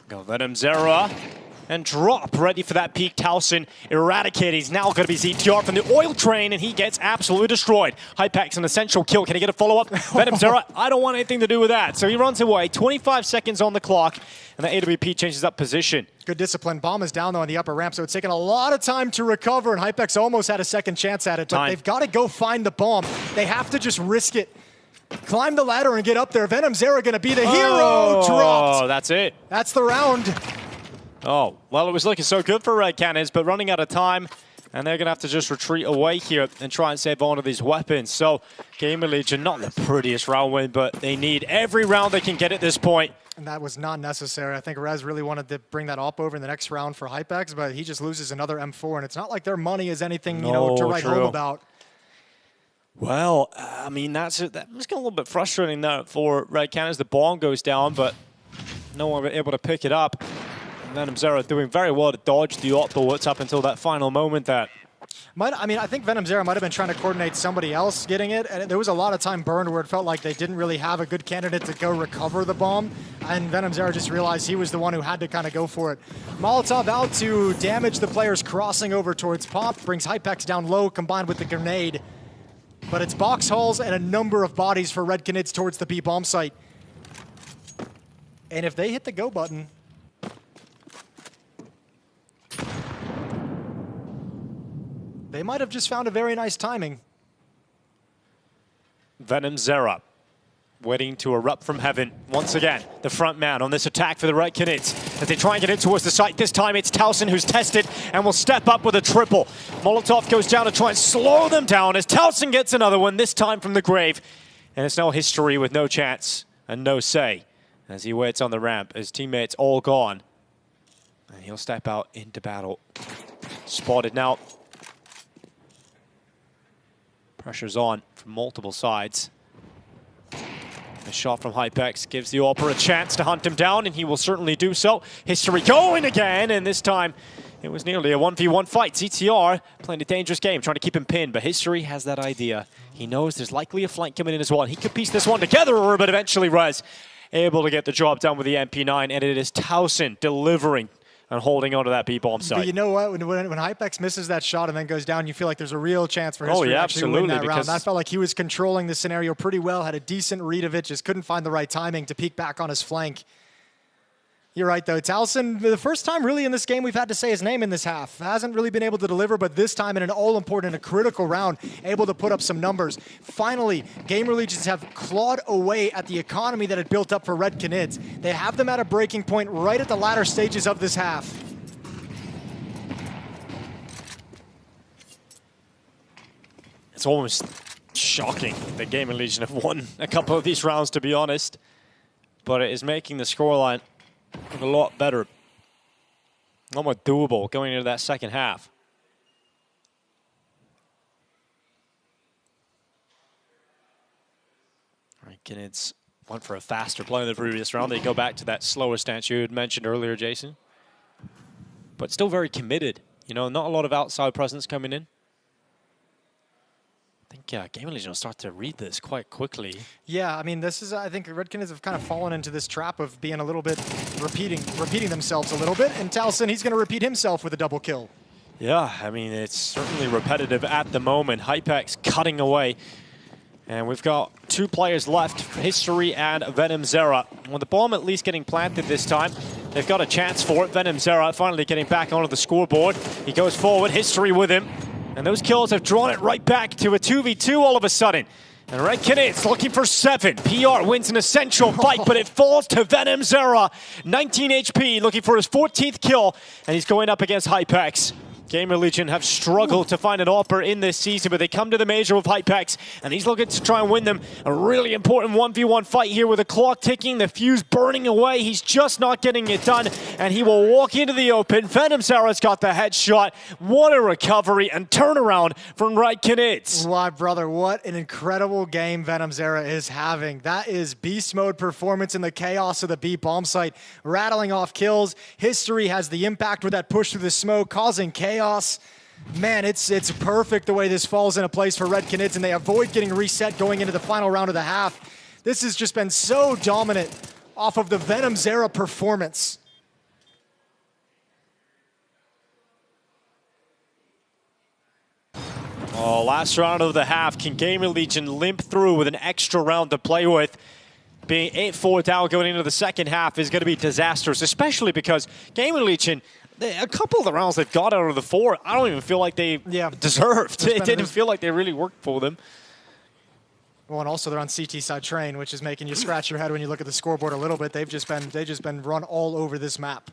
Go Venom Zera and drop, ready for that peak Towson. Eradicate, he's now going to be ZTR from the oil train, and he gets absolutely destroyed. Hypex, an essential kill. Can he get a follow-up? Venom Zera, I don't want anything to do with that. So he runs away, 25 seconds on the clock, and the AWP changes up position. Good discipline. Bomb is down, though, on the upper ramp, so it's taken a lot of time to recover, and Hypex almost had a second chance at it, but they've got to go find the bomb. They have to just risk it. Climb the ladder and get up there. Venom Zera going to be the hero. Dropped. Oh, that's it. That's the round. Oh, well, it was looking so good for Red Canids, but running out of time, and they're going to have to just retreat away here and try and save one of these weapons. So, Gamer Legion, not the prettiest round win, but they need every round they can get at this point. And that was not necessary. I think Rez really wanted to bring that up over in the next round for HypeX, but he just loses another M4, and it's not like their money is anything, you know, to write home about. Well, I mean, that was getting a little bit frustrating there for Red Can as the bomb goes down, but no one able to pick it up. Venom Zero doing very well to dodge the op bullets up until that final moment there. I mean, I think Venom Zero might have been trying to coordinate somebody else getting it, and there was a lot of time burned where it felt like they didn't really have a good candidate to go recover the bomb, and Venom Zero just realized he was the one who had to kind of go for it. Molotov out to damage the players crossing over towards Pop, brings HypeX down low combined with the grenade, but it's box holes and a number of bodies for Red Canids towards the B bomb site. And if they hit the go button, they might have just found a very nice timing. Venom Zera waiting to erupt from heaven. Once again, the front man on this attack for the Red Canids. As they try and get in towards the site, this time it's Towson who's tested and will step up with a triple. Molotov goes down to try and slow them down as Towson gets another one, this time from the grave. And it's now history with no chance and no say as he waits on the ramp. His teammates all gone. And he'll step out into battle. Spotted now. Pressure's on from multiple sides. A shot from HypeX gives the Opera a chance to hunt him down, and he will certainly do so. History going again, and this time it was nearly a 1v1 fight. CTR playing a dangerous game, trying to keep him pinned, but History has that idea. He knows there's likely a flank coming in as well. He could piece this one together, but eventually Rez able to get the job done with the MP9, and it is Towson delivering and holding onto that B-bomb site. But you know what? When HypeX misses that shot and then goes down, you feel like there's a real chance for History to actually win that round. That felt like he was controlling the scenario pretty well, had a decent read of it, just couldn't find the right timing to peek back on his flank. You're right, though. Towson, the first time really in this game we've had to say his name in this half. Hasn't really been able to deliver, but this time in an all-important, a critical round, able to put up some numbers. Finally, Gamer Legions have clawed away at the economy that had built up for Red Canids. They have them at a breaking point right at the latter stages of this half. It's almost shocking that Gamer Legion have won a couple of these rounds, to be honest. But it is making the scoreline look a lot better. A lot more doable going into that second half. All right, Canids went for a faster play in the previous round. They go back to that slower stance you had mentioned earlier, Jason. But still very committed. You know, not a lot of outside presence coming in. I think Gamer Legion will start to read this quite quickly. Yeah, I mean, this is, I think Red Canids have kind of fallen into this trap of being a little bit, repeating themselves a little bit. And Towson, he's going to repeat himself with a double kill. Yeah, I mean, it's certainly repetitive at the moment. HypeX cutting away. And we've got two players left, History and Venom Zera. Well, the bomb at least getting planted this time. They've got a chance for it. Venom Zera finally getting back onto the scoreboard. He goes forward, History with him. And those kills have drawn it right back to a 2v2 all of a sudden. And Red Canids looking for 7. PR wins an essential fight, but it falls to Venom Zera. 19 HP, looking for his 14th kill, and he's going up against HypeX. Gamer Legion have struggled to find an offer in this season, but they come to the Major with HypeX, and he's looking to try and win them. A really important 1v1 fight here with the clock ticking, the fuse burning away. He's just not getting it done, and he will walk into the open. Venom Zera's got the headshot. What a recovery and turnaround from Red Canids. Wow, brother, what an incredible game Venom Zera is having. That is beast mode performance in the chaos of the B bomb site, rattling off kills. History has the impact with that push through the smoke, causing chaos. Man, it's perfect the way this falls into place for Red Canids, and they avoid getting reset going into the final round of the half. This has just been so dominant off of the Venom Zera performance. Oh, last round of the half. Can Gamer Legion limp through with an extra round to play with? Being 8-4 down going into the second half is going to be disastrous, especially because Gamer Legion, a couple of the rounds they've got out of the 4, I don't even feel like they deserved. It didn't feel like they really worked for them. Well, and also they're on CT side train, which is making you scratch your head when you look at the scoreboard a little bit. They've just been run all over this map.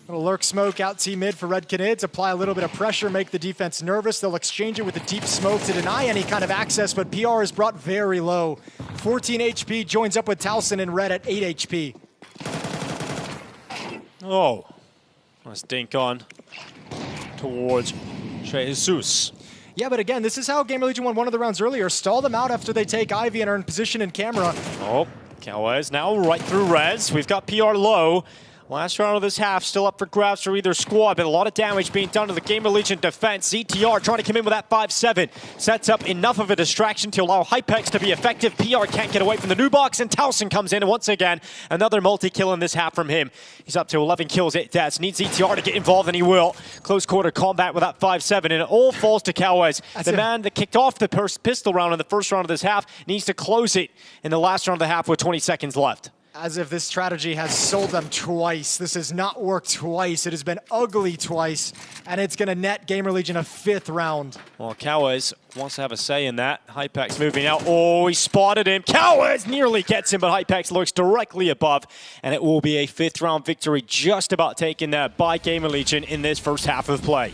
Little lurk smoke out T-mid for Red Canids. Apply a little bit of pressure, make the defense nervous. They'll exchange it with a deep smoke to deny any kind of access, but PR is brought very low 14 HP, joins up with Towson in red at 8 HP. Oh, nice dink on towards Jesus. Yeah, but again, this is how Gamer Legion won one of the rounds earlier. Stall them out after they take Ivy and are in position in camera. Oh, Cowes now right through res. We've got PR low. Last round of this half still up for grabs for either squad, but a lot of damage being done to the Gamer Legion defense. ZTR trying to come in with that 5-7. Sets up enough of a distraction to allow Hypex to be effective. PR can't get away from the new box, and Towson comes in, and once again, another multi-kill in this half from him. He's up to 11 kills. It does. Needs ZTR to get involved, and he will. Close quarter combat with that 5-7, and it all falls to Cowes. The man that kicked off the pistol round in the first round of this half needs to close it in the last round of the half with 20 seconds left. As if this strategy has sold them twice. This has not worked twice. It has been ugly twice, and it's going to net Gamer Legion a 5th round. Well, Cowes wants to have a say in that. Hypex moving out. Oh, he spotted him. Cowes nearly gets him, but Hypex looks directly above, and it will be a 5th round victory, just about taken that by Gamer Legion in this first half of play.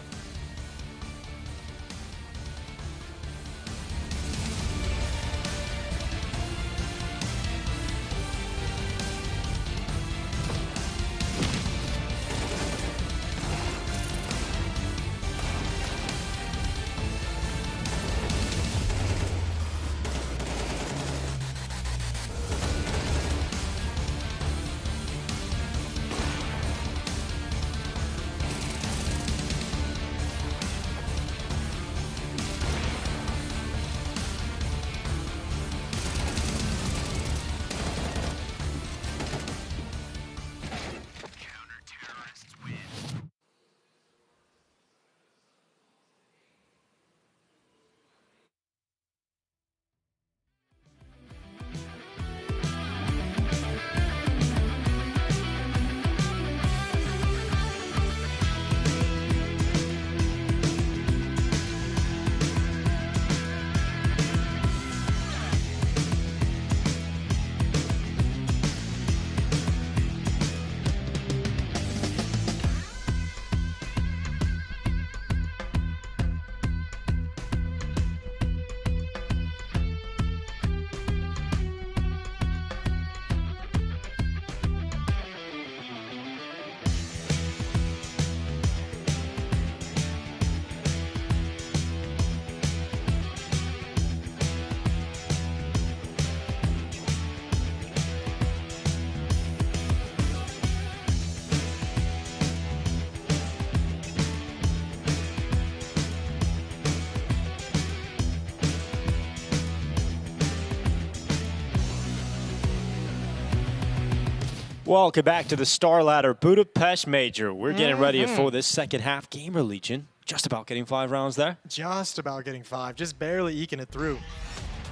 Welcome back to the StarLadder Budapest Major. We're getting ready for this second half. Gamer Legion just about getting 5 rounds there. Just about getting 5, just barely eking it through.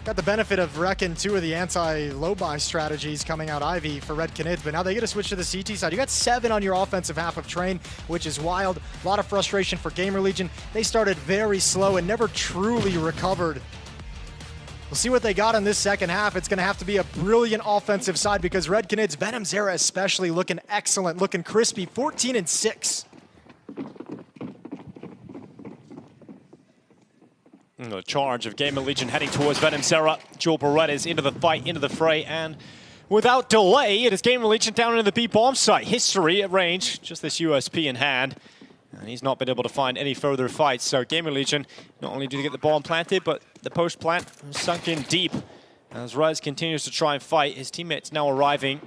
Got the benefit of wrecking 2 of the anti-low buy strategies coming out Ivy for Red Canids, but now they get to switch to the CT side. You got 7 on your offensive half of Train, which is wild. A lot of frustration for Gamer Legion. They started very slow and never truly recovered. We'll see what they got in this second half. It's going to have to be a brilliant offensive side because Red Canids, Venom Zera especially, looking excellent, looking crispy, 14-6. The charge of Gamer Legion heading towards Venom Zera. Jewel Berettas into the fight, into the fray, and without delay, it is Gamer Legion down into the B-bomb site. History at range, just this USP in hand. And he's not been able to find any further fights. So Gamer Legion, not only do they get the bomb planted, but the post plant sunk in deep. As Rez continues to try and fight, his teammates now arriving.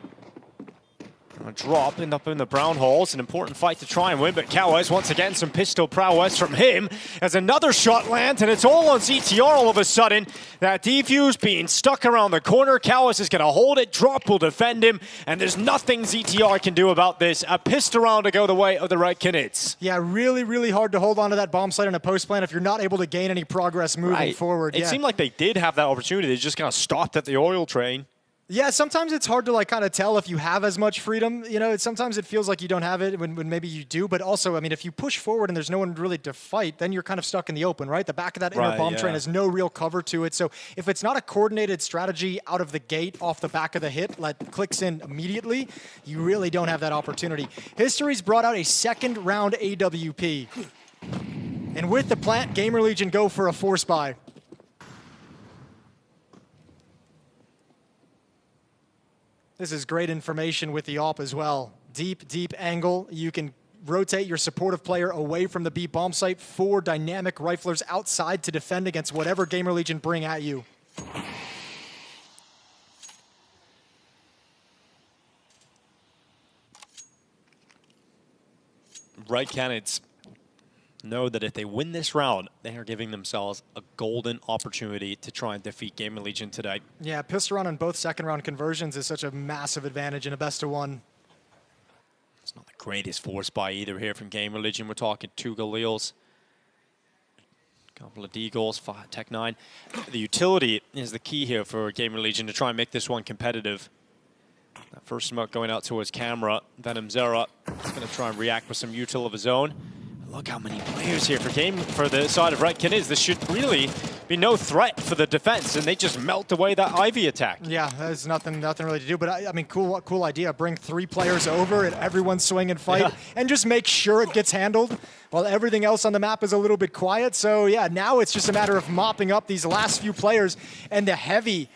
A drop, end up in the brown hole. It's an important fight to try and win, but Cowes, once again, some pistol prowess from him as another shot lands, and it's all on ZTR all of a sudden. That defuse being stuck around the corner. Cowes is going to hold it. Drop will defend him, and there's nothing ZTR can do about this. A pistol round to go the way of the Red Canids. Yeah, really, really hard to hold on to that bomb site in a post plant if you're not able to gain any progress moving forward. It seemed like they did have that opportunity. They just kind of stopped at the oil train. Yeah, sometimes it's hard to like kind of tell if you have as much freedom. You know, sometimes it feels like you don't have it when maybe you do. But also, I mean, if you push forward and there's no one really to fight, then you're kind of stuck in the open, right? The back of that inner bomb train has no real cover to it. So if it's not a coordinated strategy out of the gate off the back of the hit that clicks in immediately, you really don't have that opportunity. History's brought out a second round AWP. And with the plant, Gamer Legion go for a force buy. This is great information with the AWP as well. Deep, deep angle. You can rotate your supportive player away from the B bomb site. 4 dynamic riflers outside to defend against whatever Gamer Legion bring at you. Red Canids know that if they win this round, they are giving themselves a golden opportunity to try and defeat Gamer Legion today. Yeah, pistol round on both second round conversions is such a massive advantage in a best of 1. It's not the greatest force buy either here from Gamer Legion. We're talking 2 Galeals, a couple of D-goals, Tech 9. The utility is the key here for Gamer Legion to try and make this one competitive. That first smoke going out towards camera. Venom Zera is going to try and react with some util of his own. Look how many players here for the side of Red Canids. This should really be no threat for the defense, and they just melt away that Ivy attack. Yeah, there's nothing really to do. But I mean, cool idea. Bring 3 players over and everyone swing and fight, and just make sure it gets handled while everything else on the map is a little bit quiet. So yeah, now it's just a matter of mopping up these last few players, and the heavy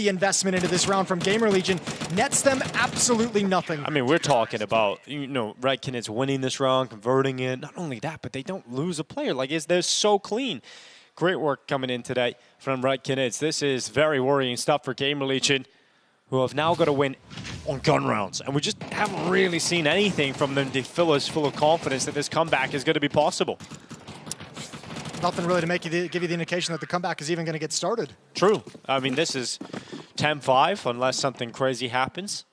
investment into this round from Gamer Legion nets them absolutely nothing. I mean, we're talking about, Red Canids winning this round, converting it. Not only that, but they don't lose a player. Like, they're so clean. Great work coming in today from Red Canids. This is very worrying stuff for Gamer Legion, who have now got to win on gun rounds. And we just haven't really seen anything from them to fill us full of confidence that this comeback is going to be possible. Nothing really to give you the indication that the comeback is even going to get started. True. I mean, this is 10-5 unless something crazy happens.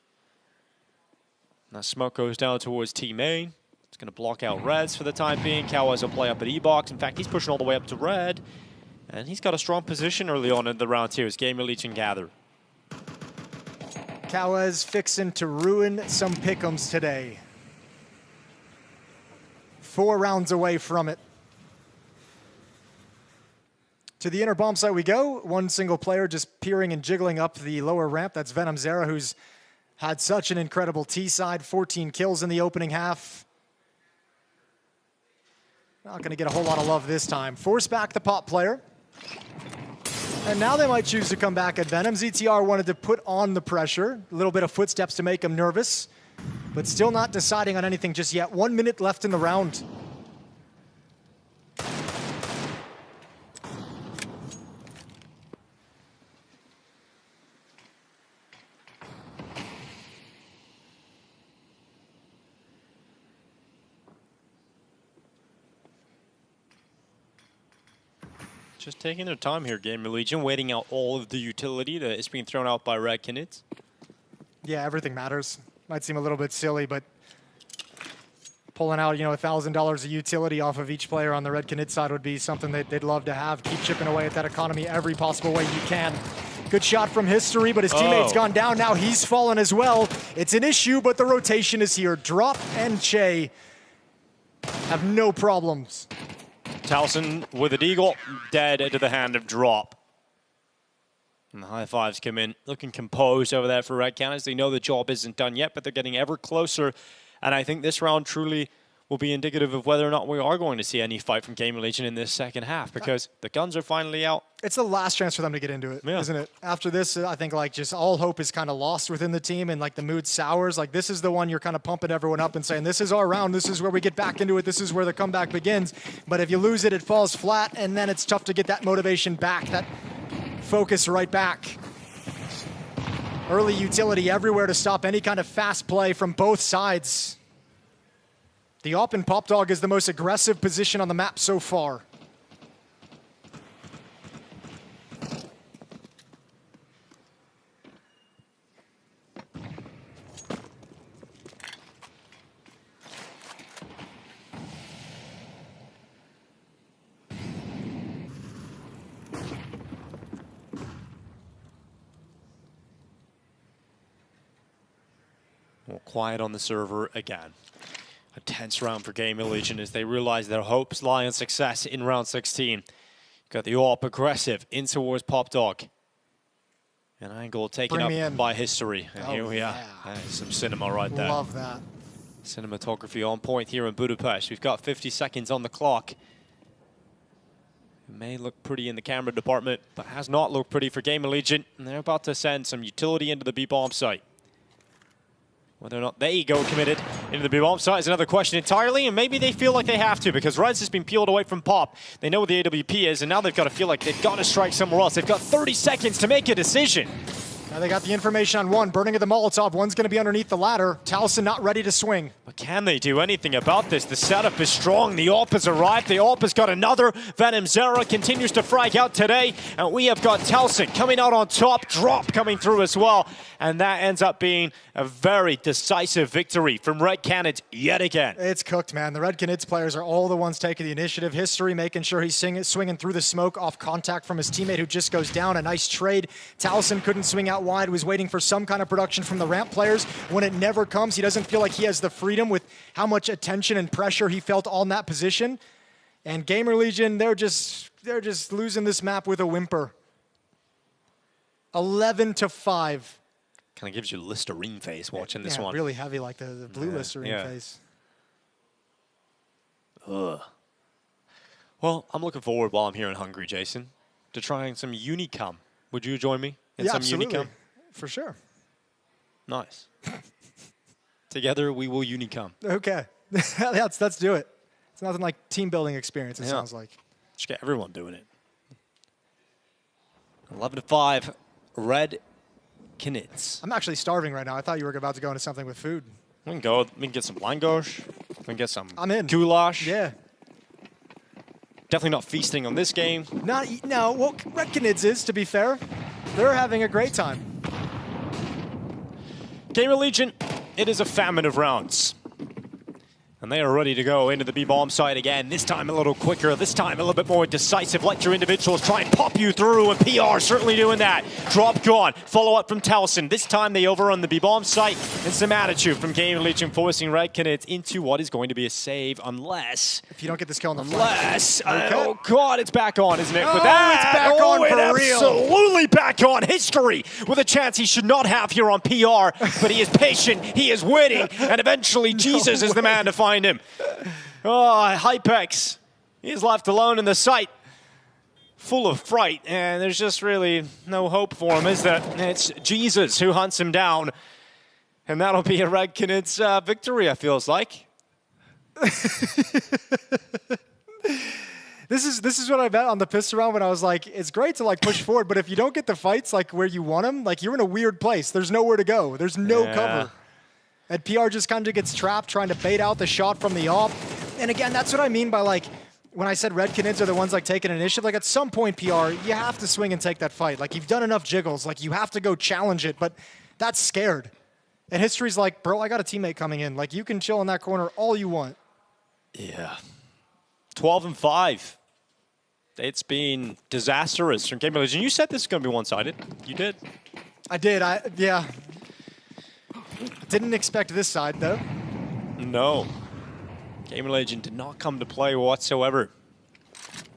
Now smoke goes down towards Team A. It's going to block out Reds for the time being. Kawaz will play up at E-Box. In fact, he's pushing all the way up to Red. And he's got a strong position early on in the round here as Gamer Legion gather. Kawaz fixing to ruin some pick'ems today. 4 rounds away from it. To the inner bomb site we go. 1 single player just peering and jiggling up the lower ramp. That's Venom Zera, who's had such an incredible T-side. 14 kills in the opening half. Not going to get a whole lot of love this time. Force back the pop player. And now they might choose to come back at Venom. ZTR wanted to put on the pressure. A little bit of footsteps to make him nervous. But still not deciding on anything just yet. 1 minute left in the round. Just taking their time here, Gamer Legion, waiting out all of the utility that is being thrown out by Red Canids. Yeah, everything matters. Might seem a little bit silly, but pulling out, $1,000 of utility off of each player on the Red Canid side would be something that they'd love to have. Keep chipping away at that economy every possible way you can. Good shot from History, but his teammate's gone down. Now he's fallen as well. It's an issue, but the rotation is here. Drop and Che have no problems. Towson with a deagle, dead into the hand of Drop. And the high fives come in, looking composed over there for Red Canids. They know the job isn't done yet, but they're getting ever closer. And I think this round truly will be indicative of whether or not we are going to see any fight from Gamer Legion in this second half, because the guns are finally out. It's the last chance for them to get into it, isn't it? After this, I think just all hope is kind of lost within the team, and the mood sours. This is the one you're kind of pumping everyone up and saying, this is our round, this is where we get back into it, this is where the comeback begins. But if you lose it, it falls flat, and then it's tough to get that motivation back, that focus right back. Early utility everywhere to stop any kind of fast play from both sides. The AWP and Pop Dog is the most aggressive position on the map so far. Well, quiet on the server again. A tense round for Gamer Legion as they realize their hopes lie on success in round 16. Got the AWP aggressive in towards Pop Dog. An angle taken up by History. And here we are. That is some cinema right there. Love that. Cinematography on point here in Budapest. We've got 50 seconds on the clock. It may look pretty in the camera department, but has not looked pretty for Gamer Legion. And they're about to send some utility into the B-bomb site. Whether or not they go committed into the B-bomb site is another question entirely, and maybe they feel like they have to because Reds has been peeled away from Pop. They know what the AWP is, and now they've got to feel like they've got to strike somewhere else. They've got 30 seconds to make a decision. Now they got the information on one, burning of the Molotov. One's going to be underneath the ladder. Towson not ready to swing. But can they do anything about this? The setup is strong. The AWP has arrived. The AWP has got another. Venom Zera continues to frag out today. And we have got Towson coming out on top. Drop coming through as well. And that ends up being a very decisive victory from Red Canids yet again. It's cooked, man. The Red Canids players are all the ones taking the initiative. History making sure he's swinging through the smoke off contact from his teammate who just goes down. A nice trade. Towson couldn't swing out wide, was waiting for some kind of production from the ramp players. When it never comes, he doesn't feel like he has the freedom with how much attention and pressure he felt on that position. And Gamer Legion, they're just losing this map with a whimper. 11-5. Kind of gives you Listerine face watching this one. Really heavy, like the blue Listerine face. Ugh. Well, I'm looking forward while I'm here in Hungary, Jason, to trying some Unicum. Would you join me in some absolutely. Unicum? For sure. Nice. Together we will Unicum. Okay. Let's do it. It's nothing like team building experience, it sounds like. Just get everyone doing it. 11-5, Red Canids. I'm actually starving right now. I thought you were about to go into something with food. We can go. We can get some langosh. We can get some goulash. Yeah. Definitely not feasting on this game. No, well, Red Canids is, to be fair. They're having a great time. Gamer Legion, it is a famine of rounds. And they are ready to go into the B-bomb site again. This time a little quicker, this time a little bit more decisive. Let your individuals try and pop you through, and PR certainly doing that. Drop gone, follow up from Towson. This time they overrun the B-bomb site, and some attitude from Gamer Legion forcing Red Canids into what is going to be a save, unless... If you don't get this kill on the Unless... Oh, God, it's back on, isn't it? Oh, With that, it's back on for real. Absolutely back on. History with a chance he should not have here on PR, but he is patient, he is waiting, and eventually Jesus is the man to find him. Oh, Hypex, he is left alone in the site, full of fright, and there's just really no hope for him, is there? It's Jesus who hunts him down, and that'll be a Red Canids victory, it feels like. This is what I bet on the piss around when I was like, it's great to like push forward, but if you don't get the fights like where you want them, like you're in a weird place. There's nowhere to go. There's no cover. And PR just kind of gets trapped trying to bait out the shot from the off. And again, that's what I mean by like, when I said Red Canids are the ones like taking initiative, like at some point, PR, you have to swing and take that fight. Like you've done enough jiggles, like you have to go challenge it, but that's scared. And history's like, bro, I got a teammate coming in. Like you can chill in that corner all you want. Yeah. 12-5. It's been disastrous from Gamer Legion. You said this is going to be one-sided. You did. I did. Yeah. Didn't expect this side, though. No. Gamer Legion did not come to play whatsoever.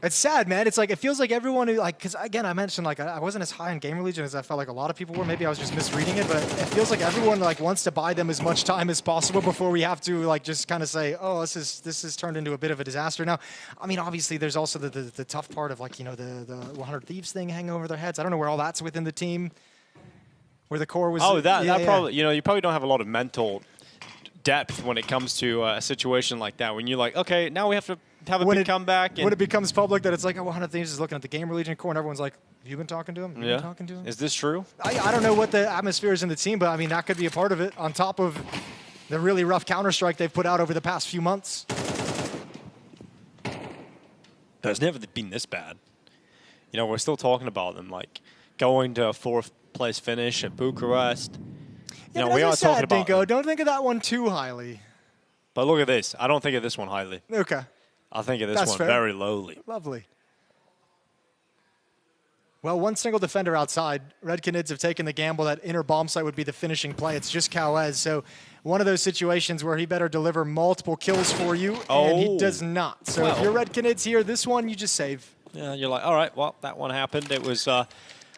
It's sad, man. It's like, it feels like everyone who, like, because again, I mentioned, like, I wasn't as high on Gamer Legion as I felt like a lot of people were. Maybe I was just misreading it, but it feels like everyone, like, wants to buy them as much time as possible before we have to, like, just kind of say, oh, this is turned into a bit of a disaster. Now, I mean, obviously, there's also the tough part of, like, you know, the 100 Thieves thing hanging over their heads. I don't know where all that's within the team, where the core was. Oh, that probably, you know, you probably don't have a lot of mental depth when it comes to a situation like that. When you're like, okay, now we have to have a big comeback. When it becomes public that it's like, oh, 100 Thieves is looking at the Gamer Legion core, and everyone's like, have you been talking to him? Have you been talking to him? Is this true? I don't know what the atmosphere is in the team, but I mean, that could be a part of it, on top of the really rough Counter-Strike they've put out over the past few months. It's never been this bad. You know, we're still talking about them, like, going to a 4th place finish at Bucharest. Yeah, you know, we are talking about Dinko. Don't think of that one too highly. But look at this. I don't think of this one highly. Okay. I think of this That's one fair. very lowly. Lovely. Well, one single defender outside. Red Canids have taken the gamble that inner bomb site would be the finishing play. It's just Cowez. So one of those situations where he better deliver multiple kills for you, and he does not. So if you're Red Canids here, this one you just save. Yeah, you're like, all right, well, that one happened. It was an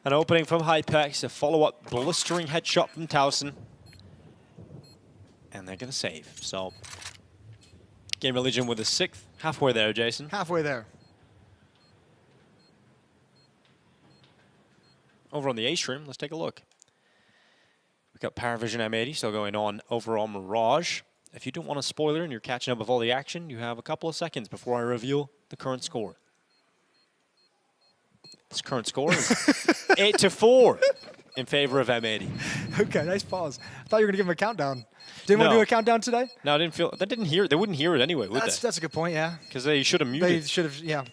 opening from Hypex, a follow-up blistering headshot from Towson. And they're going to save. So Gamer Legion with a 6th. Halfway there, Jason. Halfway there. Over on the A stream, let's take a look. We've got Paravision M80 still going on over on Mirage. If you don't want a spoiler and you're catching up with all the action, you have a couple of seconds before I reveal the current score. This current score is 8-4 in favor of M80. Okay, nice pause. I thought you were going to give him a countdown. Didn't want to do a countdown today? No, I didn't feel. They didn't hear. They wouldn't hear it anyway, would they? That's a good point, yeah. Because they should have muted. They should have, yeah.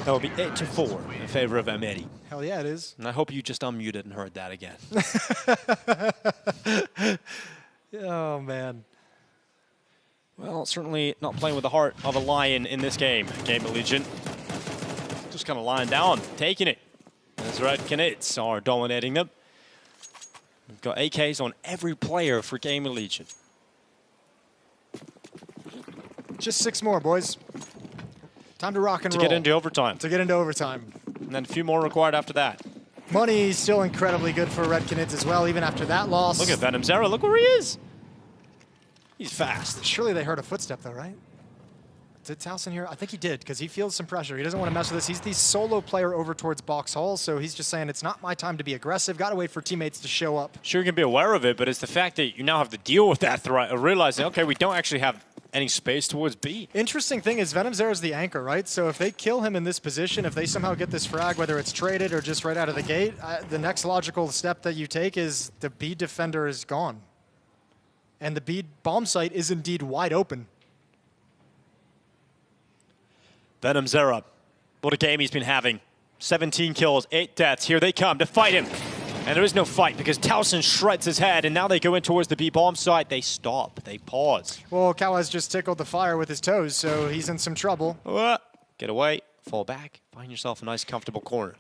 That would be 8-4 in favor of M80. Hell yeah, it is. And I hope you just unmuted and heard that again. Oh, man. Well, certainly not playing with the heart of a lion in this game. Gamer Legion just kind of lying down, taking it. As Red Canids are dominating them. We've got AKs on every player for Gamer Legion. Just 6 more, boys. Time to rock and roll. To get into overtime. To get into overtime. And then a few more required after that. Money still incredibly good for Red Canids as well, even after that loss. Look at Venom Zera. Look where he is. He's fast. Surely they heard a footstep, though, right? Did Towson hear? I think he did, because he feels some pressure. He doesn't want to mess with this. He's the solo player over towards Box Hall, so he's just saying it's not my time to be aggressive. Got to wait for teammates to show up. Sure, you can be aware of it, but it's the fact that you now have to deal with that threat of realizing, okay, we don't actually have any space towards B. Interesting thing is Venom Zera is the anchor, right? So if they kill him in this position, if they somehow get this frag, whether it's traded or just right out of the gate, the next logical step that you take is the B defender is gone. And the B bomb site is indeed wide open. Venom Zera, what a game he's been having. 17 kills, 8 deaths. Here they come to fight him. And there is no fight because Towson shreds his head, and now they go in towards the B bomb site. They stop. They pause. Well, Kawaz just tickled the fire with his toes, so he's in some trouble. Get away. Fall back. Find yourself a nice, comfortable corner.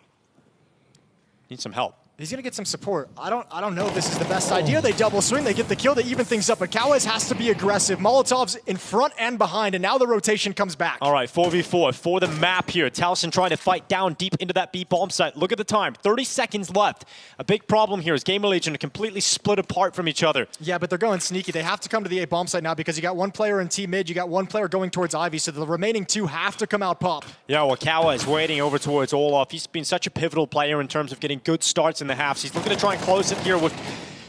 Need some help. He's going to get some support. I don't know if this is the best idea. They double swing. They get the kill. They even things up. But Kawaz has to be aggressive. Molotov's in front and behind, and now the rotation comes back. All right, 4v4 for the map here. Towson trying to fight down deep into that B bomb site. Look at the time. 30 seconds left. A big problem here is Gamer Legion are completely split apart from each other. Yeah, but they're going sneaky. They have to come to the A bomb site now because you got one player in T mid. You got one player going towards Ivy, so the remaining 2 have to come out pop. Yeah, well, Kawa is waiting over towards Olaf. He's been such a pivotal player in terms of getting good starts in the halves. He's looking to try and close it here with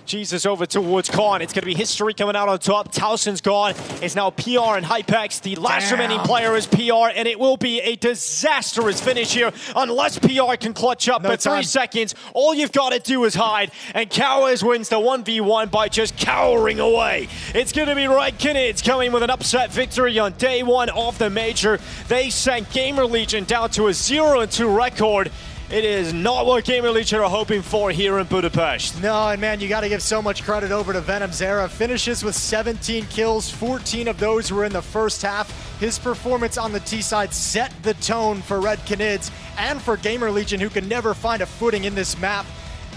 Jesus over towards Khan. It's going to be history coming out on top. Towson's gone. It's now PR and Hypex. The last remaining player is PR, and it will be a disastrous finish here unless PR can clutch up. But 3 seconds, all you've got to do is hide, and Kawaz wins the 1v1 by just cowering away. It's going to be Red Canids coming with an upset victory on day 1 of the Major. They sent Gamer Legion down to a 0-2 record. It is not what Gamer Legion are hoping for here in Budapest. No, and man, you got to give so much credit over to Venom Zera. Finishes with 17 kills, 14 of those were in the first half. His performance on the T side set the tone for Red Canids and for Gamer Legion, who can never find a footing in this map.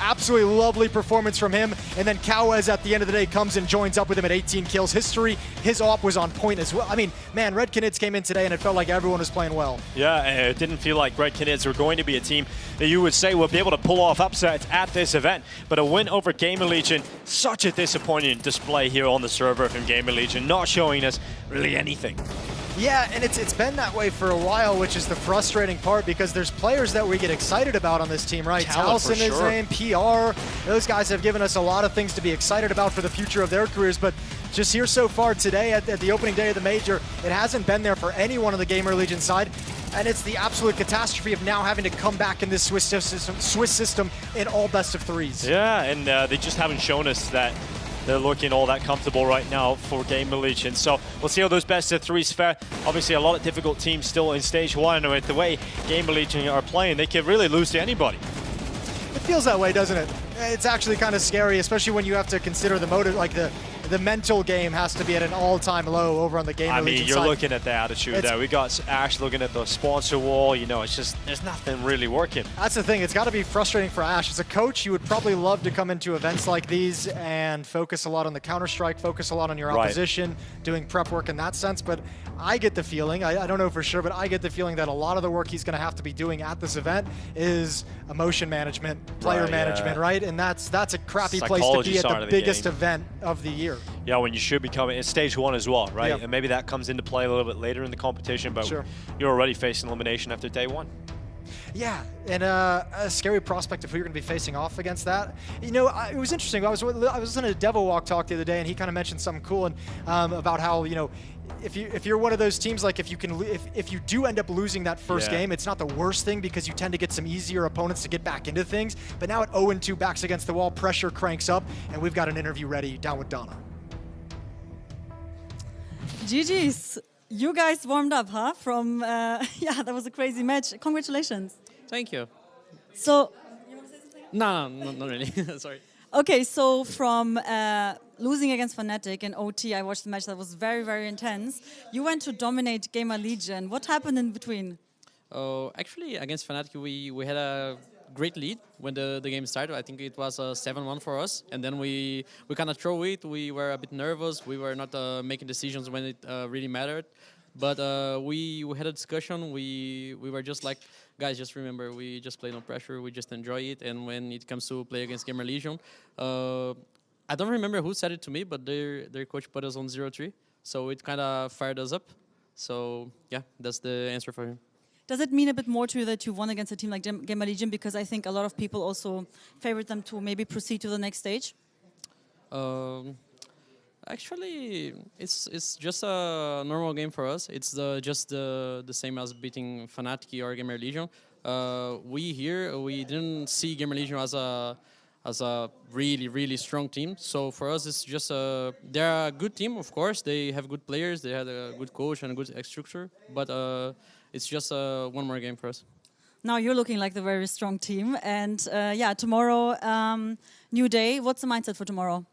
Absolutely lovely performance from him. And then Kawaz at the end of the day comes and joins up with him at 18 kills. History, his op was on point as well. I mean, man, Red Canids came in today and it felt like everyone was playing well. Yeah, it didn't feel like Red Canids were going to be a team that you would say will be able to pull off upsets at this event. But a win over Gamer Legion, such a disappointing display here on the server from Gamer Legion, not showing us really anything. Yeah, and it's been that way for a while, which is the frustrating part because there's players that we get excited about on this team, right? Towson is named, PR. Those guys have given us a lot of things to be excited about for the future of their careers, but just here so far today at the opening day of the Major, it hasn't been there for anyone on the Gamer Legion side. And it's the absolute catastrophe of now having to come back in this Swiss system in all best of 3s. Yeah, and they just haven't shown us that they're looking all that comfortable right now for Gamer Legion. So we'll see how those best of 3s fare. Obviously, a lot of difficult teams still in stage 1. And with the way Gamer Legion are playing, they could really lose to anybody. It feels that way, doesn't it? It's actually kind of scary, especially when you have to consider the motive, like the mental game has to be at an all-time low over on the Gamer Legion side. I mean, you're looking at the attitude there. We got Ash looking at the sponsor wall. You know, it's just, there's nothing really working. That's the thing. It's got to be frustrating for Ash. As a coach, you would probably love to come into events like these and focus a lot on the Counter-Strike, focus a lot on your opposition, doing prep work in that sense. But I get the feeling, I don't know for sure, but I get the feeling that a lot of the work he's going to have to be doing at this event is emotion management, player management, right? And that's a crappy place to be at the biggest event of the year. Yeah, when you should be coming, it's stage 1 as well, right? Yep. And maybe that comes into play a little bit later in the competition, but sure, you're already facing elimination after day 1. Yeah, and a scary prospect of who you're going to be facing off against that. You know, it was interesting. I was listening to Devil Walk talk the other day, and he kind of mentioned something cool and about how, you know, if you're one of those teams, like if you do end up losing that first game, it's not the worst thing because you tend to get some easier opponents to get back into things. But now at 0-2, backs against the wall, pressure cranks up, and we've got an interview ready down with Donna. GG's. You guys warmed up, huh? From yeah, that was a crazy match. Congratulations. Thank you. So. No, not really. Sorry. Okay, so from losing against Fnatic in OT, I watched the match that was very, very intense. You went to dominate Gamer Legion. What happened in between? Actually, against Fnatic, we had a great lead when the game started. I think it was 7-1 for us. And then we kind of throw it. We were a bit nervous. We were not making decisions when it really mattered. But we had a discussion. We were just like, guys, just remember, we just play no pressure. We just enjoy it. And when it comes to play against Gamer Legion, I don't remember who said it to me, but their coach put us on 0-3. So it kind of fired us up. So yeah, that's the answer for him. Does it mean a bit more to you that you won against a team like Gamer Legion? Because I think a lot of people also favored them to maybe proceed to the next stage. Actually, it's just a normal game for us. It's just the same as beating Fnatic or Gamer Legion. We didn't see Gamer Legion as a really strong team. So for us, it's just they're a good team, of course. They have good players. They had a good coach and a good structure. But it's just one more game for us. Now you're looking like the very strong team. And yeah, tomorrow, new day. What's the mindset for tomorrow?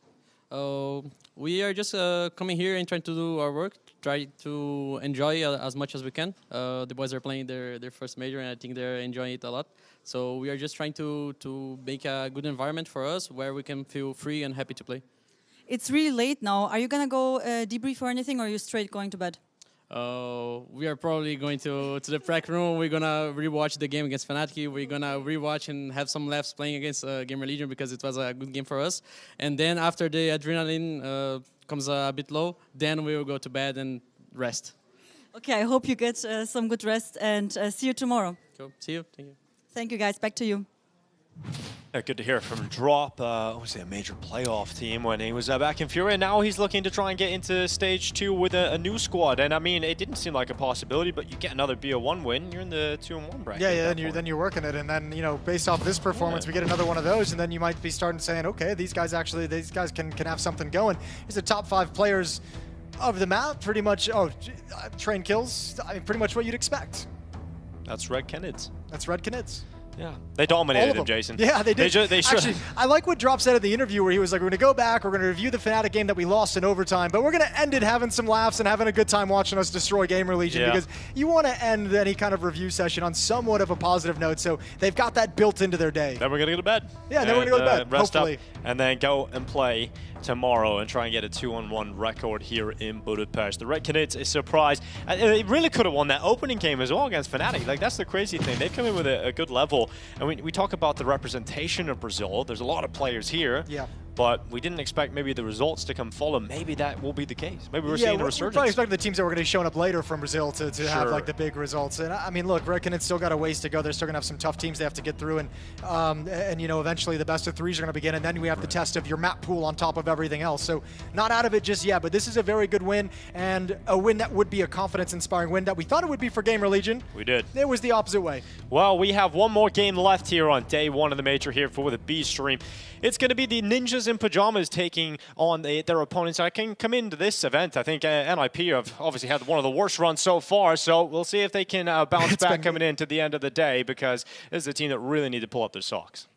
We are just coming here and trying to do our work, try to enjoy as much as we can. The boys are playing their first major, and I think they're enjoying it a lot. So we are just trying to make a good environment for us where we can feel free and happy to play. It's really late now. Are you going to go debrief or anything, or are you straight going to bed? We are probably going to the prac room. We're going to rewatch the game against Fnatic. We're going to rewatch and have some laughs playing against Gamer Legion because it was a good game for us. And then after the adrenaline comes a bit low, then we will go to bed and rest. Okay, I hope you get some good rest and see you tomorrow. Cool. See you. Thank you. Thank you, guys. Back to you. Good to hear from Drop, a major playoff team when he was back in Fury. And now he's looking to try and get into stage 2 with a new squad. And I mean, it didn't seem like a possibility, but you get another BO1 win, you're in the 2-1 bracket. Yeah, then you're working it, and then, you know, based off this performance, we get another one of those, and then you might be starting saying, okay, these guys can have something going. He's the top 5 players of the map, pretty much. Train kills. I mean, pretty much what you'd expect. That's Red Kenids. That's Red Kenids. Yeah, they dominated him, Jason. Yeah, they did. Actually, I like what Drop said at the interview where he was like, we're going to go back, we're going to review the Fnatic game that we lost in overtime, but we're going to end it having some laughs and having a good time watching us destroy Gamer Legion, because you want to end any kind of review session on somewhat of a positive note, so they've got that built into their day. Then we're going to go to bed. Yeah, then we're going to go to bed, rest hopefully. Up, and then go and play tomorrow and try and get a 2-1 record here in Budapest. The Red Kenids is surprised. They really could have won that opening game as well against Fnatic. Like, that's the crazy thing. They've come in with a good level. And we talk about the representation of Brazil. There's a lot of players here. Yeah. But we didn't expect maybe the results to come follow. Maybe that will be the case. Maybe we're seeing a resurgence. We're probably expecting the teams that were going to be showing up later from Brazil to have like the big results. And I mean, look, Red Kenids still got a ways to go. They're still going to have some tough teams they have to get through, and you know, eventually the best of 3s are going to begin, and then we have the test of your map pool on top of everything else. So not out of it just yet, but this is a very good win, and a win that would be a confidence-inspiring win that we thought it would be for Gamer Legion. We did. It was the opposite way. Well, we have one more game left here on day 1 of the major here for the B stream. It's going to be the Ninjas in Pajamas taking on their opponents. I can come into this event. I think NIP have obviously had one of the worst runs so far, so we'll see if they can bounce back coming into the end of the day, because this is a team that really need to pull up their socks.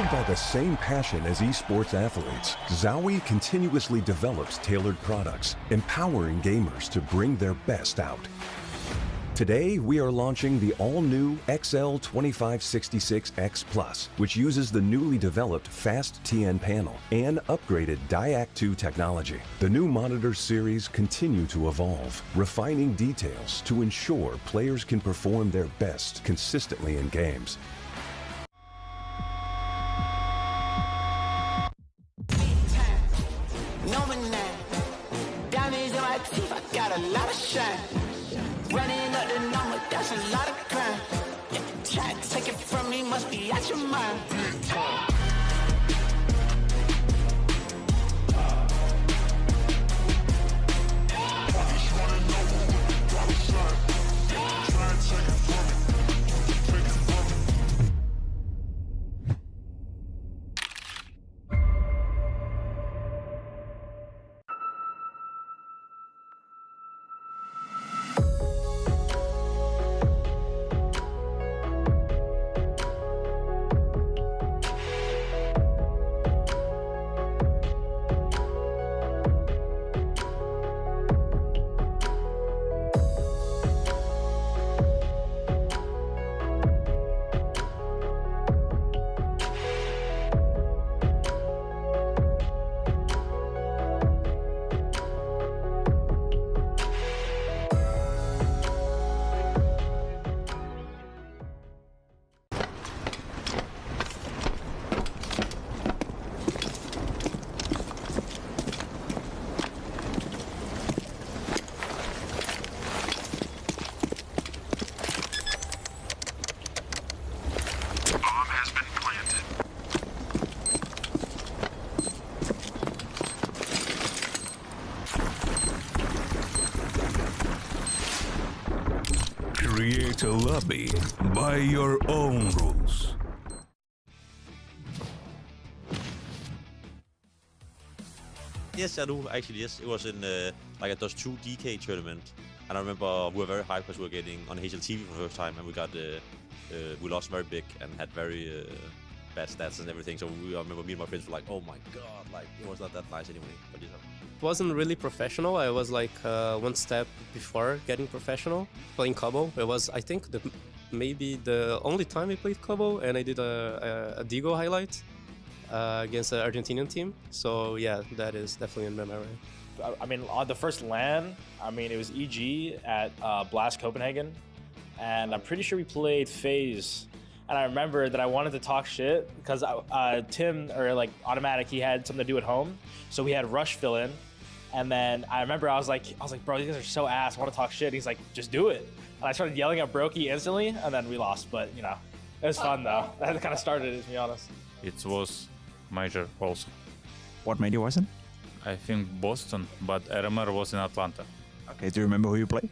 Driven by the same passion as esports athletes, Zowie continuously develops tailored products, empowering gamers to bring their best out. Today, we are launching the all-new XL2566X Plus, which uses the newly developed Fast TN panel and upgraded DIAC2 technology. The new monitor series continue to evolve, refining details to ensure players can perform their best consistently in games. Diamonds in my teeth, I got a lot of shine. Running up the number, that's a lot of crime. Try to take it from me, must be out your mind. Create a lobby by your own rules. Yes, I do. Actually, yes. It was in like a Dust2 DK tournament. And I remember we were very hyped because we were getting on HLTV for the first time. And we got we lost very big and had very bad stats and everything. So I remember me and my friends were like, oh my god, like it was not that nice anyway. But it wasn't really professional. I was like one step before getting professional, playing Cobble. It was, I think, maybe the only time I played Cobble, and I did a Digo highlight against an Argentinian team. So yeah, that is definitely in my memory. I mean, on the first LAN, I mean, it was EG at Blast Copenhagen, and I'm pretty sure we played FaZe. And I remember that I wanted to talk shit because Tim, or like Automatic, he had something to do at home, so we had Rush fill in. And then I remember I was like, bro, these guys are so ass. I want to talk shit. He's like, just do it. And I started yelling at Brokey instantly, and then we lost. But you know, it was fun though. That kind of started it, to be honest. It was Major also. What Major was it? I think Boston, but RMR was in Atlanta. Okay, do you remember who you played?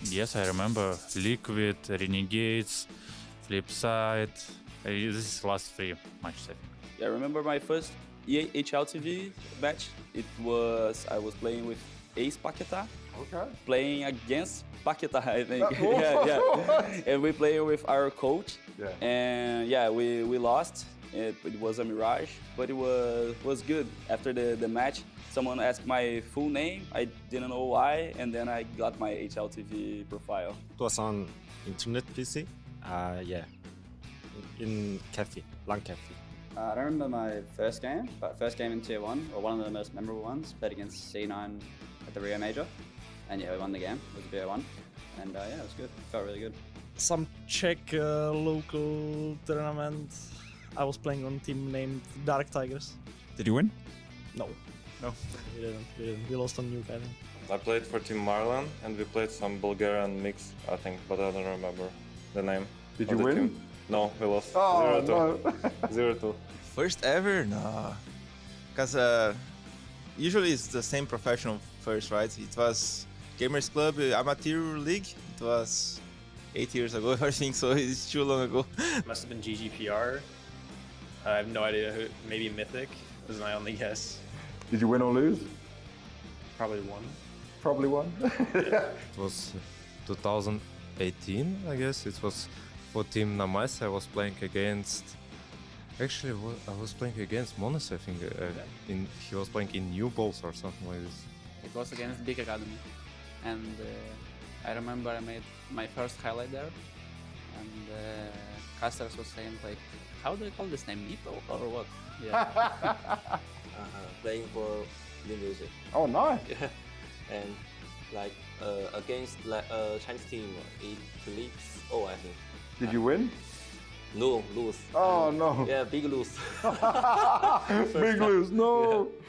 Yes, I remember. Liquid, Renegades, Flipside. This is last 3 matches, I think. Yeah, I remember my first HLTV match. I was playing with Ace Paquetá. Okay. Playing against Paquetá, I think. yeah. And we played with our coach. Yeah. And yeah, we lost. It was a mirage, but it was good. After the match, someone asked my full name. I didn't know why, and then I got my HLTV profile. It was on internet PC. Yeah, in cafe, LAN cafe. I don't remember my first game, but first game in Tier 1, or one of the most memorable ones, played against C9 at the Rio Major. And yeah, we won the game. It was a BO1. And yeah, it was good. It felt really good. Some Czech local tournament. I was playing on a team named Dark Tigers. Did you win? No. No. We didn't. We lost on Nuke, I think. I played for Team Marlon, and we played some Bulgarian mix, I think, but I don't remember the name. Did you win? Team. No, we lost. Oh, 0-2. no. 0-2. First ever? No. Because usually it's the same professional first, right? It was Gamers Club Amateur League. It was 8 years ago, I think, so it's too long ago. Must have been GGPR. I have no idea who. Maybe Mythic was my only guess. Did you win or lose? Probably one. Probably one. It was 2018, I guess. It was for Team Namais. I was playing against Actually, I was playing against Monas, I think. He was playing in New Balls or something like this. It was against Big Academy. And I remember I made my first highlight there. And casters was saying, like, how do you call this name? Mito or what? Yeah. Playing for University. Oh, nice. Yeah. And like against Chinese team, it leads. Oh, I think. Did you win? No, lose. Oh, no. Yeah, big lose. Big lose, no. Yeah.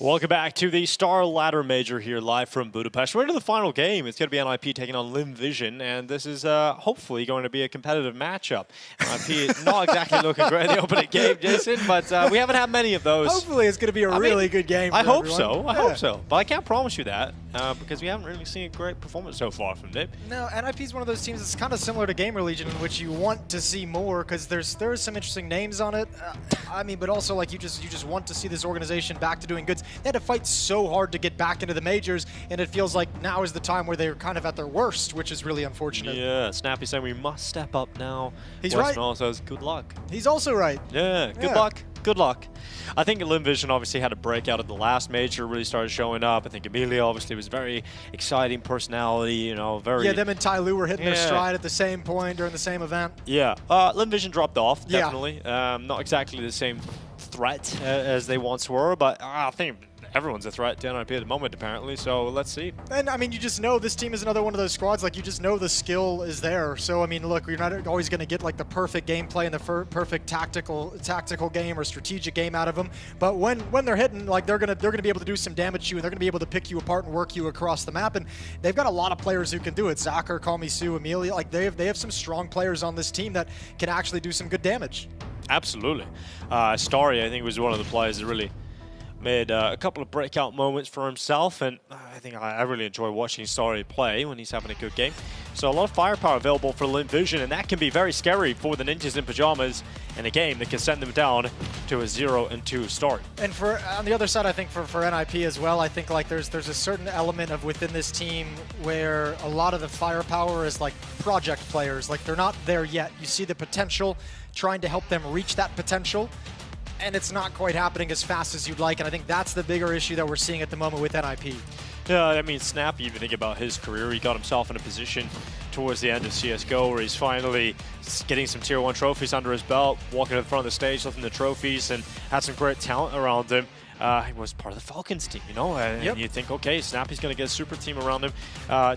Welcome back to the StarLadder Major here live from Budapest. We're into the final game. It's going to be NIP taking on LimVision, and this is hopefully going to be a competitive matchup. NIP not exactly looking great in the opening game, Jason, but we haven't had many of those. Hopefully it's going to be a really good game for I hope everyone. so. I hope so. But I can't promise you that because we haven't really seen a great performance so far from them. No, NIP is one of those teams that's kind of similar to Gamer Legion in which you want to see more because there's some interesting names on it. I mean, but also like you just want to see this organization back to doing good. They had to fight so hard to get back into the majors, and it feels like now is the time where they're kind of at their worst, which is really unfortunate. Yeah, Snappy saying we must step up now. He's Weston right. also says good luck. He's also right. Yeah, good luck. Good luck. I think LimVision obviously had a breakout at the last major, really started showing up. I think Emilia obviously was very exciting personality, you know, very... Yeah, them and Ty Lu were hitting their stride at the same point during the same event. Yeah, LimVision dropped off, definitely. Not exactly the same threat as they once were, but I think everyone's a threat to NIP at the moment, apparently, so let's see. And, I mean, you just know this team is another one of those squads, like, you just know the skill is there. So, I mean, look, you're not always going to get, like, the perfect gameplay and the perfect tactical game or strategic game out of them. But when they're hitting, like, they're gonna be able to do some damage to you, and they're going to be able to pick you apart and work you across the map. And they've got a lot of players who can do it. Zachar, Kalmisu, Emilia, like, they have some strong players on this team that can actually do some good damage. Absolutely. Starry, I think, was one of the players that really made a couple of breakout moments for himself, and I think I really enjoy watching Starry play when he's having a good game. So a lot of firepower available for LimVision, and that can be very scary for the Ninjas in Pajamas in a game that can send them down to a 0-2 start. And for on the other side, I think for NIP as well, I think like there's a certain element of within this team where a lot of the firepower is like project players, like they're not there yet. You see the potential, trying to help them reach that potential, and it's not quite happening as fast as you'd like, and I think that's the bigger issue that we're seeing at the moment with NIP. Yeah, I mean, Snap, you even think about his career, he got himself in a position towards the end of CSGO where he's finally getting some Tier 1 trophies under his belt, walking to the front of the stage, lifting the trophies, and had some great talent around him. he was part of the Falcons team, you know? And you think, okay, Snappy's going to get a super team around him.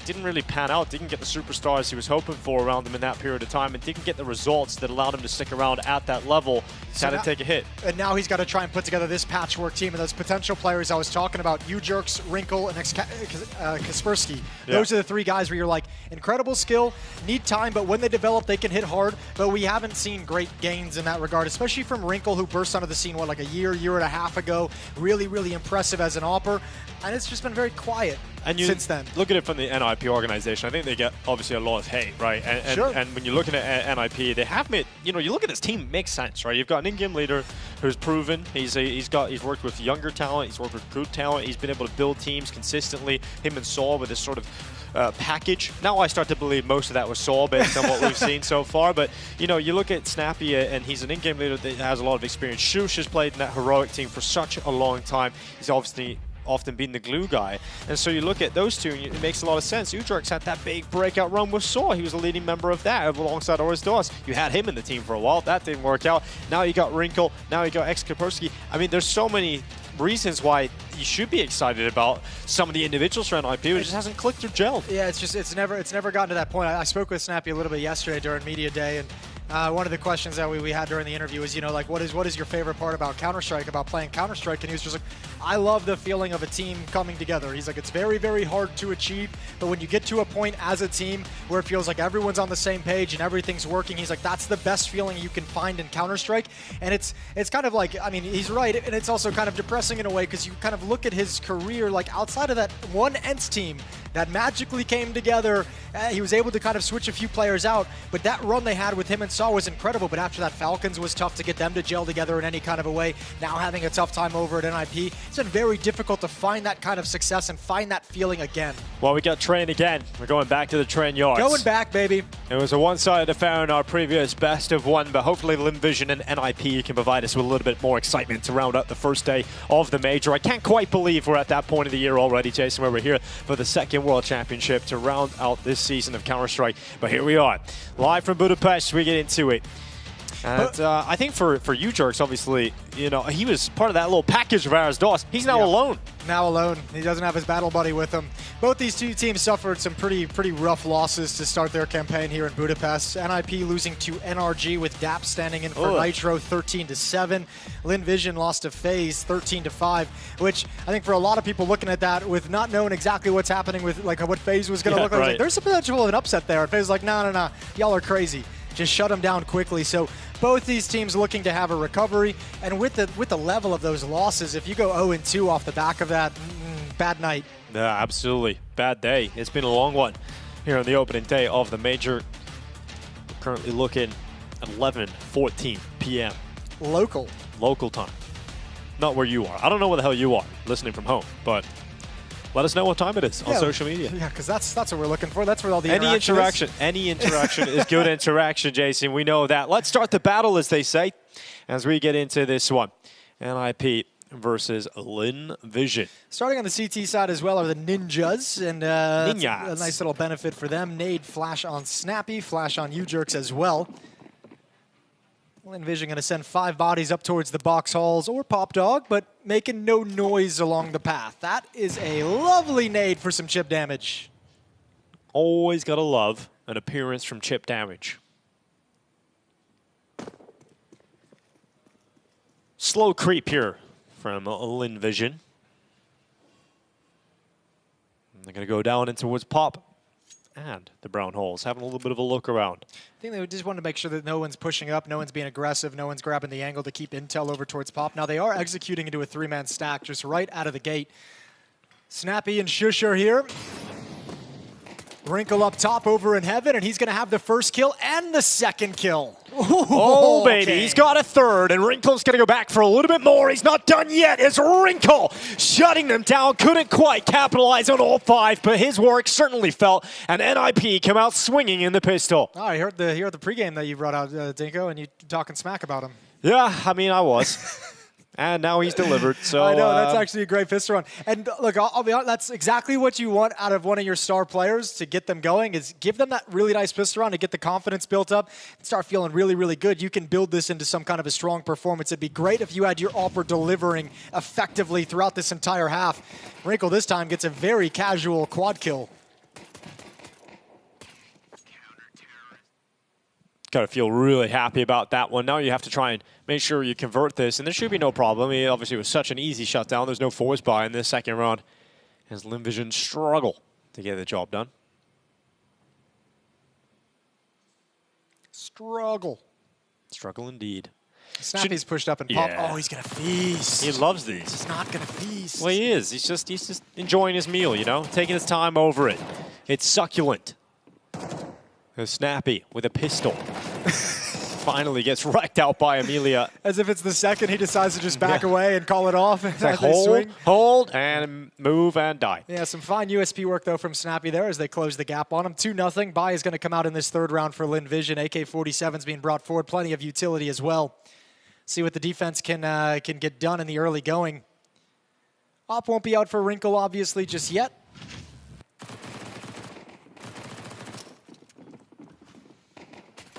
Didn't really pan out, didn't get the superstars he was hoping for around him in that period of time, and didn't get the results that allowed him to stick around at that level. Had to take a hit. And now he's got to try and put together this patchwork team, and those potential players I was talking about, xKacpersky, Wrinkle, and xKacpersky. Those are the three guys where you're like, incredible skill, need time, but when they develop, they can hit hard. But we haven't seen great gains in that regard, especially from Wrinkle, who burst onto the scene, what, like a year and a half ago. Really, really impressive as an AWPer, and it's just been very quiet since then. Look at it from the NIP organization. I think they get obviously a lot of hate, right? And when you're looking at NIP, they have made, you know, you look at this team, it makes sense, right? You've got an in-game leader who's proven. He's worked with younger talent, he's worked with good talent, he's been able to build teams consistently. Him and Saul with this sort of package. Now I start to believe most of that was Saul based on what we've seen so far, but you know, you look at Snappy and he's an in-game leader that has a lot of experience. Shush has played in that heroic team for such a long time. He's obviously often been the glue guy, and so you look at those two and it makes a lot of sense. xKacpersky had that big breakout run with Saw. He was a leading member of that alongside Oris. You had him in the team for a while. That didn't work out. Now you got Wrinkle, now you got xKacpersky. I mean, there's so many reasons why you should be excited about some of the individuals around IP, but it just hasn't clicked or gelled. Yeah, it's never gotten to that point. I spoke with Snappy a little bit yesterday during media day, and one of the questions that we had during the interview was, you know, like, what is your favorite part about Counter-Strike, about playing Counter-Strike? And he was just like, I love the feeling of a team coming together. He's like, it's very, very hard to achieve, but when you get to a point as a team where it feels like everyone's on the same page and everything's working, he's like, that's the best feeling you can find in Counter-Strike. And it's kind of like, I mean, he's right, and it's also kind of depressing in a way, because you kind of look at his career, like, outside of that one ENCE team that magically came together, he was able to kind of switch a few players out, but that run they had with him and Saw was incredible. But after that, Falcons was tough to get them to gel together in any kind of a way. Now having a tough time over at NIP, it's been very difficult to find that kind of success and find that feeling again. Well, we got Train again. We're going back to the Train yards. Going back, baby. It was a one-sided affair in our previous best of one, but hopefully LinVision and NIP can provide us with a little bit more excitement to round out the first day of the Major. I can't quite believe we're at that point of the year already, Jason, where we're here for the second World Championship to round out this season of Counter-Strike. But here we are, live from Budapest. We get into it. And I think for xKacpersky, obviously, you know, he was part of that little package of Aras. He's now alone. Now alone. He doesn't have his battle buddy with him. Both these two teams suffered some pretty rough losses to start their campaign here in Budapest. NIP losing to NRG with DAP standing in for Nitro 13-7. LinVision lost to FaZe 13-5, which I think for a lot of people looking at that with not knowing exactly what's happening with like what FaZe was going to look like, like, there's a potential of an upset there. And FaZe was like, no, y'all are crazy. Just shut them down quickly. So both these teams looking to have a recovery, and with the level of those losses, if you go 0-2 off the back of that, bad night. Yeah, absolutely. Bad day. It's been a long one here on the opening day of the Major. We're currently looking at 11:14 p.m. Local time. Not where you are. I don't know where the hell you are listening from home, but let us know what time it is on social media. Yeah, because that's what we're looking for. That's where all the Any interaction is good interaction, Jason. We know that. Let's start the battle, as they say, as we get into this one. NIP versus LinVision. Starting on the CT side as well are the Ninjas, and a nice little benefit for them. Nade flash on Snappy, flash on xKacpersky as well. LinVision going to send 5 bodies up towards the box halls or Pop Dog, but making no noise along the path. That is a lovely nade for some chip damage. Always got to love an appearance from chip damage. Slow creep here from LinVision. They're going to go down in towards Pop and the brown holes, having a little bit of a look around. I think they just wanted to make sure that no one's pushing up, no one's being aggressive, no one's grabbing the angle to keep intel over towards Pop. Now they are executing into a 3-man stack just right out of the gate. Snappy and Shush are here. Wrinkle up top over in heaven, and he's going to have the first kill and the second kill. Oh, baby, he's got a third, and Wrinkle's going to go back for a little bit more. He's not done yet. It's Wrinkle shutting them down. Couldn't quite capitalize on all 5, but his work certainly felt, and NIP come out swinging in the pistol. Oh, I heard the pregame that you brought out, Dinko, and you talking smack about him. Yeah, I mean, I was. And now he's delivered. So I know, that's actually a great pistol run. And look, I'll be honest, that's exactly what you want out of one of your star players to get them going, is give them that really nice pistol run to get the confidence built up and start feeling really, really good. You can build this into some kind of a strong performance. It'd be great if you had your AWPer delivering effectively throughout this entire half. Wrinkle this time gets a very casual quad kill. Got to feel really happy about that one. Now you have to try and make sure you convert this, and there should be no problem. I mean, obviously, it was such an easy shutdown. There's no force buy in this second round as LinVision struggle to get the job done. Struggle. Struggle indeed. Snappy's pushed up and popped. Oh, he's going to feast. He loves these. He's not going to feast. Well, he is. He's just enjoying his meal, you know, taking his time over it. It's succulent. Snappy with a pistol. Finally gets wrecked out by Amelia. As if it's the second he decides to just back away and call it off. It's like hold, and move and die. Yeah, some fine USP work, though, from Snappy there as they close the gap on him. 2-0. Bai is going to come out in this third round for LinVision. AK-47's being brought forward. Plenty of utility as well. See what the defense can get done in the early going. Op won't be out for Wrinkle, obviously, just yet.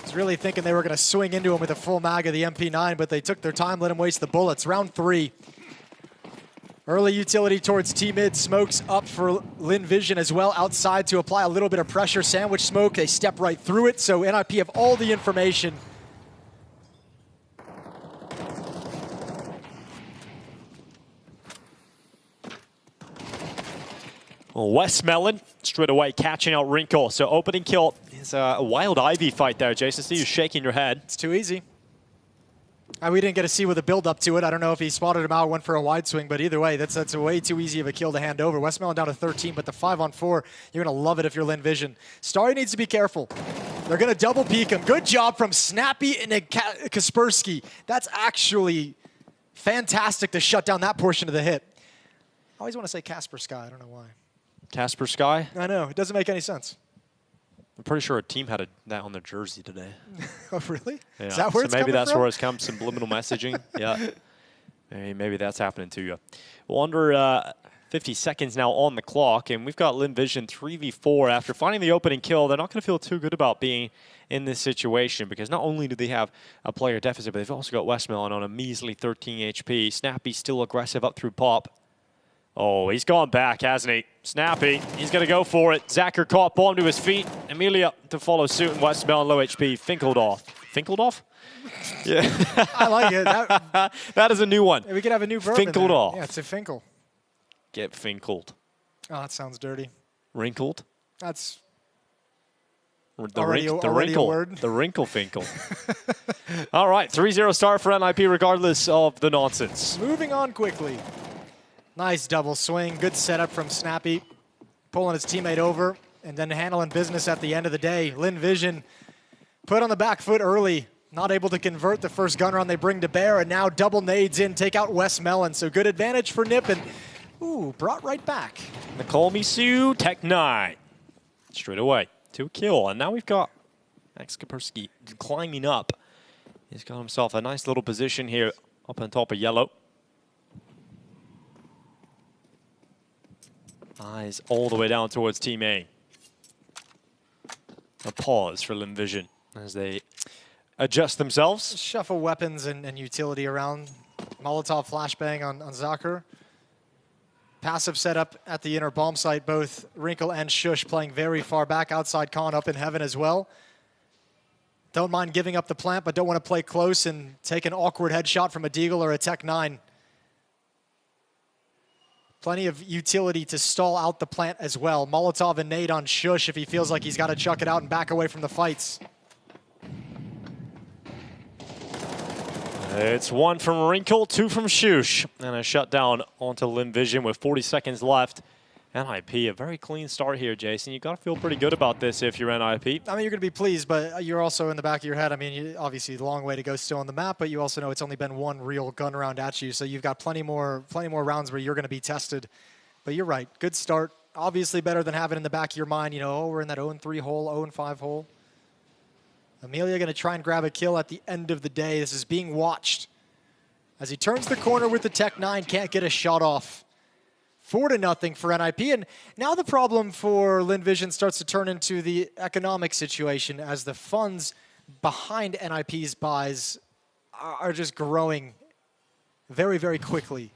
Was really thinking they were going to swing into him with a full mag of the MP9, but they took their time, let him waste the bullets. Round 3. Early utility towards T-mid. Smokes up for LinVision as well outside to apply a little bit of pressure. Sandwich smoke, they step right through it, so NIP have all the information. Well, Westmelon straight away catching out Wrinkle. So opening kill is a wild Ivy fight there, Jason. See you shaking your head. It's too easy. We didn't get to see with the build up to it. I don't know if he spotted him out, went for a wide swing, but either way, that's a way too easy of a kill to hand over. Westmelon down to 13, but the 5-on-4, you're going to love it if you're LinVision. Starry needs to be careful. They're going to double peek him. Good job from Snappy and xKacpersky. That's actually fantastic to shut down that portion of the hit. I always want to say XKacpersky. I don't know why. XKacpersky? I know. It doesn't make any sense. I'm pretty sure a team had that on their jersey today. Oh, really? Yeah. Is that where it's maybe that's from? where it's come, subliminal messaging. Yeah. Maybe that's happening to you. Well, under 50 seconds now on the clock, and we've got LinVision 3v4. After finding the opening kill, they're not going to feel too good about being in this situation because not only do they have a player deficit, but they've also got Westmelon on a measly 13 HP. Snappy still aggressive up through pop. Oh, he's gone back, hasn't he? Snappy, he's going to go for it. Zacher caught, bomb to his feet. Amelia to follow suit, and Westmelon low HP. Finkled off. Finkled off? Yeah. I like it. That is a new one. Yeah, we could have a new verb Finkled in there. off. Yeah, it's a finkle. Get finkled. Oh, that sounds dirty. Wrinkled? That's the wrinkle. Word. The wrinkle finkle. All right, 3-0 start for NIP regardless of the nonsense. Moving on quickly. Nice double swing. Good setup from Snappy. Pulling his teammate over and then handling business at the end of the day. LinVision put on the back foot early. Not able to convert the first gun round they bring to bear. And now double nades in. Take out Westmelon. So good advantage for Nip. And ooh, brought right back. Nicole Misu, Tech 9. Straight away to a kill. And now we've got xKacpersky climbing up. He's got himself a nice little position here up on top of yellow. Eyes all the way down towards Team A. A pause for LinVision as they adjust themselves. Shuffle weapons and utility around. Molotov flashbang on Zacher. Passive setup at the inner bomb site. Both Wrinkle and Shush playing very far back. Outside Con up in heaven as well. Don't mind giving up the plant, but don't want to play close and take an awkward headshot from a Deagle or a Tech 9. Plenty of utility to stall out the plant as well. Molotov and nade on Shush if he feels like he's got to chuck it out and back away from the fights. It's 1 from Wrinkle, 2 from Shush. And a shutdown onto LinVision with 40 seconds left. NIP, a very clean start here, Jason. You got to feel pretty good about this if you're NIP. I mean, you're going to be pleased, but you're also in the back of your head. I mean, obviously, a long way to go still on the map, but you also know it's only been one real gun round at you, so you've got plenty more rounds where you're going to be tested. But you're right, good start. Obviously, better than having in the back of your mind, you know, oh, we're in that 0-3 hole, 0-5 hole. Amelia going to try and grab a kill at the end of the day. This is being watched. As he turns the corner with the Tech 9, can't get a shot off. 4-0 for NIP, and now the problem for LinVision starts to turn into the economic situation as the funds behind NIP's buys are just growing very, very quickly.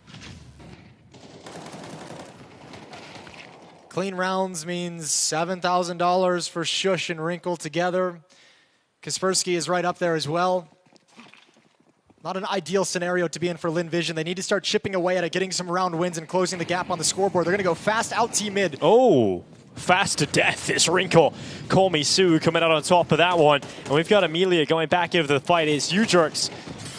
Clean rounds means $7,000 for Shush and Wrinkle together. Kaspersky is right up there as well. Not an ideal scenario to be in for LinVision. They need to start chipping away at it, getting some round wins and closing the gap on the scoreboard. They're going to go fast out T-mid. Oh, fast to death is Wrinkle. Call Me Sue coming out on top of that one. And we've got Amelia going back into the fight. It's Ujerks,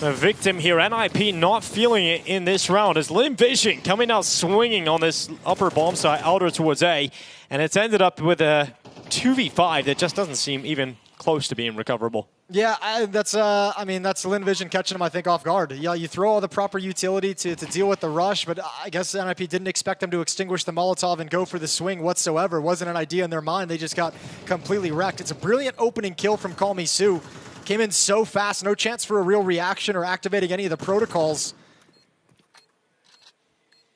the victim here. NIP not feeling it in this round as LinVision coming out swinging on this upper bomb side, outer towards A. And it's ended up with a 2v5 that just doesn't seem even close to being recoverable. Yeah, that's LinVision catching him, I think, off guard. Yeah, you throw all the proper utility to deal with the rush, but I guess NIP didn't expect them to extinguish the Molotov and go for the swing whatsoever. It wasn't an idea in their mind. They just got completely wrecked. It's a brilliant opening kill from Call Me Sue. Came in so fast, no chance for a real reaction or activating any of the protocols.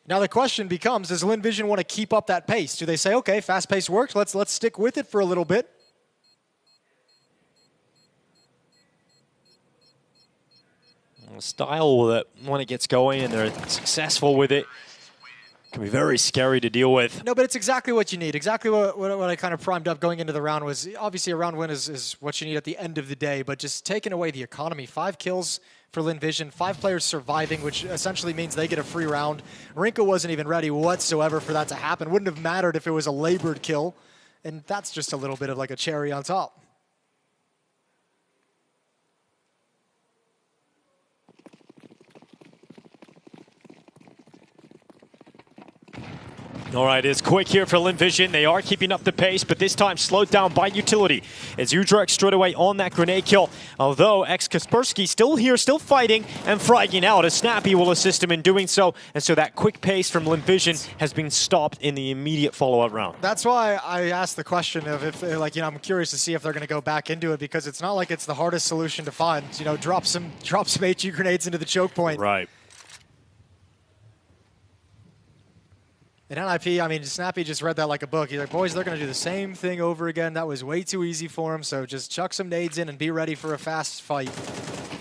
Now the question becomes, does LinVision want to keep up that pace? Do they say, okay, fast pace works, let's stick with it for a little bit? Style that when it gets going and they're successful with it can be very scary to deal with. No, but it's exactly what you need. Exactly what I kind of primed up going into the round was, obviously a round win is what you need at the end of the day, but just taking away the economy. 5 kills for LinVision, 5 players surviving, which essentially means they get a free round. Wrinkle wasn't even ready whatsoever for that to happen. Wouldn't have mattered if it was a labored kill, and that's just a little bit of like a cherry on top. All right, it's quick here for LinVision. They are keeping up the pace, but this time slowed down by utility. As Ujerk straight away on that grenade kill. Although xKacpersky still here, still fighting and fragging out, as Snappy will assist him in doing so. And so that quick pace from LinVision has been stopped in the immediate follow-up round. That's why I asked the question of if, like, you know, I'm curious to see if they're going to go back into it, because it's not like it's the hardest solution to find. You know, drop some HE grenades into the choke point. Right. And NIP, I mean, Snappy just read that like a book. He's like, boys, they're going to do the same thing over again. That was way too easy for him, so just chuck some nades in and be ready for a fast fight.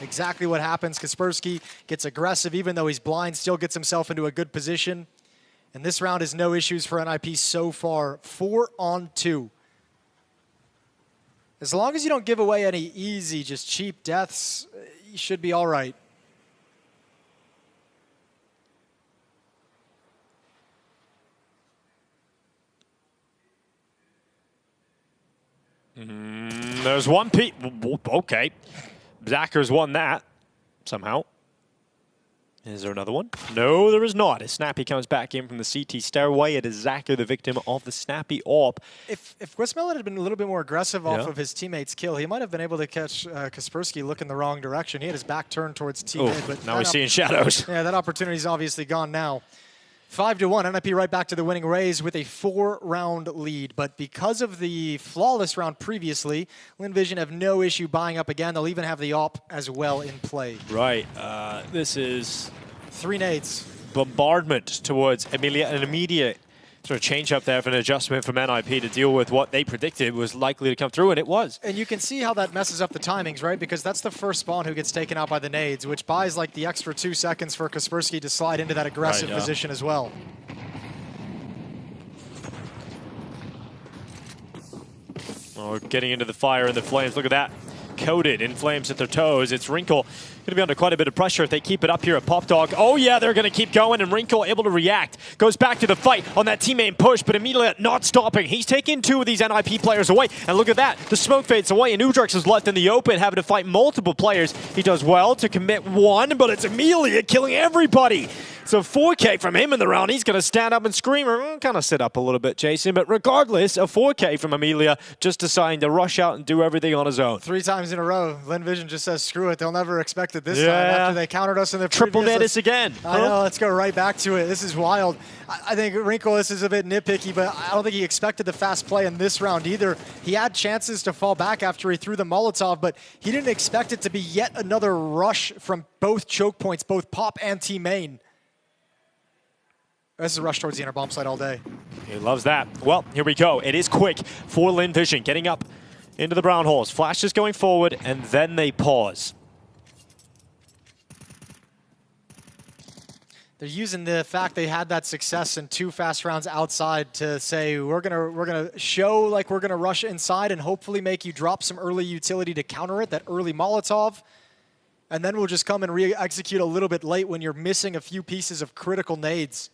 Exactly what happens. Kaspersky gets aggressive, even though he's blind, still gets himself into a good position. And this round is no issues for NIP so far. 4-on-2. As long as you don't give away any easy, just cheap deaths, you should be all right. There's one okay. Zacker's won that somehow. Is there another one? No, there is not. As Snappy comes back in from the CT stairway, it is Zacker, the victim of the Snappy AWP. If Grismelon had been a little bit more aggressive off of his teammate's kill, he might have been able to catch Kaspersky looking the wrong direction. He had his back turned towards teammate. But now he's seeing shadows. Yeah, that opportunity's obviously gone now. 5-1, NIP right back to the winning Rays with a 4-round lead. But because of the flawless round previously, LinVision have no issue buying up again. They'll even have the AWP as well in play. Right. This is 3 nades. Bombardment towards Amelia. An immediate sort of change up there for an adjustment from NIP to deal with what they predicted was likely to come through, and it was. And you can see how that messes up the timings, right? Because that's the first spawn who gets taken out by the nades, which buys like the extra 2 seconds for Kaspersky to slide into that aggressive position as well. Oh, getting into the fire and the flames. Look at that. Coated in flames at their toes. It's Wrinkle going to be under quite a bit of pressure if they keep it up here at Pop Dog. Oh yeah, they're going to keep going, and Wrinkle able to react. Goes back to the fight on that teammate push, but Amelia not stopping. He's taking 2 of these NIP players away, and look at that. The smoke fades away, and Ujerks is left in the open, having to fight multiple players. He does well to commit 1, but it's Amelia killing everybody. So 4K from him in the round. He's going to stand up and scream, or kind of sit up a little bit, Jason. But regardless, a 4K from Amelia, just deciding to rush out and do everything on his own. 3 times in a row, LinVision just says, screw it. They'll never expect it this time after they countered us in the triple previous. natus again. I know, let's go right back to it. This is wild. I think Wrinkles is a bit nitpicky, but I don't think he expected the fast play in this round either. He had chances to fall back after he threw the Molotov, but he didn't expect it to be yet another rush from both choke points, both Pop and Team Main. This is a rush towards the inner bomb site all day. He loves that. Well, here we go. It is quick for LinVision, getting up into the brown holes. Flash is going forward, and then they pause. They're using the fact they had that success in 2 fast rounds outside to say we're gonna show like we're gonna rush inside and hopefully make you drop some early utility to counter it, that early Molotov, and then we'll just come and re-execute a little bit late when you're missing a few pieces of critical nades.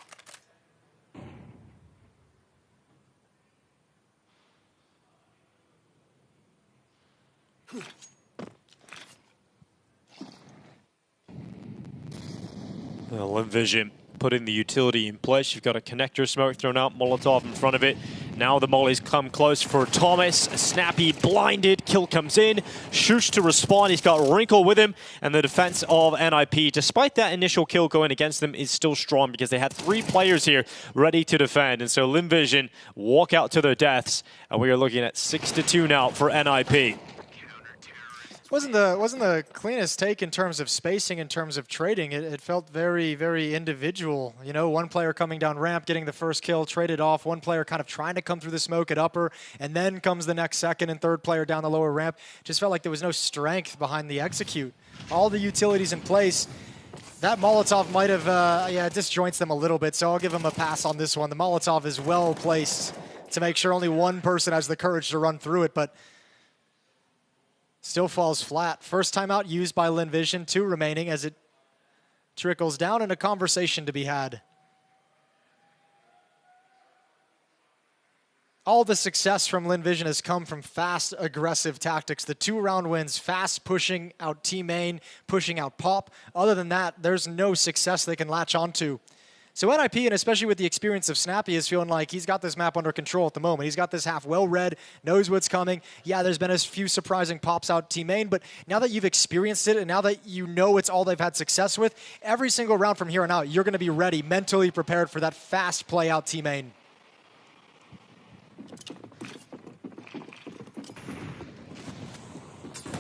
LinVision putting the utility in place. You've got a connector smoke thrown out, Molotov in front of it. Now the mollies come close for Thomas. Snappy blinded, kill comes in. Shush to respond, he's got Wrinkle with him. And the defense of NIP, despite that initial kill going against them, is still strong because they had 3 players here ready to defend. And so LinVision walk out to their deaths. And we are looking at 6-2 now for NIP. Wasn't the cleanest take in terms of spacing, in terms of trading. It felt very, very individual. You know, one player coming down ramp, getting the first kill, traded off. One player kind of trying to come through the smoke at upper, and then comes the next second and third player down the lower ramp. Just felt like there was no strength behind the execute. All the utilities in place. That Molotov might have, disjoints them a little bit, so I'll give him a pass on this one. The Molotov is well placed to make sure only one person has the courage to run through it, but still falls flat. First timeout used by LinVision, 2 remaining as it trickles down, and a conversation to be had. All the success from LinVision has come from fast, aggressive tactics. The 2-round wins, fast pushing out Team Main, pushing out Pop. Other than that, there's no success they can latch onto. So NIP, and especially with the experience of Snappy, is feeling like he's got this map under control at the moment. He's got this half well read, knows what's coming. Yeah, there's been a few surprising pops out Team Main, but now that you've experienced it and now that you know it's all they've had success with, every single round from here on out, you're going to be ready, mentally prepared for that fast play out Team Main.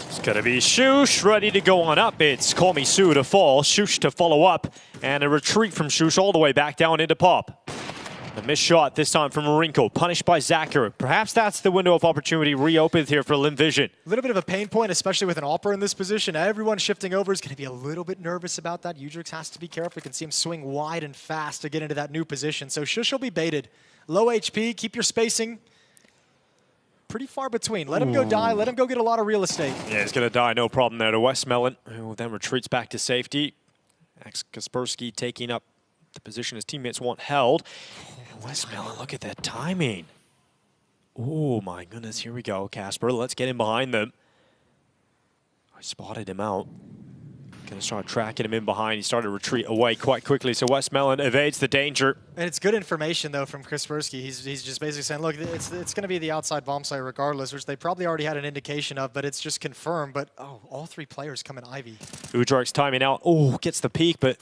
It's going to be Shush ready to go on up. It's Call Me Sue to fall, Shush to follow up, and a retreat from Shush all the way back down into Pop. A missed shot this time from Wrinkle, punished by Zacher. Perhaps that's the window of opportunity reopened here for LinVision. A little bit of a pain point, especially with an AWPer in this position. Everyone shifting over is going to be a little bit nervous about that. Udrix has to be careful. You can see him swing wide and fast to get into that new position. So Shush will be baited. Low HP, keep your spacing pretty far between. Let him go die. Let him go get a lot of real estate. Yeah, he's going to die. No problem there to Westmelon, who then retreats back to safety. xKacpersky taking up the position his teammates want held. Westmelon, look at that timing. Oh, my goodness. Here we go, Casper. Let's get him behind them. I spotted him out. Going to start tracking him in behind. He started to retreat away quite quickly, so Westmelon evades the danger. And it's good information, though, from Kaspersky. He's just basically saying, look, it's going to be the outside bomb site regardless, which they probably already had an indication of, but it's just confirmed. But, oh, all 3 players come in Ivy. Udrik's timing out. Oh, gets the peek, but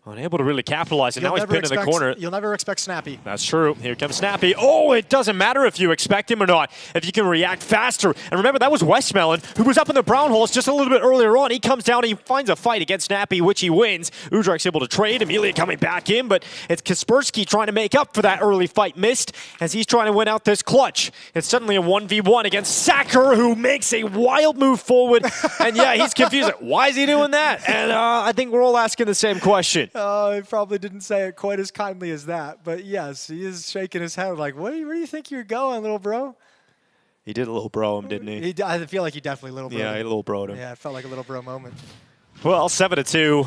unable to really capitalize, and now he's pinned in the corner. You'll never expect Snappy. That's true. Here comes Snappy. Oh, it doesn't matter if you expect him or not, if you can react faster. And remember, that was Westmelon, who was up in the brown holes just a little bit earlier on. He comes down, he finds a fight against Snappy, which he wins. Udrik's able to trade, Amelia coming back in, but it's Kaspersky trying to make up for that early fight missed as he's trying to win out this clutch. It's suddenly a 1v1 against Zacher, who makes a wild move forward. And yeah, he's confused. Why is he doing that? And I think we're all asking the same question. Oh, he probably didn't say it quite as kindly as that. But yes, he is shaking his head like, where do you think you're going, little bro? He did a little bro him, didn't he? I feel like he definitely little bro him. Yeah, he little broed him. Yeah, it felt like a little bro moment. Well, 7-2.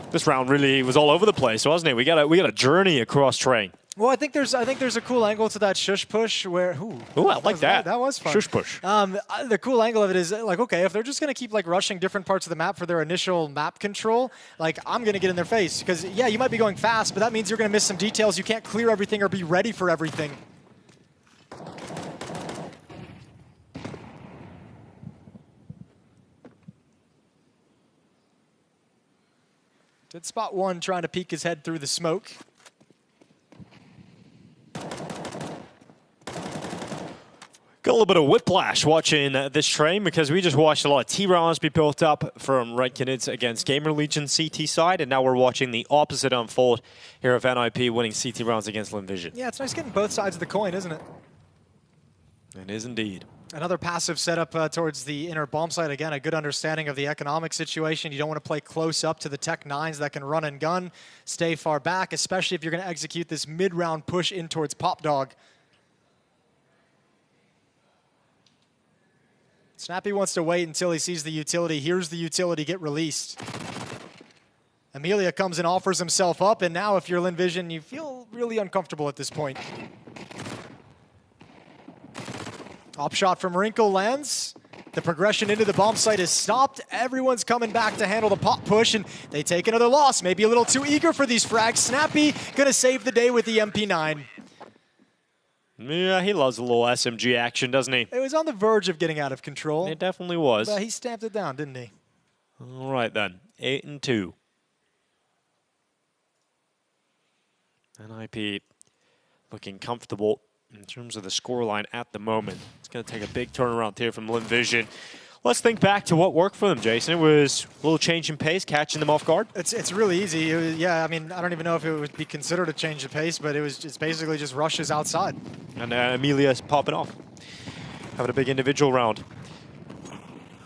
This round really was all over the place, wasn't it? We got a journey across train. Well, I think there's a cool angle to that shush push where. Ooh, I like that. That was fun. Shush push. The cool angle of it is like, okay, if they're just gonna keep like rushing different parts of the map for their initial map control, like I'm gonna get in their face because yeah, you might be going fast, but that means you're gonna miss some details. You can't clear everything or be ready for everything. Did spot one trying to peek his head through the smoke. Got a little bit of whiplash watching this train because we just watched a lot of T-rounds be built up from Red Canids against Gamer Legion CT side, and now we're watching the opposite unfold here of NIP winning CT rounds against Linvision. Yeah, it's nice getting both sides of the coin, isn't it? It is indeed. Another passive setup towards the inner bomb site. Again, a good understanding of the economic situation. You don't want to play close up to the Tech 9s that can run and gun. Stay far back, especially if you're going to execute this mid-round push in towards Pop Dog. Snappy wants to wait until he sees the utility. Here's the utility get released. Amelia comes and offers himself up, and now if you're Linvision, you feel really uncomfortable at this point. Op shot from Wrinkle lands. The progression into the bomb site is stopped. Everyone's coming back to handle the pop push, and they take another loss. Maybe a little too eager for these frags. Snappy gonna save the day with the MP9. Yeah, he loves a little SMG action, doesn't he? It was on the verge of getting out of control. It definitely was. But he stamped it down, didn't he? All right then, 8-2. NIP looking comfortable in terms of the scoreline at the moment. It's going to take a big turnaround here from Linvision. Let's think back to what worked for them, Jason. It was a little change in pace, catching them off guard. It's really easy. Yeah, I mean, I don't even know if it would be considered a change of pace, but it's basically just rushes outside. And Amelia's popping off. Having a big individual round.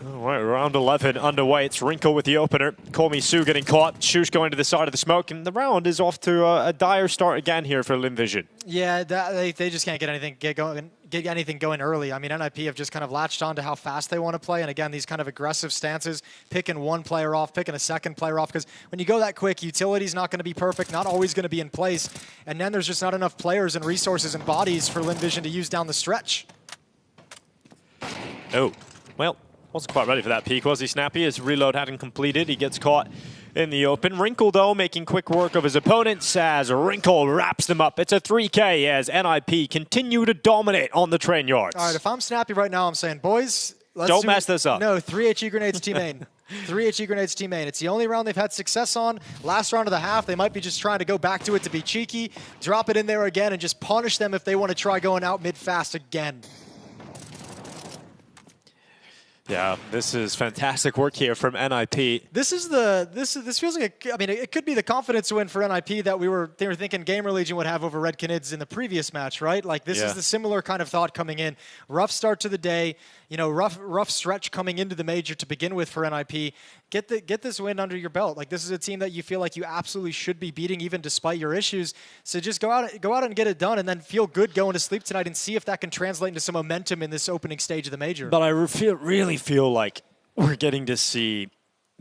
All right, round 11 underway. It's Wrinkle with the opener. Call Me Sue getting caught. Shush going to the side of the smoke, and the round is off to a dire start again here for Linvision. Yeah, they just can't get anything going early. I mean, NIP have just kind of latched on to how fast they want to play, and again, these kind of aggressive stances, picking one player off, picking a second player off, because when you go that quick, utility's not going to be perfect, not always going to be in place, and then there's just not enough players and resources and bodies for Linvision to use down the stretch. Oh, well. Wasn't quite ready for that peek, was he, Snappy? His reload hadn't completed. He gets caught in the open. Wrinkle, though, making quick work of his opponents as Wrinkle wraps them up. It's a 3K as NIP continue to dominate on the train yards. All right, if I'm Snappy right now, I'm saying, boys, let's don't mess this up. No, 3 HE grenades team main. 3 HE grenades team main. It's the only round they've had success on. Last round of the half, they might be just trying to go back to it to be cheeky, drop it in there again, and just punish them if they want to try going out mid-fast again. Yeah, this is fantastic work here from NIP. This feels like I mean, it could be the confidence win for NIP that they were thinking Gamer Legion would have over Red Canids in the previous match, right? Like this is the similar kind of thought coming in. Rough start to the day, you know, rough stretch coming into the major to begin with for NIP. Get this win under your belt. Like this is a team that you feel like you absolutely should be beating even despite your issues. So just go out and get it done and then feel good going to sleep tonight and see if that can translate into some momentum in this opening stage of the major. But I really feel like we're getting to see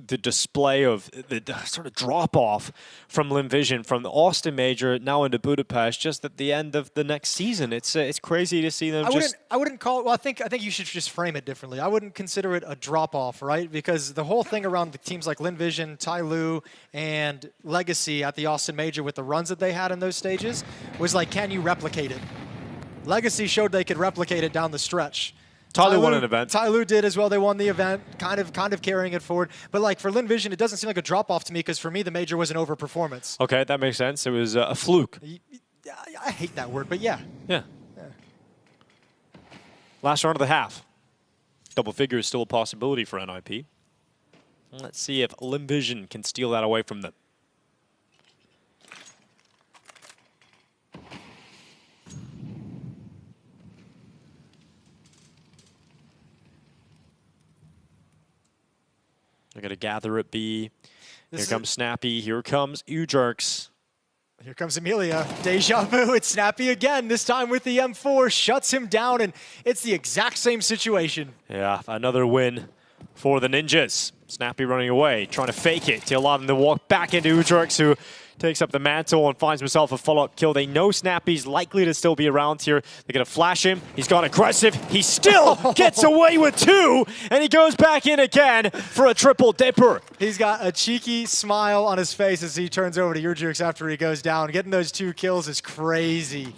the display of the sort of drop-off from Linvision from the Austin Major now into Budapest just at the end of the next season. It's crazy to see them I wouldn't call it, well, I think you should just frame it differently. I wouldn't consider it a drop-off, right? Because the whole thing around the teams like Linvision, Tyloo, and Legacy at the Austin Major with the runs that they had in those stages was like, can you replicate it? Legacy showed they could replicate it down the stretch. Tyloo won an event. Tyloo did as well. They won the event, kind of carrying it forward. But like for Linvision, it doesn't seem like a drop-off to me because for me, the major was an overperformance. Okay, that makes sense. It was a fluke. I hate that word, but yeah. Yeah. Last round of the half. Double figure is still a possibility for NIP. Let's see if Linvision can steal that away from them. They're going to gather at B. Here comes Snappy. Here comes Ujerks. Here comes Amelia. Deja vu. It's Snappy again, this time with the M4. Shuts him down, and it's the exact same situation. Yeah, another win for the Ninjas. Snappy running away, trying to fake it to allow them to walk back into Udrix, who takes up the mantle and finds himself a follow-up kill. They know Snappy's likely to still be around here. They're going to flash him. He's gone aggressive. He still gets away with 2, and he goes back in again for a triple dipper. He's got a cheeky smile on his face as he turns over to Udrix after he goes down. Getting those 2 kills is crazy.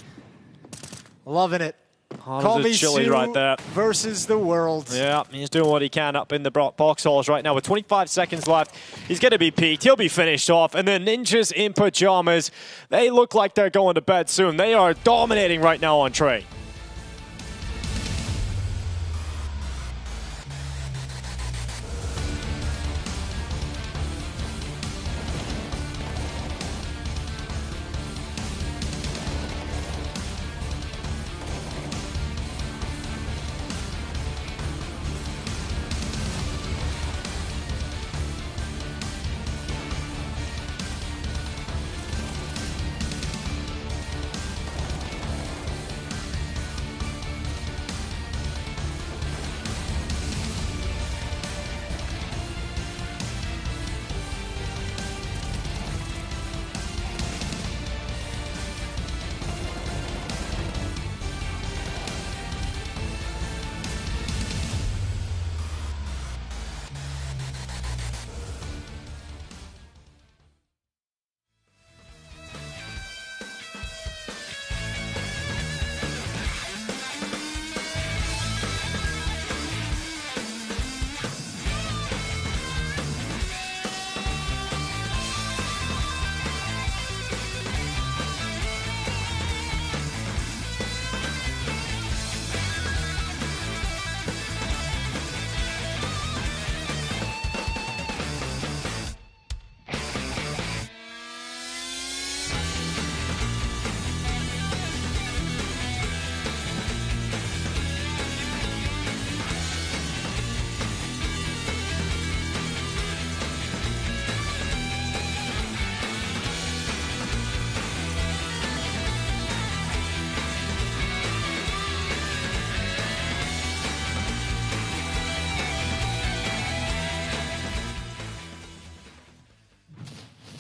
Loving it. Call me chili Sue right there. Versus the world. Yeah, he's doing what he can up in the box halls right now. With 25 seconds left, he's going to be peaked. He'll be finished off. And the Ninjas in pajamas, they look like they're going to bed soon. They are dominating right now on Trey.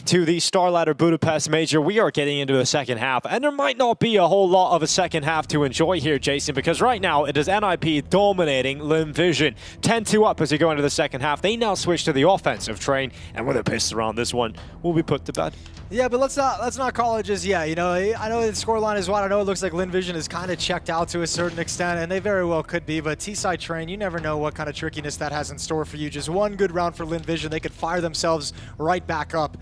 To the StarLadder Budapest Major. We are getting into the second half, and there might not be a whole lot of a second half to enjoy here, Jason, because right now it is NIP dominating LimVision. 10-2 up as you go into the second half. They now switch to the offensive train, and with a pistol around this one, will be put to bed. Yeah, but let's not call it just yet. You know, I know the scoreline is wide. I know it looks like LimVision is kind of checked out to a certain extent, and they very well could be. But T-side train, you never know what kind of trickiness that has in store for you. Just one good round for LimVision, they could fire themselves right back up.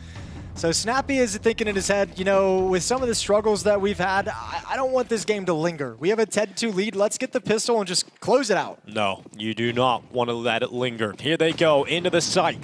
So Snappy is thinking in his head, you know, with some of the struggles that we've had, I don't want this game to linger. We have a 10-2 lead. Let's get the pistol and just close it out. No, you do not want to let it linger. Here they go into the site.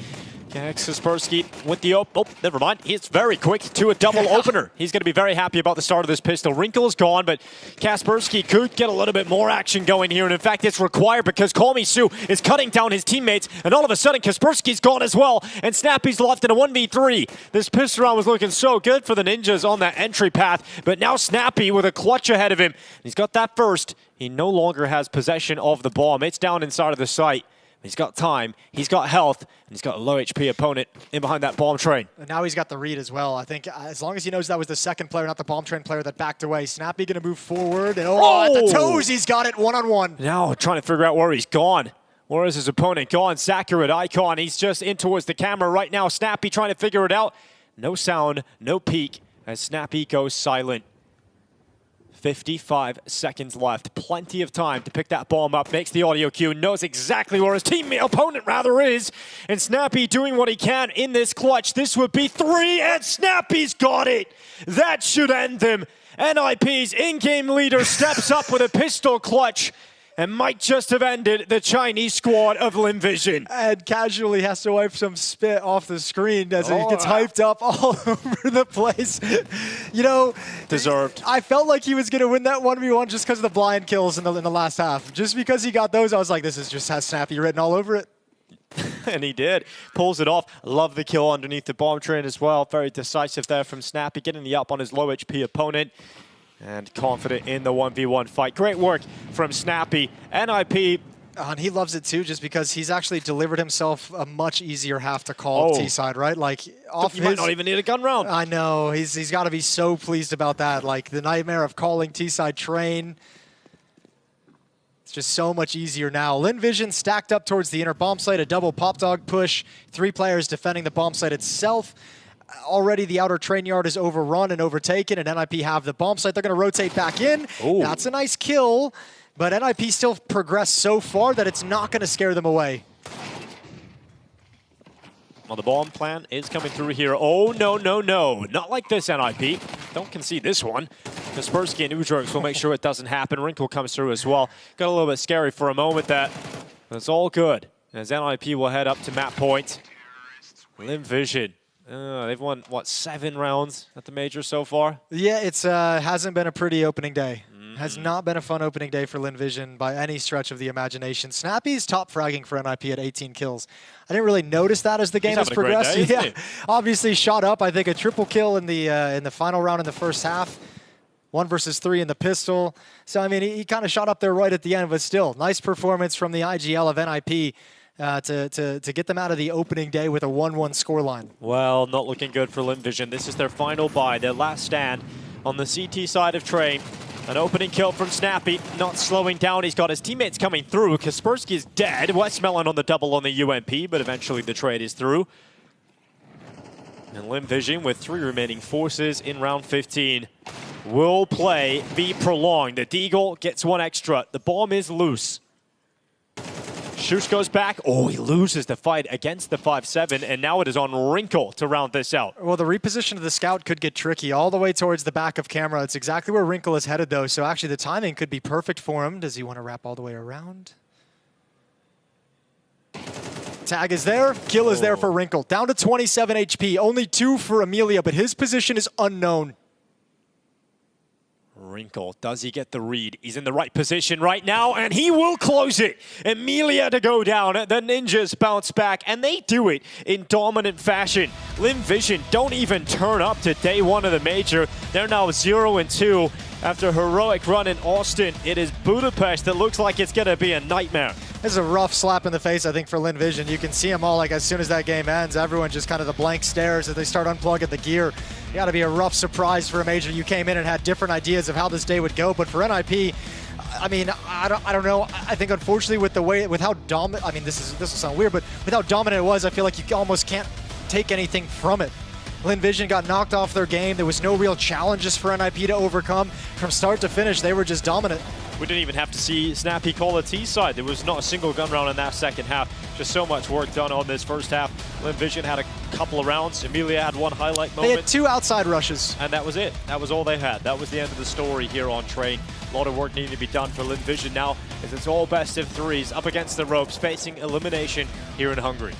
xKacpersky with the oh, never mind. He's very quick to a double opener. He's going to be very happy about the start of this pistol. Wrinkle is gone, but xKacpersky could get a little bit more action going here. And in fact, it's required because Call Me Sue is cutting down his teammates. And all of a sudden, xKacpersky's gone as well. And Snappy's left in a 1v3. This pistol round was looking so good for the Ninjas on that entry path. But now Snappy with a clutch ahead of him. He's got that first. He no longer has possession of the bomb. It's down inside of the site. He's got time, he's got health, and he's got a low HP opponent in behind that bomb train. And now he's got the read as well. I think as long as he knows that was the second player, not the bomb train player that backed away. Snappy going to move forward, and at the toes, he's got it one-on-one. Now trying to figure out where he's gone. Where is his opponent gone? Sakurat Icon, he's just in towards the camera right now. Snappy trying to figure it out. No sound, no peek, as Snappy goes silent. 55 seconds left. Plenty of time to pick that bomb up. Makes the audio cue. Knows exactly where his opponent is. And Snappy doing what he can in this clutch. This would be 3, and Snappy's got it. That should end them. NIP's in-game leader steps up with a pistol clutch and might just have ended the Chinese squad of LimVision. And casually has to wipe some spit off the screen as he gets hyped up all over the place. You know, deserved. I felt like he was going to win that 1v1 just because of the blind kills in the last half. Just because he got those, I was like, this is just has Snappy written all over it. And he did. Pulls it off. Love the kill underneath the bomb train as well. Very decisive there from Snappy, getting the up on his low HP opponent. And confident in the 1v1 fight. Great work from Snappy. NIP And he loves it too, just because he's actually delivered himself a much easier half to call T-side, right? Like, off you might not even need a gun round. I know. He's got to be so pleased about that. Like, the nightmare of calling T-side train. It's just so much easier now. LinVision stacked up towards the inner bomb site, a double pop dog push. 3 players defending the bomb site itself. Already the outer train yard is overrun and overtaken, and NIP have the bomb site. They're going to rotate back in. Ooh. That's a nice kill, but NIP still progressed so far that it's not going to scare them away. Well, the bomb plan is coming through here. Oh, no, no, no. Not like this, NIP. Don't concede this one. Kaspersky and Udrox will make sure it doesn't happen. Wrinkle comes through as well. Got a little bit scary for a moment that. It's all good, as NIP will head up to map point. LinVision. They've won, what, 7 rounds at the Major so far? Yeah, it's hasn't been a pretty opening day. Has not been a fun opening day for LinVision by any stretch of the imagination. Snappy's top fragging for NIP at 18 kills. I didn't really notice that as the game has progressed. Day, obviously shot up. I think a triple kill in the final round in the first half. 1 versus 3 in the pistol. So, I mean, he kind of shot up there right at the end, but still, nice performance from the IGL of NIP to get them out of the opening day with a 1-1 scoreline. Well, not looking good for LinVision. This is their final buy, their last stand on the CT side of Train. An opening kill from Snappy, not slowing down. He's got his teammates coming through. Kaspersky is dead. Westmelon on the double on the UMP, but eventually the trade is through. And LinVision, with 3 remaining forces in round 15, will play be prolonged. The Deagle gets 1 extra. The bomb is loose. Shush goes back. Oh, he loses the fight against the 5-7, and now it is on Wrinkle to round this out. Well, the reposition of the scout could get tricky all the way towards the back of camera. It's exactly where Wrinkle is headed, though, so actually the timing could be perfect for him. Does he want to wrap all the way around? Tag is there. Kill is there for Wrinkle. Down to 27 HP. Only 2 for Amelia, but his position is unknown. Wrinkle, does he get the read? He's in the right position right now, and he will close it. Emilia to go down. The Ninjas bounce back, and they do it in dominant fashion. LinVision don't even turn up to day 1 of the Major. They're now 0-2 after a heroic run in Austin. It is Budapest that looks like it's going to be a nightmare. This is a rough slap in the face, I think, for LinVision. You can see them all, like, as soon as that game ends, everyone just kind of the blank stares as they start unplugging the gear. It got to be a rough surprise for a Major. You came in and had different ideas of how this day would go, but for NIP, I mean, I don't know. I think, unfortunately, with how dominant, I mean, this will sound weird, but with how dominant it was, I feel like you almost can't take anything from it. LinVision got knocked off their game. There was no real challenges for NIP to overcome. From start to finish, they were just dominant. We didn't even have to see Snappy call a T-side. There was not a single gun round in that second half. Just so much work done on this first half. LinVision had a couple of rounds. Emilia had 1 highlight moment. They had 2 outside rushes. And that was it. That was all they had. That was the end of the story here on Train. A lot of work needing to be done for LinVision now, as it's all best of 3s up against the ropes, facing elimination here in Hungary.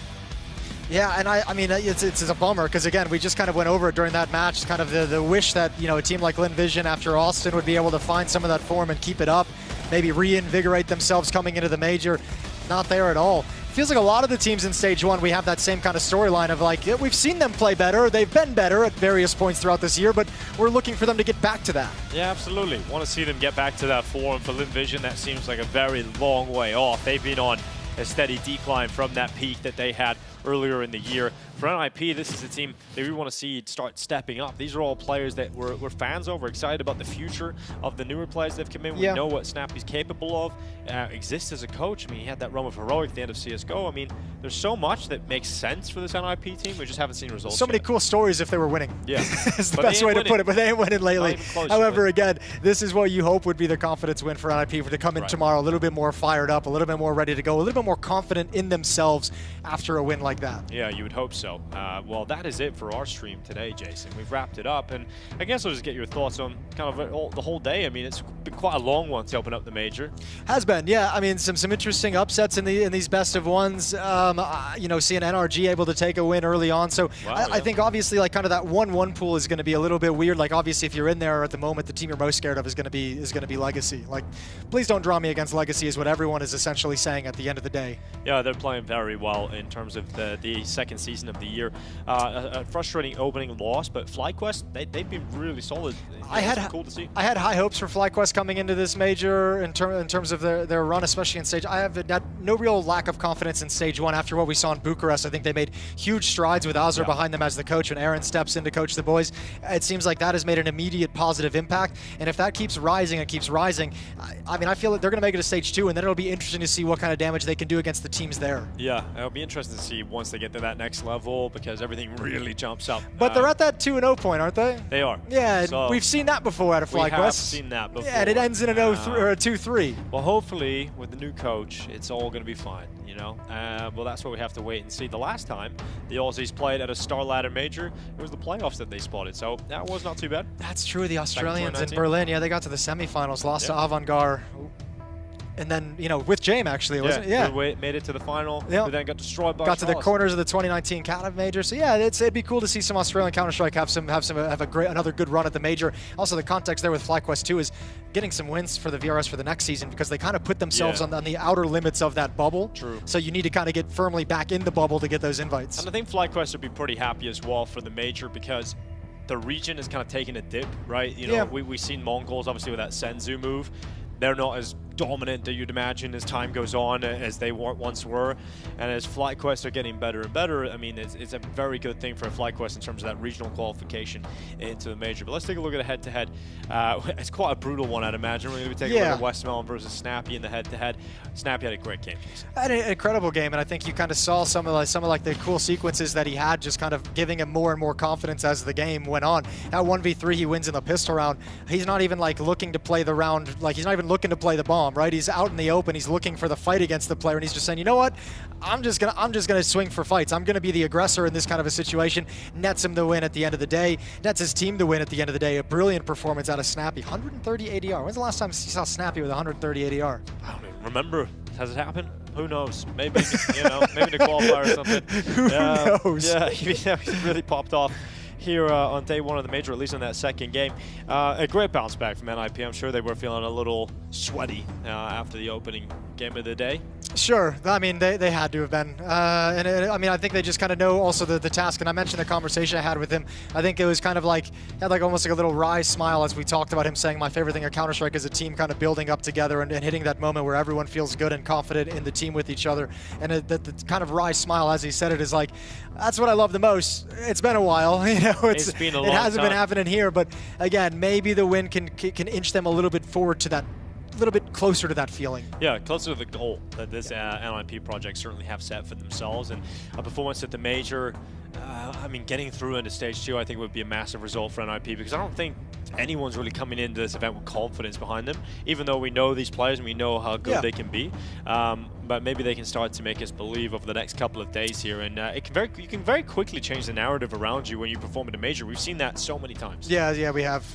Yeah, and I mean, it's a bummer because, again, we just kind of went over it during that match, kind of the wish that, you know, a team like LinVision after Austin would be able to find some of that form and keep it up, maybe reinvigorate themselves coming into the Major. Not there at all. Feels like a lot of the teams in Stage 1, we have that same kind of storyline of like, yeah, we've seen them play better, they've been better at various points throughout this year, but we're looking for them to get back to that. Yeah, absolutely. Want to see them get back to that form. For LinVision, that seems like a very long way off. They've been on a steady decline from that peak that they had earlier in the year. For NIP, this is a team that we want to see start stepping up. These are all players that we're fans of. We're excited about the future of the newer players that have come in. We know what Snappy's capable of. Exists as a coach. I mean, he had that run with Heroic at the end of CSGO. I mean, there's so much that makes sense for this NIP team. We just haven't seen results So many cool stories if they were winning. Yeah. It's the best way to put it, but they ain't winning lately. However, again, this is what you hope would be the confidence win for NIP, for to come in tomorrow a little bit more fired up, a little bit more ready to go, a little bit more confident in themselves after a win like that. Yeah, you would hope so. Well, that is it for our stream today, Jason. We've wrapped it up, and I guess I'll just get your thoughts on kind of the whole day. I mean, it's been quite a long one to open up the Major. Has been, yeah. I mean, some interesting upsets in these best of ones. You know, seeing NRG able to take a win early on. So I think obviously, like, kind of that 1-1 pool is going to be a little bit weird. Like, obviously, if you're in there at the moment, the team you're most scared of is going to be Legacy. Like, please don't draw me against Legacy, is what everyone is essentially saying at the end of the day. Yeah, they're playing very well in terms of the second season of of the year. A frustrating opening loss, but FlyQuest, they've been really solid. It's cool to see. I had high hopes for FlyQuest coming into this major in terms of their run, especially in stage. I have had no real lack of confidence in stage 1 after what we saw in Bucharest. I think they made huge strides with Azur behind them as the coach when Aaron steps in to coach the boys. It seems like that has made an immediate positive impact, and if that keeps rising and keeps rising, I mean, I feel that they're going to make it to stage 2, and then it'll be interesting to see what kind of damage they can do against the teams there. Yeah, it'll be interesting to see once they get to that next level, because everything really jumps up. But they're at that 2-0 point, aren't they? They are. Yeah, so we've seen that before out of FlyQuest. We have seen that before. Yeah, and it ends in an 0-3 or a 2-3. Well, hopefully, with the new coach, it's all going to be fine, you know? Well, that's what we have to wait and see. The last time the Aussies played at a StarLadder Major, it was the playoffs that they spotted, so that was not too bad. That's true. The Australians in Berlin, yeah, they got to the semifinals, lost to Avantgarde. And then, you know, with James, actually, wasn't it? Yeah. We made it to the final. Yep. We then got destroyed by Got to the Charles. corners of the 2019 Canada Major. So, yeah, it'd be cool to see some Australian Counter-Strike have another good run at the Major. Also, the context there with FlyQuest 2 is getting some wins for the VRS for the next season, because they kind of put themselves on the outer limits of that bubble. True. So you need to kind of get firmly back in the bubble to get those invites. And I think FlyQuest would be pretty happy as well for the Major, because the region is kind of taking a dip, right? You know, we've seen Mongols, obviously, with that Senzu move. They're not as dominant that you'd imagine as time goes on as they once were, and as FlyQuest are getting better and better, I mean, it's a very good thing for FlyQuest in terms of that regional qualification into the Major. But let's take a look at a head-to-head. It's quite a brutal one, I'd imagine. We're going to be taking a look at Westmelon versus Snappy in the head-to-head. Snappy had a great game. Had an incredible game, and I think you kind of saw some of the cool sequences that he had, just kind of giving him more and more confidence as the game went on. That 1v3 he wins in the pistol round, he's not even like looking to play the round, like he's not even looking to play the bomb, right? He's out in the open, he's looking for the fight against the player, and he's just saying, you know what, I'm just gonna swing for fights. I'm gonna be the aggressor in this kind of a situation. Nets him the win at the end of the day, nets his team the win at the end of the day. A brilliant performance out of Snappy. 130 ADR. When's the last time you saw Snappy with 130 ADR? I don't even remember. Has it happened? Who knows? Maybe, you know, maybe the qualifier or something. Who knows? Yeah, he really popped off here on day 1 of the Major, at least in that second game. A great bounce back from NIP. I'm sure they were feeling a little sweaty after the opening game of the day. Sure. I mean, they had to have been. I mean, I think they just kind of know also the task. And I mentioned the conversation I had with him. I think it was kind of like, had like almost like a little wry smile as we talked about him saying, my favorite thing at Counter-Strike is a team kind of building up together and hitting that moment where everyone feels good and confident in the team with each other. And the kind of wry smile as he said it is like, that's what I love the most. It's been a while, you know. It's been a long time. It hasn't been happening here, but again, maybe the win can inch them a little bit forward to that, a little bit closer to that feeling. Yeah, closer to the goal that this NIP project certainly have set for themselves. And a performance at the Major, I mean, getting through into stage 2, I think would be a massive result for NIP, because I don't think anyone's really coming into this event with confidence behind them, even though we know these players and we know how good they can be. But maybe they can start to make us believe over the next couple of days here, and you can very quickly change the narrative around you when you perform at a Major. We've seen that so many times. Yeah, we have.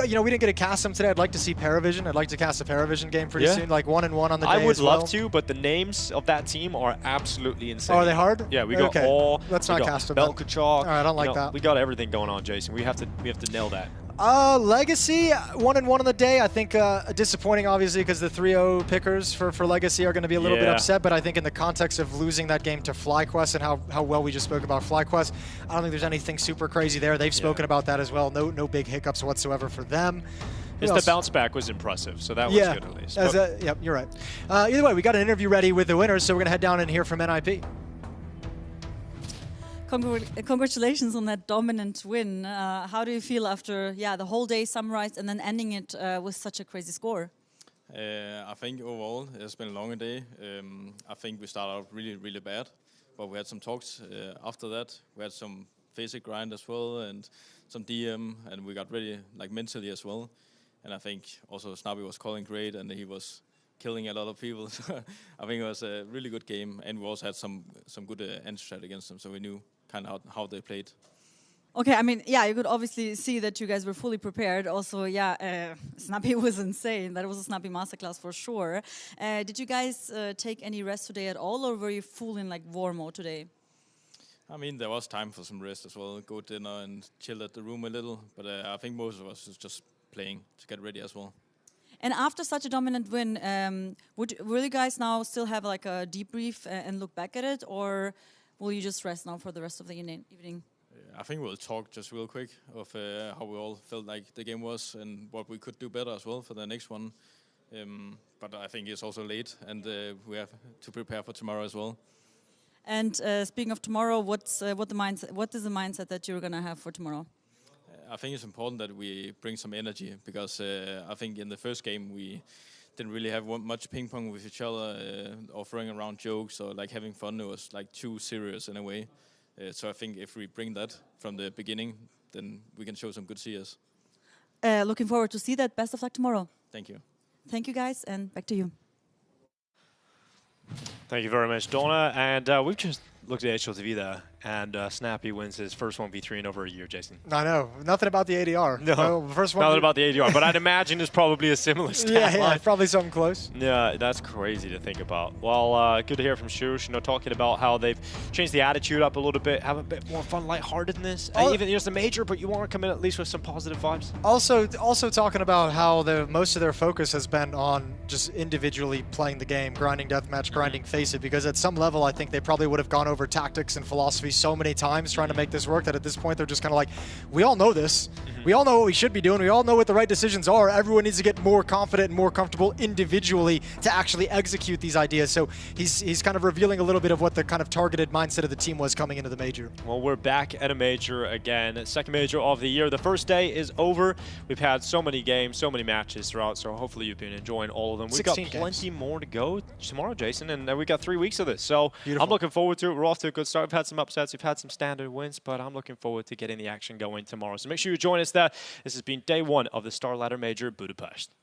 You know, we didn't get to cast them today. I'd like to see Paravision. I'd like to cast a Paravision game pretty soon, like 1-1 on the day. I would love well. to, but the names of that team are absolutely insane. Oh, are they hard? Yeah, we got all. Let's not cast them. Belkachuk. All right, I don't like that. We got everything going on, Jason. We have to nail that. Legacy, 1-1 on the day. I think disappointing, obviously, because the 3-0 pickers for Legacy are going to be a little bit upset, but I think in the context of losing that game to FlyQuest and how well we just spoke about FlyQuest, I don't think there's anything super crazy there. They've spoken about that as well. No big hiccups whatsoever for them. The bounce back was impressive, so that was good at least. Yep, you're right. Either way, we got an interview ready with the winners, so we're going to head down and hear from NIP. Congratulations on that dominant win. How do you feel after the whole day summarized and then ending it with such a crazy score? I think overall it's been a longer day. I think we started out really bad, but we had some talks after that. We had some basic grind as well and some DM, and we got ready like mentally as well. And I think also Snappy was calling great, and he was killing a lot of people. I think it was a really good game, and we also had some good end strat against them, so we knew kind of how they played. Okay, I mean, you could obviously see that you guys were fully prepared. Also, Snappy was insane. That was a Snappy masterclass for sure. Did you guys take any rest today at all, or were you full in like war mode today? I mean, there was time for some rest as well, go dinner and chill at the room a little. But I think most of us was just playing to get ready as well. And after such a dominant win, will you guys now still have like a debrief and look back at it, or will you just rest now for the rest of the evening? I think we'll talk just real quick of how we all felt like the game was and what we could do better as well for the next one. But I think it's also late, and we have to prepare for tomorrow as well. And speaking of tomorrow, what is the mindset that you're gonna have for tomorrow? I think it's important that we bring some energy, because I think in the first game we didn't really have much ping pong with each other or throwing around jokes or like having fun. It was like too serious in a way. So I think if we bring that from the beginning, then we can show some good CS. Looking forward to see that. Best of luck tomorrow. Thank you. Thank you, guys, and back to you. Thank you very much, Donna. And we've just looked at HLTV there, and Snappy wins his first 1v3 in over a year, Jason. I know. Nothing about the ADR. No, well, first one nothing about the ADR, but I'd imagine it's probably a similar stat yeah, line. probably something close. Yeah, that's crazy to think about. Well, good to hear from Shush, talking about how they've changed the attitude up a little bit, have a bit more fun, lightheartedness. Even just a major, but you want to come in at least with some positive vibes. Also talking about how most of their focus has been on just individually playing the game, grinding deathmatch, grinding face it, because at some level I think they probably would have gone over tactics and philosophy so many times trying to make this work that at this point they're just kind of like, we all know this. We all know what we should be doing. We all know what the right decisions are. Everyone needs to get more confident and more comfortable individually to actually execute these ideas. So he's kind of revealing a little bit of what the kind of targeted mindset of the team was coming into the major. Well, we're back at a major again. Second major of the year. The first day is over. We've had so many games, so many matches throughout, so hopefully you've been enjoying all of them. We've got plenty more to go tomorrow, Jason, and we've got 3 weeks of this. So I'm looking forward to it. We're off to a good start. We've had some upsets. We've had some standard wins, but I'm looking forward to getting the action going tomorrow. So make sure you join us there. This has been day one of the StarLadder Major Budapest.